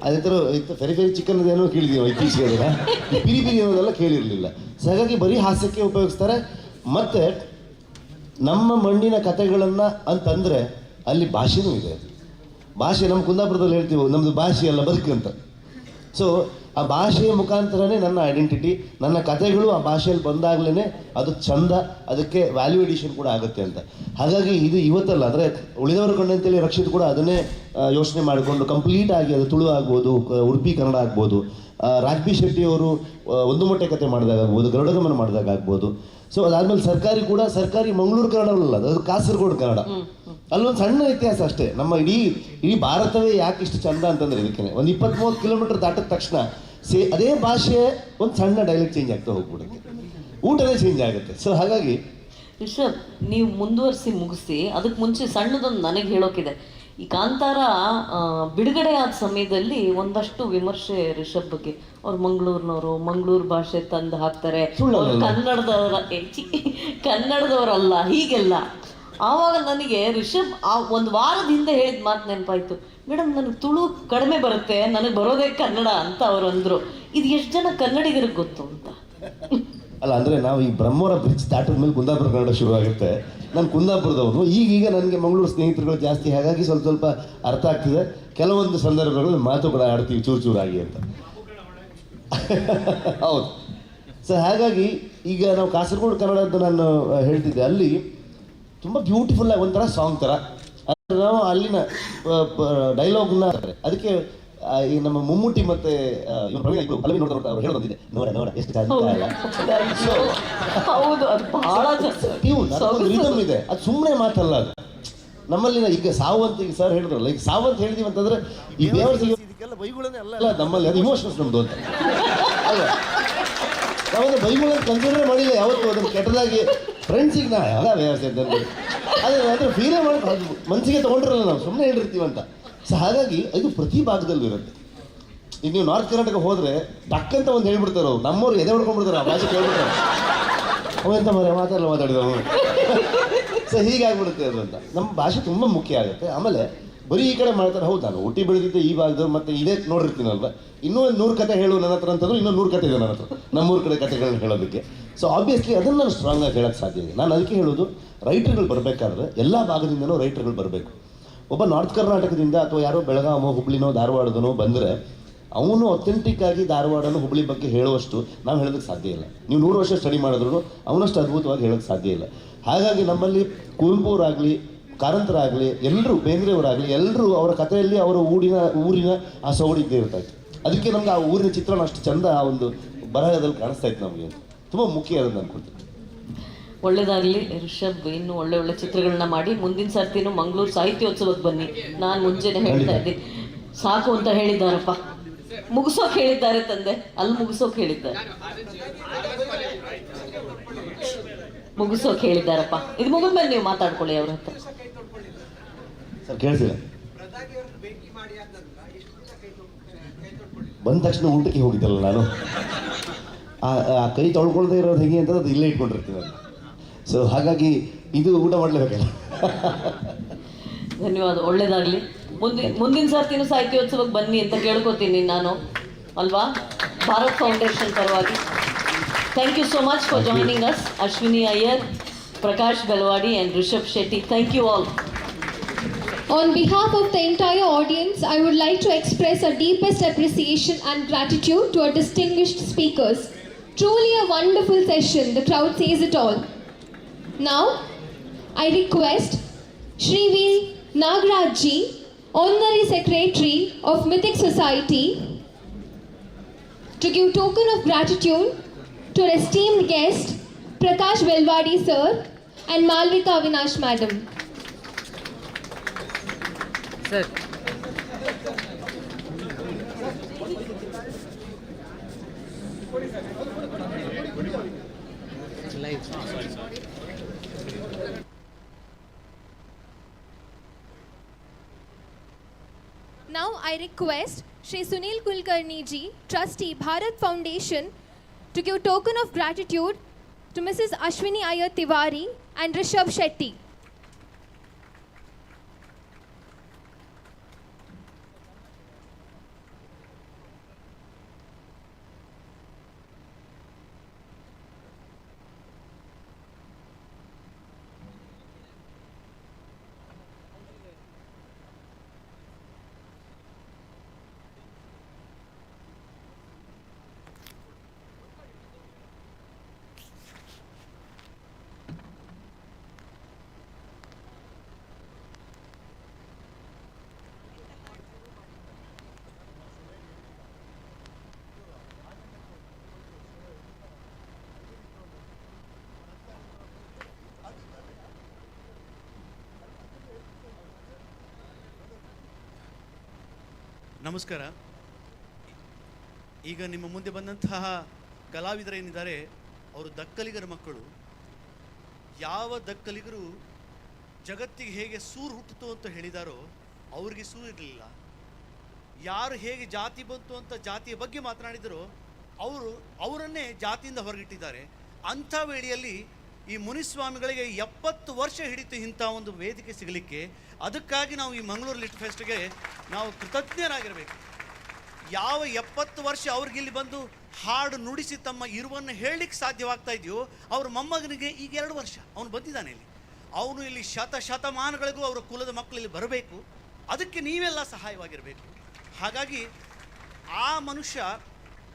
ಅದೇ ಥರ ಫೆರಿ ಫೆರಿ ಚಿಕನ್ ಏನೋ ಕೇಳಿದ್ದೀವಿ ಇತ್ತೀಚೆಗೆ. ಅದನ್ನು ಈ ಪಿರಿ ಪಿರಿ ಅನ್ನೋದೆಲ್ಲ ಕೇಳಿರಲಿಲ್ಲ. ಸೊ ಹಾಗಾಗಿ ಬರೀ ಹಾಸ್ಯಕ್ಕೆ ಉಪಯೋಗಿಸ್ತಾರೆ. ಮತ್ತು ನಮ್ಮ ಮಣ್ಣಿನ ಕಥೆಗಳನ್ನು ಅಂತಂದರೆ ಅಲ್ಲಿ ಭಾಷೆನೂ ಇದೆ. ಭಾಷೆ ನಮ್ಮ ಕುಂದಾಪುರದಲ್ಲಿ ಹೇಳ್ತೀವಿ, ನಮ್ಮದು ಭಾಷೆ ಅಲ್ಲ ಬದುಕು ಅಂತ. ಸೊ ಆ ಭಾಷೆಯ ಮುಖಾಂತರನೇ ನನ್ನ ಐಡೆಂಟಿಟಿ, ನನ್ನ ಕಥೆಗಳು ಆ ಭಾಷೆಯಲ್ಲಿ ಬಂದಾಗಲೇ ಅದು ಚಂದ, ಅದಕ್ಕೆ ವ್ಯಾಲ್ಯೂ ಎಡಿಷನ್ ಕೂಡ ಆಗುತ್ತೆ ಅಂತ. ಹಾಗಾಗಿ ಇದು ಇವತ್ತಲ್ಲ, ಅಂದರೆ ಉಳಿದವರು ಕಂಡಂತೇಳಿ ರಕ್ಷಿತ್ ಕೂಡ ಅದನ್ನೇ ಯೋಚನೆ ಮಾಡಿಕೊಂಡು ಕಂಪ್ಲೀಟ್ ಆಗಿ ಅದು ತುಳು ಆಗ್ಬೋದು, ಉಡುಪಿ ಕನ್ನಡ ಆಗ್ಬೋದು, ರಾಜ್ಬಿ ಶೆಟ್ಟಿ ಅವರು ಒಂದು ಮೊಟ್ಟೆ ಕತೆ ಮಾಡಿದಾಗಬಹುದು, ಗರುಡಗಮನ ಮಾಡಿದಾಗಬಹುದು. ಸೊ ಅದಾದಮೇಲೆ ಸರ್ಕಾರಿ ಕೂಡ, ಸರ್ಕಾರಿ ಮಂಗಳೂರು ಕನ್ನಡವಲ್ಲ, ಅದು ಕಾಸರಗೋಡು ಕನ್ನಡ. ಅಲ್ಲೊಂದು ಸಣ್ಣ ವ್ಯತ್ಯಾಸ ಅಷ್ಟೇ. ನಮ್ಮ ಇಡೀ ಭಾರತವೇ ಯಾಕೆ ಇಷ್ಟು ಚಂದ ಅಂತಂದರೆ ಇದಕ್ಕೆ ಒಂದು 20-30 ಕಿಲೋಮೀಟರ್ ದಾಟಿದ ತಕ್ಷಣ ಅದೇ ಭಾಷೆ ಒಂದು ಸಣ್ಣ ಡೈಲೆಕ್ಟ್ ಚೇಂಜ್ ಆಗ್ತಾ ಹೋಗ್ಬಿಡುತ್ತೆ. ಊಟನೇ ಚೇಂಜ್ ಆಗುತ್ತೆ. ಸೊ ಹಾಗಾಗಿ ರಿಷಬ್, ನೀವು ಮುಂದುವರಿಸಿ ಮುಗಿಸಿ, ಅದಕ್ಕೆ ಮುಂಚೆ ಸಣ್ಣದೊಂದು ನನಗೆ ಹೇಳೋಕಿದೆ. ಈ ಕಾಂತಾರ ಬಿಡುಗಡೆ ಆದ ಸಮಯದಲ್ಲಿ ಒಂದಷ್ಟು ವಿಮರ್ಶೆ ರಿಷಬ್ ಬಗ್ಗೆ. ಅವ್ರು ಮಂಗಳೂರಿನವರು, ಮಂಗಳೂರು ಭಾಷೆ ತಂದು ಹಾಕ್ತಾರೆ, ಅವ್ರು ಕನ್ನಡದವರಲ್ಲ, ಹೀಗೆಲ್ಲ. ಆವಾಗ ನನಗೆ ರಿಷಬ್ ಒಂದು ವಾರದ ಹಿಂದೆ ಹೇಳಿದ ಮಾತು ನೆನಪಾಯ್ತು. ಮೇಡಮ್, ನನಗೆ ತುಳು ಕಡಿಮೆ ಬರುತ್ತೆ, ನನಗೆ ಬರೋದೇ ಕನ್ನಡ ಅಂತ ಅವ್ರು ಅಂದರು. ಇದು ಎಷ್ಟು ಜನ ಕನ್ನಡಿಗರಿಗೆ ಗೊತ್ತು ಅಂತ. ಅಲ್ಲ, ಅಂದರೆ ನಾವು ಈ ಬ್ರಹ್ಮವರ ಬ್ರಿಡ್ಜ್ ದಾಟಿದ ಮೇಲೆ ಕುಂದಾಪುರ ಕನ್ನಡ ಶುರುವಾಗುತ್ತೆ. ನಾನು ಕುಂದಾಪುರದವನು, ಈಗೀಗ ನನಗೆ ಮಂಗಳೂರು ಸ್ನೇಹಿತರುಗಳು ಜಾಸ್ತಿ, ಹಾಗಾಗಿ ಸ್ವಲ್ಪ ಸ್ವಲ್ಪ ಅರ್ಥ ಆಗ್ತಿದೆ. ಕೆಲವೊಂದು ಸಂದರ್ಭಗಳಲ್ಲಿ ಮಾತು ಕೂಡ ಆಡ್ತೀವಿ ಚೂರಾಗಿ ಅಂತ. ಹೌದು. ಸೊ ಹಾಗಾಗಿ ಈಗ ನಾವು ಕಾಸರಗೋಡು ಕನ್ನಡ ಅಂತ ನಾನು ಹೇಳ್ತಿದ್ದೆ, ಅಲ್ಲಿ ತುಂಬ ಬ್ಯೂಟಿಫುಲ್ ಆಗಿ ಒಂಥರ ಸಾಂಗ್ ಥರ ನಾವು ಅಲ್ಲಿನ ಡೈಲಾಗ್ನ ಅದಕ್ಕೆ ಈ ನಮ್ಮ ಮಮ್ಮೂಟಿ ಮತ್ತೆ ಅಲ್ಲವಿ ನೋಡ್ತಾ ಅವ್ರು ಹೇಳೋದಿದೆ, ನೋಡ ಎಷ್ಟು ರಿದಮ್ ಇದೆ. ಅದು ಸುಮ್ಮನೆ ಮಾತಲ್ಲ, ಅದು ನಮ್ಮಲ್ಲಿನ ಈಗ ಸಾವಂತ, ಈಗ ಸರ್ ಹೇಳಿದ್ರಲ್ಲ, ಈಗ ಸಾವಂತ ಹೇಳಿದೀವಿ ಅಂತಂದ್ರೆ ಈ ದೇವರಿಗೆ ಇದಕ್ಕೆಲ್ಲ ಬೈಗುಳನೇ ಅಲ್ಲ ನಮ್ಮಲ್ಲಿ, ಅದು ಇಮೋಷನ್ಸ್ ನಮ್ದು ಅಂತ ಅಲ್ವಾ. ನಾವೊಂದು ಬೈಗುಳನ್ನು ಕನ್ಸಿಡರ್ ಮಾಡಿಲ್ಲ ಯಾವತ್ತು, ಅದನ್ನು ಕೆಟ್ಟದಾಗಿ ಫ್ರೆಂಡ್ಸಿಗೆ ನಾ ಎಲ್ಲ ವ್ಯವಸ್ಥೆ ಅಂತಂದ್ರೆ ಅಂದರೆ ಫೀಲೇ ಮಾಡಿ ಮನಸ್ಸಿಗೆ ತೊಗೊಂಡಿರಲ್ಲ, ನಾವು ಸುಮ್ಮನೆ ಹೇಳಿರ್ತೀವಂತ. ಸೊ ಹಾಗಾಗಿ ಇದು ಪ್ರತಿ ಭಾಗದಲ್ಲೂ ಇರುತ್ತೆ. ಈಗ ನೀವು ನಾರ್ತ್ ಕರ್ನಾಟಕ ಹೋದರೆ ಟಕ್ಕಂತ ಒಂದು ಹೇಳ್ಬಿಡ್ತಾರೆ ಅವ್ರು, ನಮ್ಮವ್ರು ಎದೆ ಹೊಡ್ಕೊಂಡ್ಬಿಡ್ತಾರೆ, ಆ ಭಾಷೆ ಕೇಳ್ಬಿಡ್ತಾರೆ, ಅವಂತ ಮಾತಾಡಿದವು. ಸೊ ಹೀಗಾಗ್ಬಿಡುತ್ತೆ ಅದು ಅಂತ. ನಮ್ಮ ಭಾಷೆ ತುಂಬ ಮುಖ್ಯ ಆಗುತ್ತೆ. ಆಮೇಲೆ ಬರೀ ಈ ಕಡೆ ಮಾಡ್ತಾರೆ, ಹೌದು ನಾನು ಹುಟ್ಟಿ ಬೆಳೆದಿದ್ದೆ ಈ ಭಾಗದವ್ರು, ಮತ್ತು ಇದೇ ನೋಡಿರ್ತೀನಲ್ವ, ಇನ್ನೂ ಒಂದು 100 ಕತೆ ಹೇಳು ನನ್ನ ಹತ್ರ ಅಂತಂದ್ರೆ ಇನ್ನೂ 100 ಕತೆ ಇದೆ ನನ್ನ ಹತ್ರ, ನಮ್ಮೂರ ಕಡೆ ಕತೆಗಳನ್ನ ಹೇಳೋದಕ್ಕೆ. ಸೊ ಆಬ್ವಿಯಸ್ಲಿ ಅದನ್ನು ನಾನು ಸ್ಟ್ರಾಂಗ್ ಆಗಿ ಹೇಳೋಕ್ಕೆ ಸಾಧ್ಯ ಇದೆ. ನಾನು ಅದಕ್ಕೆ ಹೇಳೋದು, ರೈಟರ್ಗಳು ಬರಬೇಕಾದ್ರೆ ಎಲ್ಲ ಭಾಗದಿಂದನೂ ರೈಟರ್ಗಳು ಬರಬೇಕು. ಒಬ್ಬ ನಾರ್ತ್ ಕರ್ನಾಟಕದಿಂದ ಅಥವಾ ಯಾರೋ ಬೆಳಗಾವೋ ಹುಬ್ಳಿನೋ ಧಾರವಾಡದನೋ ಬಂದರೆ ಅವನು ಅಥೆಂಟಿಕ್ ಆಗಿ ಧಾರವಾಡನೋ ಹುಬ್ಳಿ ಬಗ್ಗೆ ಹೇಳುವಷ್ಟು ನಾವು ಹೇಳೋದಕ್ಕೆ ಸಾಧ್ಯ ಇಲ್ಲ. ನೀವು 100 ವರ್ಷ ಸ್ಟಡಿ ಮಾಡಿದ್ರು ಅವನಷ್ಟು ಅದ್ಭುತವಾಗಿ ಹೇಳೋಕ್ಕೆ ಸಾಧ್ಯ ಇಲ್ಲ. ಹಾಗಾಗಿ ನಮ್ಮಲ್ಲಿ ಕುವೆಂಪುರಾಗಲಿ, ಕಾರಂತರಾಗಲಿ, ಎಲ್ಲರೂ ಬೇಂದ್ರೆಯವರಾಗಲಿ, ಎಲ್ಲರೂ ಅವರ ಕಥೆಯಲ್ಲಿ ಅವರ ಊರಿನ ಆ ಸೊಗಡಿದ್ದೇ ಇರ್ತಾಯಿತ್ತು. ಅದಕ್ಕೆ ನಮ್ಗೆ ಆ ಊರಿನ ಚಿತ್ರಣ ಅಷ್ಟು ಚಂದ ಆ ಒಂದು ಬರಹದಲ್ಲಿ ಕಾಣಿಸ್ತಾ ಇತ್ತು ನಮಗೆ. ತುಂಬ ಮುಖ್ಯ ಅದನ್ನು ಅನ್ಕೊಳ್ತೀನಿ. ಒಳ್ಳೇದಾಗಲಿ ರಿಷಬ್, ಇನ್ನೂ ಒಳ್ಳೆ ಒಳ್ಳೆ ಚಿತ್ರಗಳನ್ನ ಮಾಡಿ ಮುಂದಿನ ಸರ್ತಿನೂ ಮಂಗಳೂರು ಸಾಹಿತ್ಯೋತ್ಸವಕ್ಕೆ ಬನ್ನಿ. ನಾನು ಮುಂಚೆನೆ ಹೇಳ್ತಾ ಇದ್ದೆ, ಸಾಕು ಅಂತ ಹೇಳಿದ್ದಾರಪ್ಪ, ಮುಗಿಸೋಕೆ ಹೇಳಿದ್ದಾರೆ ತಂದೆ, ಅಲ್ಲಿ ಮುಗಿಸೋಕೆ ಹೇಳಿದ್ದಾರೆ, ಮುಗಿಸೋಕೆ ಹೇಳಿದ್ದಾರಪ್ಪ. ಇದು ಮುಗಿದ್ಮೇಲೆ ನೀವು ಮಾತಾಡ್ಕೊಳ್ಳಿ ಅವ್ರ ಹತ್ರ. ಸರ್ ಕೇಳಿಸಿಲ್ಲ, ಬಂದ ತಕ್ಷಣ ಊಟಕ್ಕೆ ಹೋಗಿದ್ದಲ್ಲ ನಾನು, ಆ ಕೈ ತೊಳ್ಕೊಳ್ದೇ ಇರೋದು ಹೇಗೆ ಅಂತ ಅದು ಇಲ್ಲೇ ಇಟ್ಕೊಂಡಿರ್ತೀನಿ ನಾನು. ಸೊ ಹಾಗಾಗಿ ಇದು ಊಟ ಮಾಡಲೇಬೇಕಲ್ಲ. ಧನ್ಯವಾದ, ಒಳ್ಳೇದಾಗಲಿ. ಮುಂದಿನ ಸರ್ತಿನೂ ಸಾಹಿತ್ಯೋತ್ಸವಕ್ಕೆ ಬನ್ನಿ ಅಂತ ಕೇಳ್ಕೊತೀನಿ ನಾನು, ಅಲ್ವಾ, ಭಾರತ್ ಫೌಂಡೇಶನ್ ಪರವಾಗಿ. Thank you so much for joining us, Ashwini Iyer, Prakash Belawadi and Rishabh Shetty. Thank you all. On behalf of the entire audience, I would like to express our deepest appreciation and gratitude to our distinguished speakers. Truly a wonderful session, the crowd says it all. Now, I request Shri V. Nagaraj ji, Honorary Secretary of Mythic Society, to give token of gratitude to our esteemed guest, Prakash Belwadi sir and Malvika Avinash madam. Sir. Now I request Shri Sunil Kulkarni ji, Trustee, Bharat Foundation, to give token of gratitude to Mrs. Ashwini Iyer Tiwari and Rishabh Shetty. ನಮಸ್ಕಾರ. ಈಗ ನಿಮ್ಮ ಮುಂದೆ ಬಂದಂತಹ ಕಲಾವಿದರೇನಿದ್ದಾರೆ ಅವರು ದಕ್ಕಲಿಗರ ಮಕ್ಕಳು. ಯಾವ ದಕ್ಕಲಿಗರು ಜಗತ್ತಿಗೆ ಹೇಗೆ ಸೂರು ಹುಟ್ಟಿತು ಅಂತ ಹೇಳಿದಾರೋ ಅವ್ರಿಗೆ ಸೂರು ಇರಲಿಲ್ಲ. ಯಾರು ಹೇಗೆ ಜಾತಿ ಬಂತು ಅಂತ ಜಾತಿಯ ಬಗ್ಗೆ ಮಾತನಾಡಿದರೋ ಅವರನ್ನೇ ಜಾತಿಯಿಂದ ಹೊರಗಿಟ್ಟಿದ್ದಾರೆ. ಅಂಥ ವೇಳೆಯಲ್ಲಿ ಈ ಮುನಿಸ್ವಾಮಿಗಳಿಗೆ 70 ವರ್ಷ ಹಿಡಿತು ಇಂಥ ಒಂದು ವೇದಿಕೆ ಸಿಗಲಿಕ್ಕೆ. ಅದಕ್ಕಾಗಿ ನಾವು ಈ ಮಂಗಳೂರು ಲಿಟ್ ಫೆಸ್ಟ್ಗೆ ನಾವು ಕೃತಜ್ಞರಾಗಿರಬೇಕು. ಯಾವ 70 ವರ್ಷ ಅವ್ರಿಗಿಲ್ಲಿ ಬಂದು ಹಾಡು ನುಡಿಸಿ ತಮ್ಮ ಇರುವನ್ನು ಹೇಳಲಿಕ್ಕೆ ಸಾಧ್ಯವಾಗ್ತಾ ಇದೆಯೋ, ಅವ್ರ ಮೊಮ್ಮಗನಿಗೆ ಈಗ 2 ವರ್ಷ ಅವನು ಬಂದಿದ್ದಾನೆ ಇಲ್ಲಿ. ಅವನು ಇಲ್ಲಿ ಶತಮಾನಗಳಿಗೂ ಅವರ ಕುಲದ ಮಕ್ಕಳು ಇಲ್ಲಿ ಬರಬೇಕು. ಅದಕ್ಕೆ ನೀವೆಲ್ಲ ಸಹಾಯವಾಗಿರಬೇಕು. ಹಾಗಾಗಿ ಆ ಮನುಷ್ಯ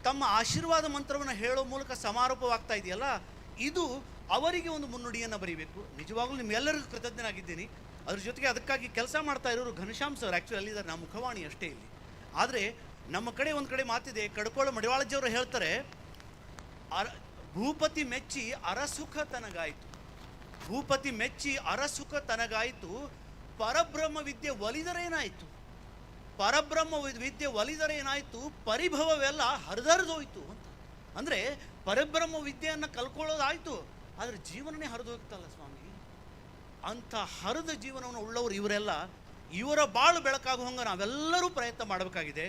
ತಮ್ಮ ಆಶೀರ್ವಾದ ಮಂತ್ರವನ್ನು ಹೇಳೋ ಮೂಲಕ ಸಮಾರೋಪವಾಗ್ತಾ ಇದೆಯಲ್ಲ, ಇದು ಅವರಿಗೆ ಒಂದು ಮುನ್ನುಡಿಯನ್ನು ಬರೀಬೇಕು. ನಿಜವಾಗ್ಲೂ ನಿಮ್ಮೆಲ್ಲರಿಗೂ ಕೃತಜ್ಞನಾಗಿದ್ದೀನಿ. ಅದ್ರ ಜೊತೆಗೆ ಅದಕ್ಕಾಗಿ ಕೆಲಸ ಮಾಡ್ತಾ ಇರೋರು ಘನಶ್ಯಾಮ್ ಸರ್ ಆ್ಯಕ್ಚುಲಿ ಅಲ್ಲಿದ್ದಾರೆ, ನಾವು ಮುಖವಾಣಿ ಅಷ್ಟೇ ಇಲ್ಲಿ. ಆದರೆ ನಮ್ಮ ಕಡೆ ಒಂದು ಕಡೆ ಮಾತಿದೆ, ಕಡ್ಕೋಳ ಮಡಿವಾಳಜ್ಜಿಯವರು ಹೇಳ್ತಾರೆ, ಭೂಪತಿ ಮೆಚ್ಚಿ ಅರಸುಖ ತನಗಾಯಿತು, ಭೂಪತಿ ಮೆಚ್ಚಿ ಅರಸುಖ ತನಗಾಯಿತು, ಪರಬ್ರಹ್ಮ ವಿದ್ಯೆ ಒಲಿದರೇನಾಯಿತು, ಪರಬ್ರಹ್ಮ ವಿದ್ಯೆ ಒಲಿದರೇನಾಯಿತು, ಪರಿಭವವೆಲ್ಲ ಹರಿದೋಯ್ತು ಅಂತ. ಅಂದರೆ ಪರಬ್ರಹ್ಮ ವಿದ್ಯೆಯನ್ನು ಕಲ್ಕೊಳ್ಳೋದಾಯಿತು, ಆದರೆ ಜೀವನನೇ ಹರಿದು ಹೋಗ್ತಲ್ಲ ಸ್ವಾಮಿ. ಅಂಥ ಹರಿದ ಜೀವನವನ್ನು ಉಳ್ಳವರು ಇವರೆಲ್ಲ. ಇವರ ಬಾಳು ಬೆಳಕಾಗುವಂಗೆ ನಾವೆಲ್ಲರೂ ಪ್ರಯತ್ನ ಮಾಡಬೇಕಾಗಿದೆ.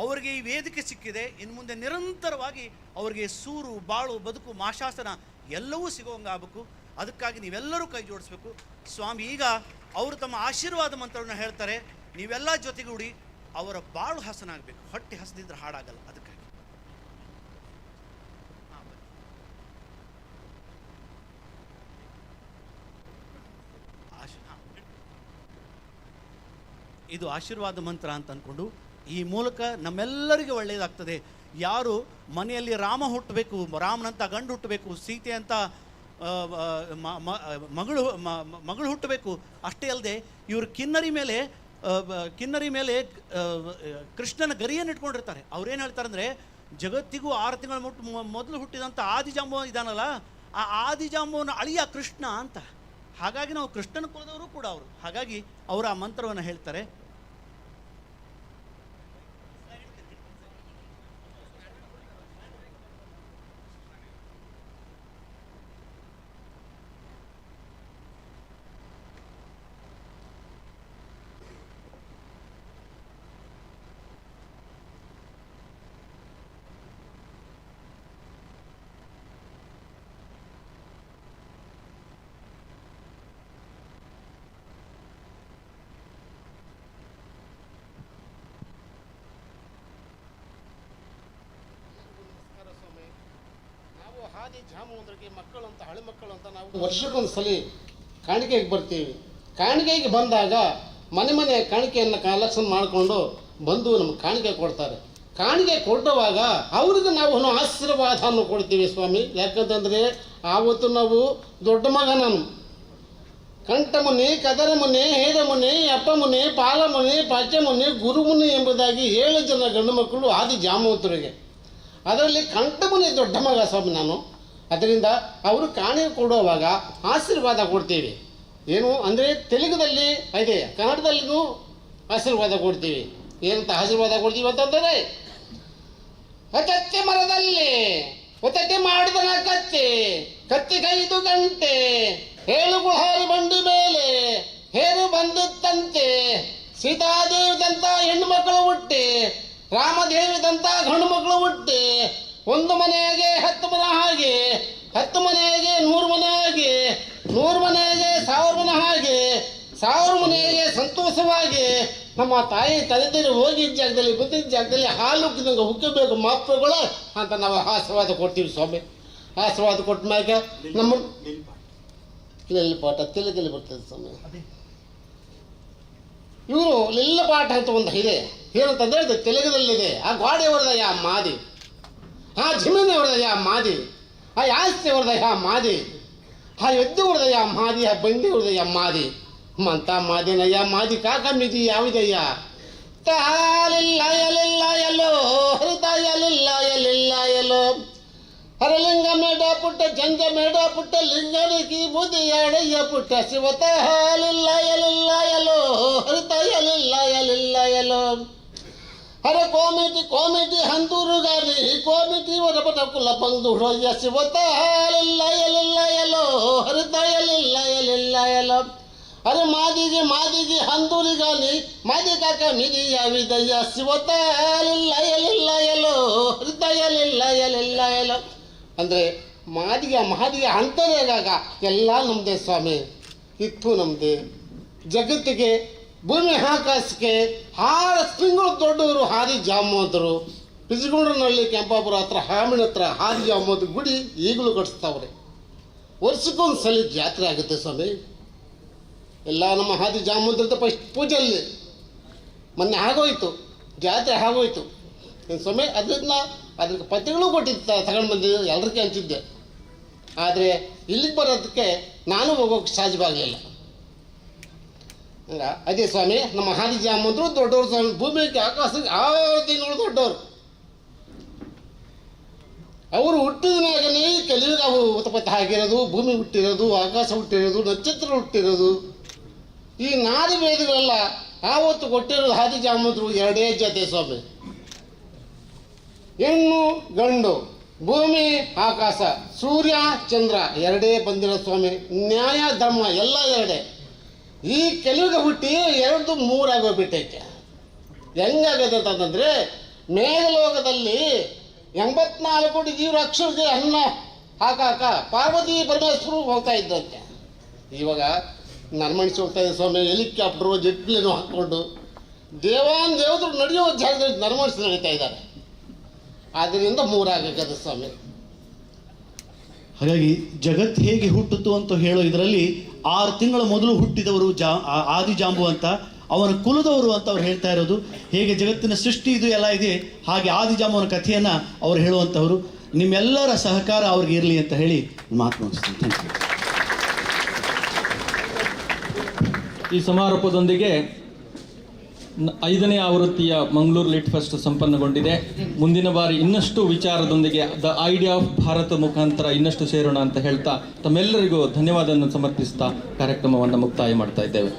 ಅವರಿಗೆ ಈ ವೇದಿಕೆ ಸಿಕ್ಕಿದೆ, ಇನ್ನು ಮುಂದೆ ನಿರಂತರವಾಗಿ ಅವರಿಗೆ ಸೂರು ಬಾಳು ಬದುಕು ಮಾಶಾಸನ ಎಲ್ಲವೂ ಸಿಗೋಂಗೆ ಆಗಬೇಕು. ಅದಕ್ಕಾಗಿ ನೀವೆಲ್ಲರೂ ಕೈ ಜೋಡಿಸ್ಬೇಕು. ಸ್ವಾಮಿ ಈಗ ಅವರು ತಮ್ಮ ಆಶೀರ್ವಾದ ಮಂತ್ರವನ್ನು ಹೇಳ್ತಾರೆ, ನೀವೆಲ್ಲ ಜೊತೆಗೂಡಿ ಅವರ ಬಾಳು ಹಸನಾಗಬೇಕು. ಹೊಟ್ಟೆ ಹಸದಿದ್ರೆ ಹಾಡಾಗಲ್ಲ. ಅದಕ್ಕಾಗಿ ಇದು ಆಶೀರ್ವಾದ ಮಂತ್ರ ಅಂತ ಅಂದ್ಕೊಂಡು ಈ ಮೂಲಕ ನಮ್ಮೆಲ್ಲರಿಗೂ ಒಳ್ಳೆಯದಾಗ್ತದೆ. ಯಾರು ಮನೆಯಲ್ಲಿ ರಾಮ ಹುಟ್ಟಬೇಕು, ರಾಮನಂತ ಗಂಡು ಹುಟ್ಟಬೇಕು, ಸೀತೆ ಅಂತ ಮಗಳು ಹುಟ್ಟಬೇಕು, ಅಷ್ಟೇ ಅಲ್ಲದೆ ಇವರು ಕಿನ್ನರಿ ಮೇಲೆ ಕೃಷ್ಣನ ಗರಿಯನ್ನು ಇಟ್ಕೊಂಡಿರ್ತಾರೆ. ಅವ್ರೇನು ಹೇಳ್ತಾರೆ ಅಂದರೆ, ಜಗತ್ತಿಗೂ 6 ತಿಂಗಳ ಮೊದಲು ಹುಟ್ಟಿದಂಥ ಆದಿಜಾಂಬವ ಇದಾನಲ್ಲ, ಆ ಆದಿಜಾಂಬವನ ಅಳಿಯ ಕೃಷ್ಣ ಅಂತ. ಹಾಗಾಗಿ ನಾವು ಕೃಷ್ಣನ ಕುಲದವರು ಕೂಡ ಅವರು. ಹಾಗಾಗಿ ಅವರು ಆ ಮಂತ್ರವನ್ನು ಹೇಳ್ತಾರೆ. ಹಾದಿ ಜಾಮುಂದ್ರಿಗೆ ಮಕ್ಕಳು ಅಂತ ಹಳೆ ಮಕ್ಕಳು ಅಂತ ನಾವು ವರ್ಷಕ್ಕೊಂದು ಸಲ ಕಾಣಿಕೆಗೆ ಬರ್ತೀವಿ. ಕಾಣಿಕೆಗೆ ಬಂದಾಗ ಮನೆ ಕಾಣಿಕೆಯನ್ನು ಕಲೆಕ್ಷನ್ ಮಾಡಿಕೊಂಡು ಬಂದು ನಮ್ಗೆ ಕಾಣಿಕೆ ಕೊಡ್ತಾರೆ. ಕಾಣಿಕೆ ಕೊಡುವಾಗ ಅವ್ರಿಗೆ ನಾವು ಆಶೀರ್ವಾದವನ್ನು ಕೊಡ್ತೀವಿ ಸ್ವಾಮಿ. ಯಾಕಂತಂದರೆ ಆವತ್ತು ನಾವು ದೊಡ್ಡ ಮಗ, ನಾನು ಕಂಠಮುನಿ, ಕದರಮುನಿ, ಹೇರಮುನಿ, ಅಪ್ಪಮುನಿ, ಪಾಲಮುನಿ, ಪಾಚ್ಯಮುನಿ, ಗುರುಮುನಿ ಎಂಬುದಾಗಿ 7 ಜನ ಗಂಡು ಮಕ್ಕಳು ಆದಿ ಜಾಮವಂತರಿಗೆ. ಅದರಲ್ಲಿ ಕಂಠಮುನಿ ದೊಡ್ಡ ಮಗ ಸ್ವಾಮಿ ನಾನು. ಅದರಿಂದ ಅವರು ಕಾಣಿಕೆ ಕೊಡುವಾಗ ಆಶೀರ್ವಾದ ಕೊಡ್ತೀವಿ. ಏನು ಅಂದರೆ ತೆಲುಗುದಲ್ಲಿ ಇದೆ, ಕನ್ನಡದಲ್ಲಿನೂ ಆಶೀರ್ವಾದ ಕೊಡ್ತೀವಿ. ಏನಂತ ಆಶೀರ್ವಾದ ಕೊಡ್ತೀವಿ ಅಂತಂದರೆ, ಅತತ್ತೆ ಮರದಲ್ಲಿ ಒತ್ತತ್ತೆ ಮಾಡಿದನ ಕತ್ತಿ ಕೈದು ಗಂಟೆ, 7 ಗುಹಾರಿ ಬಂಡಿ ಮೇಲೆ ಹೇರು ಬಂದಿತ್ತಂತೆ, ಸೀತಾದೇವಿದಂಥ ಹೆಣ್ಣು ಮಕ್ಕಳು ಹುಟ್ಟಿ, ರಾಮದೇವಿದಂಥ ಗಂಡು ಮಕ್ಕಳು ಹುಟ್ಟಿ, 1 ಮನೆಗೆ 10 ಮನೆ ಹಾಗೆ, 10 ಮನೆಗೆ 100 ಮನೆ ಹಾಗೆ, 100 ಮನೆಗೆ 1000 ಮನೆ ಹಾಗೆ, 1000 ಮನೆಗೆ ಸಂತೋಷವಾಗಿ ನಮ್ಮ ತಾಯಿ ತಂದೆಯರು ಹೋಗಿದ್ದ ಜಾಗದಲ್ಲಿ ಬಂದಿದ್ದ ಜಾಗದಲ್ಲಿ ಹಾಲು ಉಕ್ಕಿದಂಗೆ ಹುಕ್ಕಬೇಕು ಮಾಪುಗಳು ಅಂತ ನಾವು ಆಶೀರ್ವಾದ ಕೊಡ್ತೀವಿ ಸ್ವಾಮಿ. ಆಶೀರ್ವಾದ ಕೊಟ್ಟ ಮ್ಯಾಗ ನಮ್ಮ ಪಾಠ ತೆಲುಗಲ್ಲಿ ಬರ್ತದೆ ಸ್ವಾಮಿ. ಇವರು ಲಿಲ್ಲ ಪಾಠ ಅಂತ ಒಂದು ಇದೆ. ಏನಂತಂದ್ರೆ ಇದು ತೆಲುಗುದಲ್ಲಿದೆ. ಆ ಗೋಡೆ ಹೊಡೆದಯ್ಯ ಮಾದಿ, ಆ ಜಮೀನು ಹೊಡೆದಯ್ಯ ಮಾದಿ, ಆ ಆಸ್ತಿ ಹೊಡೆದಯ್ಯ ಮಾದಿ, ಆ ಎದ್ದು ಹೊಡೆದಯ್ಯ ಮಾದಿ, ಆ ಬಂಡಿ ಹೊಡೆದಯ್ಯ ಮಾದಿ. ಮಂತ ಮಾದಿನಯ್ಯ ಮಾದಿ ಕಾಕ ಮಿದಿ ಯಾವುದಯ್ಯ, ತಾಲಿಲ್ಲ ಎಲಿಲ್ಲ ಎಲ್ಲೋ ಹೃದಯಲಿಲ್ಲ ಎಲಿಲ್ಲ ಎಲ್ಲೋ, ಹರಲಿಂಗ ಮೇಡ ಪುಟ್ಟ ಜಂಗ ಮೇಡ ಪುಟ್ಟ ಲಿಂಗನಿಗೆ ಬುದ್ಧಿ ಅಡಯ್ಯ ಪುಟ್ಟ ಶಿವತ ಹಾಲಿಲ್ಲ ಎಲಿಲ್ಲ ಎಲ್ಲೋ ಹೃದಯಲಿಲ್ಲ ಎಲಿಲ್ಲ ಎಲ್ಲೋ, అరే కోమిటి హంతూరు గాని కోమిటి వరపటకుల పందుడు యశివతాయలో హరితయలిల్లయలిల్లయలో అరే మాదిగి హంతూరి గాని మాది కాక మిది యావిదయ్య శివతాయలిల్లయలిల్లయలో ಹೃದಯಲಿಲ್ಲಯಲಿಲ್ಲಯಲ ಅಂದರೆ ಮಾದಿಗೆ ಅಂತರೇಗಾಗ ಎಲ್ಲ ನಮ್ಮದೇ ಸ್ವಾಮಿ. ಇತ್ತು ನಮ್ಮದೇ ಜಗತ್ತಿಗೆ ಭೂಮಿ ಆಕಾಶಕ್ಕೆ 6 ತಿಂಗಳು ದೊಡ್ಡವರು ಹಾದಿ ಜಾಮವಂತರು ಬಿಜಗುಂಡ್ರನಹಳ್ಳಿ ಕೆಂಪಾಪುರ ಹತ್ರ ಹಾಮಿನ ಹತ್ರ ಹಾದಿ ಜಾಮವಂತ ಗುಡಿ ಈಗಲೂ ಕಟ್ಟಿಸ್ತಾವ್ರೆ. ವರ್ಷಕ್ಕೊಂದು ಸಲ ಜಾತ್ರೆ ಆಗುತ್ತೆ ಸ್ವಾಮಿ. ಎಲ್ಲ ನಮ್ಮ ಹಾದಿ ಜಾಮವಂತರದ ಫಸ್ಟ್ ಪೂಜೆಯಲ್ಲಿ ಮೊನ್ನೆ ಆಗೋಯ್ತು, ಜಾತ್ರೆ ಆಗೋಯ್ತು ಸ್ವಾಮಿ. ಅದಕ್ಕೆ ಪತ್ರಿಕೆಗಳು ಕೊಟ್ಟಿದ್ದ ತಗೊಂಡು ಬಂದಿದ್ದೆ, ಎಲ್ಲರಿಗೂ ಹಂಚಿದ್ದೆ. ಆದರೆ ಇಲ್ಲಿಗೆ ಬರೋದಕ್ಕೆ ನಾನು ಹೋಗೋಕ್ಕೆ ಸಾಧ್ಯವಾಗಲಿಲ್ಲ. ಹಂಗ ಅದೇ ಸ್ವಾಮಿ ನಮ್ಮ ಹಾದಿ ಜಾಮಂತರು ದೊಡ್ಡವರು ಸ್ವಾಮಿ. ಭೂಮಿಗೆ ಆಕಾಶಕ್ಕೆ 6 ತಿಂಗಳು ದೊಡ್ಡವರು. ಅವರು ಹುಟ್ಟಿದಿನಾಗನೇ ಕಲಿಯುಗ ಉತ್ಪತ್ತಿ ಆಗಿರೋದು, ಭೂಮಿ ಹುಟ್ಟಿರೋದು, ಆಕಾಶ ಹುಟ್ಟಿರೋದು, ನಕ್ಷತ್ರ ಹುಟ್ಟಿರೋದು. ಈ ನಾದಿ ವೇದಗಳೆಲ್ಲ ಆವತ್ತು ಕೊಟ್ಟಿರೋದು ಹಾದಿ ಜಾಮಂತರು 2 ಜೊತೆ ಸ್ವಾಮಿ. ಹೆಣ್ಣು ಗಂಡು, ಭೂಮಿ ಆಕಾಶ, ಸೂರ್ಯ ಚಂದ್ರ 2 ಬಂದಿರೋ ಸ್ವಾಮಿ. ನ್ಯಾಯ ಧರ್ಮ ಎಲ್ಲ 2. ಈ ಕಲಿಯುಗ ಹುಟ್ಟಿ 2 3 ಆಗೋಗ್ಬಿಟ್ಟೈತೆ. ಹೆಂಗಾಗತ್ತೆ ಅಂತಂದರೆ ಮೇಘಲೋಕದಲ್ಲಿ 84 ಕೋಟಿ ಜೀವರ ಅಕ್ಷರಕ್ಕೆ ಅನ್ನ ಹಾಕಾಕ ಪಾರ್ವತಿ ಪರಮೇಶ್ವರರು ಹೋಗ್ತಾ ಇದ್ದಂತೆ. ಇವಾಗ ನರ್ಮಣಿಸಿ ಹೋಗ್ತಾ ಇದೆ ಸ್ವಾಮಿ. ಹೆಲಿಕಾಪ್ಟರು ಜೆಟ್ಲೇನು ಹಾಕ್ಕೊಂಡು ದೇವರು ನಡೆಯೋ ಜಾಗದಲ್ಲಿ ನರ್ಮಣಿಸಿ ನಡೀತಾ ಇದ್ದಾರೆ. ಆದ್ದರಿಂದ 3 ಆಗಬೇಕದು ಸ್ವಾಮಿ. ಹಾಗಾಗಿ ಜಗತ್ತು ಹೇಗೆ ಹುಟ್ಟಿತು ಅಂತ ಹೇಳೋ ಇದರಲ್ಲಿ 6 ತಿಂಗಳ ಮೊದಲು ಹುಟ್ಟಿದವರು ಆದಿಜಾಂಬು ಅಂತ, ಅವನ ಕುಲದವರು ಅಂತ ಅವ್ರು ಹೇಳ್ತಾ ಇರೋದು. ಹೇಗೆ ಜಗತ್ತಿನ ಸೃಷ್ಟಿ ಇದು ಎಲ್ಲ ಇದೆ, ಹಾಗೆ ಆದಿಜಾಂಬುವನ ಕಥೆಯನ್ನು ಅವ್ರು ಹೇಳುವಂಥವ್ರು. ನಿಮ್ಮೆಲ್ಲರ ಸಹಕಾರ ಅವ್ರಿಗೆ ಇರಲಿ ಅಂತ ಹೇಳಿ ಮಾತು ಮುಗಿಸ್ತೀನಿ. Thank you. ಈ ಸಮಾರೋಪದೊಂದಿಗೆ 5ನೇ ಆವೃತ್ತಿಯ ಮಂಗಳೂರು ಲಿಟ್ ಫೆಸ್ಟ್ ಸಂಪನ್ನಗೊಂಡಿದೆ. ಮುಂದಿನ ಬಾರಿ ಇನ್ನಷ್ಟು ವಿಚಾರದೊಂದಿಗೆ ದ ಐಡಿಯಾ ಆಫ್ ಭಾರತ ಮುಖಾಂತರ ಇನ್ನಷ್ಟು ಸೇರೋಣ ಅಂತ ಹೇಳ್ತಾ ತಮ್ಮೆಲ್ಲರಿಗೂ ಧನ್ಯವಾದವನ್ನು ಸಮರ್ಪಿಸ್ತಾ ಕಾರ್ಯಕ್ರಮವನ್ನು ಮುಕ್ತಾಯ ಮಾಡ್ತಾ ಇದ್ದೇವೆ.